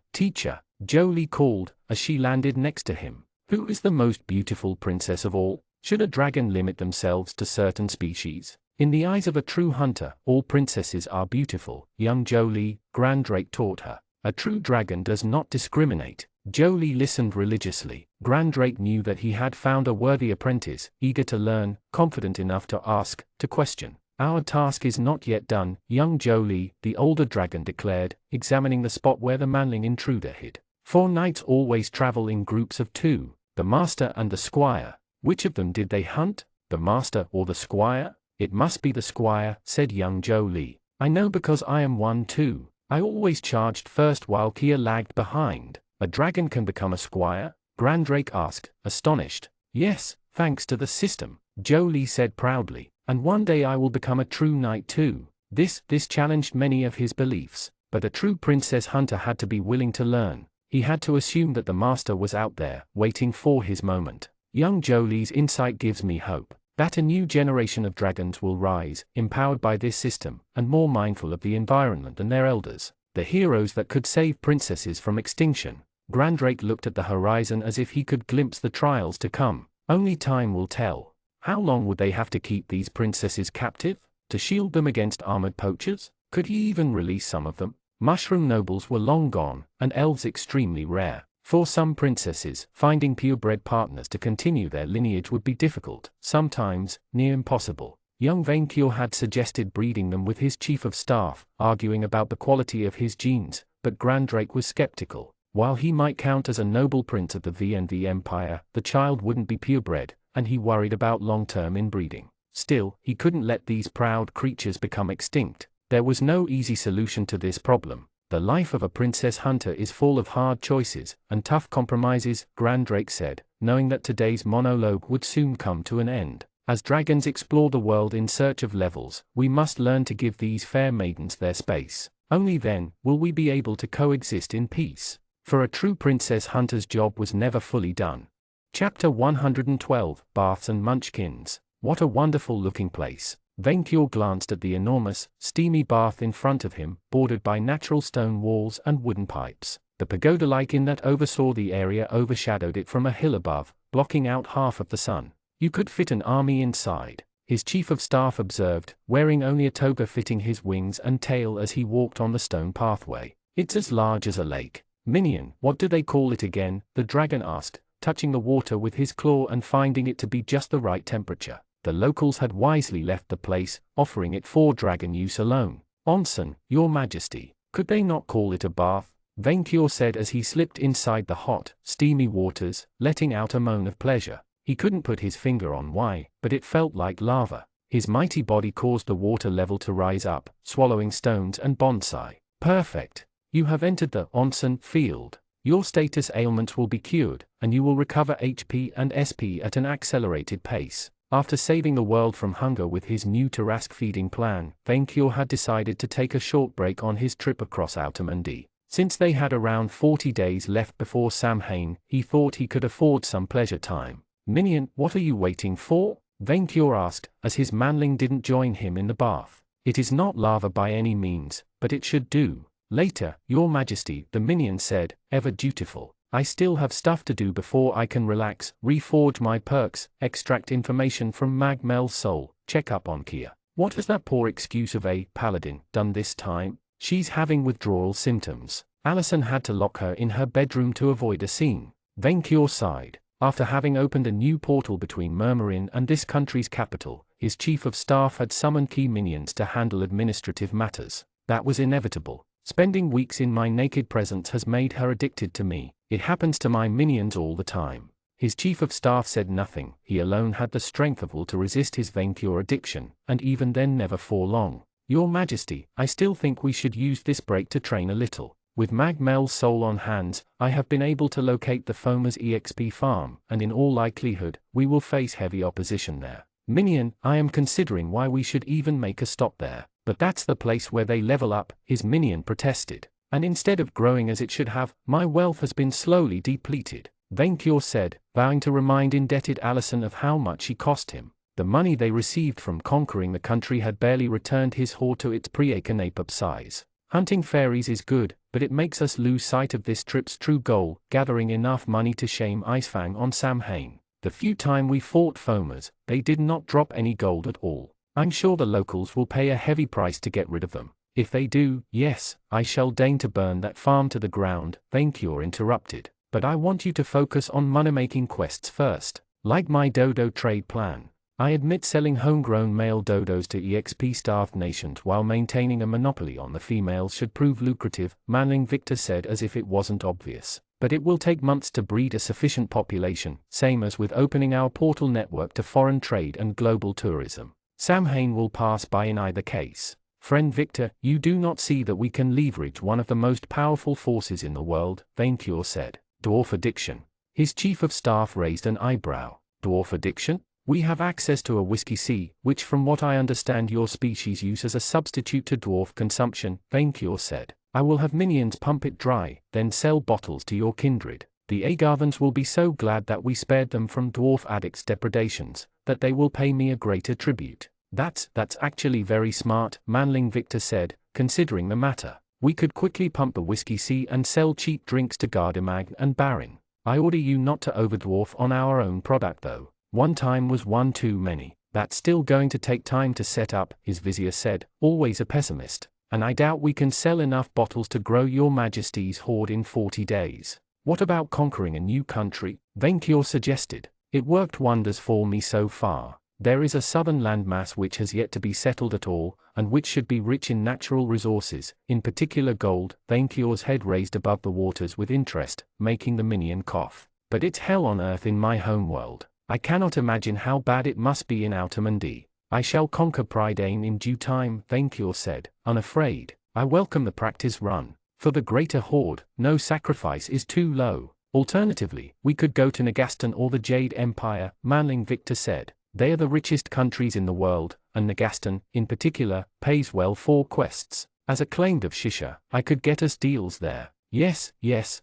[SPEAKER 1] Jolie called, as she landed next to him. Who is the most beautiful princess of all? Should a dragon limit themselves to certain species? In the eyes of a true hunter, all princesses are beautiful, young Jolie, Grandrake taught her. A true dragon does not discriminate. Jolie listened religiously. Grandrake knew that he had found a worthy apprentice, eager to learn, confident enough to ask, to question. Our task is not yet done, young Jolie, the older dragon declared, examining the spot where the manling intruder hid. 4 knights always travel in groups of 2, the master and the squire. Which of them did they hunt, the master or the squire? It must be the squire, said young Jolie. I know because I am one too. I always charged first while Kia lagged behind. A dragon can become a squire? Grandrake asked, astonished. Yes, thanks to the system, Jolie said proudly. And one day I will become a true knight too. This challenged many of his beliefs, but a true princess hunter had to be willing to learn. He had to assume that the master was out there, waiting for his moment. Young Jolie's insight gives me hope that a new generation of dragons will rise, empowered by this system, and more mindful of the environment than their elders. The heroes that could save princesses from extinction. Grandrake looked at the horizon as if he could glimpse the trials to come. Only time will tell. How long would they have to keep these princesses captive? To shield them against armored poachers? Could he even release some of them? Mushroom nobles were long gone, and elves extremely rare. For some princesses, finding purebred partners to continue their lineage would be difficult, sometimes near impossible. Young Vainkior had suggested breeding them with his chief of staff, arguing about the quality of his genes, but Grandrake was skeptical. While he might count as a noble prince of the VNV Empire, the child wouldn't be purebred, and he worried about long-term inbreeding. Still, he couldn't let these proud creatures become extinct. There was no easy solution to this problem. The life of a princess hunter is full of hard choices and tough compromises, Grandrake said, knowing that today's monologue would soon come to an end. As dragons explore the world in search of levels, we must learn to give these fair maidens their space. Only then will we be able to coexist in peace. For a true princess hunter's job was never fully done. Chapter 112, Baths and Munchkins. What a wonderful-looking place. Vainkior glanced at the enormous, steamy bath in front of him, bordered by natural stone walls and wooden pipes. The pagoda-like inn that oversaw the area overshadowed it from a hill above, blocking out half of the sun. You could fit an army inside, his chief of staff observed, wearing only a toga fitting his wings and tail as he walked on the stone pathway. It's as large as a lake. Minion, what do they call it again? The dragon asked, touching the water with his claw and finding it to be just the right temperature. The locals had wisely left the place, offering it for dragon use alone. Onsen, your majesty, could they not call it a bath? Vainkior said as he slipped inside the hot, steamy waters, letting out a moan of pleasure. He couldn't put his finger on why, but it felt like lava. His mighty body caused the water level to rise up, swallowing stones and bonsai. Perfect. You have entered the onsen field. Your status ailments will be cured, and you will recover HP and SP at an accelerated pace. After saving the world from hunger with his new Tarask feeding plan, Vainkior had decided to take a short break on his trip across Outermundy. Since they had around 40 days left before Samhain, he thought he could afford some pleasure time. Minion, what are you waiting for? Vainkior asked, as his manling didn't join him in the bath. It is not lava by any means, but it should do. Later, your majesty, the minion said, ever dutiful. I still have stuff to do before I can relax, reforge my perks, extract information from Magmel's soul, check up on Kia. What has that poor excuse of a paladin done this time? She's having withdrawal symptoms. Allison had to lock her in her bedroom to avoid a scene. Vainqueur sighed. After having opened a new portal between Murmurin and this country's capital, his chief of staff had summoned key minions to handle administrative matters. That was inevitable. Spending weeks in my naked presence has made her addicted to me. It happens to my minions all the time. His chief of staff said nothing. He alone had the strength of will to resist his Vainqueur addiction, and even then never for long. Your Majesty, I still think we should use this break to train a little. With Magmel's soul on hands, I have been able to locate the Foma's EXP farm, and in all likelihood, we will face heavy opposition there. Minion, I am considering why we should even make a stop there. But that's the place where they level up, his minion protested. And instead of growing as it should have, my wealth has been slowly depleted, Vainqueur said, vowing to remind indebted Allison of how much he cost him. The money they received from conquering the country had barely returned his hoard to its pre-Akanapop size. Hunting fairies is good, but it makes us lose sight of this trip's true goal, gathering enough money to shame Icefang on Samhain. The few time we fought Fomas, they did not drop any gold at all. I'm sure the locals will pay a heavy price to get rid of them. If they do, yes, I shall deign to burn that farm to the ground, Vainqueur interrupted. But I want you to focus on money-making quests first. Like my dodo trade plan. I admit selling homegrown male dodos to EXP-starved nations while maintaining a monopoly on the females should prove lucrative, Manling Victor said as if it wasn't obvious. But it will take months to breed a sufficient population, same as with opening our portal network to foreign trade and global tourism. Samhain will pass by in either case. Friend Victor, you do not see that we can leverage one of the most powerful forces in the world, Vainqueur said. Dwarf addiction. His chief of staff raised an eyebrow. Dwarf addiction? We have access to a whiskey sea, which from what I understand your species use as a substitute to dwarf consumption, Vainqueur said. I will have minions pump it dry, then sell bottles to your kindred. The Agarthans will be so glad that we spared them from dwarf addicts' depredations, that they will pay me a greater tribute. That's actually very smart, Manling Victor said, considering the matter. We could quickly pump the whiskey sea and sell cheap drinks to Gardemagn and Barin. I order you not to overdwarf on our own product though. One time was one too many. That's still going to take time to set up, his vizier said, always a pessimist. And I doubt we can sell enough bottles to grow your Majesty's hoard in 40 days. What about conquering a new country? Vainqueur suggested. It worked wonders for me so far. There is a southern landmass which has yet to be settled at all, and which should be rich in natural resources, in particular gold. Vainqueur's head raised above the waters with interest, making the minion cough. But it's hell on earth in my homeworld. I cannot imagine how bad it must be in Outermundy. I shall conquer Prydain in due time, Vainqueur said, unafraid. I welcome the practice run. For the greater horde, no sacrifice is too low. Alternatively, we could go to Nagastan or the Jade Empire, Manling Victor said. They are the richest countries in the world, and Nagastan, in particular, pays well for quests. As acclaimed of Shisha, I could get us deals there. Yes,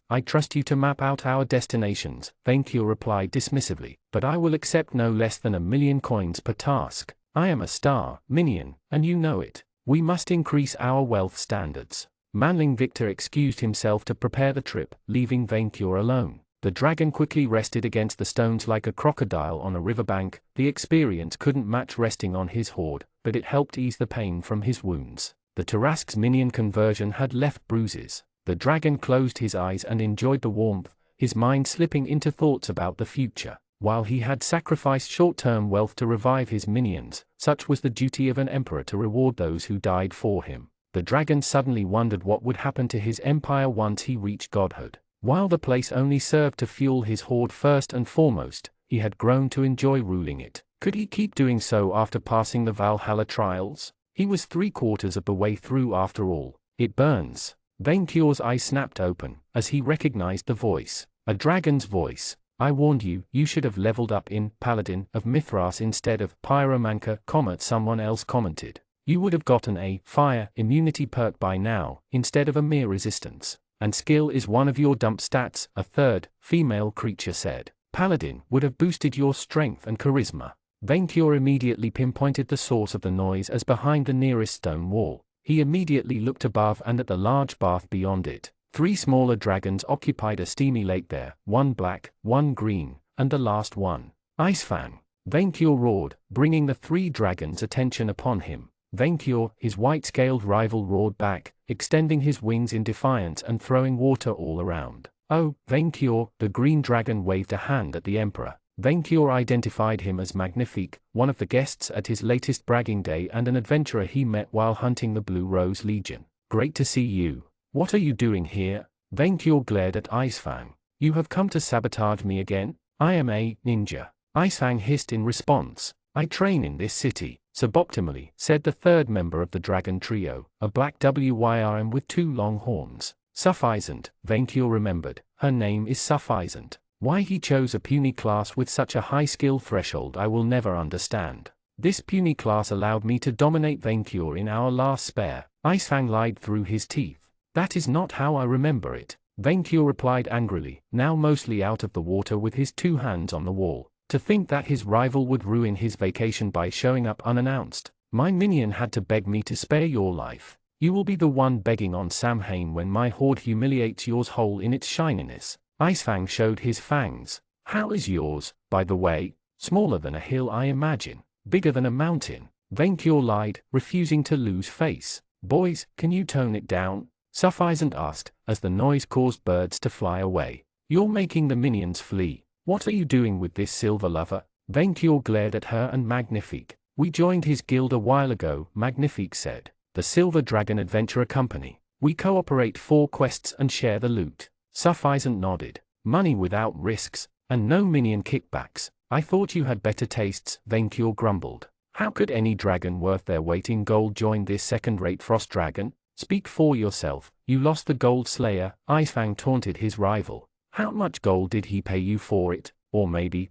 [SPEAKER 1] I trust you to map out our destinations, Vainqueur replied dismissively, but I will accept no less than 1,000,000 coins per task. I am a star, minion, and you know it. We must increase our wealth standards. Manling Victor excused himself to prepare the trip, leaving Vainqueur alone. The dragon quickly rested against the stones like a crocodile on a riverbank. The experience couldn't match resting on his hoard, but it helped ease the pain from his wounds. The Tarask's minion conversion had left bruises. The dragon closed his eyes and enjoyed the warmth, his mind slipping into thoughts about the future. While he had sacrificed short-term wealth to revive his minions, such was the duty of an emperor to reward those who died for him. The dragon suddenly wondered what would happen to his empire once he reached godhood. While the place only served to fuel his hoard first and foremost, he had grown to enjoy ruling it. Could he keep doing so after passing the Valhalla trials? He was 3/4 of the way through after all. It burns. Vainqueur's eyes snapped open, as he recognized the voice. A dragon's voice. I warned you, you should have leveled up in Paladin of Mithras instead of Pyromancer, someone else commented. You would have gotten a fire immunity perk by now, instead of a mere resistance. And skill is one of your dump stats, a third female creature said. Paladin would have boosted your strength and charisma. Vainqueur immediately pinpointed the source of the noise as behind the nearest stone wall. He immediately looked above and at the large bath beyond it. 3 smaller dragons occupied a steamy lake there, one black, one green, and the last one. Icefang! Vainkyur roared, bringing the 3 dragons' attention upon him. Vainkyur, his white-scaled rival, roared back, extending his wings in defiance and throwing water all around. Oh, Vainkyur! The green dragon waved a hand at the emperor. Vainkyur identified him as Magnifique, one of the guests at his latest bragging day and an adventurer he met while hunting the Blue Rose Legion. Great to see you. What are you doing here? Vainkyur glared at Icefang. You have come to sabotage me again? I am a ninja. Icefang hissed in response. I train in this city. Suboptimally, said the third member of the dragon trio, a black WYRM with 2 long horns. Suffisant, Vainkyur remembered. Her name is Suffisant. Why he chose a puny class with such a high skill threshold I will never understand. This puny class allowed me to dominate Vainkyur in our last spare. Icefang lied through his teeth. That is not how I remember it. Vainkyur replied angrily, now mostly out of the water with his 2 hands on the wall. To think that his rival would ruin his vacation by showing up unannounced. My minion had to beg me to spare your life. You will be the one begging on Samhain when my horde humiliates yours whole in its shininess. Icefang showed his fangs. How is yours, by the way? Smaller than a hill, I imagine. Bigger than a mountain. Vainkyur lied, refusing to lose face. Boys, can you tone it down? Suffisant asked, as the noise caused birds to fly away. You're making the minions flee. What are you doing with this silver lover? Vainkyur glared at her and Magnifique. We joined his guild a while ago, Magnifique said. The Silver Dragon Adventurer Company. We cooperate 4 quests and share the loot. Suffisant nodded. Money without risks, and no minion kickbacks. I thought you had better tastes, Vainkyur grumbled. How could any dragon worth their weight in gold join this second-rate frost dragon? Speak for yourself, you lost the Gold Slayer, Icefang taunted his rival. How much gold did he pay you for it? Or maybe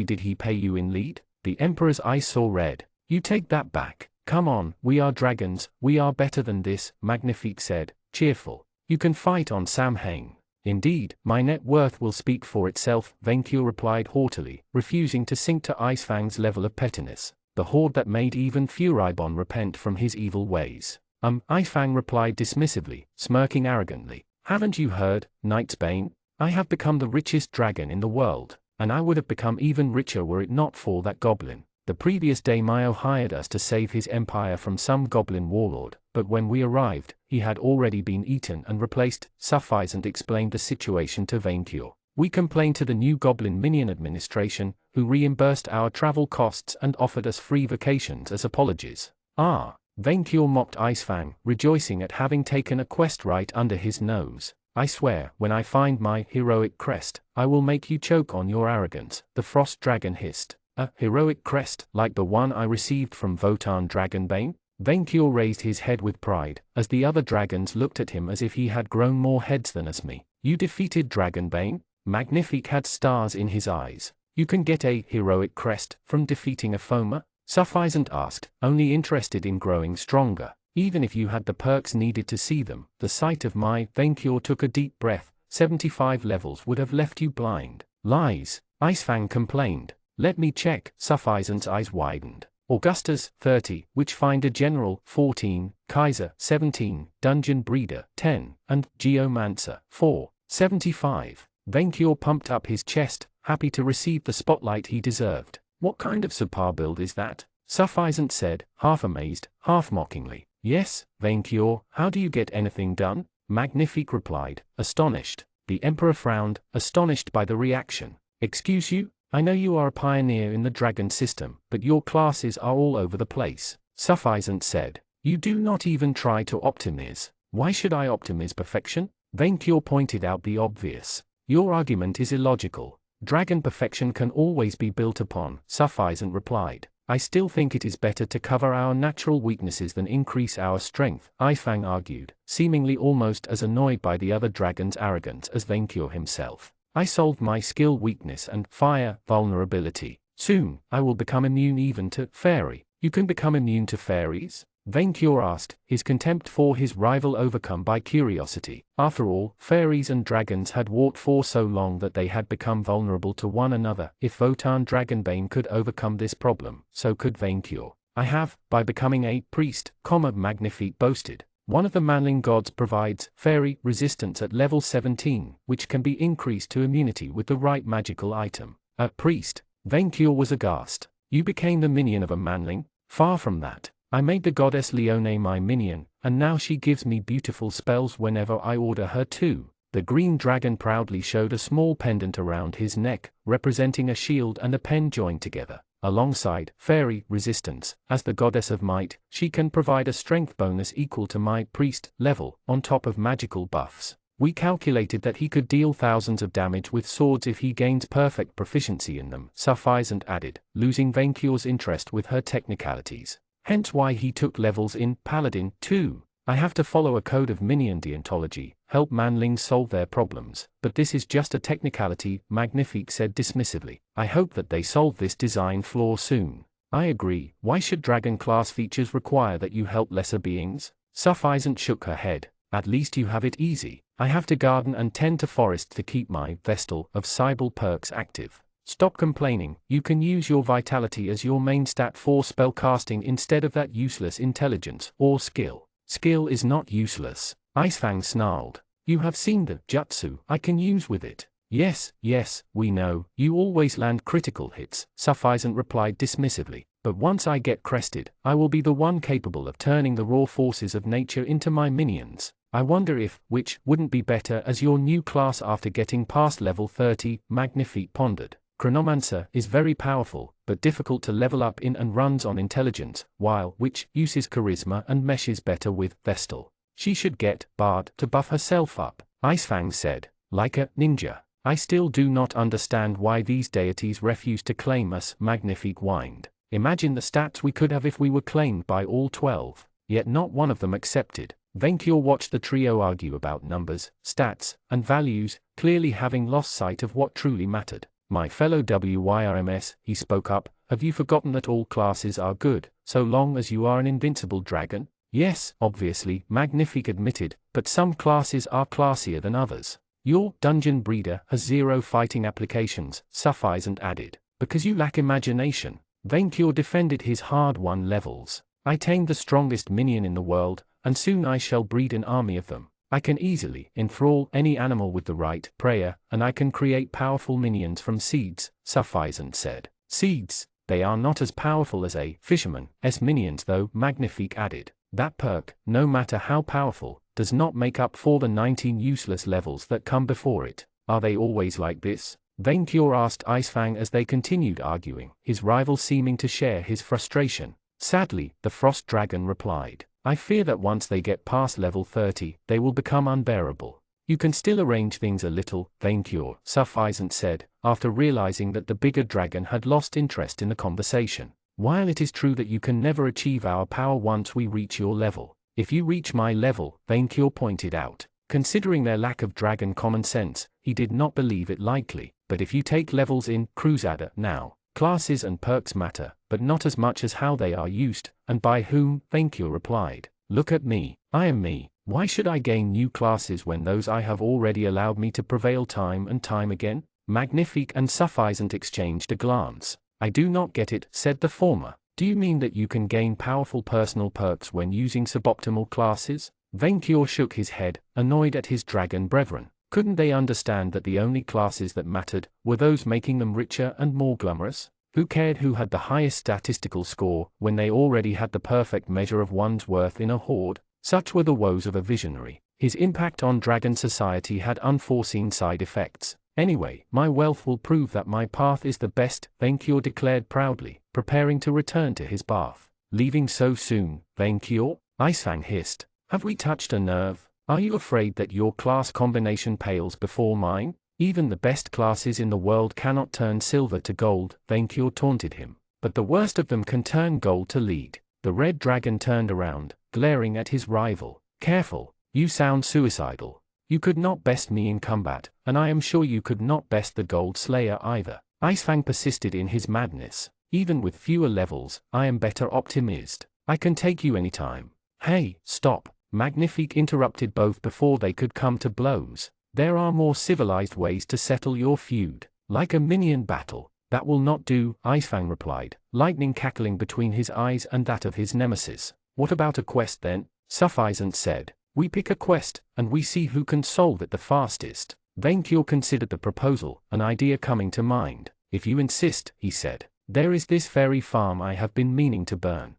[SPEAKER 1] did he pay you in lead? The Emperor's eyes saw red. You take that back. Come on, we are dragons, we are better than this, Magnifique said, cheerful. You can fight on Samhain. Indeed, my net worth will speak for itself, Vainkyur replied haughtily, refusing to sink to Icefang's level of pettiness, the horde that made even Furibon repent from his evil ways. Icefang replied dismissively, smirking arrogantly. Haven't you heard, Knight's Bane? I have become the richest dragon in the world, and I would have become even richer were it not for that goblin. The previous day Mayo hired us to save his empire from some goblin warlord, but when we arrived, he had already been eaten and replaced. Suffisant explained the situation to Vainkyur. We complained to the new goblin minion administration, who reimbursed our travel costs and offered us free vacations as apologies. Ah, Vainkyur mocked Icefang, rejoicing at having taken a quest right under his nose. I swear, when I find my heroic crest, I will make you choke on your arrogance, the frost dragon hissed. A heroic crest, like the one I received from Votan Dragonbane? Vainkyur raised his head with pride, as the other dragons looked at him as if he had grown more heads than as me. You defeated Dragonbane? Magnifique had stars in his eyes. You can get a heroic crest from defeating a Foma? Suffisant asked, only interested in growing stronger. Even if you had the perks needed to see them, the sight of my Vainkyur took a deep breath. 75 levels would have left you blind. Lies, Icefang complained. Let me check, Suffisant's eyes widened. Augustus, 30, Witchfinder General, 14, Kaiser, 17, Dungeon Breeder, 10, and Geomancer, 4, 75. Vainkyur pumped up his chest, happy to receive the spotlight he deserved. What kind of subpar build is that? Suffisant said, half amazed, half mockingly. Yes, Vainkyur, how do you get anything done? Magnifique replied, astonished. The Emperor frowned, astonished by the reaction. Excuse you? I know you are a pioneer in the dragon system, but your classes are all over the place. Suffisant said. You do not even try to optimize. Why should I optimize perfection? Vainkyur pointed out the obvious. Your argument is illogical. Dragon perfection can always be built upon, Suffisant replied. I still think it is better to cover our natural weaknesses than increase our strength, Icefang argued, seemingly almost as annoyed by the other dragon's arrogance as Vainkyur himself. I solved my skill weakness and fire vulnerability. Soon, I will become immune even to fairy. You can become immune to fairies? Vainkyur asked, his contempt for his rival overcome by curiosity. After all, fairies and dragons had walked for so long that they had become vulnerable to one another. If Votan Dragonbane could overcome this problem, so could Vainkyur. I have, by becoming a priest, Magnifique boasted. One of the manling gods provides fairy resistance at level 17, which can be increased to immunity with the right magical item. A priest, Venkior was aghast. You became the minion of a manling? Far from that. I made the goddess Leone my minion, and now she gives me beautiful spells whenever I order her to. The green dragon proudly showed a small pendant around his neck, representing a shield and a pen joined together. Alongside fairy resistance, as the goddess of might, she can provide a strength bonus equal to my priest level, on top of magical buffs. We calculated that he could deal thousands of damage with swords if he gains perfect proficiency in them, Suffisant added, losing Venkior's interest with her technicalities. Hence why he took levels in Paladin too. I have to follow a code of minion deontology, help manlings solve their problems, but this is just a technicality, Magnifique said dismissively. I hope that they solve this design flaw soon. I agree, why should dragon class features require that you help lesser beings? Suffisant shook her head. At least you have it easy. I have to garden and tend to forests to keep my Vestal of Cybele perks active. Stop complaining, you can use your vitality as your main stat for spellcasting instead of that useless intelligence or skill. Skill is not useless, Icefang snarled. You have seen the jutsu I can use with it. Yes, we know, you always land critical hits, Suffisant replied dismissively. But once I get crested, I will be the one capable of turning the raw forces of nature into my minions. I wonder if, which, wouldn't be better as your new class after getting past level 30, Magnifique pondered. Chronomancer is very powerful, but difficult to level up in and runs on intelligence, while Witch uses charisma and meshes better with Vestal. She should get Bard to buff herself up, Icefang said, like a ninja. I still do not understand why these deities refuse to claim us, Magnifique whined. Imagine the stats we could have if we were claimed by all 12, yet not one of them accepted. Venkior watched the trio argue about numbers, stats, and values, clearly having lost sight of what truly mattered. My fellow WYRMS, he spoke up, have you forgotten that all classes are good, so long as you are an invincible dragon? Yes, obviously, Magnifique admitted, but some classes are classier than others. Your dungeon breeder has 0 fighting applications, Suffisant added. Because you lack imagination. Venkior defended his hard-won levels. I tamed the strongest minion in the world, and soon I shall breed an army of them. I can easily enthrall any animal with the right prayer, and I can create powerful minions from seeds, Suffisant said. Seeds, they are not as powerful as a fisherman's minions though, Magnifique added. That perk, no matter how powerful, does not make up for the 19 useless levels that come before it. Are they always like this? Venkior asked Icefang as they continued arguing, his rival seeming to share his frustration. Sadly, the Frost Dragon replied. I fear that once they get past level 30, they will become unbearable. You can still arrange things a little, Venkior, Suffisant said, after realizing that the bigger dragon had lost interest in the conversation. While it is true that you can never achieve our power once we reach your level, if you reach my level, Venkior pointed out. Considering their lack of dragon common sense, he did not believe it likely, but if you take levels in Crusader now, classes and perks matter, but not as much as how they are used, and by whom, Venkior replied. Look at me, I am me. Why should I gain new classes when those I have already allowed me to prevail time and time again? Magnifique and Suffisant exchanged a glance. I do not get it, said the former. Do you mean that you can gain powerful personal perks when using suboptimal classes? Venkior shook his head, annoyed at his dragon brethren. Couldn't they understand that the only classes that mattered were those making them richer and more glamorous? Who cared who had the highest statistical score when they already had the perfect measure of one's worth in a horde? Such were the woes of a visionary. His impact on dragon society had unforeseen side effects. Anyway, my wealth will prove that my path is the best, Venkior declared proudly, preparing to return to his bath. Leaving so soon, Venkior? Icefang hissed. Have we touched a nerve? Are you afraid that your class combination pales before mine? Even the best classes in the world cannot turn silver to gold, Venkior taunted him. But the worst of them can turn gold to lead. The red dragon turned around, glaring at his rival. Careful, you sound suicidal. You could not best me in combat, and I am sure you could not best the Gold Slayer either. Icefang persisted in his madness. Even with fewer levels, I am better optimist. I can take you anytime. Hey, stop. Magnifique interrupted both before they could come to blows. There are more civilized ways to settle your feud. Like a minion battle. That will not do, Icefang replied, lightning cackling between his eyes and that of his nemesis. What about a quest then? Suffisant said. We pick a quest, and we see who can solve it the fastest. Vainkur considered the proposal, an idea coming to mind. If you insist, he said, there is this fairy farm I have been meaning to burn.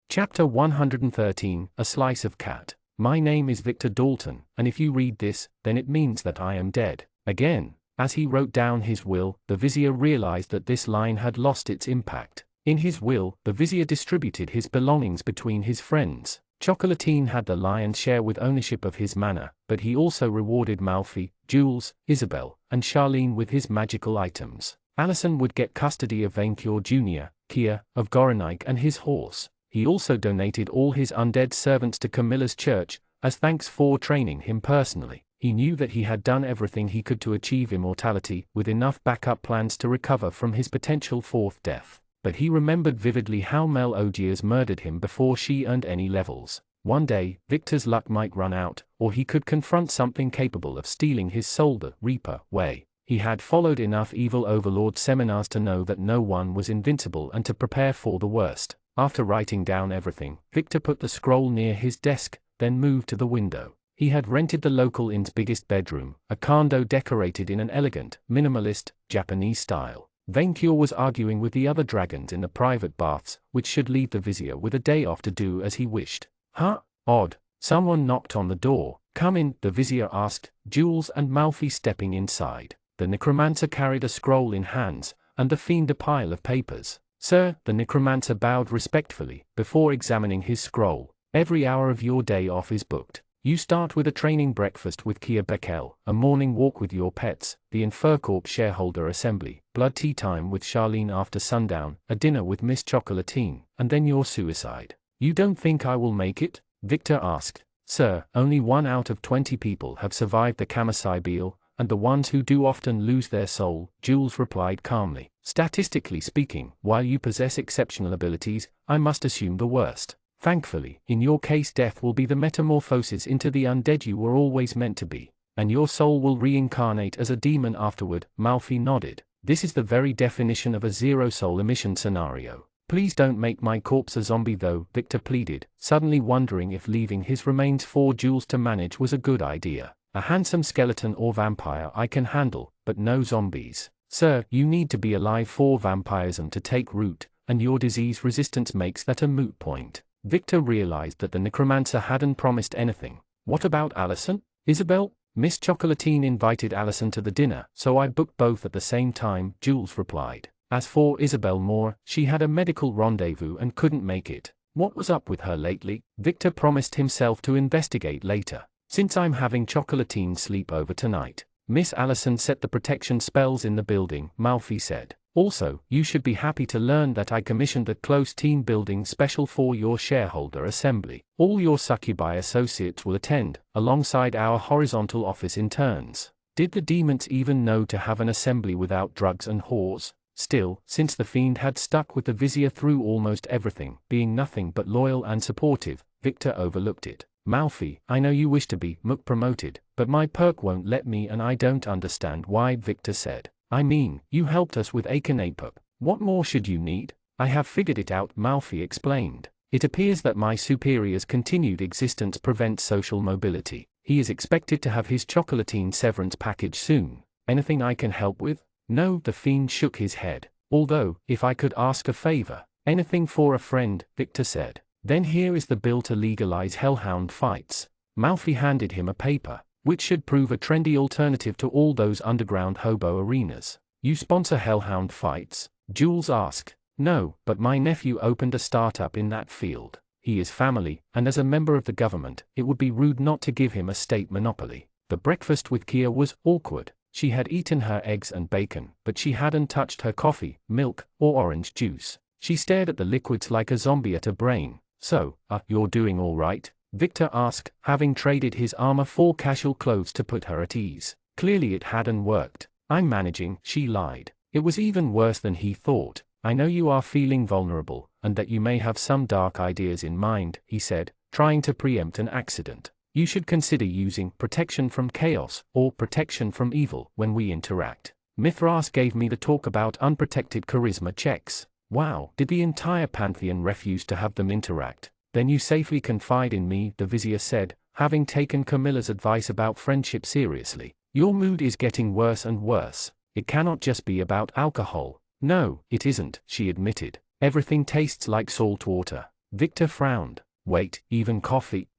[SPEAKER 1] Chapter 113, A Slice of Cat. My name is Victor Dalton, and if you read this, then it means that I am dead. Again, as he wrote down his will, the vizier realized that this line had lost its impact. In his will, the vizier distributed his belongings between his friends. Chocolatine had the lion's share with ownership of his manor, but he also rewarded Malfi, Jules, Isabel, and Charlene with his magical items. Alison would get custody of Vainkur Jr., Kia, of Goronike and his horse. He also donated all his undead servants to Camilla's church, as thanks for training him personally. He knew that he had done everything he could to achieve immortality, with enough backup plans to recover from his potential fourth death. But he remembered vividly how Mel Ogiers murdered him before she earned any levels. One day, Victor's luck might run out, or he could confront something capable of stealing his soul the Reaper way. He had followed enough evil overlord seminars to know that no one was invincible and to prepare for the worst. After writing down everything, Victor put the scroll near his desk, then moved to the window. He had rented the local inn's biggest bedroom, a condo decorated in an elegant, minimalist, Japanese style. Vainkur was arguing with the other dragons in the private baths, which should leave the vizier with a day off to do as he wished. Huh? Odd. Someone knocked on the door. Come in, the vizier asked, Jules and Malfi stepping inside. The necromancer carried a scroll in hands, and the fiend a pile of papers. Sir, the necromancer bowed respectfully, before examining his scroll. Every hour of your day off is booked. You start with a training breakfast with Kia Beckel, a morning walk with your pets, the Infercorp shareholder assembly, blood tea time with Charlene after sundown, a dinner with Miss Chocolatine, and then your suicide. You don't think I will make it? Victor asked. Sir, only 1 out of 20 people have survived the Kamasibiel, and the ones who do often lose their soul, Jules replied calmly. Statistically speaking, while you possess exceptional abilities, I must assume the worst. Thankfully, in your case death will be the metamorphosis into the undead you were always meant to be, and your soul will reincarnate as a demon afterward. Malfi nodded. This is the very definition of a zero-soul emission scenario. Please don't make my corpse a zombie though, Victor pleaded, suddenly wondering if leaving his remains for Jules to manage was a good idea. A handsome skeleton or vampire I can handle, but no zombies. Sir, you need to be alive for vampirism to take root, and your disease resistance makes that a moot point. Victor realized that the necromancer hadn't promised anything. What about Alison? Isabel? Miss Chocolatine invited Alison to the dinner, so I booked both at the same time, Jules replied. As for Isabel Moore, she had a medical rendezvous and couldn't make it. What was up with her lately? Victor promised himself to investigate later. Since I'm having Chocolatine sleep over tonight. Miss Allison set the protection spells in the building, Malfi said. Also, you should be happy to learn that I commissioned a close team building special for your shareholder assembly. All your succubi associates will attend, alongside our horizontal office interns. Did the demons even know to have an assembly without drugs and whores? Still, since the fiend had stuck with the vizier through almost everything, being nothing but loyal and supportive, Victor overlooked it. Malfi, I know you wish to be promoted, but my perk won't let me and I don't understand why, Victor said. I mean, you helped us with Akenapup. What more should you need? I have figured it out, Malfi explained. It appears that my superior's continued existence prevents social mobility. He is expected to have his Chocolatine severance package soon. Anything I can help with? No, the fiend shook his head. Although, if I could ask a favor, anything for a friend, Victor said. Then here is the bill to legalize hellhound fights. Malfi handed him a paper, which should prove a trendy alternative to all those underground hobo arenas. You sponsor hellhound fights? Jules asked. No, but my nephew opened a startup in that field. He is family, and as a member of the government, it would be rude not to give him a state monopoly. The breakfast with Kia was awkward. She had eaten her eggs and bacon, but she hadn't touched her coffee, milk, or orange juice. She stared at the liquids like a zombie at a brain. So, you're doing all right? Victor asked, having traded his armor for casual clothes to put her at ease. Clearly it hadn't worked. I'm managing, she lied. It was even worse than he thought. I know you are feeling vulnerable, and that you may have some dark ideas in mind, he said, trying to preempt an accident. You should consider using protection from chaos, or protection from evil, when we interact. Mithras gave me the talk about unprotected charisma checks. Wow, did the entire Pantheon refuse to have them interact? Then you safely confide in me, the vizier said, having taken Camilla's advice about friendship seriously. Your mood is getting worse and worse. It cannot just be about alcohol. No, it isn't, she admitted. Everything tastes like salt water. Victor frowned. Wait, even coffee,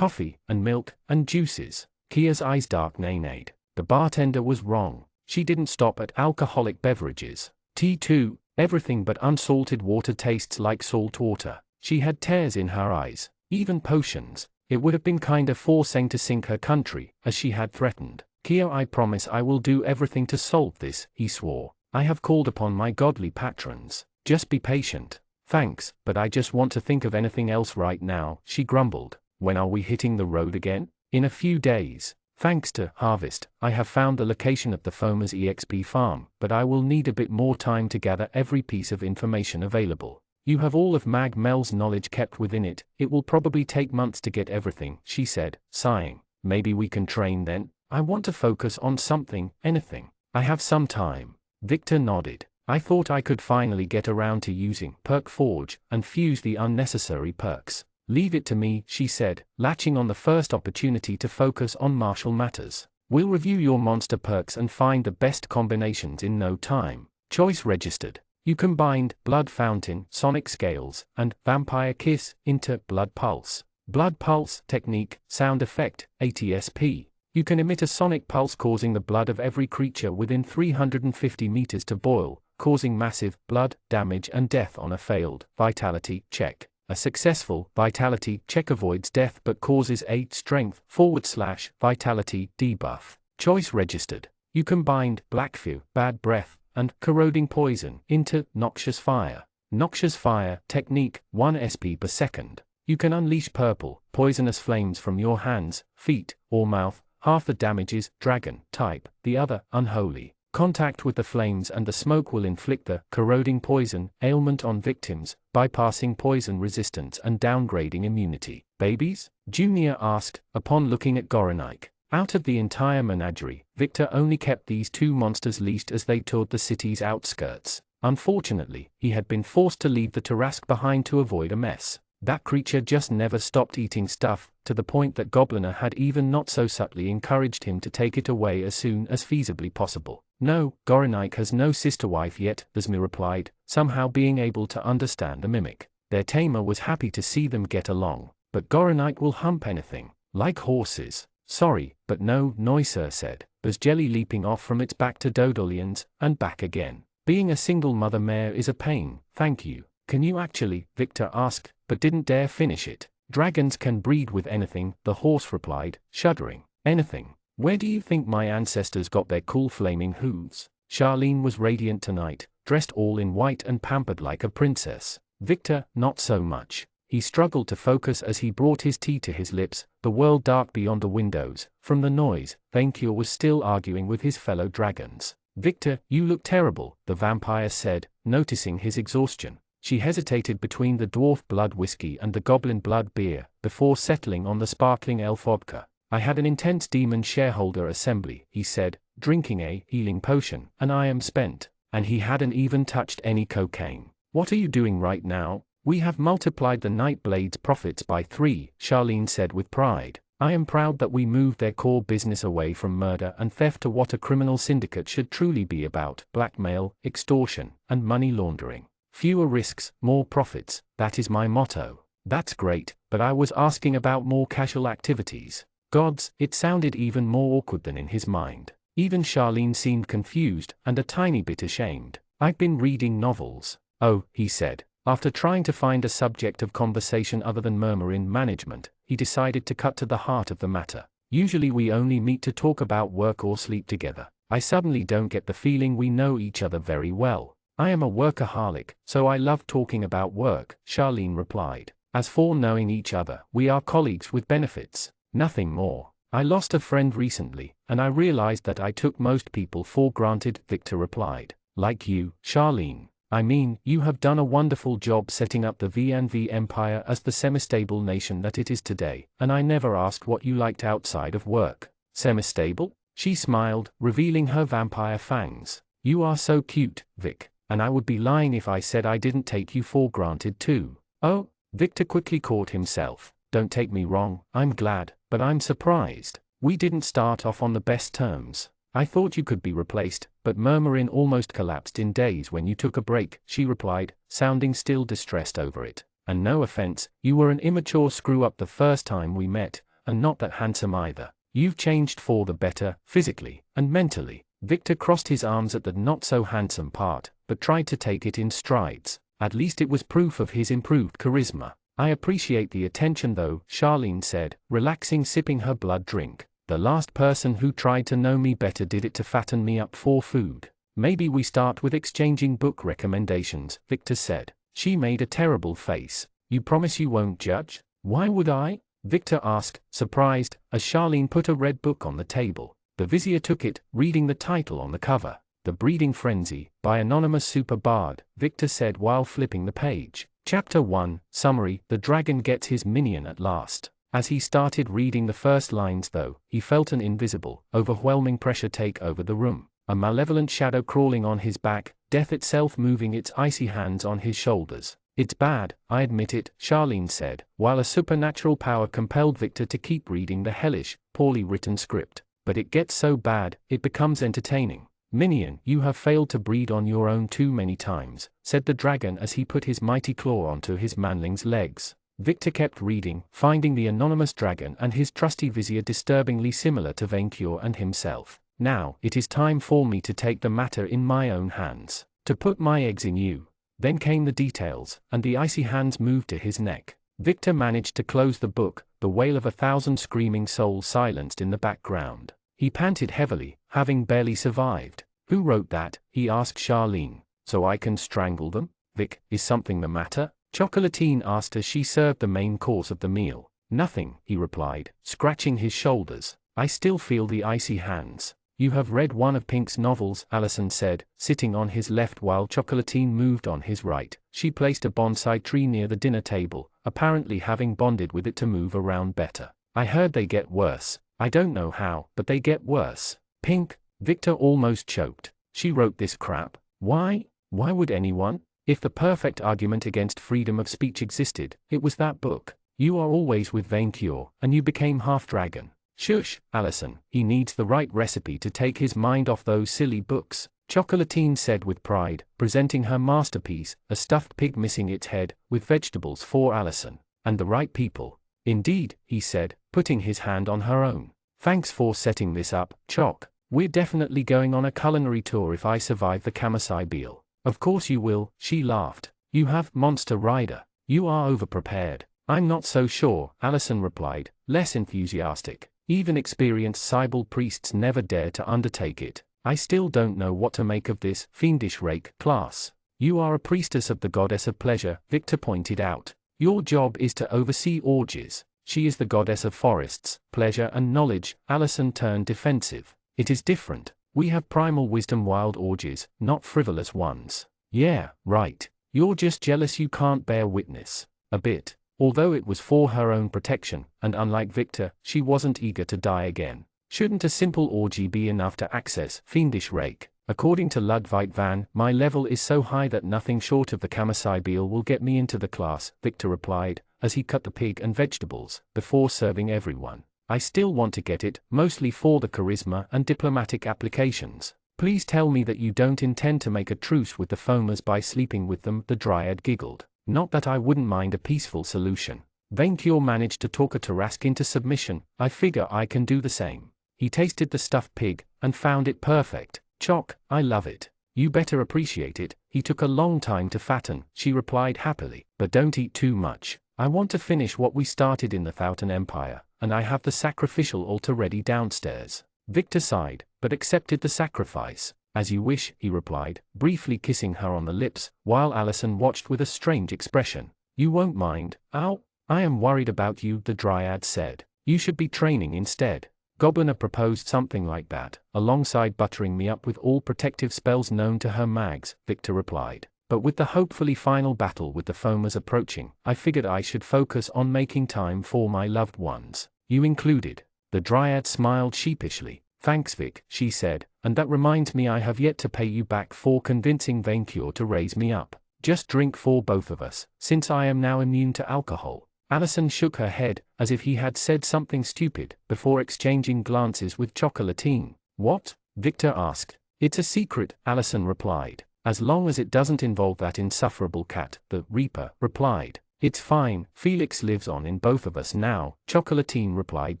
[SPEAKER 1] and milk, and juices. Kia's eyes dark-nayed. The bartender was wrong. She didn't stop at alcoholic beverages. Tea too. Everything but unsalted water tastes like salt water. She had tears in her eyes. Even potions. It would have been kind of forcing to sink her country, as she had threatened. Kia, I promise I will do everything to solve this, he swore. I have called upon my godly patrons. Just be patient. Thanks, but I just want to think of anything else right now, she grumbled. When are we hitting the road again? In a few days. Thanks to Harvest, I have found the location of the Fomer's EXP farm, but I will need a bit more time to gather every piece of information available. You have all of Mag Mel's knowledge kept within it. It will probably take months to get everything, she said, sighing. Maybe we can train then? I want to focus on something, anything. I have some time. Victor nodded. I thought I could finally get around to using Perk Forge and fuse the unnecessary perks. Leave it to me, she said, latching on the first opportunity to focus on martial matters. We'll review your monster perks and find the best combinations in no time. Choice registered. You combined Blood Fountain, Sonic Scales, and Vampire Kiss into Blood Pulse. Blood Pulse technique, sound effect, ATSP. You can emit a sonic pulse causing the blood of every creature within 350 meters to boil, causing massive blood damage and death on a failed vitality check. A successful vitality check avoids death but causes a strength/vitality debuff. Choice registered. You combined Blackfew, Bad Breath, and Corroding Poison into Noxious Fire. Noxious Fire technique, 1 SP per second. You can unleash purple, poisonous flames from your hands, feet, or mouth. Half the damage is dragon type, the other unholy. Contact with the flames and the smoke will inflict the corroding poison ailment on victims, bypassing poison resistance and downgrading immunity. Babies? Junior asked, upon looking at Goronike. Out of the entire menagerie, Victor only kept these two monsters leashed as they toured the city's outskirts. Unfortunately, he had been forced to leave the Tarask behind to avoid a mess. That creature just never stopped eating stuff, to the point that Gobliner had even not so subtly encouraged him to take it away as soon as feasibly possible. No, Goronike has no sister wife yet, Basmi replied, somehow being able to understand the mimic. Their tamer was happy to see them get along, but Goronike will hump anything, like horses. Sorry, but no, Noisir said, Bas Jelly leaping off from its back to Dodolians, and back again. Being a single mother mare is a pain, thank you. Can you actually? Victor asked, but didn't dare finish it. Dragons can breed with anything, the horse replied, shuddering. Anything. Where do you think my ancestors got their cool flaming hooves? Charlene was radiant tonight, dressed all in white and pampered like a princess. Victor, not so much. He struggled to focus as he brought his tea to his lips, the world dark beyond the windows. From the noise, Vainkyr was still arguing with his fellow dragons. Victor, you look terrible, the vampire said, noticing his exhaustion. She hesitated between the dwarf blood whiskey and the goblin blood beer, before settling on the sparkling elf vodka. I had an intense demon shareholder assembly, he said, drinking a healing potion, and I am spent. And he hadn't even touched any cocaine. What are you doing right now? We have multiplied the Nightblade's profits by 3, Charlene said with pride. I am proud that we moved their core business away from murder and theft to what a criminal syndicate should truly be about: blackmail, extortion, and money laundering. Fewer risks, more profits, that is my motto. That's great, but I was asking about more casual activities. Gods, it sounded even more awkward than in his mind. Even Charlene seemed confused, and a tiny bit ashamed. I've been reading novels. Oh, he said. After trying to find a subject of conversation other than murmur in management, he decided to cut to the heart of the matter. Usually we only meet to talk about work or sleep together. I suddenly don't get the feeling we know each other very well. I am a workaholic, so I love talking about work, Charlene replied. As for knowing each other, we are colleagues with benefits. Nothing more. I lost a friend recently, and I realized that I took most people for granted, Victor replied. Like you, Charlene. I mean, you have done a wonderful job setting up the VNV Empire as the semi-stable nation that it is today, and I never asked what you liked outside of work. Semi-stable? She smiled, revealing her vampire fangs. You are so cute, Vic, and I would be lying if I said I didn't take you for granted too. Oh, Victor quickly caught himself. Don't take me wrong, I'm glad, but I'm surprised. We didn't start off on the best terms. I thought you could be replaced, but Murmurin almost collapsed in days when you took a break, she replied, sounding still distressed over it. And no offense, you were an immature screw-up the first time we met, and not that handsome either. You've changed for the better, physically and mentally. Victor crossed his arms at the not-so-handsome part, but tried to take it in strides. At least it was proof of his improved charisma. I appreciate the attention though, Charlene said, relaxing, sipping her blood drink. The last person who tried to know me better did it to fatten me up for food. Maybe we start with exchanging book recommendations, Victor said. She made a terrible face. You promise you won't judge? Why would I? Victor asked, surprised, as Charlene put a red book on the table. The vizier took it, reading the title on the cover. The Breeding Frenzy, by anonymous super bard, Victor said while flipping the page. Chapter 1, Summary, the dragon gets his minion at last. As he started reading the first lines though, he felt an invisible, overwhelming pressure take over the room. A malevolent shadow crawling on his back, death itself moving its icy hands on his shoulders. It's bad, I admit it, Charlene said, while a supernatural power compelled Victor to keep reading the hellish, poorly written script. But it gets so bad, it becomes entertaining. Minion, you have failed to breed on your own too many times, said the dragon as he put his mighty claw onto his manling's legs. Victor kept reading, finding the anonymous dragon and his trusty vizier disturbingly similar to Vainqueur and himself. Now, it is time for me to take the matter in my own hands, to put my eggs in you. Then came the details, and the icy hands moved to his neck. Victor managed to close the book, the wail of 1,000 screaming souls silenced in the background. He panted heavily, having barely survived. Who wrote that? He asked Charlene. So I can strangle them? Vic, is something the matter? Chocolatine asked as she served the main course of the meal. Nothing, he replied, scratching his shoulders. I still feel the icy hands. You have read one of Pink's novels, Allison said, sitting on his left while Chocolatine moved on his right. She placed a bonsai tree near the dinner table, apparently having bonded with it to move around better. I heard they get worse. I don't know how, but they get worse. Pink? Victor almost choked. She wrote this crap? Why? Why would anyone? If the perfect argument against freedom of speech existed, it was that book. You are always with Vainqueur, and you became half-dragon. Shush, Allison, he needs the right recipe to take his mind off those silly books, Chocolatine said with pride, presenting her masterpiece, a stuffed pig missing its head, with vegetables for Allison. And the right people. Indeed, he said, putting his hand on her own. Thanks for setting this up, Choc. We're definitely going on a culinary tour if I survive the Kamasai Beal. Of course you will, she laughed. You have Monster Rider. You are overprepared. I'm not so sure, Allison replied, less enthusiastic. Even experienced Cybele priests never dare to undertake it. I still don't know what to make of this fiendish rake class. You are a priestess of the goddess of pleasure, Victor pointed out. Your job is to oversee orgies. She is the goddess of forests, pleasure and knowledge. Allison turned defensive. It is different. We have primal wisdom wild orgies, not frivolous ones. Yeah, right. You're just jealous you can't bear witness. A bit. Although it was for her own protection, and unlike Victor, she wasn't eager to die again. Shouldn't a simple orgy be enough to access fiendish rake? According to Ludwig van, my level is so high that nothing short of the Kamasai Beal will get me into the class, Victor replied, as he cut the pig and vegetables, before serving everyone. I still want to get it, mostly for the charisma and diplomatic applications. Please tell me that you don't intend to make a truce with the foamers by sleeping with them, the dryad giggled. Not that I wouldn't mind a peaceful solution. Vainqueur managed to talk a Tarrasque into submission. I figure I can do the same. He tasted the stuffed pig, and found it perfect. Choc, I love it. You better appreciate it. He took a long time to fatten, she replied happily. But don't eat too much. I want to finish what we started in the Thousand Empire, and I have the sacrificial altar ready downstairs. Victor sighed, but accepted the sacrifice. As you wish, he replied, briefly kissing her on the lips, while Allison watched with a strange expression. You won't mind, ow? I am worried about you, the dryad said. You should be training instead. Gobliner proposed something like that, alongside buttering me up with all protective spells known to her mags, Victor replied. But with the hopefully final battle with the foamers approaching, I figured I should focus on making time for my loved ones. You included. The dryad smiled sheepishly. Thanks Vic, she said, and that reminds me I have yet to pay you back for convincing Vainqueur to raise me up. Just drink for both of us, since I am now immune to alcohol. Allison shook her head, as if he had said something stupid, before exchanging glances with Chocolatine. What? Victor asked. It's a secret, Allison replied. As long as it doesn't involve that insufferable cat, the Reaper replied. It's fine, Felix lives on in both of us now, Chocolatine replied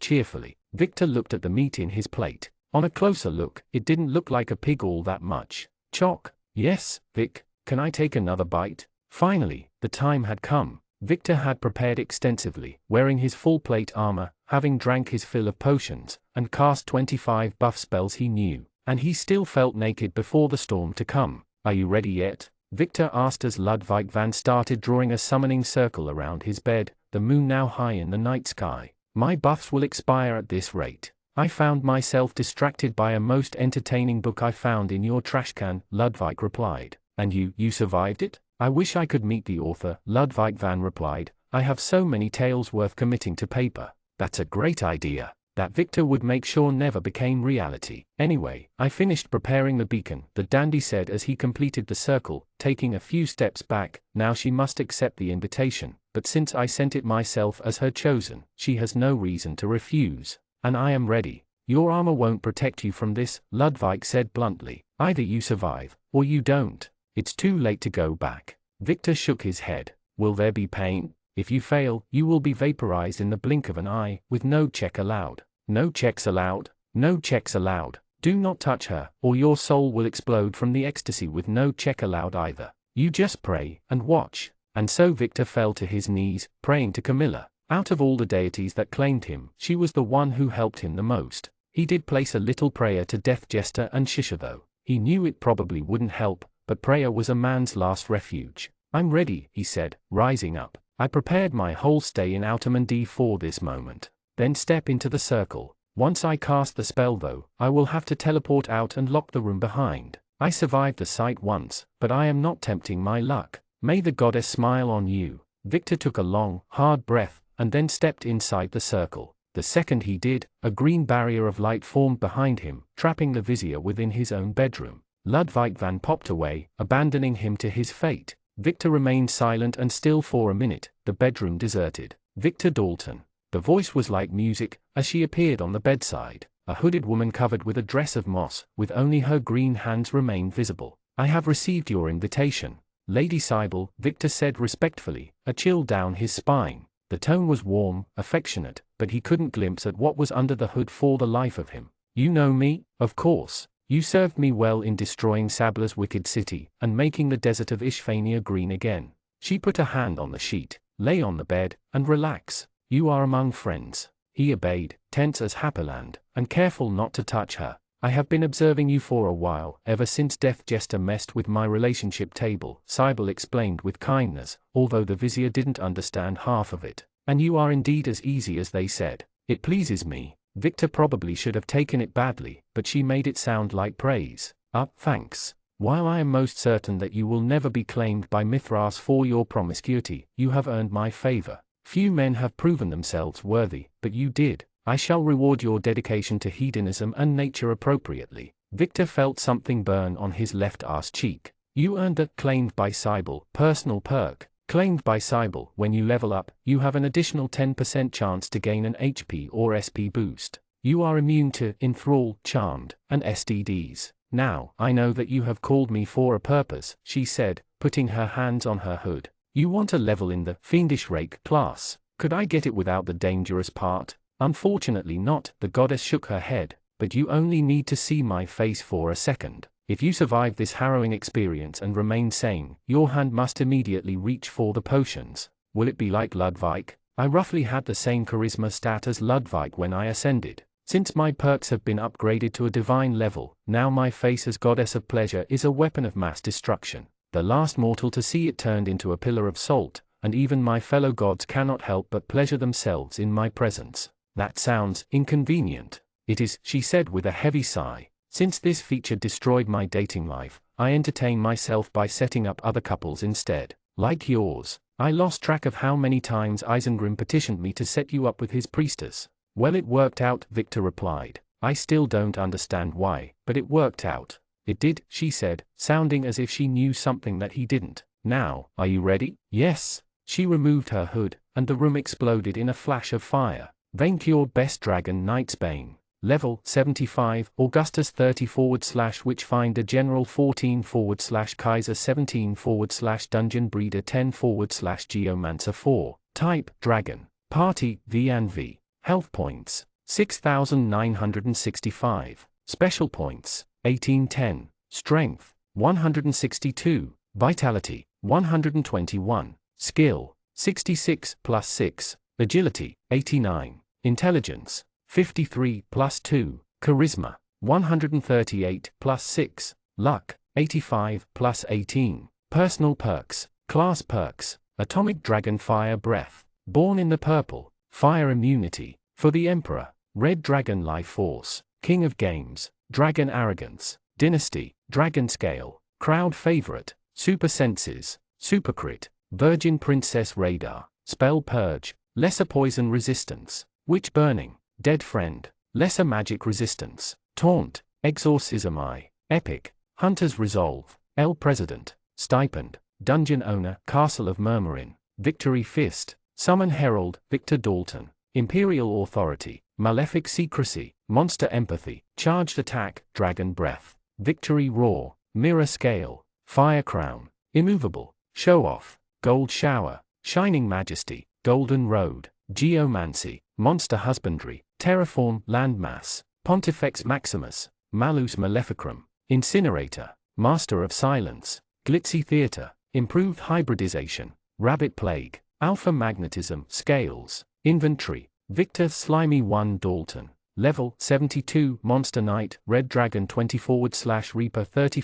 [SPEAKER 1] cheerfully. Victor looked at the meat in his plate. On a closer look, it didn't look like a pig all that much. Choc. Yes, Vic, can I take another bite? Finally, the time had come. Victor had prepared extensively, wearing his full plate armor, having drank his fill of potions, and cast 25 buff spells he knew, and he still felt naked before the storm to come. Are you ready yet? Victor asked as Ludwig van started drawing a summoning circle around his bed, the moon now high in the night sky. My buffs will expire at this rate. I found myself distracted by a most entertaining book I found in your trash can, Ludwig replied. And you survived it? I wish I could meet the author, Ludwig van replied. I have so many tales worth committing to paper. That's a great idea. That Victor would make sure never became reality. Anyway, I finished preparing the beacon, the dandy said as he completed the circle, taking a few steps back. Now she must accept the invitation, but since I sent it myself as her chosen, she has no reason to refuse. And I am ready. Your armor won't protect you from this, Ludwig said bluntly. Either you survive, or you don't. It's too late to go back. Victor shook his head. Will there be pain? If you fail, you will be vaporized in the blink of an eye, with no check allowed. No checks allowed? No checks allowed. Do not touch her, or your soul will explode from the ecstasy with no check allowed either. You just pray, and watch. And so Victor fell to his knees, praying to Camilla. Out of all the deities that claimed him, she was the one who helped him the most. He did place a little prayer to Death Jester and Shisha though. He knew it probably wouldn't help, but prayer was a man's last refuge. I'm ready, he said, rising up. I prepared my whole stay in Outermundy for this moment. Then step into the circle. Once I cast the spell though, I will have to teleport out and lock the room behind. I survived the sight once, but I am not tempting my luck. May the goddess smile on you. Victor took a long, hard breath, and then stepped inside the circle. The second he did, a green barrier of light formed behind him, trapping the vizier within his own bedroom. Ludwig van popped away, abandoning him to his fate. Victor remained silent and still for a minute, the bedroom deserted. Victor Dalton. The voice was like music, as she appeared on the bedside. A hooded woman covered with a dress of moss, with only her green hands remained visible. I have received your invitation. Lady Sybil, Victor said respectfully, a chill down his spine. The tone was warm, affectionate, but he couldn't glimpse at what was under the hood for the life of him. You know me, of course. You served me well in destroying Sabla's wicked city, and making the desert of Ishfania green again. She put a hand on the sheet, lay on the bed, and relax. You are among friends. He obeyed, tense as Happyland, and careful not to touch her. I have been observing you for a while, ever since Death Jester messed with my relationship table, Sybil explained with kindness, although the vizier didn't understand half of it. And you are indeed as easy as they said. It pleases me. Victor probably should have taken it badly, but she made it sound like praise. Thanks. While I am most certain that you will never be claimed by Mithras for your promiscuity, you have earned my favor. Few men have proven themselves worthy, but you did. I shall reward your dedication to hedonism and nature appropriately. Victor felt something burn on his left arse cheek. You earned a claimed by Sybil personal perk. Claimed by Sybil, when you level up, you have an additional 10% chance to gain an HP or SP boost. You are immune to Enthrall, Charmed, and STDs. Now, I know that you have called me for a purpose, she said, putting her hands on her hood. You want a level in the Fiendish Rake class. Could I get it without the dangerous part? Unfortunately not, the goddess shook her head, but you only need to see my face for a second. If you survive this harrowing experience and remain sane, your hand must immediately reach for the potions. Will it be like Ludwig? I roughly had the same charisma stat as Ludwig when I ascended. Since my perks have been upgraded to a divine level, now my face as goddess of pleasure is a weapon of mass destruction. The last mortal to see it turned into a pillar of salt, and even my fellow gods cannot help but pleasure themselves in my presence. That sounds inconvenient. It is, she said with a heavy sigh. Since this feature destroyed my dating life, I entertain myself by setting up other couples instead. Like yours. I lost track of how many times Isengrim petitioned me to set you up with his priestess. Well, it worked out, Victor replied. I still don't understand why, but it worked out. It did, she said, sounding as if she knew something that he didn't. Now, are you ready? Yes. She removed her hood, and the room exploded in a flash of fire. Vaincured Best Dragon Knight's Bane. Level 75, Augustus 30 / Witchfinder General 14 / Kaiser 17 / Dungeon Breeder 10 / Geomancer 4. Type Dragon. Party V&V. Health points 6,965. Special points 1810. Strength 162. Vitality 121. Skill 66 + 6. Agility 89. Intelligence 53 + 2. Charisma 138 + 6. Luck 85 + 18. Personal perks. Class perks. Atomic Dragon Fire Breath. Born in the Purple. Fire Immunity. For the Emperor. Red Dragon Life Force. King of Games. Dragon Arrogance. Dynasty. Dragon Scale. Crowd Favorite. Super Senses. Super Crit. Virgin Princess Radar. Spell Purge. Lesser Poison Resistance. Witch Burning. Dead Friend. Lesser Magic Resistance. Taunt. Exorcism I. Epic. Hunter's Resolve. El President. Stipend. Dungeon Owner. Castle of Murmurin. Victory Fist. Summon Herald. Victor Dalton. Imperial Authority. Malefic Secrecy. Monster Empathy. Charged Attack. Dragon Breath. Victory Roar. Mirror Scale. Fire Crown. Immovable. Show Off. Gold Shower. Shining Majesty. Golden Road. Geomancy. Monster Husbandry. Terraform. Landmass. Pontifex Maximus. Malus Maleficrum. Incinerator. Master of Silence. Glitzy Theater. Improved Hybridization. Rabbit Plague. Alpha Magnetism. Scales. Inventory. Victor Slimy 1 Dalton. Level 72 Monster Knight. Red Dragon 20 / Reaper 30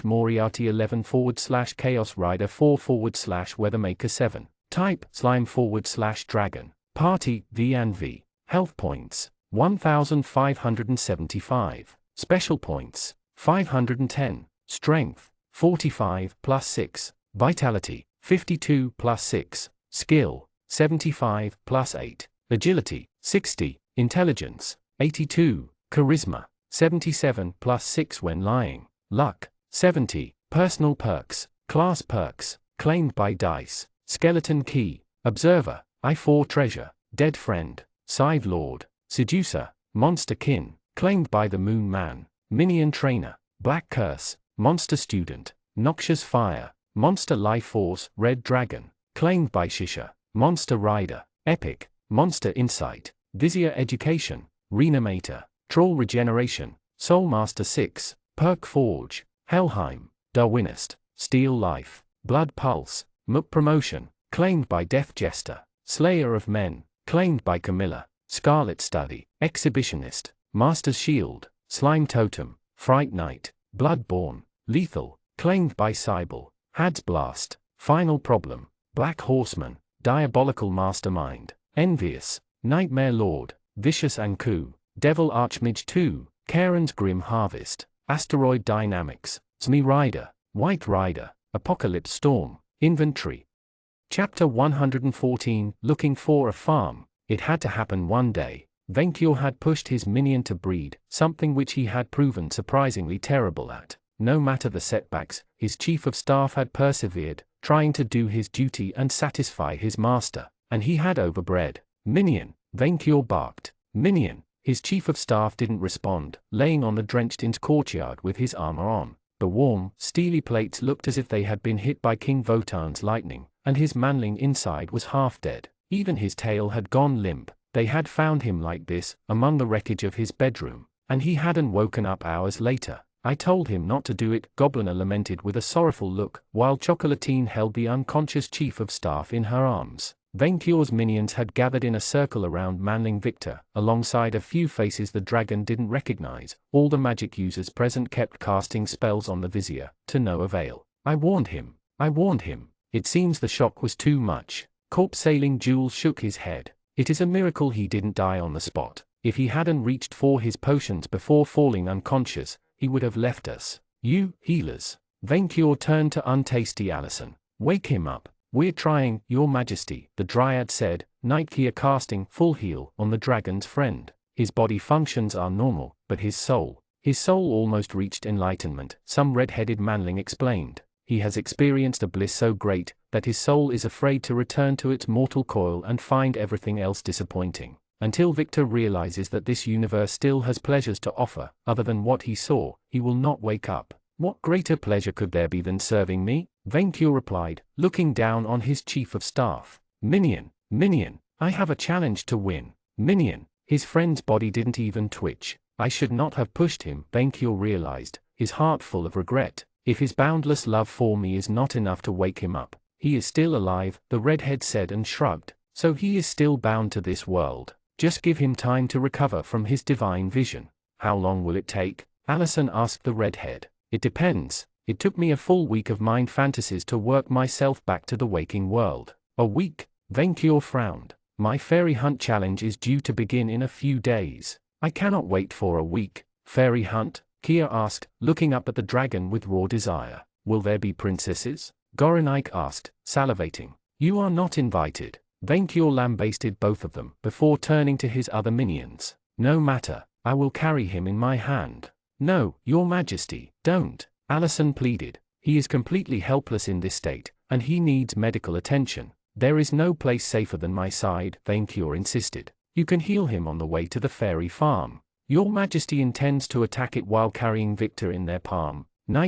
[SPEAKER 1] / Moriarty 11 / Chaos Rider 4 / Weathermaker 7. Type Slime / Dragon. Party V&V. Health points 1,575. Special points 510. Strength 45 + 6. Vitality 52 + 6. Skill 75 + 8. Agility 60. Intelligence 82. Charisma 77 + 6 when lying. Luck 70. Personal perks. Class perks. Claimed by dice. Skeleton Key. Observer. I4 Treasure. Dead Friend. Scythe Lord. Seducer. Monster Kin. Claimed by the Moon Man. Minion Trainer. Black Curse. Monster Student. Noxious Fire. Monster Life Force. Red Dragon. Claimed by Shisha. Monster Rider. Epic. Monster Insight. Vizier Education. Reanimator. Troll Regeneration. Soulmaster 6. Perk Forge. Helheim. Darwinist. Steel Life. Blood Pulse. Mook Promotion. Claimed by Death Jester. Slayer of Men. Claimed by Camilla. Scarlet Study. Exhibitionist. Master's Shield. Slime Totem. Fright Knight. Bloodborne. Lethal. Claimed by Cybele. Had's Blast. Final Problem. Black Horseman. Diabolical Mastermind. Envious. Nightmare Lord. Vicious Anku. Devil Archmage 2. Karen's Grim Harvest. Asteroid Dynamics. Zmi Rider. White Rider. Apocalypse Storm. Inventory. Chapter 114. Looking for a farm. It had to happen one day. Venkyur had pushed his minion to breed, something which he had proven surprisingly terrible at. No matter the setbacks, his chief of staff had persevered, trying to do his duty and satisfy his master, and he had overbred. Minion, Venkyur barked. Minion. His chief of staff didn't respond, laying on the drenched-in courtyard with his armor on. The warm, steely plates looked as if they had been hit by King Votan's lightning, and his manling inside was half dead. Even his tail had gone limp. They had found him like this, among the wreckage of his bedroom, and he hadn't woken up hours later. I told him not to do it, Goblina lamented with a sorrowful look, while Chocolatine held the unconscious chief of staff in her arms. Venkyur's minions had gathered in a circle around Manling Victor, alongside a few faces the dragon didn't recognize. All the magic users present kept casting spells on the vizier, to no avail. I warned him. It seems the shock was too much. Corpse Sailing Jules shook his head. It is a miracle he didn't die on the spot. If he hadn't reached for his potions before falling unconscious, he would have left us. You, healers. Venkyur turned to untasty Allison. Wake him up. We're trying, Your Majesty, the Dryad said, Nightkeer casting full heal on the dragon's friend. His body functions are normal, but his soul, His soul almost reached enlightenment, some red-headed manling explained. He has experienced a bliss so great, that his soul is afraid to return to its mortal coil and find everything else disappointing. Until Victor realizes that this universe still has pleasures to offer, other than what he saw, he will not wake up. What greater pleasure could there be than serving me? Vainqueur replied, looking down on his chief of staff. Minion, I have a challenge to win. Minion, his friend's body didn't even twitch. I should not have pushed him, Vainqueur realized, his heart full of regret. If his boundless love for me is not enough to wake him up, he is still alive, the redhead said and shrugged. So he is still bound to this world. Just give him time to recover from his divine vision. How long will it take? Allison asked the redhead. It depends. It took me a full week of mind fantasies to work myself back to the waking world. A week? Vainqueur frowned. My fairy hunt challenge is due to begin in a few days. I cannot wait for a week. Fairy hunt? Kia asked, looking up at the dragon with raw desire. Will there be princesses? Gorenike asked, salivating. You are not invited. Vainqueur lambasted both of them before turning to his other minions. No matter, I will carry him in my hand. No, your majesty, don't, Allison pleaded. He is completely helpless in this state, and he needs medical attention. There is no place safer than my side, Vainqueur insisted. You can heal him on the way to the fairy farm. Your majesty intends to attack it while carrying Victor in their palm?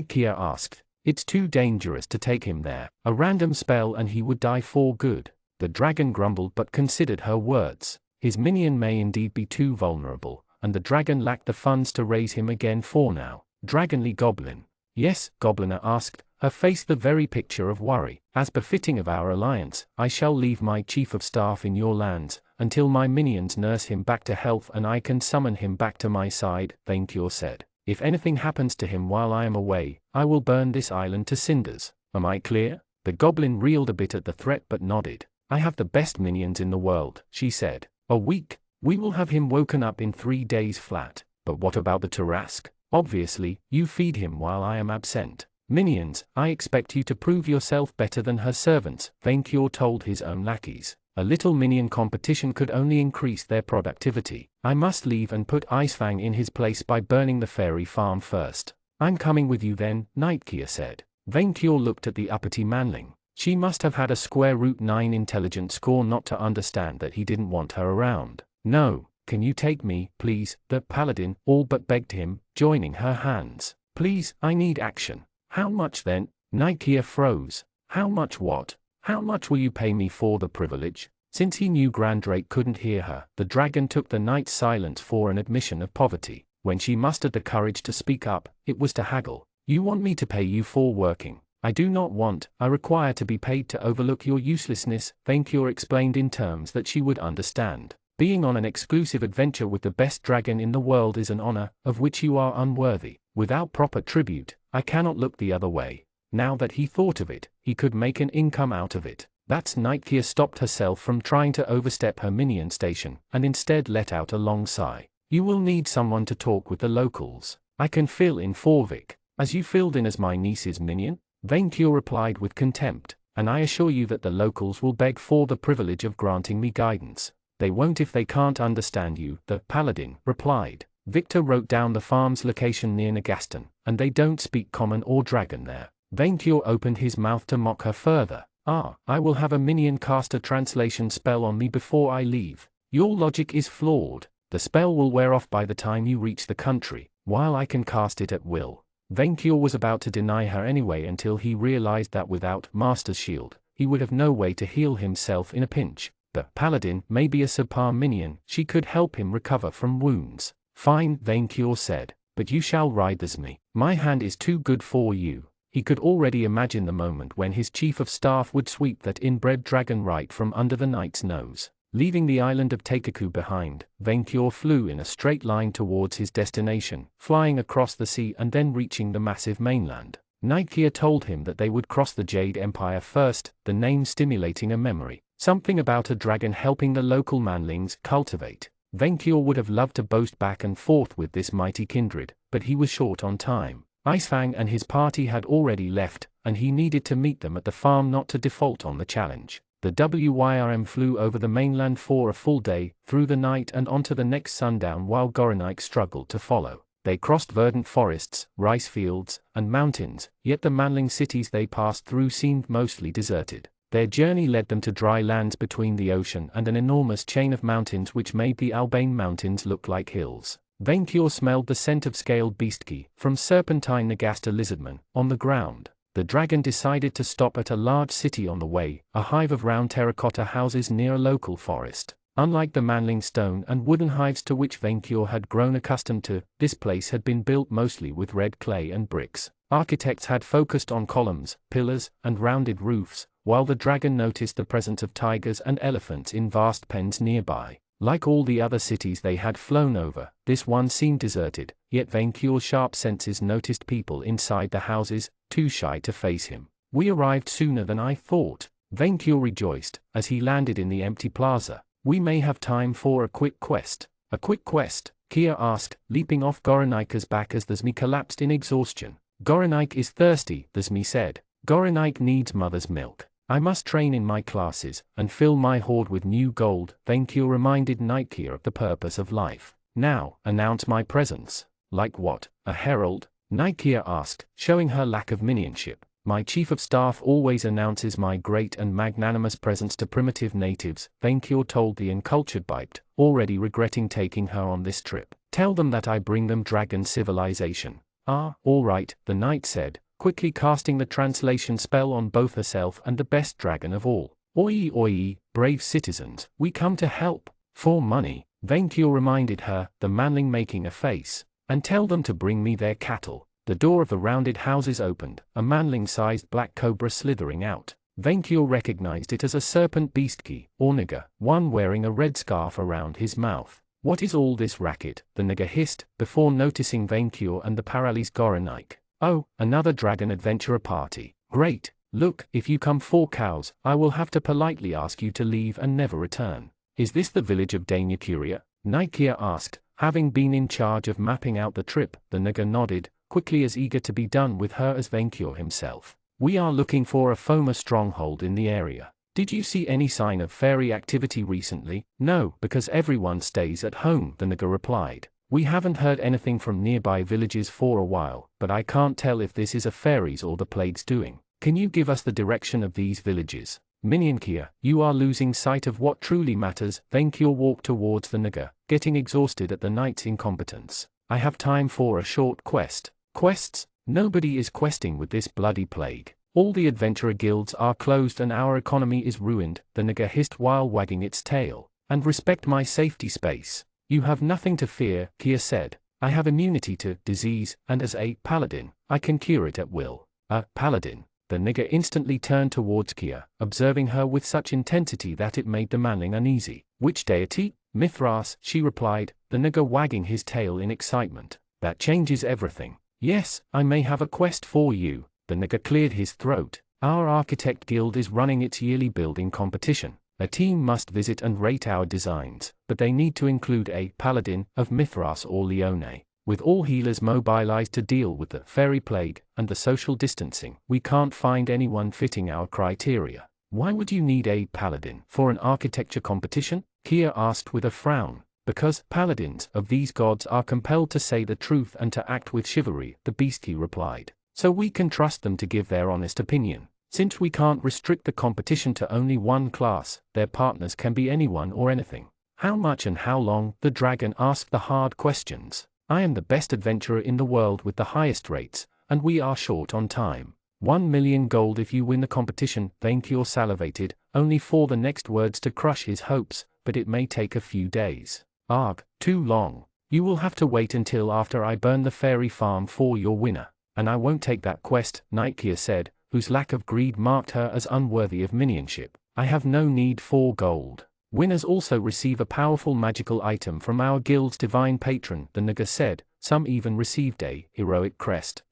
[SPEAKER 1] Kia asked. It's too dangerous to take him there. A random spell and he would die for good. The dragon grumbled but considered her words. His minion may indeed be too vulnerable, and the dragon lacked the funds to raise him again for now. Dragonly Goblin. Yes, Gobliner asked, her face the very picture of worry. As befitting of our alliance, I shall leave my chief of staff in your lands, until my minions nurse him back to health and I can summon him back to my side, Vainqueur said. If anything happens to him while I am away, I will burn this island to cinders. Am I clear? The goblin reeled a bit at the threat but nodded. I have the best minions in the world, she said. A week? We will have him woken up in 3 days flat. But what about the Tarrasque? Obviously, you feed him while I am absent. Minions, I expect you to prove yourself better than her servants, Vainqueur told his own lackeys. A little minion competition could only increase their productivity. I must leave and put Icefang in his place by burning the fairy farm first. I'm coming with you then, Kia said. Vainqueur looked at the uppity manling. She must have had a square root 9 intelligence score not to understand that he didn't want her around. No, can you take me, please? The paladin all but begged him, joining her hands. Please, I need action. How much then? Kia froze. How much what? How much will you pay me for the privilege? Since he knew Grandrake couldn't hear her, the dragon took the knight's silence for an admission of poverty. When she mustered the courage to speak up, it was to haggle. You want me to pay you for working? I do not want, I require to be paid to overlook your uselessness, Vainqueur explained in terms that she would understand. Being on an exclusive adventure with the best dragon in the world is an honor, of which you are unworthy. Without proper tribute, I cannot look the other way. Now that he thought of it, he could make an income out of it. That's Kia stopped herself from trying to overstep her minion station, and instead let out a long sigh. You will need someone to talk with the locals. I can fill in for Vic, as you filled in as my niece's minion? Vainqueur replied with contempt, and I assure you that the locals will beg for the privilege of granting me guidance. They won't if they can't understand you, the paladin replied. Victor wrote down the farm's location near Nagaston, and they don't speak common or dragon there. Vainqueur opened his mouth to mock her further. I will have a minion cast a translation spell on me before I leave. Your logic is flawed. The spell will wear off by the time you reach the country, while I can cast it at will. Vainqueur was about to deny her anyway until he realized that without Master's Shield, he would have no way to heal himself in a pinch. The paladin may be a subpar minion, she could help him recover from wounds. Fine, Vainqueur said, but you shall ride as me. My hand is too good for you. He could already imagine the moment when his chief of staff would sweep that inbred dragon right from under the knight's nose. Leaving the island of Teikaku behind, Vainqueur flew in a straight line towards his destination, flying across the sea and then reaching the massive mainland. Kia told him that they would cross the Jade Empire first, the name stimulating a memory. Something about a dragon helping the local manlings cultivate. Vainqueur would have loved to boast back and forth with this mighty kindred, but he was short on time. Icefang and his party had already left, and he needed to meet them at the farm not to default on the challenge. The WYRM flew over the mainland for a full day, through the night and onto the next sundown while Gorenike struggled to follow. They crossed verdant forests, rice fields, and mountains, yet the manling cities they passed through seemed mostly deserted. Their journey led them to dry lands between the ocean and an enormous chain of mountains which made the Albane Mountains look like hills. Vainqueur smelled the scent of scaled beastki, from serpentine Nagasta lizardmen, on the ground. The dragon decided to stop at a large city on the way, a hive of round terracotta houses near a local forest. Unlike the manling stone and wooden hives to which Vainqueur had grown accustomed to, this place had been built mostly with red clay and bricks. Architects had focused on columns, pillars, and rounded roofs, while the dragon noticed the presence of tigers and elephants in vast pens nearby. Like all the other cities they had flown over, this one seemed deserted, yet Vainqueur's sharp senses noticed people inside the houses, too shy to face him. "We arrived sooner than I thought," Vainqueur rejoiced, as he landed in the empty plaza. "We may have time for a quick quest." "A quick quest?" Kia asked, leaping off Goronika's back as the Zmi collapsed in exhaustion. "Goronika is thirsty," the Zmi said. "Goronika needs mother's milk. I must train in my classes, and fill my hoard with new gold." Vainqueur reminded Nightkia of the purpose of life. "Now, announce my presence." "Like what, a herald?" Nightkia asked, showing her lack of minionship. "My chief of staff always announces my great and magnanimous presence to primitive natives," Vainqueur told the uncultured Biped, already regretting taking her on this trip. "Tell them that I bring them dragon civilization." "Ah, all right," the knight said, quickly casting the translation spell on both herself and the best dragon of all. "Oi oi, brave citizens, we come to help." "For money," Vainqueur reminded her, the manling making a face. "And tell them to bring me their cattle." The door of the rounded houses opened, a manling-sized black cobra slithering out. Vainqueur recognized it as a serpent beastki, or nigger, one wearing a red scarf around his mouth. "What is all this racket?" the nigger hissed, before noticing Vainqueur and the paralyzed Goronika. "Oh, another dragon adventurer party. Great. Look, if you come 4 cows, I will have to politely ask you to leave and never return." "Is this the village of Dainacuria?" Nightkia asked, having been in charge of mapping out the trip. The nigger nodded, quickly as eager to be done with her as Vainqueur himself. "We are looking for a Foma stronghold in the area. Did you see any sign of fairy activity recently?" "No, because everyone stays at home," the nigger replied. "We haven't heard anything from nearby villages for a while, but I can't tell if this is a fairy's or the plague's doing. Can you give us the direction of these villages?" "Minionkia, you are losing sight of what truly matters." Vainqueur walked towards the nigger, getting exhausted at the knight's incompetence. "I have time for a short quest." "Quests? Nobody is questing with this bloody plague. All the adventurer guilds are closed and our economy is ruined," the nigger hissed while wagging its tail. "And respect my safety space." "You have nothing to fear," Kia said. "I have immunity to disease, and as a paladin, I can cure it at will." "A paladin?" The nigger instantly turned towards Kia, observing her with such intensity that it made the manling uneasy. "Which deity?" "Mithras," she replied, the nigger wagging his tail in excitement. "That changes everything." "Yes, I may have a quest for you." The nigger cleared his throat. "Our architect guild is running its yearly building competition. A team must visit and rate our designs, but they need to include a paladin of Mithras or Leone. With all healers mobilized to deal with the fairy plague and the social distancing, we can't find anyone fitting our criteria." "Why would you need a paladin for an architecture competition?" Kia asked with a frown. "Because paladins of these gods are compelled to say the truth and to act with chivalry," the beastki replied. "So we can trust them to give their honest opinion. Since we can't restrict the competition to only one class, their partners can be anyone or anything." "How much and how long?" the dragon asked the hard questions. "I am the best adventurer in the world with the highest rates, and we are short on time." 1,000,000 gold if you win the competition," Vainqueur salivated, only for the next words to crush his hopes, "but it may take a few days." "Arg, too long. You will have to wait until after I burn the fairy farm for your winner." "And I won't take that quest," Nightkia said, whose lack of greed marked her as unworthy of minionship. "I have no need for gold." "Winners also receive a powerful magical item from our guild's divine patron," the nigger said. "Some even received a heroic crest."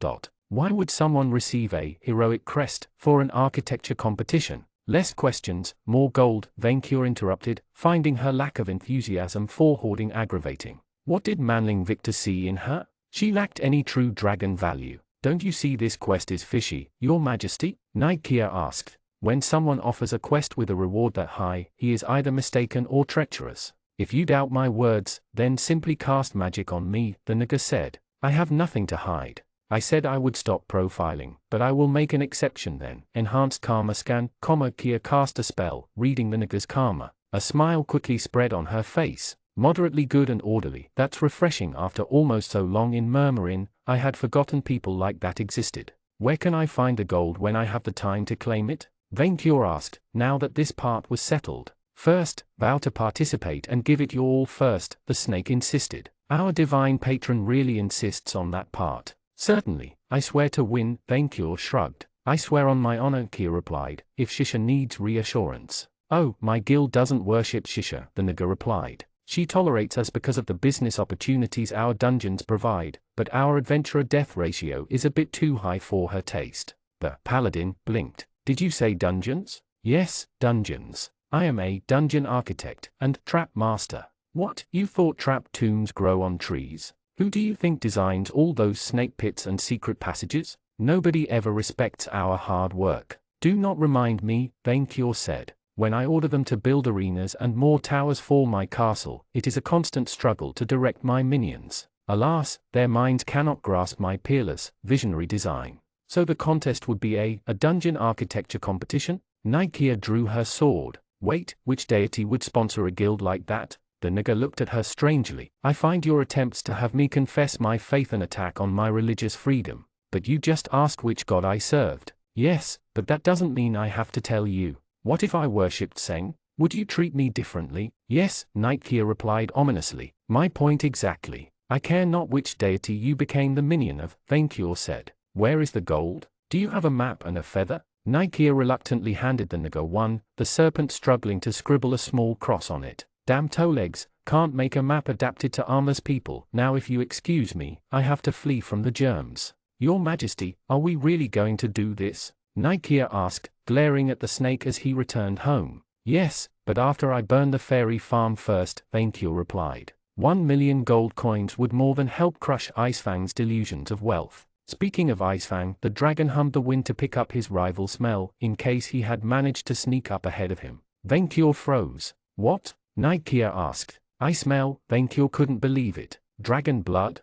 [SPEAKER 1] "Why would someone receive a heroic crest for an architecture competition?" "Less questions, more gold," Vainqueur interrupted, finding her lack of enthusiasm for hoarding aggravating. What did Manling Victor see in her? She lacked any true dragon value. "Don't you see this quest is fishy, Your Majesty?" Nightkia asked. "When someone offers a quest with a reward that high, he is either mistaken or treacherous. If you doubt my words, then simply cast magic on me," the nigger said. I have nothing to hide. I said I would stop profiling, but I will make an exception then. Enhanced karma scan, Kia cast a spell, reading the nigger's karma. A smile quickly spread on her face. Moderately good and orderly. That's refreshing after almost so long in murmuring. I had forgotten people like that existed. Where can I find the gold when I have the time to claim it? Vainkur asked, now that this part was settled. First, vow to participate and give it your all first, the snake insisted. Our divine patron really insists on that part. Certainly, I swear to win, Vainkur shrugged. I swear on my honor, Kia replied, if Shisha needs reassurance. Oh, my guild doesn't worship Shisha, the nigger replied. She tolerates us because of the business opportunities our dungeons provide, but our adventurer death ratio is a bit too high for her taste. The paladin blinked. Did you say dungeons? Yes, dungeons. I am a dungeon architect and trap master. What, you thought trap tombs grow on trees? Who do you think designs all those snake pits and secret passages? Nobody ever respects our hard work. Do not remind me, Vainkur said. When I order them to build arenas and more towers for my castle, it is a constant struggle to direct my minions. Alas, their minds cannot grasp my peerless, visionary design. So the contest would be a dungeon architecture competition? Nikia drew her sword. Wait, which deity would sponsor a guild like that? The nigger looked at her strangely. I find your attempts to have me confess my faith an attack on my religious freedom. But you just asked which god I served. Yes, but that doesn't mean I have to tell you. What if I worshipped Seng? Would you treat me differently? Yes, Nikia replied ominously. My point exactly. I care not which deity you became the minion of, Vainkur said. Where is the gold? Do you have a map and a feather? Nikia reluctantly handed the nigger one, the serpent struggling to scribble a small cross on it. Damn toe-legs, can't make a map adapted to armless people. Now if you excuse me, I have to flee from the germs. Your Majesty, are we really going to do this? Nikia asked, glaring at the snake as he returned home. Yes, but after I burn the fairy farm first, Vainkur replied. 1 million gold coins would more than help crush Icefang's delusions of wealth. Speaking of Icefang, the dragon hummed the wind to pick up his rival's smell, in case he had managed to sneak up ahead of him. Vainkur froze. What? Nikia asked. I smell. Vainkur couldn't believe it. Dragon blood?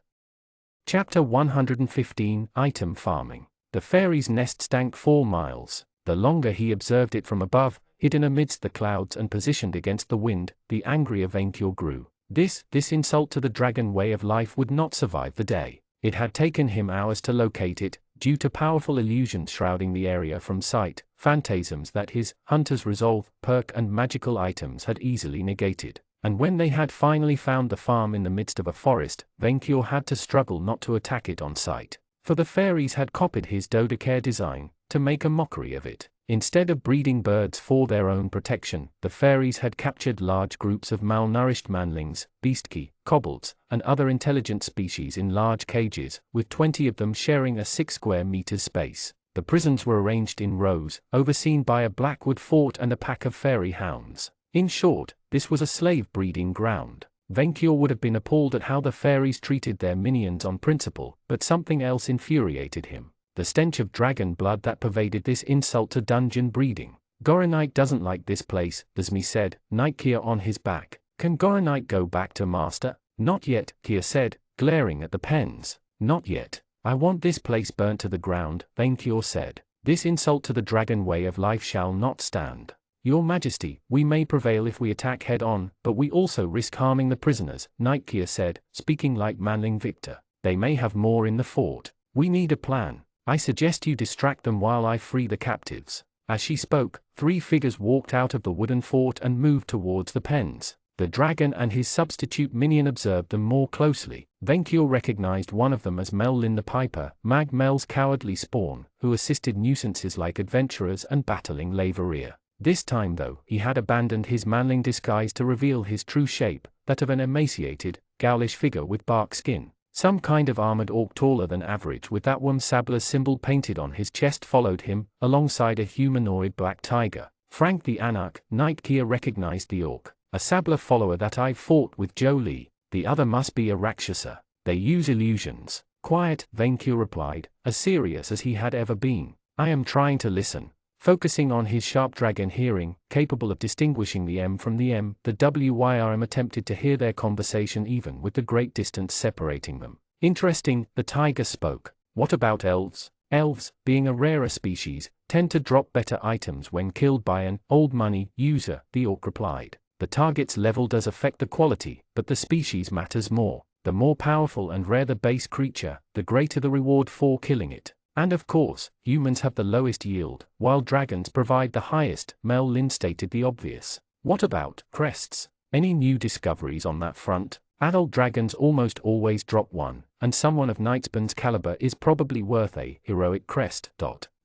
[SPEAKER 1] Chapter 115, Item Farming. The fairy's nest stank 4 miles. The longer he observed it from above, hidden amidst the clouds and positioned against the wind, the angrier Vainkur grew. This insult to the dragon way of life would not survive the day. It had taken him hours to locate it, due to powerful illusions shrouding the area from sight, phantasms that his hunter's resolve, perk and magical items had easily negated. And when they had finally found the farm in the midst of a forest, Vainkur had to struggle not to attack it on sight. For the fairies had copied his Dodecare design, to make a mockery of it. Instead of breeding birds for their own protection, the fairies had captured large groups of malnourished manlings, beastki, kobolds, and other intelligent species in large cages, with 20 of them sharing a 6 square meters space. The prisons were arranged in rows, overseen by a blackwood fort and a pack of fairy hounds. In short, this was a slave breeding ground. Vainkur would have been appalled at how the fairies treated their minions on principle, but something else infuriated him. The stench of dragon blood that pervaded this insult to dungeon breeding. Goronite doesn't like this place, Zasmi said, Nikia on his back. Can Goronite go back to master? Not yet, Kia said, glaring at the pens. Not yet. I want this place burnt to the ground, Vainkur said. This insult to the dragon way of life shall not stand. Your Majesty, we may prevail if we attack head-on, but we also risk harming the prisoners, Nikia said, speaking like Manling Victor. They may have more in the fort. We need a plan. I suggest you distract them while I free the captives. As she spoke, 3 figures walked out of the wooden fort and moved towards the pens. The dragon and his substitute minion observed them more closely. Vainkur recognized one of them as Mellin the Piper, Mag Mel's cowardly spawn, who assisted nuisances like adventurers and battling Laveria. This time though, he had abandoned his manling disguise to reveal his true shape, that of an emaciated, ghoulish figure with bark skin. Some kind of armored orc taller than average with that Wum Sabler symbol painted on his chest followed him, alongside a humanoid black tiger. Frank the Anarch, Nikia recognized the orc. A Sabler follower that I fought with Jolie. The other must be a Rakshasa. They use illusions. Quiet, Vainkur replied, as serious as he had ever been. I am trying to listen. Focusing on his sharp dragon hearing, capable of distinguishing the M from the M, the WYRM attempted to hear their conversation even with the great distance separating them. Interesting, the tiger spoke. What about elves? Elves, being a rarer species, tend to drop better items when killed by an old money user, the orc replied. The target's level does affect the quality, but the species matters more. The more powerful and rare the base creature, the greater the reward for killing it. And of course, humans have the lowest yield, while dragons provide the highest. Mel Lin stated the obvious. What about crests? Any new discoveries on that front? Adult dragons almost always drop one, and someone of Nightsburn's caliber is probably worth a heroic crest.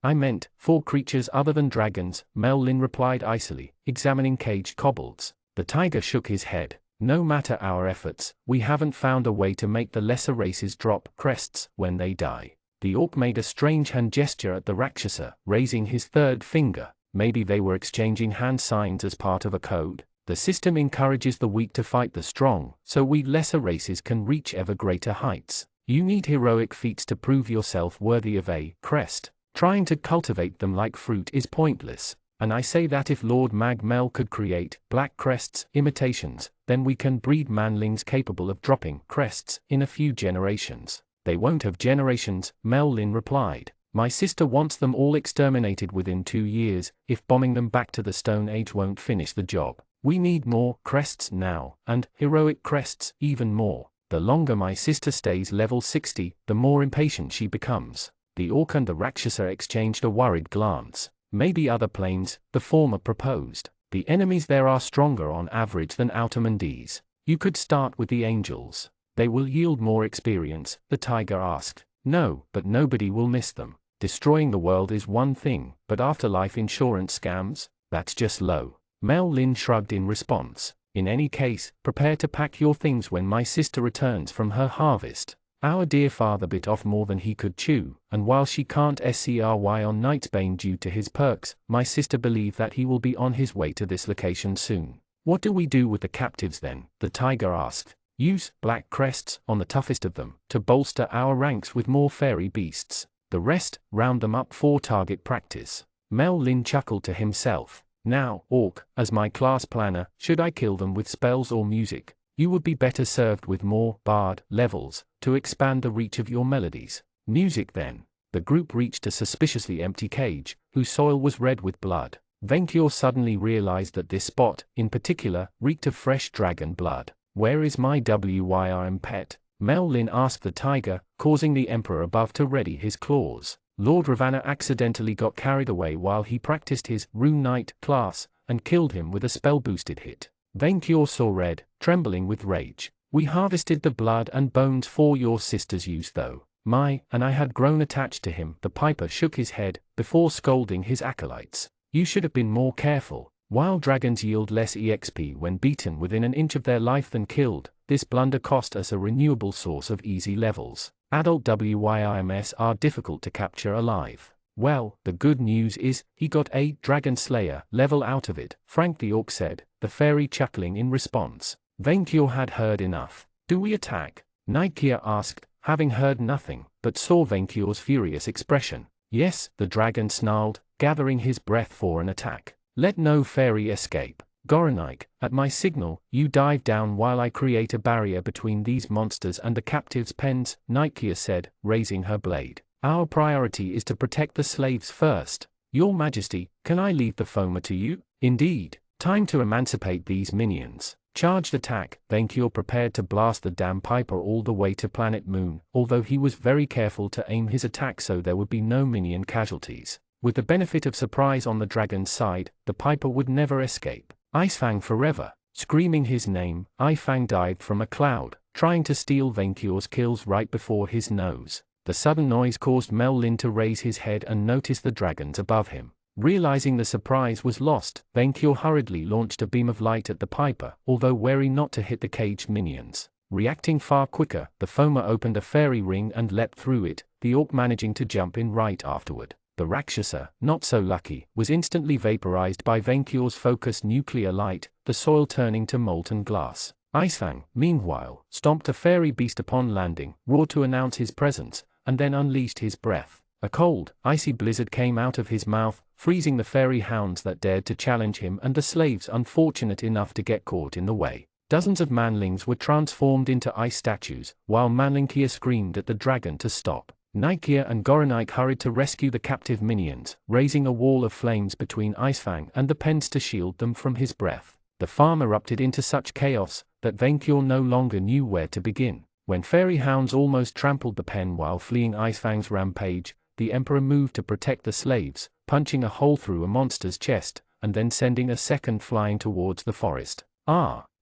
[SPEAKER 1] I meant, for creatures other than dragons, Mel Lin replied icily, examining caged kobolds. The tiger shook his head. No matter our efforts, we haven't found a way to make the lesser races drop crests when they die. The orc made a strange hand gesture at the Rakshasa, raising his third finger. Maybe they were exchanging hand signs as part of a code. The system encourages the weak to fight the strong, so we lesser races can reach ever greater heights. You need heroic feats to prove yourself worthy of a crest. Trying to cultivate them like fruit is pointless. And I say that if Lord Mag Mel could create black crests, imitations, then we can breed manlings capable of dropping crests in a few generations. They won't have generations, Mel Lin replied. My sister wants them all exterminated within 2 years, if bombing them back to the Stone Age won't finish the job. We need more crests now, and heroic crests even more. The longer my sister stays level 60, the more impatient she becomes. The orc and the Rakshasa exchanged a worried glance. Maybe other planes, the former proposed. The enemies there are stronger on average than Outermandese. You could start with the angels. They will yield more experience, the tiger asked. No, but nobody will miss them. Destroying the world is one thing, but afterlife insurance scams? That's just low. Mel Lin shrugged in response. In any case, prepare to pack your things when my sister returns from her harvest. Our dear father bit off more than he could chew, and while she can't SCRY on Nightsbane due to his perks, my sister believes that he will be on his way to this location soon. What do we do with the captives then? The tiger asked. Use black crests on the toughest of them to bolster our ranks with more fairy beasts. The rest, round them up for target practice. Mel Lin chuckled to himself. Now, orc, as my class planner, should I kill them with spells or music? You would be better served with more bard levels to expand the reach of your melodies. Music then. The group reached a suspiciously empty cage, whose soil was red with blood. Venkior suddenly realized that this spot, in particular, reeked of fresh dragon blood. Where is my WYRM pet? Mel Lin asked the tiger, causing the emperor above to ready his claws. Lord Ravana accidentally got carried away while he practiced his Rune Knight class, and killed him with a spell-boosted hit. Venkior saw red, trembling with rage. We harvested the blood and bones for your sister's use though. And I had grown attached to him. The piper shook his head, before scolding his acolytes. You should have been more careful. While dragons yield less EXP when beaten within an inch of their life than killed, this blunder cost us a renewable source of easy levels. Adult WYRMs are difficult to capture alive. Well, the good news is, he got a Dragon Slayer level out of it, Frank the orc said, the fairy chuckling in response. Venkior had heard enough. Do we attack? Nikeah asked, having heard nothing, but saw Venkior's furious expression. Yes, the dragon snarled, gathering his breath for an attack. Let no fairy escape. Goronike, at my signal, you dive down while I create a barrier between these monsters and the captives' pens, Nikeah said, raising her blade. Our priority is to protect the slaves first. Your Majesty, can I leave the Foma to you? Indeed. Time to emancipate these minions. Charged attack. Venkior prepared to blast the damn piper all the way to Planet Moon, although he was very careful to aim his attack so there would be no minion casualties. With the benefit of surprise on the dragon's side, the piper would never escape. Icefang forever. Screaming his name, Icefang dived from a cloud, trying to steal Venkior's kills right before his nose. The sudden noise caused Mel Lin to raise his head and notice the dragons above him. Realizing the surprise was lost, Venkior hurriedly launched a beam of light at the piper, although wary not to hit the caged minions. Reacting far quicker, the Foma opened a fairy ring and leapt through it, the orc managing to jump in right afterward. The Rakshasa, not so lucky, was instantly vaporized by Venkior's focused nuclear light, the soil turning to molten glass. Icefang, meanwhile, stomped a fairy beast upon landing, roared to announce his presence, and then unleashed his breath. A cold, icy blizzard came out of his mouth, freezing the fairy hounds that dared to challenge him and the slaves unfortunate enough to get caught in the way. Dozens of manlings were transformed into ice statues, while Manlinkia screamed at the dragon to stop. Nikia and Goronike hurried to rescue the captive minions, raising a wall of flames between Icefang and the pens to shield them from his breath. The farm erupted into such chaos that Venkior no longer knew where to begin. When fairy hounds almost trampled the pen while fleeing Icefang's rampage, the emperor moved to protect the slaves, punching a hole through a monster's chest, and then sending a second flying towards the forest.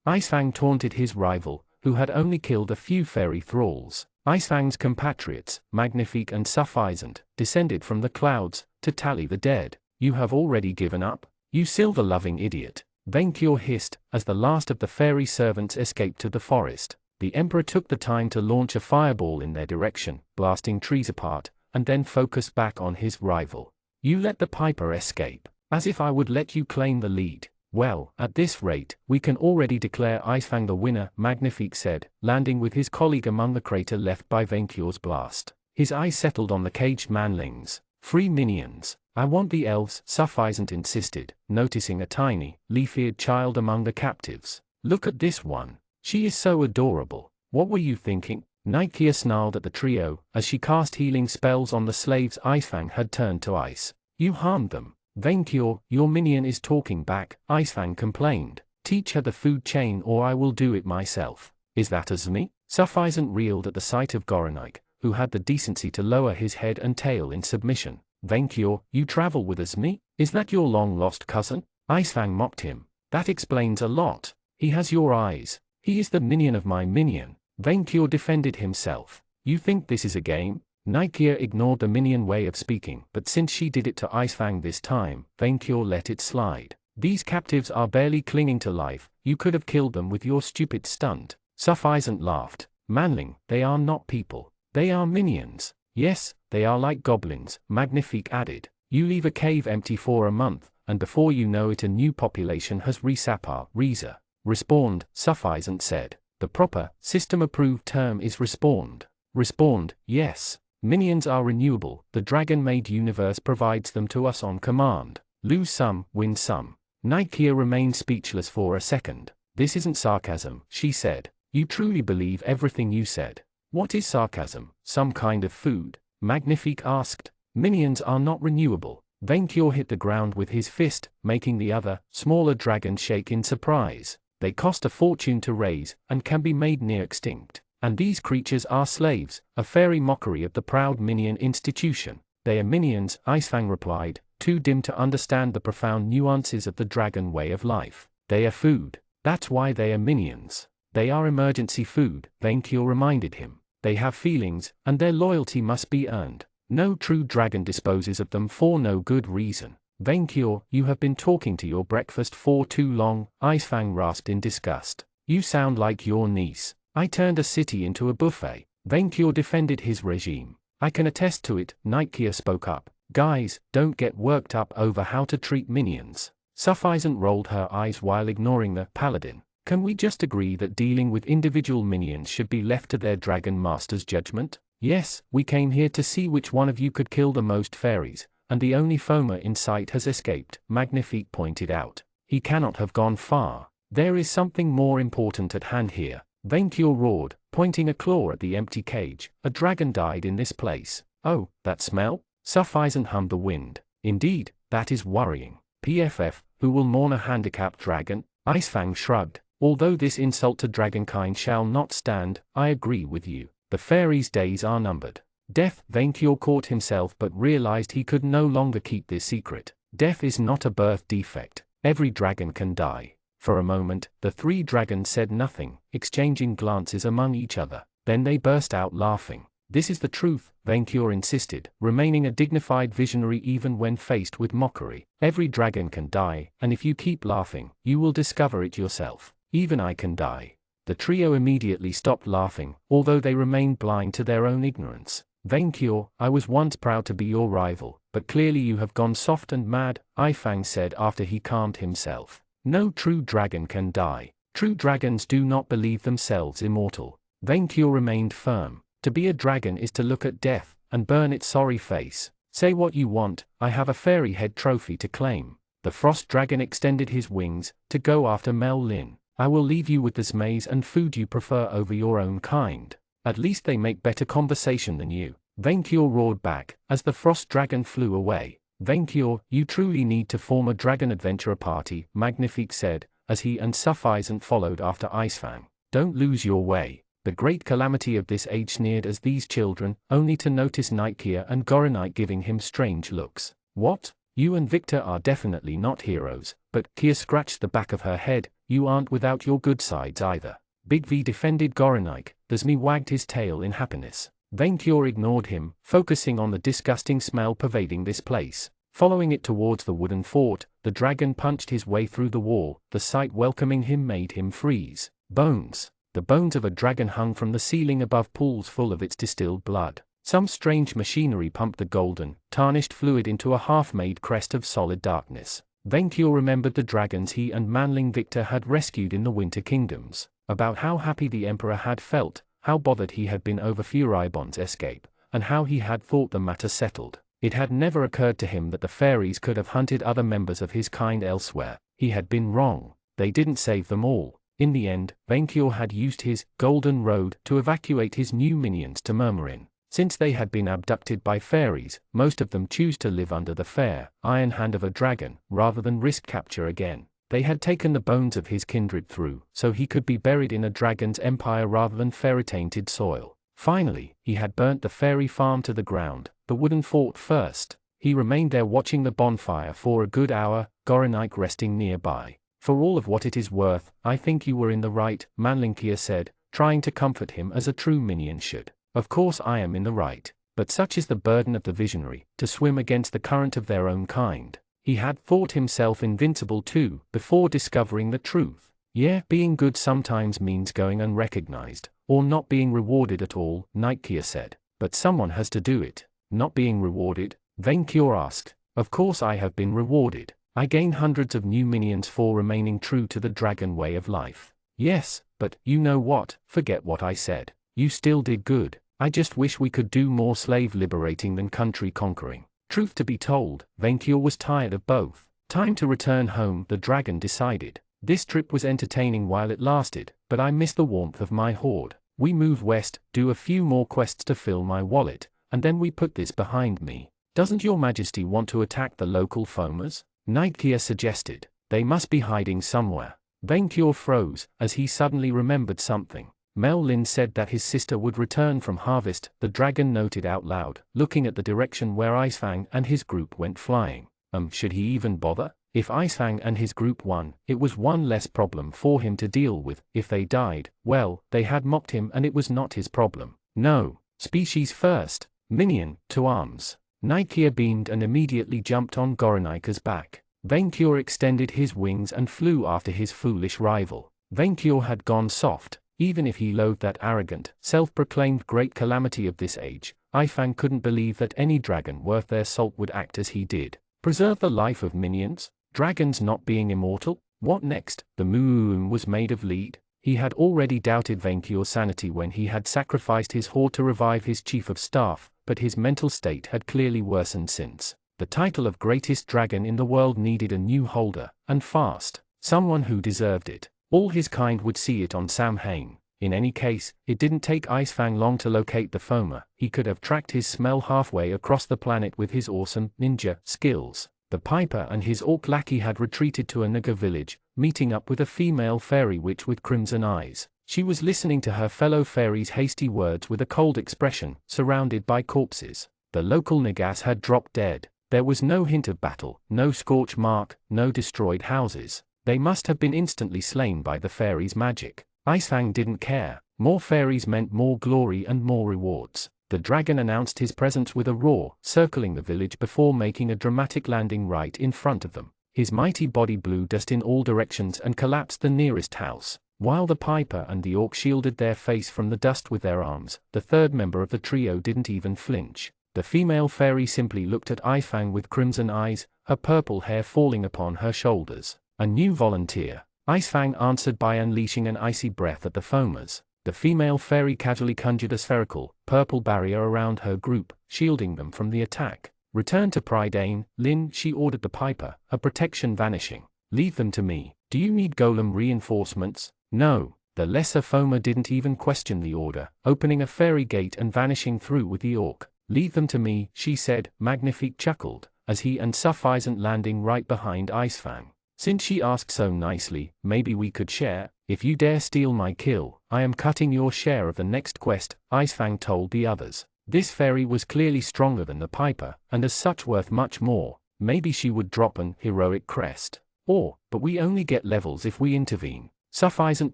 [SPEAKER 1] Icefang taunted his rival, who had only killed a few fairy thralls. Icefang's compatriots, Magnifique and Suffisant, descended from the clouds to tally the dead. You have already given up, you silver-loving idiot, Venkior hissed, as the last of the fairy servants escaped to the forest. The emperor took the time to launch a fireball in their direction, blasting trees apart, and then focused back on his rival. You let the piper escape, as if I would let you claim the lead. Well, at this rate, we can already declare Icefang the winner, Magnifique said, landing with his colleague among the crater left by Venkior's blast. His eyes settled on the caged manlings. Free minions. I want the elves, Suffisant insisted, noticing a tiny, leaf-eared child among the captives. Look at this one. She is so adorable. What were you thinking? Nikia snarled at the trio, as she cast healing spells on the slaves Icefang had turned to ice. You harmed them. Venkior, your minion is talking back, Icefang complained. Teach her the food chain or I will do it myself. Is that Azmi? Suffisant reeled at the sight of Goronike, who had the decency to lower his head and tail in submission. Venkior, you travel with Azmi? Is that your long-lost cousin? Icefang mocked him. That explains a lot. He has your eyes. He is the minion of my minion. Venkior defended himself. You think this is a game? Nikia ignored the minion way of speaking, but since she did it to Icefang this time, Venkior let it slide. These captives are barely clinging to life, you could have killed them with your stupid stunt. Suffisant laughed. Manling, they are not people. They are minions. Yes, they are like goblins, Magnifique added. You leave a cave empty for a month, and before you know it a new population has respawned, Suffisant said. The proper, system-approved term is respawned. Respawned, yes. Minions are renewable, the dragon-made universe provides them to us on command. Lose some, win some. Nikia remained speechless for a second. This isn't sarcasm, she said. You truly believe everything you said. What is sarcasm? Some kind of food? Magnifique asked. Minions are not renewable. Venkior hit the ground with his fist, making the other, smaller dragon shake in surprise. They cost a fortune to raise, and can be made near extinct. And these creatures are slaves, a fairy mockery of the proud minion institution. They are minions, Icefang replied, too dim to understand the profound nuances of the dragon way of life. They are food. That's why they are minions. They are emergency food, Venkior reminded him. They have feelings, and their loyalty must be earned. No true dragon disposes of them for no good reason. Venkior, you have been talking to your breakfast for too long, Icefang rasped in disgust. You sound like your niece. I turned a city into a buffet. Venkior defended his regime. I can attest to it, Nikia spoke up. Guys, don't get worked up over how to treat minions. Suffisant rolled her eyes while ignoring the paladin. Can we just agree that dealing with individual minions should be left to their dragon master's judgment? Yes, we came here to see which one of you could kill the most fairies, and the only Foma in sight has escaped, Magnifique pointed out. He cannot have gone far. There is something more important at hand here. Venkior roared, pointing a claw at the empty cage. A dragon died in this place. Oh, that smell? Suffisant hummed the wind. Indeed, that is worrying. PFF, who will mourn a handicapped dragon? Icefang shrugged. Although this insult to dragonkind shall not stand, I agree with you. The fairies' days are numbered. Death, Venkior caught himself but realized he could no longer keep this secret. Death is not a birth defect. Every dragon can die. For a moment, the three dragons said nothing, exchanging glances among each other. Then they burst out laughing. This is the truth, Venkior insisted, remaining a dignified visionary even when faced with mockery. Every dragon can die, and if you keep laughing, you will discover it yourself. Even I can die. The trio immediately stopped laughing, although they remained blind to their own ignorance. Venkior, I was once proud to be your rival, but clearly you have gone soft and mad, Icefang said after he calmed himself. No true dragon can die. True dragons do not believe themselves immortal. Venkior remained firm. To be a dragon is to look at death, and burn its sorry face. Say what you want, I have a fairy head trophy to claim. The frost dragon extended his wings, to go after Mel Lin. I will leave you with this maize and food you prefer over your own kind. At least they make better conversation than you." Vainkyur roared back, as the frost dragon flew away. "Vainkyur, you truly need to form a dragon adventurer party," Magnifique said, as he and Sufficient followed after Icefang. "Don't lose your way. The great calamity of this age," sneered as these children, only to notice Nightkia and Goronite giving him strange looks. "What? You and Victor are definitely not heroes," but Kia scratched the back of her head. "You aren't without your good sides either." Big V defended Goronite, as Me wagged his tail in happiness. Vainkyur ignored him, focusing on the disgusting smell pervading this place. Following it towards the wooden fort, the dragon punched his way through the wall. The sight welcoming him made him freeze. Bones. The bones of a dragon hung from the ceiling above pools full of its distilled blood. Some strange machinery pumped the golden, tarnished fluid into a half-made crest of solid darkness. Vainkyur remembered the dragons he and Manling Victor had rescued in the Winter Kingdoms, about how happy the Emperor had felt, how bothered he had been over Furibon's escape, and how he had thought the matter settled. It had never occurred to him that the fairies could have hunted other members of his kind elsewhere. He had been wrong. They didn't save them all. In the end, Vainkyur had used his Golden Road to evacuate his new minions to Murmurin. Since they had been abducted by fairies, most of them choose to live under the fair, iron hand of a dragon, rather than risk capture again. They had taken the bones of his kindred through, so he could be buried in a dragon's empire rather than fairy-tainted soil. Finally, he had burnt the fairy farm to the ground, the wooden fort first. He remained there watching the bonfire for a good hour, Goronite resting nearby. "For all of what it is worth, I think you were in the right," Manlinkia said, trying to comfort him as a true minion should. "Of course I am in the right, but such is the burden of the visionary, to swim against the current of their own kind." He had thought himself invincible too, before discovering the truth. Yeah, being good sometimes means going unrecognized, or not being rewarded at all, Nightkia said. "But someone has to do it." "Not being rewarded?" Vainkyur asked. "Of course I have been rewarded. I gain hundreds of new minions for remaining true to the dragon way of life." "Yes, but, you know what, forget what I said. You still did good. I just wish we could do more slave liberating than country conquering." Truth to be told, Vainkyur was tired of both. Time to return home, the dragon decided. This trip was entertaining while it lasted, but I miss the warmth of my horde. We move west, do a few more quests to fill my wallet, and then we put this behind me. "Doesn't your majesty want to attack the local foamers?" Nightkia suggested. "They must be hiding somewhere." Vainkyur froze, as he suddenly remembered something. Mel Lin said that his sister would return from harvest, the dragon noted out loud, looking at the direction where Icefang and his group went flying. Should he even bother? If Icefang and his group won, it was one less problem for him to deal with. If they died, well, they had mocked him and it was not his problem. No. Species first. Minion, to arms. Nightkia beamed and immediately jumped on Goronika's back. Vainkyur extended his wings and flew after his foolish rival. Vainkyur had gone soft. Even if he loathed that arrogant, self-proclaimed great calamity of this age, Icefang couldn't believe that any dragon worth their salt would act as he did. Preserve the life of minions? Dragons not being immortal? What next? The moon was made of lead? He had already doubted Vainkyur's sanity when he had sacrificed his horde to revive his chief of staff, but his mental state had clearly worsened since. The title of greatest dragon in the world needed a new holder, and fast. Someone who deserved it. All his kind would see it on Samhain. In any case, it didn't take Icefang long to locate the foamer. He could have tracked his smell halfway across the planet with his awesome ninja skills. The piper and his orc lackey had retreated to a Naga village, meeting up with a female fairy witch with crimson eyes. She was listening to her fellow fairies' hasty words with a cold expression, surrounded by corpses. The local Nagas had dropped dead. There was no hint of battle, no scorch mark, no destroyed houses. They must have been instantly slain by the fairies' magic. Icefang didn't care. More fairies meant more glory and more rewards. The dragon announced his presence with a roar, circling the village before making a dramatic landing right in front of them. His mighty body blew dust in all directions and collapsed the nearest house. While the piper and the orc shielded their face from the dust with their arms, the third member of the trio didn't even flinch. The female fairy simply looked at Icefang with crimson eyes, her purple hair falling upon her shoulders. A new volunteer. Icefang answered by unleashing an icy breath at the foamers. The female fairy casually conjured a spherical, purple barrier around her group, shielding them from the attack. "Return to Prydain, Lin," she ordered the piper, her protection vanishing. "Leave them to me. Do you need golem reinforcements? No. The lesser Foma didn't even question the order, opening a fairy gate and vanishing through with the orc. Leave them to me, she said. Magnifique chuckled, as he and Sufficient landing right behind Icefang. Since she asked so nicely, maybe we could share. If you dare steal my kill, I am cutting your share of the next quest, Icefang told the others. This fairy was clearly stronger than the Piper, and as such worth much more. Maybe she would drop an heroic crest. But we only get levels if we intervene. Sufficient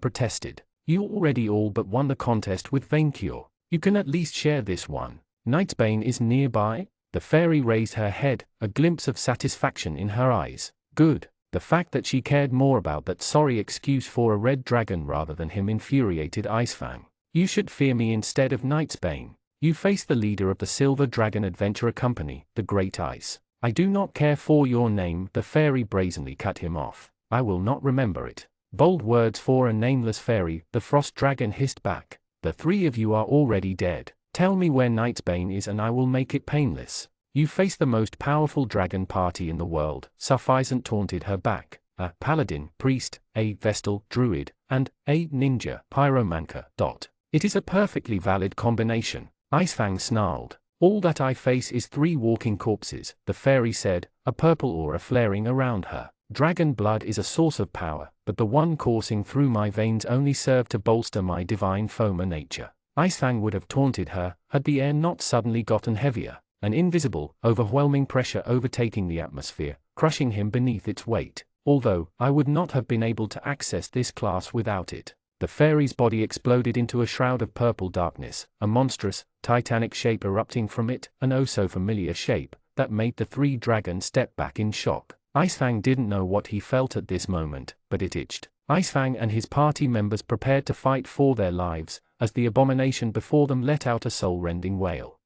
[SPEAKER 1] protested. You already all but won the contest with Vaincure. You can at least share this one. Nightbane is nearby? The fairy raised her head, a glimpse of satisfaction in her eyes. Good. The fact that she cared more about that sorry excuse for a red dragon rather than him infuriated Icefang. You should fear me instead of Nightbane. You face the leader of the Silver Dragon Adventurer Company, the Great Ice. I do not care for your name, the fairy brazenly cut him off. I will not remember it. Bold words for a nameless fairy, the Frost Dragon hissed back. The three of you are already dead. Tell me where Nightbane is and I will make it painless. You face the most powerful dragon party in the world, Sufficient taunted her back. A paladin, priest, a vestal, druid, and a ninja, pyromancer. It is a perfectly valid combination. Icefang snarled. All that I face is 3 walking corpses, the fairy said, a purple aura flaring around her. Dragon blood is a source of power, but the one coursing through my veins only served to bolster my divine Foma nature. Icefang would have taunted her, had the air not suddenly gotten heavier, an invisible, overwhelming pressure overtaking the atmosphere, crushing him beneath its weight. Although, I would not have been able to access this class without it. The fairy's body exploded into a shroud of purple darkness, a monstrous, titanic shape erupting from it, an oh-so-familiar shape, that made the 3 dragons step back in shock. Icefang didn't know what he felt at this moment, but it itched. Icefang and his party members prepared to fight for their lives, as the abomination before them let out a soul-rending wail.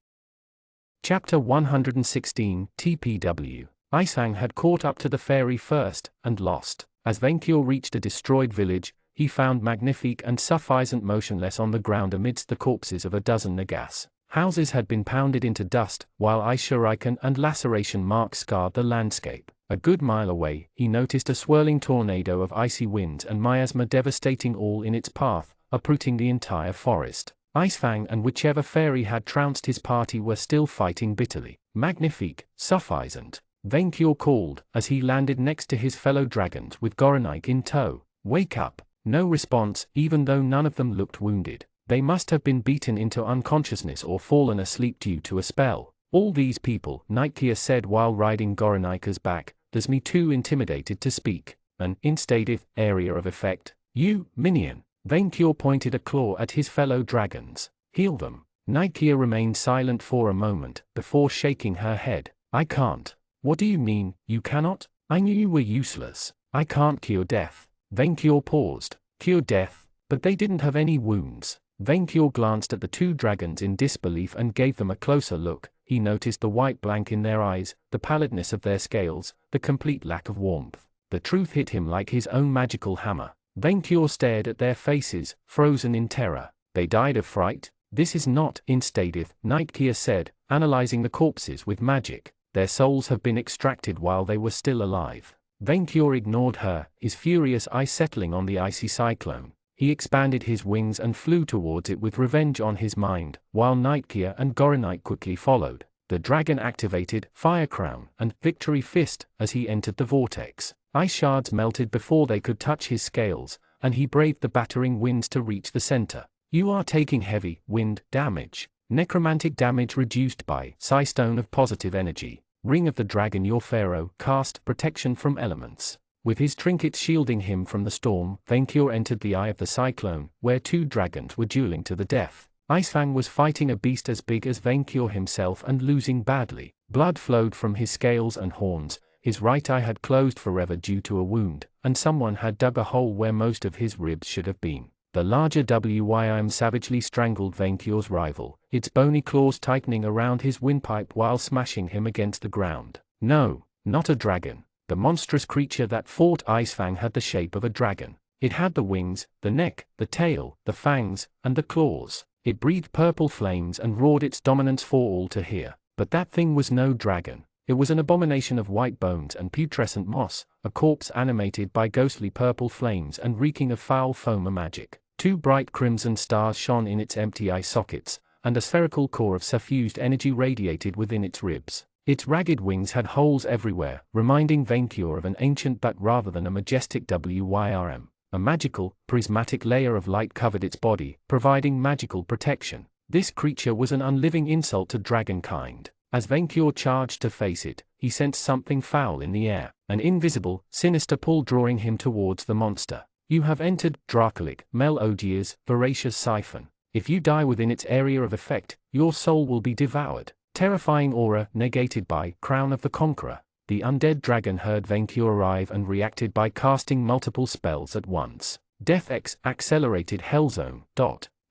[SPEAKER 1] Chapter 116, TPW. Icefang had caught up to the fairy first, and lost. As Vaincure reached a destroyed village, he found Magnifique and Sufficient motionless on the ground amidst the corpses of a dozen Nagas. Houses had been pounded into dust, while ice shuriken and laceration marks scarred the landscape. A good mile away, he noticed a swirling tornado of icy winds and miasma devastating all in its path, uprooting the entire forest. Icefang and whichever fairy had trounced his party were still fighting bitterly. Magnifique, Sufficient, Vaincure called, as he landed next to his fellow dragons with Goronike in tow. Wake up. No response, even though none of them looked wounded. They must have been beaten into unconsciousness or fallen asleep due to a spell. All these people, Nightkia said while riding Goronika's back, there's me too intimidated to speak. An instative area of effect. You, minion. Vaincure pointed a claw at his fellow dragons. Heal them. Nightkia remained silent for a moment, before shaking her head. I can't. What do you mean, you cannot? I knew you were useless. I can't cure death. Vaincure paused. Cure death? But they didn't have any wounds. Vaincure glanced at the 2 dragons in disbelief and gave them a closer look. He noticed the white blank in their eyes, the pallidness of their scales, the complete lack of warmth. The truth hit him like his own magical hammer. Vaincure stared at their faces, frozen in terror. They died of fright? This is not instative, Nightkia said, analyzing the corpses with magic. Their souls have been extracted while they were still alive. Vaincure ignored her, his furious eye settling on the icy cyclone. He expanded his wings and flew towards it with revenge on his mind, while Nightkia and Goronike quickly followed. The dragon activated Fire Crown and Victory Fist as he entered the vortex. Ice shards melted before they could touch his scales, and he braved the battering winds to reach the center. You are taking heavy wind damage. Necromantic damage reduced by Psystone of Positive Energy. Ring of the Dragon. Your Pharaoh cast Protection from Elements. With his trinkets shielding him from the storm, Vaincure entered the eye of the cyclone, where 2 dragons were dueling to the death. Icefang was fighting a beast as big as Vaincure himself and losing badly. Blood flowed from his scales and horns, his right eye had closed forever due to a wound, and someone had dug a hole where most of his ribs should have been. The larger WYM savagely strangled Vaincure's rival, its bony claws tightening around his windpipe while smashing him against the ground. No, not a dragon. The monstrous creature that fought Icefang had the shape of a dragon. It had the wings, the neck, the tail, the fangs, and the claws. It breathed purple flames and roared its dominance for all to hear. But that thing was no dragon. It was an abomination of white bones and putrescent moss, a corpse animated by ghostly purple flames and reeking of foul foam magic. 2 bright crimson stars shone in its empty eye sockets, and a spherical core of suffused energy radiated within its ribs. Its ragged wings had holes everywhere, reminding Vainkyur of an ancient but rather than a majestic wyrm. A magical, prismatic layer of light covered its body, providing magical protection. This creature was an unliving insult to dragonkind. As Vainkyur charged to face it, he sensed something foul in the air, an invisible, sinister pull drawing him towards the monster. You have entered Dracolic, Melodier's voracious siphon. If you die within its area of effect, your soul will be devoured. Terrifying aura negated by Crown of the Conqueror. The undead dragon heard Vainkyur arrive and reacted by casting multiple spells at once. Death X accelerated Hellzone.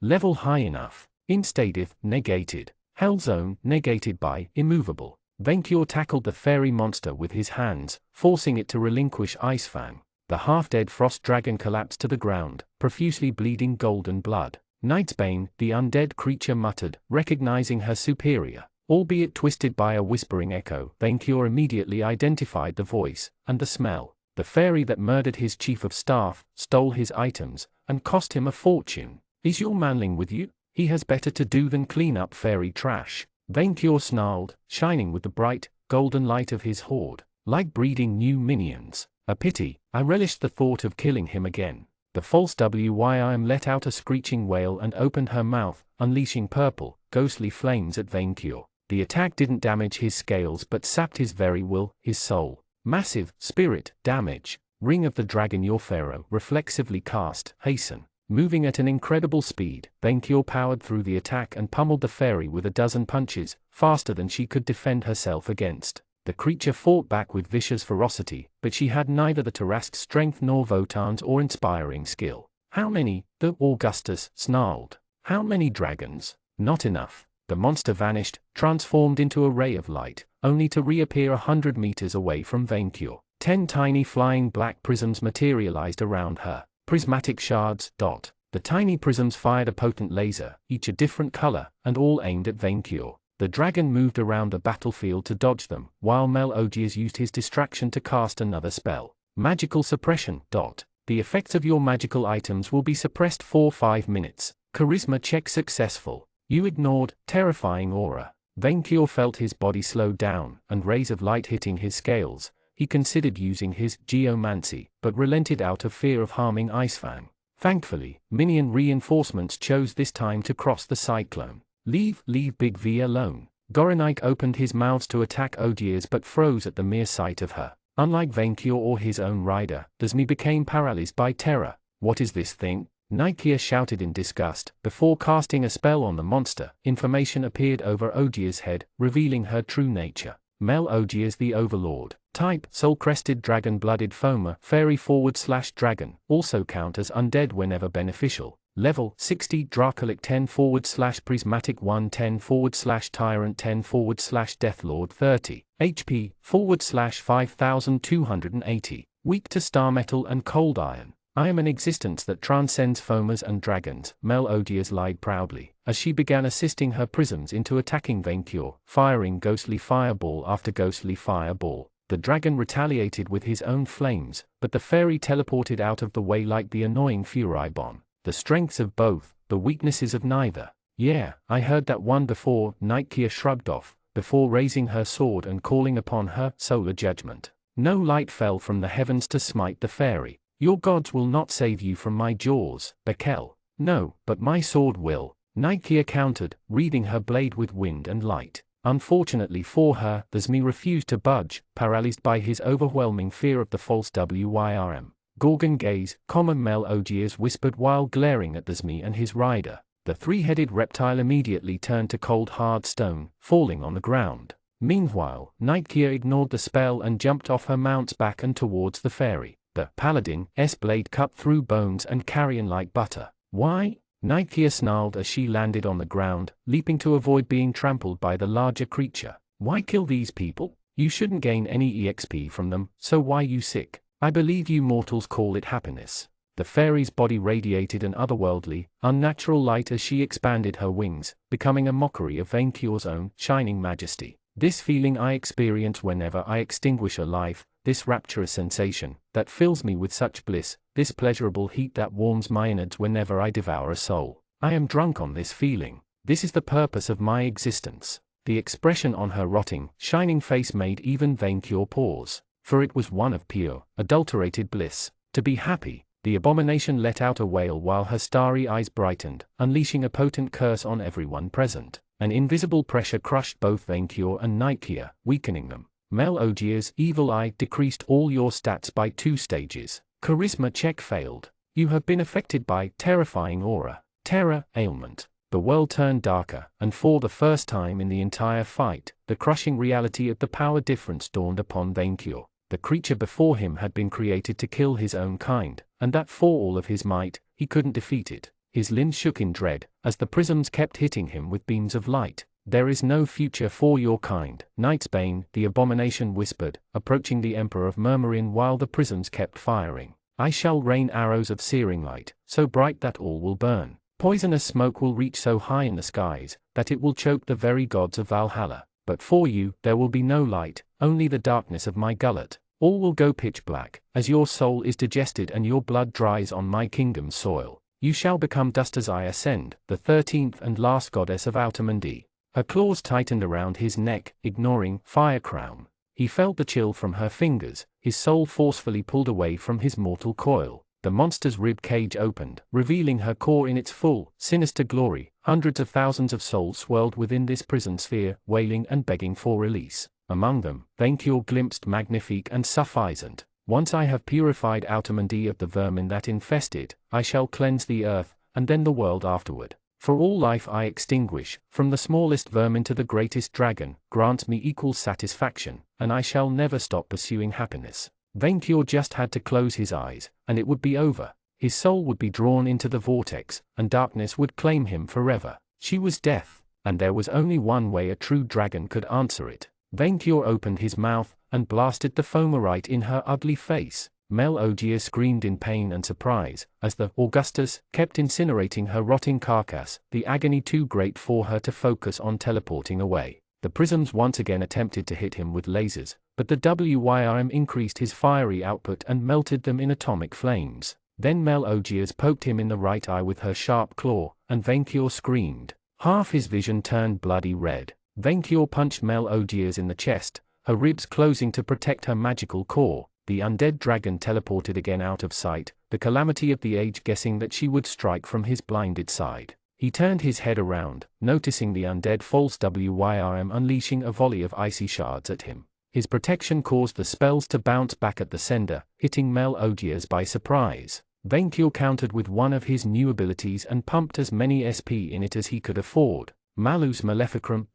[SPEAKER 1] Level high enough. Instative negated. Hellzone negated by immovable. Vainkyur tackled the fairy monster with his hands, forcing it to relinquish Icefang. The half-dead frost dragon collapsed to the ground, profusely bleeding golden blood. Nightsbane, the undead creature muttered, recognizing her superior. Albeit twisted by a whispering echo, Vainkyur immediately identified the voice and the smell. The fairy that murdered his chief of staff, stole his items, and cost him a fortune. Is your manling with you? He has better to do than clean up fairy trash. Vainkyur snarled, shining with the bright, golden light of his horde, like breeding new minions. A pity, I relished the thought of killing him again. The false wyrm let out a screeching wail and opened her mouth, unleashing purple, ghostly flames at Vainkyur. The attack didn't damage his scales but sapped his very will, his soul. Massive, spirit, damage. Ring of the Dragon Your Pharaoh reflexively cast, hasten. Moving at an incredible speed, Vainkyur powered through the attack and pummeled the fairy with a dozen punches, faster than she could defend herself against. The creature fought back with vicious ferocity, but she had neither the Tarrasque's strength nor Votan's or inspiring skill. How many? The Augustus snarled. How many dragons? Not enough. The monster vanished, transformed into a ray of light, only to reappear 100 meters away from Vainkyur. 10 tiny flying black prisms materialized around her. Prismatic shards. The tiny prisms fired a potent laser, each a different color, and all aimed at Vainkyur. The dragon moved around the battlefield to dodge them, while Melodius used his distraction to cast another spell. Magical suppression. The effects of your magical items will be suppressed for 5 minutes. Charisma check successful. You ignored, terrifying aura. Vainkyur felt his body slow down, and rays of light hitting his scales. He considered using his geomancy, but relented out of fear of harming Icefang. Thankfully, minion reinforcements chose this time to cross the cyclone. Leave Big V alone. Gorenike opened his mouths to attack Odiers but froze at the mere sight of her. Unlike Vainkyur or his own rider, Dasmi became paralyzed by terror. What is this thing? Nikeia shouted in disgust. Before casting a spell on the monster, information appeared over Odier's head, revealing her true nature. Melodius the Overlord. Type: Soul-Crested Dragon-Blooded Foamer, Fairy/Dragon, also count as undead whenever beneficial. Level: 60 Dracolic 10/Prismatic 1 10/Tyrant 10/Deathlord 30. HP: /5280. Weak to star metal and cold iron. I am an existence that transcends foamers and dragons, Melodius lied proudly, as she began assisting her prisms into attacking Vainkyur, firing ghostly fireball after ghostly fireball. The dragon retaliated with his own flames, but the fairy teleported out of the way like the annoying Furibon. The strengths of both, the weaknesses of neither. Yeah, I heard that one before, Nikeia shrugged off, before raising her sword and calling upon her solar judgment. No light fell from the heavens to smite the fairy. Your gods will not save you from my jaws, Bekel. No, but my sword will. Nikeia countered, wreathing her blade with wind and light. Unfortunately for her, Dasmi refused to budge, paralyzed by his overwhelming fear of the false wyrm. Gorgon gaze, common Melodius whispered while glaring at Dasmi and his rider. The three-headed reptile immediately turned to cold hard stone, falling on the ground. Meanwhile, Nikeia ignored the spell and jumped off her mount's back and towards the fairy. The paladin's blade cut through bones and carrion like butter. Why? Nikeia snarled as she landed on the ground, leaping to avoid being trampled by the larger creature. Why kill these people? You shouldn't gain any EXP from them, so why you sick? I believe you mortals call it happiness. The fairy's body radiated an otherworldly, unnatural light as she expanded her wings, becoming a mockery of Vainkyur's own shining majesty. This feeling I experience whenever I extinguish a life, this rapturous sensation that fills me with such bliss, this pleasurable heat that warms my innards whenever I devour a soul. I am drunk on this feeling. This is the purpose of my existence." The expression on her rotting, shining face made even Vainqueur pause, for it was one of pure, adulterated bliss. To be happy, the abomination let out a wail while her starry eyes brightened, unleashing a potent curse on everyone present. An invisible pressure crushed both Vainqueur and Nikear, weakening them. Melogier's evil eye decreased all your stats by 2 stages. Charisma check failed. You have been affected by terrifying aura. Terror, ailment. The world turned darker, and for the first time in the entire fight, the crushing reality of the power difference dawned upon Vainqueur. The creature before him had been created to kill his own kind, and that for all of his might, he couldn't defeat it. His limbs shook in dread, as the prisms kept hitting him with beams of light. "There is no future for your kind, Knight's Bane," the abomination whispered, approaching the Emperor of Murmurin while the prisms kept firing. "I shall rain arrows of searing light, so bright that all will burn. Poisonous smoke will reach so high in the skies, that it will choke the very gods of Valhalla. But for you, there will be no light, only the darkness of my gullet. All will go pitch black, as your soul is digested and your blood dries on my kingdom's soil. You shall become dust as I ascend, the 13th and last goddess of Audionovel." Her claws tightened around his neck, ignoring Fire Crown. He felt the chill from her fingers, his soul forcefully pulled away from his mortal coil. The monster's rib cage opened, revealing her core in its full, sinister glory. Hundreds of thousands of souls swirled within this prison sphere, wailing and begging for release. Among them, Vainqueur glimpsed Magnifique and Suffisant. "Once I have purified Audionovel of the vermin that infest it, I shall cleanse the earth, and then the world afterward. For all life I extinguish, from the smallest vermin to the greatest dragon, grants me equal satisfaction, and I shall never stop pursuing happiness." Vainqueur just had to close his eyes, and it would be over. His soul would be drawn into the vortex, and darkness would claim him forever. She was death, and there was only one way a true dragon could answer it. Vainqueur opened his mouth, and blasted the foamer right in her ugly face. Melogier screamed in pain and surprise, as the Augustus kept incinerating her rotting carcass, the agony too great for her to focus on teleporting away. The prisms once again attempted to hit him with lasers, but the WYRM increased his fiery output and melted them in atomic flames. Then Melogiers poked him in the right eye with her sharp claw, and Vainqueur screamed. Half his vision turned bloody red. Vainqueur punched Melogiers in the chest, her ribs closing to protect her magical core. The undead dragon teleported again out of sight, the calamity of the age guessing that she would strike from his blinded side. He turned his head around, noticing the undead false WYRM unleashing a volley of icy shards at him. His protection caused the spells to bounce back at the sender, hitting Melogiers by surprise. Vainqueur countered with one of his new abilities and pumped as many SP in it as he could afford. Malus Maleficrum.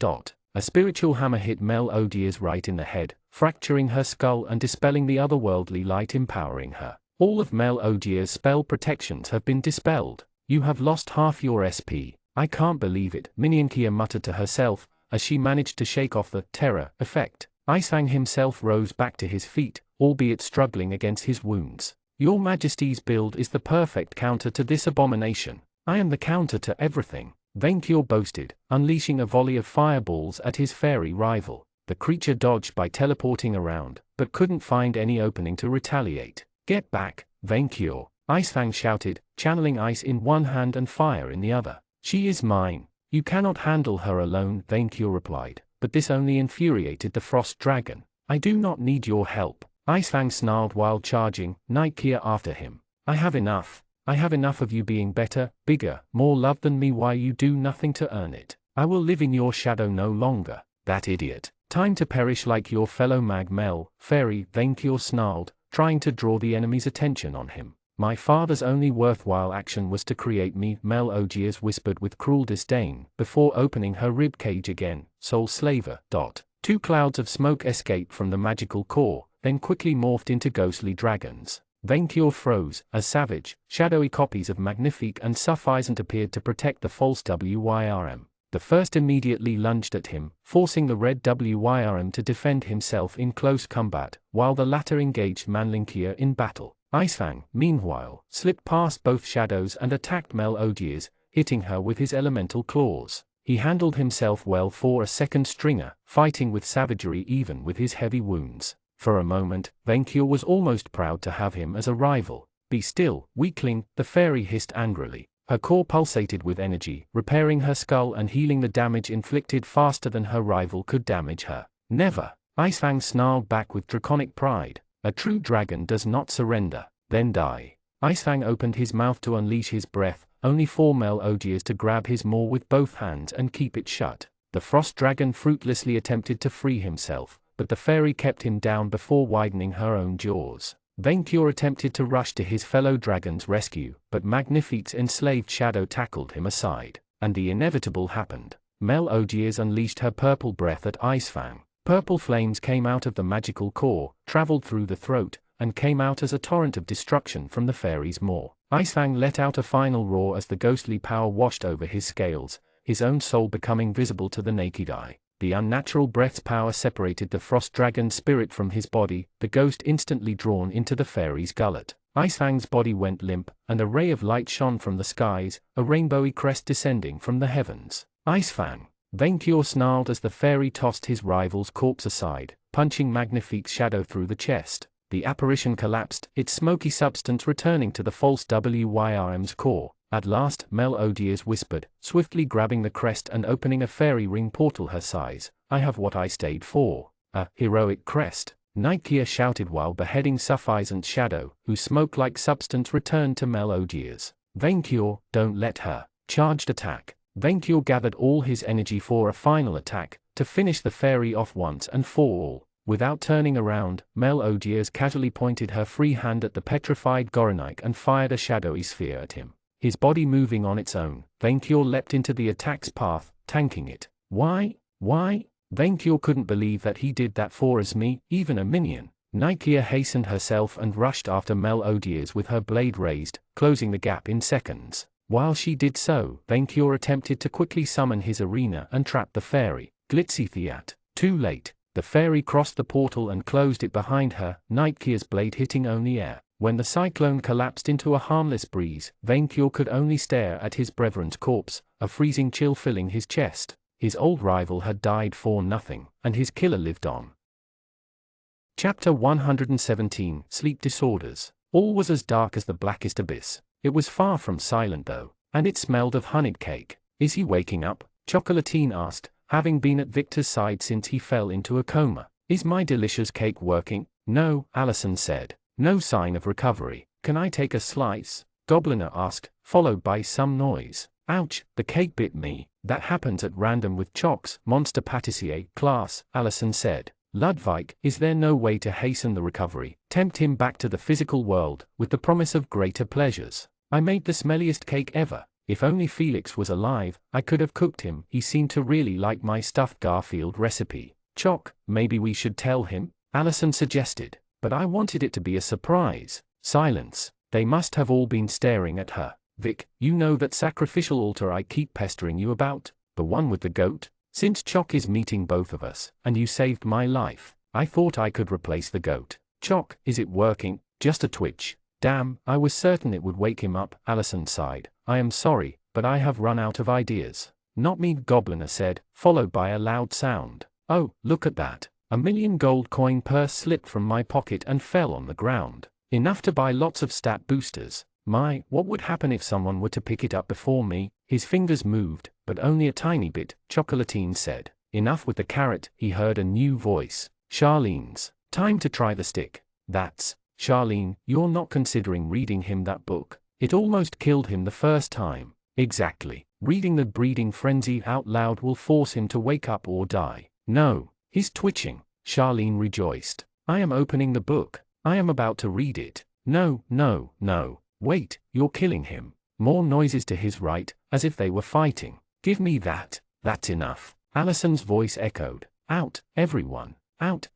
[SPEAKER 1] A spiritual hammer hit Melogiers right in the head, fracturing her skull and dispelling the otherworldly light empowering her. All of Melogiers' spell protections have been dispelled. "You have lost half your SP. I can't believe it," Miniankia muttered to herself, as she managed to shake off the terror effect. Icefang himself rose back to his feet, albeit struggling against his wounds. "Your Majesty's build is the perfect counter to this abomination. I am the counter to everything," Vainqueur boasted, unleashing a volley of fireballs at his fairy rival. The creature dodged by teleporting around, but couldn't find any opening to retaliate. "Get back, Vainqueur," Icefang shouted, channeling ice in one hand and fire in the other. "She is mine. You cannot handle her alone," Vainqueur replied, but this only infuriated the frost dragon. "I do not need your help," Icefang snarled while charging, Nikear after him. I have enough of you being better, bigger, more loved than me. Why you do nothing to earn it. I will live in your shadow no longer, that idiot. Time to perish like your fellow Mel, fairy," Vainqueur snarled, trying to draw the enemy's attention on him. "My father's only worthwhile action was to create me," Melogiers whispered with cruel disdain, before opening her rib cage again. "Soul slaver." 2 clouds of smoke escaped from the magical core, then quickly morphed into ghostly dragons. Vainqueur froze, as savage, shadowy copies of Magnifique and Suffisant appeared to protect the false WYRM. The first immediately lunged at him, forcing the red WYRM to defend himself in close combat, while the latter engaged Manlinkia in battle. Icefang, meanwhile, slipped past both shadows and attacked Melogiers, hitting her with his elemental claws. He handled himself well for a second stringer, fighting with savagery even with his heavy wounds. For a moment, Venkyur was almost proud to have him as a rival. "Be still, weakling," the fairy hissed angrily. Her core pulsated with energy, repairing her skull and healing the damage inflicted faster than her rival could damage her. "Never!" Icefang snarled back with draconic pride. "A true dragon does not surrender, then die." Icefang opened his mouth to unleash his breath, only for Melodius to grab his maw with both hands and keep it shut. The frost dragon fruitlessly attempted to free himself, but the fairy kept him down before widening her own jaws. Venkyur attempted to rush to his fellow dragon's rescue, but Magnifique's enslaved shadow tackled him aside. And the inevitable happened. Melodius unleashed her purple breath at Icefang. Purple flames came out of the magical core, traveled through the throat, and came out as a torrent of destruction from the fairy's maw. Icefang let out a final roar as the ghostly power washed over his scales, his own soul becoming visible to the naked eye. The unnatural breath's power separated the frost dragon's spirit from his body, the ghost instantly drawn into the fairy's gullet. Icefang's body went limp, and a ray of light shone from the skies, a rainbowy crest descending from the heavens. "Icefang!" Venkyur snarled as the fairy tossed his rival's corpse aside, punching Magnifique's shadow through the chest. The apparition collapsed, its smoky substance returning to the false Wyrm's core. At last, Melodius whispered, swiftly grabbing the crest and opening a fairy ring portal her size. "I have what I stayed for. A heroic crest." Nikeia shouted while beheading Sufficent's shadow, whose smoke-like substance returned to Melodius. "Venkyur, don't let her." Charged attack. Venkyur gathered all his energy for a final attack, to finish the fairy off once and for all. Without turning around, Melodius casually pointed her free hand at the petrified Goronike and fired a shadowy sphere at him. His body moving on its own, Venkyur leapt into the attack's path, tanking it. Why? Venkyur couldn't believe that he did that for Asmi, even a minion. Nikeia hastened herself and rushed after Melodius with her blade raised, closing the gap in seconds. While she did so, Venkyur attempted to quickly summon his arena and trap the fairy. Glitzithiat. Too late. The fairy crossed the portal and closed it behind her, Nikeia's blade hitting only air. When the cyclone collapsed into a harmless breeze, Venkyur could only stare at his brethren's corpse, a freezing chill filling his chest. His old rival had died for nothing, and his killer lived on. Chapter 117, Sleep Disorders. All was as dark as the blackest abyss. It was far from silent though, and it smelled of honeyed cake. "Is he waking up?" Chocolatine asked, having been at Victor's side since he fell into a coma. "Is my delicious cake working?" "No," Allison said. "No sign of recovery." "Can I take a slice?" Gobliner asked, followed by some noise. "Ouch, the cake bit me." "That happens at random with Chocs, monster patissier class," Allison said. "Ludwig, is there no way to hasten the recovery, tempt him back to the physical world, with the promise of greater pleasures? I made the smelliest cake ever. If only Felix was alive, I could have cooked him. He seemed to really like my stuffed Garfield recipe." "Choc, maybe we should tell him?" Allison suggested. "But I wanted it to be a surprise." Silence. They must have all been staring at her. "Vic, you know that sacrificial altar I keep pestering you about? The one with the goat? Since Choc is meeting both of us, and you saved my life, I thought I could replace the goat." "Choc, is it working?" "Just a twitch." "Damn, I was certain it would wake him up," Allison sighed. "I am sorry, but I have run out of ideas." "Not me," Gobliner said, followed by a loud sound. "Oh, look at that." A 1,000,000 gold coin purse slipped from my pocket and fell on the ground. Enough to buy lots of stat boosters. My, what would happen if someone were to pick it up before me? His fingers moved, but only a tiny bit, Chocolatine said. Enough with the carrot, he heard a new voice. Charlene's. "Time to try the stick." "That's, Charlene, you're not considering reading him that book. It almost killed him the first time." "Exactly. Reading the breeding frenzy out loud will force him to wake up or die." "No. He's twitching." Charlene rejoiced. "I am opening the book. I am about to read it." "No. Wait, you're killing him." More noises to his right, as if they were fighting. "Give me that." "That's enough." Allison's voice echoed. "Out, everyone. Out.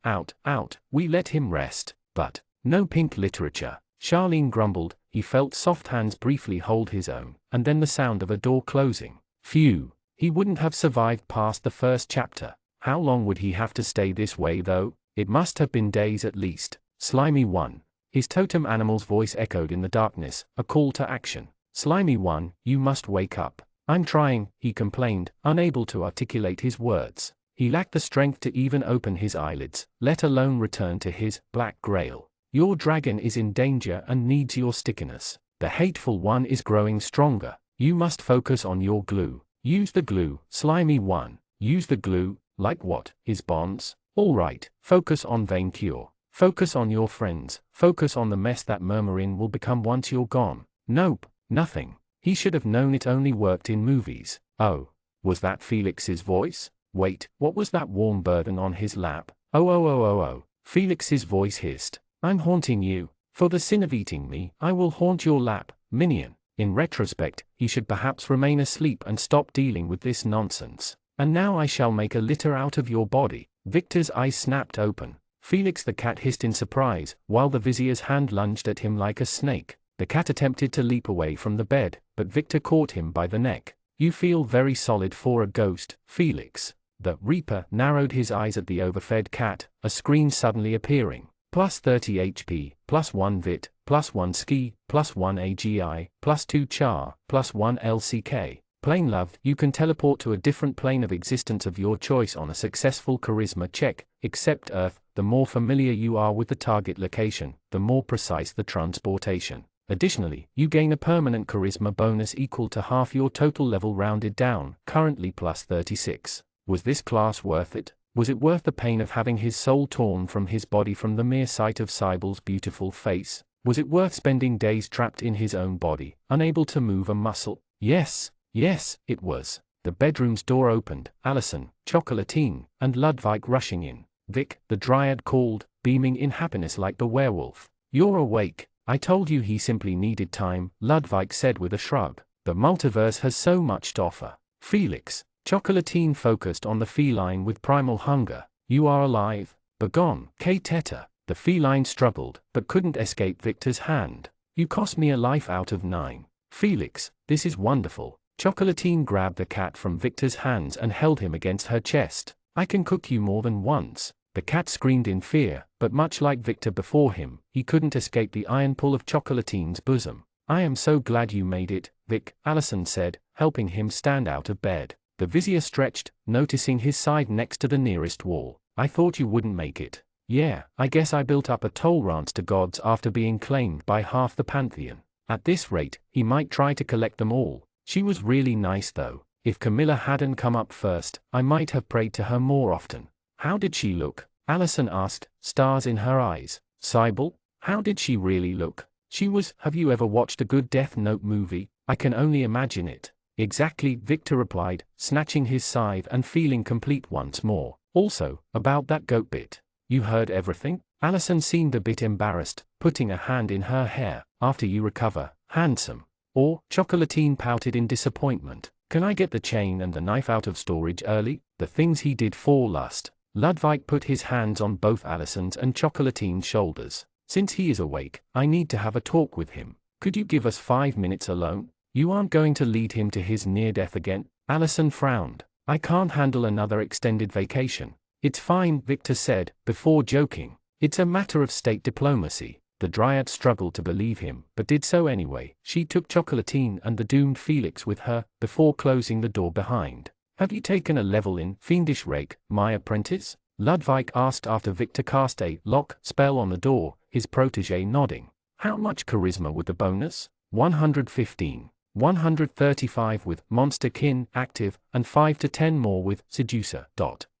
[SPEAKER 1] We let him rest." "But, no pink literature." Charlene grumbled. He felt soft hands briefly hold his own, and then the sound of a door closing. Phew. He wouldn't have survived past the first chapter. How long would he have to stay this way though? It must have been days at least. "Slimy one." His totem animal's voice echoed in the darkness, a call to action. "Slimy one, you must wake up." I'm trying, he complained, unable to articulate his words. He lacked the strength to even open his eyelids, let alone return to his black grail. Your dragon is in danger and needs your stickiness. The hateful one is growing stronger. You must focus on your glue. Use the glue, slimy one. Use the glue. Like what? His bonds? All right, focus on vain cure. Focus on your friends. Focus on the mess that murmuring will become once you're gone. Nope, nothing. He should have known it only worked in movies. Oh, was that Felix's voice? Wait, what was that warm burden on his lap? Oh. Felix's voice hissed. I'm haunting you. For the sin of eating me, I will haunt your lap, minion. In retrospect, he should perhaps remain asleep and stop dealing with this nonsense. And now I shall make a litter out of your body. Victor's eyes snapped open. Felix the cat hissed in surprise, while the vizier's hand lunged at him like a snake. The cat attempted to leap away from the bed, but Victor caught him by the neck. You feel very solid for a ghost, Felix. The Reaper narrowed his eyes at the overfed cat, a screen suddenly appearing. Plus 30 HP, plus 1 Vit, plus 1 Ski, plus 1 AGI, plus 2 Char, plus 1 LCK. Plane loved, you can teleport to a different plane of existence of your choice on a successful charisma check, except Earth. The more familiar you are with the target location, the more precise the transportation. Additionally, you gain a permanent charisma bonus equal to half your total level rounded down, currently plus 36. Was this class worth it? Was it worth the pain of having his soul torn from his body from the mere sight of Cybel's beautiful face? Was it worth spending days trapped in his own body, unable to move a muscle? Yes, it was. The bedroom's door opened, Allison, Chocolatine, and Ludwig rushing in. Vic, the Dryad called, beaming in happiness like the werewolf. You're awake. I told you he simply needed time, Ludwig said with a shrug. The multiverse has so much to offer. Felix, Chocolatine focused on the feline with primal hunger. You are alive? Begone, K-Teta. The feline struggled, but couldn't escape Victor's hand. You cost me a life out of 9. Felix, this is wonderful. Chocolatine grabbed the cat from Victor's hands and held him against her chest. I can cook you more than once. The cat screamed in fear, but much like Victor before him, he couldn't escape the iron pull of Chocolatine's bosom. I am so glad you made it, Vic, Allison said, helping him stand out of bed. The vizier stretched, noticing his side next to the nearest wall. I thought you wouldn't make it. Yeah, I guess I built up a toll ranch to gods after being claimed by half the pantheon. At this rate, he might try to collect them all. She was really nice though. If Camilla hadn't come up first, I might have prayed to her more often. How did she look? Allison asked, stars in her eyes. Cybel? How did she really look? She was. Have you ever watched a good Death Note movie? I can only imagine it. Exactly, Victor replied, snatching his scythe and feeling complete once more. Also, about that goat bit. You heard everything? Allison seemed a bit embarrassed, putting a hand in her hair. After you recover, handsome. Or, Chocolatine pouted in disappointment. Can I get the chain and the knife out of storage early? The things he did for lust. Ludwig put his hands on both Allison's and Chocolatine's shoulders. Since he is awake, I need to have a talk with him. Could you give us 5 minutes alone? You aren't going to lead him to his near-death again? Allison frowned. I can't handle another extended vacation. It's fine, Victor said, before joking. It's a matter of state diplomacy. The Dryad struggled to believe him, but did so anyway. She took Chocolatine and the doomed Felix with her, before closing the door behind. Have you taken a level in Fiendish Rake, my apprentice? Ludwig asked after Victor cast a lock spell on the door, his protege nodding. How much charisma with the bonus? 115. 135 with Monster Kin active, and 5 to 10 more with Seducer.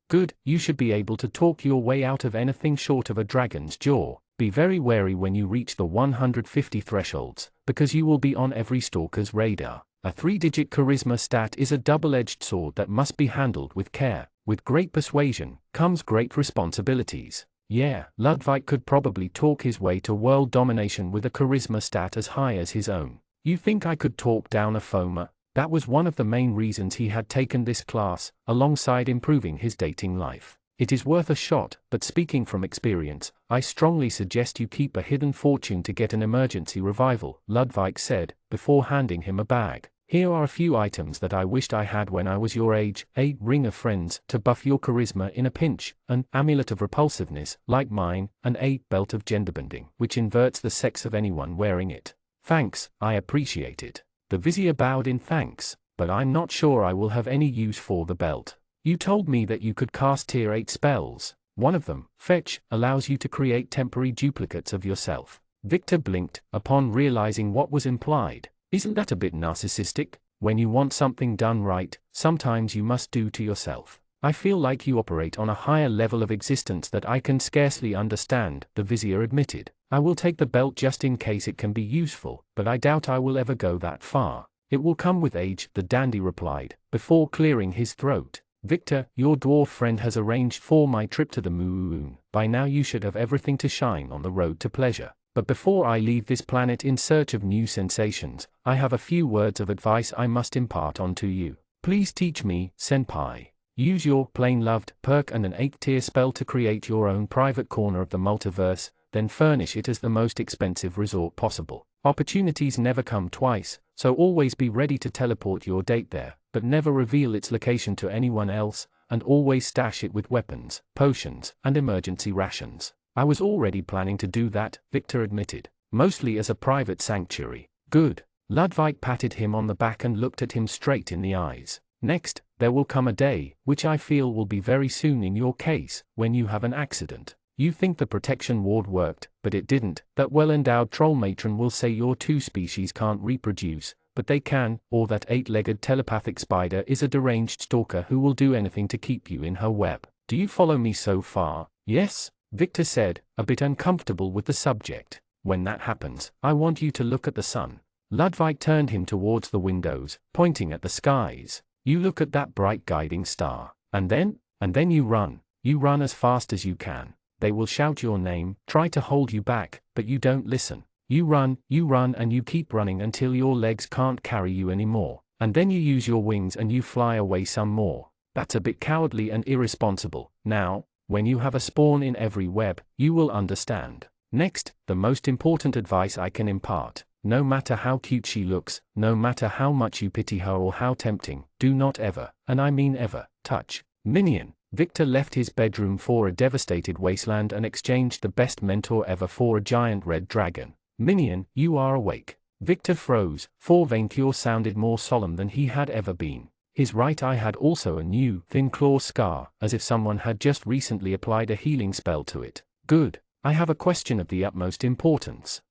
[SPEAKER 1] Good, you should be able to talk your way out of anything short of a dragon's jaw. Be very wary when you reach the 150 thresholds, because you will be on every stalker's radar. A 3-digit charisma stat is a double-edged sword that must be handled with care. With great persuasion, comes great responsibilities. Yeah, Ludwig could probably talk his way to world domination with a charisma stat as high as his own. You think I could talk down a Foma? That was one of the main reasons he had taken this class, alongside improving his dating life. It is worth a shot, but speaking from experience, I strongly suggest you keep a hidden fortune to get an emergency revival, Ludwig said, before handing him a bag. Here are a few items that I wished I had when I was your age: a ring of friends to buff your charisma in a pinch, an amulet of repulsiveness, like mine, and a belt of genderbending, which inverts the sex of anyone wearing it. Thanks, I appreciate it. The vizier bowed in thanks. but I'm not sure I will have any use for the belt. You told me that you could cast tier 8 spells. One of them, Fetch, allows you to create temporary duplicates of yourself. Victor blinked, upon realizing what was implied. Isn't that a bit narcissistic? When you want something done right, sometimes you must do to yourself. I feel like you operate on a higher level of existence that I can scarcely understand, the vizier admitted. I will take the belt just in case it can be useful, but I doubt I will ever go that far. It will come with age, the dandy replied, before clearing his throat. Victor, your dwarf friend has arranged for my trip to the moon. By now you should have everything to shine on the road to pleasure. But before I leave this planet in search of new sensations, I have a few words of advice I must impart onto you. Please teach me, senpai. Use your plain loved perk and an 8th-tier spell to create your own private corner of the multiverse, then furnish it as the most expensive resort possible. Opportunities never come twice, so always be ready to teleport your date there, but never reveal its location to anyone else, and always stash it with weapons, potions, and emergency rations. I was already planning to do that, Victor admitted. Mostly as a private sanctuary. Good. Ludwig patted him on the back and looked at him straight in the eyes. Next, there will come a day, which I feel will be very soon in your case, when you have an accident. You think the protection ward worked, but it didn't. That well-endowed troll matron will say your two species can't reproduce, but they can, or that 8-legged telepathic spider is a deranged stalker who will do anything to keep you in her web. Do you follow me so far? Yes? Victor said, a bit uncomfortable with the subject. When that happens, I want you to look at the sun. Ludwig turned him towards the windows, pointing at the skies. You look at that bright guiding star. And then you run. You run as fast as you can. They will shout your name, try to hold you back, but you don't listen. You run, and you keep running until your legs can't carry you anymore. And then you use your wings and you fly away some more. That's a bit cowardly and irresponsible. Now, when you have a spawn in every web, you will understand. Next, the most important advice I can impart. No matter how cute she looks, no matter how much you pity her or how tempting, do not ever, and I mean ever, touch Minion. Victor left his bedroom for a devastated wasteland and exchanged the best mentor ever for a giant red dragon. Minion, you are awake. Victor froze, for Vainkior sounded more solemn than he had ever been. His right eye had also a new, thin claw scar, as if someone had just recently applied a healing spell to it. Good. I have a question of the utmost importance.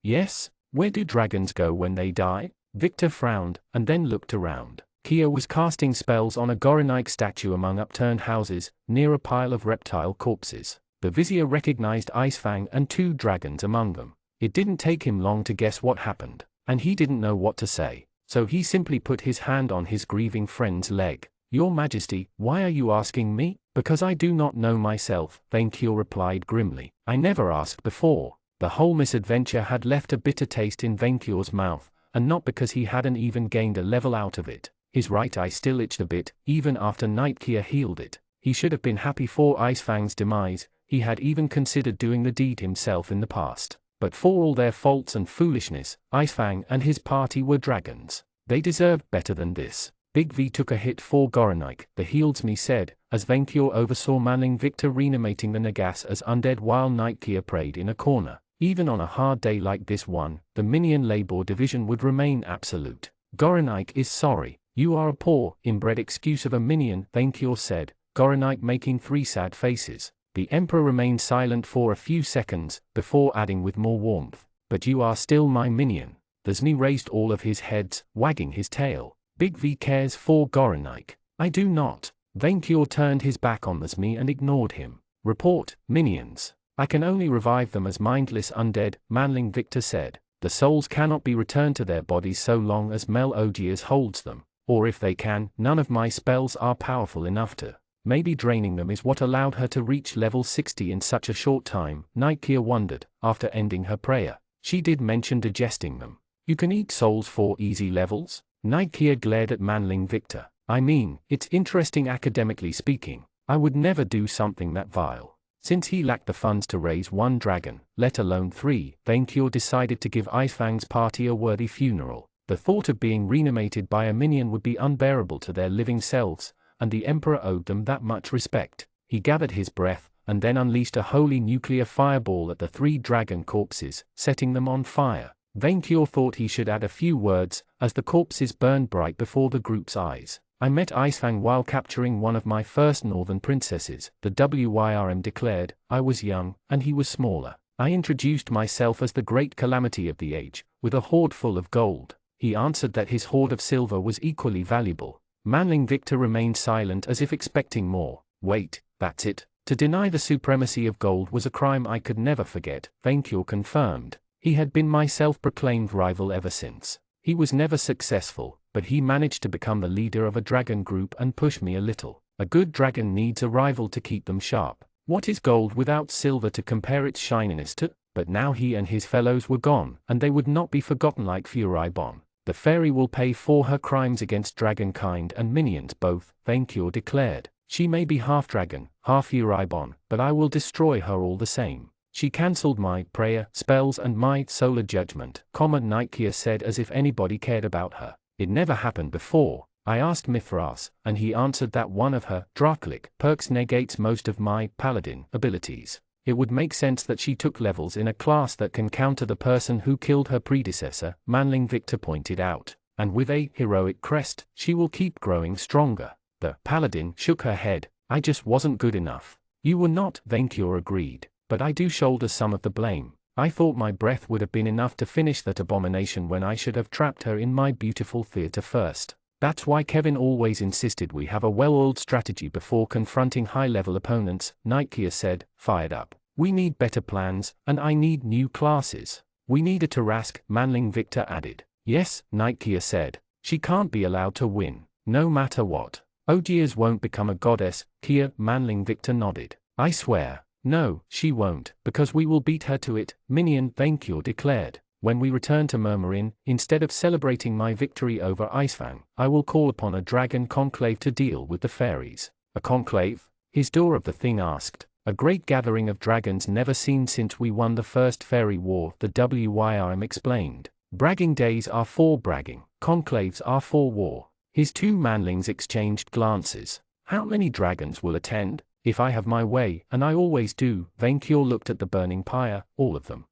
[SPEAKER 1] Yes? Where do dragons go when they die? Victor frowned, and then looked around. Kia was casting spells on a Goronike statue among upturned houses, near a pile of reptile corpses. The vizier recognized Icefang and 2 dragons among them. It didn't take him long to guess what happened, and he didn't know what to say. So he simply put his hand on his grieving friend's leg. Your Majesty, why are you asking me? Because I do not know myself, Vainkior replied grimly. I never asked before. The whole misadventure had left a bitter taste in Vainkior's mouth, and not because he hadn't even gained a level out of it. His right eye still itched a bit, even after Nightkia healed it. He should have been happy for Icefang's demise. He had even considered doing the deed himself in the past. But for all their faults and foolishness, Icefang and his party were dragons. They deserved better than this. Big V took a hit for Goronike, the Healdsme said, as Vainkior oversaw Manling Victor reanimating the Nagas as undead while Nightkia prayed in a corner. Even on a hard day like this one, the Minion Labor Division would remain absolute. Goronike is sorry. You are a poor, inbred excuse of a minion, Vainkior said, Goronike making 3 sad faces. The Emperor remained silent for a few seconds, before adding with more warmth, but you are still my minion. The Zni raised all of his heads, wagging his tail. Big V cares for Goronike. I do not. Vainkior turned his back on the Zni and ignored him. Report, minions. I can only revive them as mindless undead, Manling Victor said. The souls cannot be returned to their bodies so long as Mel-Ogiers holds them. Or if they can, none of my spells are powerful enough to. Maybe draining them is what allowed her to reach level 60 in such a short time, Nightkia wondered, after ending her prayer. She did mention digesting them. You can eat souls for easy levels? Nightkia glared at Manling Victor. I mean, it's interesting academically speaking. I would never do something that vile. Since he lacked the funds to raise 1 dragon, let alone 3, Vainkior decided to give Icefang's party a worthy funeral. The thought of being reanimated by a minion would be unbearable to their living selves, and the Emperor owed them that much respect. He gathered his breath, and then unleashed a holy nuclear fireball at the 3 dragon corpses, setting them on fire. Vainkyur thought he should add a few words, as the corpses burned bright before the group's eyes. I met Icefang while capturing one of my first northern princesses, the Wyrm declared. I was young, and he was smaller. I introduced myself as the great calamity of the age, with a hoard full of gold. He answered that his hoard of silver was equally valuable. Manling Victor remained silent as if expecting more. Wait, that's it. To deny the supremacy of gold was a crime I could never forget, Vainkyur confirmed. He had been my self-proclaimed rival ever since. He was never successful, but he managed to become the leader of a dragon group and push me a little. A good dragon needs a rival to keep them sharp. What is gold without silver to compare its shininess to? But now he and his fellows were gone, and they would not be forgotten like Furibon. The fairy will pay for her crimes against dragonkind and minions both, Vainkyur declared. She may be half dragon, half Furibon, but I will destroy her all the same. She cancelled my prayer, spells and my solar judgment, Nikeya said as if anybody cared about her. It never happened before. I asked Mithras, and he answered that one of her Dracolic perks negates most of my paladin abilities. It would make sense that she took levels in a class that can counter the person who killed her predecessor, Manling Victor pointed out. And with a heroic crest, she will keep growing stronger. The paladin shook her head. I just wasn't good enough. You were not, Vainkyur agreed. But I do shoulder some of the blame. I thought my breath would have been enough to finish that abomination when I should have trapped her in my beautiful theater first. That's why Kevin always insisted we have a well-oiled strategy before confronting high-level opponents, Nikeya said, fired up. We need better plans, and I need new classes. We need a Tarask, Manling Victor added. Yes, Nikeya said. She can't be allowed to win, no matter what. Ogiers won't become a goddess, Kia, Manling Victor nodded. I swear. No, she won't, because we will beat her to it, Minion, Vainkyur declared. When we return to Murmurin, instead of celebrating my victory over Icefang, I will call upon a dragon conclave to deal with the fairies. A conclave? His door of the thing asked. A great gathering of dragons never seen since we won the first fairy war, the Wyrm explained. Bragging days are for bragging, conclaves are for war. His two manlings exchanged glances. How many dragons will attend? If I have my way, and I always do, Vainkyur looked at the burning pyre, all of them.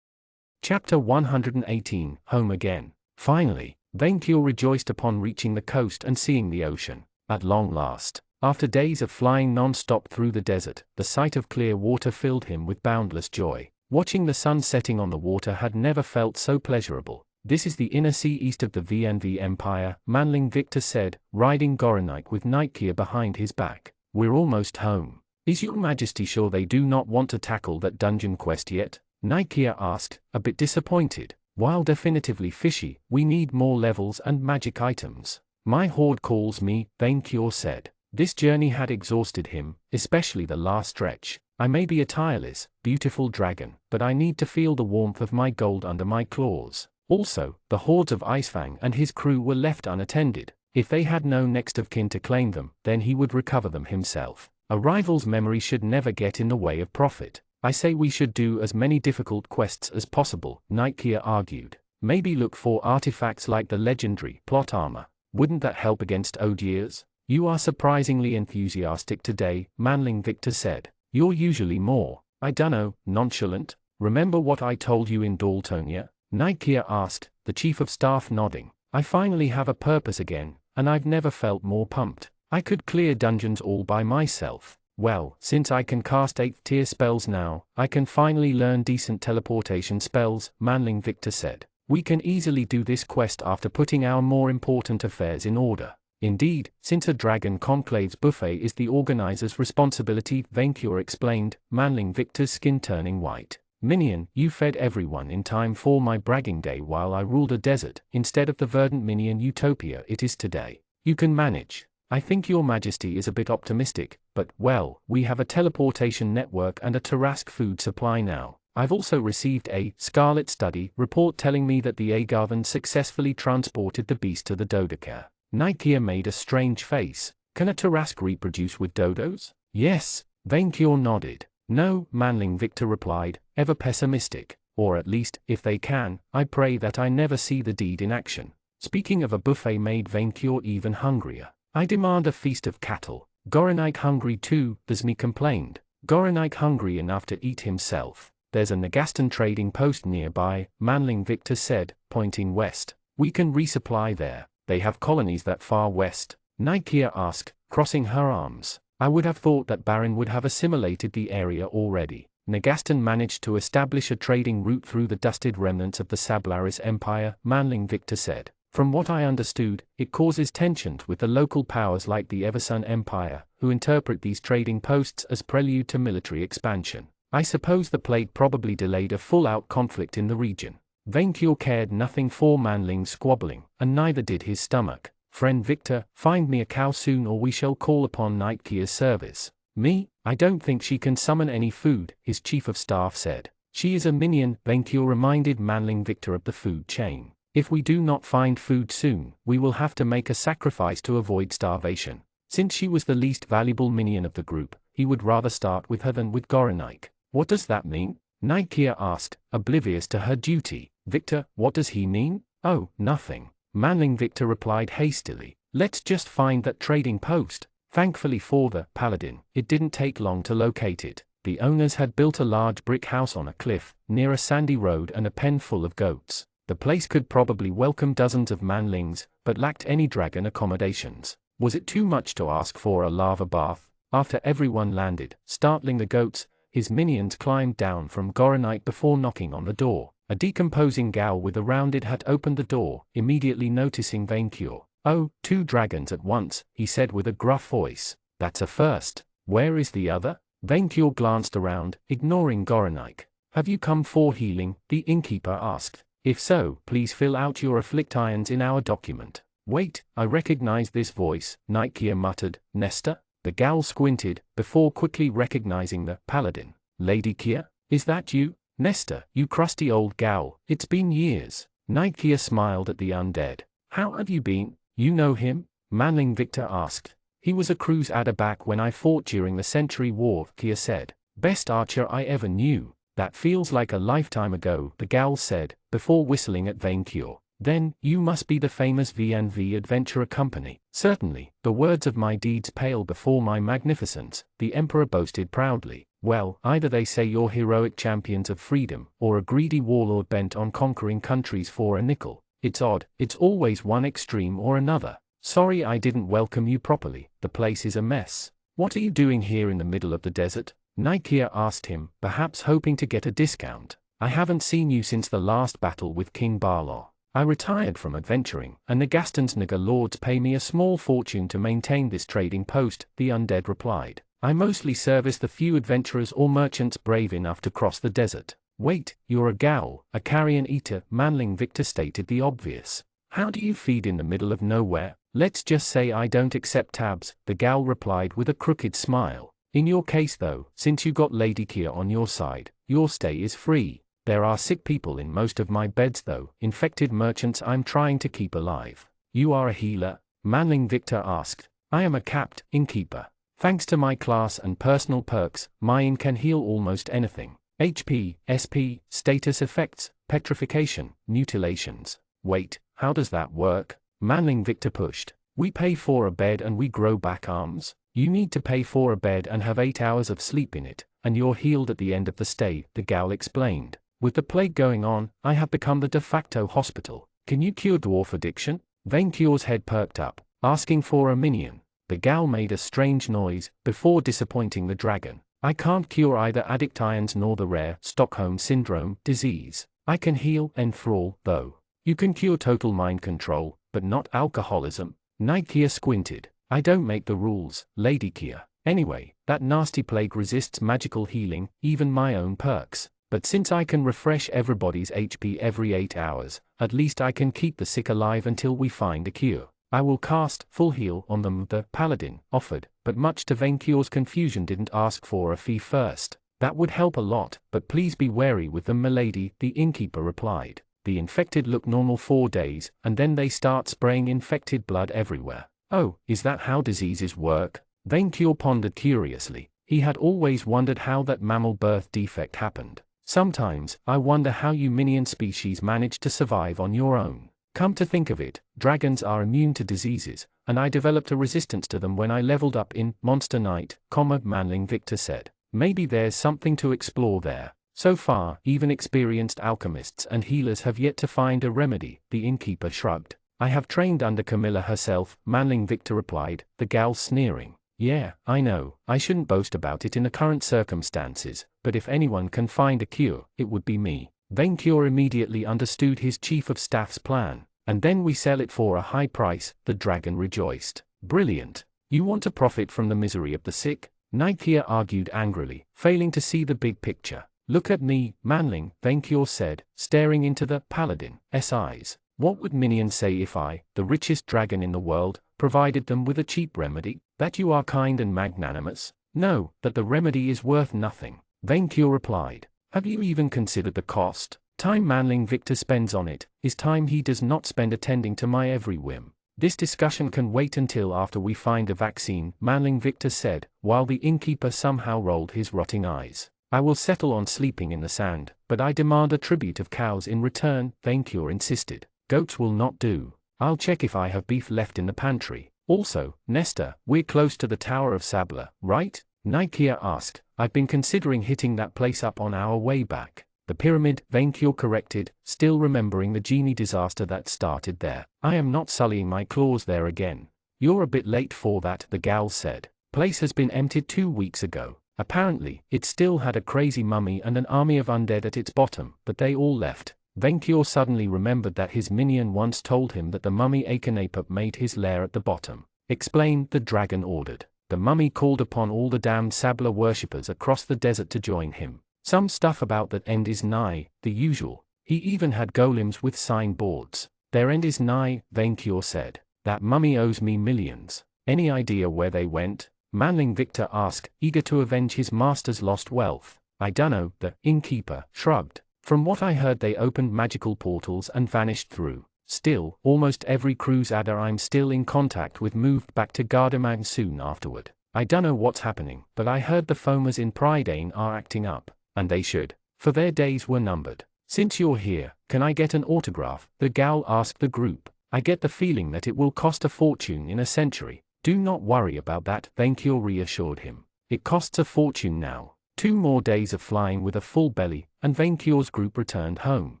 [SPEAKER 1] Chapter 118, Home Again. Finally, Vainkyur rejoiced upon reaching the coast and seeing the ocean. At long last. After days of flying non-stop through the desert, the sight of clear water filled him with boundless joy. Watching the sun setting on the water had never felt so pleasurable. This is the inner sea east of the VNV Empire, Manling Victor said, riding Goronike with Nikeya behind his back. We're almost home. Is your majesty sure they do not want to tackle that dungeon quest yet? Nikeya asked, a bit disappointed. While definitively fishy, we need more levels and magic items. My horde calls me, Vainkyur said. This journey had exhausted him, especially the last stretch. I may be a tireless, beautiful dragon, but I need to feel the warmth of my gold under my claws. Also, the hordes of Icefang and his crew were left unattended. If they had no next of kin to claim them, then he would recover them himself. A rival's memory should never get in the way of profit. I say we should do as many difficult quests as possible, Nikeya argued. Maybe look for artifacts like the legendary plot armor. Wouldn't that help against Ogiers? You are surprisingly enthusiastic today, Manling Victor said. You're usually more, I dunno, nonchalant. Remember what I told you in Daltonia? Nikeya asked, the chief of staff nodding. I finally have a purpose again, and I've never felt more pumped. I could clear dungeons all by myself. Well, since I can cast 8th tier spells now, I can finally learn decent teleportation spells, Manling Victor said. We can easily do this quest after putting our more important affairs in order. Indeed, since a dragon conclave's buffet is the organizer's responsibility, Vainkyur explained, Manling Victor's skin turning white. Minion, you fed everyone in time for my bragging day while I ruled a desert, instead of the verdant minion utopia it is today. You can manage. I think your majesty is a bit optimistic, but, well, we have a teleportation network and a Tarask food supply now. I've also received a Scarlet Study report telling me that the Agarthan successfully transported the beast to the Dodecare. Nikeya made a strange face. Can a Tarask reproduce with dodos? Yes, Vainkyur nodded. No, Manling Victor replied, ever pessimistic. Or at least, if they can, I pray that I never see the deed in action. Speaking of a buffet made Vainkyur even hungrier. I demand a feast of cattle. Goronike hungry too, Thesmi complained. Goronike hungry enough to eat himself. there's a Nagastan trading post nearby, Manling Victor said, pointing west. We can resupply there. They have colonies that far west? Nikia asked, crossing her arms. I would have thought that Baron would have assimilated the area already. Nagastan managed to establish a trading route through the dusted remnants of the Sablaris Empire, Manling Victor said. From what I understood, it causes tensions with the local powers like the Eversun Empire, who interpret these trading posts as prelude to military expansion. I suppose the plague probably delayed a full-out conflict in the region. Vainkyur cared nothing for Manling's squabbling, and neither did his stomach. Friend Victor, find me a cow soon or we shall call upon Nightkia's service. Me? I don't think she can summon any food, his chief of staff said. She is a minion, Vainkyur reminded Manling Victor of the food chain. If we do not find food soon, we will have to make a sacrifice to avoid starvation. Since she was the least valuable minion of the group, he would rather start with her than with Gorenik. What does that mean? Nikia asked, oblivious to her duty. Victor, what does he mean? Oh, nothing. Manling Victor replied hastily. Let's just find that trading post. Thankfully for the paladin, it didn't take long to locate it. The owners had built a large brick house on a cliff, near a sandy road and a pen full of goats. The place could probably welcome dozens of manlings, but lacked any dragon accommodations. Was it too much to ask for a lava bath? After everyone landed, startling the goats, his minions climbed down from Gorenik before knocking on the door. A decomposing gal with a rounded hat opened the door, immediately noticing Vainkyur. Oh, 2 dragons at once, he said with a gruff voice. That's a first. Where is the other? Vainkyur glanced around, ignoring Gorenik. Have you come for healing? The innkeeper asked. If so, please fill out your afflictions in our document. Wait, I recognize this voice, Nikia muttered. Nesta? The gal squinted, before quickly recognizing the paladin. Lady Kia? Is that you? Nesta, you crusty old gal, it's been years. Nikia smiled at the undead. How have you been? You know him? Manling Victor asked. He was a cruise adder back when I fought during the Century War, Kia said. Best archer I ever knew. That feels like a lifetime ago, the gal said, before whistling at Vainkyur. Then, you must be the famous V&V Adventurer Company. Certainly, the words of my deeds pale before my magnificence, the Emperor boasted proudly. Well, either they say you're heroic champions of freedom, or a greedy warlord bent on conquering countries for a nickel. It's odd, it's always one extreme or another. Sorry I didn't welcome you properly, the place is a mess. What are you doing here in the middle of the desert? Nikia asked him, perhaps hoping to get a discount. I haven't seen you since the last battle with King Barlaw. I retired from adventuring, and Nagastan's Naga lords pay me a small fortune to maintain this trading post, the undead replied. I mostly service the few adventurers or merchants brave enough to cross the desert. Wait, you're a gal, a carrion eater, Manling Victor stated the obvious. How do you feed in the middle of nowhere? Let's just say I don't accept tabs, the gal replied with a crooked smile. In your case though, since you got Lady Kia on your side, your stay is free. There are sick people in most of my beds though, infected merchants I'm trying to keep alive. You are a healer? Manling Victor asked. I am a capped innkeeper. Thanks to my class and personal perks, mine can heal almost anything. HP, SP, status effects, petrification, mutilations. Wait, how does that work? Manling Victor pushed. We pay for a bed and we grow back arms. You need to pay for a bed and have 8 hours of sleep in it, and you're healed at the end of the stay, the gal explained. With the plague going on, I have become the de facto hospital. Can you cure dwarf addiction? Vainkyur's head perked up, asking for a minion. The gal made a strange noise, before disappointing the dragon. I can't cure either addictions nor the rare Stockholm Syndrome disease. I can heal enthrall, though. You can cure total mind control, but not alcoholism. Nikia squinted. I don't make the rules, Lady Kia. Anyway, that nasty plague resists magical healing, even my own perks. But since I can refresh everybody's HP every 8 hours, at least I can keep the sick alive until we find a cure. I will cast full heal on them, the paladin offered, but much to Vainkyur's confusion didn't ask for a fee first. That would help a lot, but please be wary with them, milady, the innkeeper replied. The infected look normal 4 days, and then they start spraying infected blood everywhere. Oh, is that how diseases work? Vainkyur pondered curiously. He had always wondered how that mammal birth defect happened. Sometimes, I wonder how you minion species manage to survive on your own. Come to think of it, dragons are immune to diseases, and I developed a resistance to them when I leveled up in Monster Knight, Manling Victor said. Maybe there's something to explore there. So far, even experienced alchemists and healers have yet to find a remedy, the innkeeper shrugged. I have trained under Camilla herself, Manling Victor replied, the gal sneering. Yeah, I know, I shouldn't boast about it in the current circumstances, but if anyone can find a cure, it would be me. Vainqueur immediately understood his chief of staff's plan. And then we sell it for a high price, the dragon rejoiced. Brilliant. You want to profit from the misery of the sick? Nikeia argued angrily, failing to see the big picture. Look at me, Manling, Vainqueur said, staring into the paladin's eyes. What would minions say if I, the richest dragon in the world, provided them with a cheap remedy? That you are kind and magnanimous? No, that the remedy is worth nothing. Vainqueur replied. Have you even considered the cost? Time Manling Victor spends on it, is time he does not spend attending to my every whim. This discussion can wait until after we find a vaccine, Manling Victor said, while the innkeeper somehow rolled his rotting eyes. I will settle on sleeping in the sand, but I demand a tribute of cows in return, Vainqueur insisted. Goats will not do. I'll check if I have beef left in the pantry. Also, Nestor, we're close to the Tower of Sabla, right? Nikeia asked. I've been considering hitting that place up on our way back. The pyramid, Vainqueur corrected, still remembering the genie disaster that started there. I am not sullying my claws there again. You're a bit late for that, the gal said. Place has been emptied 2 weeks ago. Apparently, it still had a crazy mummy and an army of undead at its bottom, but they all left. Vainqueur suddenly remembered that his minion once told him that the mummy Akenapop made his lair at the bottom. Explain, the dragon ordered. The mummy called upon all the damned Sabla worshippers across the desert to join him. Some stuff about that end is nigh, the usual. He even had golems with signboards. Their end is nigh, Vainqueur said. That mummy owes me millions. Any idea where they went? Manling Victor asked, eager to avenge his master's lost wealth. I dunno, the innkeeper shrugged. From what I heard they opened magical portals and vanished through. Still, almost every crusader I'm still in contact with moved back to Gardaman soon afterward. I dunno what's happening, but I heard the foamers in Prydain are acting up. And they should, for their days were numbered. Since you're here, can I get an autograph? The gal asked the group. I get the feeling that it will cost a fortune in a century. Do not worry about that, Vainqueur reassured him. It costs a fortune now. 2 more days of flying with a full belly, and Vainqueur's group returned home.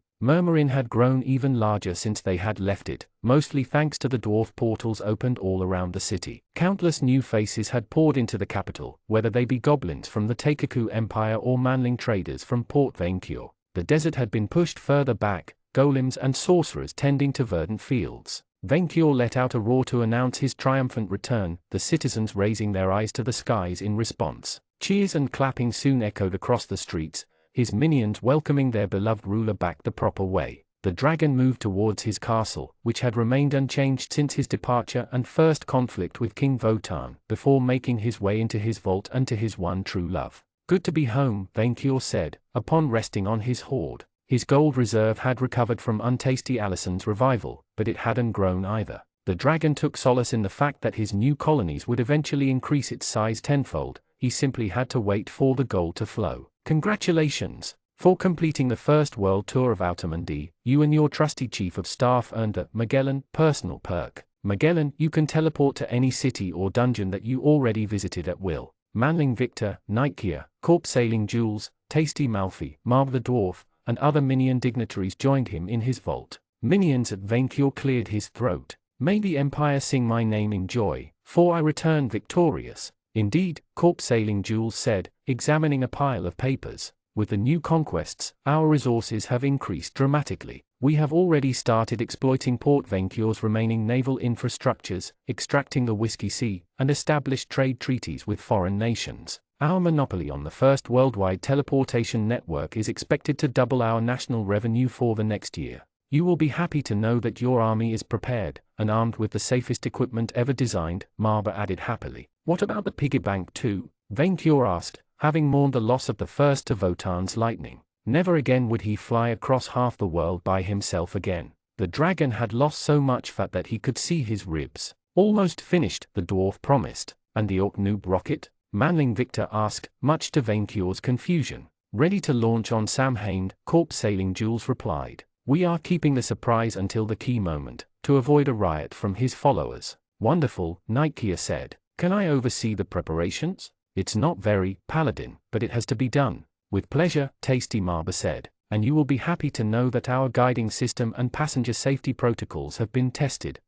[SPEAKER 1] Murmurin had grown even larger since they had left it, mostly thanks to the dwarf portals opened all around the city. Countless new faces had poured into the capital, whether they be goblins from the Teikaku Empire or Manling traders from Port Vainqueur. The desert had been pushed further back, golems and sorcerers tending to verdant fields. Vainqueur let out a roar to announce his triumphant return, the citizens raising their eyes to the skies in response. Cheers and clapping soon echoed across the streets, his minions welcoming their beloved ruler back the proper way. The dragon moved towards his castle, which had remained unchanged since his departure and first conflict with King Votan, before making his way into his vault and to his one true love. Good to be home, Vainqueur said, upon resting on his hoard. His gold reserve had recovered from untasty Alison's revival, but it hadn't grown either. The dragon took solace in the fact that his new colonies would eventually increase its size tenfold. He simply had to wait for the gold to flow. Congratulations! For completing the first world tour of Outermundy, you and your trusty chief of staff earned a Magellan personal perk. Magellan, you can teleport to any city or dungeon that you already visited at will. Manling Victor, Nikeia, Corp Sailing Jules, Tasty Malfi, Marb the Dwarf, and other minion dignitaries joined him in his vault. Minions at Vainqueur cleared his throat. May the Empire sing my name in joy, for I return victorious. Indeed, Corp Sailing Jules said, examining a pile of papers. With the new conquests, our resources have increased dramatically. We have already started exploiting Port Vainqueur's remaining naval infrastructures, extracting the Whiskey Sea, and established trade treaties with foreign nations. Our monopoly on the first worldwide teleportation network is expected to double our national revenue for the next year. You will be happy to know that your army is prepared, and armed with the safest equipment ever designed, Marba added happily. What about the piggy bank too? Vainqueur asked, having mourned the loss of the first to Votan's lightning. Never again would he fly across half the world by himself again. The dragon had lost so much fat that he could see his ribs. Almost finished, the dwarf promised. And the Orc Noob rocket? Manling Victor asked, much to Vainqueur's confusion. Ready to launch on Samhain, Corp Sailing Jules replied. We are keeping the surprise until the key moment, to avoid a riot from his followers. Wonderful, Nikeia said. Can I oversee the preparations? It's not very, Paladin, but it has to be done. With pleasure, Tasty Marber said, and you will be happy to know that our guiding system and passenger safety protocols have been tested.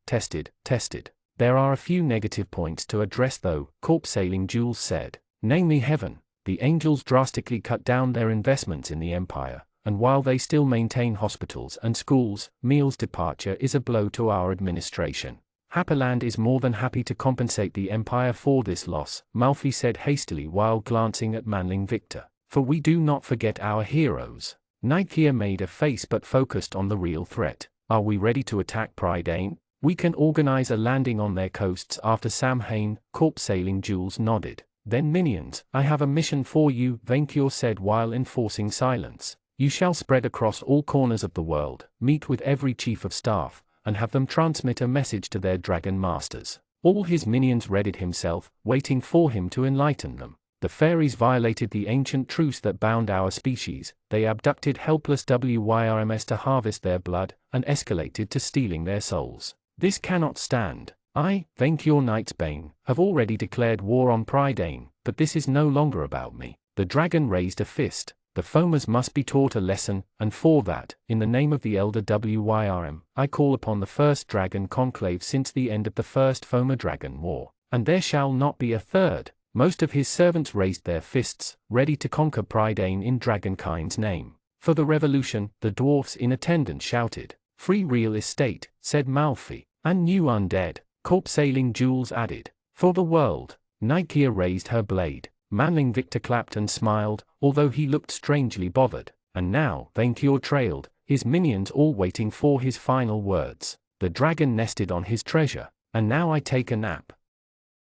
[SPEAKER 1] There are a few negative points to address though, Corp Sailing Jules said. Namely heaven. The Angels drastically cut down their investments in the Empire, and while they still maintain hospitals and schools, Meal's departure is a blow to our administration. Happyland is more than happy to compensate the Empire for this loss, Malfi said hastily while glancing at Manling Victor. For we do not forget our heroes. Nikeah made a face but focused on the real threat. Are we ready to attack Prydain? We can organize a landing on their coasts after Samhain, Corp Sailing Jules nodded. Then minions, I have a mission for you, Venkior said while enforcing silence. You shall spread across all corners of the world, meet with every chief of staff, and have them transmit a message to their dragon masters. All his minions readied himself, waiting for him to enlighten them. The fairies violated the ancient truce that bound our species, they abducted helpless WYRMs to harvest their blood, and escalated to stealing their souls. This cannot stand. I, Venkior Knightsbane, have already declared war on Prydain, but this is no longer about me. The dragon raised a fist. The foamers must be taught a lesson, and for that, in the name of the elder WYRM, I call upon the first dragon conclave since the end of the first Foamer Dragon War, and there shall not be a third. Most of his servants raised their fists, ready to conquer Prydain in dragonkind's name. For the revolution, the dwarfs in attendance shouted. Free real estate, said Malfi, and new undead, Corp Sailing Jules added. For the world. Nikeah raised her blade. Manling Victor clapped and smiled, although he looked strangely bothered. And now, Venkior trailed, his minions all waiting for his final words. The dragon nested on his treasure, and now I take a nap.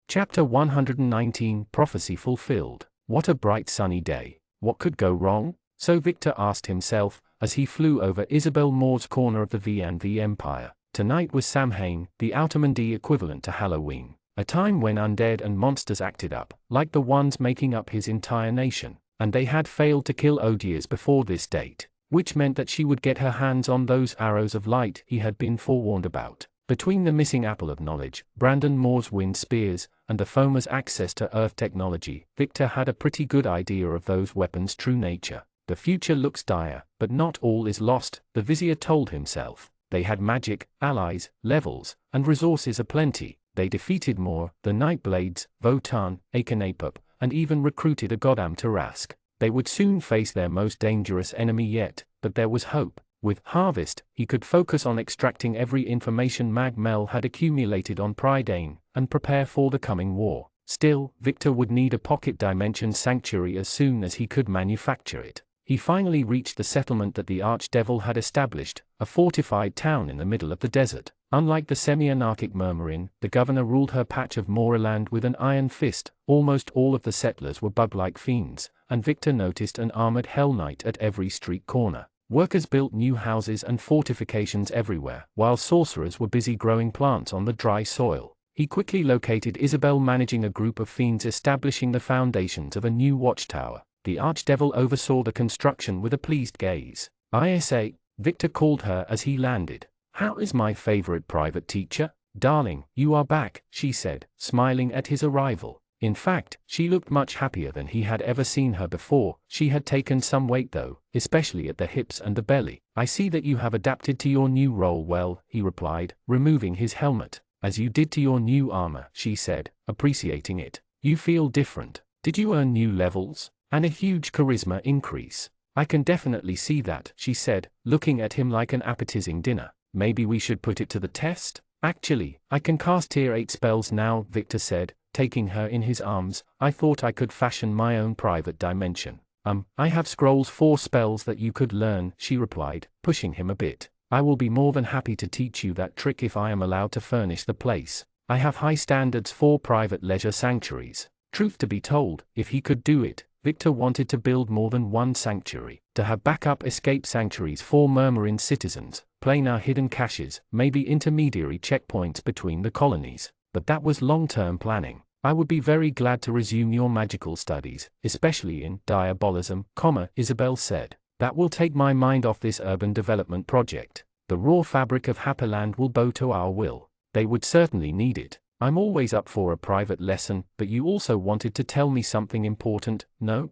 [SPEAKER 1] Chapter 119 Prophecy Fulfilled. What a bright sunny day. What could go wrong? So Victor asked himself, as he flew over Isabel Moore's corner of the V&V Empire. Tonight was Samhain, the Outermandy equivalent to Halloween. A time when undead and monsters acted up, like the ones making up his entire nation, and they had failed to kill Odiers before this date, which meant that she would get her hands on those arrows of light he had been forewarned about. Between the missing apple of knowledge, Brandon Moore's wind spears, and the foamer's access to Earth technology, Victor had a pretty good idea of those weapons' true nature. The future looks dire, but not all is lost, the vizier told himself. They had magic, allies, levels, and resources aplenty. They defeated Moore, the Nightblades, Votan, Akenapup, and even recruited a Godam Tarask. They would soon face their most dangerous enemy yet, but there was hope. With Harvest, he could focus on extracting every information Mag Mel had accumulated on Prydain, and prepare for the coming war. Still, Victor would need a pocket dimension sanctuary as soon as he could manufacture it. He finally reached the settlement that the Archdevil had established, a fortified town in the middle of the desert. Unlike the semi-anarchic Murmurin, the governor ruled her patch of moorland with an iron fist. Almost all of the settlers were bug-like fiends, and Victor noticed an armored Hell Knight at every street corner. Workers built new houses and fortifications everywhere, while sorcerers were busy growing plants on the dry soil. He quickly located Isabel managing a group of fiends establishing the foundations of a new watchtower. The Archdevil oversaw the construction with a pleased gaze. "ISA," Victor called her as he landed. "How is my favorite private teacher?" "Darling, you are back," she said, smiling at his arrival. In fact, she looked much happier than he had ever seen her before. She had taken some weight though, especially at the hips and the belly. "I see that you have adapted to your new role well," he replied, removing his helmet. "As you did to your new armor," she said, appreciating it. "You feel different. Did you earn new levels? And a huge charisma increase?" "I can definitely see that," she said, looking at him like an appetizing dinner. "Maybe we should put it to the test?" "Actually, I can cast tier 8 spells now," Victor said, taking her in his arms. "I thought I could fashion my own private dimension." I have scrolls for spells that you could learn," she replied, pushing him a bit. "I will be more than happy to teach you that trick if I am allowed to furnish the place. I have high standards for private leisure sanctuaries." Truth to be told, if he could do it, Victor wanted to build more than one sanctuary, to have backup escape sanctuaries for Murmurin citizens, planar hidden caches, maybe intermediary checkpoints between the colonies. But that was long-term planning. "I would be very glad to resume your magical studies, especially in diabolism, Isabel said. That will take my mind off this urban development project. The raw fabric of Happyland will bow to our will." "They would certainly need it. I'm always up for a private lesson, but you also wanted to tell me something important, no?"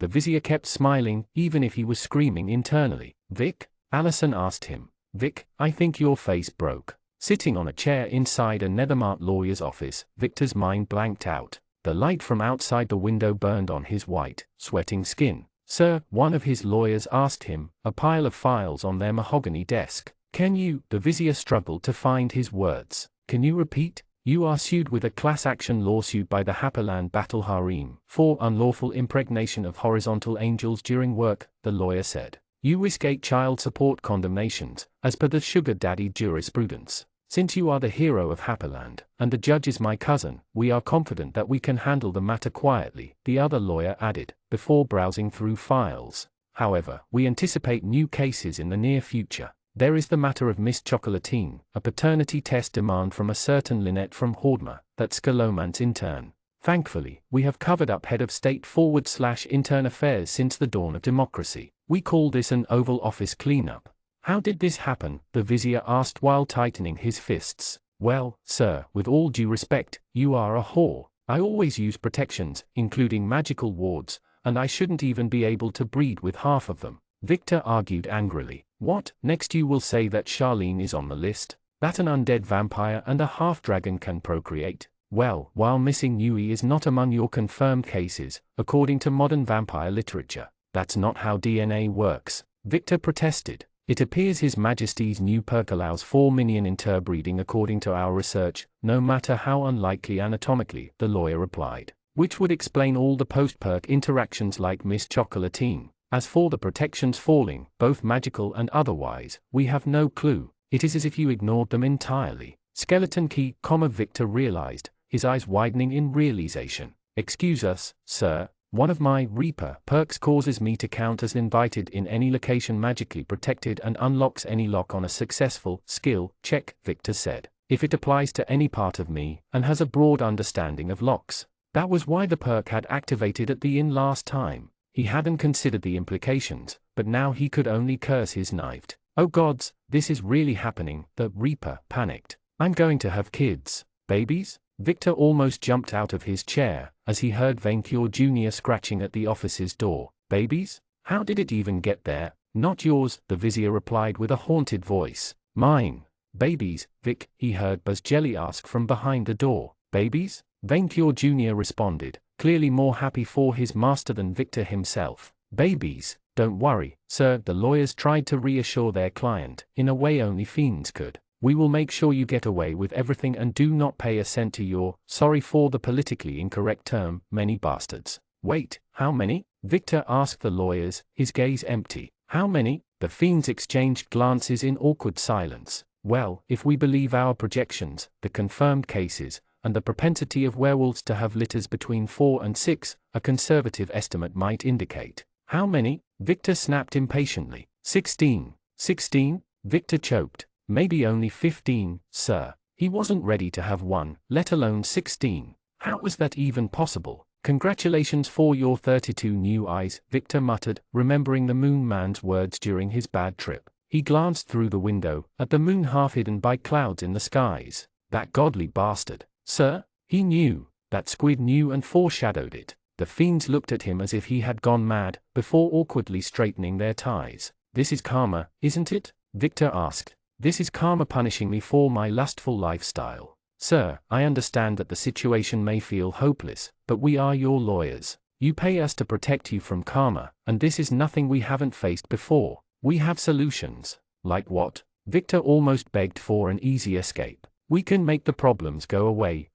[SPEAKER 1] The vizier kept smiling, even if he was screaming internally. Vic? Allison asked him. Vic, I think your face broke. Sitting on a chair inside a Nethermart lawyer's office, Victor's mind blanked out. The light from outside the window burned on his white, sweating skin. Sir, one of his lawyers asked him, a pile of files on their mahogany desk. Can you? The vizier struggled to find his words. Can you repeat? You are sued with a class action lawsuit by the Happyland Battle Harem for unlawful impregnation of horizontal angels during work, the lawyer said. You risk 8 child support condemnations, as per the sugar daddy jurisprudence. Since you are the hero of Happyland, and the judge is my cousin, we are confident that we can handle the matter quietly, the other lawyer added, before browsing through files. However, we anticipate new cases in the near future. There is the matter of Miss Chocolatine, a paternity test demand from a certain Lynette from Hordma, that Scalomance intern. Thankfully, we have covered up head of state / intern affairs since the dawn of democracy. We call this an Oval Office cleanup. How did this happen? The vizier asked while tightening his fists. Well, sir, with all due respect, you are a whore. I always use protections, including magical wards, and I shouldn't even be able to breed with half of them. Victor argued angrily. What? Next you will say that Charlene is on the list? That an undead vampire and a half-dragon can procreate? Well, while missing Nui is not among your confirmed cases, according to modern vampire literature, that's not how DNA works. Victor protested. It appears His Majesty's new perk allows 4 minion interbreeding according to our research, no matter how unlikely anatomically, the lawyer replied. Which would explain all the post-perk interactions like Miss Chocolatine. As for the protections falling, both magical and otherwise, we have no clue. It is as if you ignored them entirely. Skeleton key, Victor realized, his eyes widening in realization. Excuse us, sir, one of my Reaper perks causes me to count as invited in any location magically protected and unlocks any lock on a successful skill check, Victor said. If it applies to any part of me, and has a broad understanding of locks. That was why the perk had activated at the inn last time. He hadn't considered the implications, but now he could only curse his knifed. Oh gods, this is really happening, the Reaper panicked. I'm going to have kids. Babies? Victor almost jumped out of his chair, as he heard Vainqueur Jr. scratching at the office's door. Babies? How did it even get there? Not yours, the vizier replied with a haunted voice. Mine. Babies, Vic, he heard Buzz Jelly ask from behind the door. Babies? Vainqueur Jr. responded, clearly more happy for his master than Victor himself. Babies, don't worry, sir, the lawyers tried to reassure their client, in a way only fiends could. We will make sure you get away with everything and do not pay a cent to your, sorry for the politically incorrect term, many bastards. Wait, how many? Victor asked the lawyers, his gaze empty. How many? The fiends exchanged glances in awkward silence. Well, if we believe our projections, the confirmed cases, and the propensity of werewolves to have litters between 4 and 6, a conservative estimate might indicate. How many? Victor snapped impatiently. 16. 16? Victor choked. Maybe only 15, sir. He wasn't ready to have one, let alone 16. How was that even possible? Congratulations for your 32 new eyes, Victor muttered, remembering the Moon Man's words during his bad trip. He glanced through the window, at the moon half hidden by clouds in the skies. That godly bastard. Sir? He knew. That squid knew and foreshadowed it. The fiends looked at him as if he had gone mad, before awkwardly straightening their ties. This is karma, isn't it? Victor asked. This is karma punishing me for my lustful lifestyle. Sir, I understand that the situation may feel hopeless, but we are your lawyers. You pay us to protect you from karma, and this is nothing we haven't faced before. We have solutions. Like what? Victor almost begged for an easy escape. We can make the problems go away.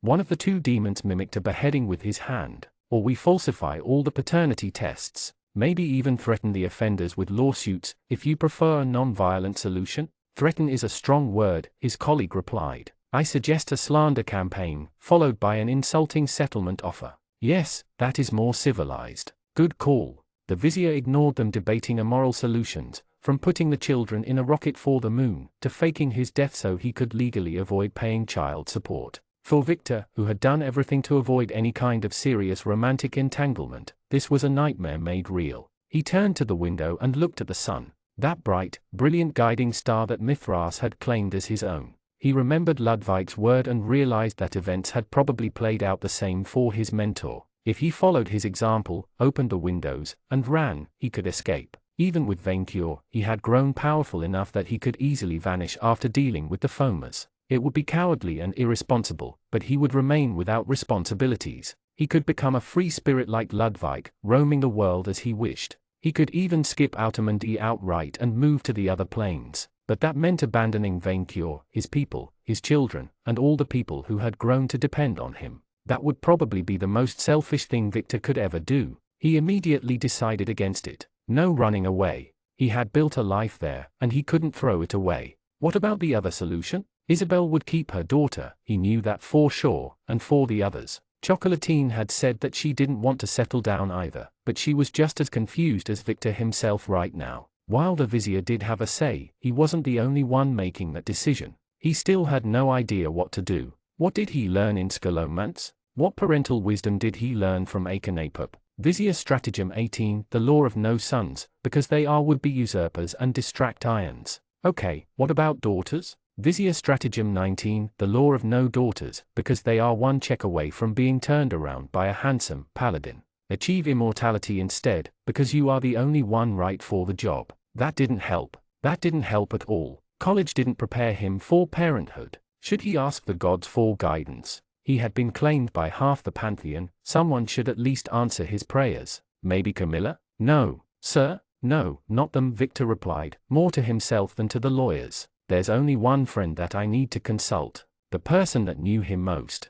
[SPEAKER 1] One of the 2 demons mimicked a beheading with his hand, or we falsify all the paternity tests, maybe even threaten the offenders with lawsuits, if you prefer a non-violent solution. Threaten is a strong word, his colleague replied. I suggest a slander campaign, followed by an insulting settlement offer. Yes, that is more civilized. Good call. The vizier ignored them debating immoral solutions, from putting the children in a rocket for the moon, to faking his death so he could legally avoid paying child support. For Victor, who had done everything to avoid any kind of serious romantic entanglement, this was a nightmare made real. He turned to the window and looked at the sun, that bright, brilliant guiding star that Mithras had claimed as his own. He remembered Ludwig's word and realized that events had probably played out the same for his mentor. If he followed his example, opened the windows, and ran, he could escape. Even with Vainqueur, he had grown powerful enough that he could easily vanish after dealing with the foamers. It would be cowardly and irresponsible, but he would remain without responsibilities. He could become a free spirit like Ludwig, roaming the world as he wished. He could even skip Outermundy outright and move to the other planes. But that meant abandoning Vainqueur, his people, his children, and all the people who had grown to depend on him. That would probably be the most selfish thing Victor could ever do. He immediately decided against it. No running away. He had built a life there, and he couldn't throw it away. What about the other solution? Isabelle would keep her daughter, he knew that for sure, and for the others. Chocolatine had said that she didn't want to settle down either, but she was just as confused as Victor himself right now. While the vizier did have a say, he wasn't the only one making that decision. He still had no idea what to do. What did he learn in scholomance? What parental wisdom did he learn from Akenapop? Vizier Stratagem 18, the law of no sons, because they are would-be usurpers and distract irons. Okay, what about daughters? Vizier Stratagem 19, the law of no daughters, because they are one check away from being turned around by a handsome paladin. Achieve immortality instead, because you are the only one right for the job. That didn't help. That didn't help at all. College didn't prepare him for parenthood. Should he ask the gods for guidance? He had been claimed by half the pantheon, someone should at least answer his prayers. Maybe Camilla? No, sir, no, not them, Victor replied, more to himself than to the lawyers. There's only one friend that I need to consult, the person that knew him most.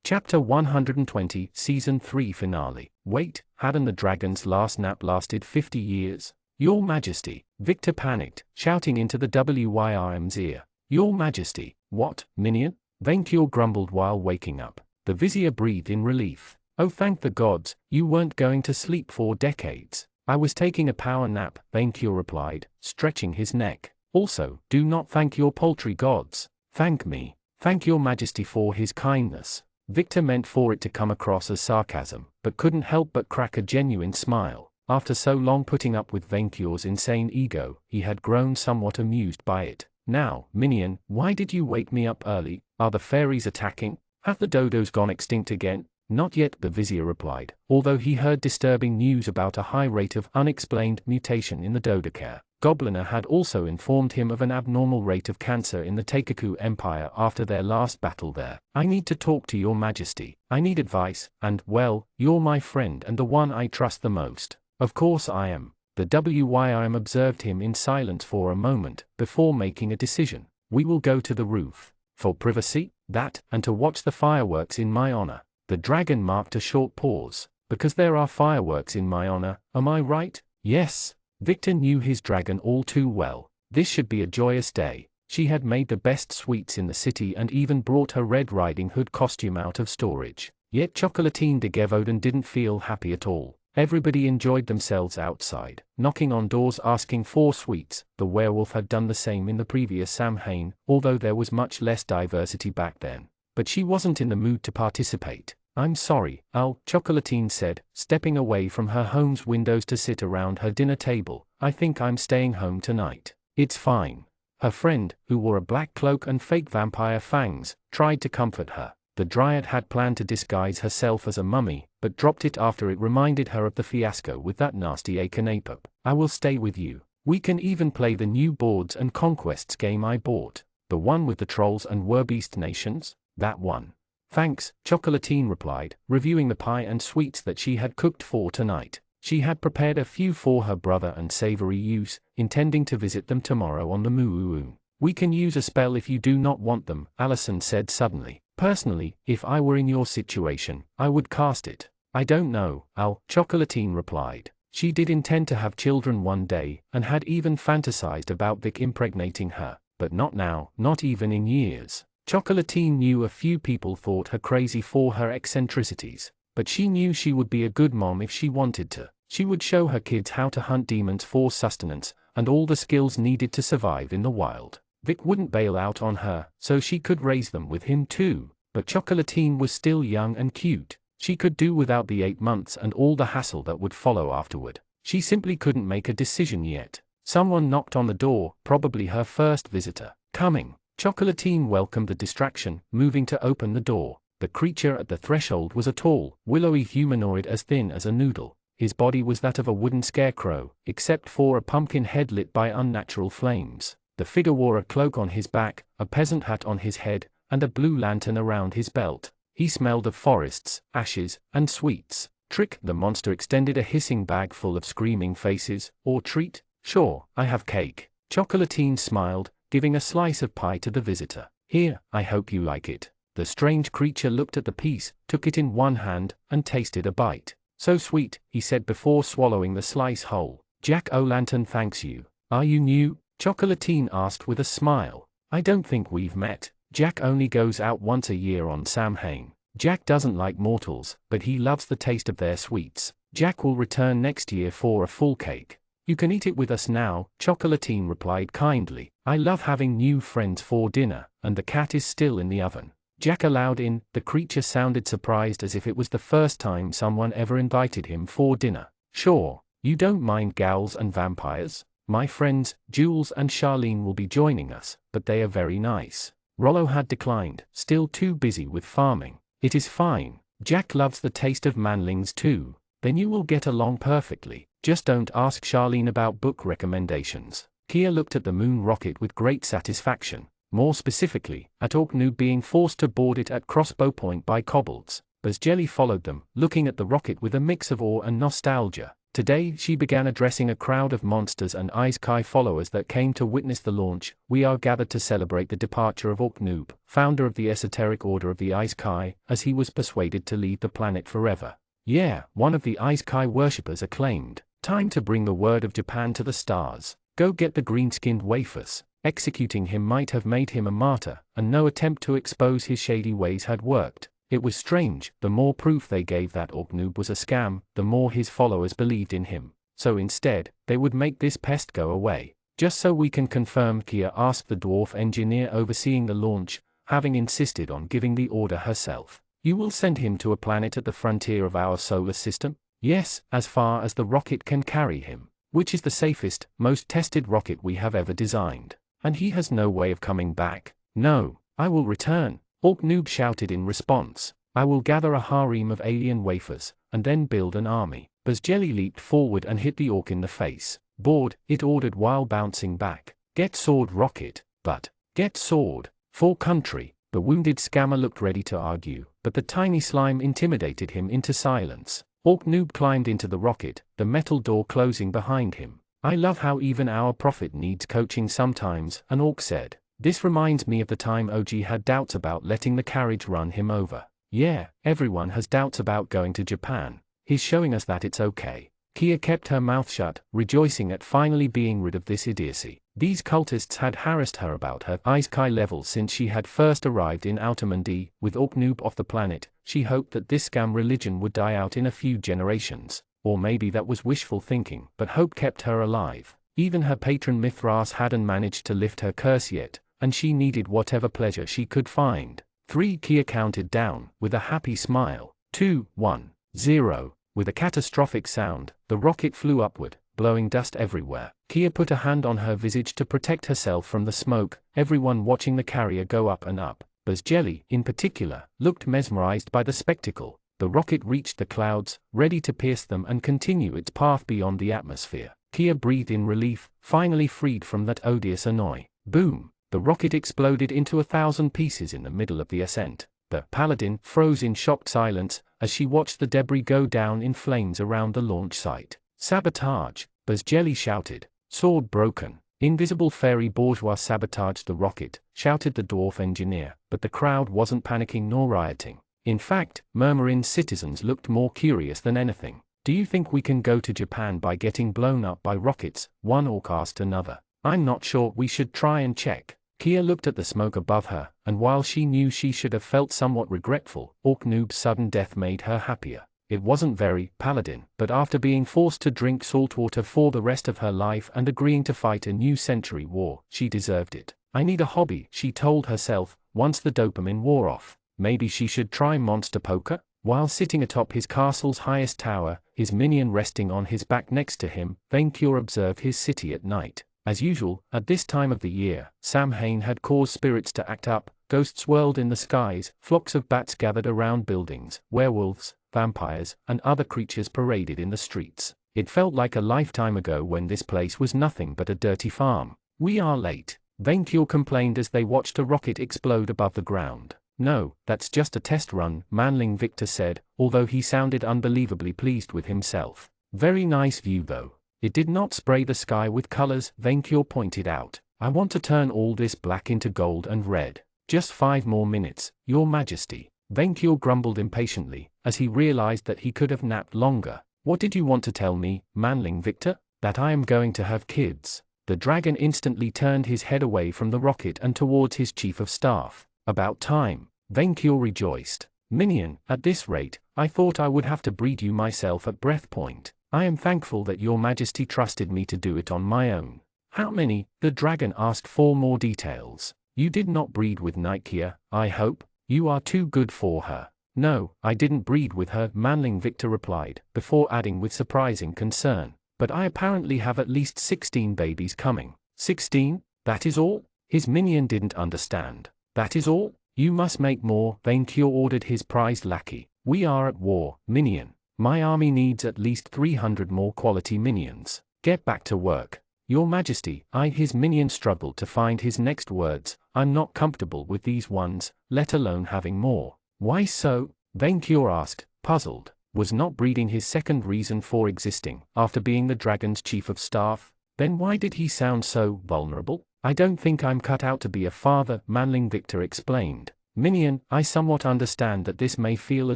[SPEAKER 1] Chapter 120, Season 3 Finale. Wait, hadn't the dragon's last nap lasted 50 years? Your Majesty, Victor panicked, shouting into the WYRM's ear. Your Majesty, what, minion? Vainqueur grumbled while waking up. The vizier breathed in relief. Oh, thank the gods, you weren't going to sleep for decades. I was taking a power nap, Vainqueur replied, stretching his neck. Also, do not thank your paltry gods. Thank me. Thank your Majesty for his kindness. Victor meant for it to come across as sarcasm, but couldn't help but crack a genuine smile. After so long putting up with Vainqueur's insane ego, he had grown somewhat amused by it. Now, minion, why did you wake me up early? Are the fairies attacking? Have the dodos gone extinct again? Not yet, the vizier replied, although he heard disturbing news about a high rate of unexplained mutation in the Dodocare. Gobliner had also informed him of an abnormal rate of cancer in the Teikaku Empire after their last battle there. I need to talk to your Majesty. I need advice, and, well, you're my friend and the one I trust the most. Of course I am. The WYRM observed him in silence for a moment, before making a decision. We will go to the roof. For privacy? That, and to watch the fireworks in my honor. The dragon marked a short pause. Because there are fireworks in my honor, am I right? Yes. Victor knew his dragon all too well. This should be a joyous day. She had made the best sweets in the city and even brought her Red Riding Hood costume out of storage. Yet Chocolatine de Gévaudan didn't feel happy at all. Everybody enjoyed themselves outside, knocking on doors asking for sweets. The werewolf had done the same in the previous Samhain, although there was much less diversity back then. But she wasn't in the mood to participate. I'm sorry, Chocolatine said, stepping away from her home's windows to sit around her dinner table. I think I'm staying home tonight. It's fine. Her friend, who wore a black cloak and fake vampire fangs, tried to comfort her. The dryad had planned to disguise herself as a mummy, but dropped it after it reminded her of the fiasco with that nasty Akenapop. I will stay with you. We can even play the new Boards and Conquests game I bought. The one with the trolls and werbeast nations? That one. Thanks, Chocolatine replied, reviewing the pie and sweets that she had cooked for tonight. She had prepared a few for her brother and savory use, intending to visit them tomorrow on the Muun. We can use a spell if you do not want them, Allison said suddenly. Personally, if I were in your situation, I would cast it. I don't know, Chocolatine replied. She did intend to have children one day, and had even fantasized about Vic impregnating her, but not now, not even in years. Chocolatine knew a few people thought her crazy for her eccentricities, but she knew she would be a good mom if she wanted to. She would show her kids how to hunt demons for sustenance, and all the skills needed to survive in the wild. Vic wouldn't bail out on her, so she could raise them with him too. But Chocolatine was still young and cute. She could do without the 8 months and all the hassle that would follow afterward. She simply couldn't make a decision yet. Someone knocked on the door, probably her first visitor. Coming. Chocolatine welcomed the distraction, moving to open the door. The creature at the threshold was a tall, willowy humanoid as thin as a noodle. His body was that of a wooden scarecrow, except for a pumpkin head lit by unnatural flames. The figure wore a cloak on his back, a peasant hat on his head, and a blue lantern around his belt. He smelled of forests, ashes, and sweets. Trick, the monster extended a hissing bag full of screaming faces. Or treat? Sure, I have cake. Chocolatine smiled, giving a slice of pie to the visitor. Here, I hope you like it. The strange creature looked at the piece, took it in one hand, and tasted a bite. So sweet, he said before swallowing the slice whole. Jack O'Lantern thanks you. Are you new? Chocolatine asked with a smile. I don't think we've met. Jack only goes out once a year on Samhain. Jack doesn't like mortals, but he loves the taste of their sweets. Jack will return next year for a full cake. You can eat it with us now, Chocolatine replied kindly. I love having new friends for dinner, and the cat is still in the oven. Jack allowed in. The creature sounded surprised as if it was the first time someone ever invited him for dinner. Sure, you don't mind ghouls and vampires? My friends, Jules and Charlene will be joining us, but they are very nice. Rollo had declined, still too busy with farming. It is fine. Jack loves the taste of manlings too. Then you will get along perfectly. Just don't ask Charlene about book recommendations. Kia looked at the moon rocket with great satisfaction. More specifically, at Orknoob being forced to board it at Crossbow Point by kobolds. Buzzjelly followed them, looking at the rocket with a mix of awe and nostalgia. Today she began addressing a crowd of monsters and Ice Kai followers that came to witness the launch. We are gathered to celebrate the departure of Orknoob, founder of the esoteric order of the Ice Kai, as he was persuaded to leave the planet forever. Yeah, one of the Ice Kai worshippers acclaimed. Time to bring the word of Japan to the stars. Go get the green-skinned wafers. Executing him might have made him a martyr, and no attempt to expose his shady ways had worked. It was strange, the more proof they gave that Orknoob was a scam, the more his followers believed in him. So instead, they would make this pest go away. Just so we can confirm, Kia asked the dwarf engineer overseeing the launch, having insisted on giving the order herself. You will send him to a planet at the frontier of our solar system? Yes, as far as the rocket can carry him. Which is the safest, most tested rocket we have ever designed. And he has no way of coming back? No, I will return. Orknoob shouted in response. I will gather a harem of alien wafers, and then build an army. Buzzjelly leaped forward and hit the orc in the face. Bored, it ordered while bouncing back. Get sword rocket, but, get sword, for country. The wounded scammer looked ready to argue, but the tiny slime intimidated him into silence. Orknoob climbed into the rocket, the metal door closing behind him. I love how even our prophet needs coaching sometimes, an orc said. This reminds me of the time OG had doubts about letting the carriage run him over. Yeah, everyone has doubts about going to Japan. He's showing us that it's okay. Kia kept her mouth shut, rejoicing at finally being rid of this idiocy. These cultists had harassed her about her Ice Kai level since she had first arrived in Outermundi. With Orknoob off the planet, she hoped that this scam religion would die out in a few generations. Or maybe that was wishful thinking, but hope kept her alive. Even her patron Mithras hadn't managed to lift her curse yet, and she needed whatever pleasure she could find. 3 Kia counted down, with a happy smile. 2, 1, 0. With a catastrophic sound, the rocket flew upward, blowing dust everywhere. Kia put a hand on her visage to protect herself from the smoke, everyone watching the carrier go up and up. Buzzjelly, in particular, looked mesmerized by the spectacle. The rocket reached the clouds, ready to pierce them and continue its path beyond the atmosphere. Kia breathed in relief, finally freed from that odious annoy. Boom! The rocket exploded into 1,000 pieces in the middle of the ascent. The paladin froze in shocked silence as she watched the debris go down in flames around the launch site. Sabotage! Buzzjelly shouted. Sword broken. Invisible fairy bourgeois sabotaged the rocket, shouted the dwarf engineer, but the crowd wasn't panicking nor rioting. In fact, Murmurin's citizens looked more curious than anything. Do you think we can go to Japan by getting blown up by rockets? One orc asked another. I'm not sure, we should try and check. Kia looked at the smoke above her, and while she knew she should have felt somewhat regretful, Orknoob's sudden death made her happier. It wasn't very paladin, but after being forced to drink saltwater for the rest of her life and agreeing to fight a new century war, she deserved it. I need a hobby, she told herself, once the dopamine wore off. Maybe she should try monster poker? While sitting atop his castle's highest tower, his minion resting on his back next to him, Vainkur observed his city at night. As usual, at this time of the year, Samhain had caused spirits to act up, Ghosts whirled in the skies, flocks of bats gathered around buildings, werewolves, vampires, and other creatures paraded in the streets. It felt like a lifetime ago when this place was nothing but a dirty farm. "We are late," Vainqueur complained as they watched a rocket explode above the ground. "No, that's just a test run," Manling Victor said, although he sounded unbelievably pleased with himself. "Very nice view though. It did not spray the sky with colors," Vainqueur pointed out. "I want to turn all this black into gold and red." "Just 5 more minutes, Your Majesty," Vainqueur grumbled impatiently, as he realized that he could have napped longer. "What did you want to tell me, Manling Victor?" "That I am going to have kids." The dragon instantly turned his head away from the rocket and towards his chief of staff. "About time," Vainqueur rejoiced. "Minion, at this rate, I thought I would have to breed you myself at breath point. I am thankful that Your Majesty trusted me to do it on my own." "How many?" The dragon asked for more details. "You did not breed with Nikia, I hope? You are too good for her." "No, I didn't breed with her," Manling Victor replied, before adding with surprising concern. "But I apparently have at least 16 babies coming." 16? That is all? His minion didn't understand. "That is all? You must make more," Vainqueur ordered his prized lackey. "We are at war, minion. My army needs at least 300 more quality minions. Get back to work." "Your Majesty," his minion struggled to find his next words. "I'm not comfortable with these ones, let alone having more." "Why so?" Vainqueur asked, puzzled. Was not breeding his second reason for existing, after being the dragon's chief of staff? Then why did he sound so vulnerable? "I don't think I'm cut out to be a father," Manling Victor explained. "Minion, I somewhat understand that this may feel a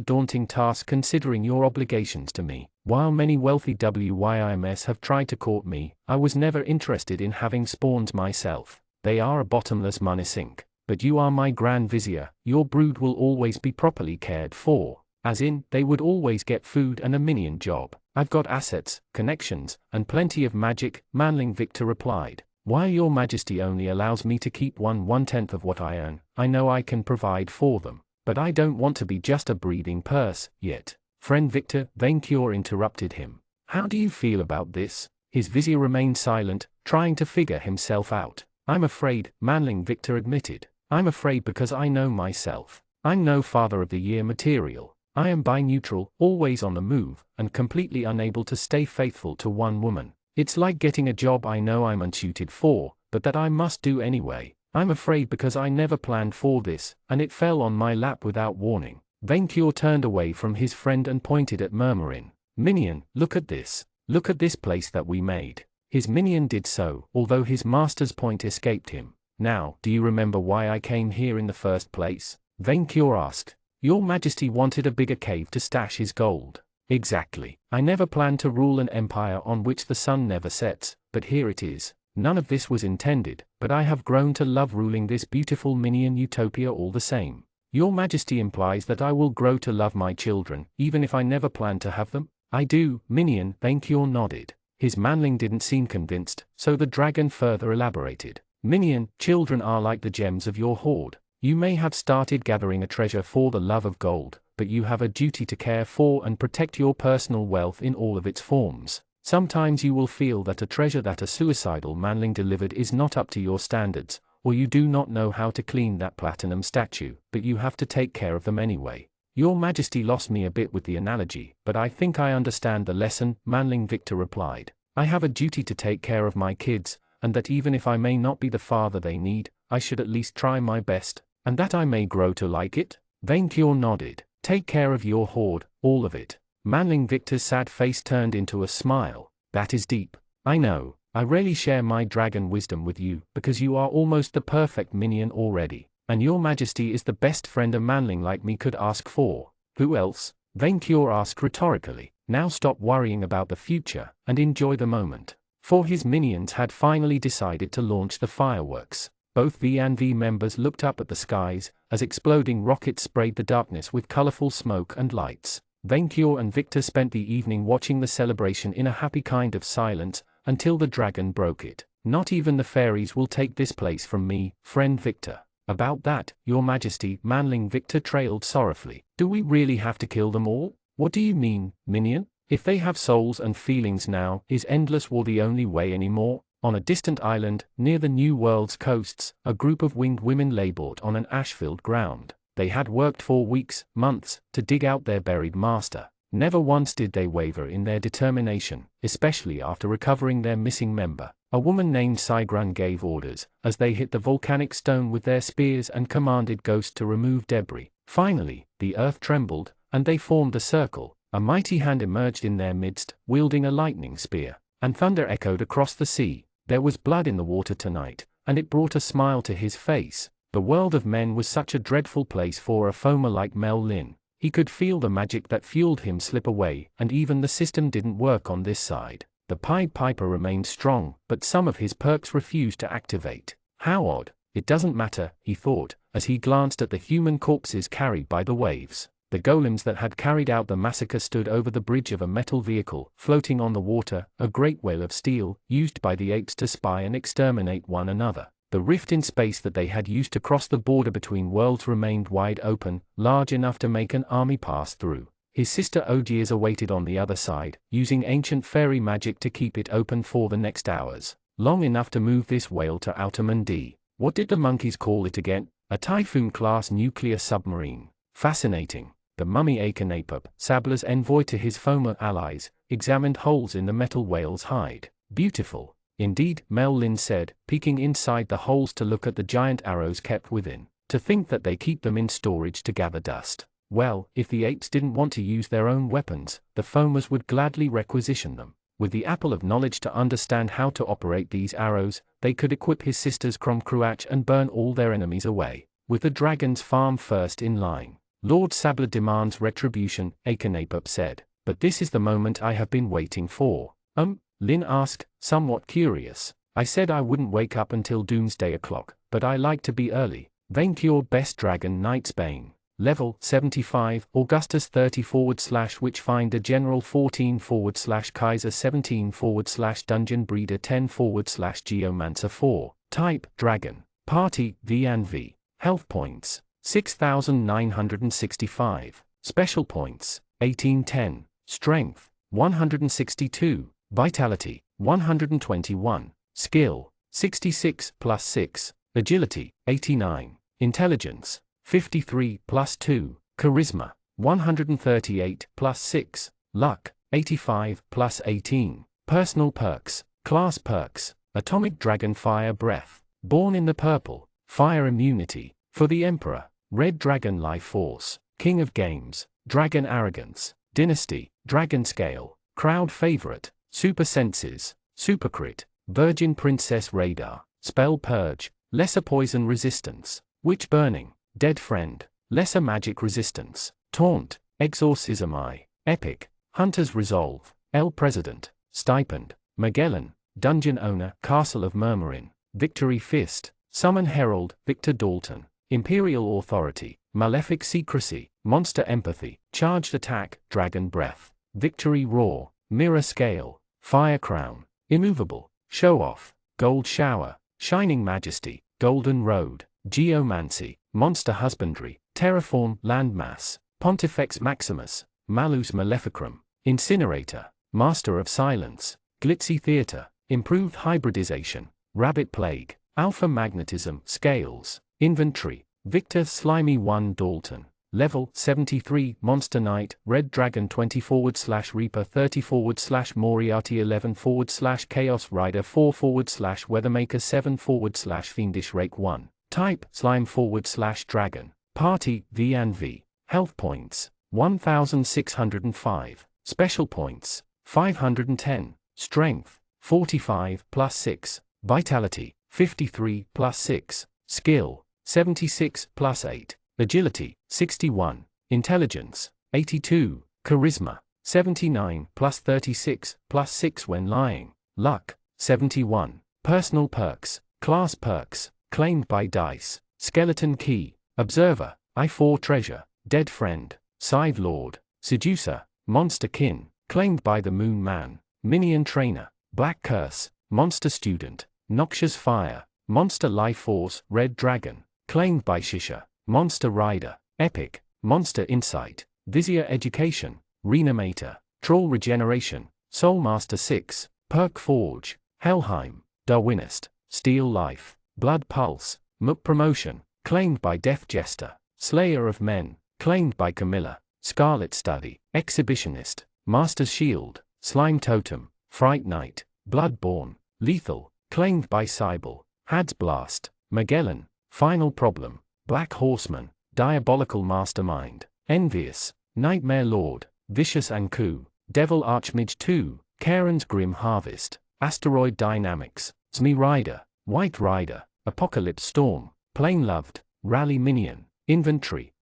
[SPEAKER 1] daunting task considering your obligations to me. While many wealthy WYIMS have tried to court me, I was never interested in having spawns myself. They are a bottomless money sink. But you are my Grand Vizier, your brood will always be properly cared for. As in, they would always get food and a minion job. I've got assets, connections, and plenty of magic," Manling Victor replied. "While Your Majesty only allows me to keep 1/10 of what I earn, I know I can provide for them. But I don't want to be just a breeding purse, yet." "Friend Victor," Vainqueur interrupted him. "How do you feel about this?" His vizier remained silent, trying to figure himself out. "I'm afraid," Manling Victor admitted. "I'm afraid because I know myself. I'm no Father of the Year material. I am bi-neutral, always on the move, and completely unable to stay faithful to one woman. It's like getting a job I know I'm unsuited for, but that I must do anyway. I'm afraid because I never planned for this, and it fell on my lap without warning." Vainqueur turned away from his friend and pointed at Murmurin. "Minion, look at this. Look at this place that we made." His minion did so, although his master's point escaped him. "Now, do you remember why I came here in the first place?" Vainqueur asked. "Your Majesty wanted a bigger cave to stash his gold." "Exactly. I never planned to rule an empire on which the sun never sets, but here it is. None of this was intended, but I have grown to love ruling this beautiful minion utopia all the same." "Your Majesty implies that I will grow to love my children, even if I never plan to have them?" "I do, minion," Vainqueur nodded. His manling didn't seem convinced, so the dragon further elaborated. "Minion, children are like the gems of your hoard. You may have started gathering a treasure for the love of gold, but you have a duty to care for and protect your personal wealth in all of its forms. Sometimes you will feel that a treasure that a suicidal manling delivered is not up to your standards, or you do not know how to clean that platinum statue, but you have to take care of them anyway." "Your Majesty lost me a bit with the analogy, but I think I understand the lesson," Manling Victor replied. "I have a duty to take care of my kids, and that even if I may not be the father they need, I should at least try my best, and that I may grow to like it." Vainqueur nodded. "Take care of your hoard, all of it." Manling Victor's sad face turned into a smile. "That is deep. I know. I rarely share my dragon wisdom with you, because you are almost the perfect minion already, and Your Majesty is the best friend a manling like me could ask for." "Who else?" Vainqueur asked rhetorically. Now stop worrying about the future, and enjoy the moment. For his minions had finally decided to launch the fireworks. Both V&V members looked up at the skies, as exploding rockets sprayed the darkness with colorful smoke and lights. Vainqueur and Victor spent the evening watching the celebration in a happy kind of silence, until the dragon broke it. "Not even the fairies will take this place from me, friend Victor." "About that, Your Majesty," Manling Victor trailed sorrowfully. "Do we really have to kill them all?" "What do you mean, minion? If they have souls and feelings now, is endless war the only way anymore?" On a distant island, near the New World's coasts, a group of winged women labored on an ash-filled ground. They had worked for weeks, months, to dig out their buried master. Never once did they waver in their determination, especially after recovering their missing member. A woman named Sigrun gave orders, as they hit the volcanic stone with their spears and commanded Ghost to remove debris. Finally, the earth trembled, and they formed a circle. A mighty hand emerged in their midst, wielding a lightning spear, and thunder echoed across the sea. There was blood in the water tonight, and it brought a smile to his face. The world of men was such a dreadful place for a foamer like Mel Lin. He could feel the magic that fueled him slip away, and even the system didn't work on this side. The Pied Piper remained strong, but some of his perks refused to activate. How odd. It doesn't matter, he thought, as he glanced at the human corpses carried by the waves. The golems that had carried out the massacre stood over the bridge of a metal vehicle, floating on the water, a great whale of steel, used by the apes to spy and exterminate one another. The rift in space that they had used to cross the border between worlds remained wide open, large enough to make an army pass through. His sister Odiers awaited on the other side, using ancient fairy magic to keep it open for the next hours, long enough to move this whale to Outerman D. What did the monkeys call it again? A Typhoon-class nuclear submarine. Fascinating. The mummy Akenapop, Sabler's envoy to his foamer allies, examined holes in the metal whale's hide. Beautiful. Indeed, Mel Lin said, peeking inside the holes to look at the giant arrows kept within. To think that they keep them in storage to gather dust. Well, if the apes didn't want to use their own weapons, the foamers would gladly requisition them. With the apple of knowledge to understand how to operate these arrows, they could equip his sisters Kromkruach and burn all their enemies away. With the dragon's farm first in line. Lord Sabler demands retribution, Akenapop said. But this is the moment I have been waiting for. Lin asked, somewhat curious. I said I wouldn't wake up until doomsday o'clock, but I like to be early. Vaincured Best Dragon Knight's Bane. Level 75, Augustus 30/Witchfinder General 14/Kaiser 17/Dungeon Breeder 10/Geomancer 4. Type, Dragon. Party, V&V. Health points, 6,965. Special points, 1810. Strength, 162. Vitality, 121. Skill, 66 + 6. Agility, 89. Intelligence, 53 + 2. Charisma, 138 + 6. Luck, 85 + 18. Personal perks, class perks. Atomic Dragon Fire Breath. Born in the Purple. Fire Immunity. For the Emperor. Red Dragon Life Force. King of Games. Dragon Arrogance. Dynasty. Dragon Scale. Crowd Favorite. Super Senses. Supercrit. Virgin Princess Radar. Spell Purge. Lesser Poison Resistance. Witch Burning. Dead Friend. Lesser Magic Resistance. Taunt. Exorcism I. Epic. Hunter's Resolve. El President. Stipend. Magellan. Dungeon Owner. Castle of Murmurin. Victory Fist. Summon Herald. Victor Dalton. Imperial Authority. Malefic Secrecy. Monster Empathy. Charged Attack. Dragon Breath. Victory Roar. Mirror Scale. Fire Crown. Immovable. Show Off. Gold Shower. Shining Majesty. Golden Road. Geomancy. Monster Husbandry. Terraform. Landmass. Pontifex Maximus. Malus Maleficrum. Incinerator. Master of Silence. Glitzy Theater. Improved Hybridization. Rabbit Plague. Alpha Magnetism. Scales. Inventory. Victor Slimy 1 Dalton. Level 73. Monster Knight. Red Dragon 20/Reaper 30/Moriarty 11/Chaos Rider 4/Weathermaker 7/Fiendish Rake 1. Type, Slime/Dragon. Party, V&V. Health points, 1,605. Special points, 510. Strength, 45 + 6. Vitality, 53 + 6. Skill, 76 + 8. Agility, 61. Intelligence, 82. Charisma, 79 + 36 + 6 when lying. Luck, 71. Personal perks, class perks. Claimed by Dice. Skeleton Key. Observer. I4 Treasure. Dead Friend. Scythe Lord. Seducer. Monster Kin. Claimed by the Moon Man. Minion Trainer. Black Curse. Monster Student. Noxious Fire. Monster Life Force. Red Dragon. Claimed by Shisha. Monster Rider. Epic. Monster Insight. Vizier Education. Reanimator. Troll Regeneration. Soulmaster 6. Perk Forge. Helheim. Darwinist, Steel Life, Blood Pulse, Mook Promotion, claimed by Death Jester, Slayer of Men, claimed by Camilla, Scarlet Study, Exhibitionist, Master's Shield, Slime Totem, Fright Night, Bloodborne, Lethal, claimed by Cybele, Had's Blast, Magellan, Final Problem, Black Horseman, Diabolical Mastermind, Envious, Nightmare Lord, Vicious Anku, Devil Archmage 2, Karen's Grim Harvest, Asteroid Dynamics, Zmi Rider, White Rider, Apocalypse Storm, Plain Loved, Rally Minion, Inventory.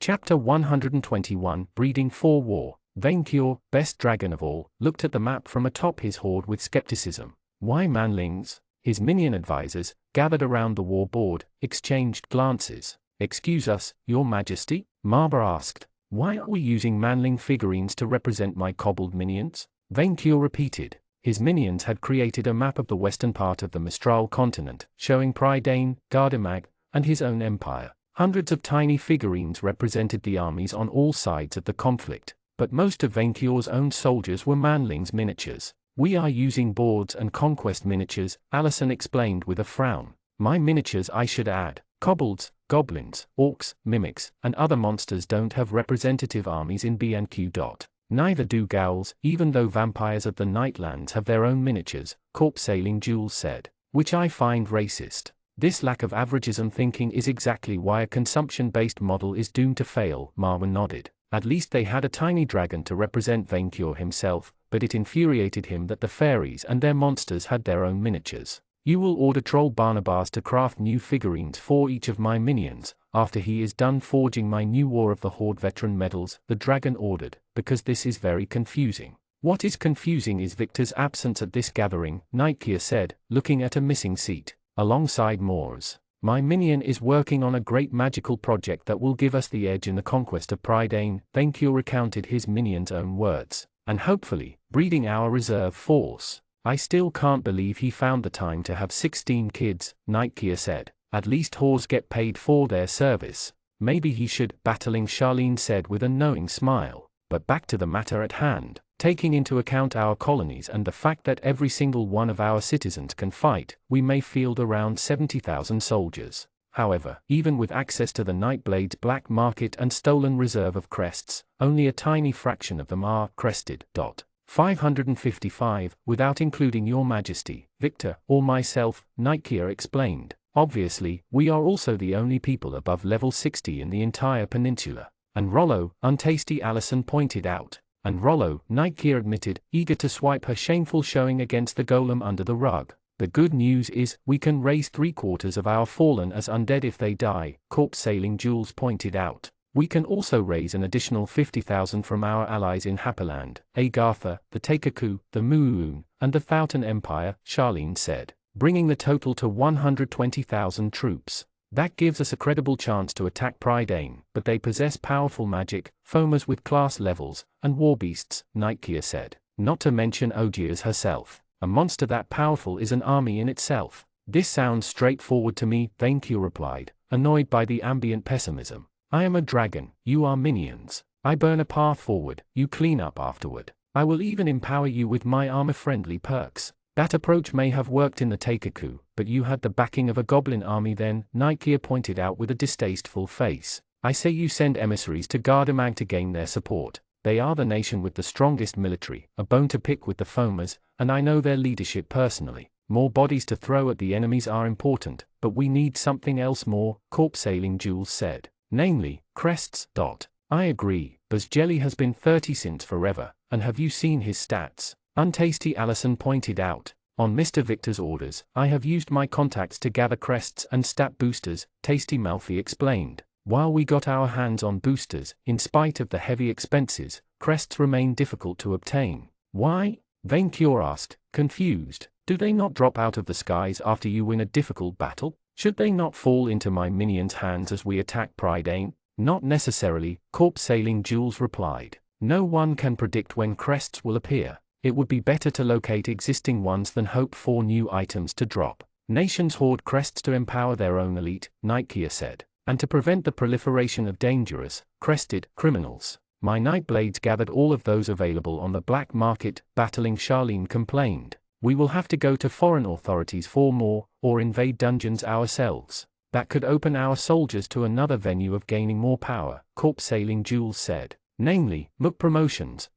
[SPEAKER 1] Chapter 121 Breeding for War. Vaincure, best dragon of all, looked at the map from atop his hoard with skepticism. Why manlings? His minion advisors, gathered around the war board, exchanged glances. Excuse us, your majesty? Marba asked. Why are we using manling figurines to represent my cobbled minions? Vaincure repeated. His minions had created a map of the western part of the Mistral continent, showing Prydain, Gardemag, and his own empire. Hundreds of tiny figurines represented the armies on all sides of the conflict, but most of Vaincure's own soldiers were manlings miniatures. We are using boards and conquest miniatures, Allison explained with a frown. My miniatures, I should add. Kobolds, goblins, orcs, mimics, and other monsters don't have representative armies in B&Q. Neither do ghouls, even though vampires of the Nightlands have their own miniatures, Corp Sailing Jules said. Which I find racist. This lack of averagism thinking is exactly why a consumption-based model is doomed to fail, Marwan nodded. At least they had a tiny dragon to represent Vaincure himself, but it infuriated him that the fairies and their monsters had their own miniatures. You will order Troll Barnabas to craft new figurines for each of my minions, after he is done forging my new War of the Horde veteran medals, the dragon ordered, because this is very confusing. What is confusing is Victor's absence at this gathering, Nightgear said, looking at a missing seat, alongside Moore's. My minion is working on a great magical project that will give us the edge in the conquest of Prydain, Vaincure recounted his minion's own words, and hopefully, breeding our reserve force. I still can't believe he found the time to have 16 kids, Nightgear said. At least whores get paid for their service. Maybe he should, battling Charlene said with a knowing smile. But back to the matter at hand, taking into account our colonies and the fact that every single one of our citizens can fight, we may field around 70,000 soldiers. However, even with access to the Nightblade's black market and stolen reserve of crests, only a tiny fraction of them are crested. 555, without including your majesty, Victor, or myself, Nightgear explained. Obviously, we are also the only people above level 60 in the entire peninsula. And Rollo, untasty Allison pointed out. And Rollo, Nightgear admitted, eager to swipe her shameful showing against the golem under the rug. The good news is, we can raise 3/4 of our fallen as undead if they die, Corp Sailing Jules pointed out. We can also raise an additional 50,000 from our allies in Happyland, Agartha, the Takeku, the Muun, and the Thouten Empire, Charlene said, bringing the total to 120,000 troops. That gives us a credible chance to attack Prydain, but they possess powerful magic, foamers with class levels, and warbeasts, Nightgear said. Not to mention Ogiers herself. A monster that powerful is an army in itself. This sounds straightforward to me, Vaincure replied, annoyed by the ambient pessimism. I am a dragon, you are minions. I burn a path forward, you clean up afterward. I will even empower you with my armor-friendly perks. That approach may have worked in the Takeku, but you had the backing of a goblin army then, Nightgear pointed out with a distasteful face. I say you send emissaries to Gardemag to gain their support. They are the nation with the strongest military, a bone to pick with the foamers, and I know their leadership personally. More bodies to throw at the enemies are important, but we need something else more, Corp Sailing Jules said. Namely, crests. I agree, Buzz Jelly has been 30 since forever, and have you seen his stats? Untasty Allison pointed out. On Mr. Victor's orders, I have used my contacts to gather crests and stat boosters, Tasty Malfi explained. While we got our hands on boosters, in spite of the heavy expenses, crests remain difficult to obtain. Why? Vaincure asked, confused. Do they not drop out of the skies after you win a difficult battle? Should they not fall into my minions' hands as we attack Prydain? Not necessarily, Corp Sailing Jules replied. No one can predict when crests will appear. It would be better to locate existing ones than hope for new items to drop. Nations hoard crests to empower their own elite, Nightgear said, and to prevent the proliferation of dangerous, crested criminals. My Nightblades gathered all of those available on the black market, battling Charlene complained. We will have to go to foreign authorities for more, or invade dungeons ourselves. That could open our soldiers to another venue of gaining more power, Corp Sailing Jules said. Namely, MOOC promotions.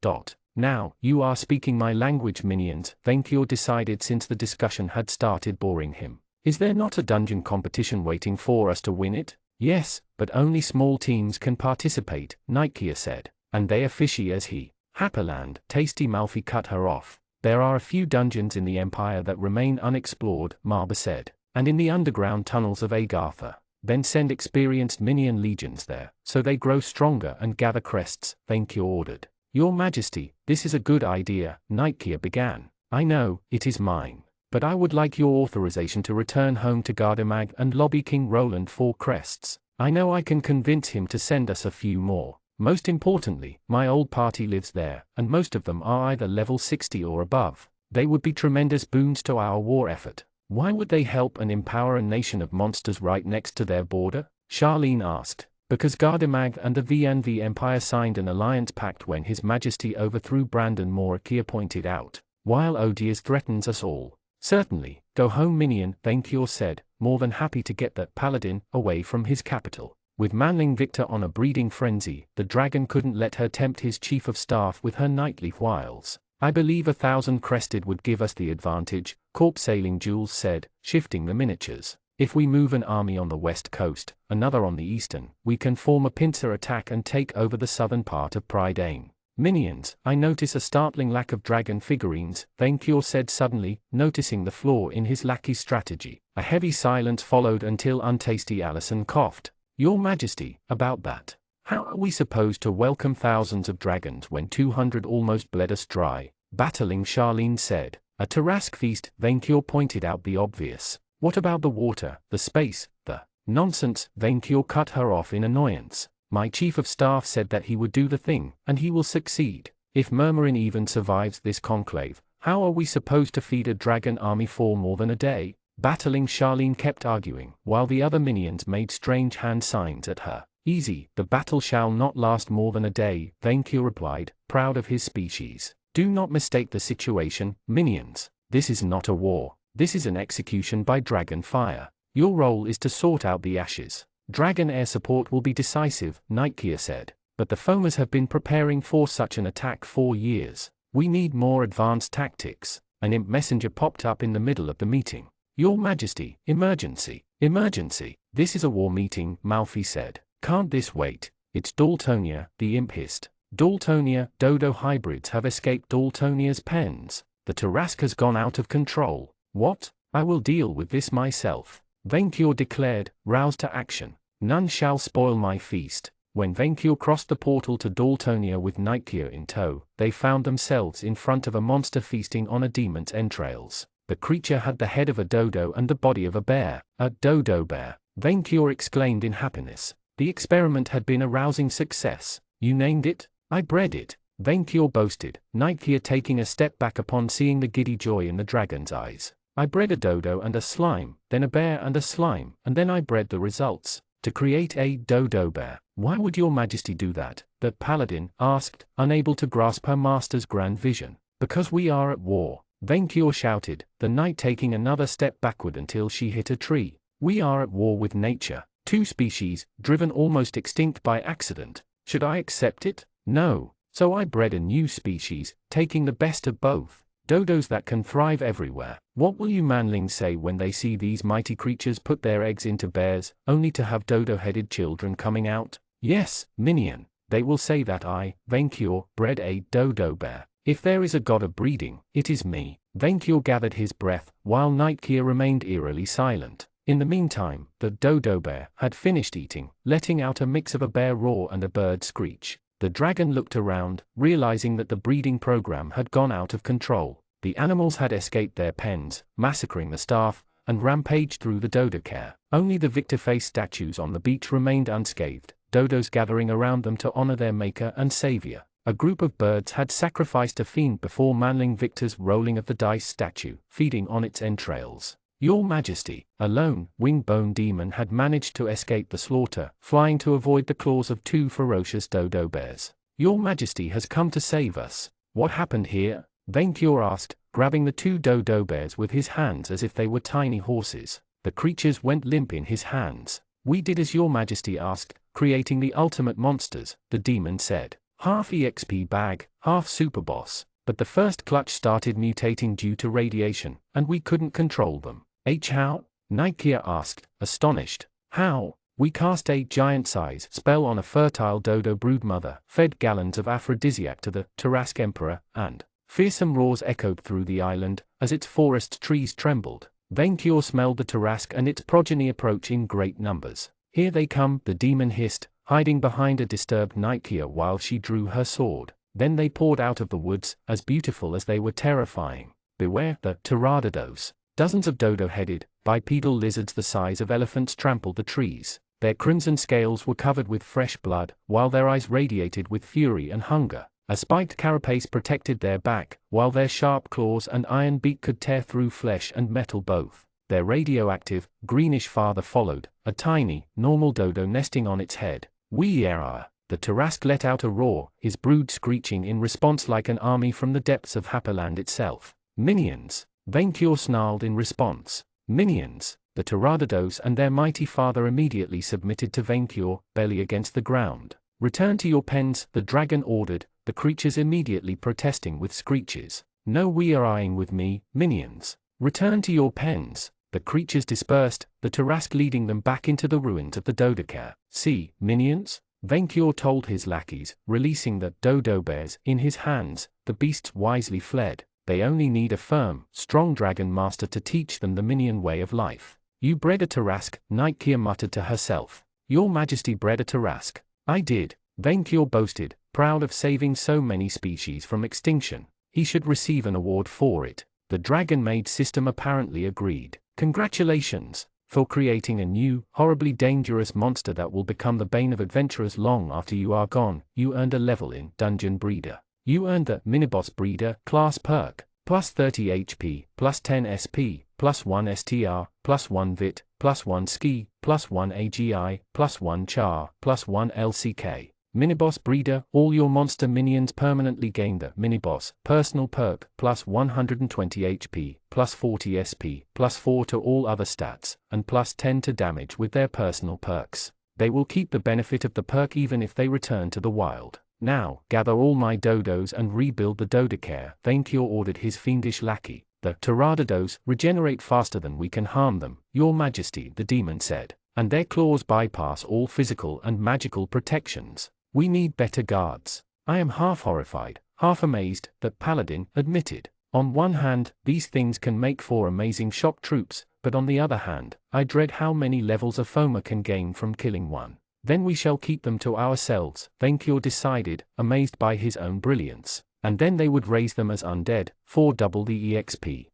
[SPEAKER 1] Now, you are speaking my language, minions, Venkior decided since the discussion had started boring him. Is there not a dungeon competition waiting for us to win it? Yes, but only small teams can participate, Nikeya said. And they are fishy as he. Happerland, Tasty Malfi cut her off. There are a few dungeons in the Empire that remain unexplored, Marba said. And in the underground tunnels of Agartha. Then send experienced minion legions there, so they grow stronger and gather crests, Venkior ordered. Your Majesty, this is a good idea, Nikeya began. I know, it is mine. But I would like your authorization to return home to Gardemag and lobby King Roland for crests. I know I can convince him to send us a few more. Most importantly, my old party lives there, and most of them are either level 60 or above. They would be tremendous boons to our war effort. Why would they help and empower a nation of monsters right next to their border? Charlene asked. Because Gardemag and the VNV Empire signed an alliance pact when His Majesty overthrew Brandon Morakia pointed out. While Odias threatens us all. Certainly, go home minion, Venkior said, more than happy to get that paladin away from his capital. With Manling Victor on a breeding frenzy, the dragon couldn't let her tempt his chief of staff with her nightly wiles. I believe 1,000 crested would give us the advantage, Corp Sailing Jules said, shifting the miniatures. If we move an army on the west coast, another on the eastern, we can form a pincer attack and take over the southern part of Prydain. Minions, I notice a startling lack of dragon figurines, Venkior said suddenly, noticing the flaw in his lackey's strategy. A heavy silence followed until Untasty Allison coughed. Your Majesty, about that. How are we supposed to welcome thousands of dragons when 200 almost bled us dry? Battling Charlene said. A Tarask feast, Venkior pointed out the obvious. What about the water, the space, the nonsense? Venkior cut her off in annoyance. My chief of staff said that he would do the thing, and he will succeed. If Murmurin even survives this conclave, how are we supposed to feed a dragon army for more than a day? Battling Charlene kept arguing, while the other minions made strange hand signs at her. Easy, the battle shall not last more than a day, Venkior replied, proud of his species. Do not mistake the situation, minions. This is not a war. This is an execution by dragon fire. Your role is to sort out the ashes. Dragon air support will be decisive, Nikeya said. But the foamers have been preparing for such an attack for years. We need more advanced tactics. An imp messenger popped up in the middle of the meeting. Your Majesty, emergency, emergency. This is a war meeting, Malfi said. Can't this wait? It's Daltonia, the imp hissed. Daltonia, Dodo hybrids have escaped Daltonia's pens. The Tarask has gone out of control. What? I will deal with this myself. Venkior declared, roused to action. None shall spoil my feast. When Venkior crossed the portal to Daltonia with Nikeya in tow, they found themselves in front of a monster feasting on a demon's entrails. The creature had the head of a dodo and the body of a bear. A dodo bear, Venkior exclaimed in happiness. The experiment had been a rousing success. You named it? I bred it, Venkior boasted, Nikeya taking a step back upon seeing the giddy joy in the dragon's eyes. I bred a dodo and a slime, then a bear and a slime, and then I bred the results. To create a dodo bear. Why would your Majesty do that? The paladin asked, unable to grasp her master's grand vision. Because we are at war, Venkior shouted, the knight taking another step backward until she hit a tree. We are at war with nature. Two species, driven almost extinct by accident. Should I accept it? No. So I bred a new species, taking the best of both. Dodos that can thrive everywhere. What will you manlings say when they see these mighty creatures put their eggs into bears, only to have dodo-headed children coming out? Yes, minion. They will say that I, Venkior, bred a dodo bear. If there is a god of breeding, it is me. Venkior gathered his breath, while Nikeya remained eerily silent. In the meantime, the dodo bear had finished eating, letting out a mix of a bear roar and a bird screech. The dragon looked around, realizing that the breeding program had gone out of control. The animals had escaped their pens, massacring the staff, and rampaged through the dodo care. Only the victor-face statues on the beach remained unscathed, dodos gathering around them to honor their maker and savior. A group of birds had sacrificed a fiend before Manling Victor's rolling of the dice statue, feeding on its entrails. Your Majesty, a lone, wing-bone demon had managed to escape the slaughter, flying to avoid the claws of two ferocious dodo bears. Your Majesty has come to save us. What happened here? Venkior asked, grabbing the two dodo bears with his hands as if they were tiny horses. The creatures went limp in his hands. "We did as your majesty asked, creating the ultimate monsters," the demon said. "Half EXP bag, half superboss. But the first clutch started mutating due to radiation, and we couldn't control them." "How?" Nikia asked, astonished. "How? We cast a giant-size spell on a fertile dodo broodmother, fed gallons of aphrodisiac to the Tarask Emperor, and..." Fearsome roars echoed through the island, as its forest trees trembled. Vainkyur smelled the Tarask and its progeny approach in great numbers. "Here they come," the demon hissed, hiding behind a disturbed Nikia while she drew her sword. Then they poured out of the woods, as beautiful as they were terrifying. "Beware the pterodados." Dozens of dodo-headed, bipedal lizards the size of elephants trampled the trees. Their crimson scales were covered with fresh blood, while their eyes radiated with fury and hunger. A spiked carapace protected their back, while their sharp claws and iron beak could tear through flesh and metal both. Their radioactive, greenish father followed, a tiny, normal dodo nesting on its head. "We-era!" The Tarask let out a roar, his brood screeching in response like an army from the depths of Happyland itself. "Minions!" Vainkyur snarled in response. "Minions!" The pterodados and their mighty father immediately submitted to Vainkyur, belly against the ground. "Return to your pens," the dragon ordered, the creatures immediately protesting with screeches. "No we-eraing with me, minions. Return to your pens." The creatures dispersed, the Tarask leading them back into the ruins of the Dodocare. "See, minions?" Vainkyur told his lackeys, releasing the dodo bears in his hands. The beasts wisely fled. They only need a firm, strong dragon master to teach them the minion way of life. "You bred a Tarask," Nikia muttered to herself. "Your Majesty bred a Tarask." "I did," Vainkyur boasted, proud of saving so many species from extinction. He should receive an award for it. The dragon maid system apparently agreed. "Congratulations for creating a new, horribly dangerous monster that will become the bane of adventurers long after you are gone. You earned a level in Dungeon Breeder. You earned the Miniboss Breeder class perk, plus 30 HP, plus 10 SP, plus 1 STR, plus 1 VIT, plus 1 Ski, plus 1 AGI, plus 1 Char, plus 1 LCK. Miniboss Breeder, all your monster minions permanently gain the Miniboss personal perk, plus 120 HP, plus 40 SP, plus 4 to all other stats, and plus 10 to damage with their personal perks. They will keep the benefit of the perk even if they return to the wild. Now, gather all my dodos and rebuild the Dodocare, Vainkyur ordered his fiendish lackey. "The pterodados regenerate faster than we can harm them, your majesty," the demon said, "and their claws bypass all physical and magical protections. We need better guards." "I am half horrified, half amazed," that paladin admitted. "On one hand, these things can make for amazing shock troops, but on the other hand, I dread how many levels a foamer can gain from killing one." "Then we shall keep them to ourselves," Vainkyur decided, amazed by his own brilliance. "And then they would raise them as undead, for double the EXP.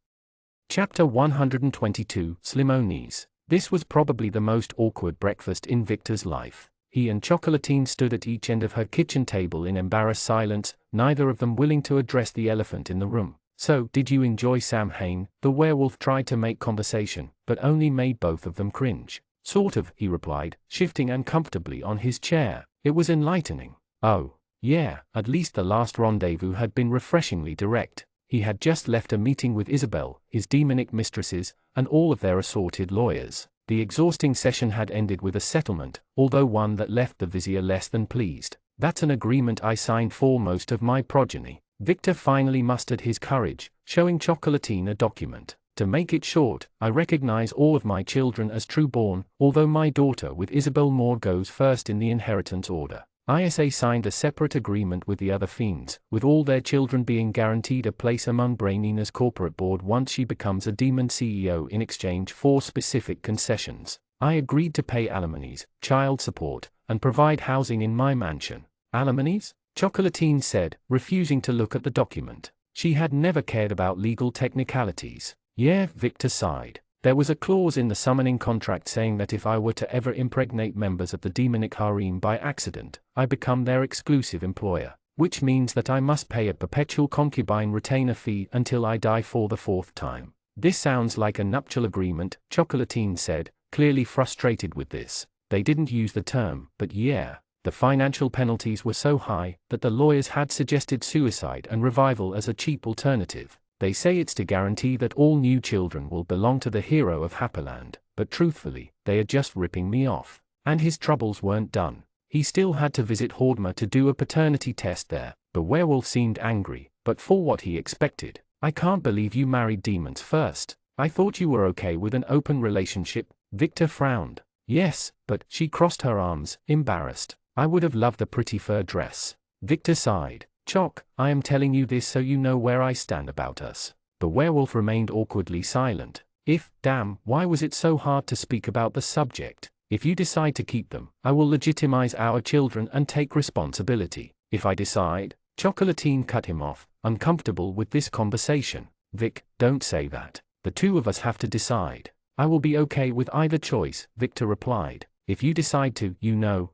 [SPEAKER 1] Chapter 122, Slimones. This was probably the most awkward breakfast in Victor's life. He and Chocolatine stood at each end of her kitchen table in embarrassed silence, neither of them willing to address the elephant in the room. "So, did you enjoy Samhain?" The werewolf tried to make conversation, but only made both of them cringe. "Sort of," he replied, shifting uncomfortably on his chair. "It was enlightening." "Oh, yeah, at least the last rendezvous had been refreshingly direct." He had just left a meeting with Isabel, his demonic mistresses, and all of their assorted lawyers. The exhausting session had ended with a settlement, although one that left the vizier less than pleased. "That's an agreement I signed for most of my progeny." Victor finally mustered his courage, showing Chocolatine a document. "To make it short, I recognize all of my children as true-born, although my daughter with Isabel Moore goes first in the inheritance order." ISA signed a separate agreement with the other fiends, with all their children being guaranteed a place among Brainina's corporate board once she becomes a demon CEO in exchange for specific concessions. "I agreed to pay alimonies, child support, and provide housing in my mansion." "Alimonies?" Chocolatine said, refusing to look at the document. She had never cared about legal technicalities. "Yeah," Victor sighed. "There was a clause in the summoning contract saying that if I were to ever impregnate members of the demonic harem by accident, I become their exclusive employer, which means that I must pay a perpetual concubine retainer fee until I die for the 4th time." "This sounds like a nuptial agreement," Chocolatine said, clearly frustrated with this. They didn't use the term, but yeah, the financial penalties were so high that the lawyers had suggested suicide and revival as a cheap alternative. They say it's to guarantee that all new children will belong to the hero of Happyland, but truthfully, they are just ripping me off. And his troubles weren't done. He still had to visit Hordma to do a paternity test there. The werewolf seemed angry, but for what he expected. I can't believe you married demons first. I thought you were okay with an open relationship. Victor frowned. Yes, but she crossed her arms, embarrassed. I would have loved the pretty fur dress. Victor sighed. Chock, I am telling you this so you know where I stand about us. The werewolf remained awkwardly silent. Damn, why was it so hard to speak about the subject? If you decide to keep them, I will legitimize our children and take responsibility. If I decide, Chocolatine cut him off, uncomfortable with this conversation. Vic, don't say that. The two of us have to decide. I will be okay with either choice, Victor replied. If you decide to,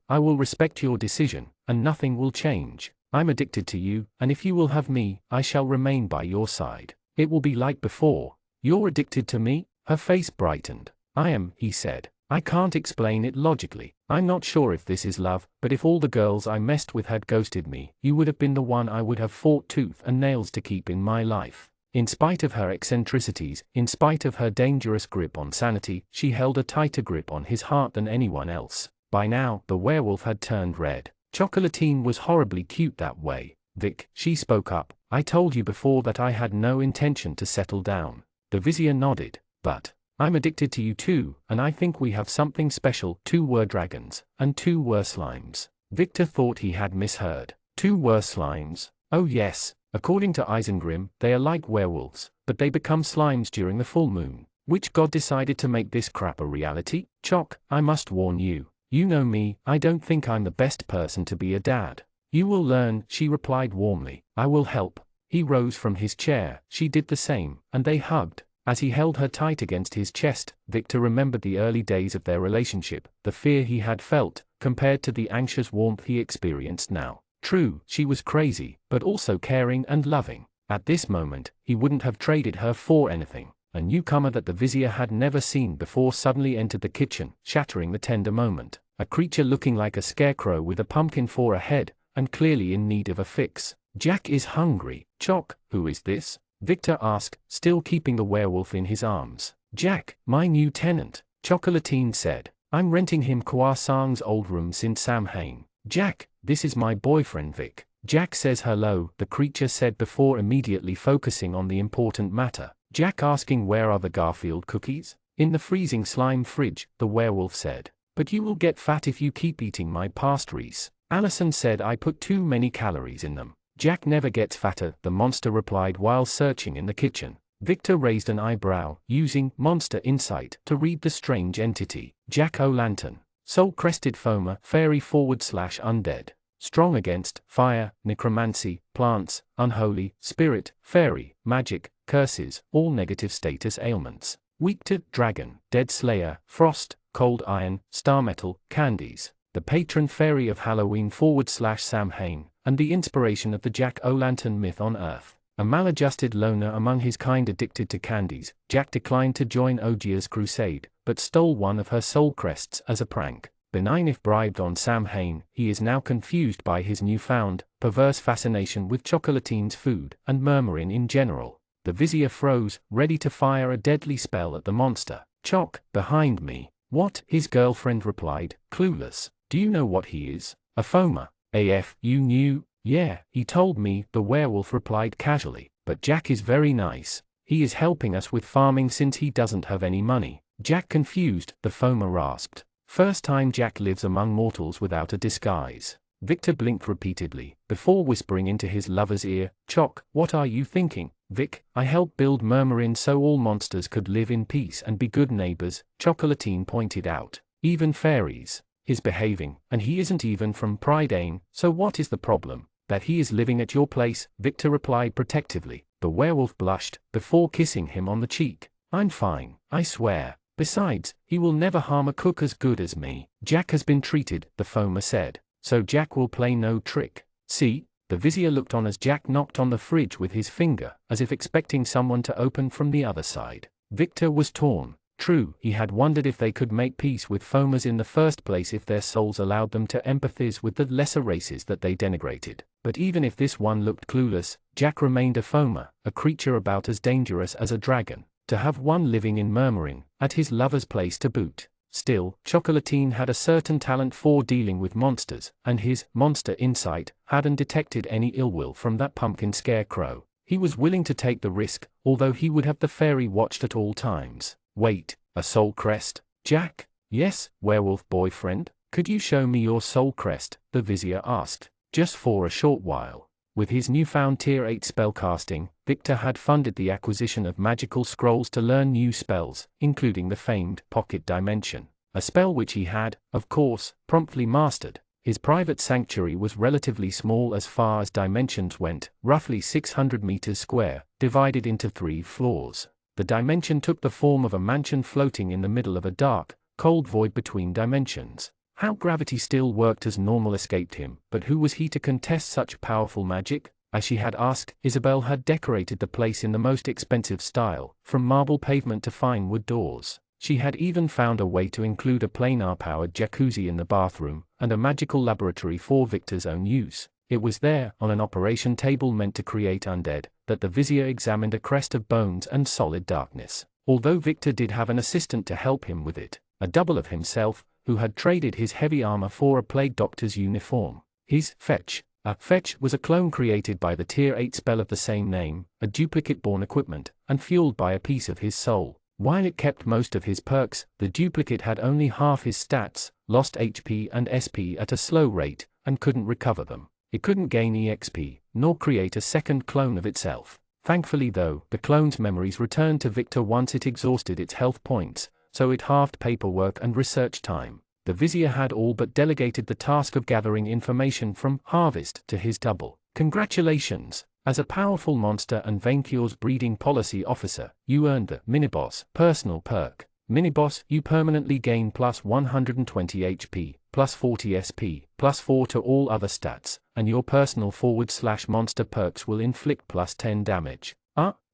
[SPEAKER 1] I will respect your decision, and nothing will change. I'm addicted to you, and if you will have me, I shall remain by your side. It will be like before. You're addicted to me? Her face brightened. I am, he said. I can't explain it logically. I'm not sure if this is love, but if all the girls I messed with had ghosted me, you would have been the one I would have fought tooth and nails to keep in my life. In spite of her eccentricities, in spite of her dangerous grip on sanity, she held a tighter grip on his heart than anyone else. By now, the werewolf had turned red. Chocolatine was horribly cute that way. Vic, she spoke up, I told you before that I had no intention to settle down. The vizier nodded. But I'm addicted to you too, and I think we have something special. 2 were dragons, and 2 were slimes. Victor thought he had misheard. 2 were slimes? Oh yes, according to Isengrim, they are like werewolves, but they become slimes during the full moon. Which god decided to make this crap a reality? Chock, I must warn you. You know me, I don't think I'm the best person to be a dad. You will learn, she replied warmly. I will help. He rose from his chair, she did the same, and they hugged. As he held her tight against his chest, Victor remembered the early days of their relationship, the fear he had felt, compared to the anxious warmth he experienced now. True, she was crazy, but also caring and loving. At this moment, he wouldn't have traded her for anything. A newcomer that the vizier had never seen before suddenly entered the kitchen, shattering the tender moment. A creature looking like a scarecrow with a pumpkin for a head, and clearly in need of a fix. Jack is hungry. Chock, who is this? Victor asked, still keeping the werewolf in his arms. Jack, my new tenant, Chocolatine said. I'm renting him Kawasang's old room since Samhain. Jack, this is my boyfriend Vic. Jack says hello, the creature said before immediately focusing on the important matter. Jack asking where are the Garfield cookies? In the freezing slime fridge, the werewolf said. But you will get fat if you keep eating my pastries. Allison said I put too many calories in them. Jack never gets fatter, the monster replied while searching in the kitchen. Victor raised an eyebrow, using monster insight to read the strange entity. Jack-o'-lantern. Soul-crested foamer, fairy /undead. Strong against fire, necromancy, plants, unholy, spirit, fairy, magic, curses, all negative status ailments. Weak to dragon, dead slayer, frost, cold iron, star metal, candies. The patron fairy of Halloween /Samhain, and the inspiration of the Jack-o'-lantern myth on Earth. A maladjusted loner among his kind addicted to candies, Jack declined to join Ogier's crusade, but stole one of her soul crests as a prank. Benign if bribed on Samhain, he is now confused by his newfound, perverse fascination with Chocolatine's food, and Murmurin in general. The vizier froze, ready to fire a deadly spell at the monster. Chock, behind me. What? His girlfriend replied, clueless. Do you know what he is? A foamer. AF, you knew? Yeah, he told me, the werewolf replied casually. But Jack is very nice. He is helping us with farming since he doesn't have any money. Jack confused, the foamer rasped. First time Jack lives among mortals without a disguise. Victor blinked repeatedly, before whispering into his lover's ear, Chock, what are you thinking? Vic, I helped build Murmurin so all monsters could live in peace and be good neighbors, Chocolatine pointed out. Even fairies. He's behaving, and he isn't even from Prydain, so what is the problem? That he is living at your place, Victor replied protectively. The werewolf blushed, before kissing him on the cheek. I'm fine, I swear. Besides, he will never harm a cook as good as me. Jack has been treated, the foamer said. So Jack will play no trick. See? The vizier looked on as Jack knocked on the fridge with his finger, as if expecting someone to open from the other side. Victor was torn. True, he had wondered if they could make peace with foamers in the first place if their souls allowed them to empathize with the lesser races that they denigrated. But even if this one looked clueless, Jack remained a foamer, a creature about as dangerous as a dragon, to have one living in murmuring, at his lover's place to boot. Still, Chocolatine had a certain talent for dealing with monsters, and his monster insight hadn't detected any ill will from that pumpkin scarecrow. He was willing to take the risk, although he would have the fairy watched at all times. Wait, a soul crest? Jack? Yes, werewolf boyfriend? Could you show me your soul crest? The vizier asked. Just for a short while. With his newfound Tier 8 spellcasting, Victor had funded the acquisition of magical scrolls to learn new spells, including the famed Pocket Dimension, a spell which he had, of course, promptly mastered. His private sanctuary was relatively small as far as dimensions went, roughly 600 meters square, divided into 3 floors. The dimension took the form of a mansion floating in the middle of a dark, cold void between dimensions. How gravity still worked as normal escaped him, but who was he to contest such powerful magic? As she had asked, Isabel had decorated the place in the most expensive style, from marble pavement to fine wood doors. She had even found a way to include a planar-powered jacuzzi in the bathroom, and a magical laboratory for Victor's own use. It was there, on an operation table meant to create undead, that the vizier examined a crest of bones and solid darkness. Although Victor did have an assistant to help him with it, a double of himself, who had traded his heavy armor for a plague doctor's uniform. His fetch. A fetch was a clone created by the Tier 8 spell of the same name, a duplicate-born equipment, and fueled by a piece of his soul. While it kept most of his perks, the duplicate had only half his stats, lost HP and SP at a slow rate, and couldn't recover them. It couldn't gain EXP, nor create a second clone of itself. Thankfully though, the clone's memories returned to Victor once it exhausted its health points, so it halved paperwork and research time. The vizier had all but delegated the task of gathering information from Harvest to his double. Congratulations! As a powerful monster and Vaincure's breeding policy officer, you earned the Miniboss personal perk. Miniboss, you permanently gain plus 120 HP, plus 40 SP, plus 4 to all other stats, and your personal /monster perks will inflict plus 10 damage.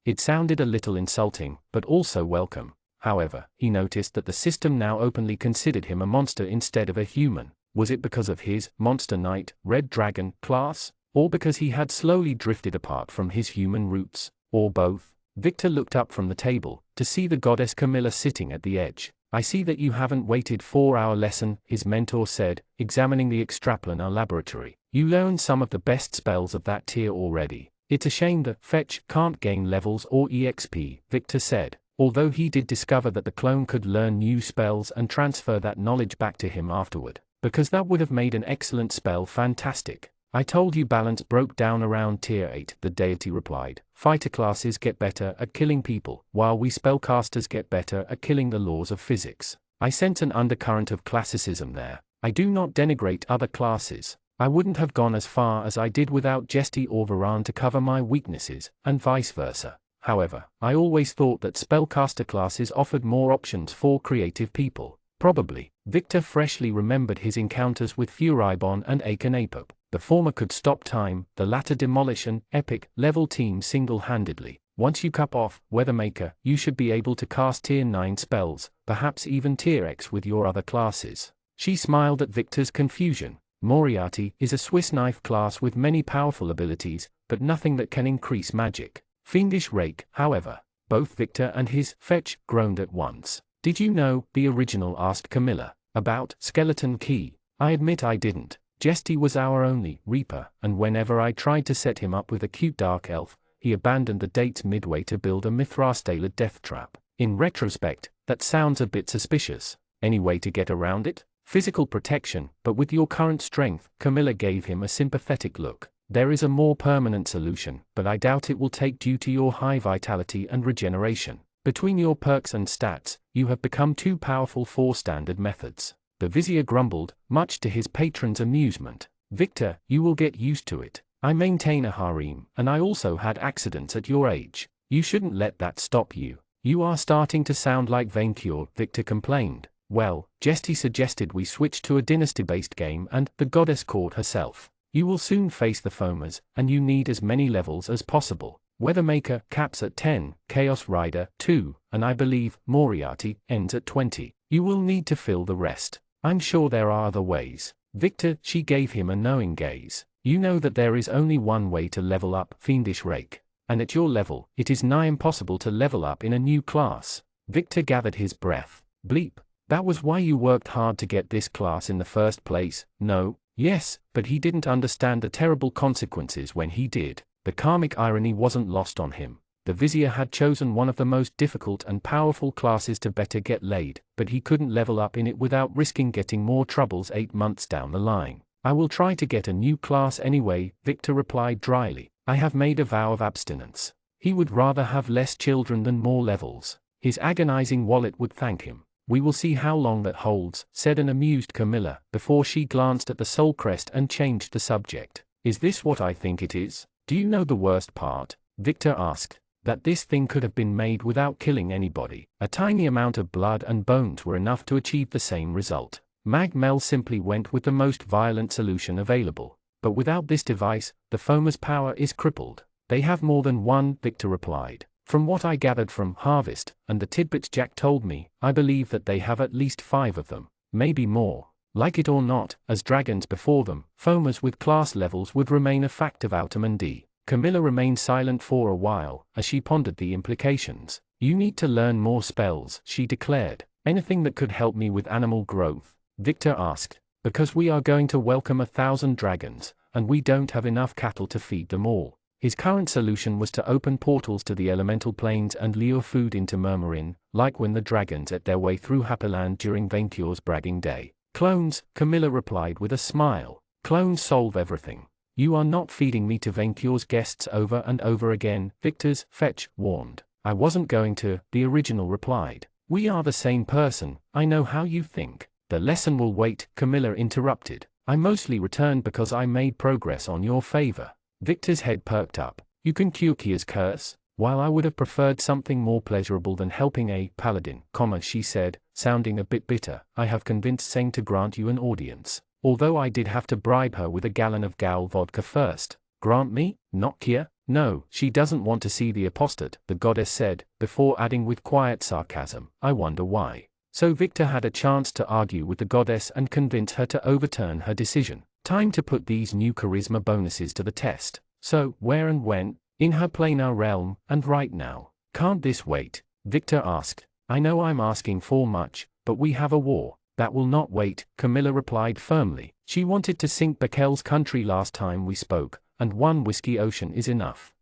[SPEAKER 1] It sounded a little insulting, but also welcome. However, he noticed that the system now openly considered him a monster instead of a human. Was it because of his Monster Knight, Red Dragon class? Or because he had slowly drifted apart from his human roots? Or both? Victor looked up from the table, to see the goddess Camilla sitting at the edge. I see that you haven't waited for our lesson, his mentor said, examining the extraplanar laboratory. You learned some of the best spells of that tier already. It's a shame that fetch can't gain levels or EXP, Victor said. Although he did discover that the clone could learn new spells and transfer that knowledge back to him afterward, because that would have made an excellent spell fantastic. I told you balance broke down around Tier 8, the deity replied. Fighter classes get better at killing people, while we spellcasters get better at killing the laws of physics. I sense an undercurrent of classicism there. I do not denigrate other classes. I wouldn't have gone as far as I did without Jesty or Varan to cover my weaknesses, and vice versa. However, I always thought that spellcaster classes offered more options for creative people. Probably. Victor freshly remembered his encounters with Furibon and Akenapop. The former could stop time, the latter demolish an epic level team single-handedly. Once you cap off Weathermaker, you should be able to cast Tier 9 spells, perhaps even Tier X with your other classes. She smiled at Victor's confusion. Moriarty is a Swiss knife class with many powerful abilities, but nothing that can increase magic. Fiendish Rake, however. Both Victor and his fetch groaned at once. Did you know, the original asked Camilla, about Skeleton Key? I admit I didn't. Jesty was our only Reaper, and whenever I tried to set him up with a cute dark elf, he abandoned the dates midway to build a Mithrastala death trap. In retrospect, that sounds a bit suspicious. Any way to get around it? Physical protection, but with your current strength, Camilla gave him a sympathetic look. There is a more permanent solution, but I doubt it will take due to your high vitality and regeneration. Between your perks and stats, you have become too powerful for standard methods. The vizier grumbled, much to his patron's amusement. Victor, you will get used to it. I maintain a harem, and I also had accidents at your age. You shouldn't let that stop you. You are starting to sound like Vaincure, Victor complained. Well, Jesty suggested we switch to a dynasty-based game and the goddess caught herself. You will soon face the foamers, and you need as many levels as possible. Weathermaker caps at 10, Chaos Rider 2, and I believe Moriarty ends at 20. You will need to fill the rest. I'm sure there are other ways. Victor, she gave him a knowing gaze. You know that there is only one way to level up, fiendish rake. And at your level, it is nigh impossible to level up in a new class. Victor gathered his breath. Bleep. That was why you worked hard to get this class in the first place, no? Yes, but he didn't understand the terrible consequences when he did. The karmic irony wasn't lost on him. The vizier had chosen one of the most difficult and powerful classes to better get laid, but he couldn't level up in it without risking getting more troubles 8 months down the line. I will try to get a new class anyway, Victor replied dryly. I have made a vow of abstinence. He would rather have less children than more levels. His agonizing wallet would thank him. We will see how long that holds, said an amused Camilla, before she glanced at the soul crest and changed the subject. Is this what I think it is? Do you know the worst part? Victor asked. That this thing could have been made without killing anybody. A tiny amount of blood and bones were enough to achieve the same result. Mag-Mel simply went with the most violent solution available. But without this device, the foamer's power is crippled. They have more than one, Victor replied. From what I gathered from Harvest, and the tidbits Jack told me, I believe that they have at least 5 of them. Maybe more. Like it or not, as dragons before them, foamers with class levels would remain a fact of Autumn D. Camilla remained silent for a while, as she pondered the implications. You need to learn more spells, she declared. Anything that could help me with animal growth? Victor asked. Because we are going to welcome 1,000 dragons, and we don't have enough cattle to feed them all. His current solution was to open portals to the elemental planes and lure food into Murmurin, like when the dragons ate their way through Happyland during Venture's bragging day. Clones, Camilla replied with a smile. Clones solve everything. You are not feeding me to Venture's guests over and over again, Victor's fetch warned. I wasn't going to, the original replied. We are the same person, I know how you think. The lesson will wait, Camilla interrupted. I mostly returned because I made progress on your favor. Victor's head perked up. You can cure Kia's curse? While I would have preferred something more pleasurable than helping a paladin, she said, sounding a bit bitter, I have convinced Seng to grant you an audience. Although I did have to bribe her with a gallon of Gal vodka first. Grant me? Not Kia? No, she doesn't want to see the apostate, the goddess said, before adding with quiet sarcasm, I wonder why. So Victor had a chance to argue with the goddess and convince her to overturn her decision. Time to put these new charisma bonuses to the test. So, where and when? In her planar realm, and right now. Can't this wait? Victor asked. I know I'm asking for much, but we have a war. That will not wait, Camilla replied firmly. She wanted to sink Bekel's country last time we spoke, and 1 whiskey ocean is enough.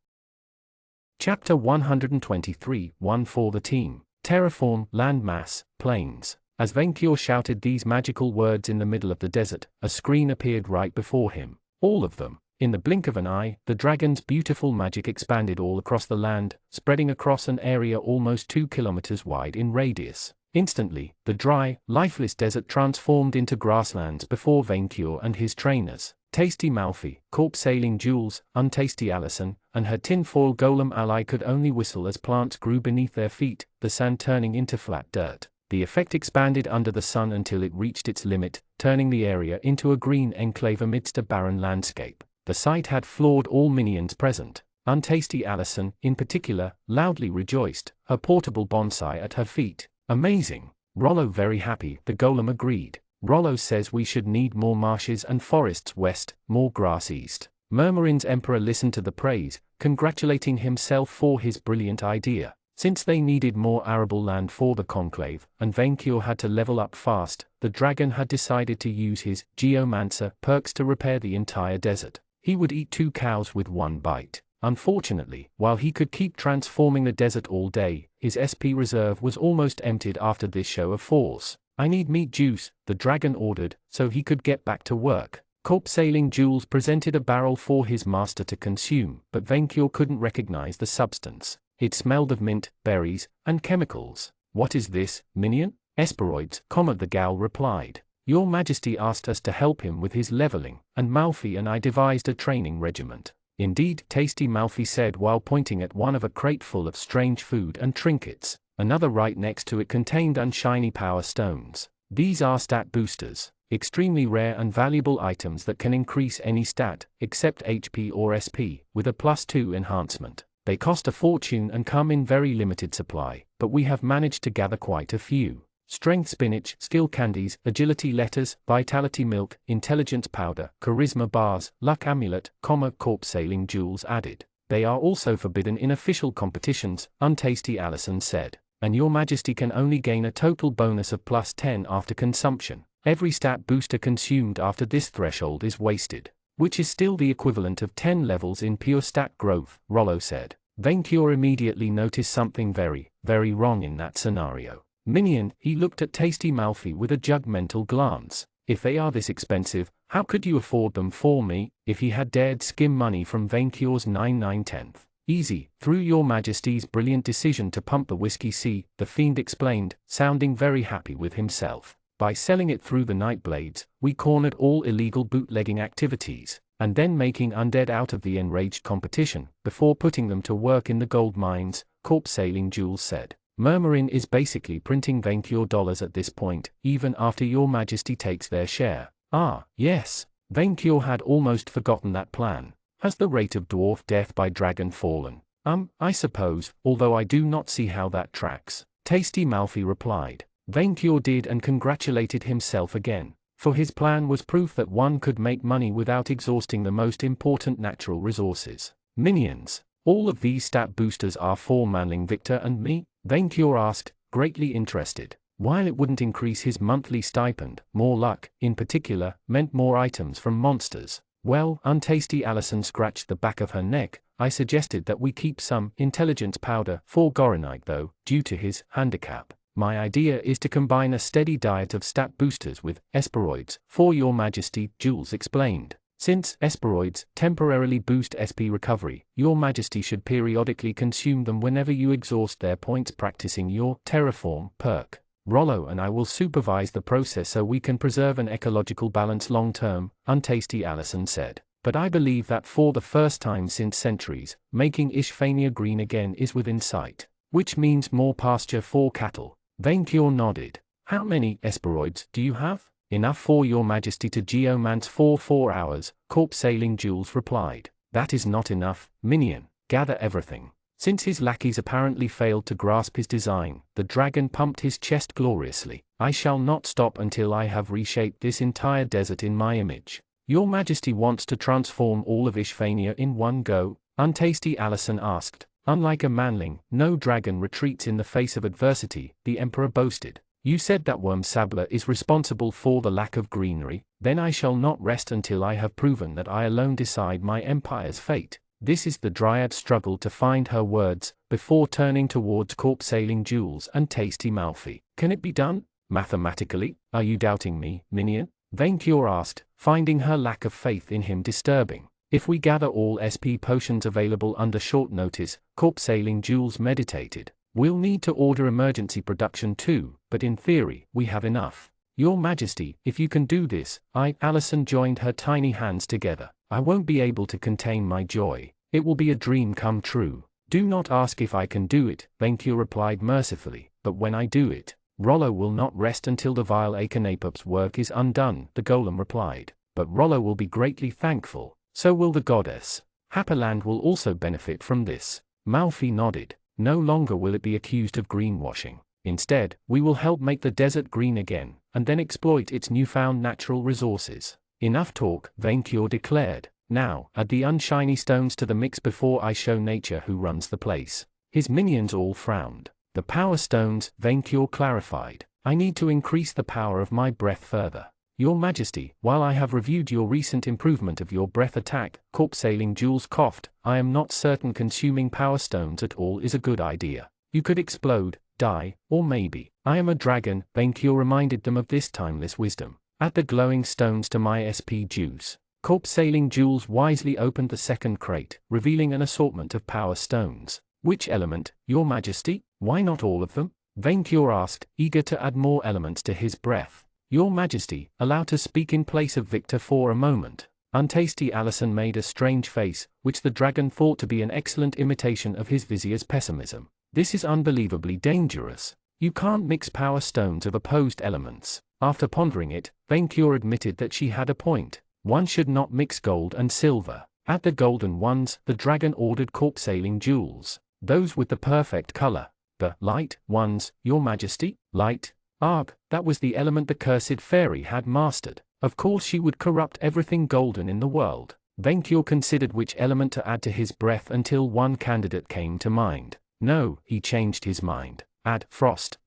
[SPEAKER 1] Chapter 123, One for the team. Terraform, landmass, plains. As Venture shouted these magical words in the middle of the desert, a screen appeared right before him. All of them. In the blink of an eye, the dragon's beautiful magic expanded all across the land, spreading across an area almost 2 kilometers wide in radius. Instantly, the dry, lifeless desert transformed into grasslands before Venture and his trainers. Tasty Malfi, corpse sailing Jules, untasty Allison, and her tinfoil golem ally could only whistle as plants grew beneath their feet, the sand turning into flat dirt. The effect expanded under the sun until it reached its limit, turning the area into a green enclave amidst a barren landscape. The sight had floored all minions present. Untasty Allison, in particular, loudly rejoiced, her portable bonsai at her feet. Amazing. Rollo very happy, the golem agreed. Rollo says we should need more marshes and forests west, more grass east. Murmurin's emperor listened to the praise, congratulating himself for his brilliant idea. Since they needed more arable land for the conclave, and Venture had to level up fast, the dragon had decided to use his geomancer perks to repair the entire desert. He would eat 2 cows with 1 bite. Unfortunately, while he could keep transforming the desert all day, his SP reserve was almost emptied after this show of force. I need meat juice, the dragon ordered, so he could get back to work. Corpse sailing Jules presented a barrel for his master to consume, but Venture couldn't recognize the substance. It smelled of mint, berries, and chemicals. What is this, minion? Esperoids, the gal replied. Your Majesty asked us to help him with his leveling, and Malfi and I devised a training regiment. Indeed, Tasty Malfi said while pointing at one of a crate full of strange food and trinkets. Another right next to it contained unshiny power stones. These are stat boosters, extremely rare and valuable items that can increase any stat, except HP or SP, with a +2 enhancement. They cost a fortune and come in very limited supply, but we have managed to gather quite a few. Strength spinach, skill candies, agility letters, vitality milk, intelligence powder, charisma bars, luck amulet, corpse sailing jewels added. They are also forbidden in official competitions, Untasty Allison said. And Your Majesty can only gain a total bonus of +10 after consumption. Every stat booster consumed after this threshold is wasted, which is still the equivalent of 10 levels in pure stat growth, Rollo said. Vencure immediately noticed something very, very wrong in that scenario. Minion, he looked at Tasty Malfi with a judgmental glance. If they are this expensive, how could you afford them for me? If he had dared skim money from Vencure's 9/9/10. Easy, through Your Majesty's brilliant decision to pump the whiskey. See, the fiend explained, sounding very happy with himself. By selling it through the Nightblades, we cornered all illegal bootlegging activities, and then making undead out of the enraged competition, before putting them to work in the gold mines, Corpse Sailing Jewels said. Murmurin is basically printing Vencure dollars at this point, even after Your Majesty takes their share. Ah, yes. Vencure had almost forgotten that plan. Has the rate of dwarf death by dragon fallen? I suppose, although I do not see how that tracks. Tasty Malfi replied. Vencure did and congratulated himself again, for his plan was proof that one could make money without exhausting the most important natural resources. Minions. All of these stat boosters are for Manling Victor and me? Vencure asked, greatly interested. While it wouldn't increase his monthly stipend, more luck, in particular, meant more items from monsters. Well, Untasty Allison scratched the back of her neck. I suggested that we keep some intelligence powder for Goronite though, due to his handicap. My idea is to combine a steady diet of stat boosters with esperoids, for Your Majesty, Jules explained. Since esperoids temporarily boost SP recovery, Your Majesty should periodically consume them whenever you exhaust their points practicing your terraform perk. Rollo and I will supervise the process so we can preserve an ecological balance long term, Untasty Allison said. But I believe that for the first time since centuries, making Ishphania green again is within sight. Which means more pasture for cattle. Vencure nodded. How many esperoids do you have? Enough for Your Majesty to geomance for 4 hours, Corpse Sailing Jewels replied. That is not enough, minion. Gather everything. Since his lackeys apparently failed to grasp his design, the dragon pumped his chest gloriously. I shall not stop until I have reshaped this entire desert in my image. Your Majesty wants to transform all of Ishphania in one go? Untasty Allison asked. Unlike a manling, no dragon retreats in the face of adversity, the Emperor boasted. You said that Worm Sabler is responsible for the lack of greenery, then I shall not rest until I have proven that I alone decide my empire's fate. This is the Dryad struggle to find her words, before turning towards Corpse Sailing Jewels and Tasty Malfi. Can it be done? Mathematically? Are you doubting me, minion? Vencure asked, finding her lack of faith in him disturbing. If we gather all SP potions available under short notice, Corpse Sailing Jewels meditated. We'll need to order emergency production too, but in theory, we have enough. Your Majesty, if you can do this, Allison joined her tiny hands together. I won't be able to contain my joy. It will be a dream come true. Do not ask if I can do it, Vencure replied mercifully, but when I do it, Rollo will not rest until the vile Akanapup's work is undone, the golem replied. But Rollo will be greatly thankful, so will the goddess. Happerland will also benefit from this. Malfi nodded. No longer will it be accused of greenwashing. Instead, we will help make the desert green again, and then exploit its newfound natural resources. Enough talk, Vencure declared. Now, add the unshiny stones to the mix before I show nature who runs the place. His minions all frowned. The power stones, Vencure clarified. I need to increase the power of my breath further. Your Majesty, while I have reviewed your recent improvement of your breath attack, Corpse Sailing Jewels coughed, I am not certain consuming power stones at all is a good idea. You could explode, die, or maybe. I am a dragon, Vencure reminded them of this timeless wisdom. Add the glowing stones to my SP juice. Corpse Sailing Jewels wisely opened the second crate, revealing an assortment of power stones. Which element, Your Majesty? Why not all of them? Vencure asked, eager to add more elements to his breath. Your Majesty, allow to speak in place of Victor for a moment. Untasty Allison made a strange face, which the dragon thought to be an excellent imitation of his vizier's pessimism. This is unbelievably dangerous. You can't mix power stones of opposed elements. After pondering it, Vencure admitted that she had a point. One should not mix gold and silver. Add the golden ones, the dragon ordered Corpse Sailing Jewels. Those with the perfect color. The light ones, Your Majesty? Light? Arg, that was the element the cursed fairy had mastered. Of course she would corrupt everything golden in the world. Venture considered which element to add to his breath until one candidate came to mind. No, he changed his mind. Add frost.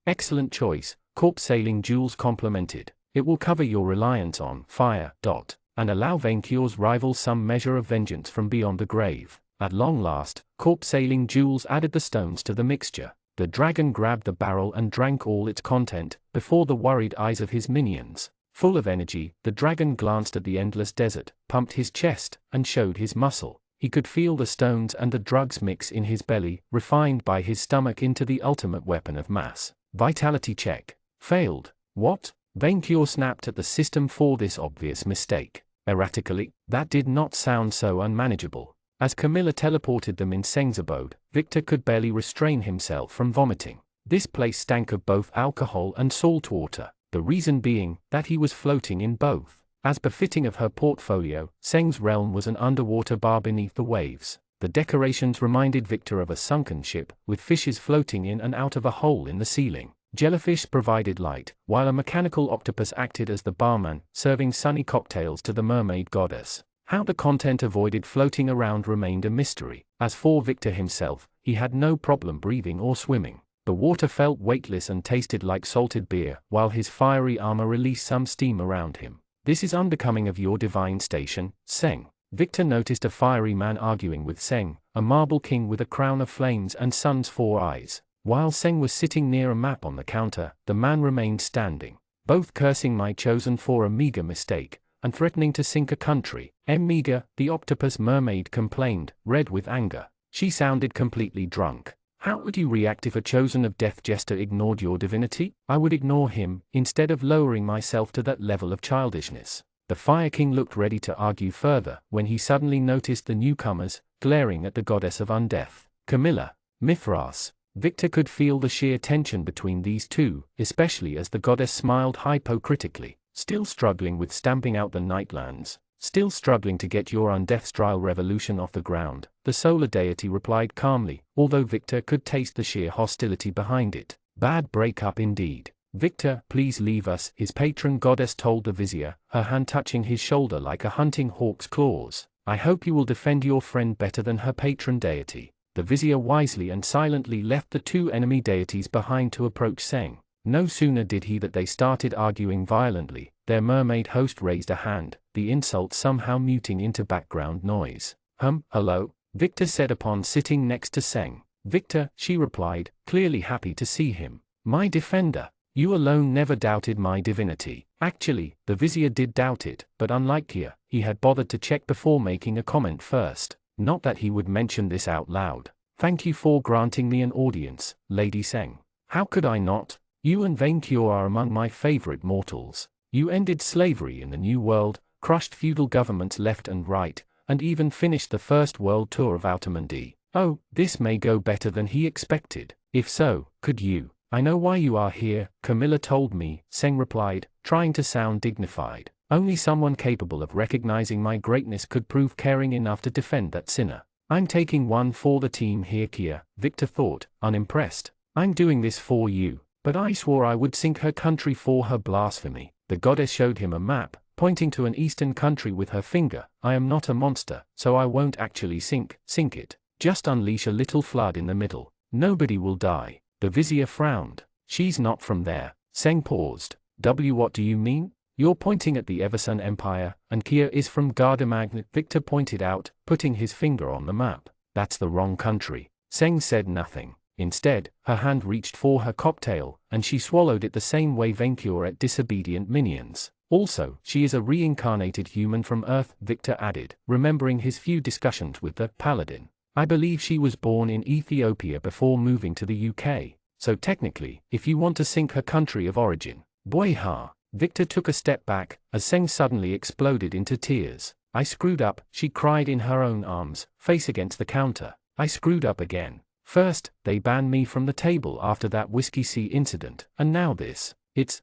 [SPEAKER 1] Excellent choice, corpse sailing Jules complimented. It will cover your reliance on fire. And allow Venture's rival some measure of vengeance from beyond the grave. At long last, corpse sailing Jules added the stones to the mixture. The dragon grabbed the barrel and drank all its content, before the worried eyes of his minions. Full of energy, the dragon glanced at the endless desert, pumped his chest, and showed his muscle. He could feel the stones and the drugs mix in his belly, refined by his stomach into the ultimate weapon of mass. Vitality check. Failed. What? Venture snapped at the system for this obvious mistake. Erratically, that did not sound so unmanageable. As Camilla teleported them in Seng's abode, Victor could barely restrain himself from vomiting. This place stank of both alcohol and salt water, the reason being that he was floating in both. As befitting of her portfolio, Seng's realm was an underwater bar beneath the waves. The decorations reminded Victor of a sunken ship, with fishes floating in and out of a hole in the ceiling. Jellyfish provided light, while a mechanical octopus acted as the barman, serving sunny cocktails to the mermaid goddess. How the content avoided floating around remained a mystery. As for Victor himself, he had no problem breathing or swimming. The water felt weightless and tasted like salted beer, while his fiery armor released some steam around him. This is unbecoming of your divine station, Seng. Victor noticed a fiery man arguing with Seng, a marble king with a crown of flames and sun's 4 eyes. While Seng was sitting near a map on the counter, the man remained standing, both cursing my chosen for a meager mistake, and threatening to sink a country. Meager, the octopus mermaid complained, red with anger. She sounded completely drunk. How would you react if a chosen of death jester ignored your divinity? I would ignore him, instead of lowering myself to that level of childishness. The Fire King looked ready to argue further, when he suddenly noticed the newcomers, glaring at the goddess of undeath. Camilla. Mithras. Victor could feel the sheer tension between these two, especially as the goddess smiled hypocritically. Still struggling with stamping out the Nightlands? Still struggling to get your undeath-style revolution off the ground? The solar deity replied calmly, although Victor could taste the sheer hostility behind it. Bad breakup indeed. Victor, please leave us, his patron goddess told the vizier, her hand touching his shoulder like a hunting hawk's claws. I hope you will defend your friend better than her patron deity. The vizier wisely and silently left the two enemy deities behind to approach Seng. No sooner did he that they started arguing violently, their mermaid host raised a hand, the insult somehow muting into background noise. Hello? Victor said upon sitting next to Seng. Victor, she replied, clearly happy to see him. My defender. You alone never doubted my divinity. Actually, the vizier did doubt it, but unlike Kia, he had bothered to check before making a comment first. Not that he would mention this out loud. Thank you for granting me an audience, Lady Seng. How could I not? You and Venture are among my favorite mortals. You ended slavery in the New World, crushed feudal governments left and right, and even finished the first world tour of Outermundy. Oh, this may go better than he expected. If so, could you? I know why you are here, Camilla told me, Seng replied, trying to sound dignified. Only someone capable of recognizing my greatness could prove caring enough to defend that sinner. I'm taking one for the team here, Kia, Victor thought, unimpressed. I'm doing this for you. But I swore I would sink her country for her blasphemy. The goddess showed him a map, pointing to an eastern country with her finger. I am not a monster, so I won't actually sink it. Just unleash a little flood in the middle. Nobody will die. The vizier frowned. She's not from there. Seng paused. What do you mean? You're pointing at the Eversun Empire, and Kia is from Gardamagnet, Victor pointed out, putting his finger on the map. That's the wrong country. Seng said nothing. Instead, her hand reached for her cocktail, and she swallowed it the same way Venture ate disobedient minions. Also, she is a reincarnated human from Earth, Victor added, remembering his few discussions with the paladin. I believe she was born in Ethiopia before moving to the UK. So technically, if you want to sink her country of origin. Boyha. Victor took a step back, as Seng suddenly exploded into tears. I screwed up, she cried in her own arms, face against the counter. I screwed up again. First, they banned me from the table after that Whiskey Sea incident, and now this.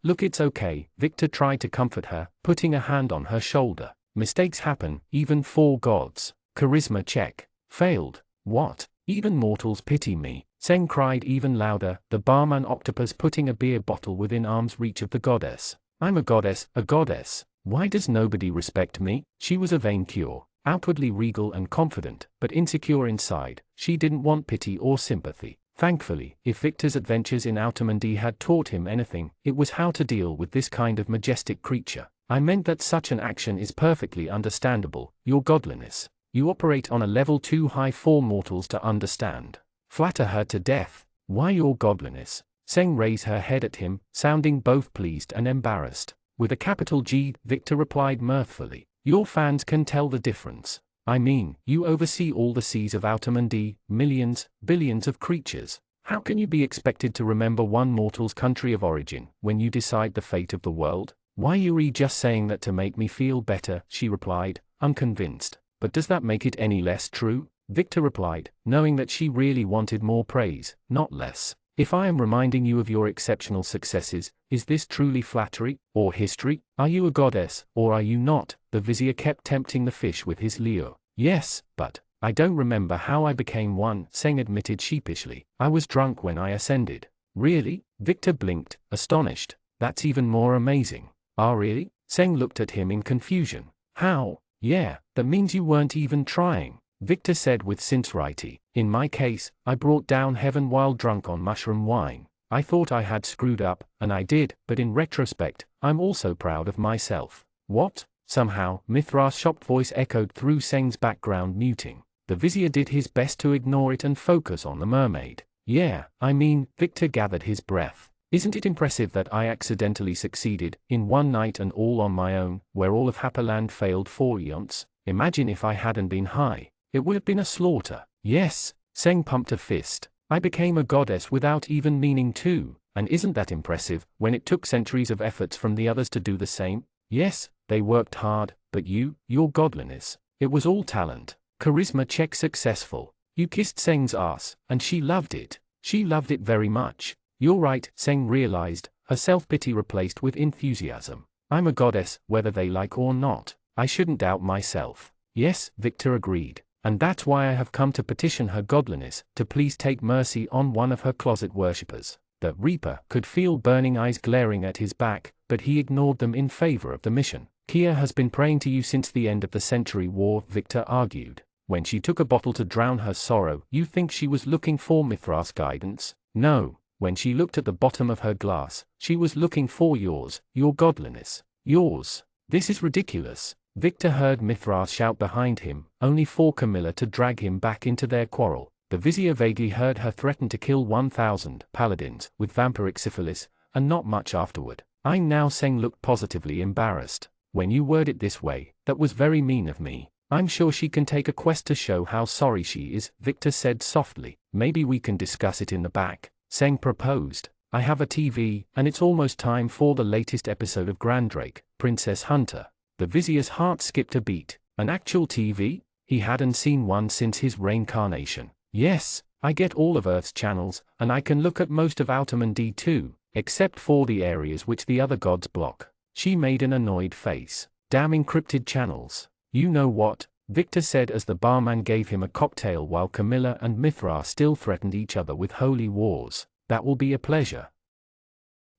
[SPEAKER 1] Look, it's okay, Victor tried to comfort her, putting a hand on her shoulder. Mistakes happen, even for gods. Charisma check. Failed. What? Even mortals pity me. Seng cried even louder, the barman octopus putting a beer bottle within arm's reach of the goddess. I'm a goddess, a goddess. Why does nobody respect me? She was a vain cure, outwardly regal and confident, but insecure inside. She didn't want pity or sympathy. Thankfully, if Victor's adventures in Outremundi had taught him anything, it was how to deal with this kind of majestic creature. I meant that such an action is perfectly understandable, your godliness. You operate on a level too high for mortals to understand. Flatter her to death. Why your godliness? Seng raised her head at him, sounding both pleased and embarrassed. With a capital G, Victor replied mirthfully. Your fans can tell the difference. I mean, you oversee all the seas of Outremundi, millions, billions of creatures. How can you be expected to remember one mortal's country of origin when you decide the fate of the world? Why you're just saying that to make me feel better, she replied, unconvinced. But does that make it any less true? Victor replied, knowing that she really wanted more praise, not less. If I am reminding you of your exceptional successes, is this truly flattery, or history? Are you a goddess, or are you not? The vizier kept tempting the fish with his lure. Yes, but I don't remember how I became one, Seng admitted sheepishly. I was drunk when I ascended. Really? Victor blinked, astonished. That's even more amazing. Ah, really? Seng looked at him in confusion. How? Yeah, that means you weren't even trying. Victor said with sincerity. In my case, I brought down heaven while drunk on mushroom wine. I thought I had screwed up, and I did, but in retrospect, I'm also proud of myself. What? Somehow, Mithras' shocked voice echoed through Seng's background muting. The vizier did his best to ignore it and focus on the mermaid. Yeah, I mean, Victor gathered his breath. Isn't it impressive that I accidentally succeeded, in one night and all on my own, where all of Happerland failed for eons? Imagine if I hadn't been high. It would have been a slaughter. Yes, Seng pumped a fist. I became a goddess without even meaning to, and isn't that impressive, when it took centuries of efforts from the others to do the same? Yes, they worked hard, but your godliness, it was all talent. Charisma check successful. You kissed Seng's ass, and she loved it. She loved it very much. You're right, Seng realized, her self-pity replaced with enthusiasm. I'm a goddess, whether they like or not. I shouldn't doubt myself. Yes, Victor agreed. And that's why I have come to petition her godliness, to please take mercy on one of her closet worshippers. The Reaper could feel burning eyes glaring at his back, but he ignored them in favor of the mission. Kia has been praying to you since the end of the Century War, Victor argued. When she took a bottle to drown her sorrow, you think she was looking for Mithras' guidance? No. When she looked at the bottom of her glass, she was looking for yours, your godliness. Yours. This is ridiculous. Victor heard Mithras shout behind him, only for Camilla to drag him back into their quarrel. The vizier vaguely heard her threaten to kill 1,000 paladins with vampiric syphilis, and not much afterward. I now Seng looked positively embarrassed. When you word it this way, that was very mean of me. I'm sure she can take a quest to show how sorry she is, Victor said softly. Maybe we can discuss it in the back, Seng proposed. I have a TV, and it's almost time for the latest episode of Grandrake, Princess Hunter. The vizier's heart skipped a beat. An actual TV? He hadn't seen one since his reincarnation. Yes, I get all of Earth's channels, and I can look at most of Outremundi too, except for the areas which the other gods block. She made an annoyed face. Damn encrypted channels. You know what? Victor said as the barman gave him a cocktail while Camilla and Mithras still threatened each other with holy wars. That will be a pleasure.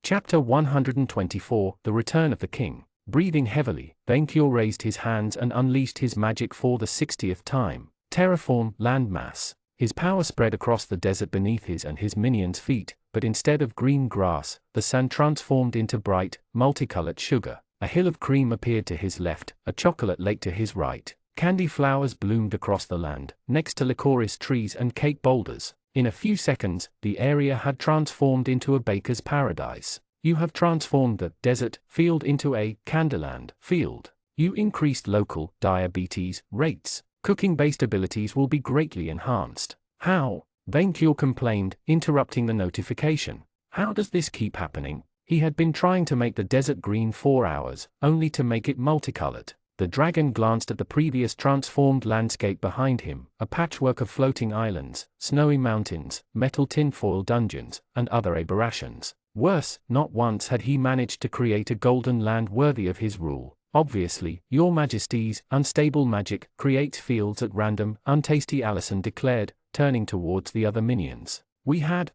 [SPEAKER 1] Chapter 124, The Return of the King. Breathing heavily, Venkyur raised his hands and unleashed his magic for the 60th time. Terraform, landmass. His power spread across the desert beneath his and his minions' feet, but instead of green grass, the sand transformed into bright, multicolored sugar. A hill of cream appeared to his left, a chocolate lake to his right. Candy flowers bloomed across the land, next to licorice trees and cake boulders. In a few seconds, the area had transformed into a baker's paradise. You have transformed the desert field into a Candyland field. You increased local diabetes rates. Cooking-based abilities will be greatly enhanced. How? Venkyur complained, interrupting the notification. How does this keep happening? He had been trying to make the desert green for hours, only to make it multicolored. The dragon glanced at the previous transformed landscape behind him, a patchwork of floating islands, snowy mountains, metal tinfoil dungeons, and other aberrations. Worse, not once had he managed to create a golden land worthy of his rule. Obviously, your majesty's unstable magic creates fields at random, untasty Allison declared, turning towards the other minions. We had,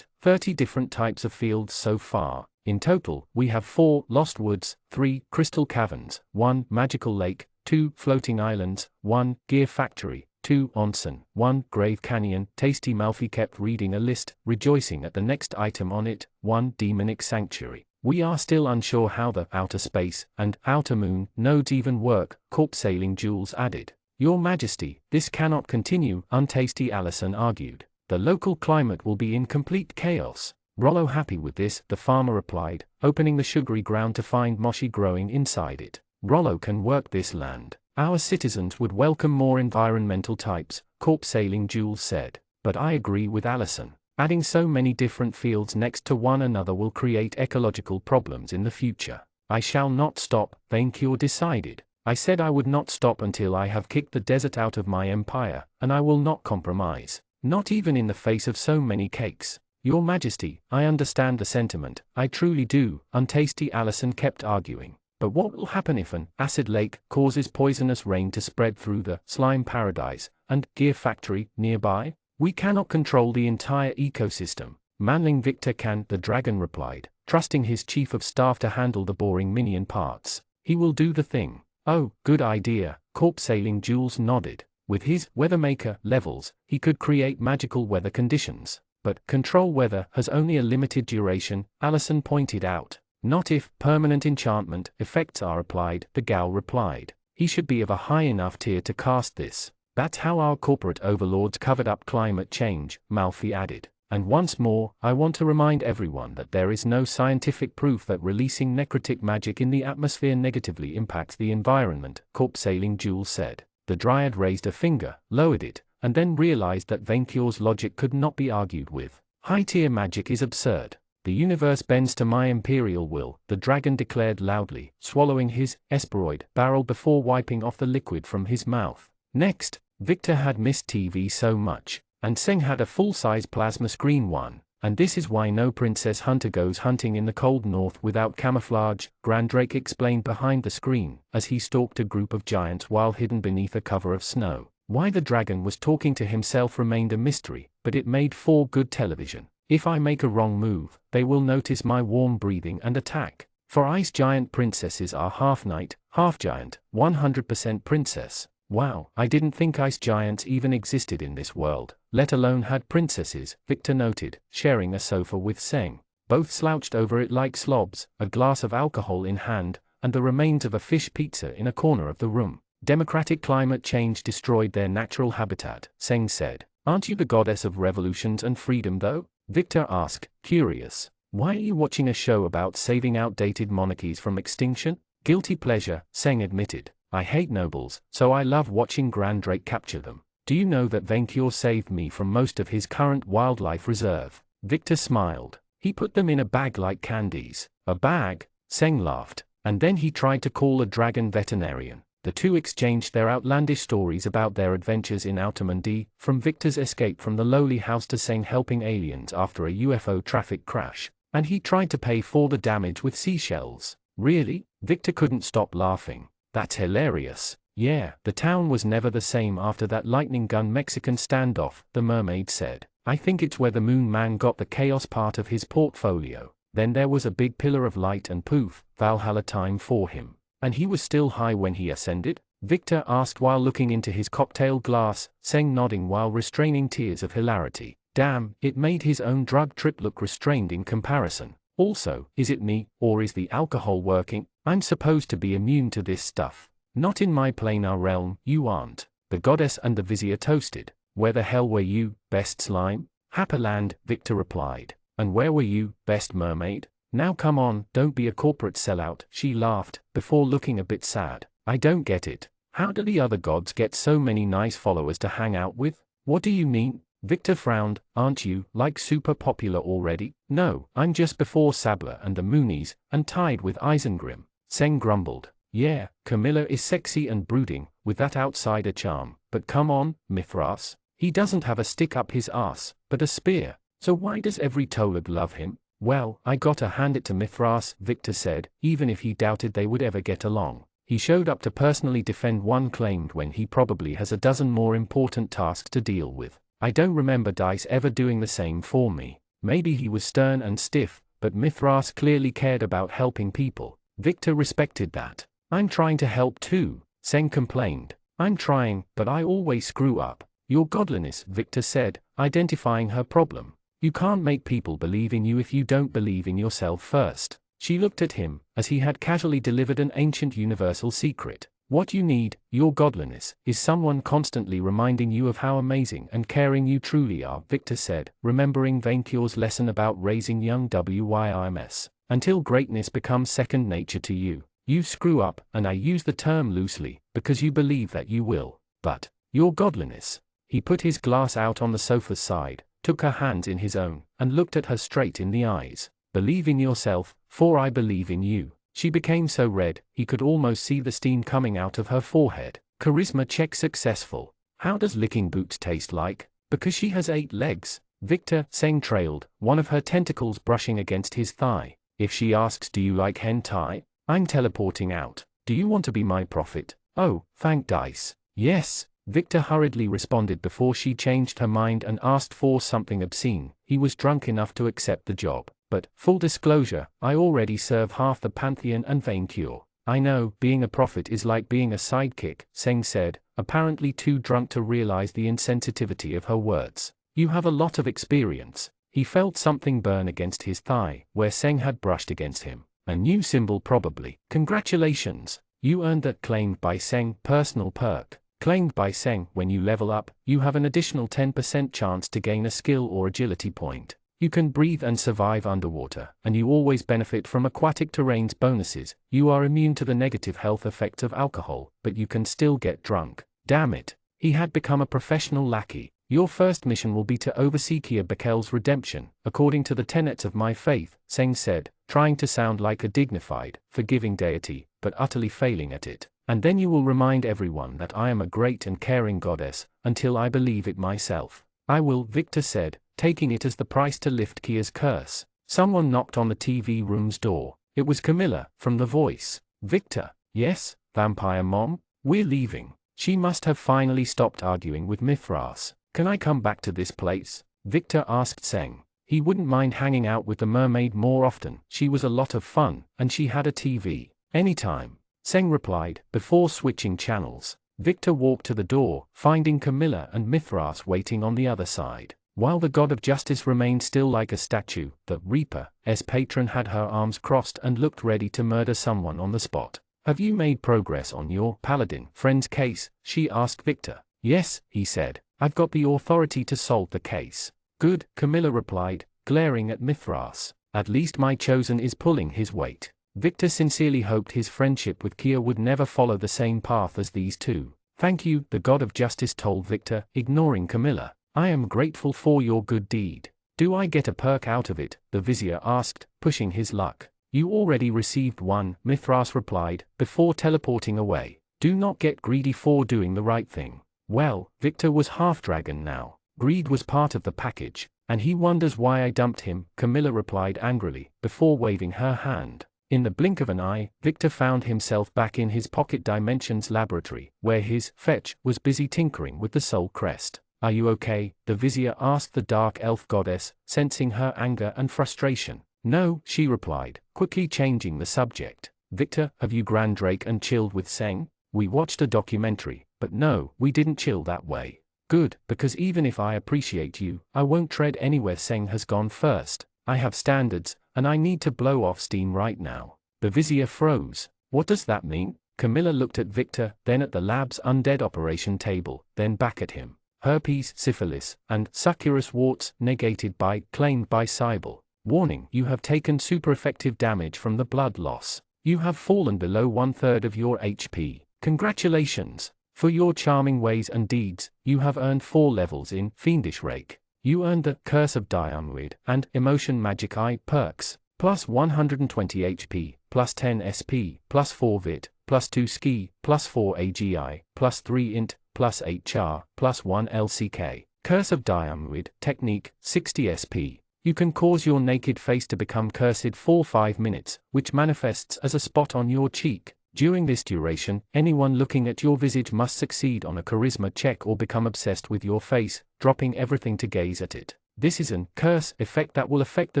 [SPEAKER 1] 30 different types of fields so far. In total, we have 4 lost woods, 3 crystal caverns, 1 magical lake, 2 floating islands, 1 gear factory, 2 onsen, 1 grave canyon. Tasty Malfi kept reading a list, rejoicing at the next item on it, 1 demonic sanctuary. We are still unsure how the outer space and outer moon nodes even work, corp sailing Jules added. Your Majesty, this cannot continue, Untasty Allison argued. The local climate will be in complete chaos. Rollo happy with this, the farmer replied, opening the sugary ground to find moshi growing inside it. Rollo can work this land. Our citizens would welcome more environmental types, corp sailing Jules said. But I agree with Allison. Adding so many different fields next to one another will create ecological problems in the future. I shall not stop, Vaincure decided. I said I would not stop until I have kicked the desert out of my empire, and I will not compromise. Not even in the face of so many cakes. Your Majesty, I understand the sentiment, I truly do, Untasty Allison kept arguing. But what will happen if an acid lake causes poisonous rain to spread through the slime paradise and gear factory nearby? We cannot control the entire ecosystem. Manling Victor can, the dragon replied, trusting his chief of staff to handle the boring minion parts. He will do the thing. Oh, good idea, corp sailing Jules nodded. With his weathermaker levels, he could create magical weather conditions. But control weather has only a limited duration, Allison pointed out. Not if permanent enchantment effects are applied, the gal replied. He should be of a high enough tier to cast this. That's how our corporate overlords covered up climate change, Malfi added. And once more, I want to remind everyone that there is no scientific proof that releasing necrotic magic in the atmosphere negatively impacts the environment, corp sailing Jules said. The Dryad raised a finger, lowered it, and then realized that Vaincure's logic could not be argued with. High-tier magic is absurd. The universe bends to my imperial will, the dragon declared loudly, swallowing his Esperoid barrel before wiping off the liquid from his mouth. Next, Victor had missed TV so much, and Seng had a full-size plasma screen one, and this is why no princess hunter goes hunting in the cold north without camouflage, Grandrake explained behind the screen, as he stalked a group of giants while hidden beneath a cover of snow. Why the dragon was talking to himself remained a mystery, but it made for good television. If I make a wrong move, they will notice my warm breathing and attack. For ice giant princesses are half knight, half giant, 100% princess. Wow, I didn't think ice giants even existed in this world, let alone had princesses, Victor noted, sharing a sofa with Seng. Both slouched over it like slobs, a glass of alcohol in hand, and the remains of a fish pizza in a corner of the room. Democratic climate change destroyed their natural habitat, Seng said. Aren't you the goddess of revolutions and freedom though? Victor asked, curious. Why are you watching a show about saving outdated monarchies from extinction? Guilty pleasure, Seng admitted. I hate nobles, so I love watching Grandrake capture them. Do you know that Vaincure saved me from most of his current wildlife reserve? Victor smiled. He put them in a bag like candies. A bag? Seng laughed. And then he tried to call a dragon veterinarian. The two exchanged their outlandish stories about their adventures in Outermundi, from Victor's escape from the lowly house to Seng helping aliens after a UFO traffic crash. And he tried to pay for the damage with seashells. Really? Victor couldn't stop laughing. That's hilarious. Yeah, the town was never the same after that lightning gun Mexican standoff, the mermaid said. I think it's where the Moon Man got the chaos part of his portfolio. Then there was a big pillar of light and poof, Valhalla time for him. And he was still high when he ascended? Victor asked while looking into his cocktail glass, Seng nodding while restraining tears of hilarity. Damn, it made his own drug trip look restrained in comparison. Also, is it me, or is the alcohol working? I'm supposed to be immune to this stuff. Not in my planar realm, you aren't. The goddess and the vizier toasted. Where the hell were you, best slime? Happerland, Victor replied. And where were you, best mermaid? Now come on, don't be a corporate sellout, she laughed, before looking a bit sad. I don't get it. How do the other gods get so many nice followers to hang out with? What do you mean? Victor frowned. Aren't you, like, super popular already? No, I'm just before Sabla and the Moonies, and tied with Isengrim. Seng grumbled. Yeah, Camilla is sexy and brooding, with that outsider charm, but come on, Mithras. He doesn't have a stick up his ass, but a spear. So why does every Tolag love him? Well, I gotta hand it to Mithras, Victor said, even if he doubted they would ever get along. He showed up to personally defend one claimed when he probably has a dozen more important tasks to deal with. I don't remember Dice ever doing the same for me. Maybe he was stern and stiff, but Mithras clearly cared about helping people. Victor respected that. I'm trying to help too, Seng complained. I'm trying, but I always screw up. Your godliness, Victor said, identifying her problem. You can't make people believe in you if you don't believe in yourself first. She looked at him, as he had casually delivered an ancient universal secret. What you need, your godliness, is someone constantly reminding you of how amazing and caring you truly are, Victor said, remembering Vaincure's lesson about raising young WYIMS. Until greatness becomes second nature to you, you screw up, and I use the term loosely, because you believe that you will. But, your godliness. He put his glass out on the sofa's side, took her hands in his own, and looked at her straight in the eyes. Believe in yourself, for I believe in you. She became so red, he could almost see the steam coming out of her forehead. Charisma check successful. How does licking boots taste like? Because she has 8 legs. Victor, Seng trailed, one of her tentacles brushing against his thigh. If she asks, do you like hentai? I'm teleporting out. Do you want to be my prophet? Oh, thank Dice. Yes. Victor hurriedly responded before she changed her mind and asked for something obscene. He was drunk enough to accept the job. But, full disclosure, I already serve half the Pantheon and Vaincure. I know, being a prophet is like being a sidekick, Seng said, apparently too drunk to realize the insensitivity of her words. You have a lot of experience. He felt something burn against his thigh, where Seng had brushed against him. A new symbol probably. Congratulations. You earned that claimed by Seng personal perk. Claimed by Seng, when you level up, you have an additional 10% chance to gain a skill or agility point. You can breathe and survive underwater, and you always benefit from aquatic terrain's bonuses. You are immune to the negative health effects of alcohol, but you can still get drunk. Damn it. He had become a professional lackey. Your first mission will be to oversee Kia Bekel's redemption, according to the tenets of my faith, Seng said, trying to sound like a dignified, forgiving deity, but utterly failing at it. And then you will remind everyone that I am a great and caring goddess, until I believe it myself. I will, Victor said, taking it as the price to lift Kia's curse. Someone knocked on the TV room's door. It was Camilla, from the voice. Victor. Yes, Vampire Mom? We're leaving. She must have finally stopped arguing with Mithras. Can I come back to this place? Victor asked Seng. He wouldn't mind hanging out with the mermaid more often. She was a lot of fun, and she had a TV. Anytime. Seng replied, before switching channels. Victor walked to the door, finding Camilla and Mithras waiting on the other side. While the god of justice remained still like a statue, the Reaper's patron had her arms crossed and looked ready to murder someone on the spot. Have you made progress on your paladin friend's case? She asked Victor. Yes, he said. I've got the authority to solve the case. Good, Camilla replied, glaring at Mithras. At least my chosen is pulling his weight. Victor sincerely hoped his friendship with Kia would never follow the same path as these two. Thank you, the god of justice told Victor, ignoring Camilla. I am grateful for your good deed. Do I get a perk out of it? The vizier asked, pushing his luck. You already received one, Mithras replied, before teleporting away. Do not get greedy for doing the right thing. Well, Victor was half-dragon now. Greed was part of the package, and he wonders why I dumped him, Camilla replied angrily, before waving her hand. In the blink of an eye, Victor found himself back in his Pocket Dimensions laboratory, where his fetch was busy tinkering with the soul crest. Are you okay? The vizier asked the dark elf goddess, sensing her anger and frustration. No, she replied, quickly changing the subject. Victor, have you Grandrake and chilled with Seng? We watched a documentary, but no, we didn't chill that way. Good, because even if I appreciate you, I won't tread anywhere Seng has gone first. I have standards, and I need to blow off steam right now. The vizier froze. What does that mean? Camilla looked at Victor, then at the lab's undead operation table, then back at him. Herpes, syphilis, and succurus warts, negated by, claimed by Cybele. Warning, you have taken super effective damage from the blood loss. You have fallen below 1/3 of your HP. Congratulations. For your charming ways and deeds, you have earned 4 levels in Fiendish Rake. You earned the Curse of Diarmuid and Emotion Magic Eye perks, plus 120 HP, plus 10 SP, plus 4 Vit, plus 2 Ski, plus 4 AGI, plus 3 Int, plus 8 Char, plus 1 LCK. Curse of Diarmuid, Technique, 60 SP. You can cause your naked face to become cursed for 5 minutes, which manifests as a spot on your cheek. During this duration, anyone looking at your visage must succeed on a charisma check or become obsessed with your face, dropping everything to gaze at it. This is an curse effect that will affect the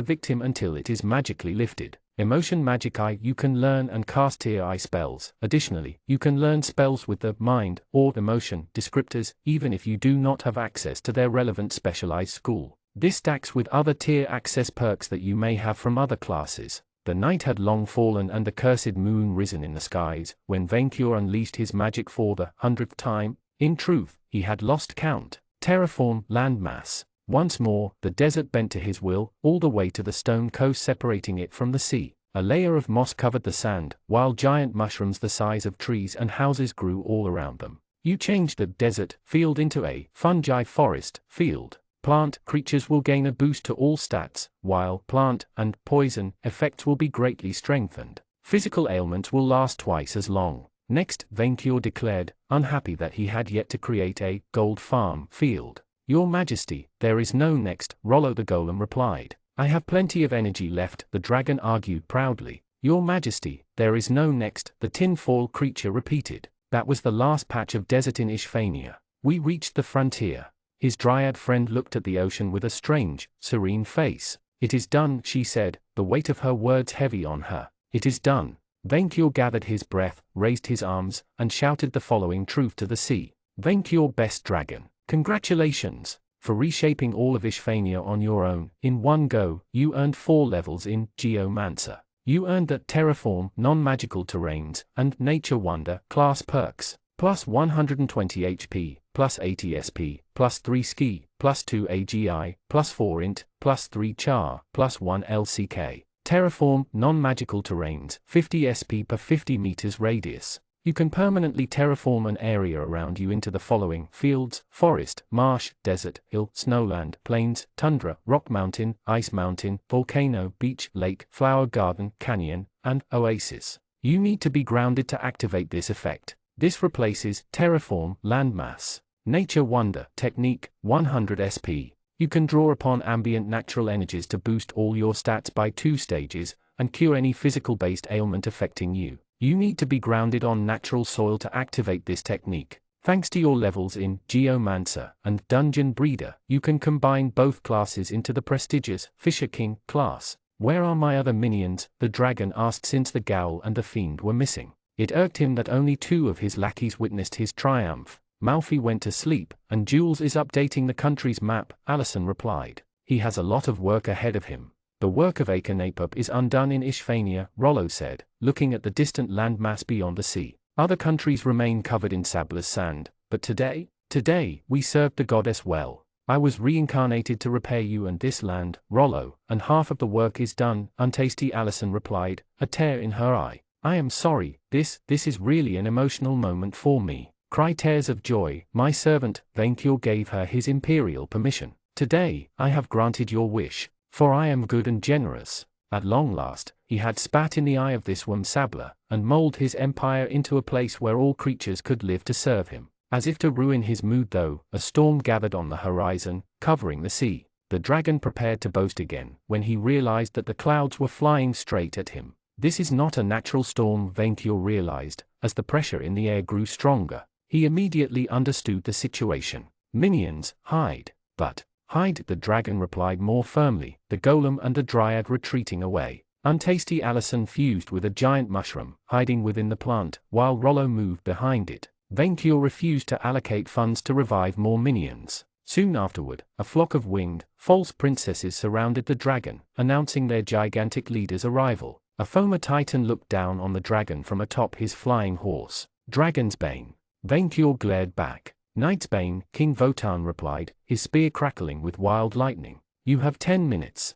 [SPEAKER 1] victim until it is magically lifted. Emotion Magic Eye. You can learn and cast Tier I spells. Additionally, you can learn spells with the mind or emotion descriptors, even if you do not have access to their relevant specialized school. This stacks with other tier access perks that you may have from other classes. The night had long fallen and the cursed moon risen in the skies, when Vaincure unleashed his magic for the 100th time. In truth, he had lost count. Terraform landmass. Once more, the desert bent to his will, all the way to the stone coast separating it from the sea. A layer of moss covered the sand, while giant mushrooms the size of trees and houses grew all around them. You changed the desert field into a fungi forest field. Plant creatures will gain a boost to all stats, while plant and poison effects will be greatly strengthened. Physical ailments will last twice as long. Next, Vaincure declared, unhappy that he had yet to create a gold farm field. Your Majesty, there is no next, Rollo the Golem replied. I have plenty of energy left, the dragon argued proudly. Your Majesty, there is no next, the tinfoil creature repeated. That was the last patch of desert in Ishfania. We reached the frontier. His dryad friend looked at the ocean with a strange, serene face. It is done, she said, the weight of her words heavy on her. It is done. Vaincure gathered his breath, raised his arms, and shouted the following truth to the sea. Vaincure, best dragon. Congratulations! For reshaping all of Ishfania on your own, in one go, you earned 4 levels in Geomancer. You earned the Terraform, non-magical terrains, and Nature Wonder class perks. Plus 120 HP, plus 80 SP, plus 3 Ski, plus 2 AGI, plus 4 Int, plus 3 Char, plus 1 LCK. Terraform, non-magical terrains, 50 SP per 50 meters radius. You can permanently terraform an area around you into the following: fields, forest, marsh, desert, hill, snowland, plains, tundra, rock mountain, ice mountain, volcano, beach, lake, flower garden, canyon, and oasis. You need to be grounded to activate this effect. This replaces Terraform landmass. Nature Wonder technique, 100 SP. You can draw upon ambient natural energies to boost all your stats by 2 stages, and cure any physical-based ailment affecting you. You need to be grounded on natural soil to activate this technique. Thanks to your levels in Geomancer and Dungeon Breeder, you can combine both classes into the prestigious Fisher King class. Where are my other minions? The dragon asked, since the Ghoul and the Fiend were missing. It irked him that only 2 of his lackeys witnessed his triumph. Malfi went to sleep, and Jules is updating the country's map, Allison replied. He has a lot of work ahead of him. The work of Akenapup is undone in Ishfania, Rollo said, looking at the distant landmass beyond the sea. Other countries remain covered in sablous sand, but today, we served the goddess well. I was reincarnated to repair you and this land, Rollo, and half of the work is done, untasty Allison replied, a tear in her eye. I am sorry, this is really an emotional moment for me. Cry tears of joy, my servant. Vaincure gave her his imperial permission. Today, I have granted your wish, for I am good and generous. At long last, he had spat in the eye of this Wamsabla, and molded his empire into a place where all creatures could live to serve him. As if to ruin his mood though, a storm gathered on the horizon, covering the sea. The dragon prepared to boast again, when he realized that the clouds were flying straight at him. This is not a natural storm, Vaincure realized, as the pressure in the air grew stronger. He immediately understood the situation. Minions, hide. But hide, the dragon replied more firmly, the golem and the dryad retreating away. Untasty Allison fused with a giant mushroom, hiding within the plant, while Rollo moved behind it. Vaincure refused to allocate funds to revive more minions. Soon afterward, a flock of winged, false princesses surrounded the dragon, announcing their gigantic leader's arrival. A Foma Titan looked down on the dragon from atop his flying horse. Dragon's Bane. Vaincure glared back. Knight's Bane, King Votan replied, his spear crackling with wild lightning. You have 10 minutes.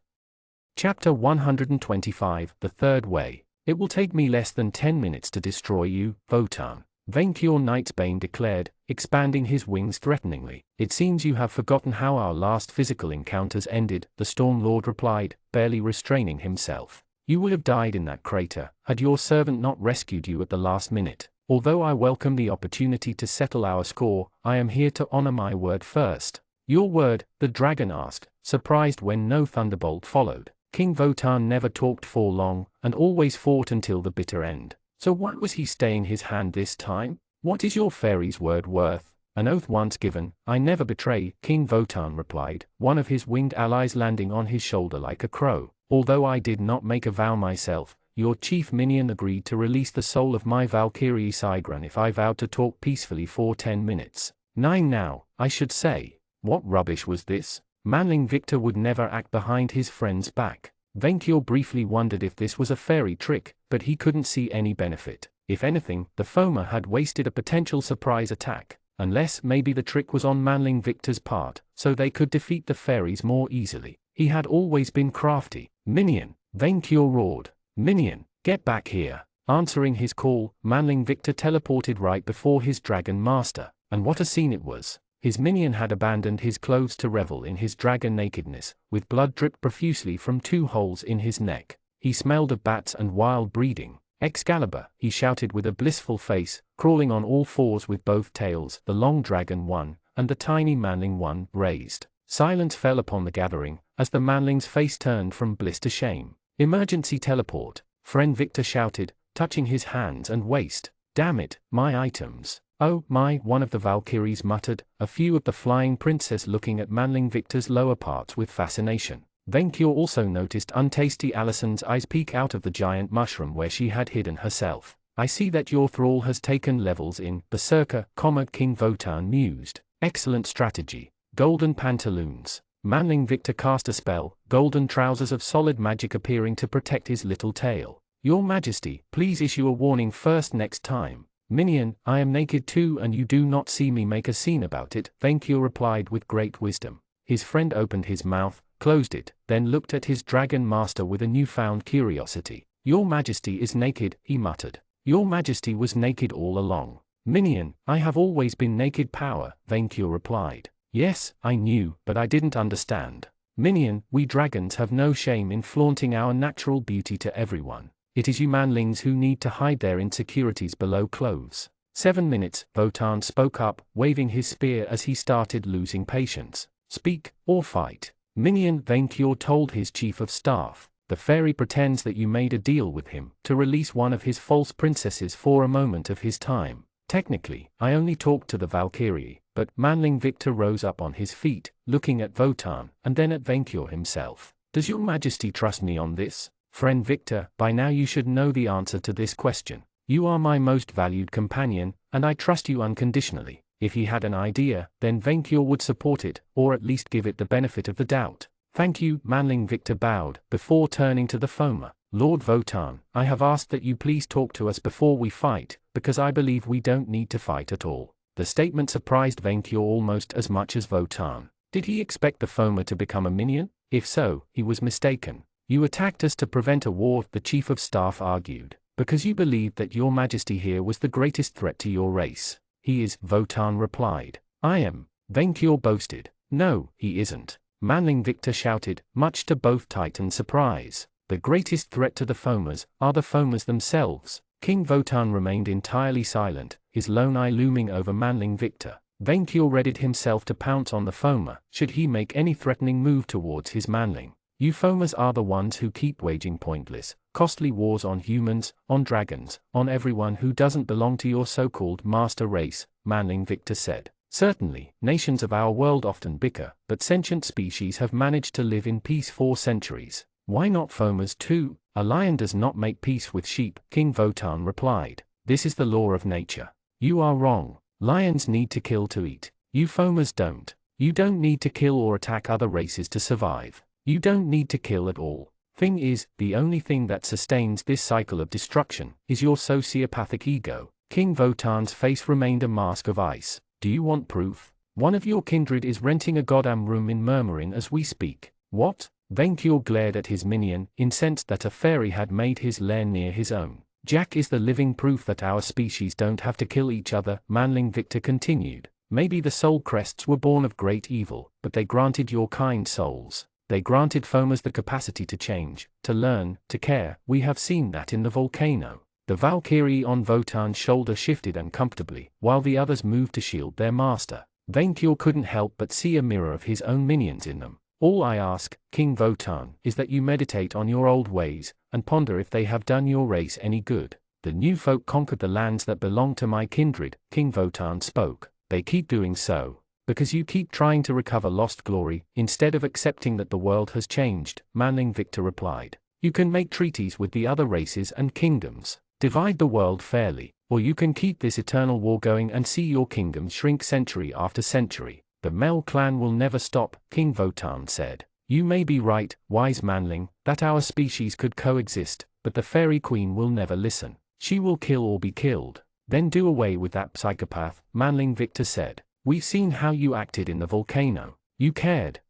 [SPEAKER 1] Chapter 125, The Third Way. It will take me less than 10 minutes to destroy you, Votan. Vaincure, Knight's Bane declared, expanding his wings threateningly. It seems you have forgotten how our last physical encounters ended, the Storm Lord replied, barely restraining himself. You would have died in that crater, had your servant not rescued you at the last minute. Although I welcome the opportunity to settle our score, I am here to honor my word first. Your word, the dragon asked, surprised when no thunderbolt followed. King Votan never talked for long, and always fought until the bitter end. So what was he staying his hand this time? What is your fairy's word worth? An oath once given, I never betray, King Wotan replied, one of his winged allies landing on his shoulder like a crow. Although I did not make a vow myself, your chief minion agreed to release the soul of my Valkyrie Sigrun if I vowed to talk peacefully for 10 minutes. 9 now, I should say. What rubbish was this? Manling Victor would never act behind his friend's back. Venkior briefly wondered if this was a fairy trick, but he couldn't see any benefit. If anything, the Foma had wasted a potential surprise attack. Unless maybe the trick was on Manling Victor's part, so they could defeat the fairies more easily. He had always been crafty. Minion, Venkior roared. Minion, get back here. Answering his call, Manling Victor teleported right before his dragon master, and what a scene it was. His minion had abandoned his clothes to revel in his dragon nakedness, with blood dripped profusely from 2 holes in his neck. He smelled of bats and wild breeding. Excalibur, he shouted with a blissful face, crawling on all 4s with both tails, the long dragon one, and the tiny manling one, raised. Silence fell upon the gathering, as the manling's face turned from bliss to shame. Emergency teleport, friend Victor shouted, touching his hands and waist. Damn it, my items. Oh my, one of the Valkyries muttered, a few of the flying princess looking at Manling Victor's lower parts with fascination. Venkior also noticed untasty Alison's eyes peek out of the giant mushroom where she had hidden herself. I see that your thrall has taken levels in Berserker, King Wotan mused. Excellent strategy. Golden pantaloons. Manling Victor cast a spell, golden trousers of solid magic appearing to protect his little tail. Your Majesty, please issue a warning first next time. Minion, I am naked too and you do not see me make a scene about it, Venkior replied with great wisdom. His friend opened his mouth, closed it, then looked at his dragon master with a newfound curiosity. Your Majesty is naked, he muttered. Your Majesty was naked all along. Minion, I have always been naked power, Venkior replied. Yes, I knew, but I didn't understand. Minion, we dragons have no shame in flaunting our natural beauty to everyone. It is you manlings who need to hide their insecurities below clothes. 7 minutes, Wotan spoke up, waving his spear as he started losing patience. Speak, or fight. Minion, Venkior told his chief of staff. The fairy pretends that you made a deal with him to release one of his false princesses for a moment of his time. Technically, I only talked to the Valkyrie, but Manling Victor rose up on his feet, looking at Wotan, and then at Venkior himself. Does your Majesty trust me on this? Friend Victor, by now you should know the answer to this question. You are my most valued companion, and I trust you unconditionally. If he had an idea, then Venkior would support it, or at least give it the benefit of the doubt. Thank you, Manling Victor bowed, before turning to the Foma. Lord Wotan, I have asked that you please talk to us before we fight, because I believe we don't need to fight at all. The statement surprised Venkior almost as much as Wotan. Did he expect the Foma to become a minion? If so, he was mistaken. You attacked us to prevent a war, the chief of staff argued, because you believed that your Majesty here was the greatest threat to your race. He is, Wotan replied. I am, Venkior boasted. No, he isn't. Manling Victor shouted, much to both Titans' surprise. The greatest threat to the Fomas are the Fomas themselves. King Wotan remained entirely silent, his lone eye looming over Manling Victor. Venkior readied himself to pounce on the Foma, should he make any threatening move towards his manling. You Fomas are the ones who keep waging pointless, costly wars on humans, on dragons, on everyone who doesn't belong to your so-called master race, Manling Victor said. Certainly, nations of our world often bicker, but sentient species have managed to live in peace for centuries. Why not Fomas too? A lion does not make peace with sheep, King Wotan replied. This is the law of nature. You are wrong. Lions need to kill to eat. You Fomas don't. You don't need to kill or attack other races to survive. You don't need to kill at all. Thing is, the only thing that sustains this cycle of destruction is your sociopathic ego. King Wotan's face remained a mask of ice. Do you want proof? One of your kindred is renting a goddamn room in Murmurin as we speak. What? Venkior glared at his minion, incensed that a fairy had made his lair near his own. Jack is the living proof that our species don't have to kill each other, Manling Victor continued. Maybe the soul crests were born of great evil, but they granted your kind souls. They granted Fomas the capacity to change, to learn, to care. We have seen that in the volcano. The Valkyrie on Wotan's shoulder shifted uncomfortably, while the others moved to shield their master. Venkior couldn't help but see a mirror of his own minions in them. All I ask, King Wotan, is that you meditate on your old ways, and ponder if they have done your race any good. The new folk conquered the lands that belonged to my kindred, King Votan spoke. They keep doing so, because you keep trying to recover lost glory, instead of accepting that the world has changed, Manling Victor replied. You can make treaties with the other races and kingdoms, divide the world fairly, or you can keep this eternal war going and see your kingdom shrink century after century. The Mel clan will never stop, King Votan said. You may be right, wise Manling, that our species could coexist, but the fairy queen will never listen. She will kill or be killed. Then do away with that psychopath, Manling Victor said. We've seen how you acted in the volcano. You cared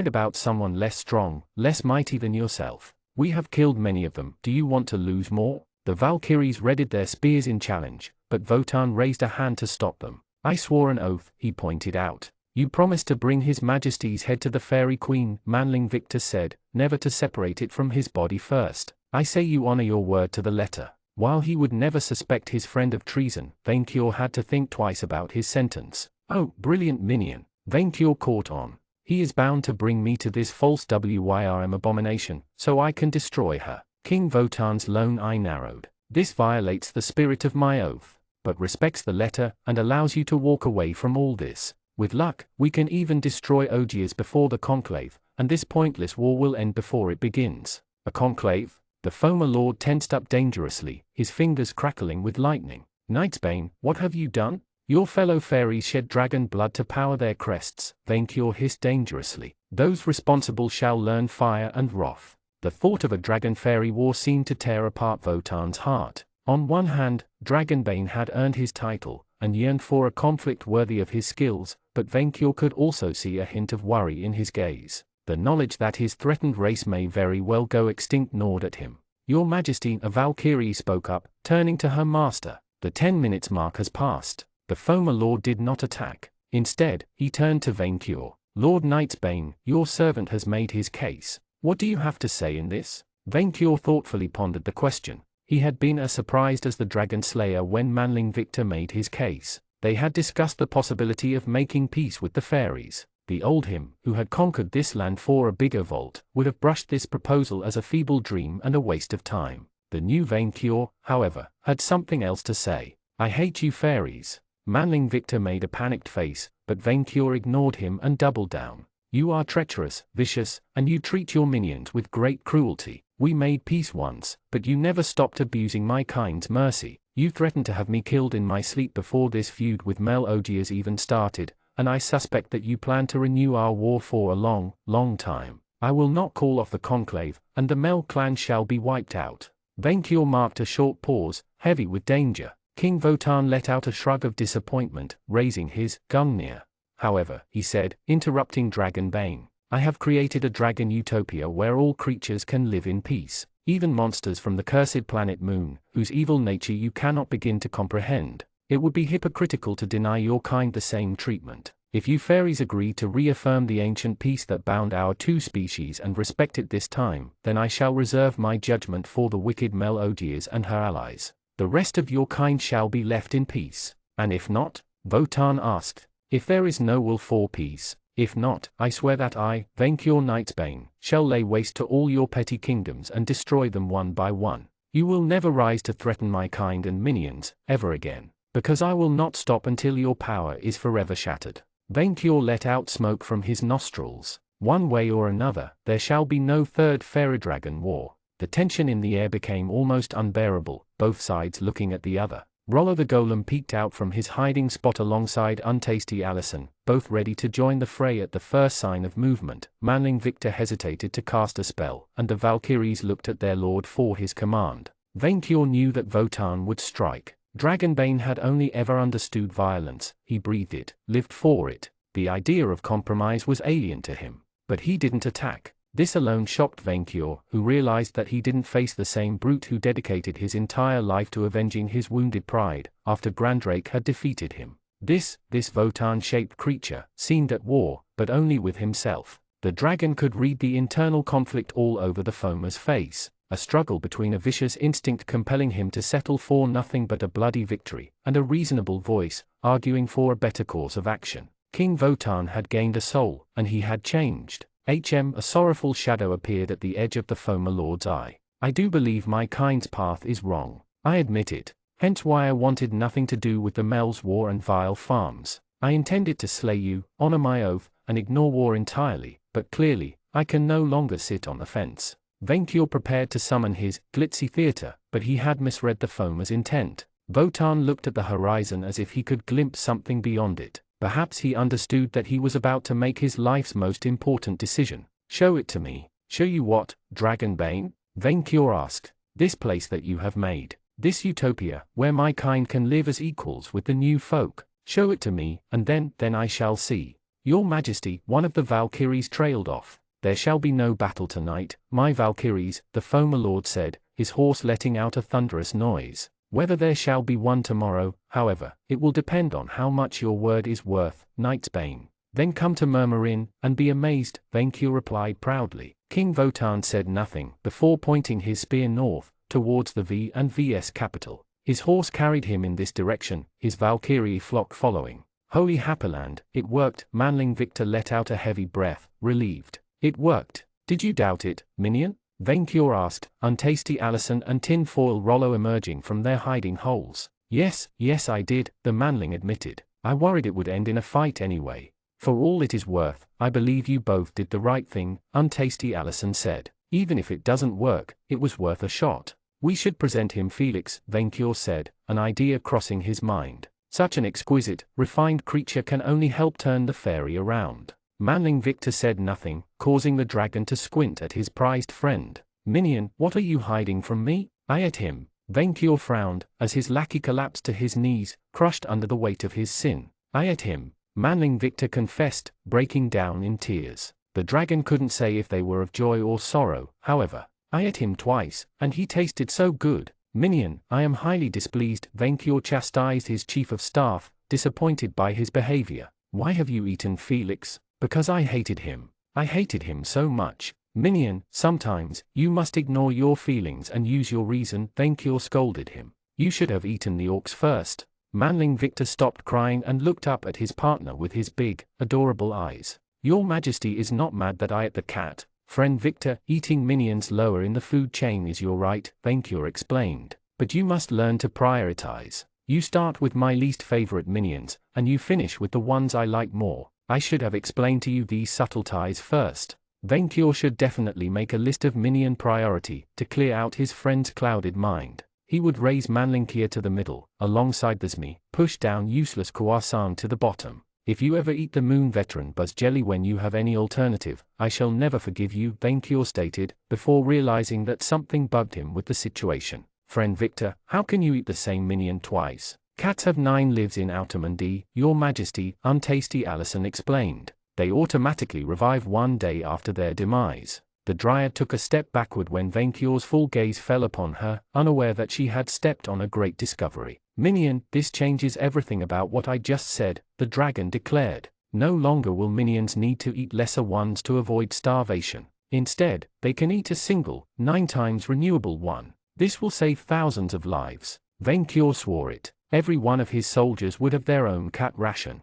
[SPEAKER 1] about someone less strong, less mighty than yourself. We have killed many of them. Do you want to lose more? The Valkyries readied their spears in challenge, but Votan raised a hand to stop them. I swore an oath, he pointed out. You promised to bring His Majesty's head to the Fairy Queen, Manling Victor said, never to separate it from his body first. I say you honor your word to the letter. While he would never suspect his friend of treason, Vainqueur had to think twice about his sentence. Oh, brilliant minion, Vainqueur caught on. He is bound to bring me to this false Wyrm abomination, so I can destroy her. King Votan's lone eye narrowed. This violates the spirit of my oath, but respects the letter and allows you to walk away from all this. With luck, we can even destroy Ogiers before the conclave, and this pointless war will end before it begins. A conclave? The Foma Lord tensed up dangerously, his fingers crackling with lightning. Knightsbane, what have you done? Your fellow fairies shed dragon blood to power their crests, Vainqueur hissed dangerously. Those responsible shall learn fire and wrath. The thought of a dragon-fairy war seemed to tear apart Votan's heart. On one hand, Dragonbane had earned his title, and yearned for a conflict worthy of his skills, but Vainqueur could also see a hint of worry in his gaze. The knowledge that his threatened race may very well go extinct gnawed at him. Your Majesty, a Valkyrie spoke up, turning to her master. The 10 minutes mark has passed. The Foma Lord did not attack. Instead, he turned to Vainqueur. Lord Knightsbane, your servant has made his case. What do you have to say in this? Vainqueur thoughtfully pondered the question. He had been as surprised as the Dragon Slayer when Manling Victor made his case. They had discussed the possibility of making peace with the fairies. The old him, who had conquered this land for a bigger vault, would have brushed this proposal as a feeble dream and a waste of time. The new Vainqueur, however, had something else to say. I hate you fairies. Manling Victor made a panicked face, but Vainqueur ignored him and doubled down. You are treacherous, vicious, and you treat your minions with great cruelty. We made peace once, but you never stopped abusing my kind's mercy. You threatened to have me killed in my sleep before this feud with Mel Ogiers even started, and I suspect that you plan to renew our war for a long, long time. I will not call off the conclave, and the Mel clan shall be wiped out. Vainqueur marked a short pause, heavy with danger. King Votan let out a shrug of disappointment, raising his Gungnir. However, he said, interrupting Dragonbane, I have created a dragon utopia where all creatures can live in peace, even monsters from the cursed planet Moon, whose evil nature you cannot begin to comprehend. It would be hypocritical to deny your kind the same treatment. If you fairies agree to reaffirm the ancient peace that bound our two species and respect it this time, then I shall reserve my judgment for the wicked Mel Ogiers and her allies. The rest of your kind shall be left in peace. And if not? Votan asked. If there is no will for peace, if not, I swear that I, Vainqueur Knightsbane, shall lay waste to all your petty kingdoms and destroy them one by one. You will never rise to threaten my kind and minions, ever again, because I will not stop until your power is forever shattered. Vainqueur let out smoke from his nostrils. One way or another, there shall be no third Fairy-Dragon war. The tension in the air became almost unbearable, both sides looking at the other. Rollo the Golem peeked out from his hiding spot alongside Untasty Allison, both ready to join the fray at the first sign of movement. Manling Victor hesitated to cast a spell, and the Valkyries looked at their lord for his command. Vainqueur knew that Votan would strike. Dragonbane had only ever understood violence. He breathed it, lived for it. The idea of compromise was alien to him. But he didn't attack. This alone shocked Vainqueur, who realized that he didn't face the same brute who dedicated his entire life to avenging his wounded pride, after Grandrake had defeated him. This Votan-shaped creature, seemed at war, but only with himself. The dragon could read the internal conflict all over the Foma's face, a struggle between a vicious instinct compelling him to settle for nothing but a bloody victory, and a reasonable voice, arguing for a better course of action. King Votan had gained a soul, and he had changed. A sorrowful shadow appeared at the edge of the Foma Lord's eye. I do believe my kind's path is wrong. I admit it. Hence why I wanted nothing to do with the Mel's war and vile farms. I intended to slay you, honor my oath, and ignore war entirely, but clearly, I can no longer sit on the fence. Venkior prepared to summon his glitzy theater, but he had misread the foeman's intent. Wotan looked at the horizon as if he could glimpse something beyond it. Perhaps he understood that he was about to make his life's most important decision. Show it to me. Show you what, Dragonbane? Venkior asked. This place that you have made. This utopia, where my kind can live as equals with the new folk. Show it to me, and then I shall see. Your Majesty, one of the Valkyries trailed off. There shall be no battle tonight, my Valkyries, the foeman lord said, his horse letting out a thunderous noise. Whether there shall be one tomorrow, however, it will depend on how much your word is worth, Knight's Bane. Then come to Murmurin, and be amazed, Venkior replied proudly. King Wotan said nothing, before pointing his spear north, towards the V and VS capital. His horse carried him in this direction, his Valkyrie flock following. Holy Happyland, it worked, Manling Victor let out a heavy breath, relieved. It worked. Did you doubt it, minion? Venkior asked, Untasty Allison and Tinfoil Rollo emerging from their hiding holes. Yes, I did, the Manling admitted. I worried it would end in a fight anyway. For all it is worth, I believe you both did the right thing, Untasty Allison said. Even if it doesn't work, it was worth a shot. We should present him Felix, Venkior said, an idea crossing his mind. Such an exquisite, refined creature can only help turn the fairy around. Manling Victor said nothing, causing the dragon to squint at his prized friend. Minion, what are you hiding from me? I at him. Venkior frowned, as his lackey collapsed to his knees, crushed under the weight of his sin. I at him. Manling Victor confessed, breaking down in tears. The dragon couldn't say if they were of joy or sorrow, however. I ate him twice, and he tasted so good. Minion, I am highly displeased, Venkior chastised his chief of staff, disappointed by his behavior. Why have you eaten Felix? Because I hated him. I hated him so much. Minion, sometimes, you must ignore your feelings and use your reason, Venkior scolded him. You should have eaten the orcs first. Manling Victor stopped crying and looked up at his partner with his big, adorable eyes. Your Majesty is not mad that I ate the cat. Friend Victor, eating minions lower in the food chain is your right, Venkior explained. But you must learn to prioritize. You start with my least favorite minions, and you finish with the ones I like more. I should have explained to you these subtle ties first. Venkior should definitely make a list of minion priority to clear out his friend's clouded mind. He would raise Manlinkia to the middle, alongside Thesmi, push down useless Kuasan to the bottom. If you ever eat the moon veteran Buzz Jelly when you have any alternative, I shall never forgive you, Venkior stated, before realizing that something bugged him with the situation. Friend Victor, how can you eat the same minion twice? Cats have 9 lives in Outermundy, Your Majesty, Untasty Allison explained. They automatically revive one day after their demise. The Dryad took a step backward when Venkior's full gaze fell upon her, unaware that she had stepped on a great discovery. Minion, this changes everything about what I just said, the dragon declared. No longer will minions need to eat lesser ones to avoid starvation. Instead, they can eat a single, 9 times renewable one. This will save thousands of lives. Venkior swore it. Every one of his soldiers would have their own cat ration.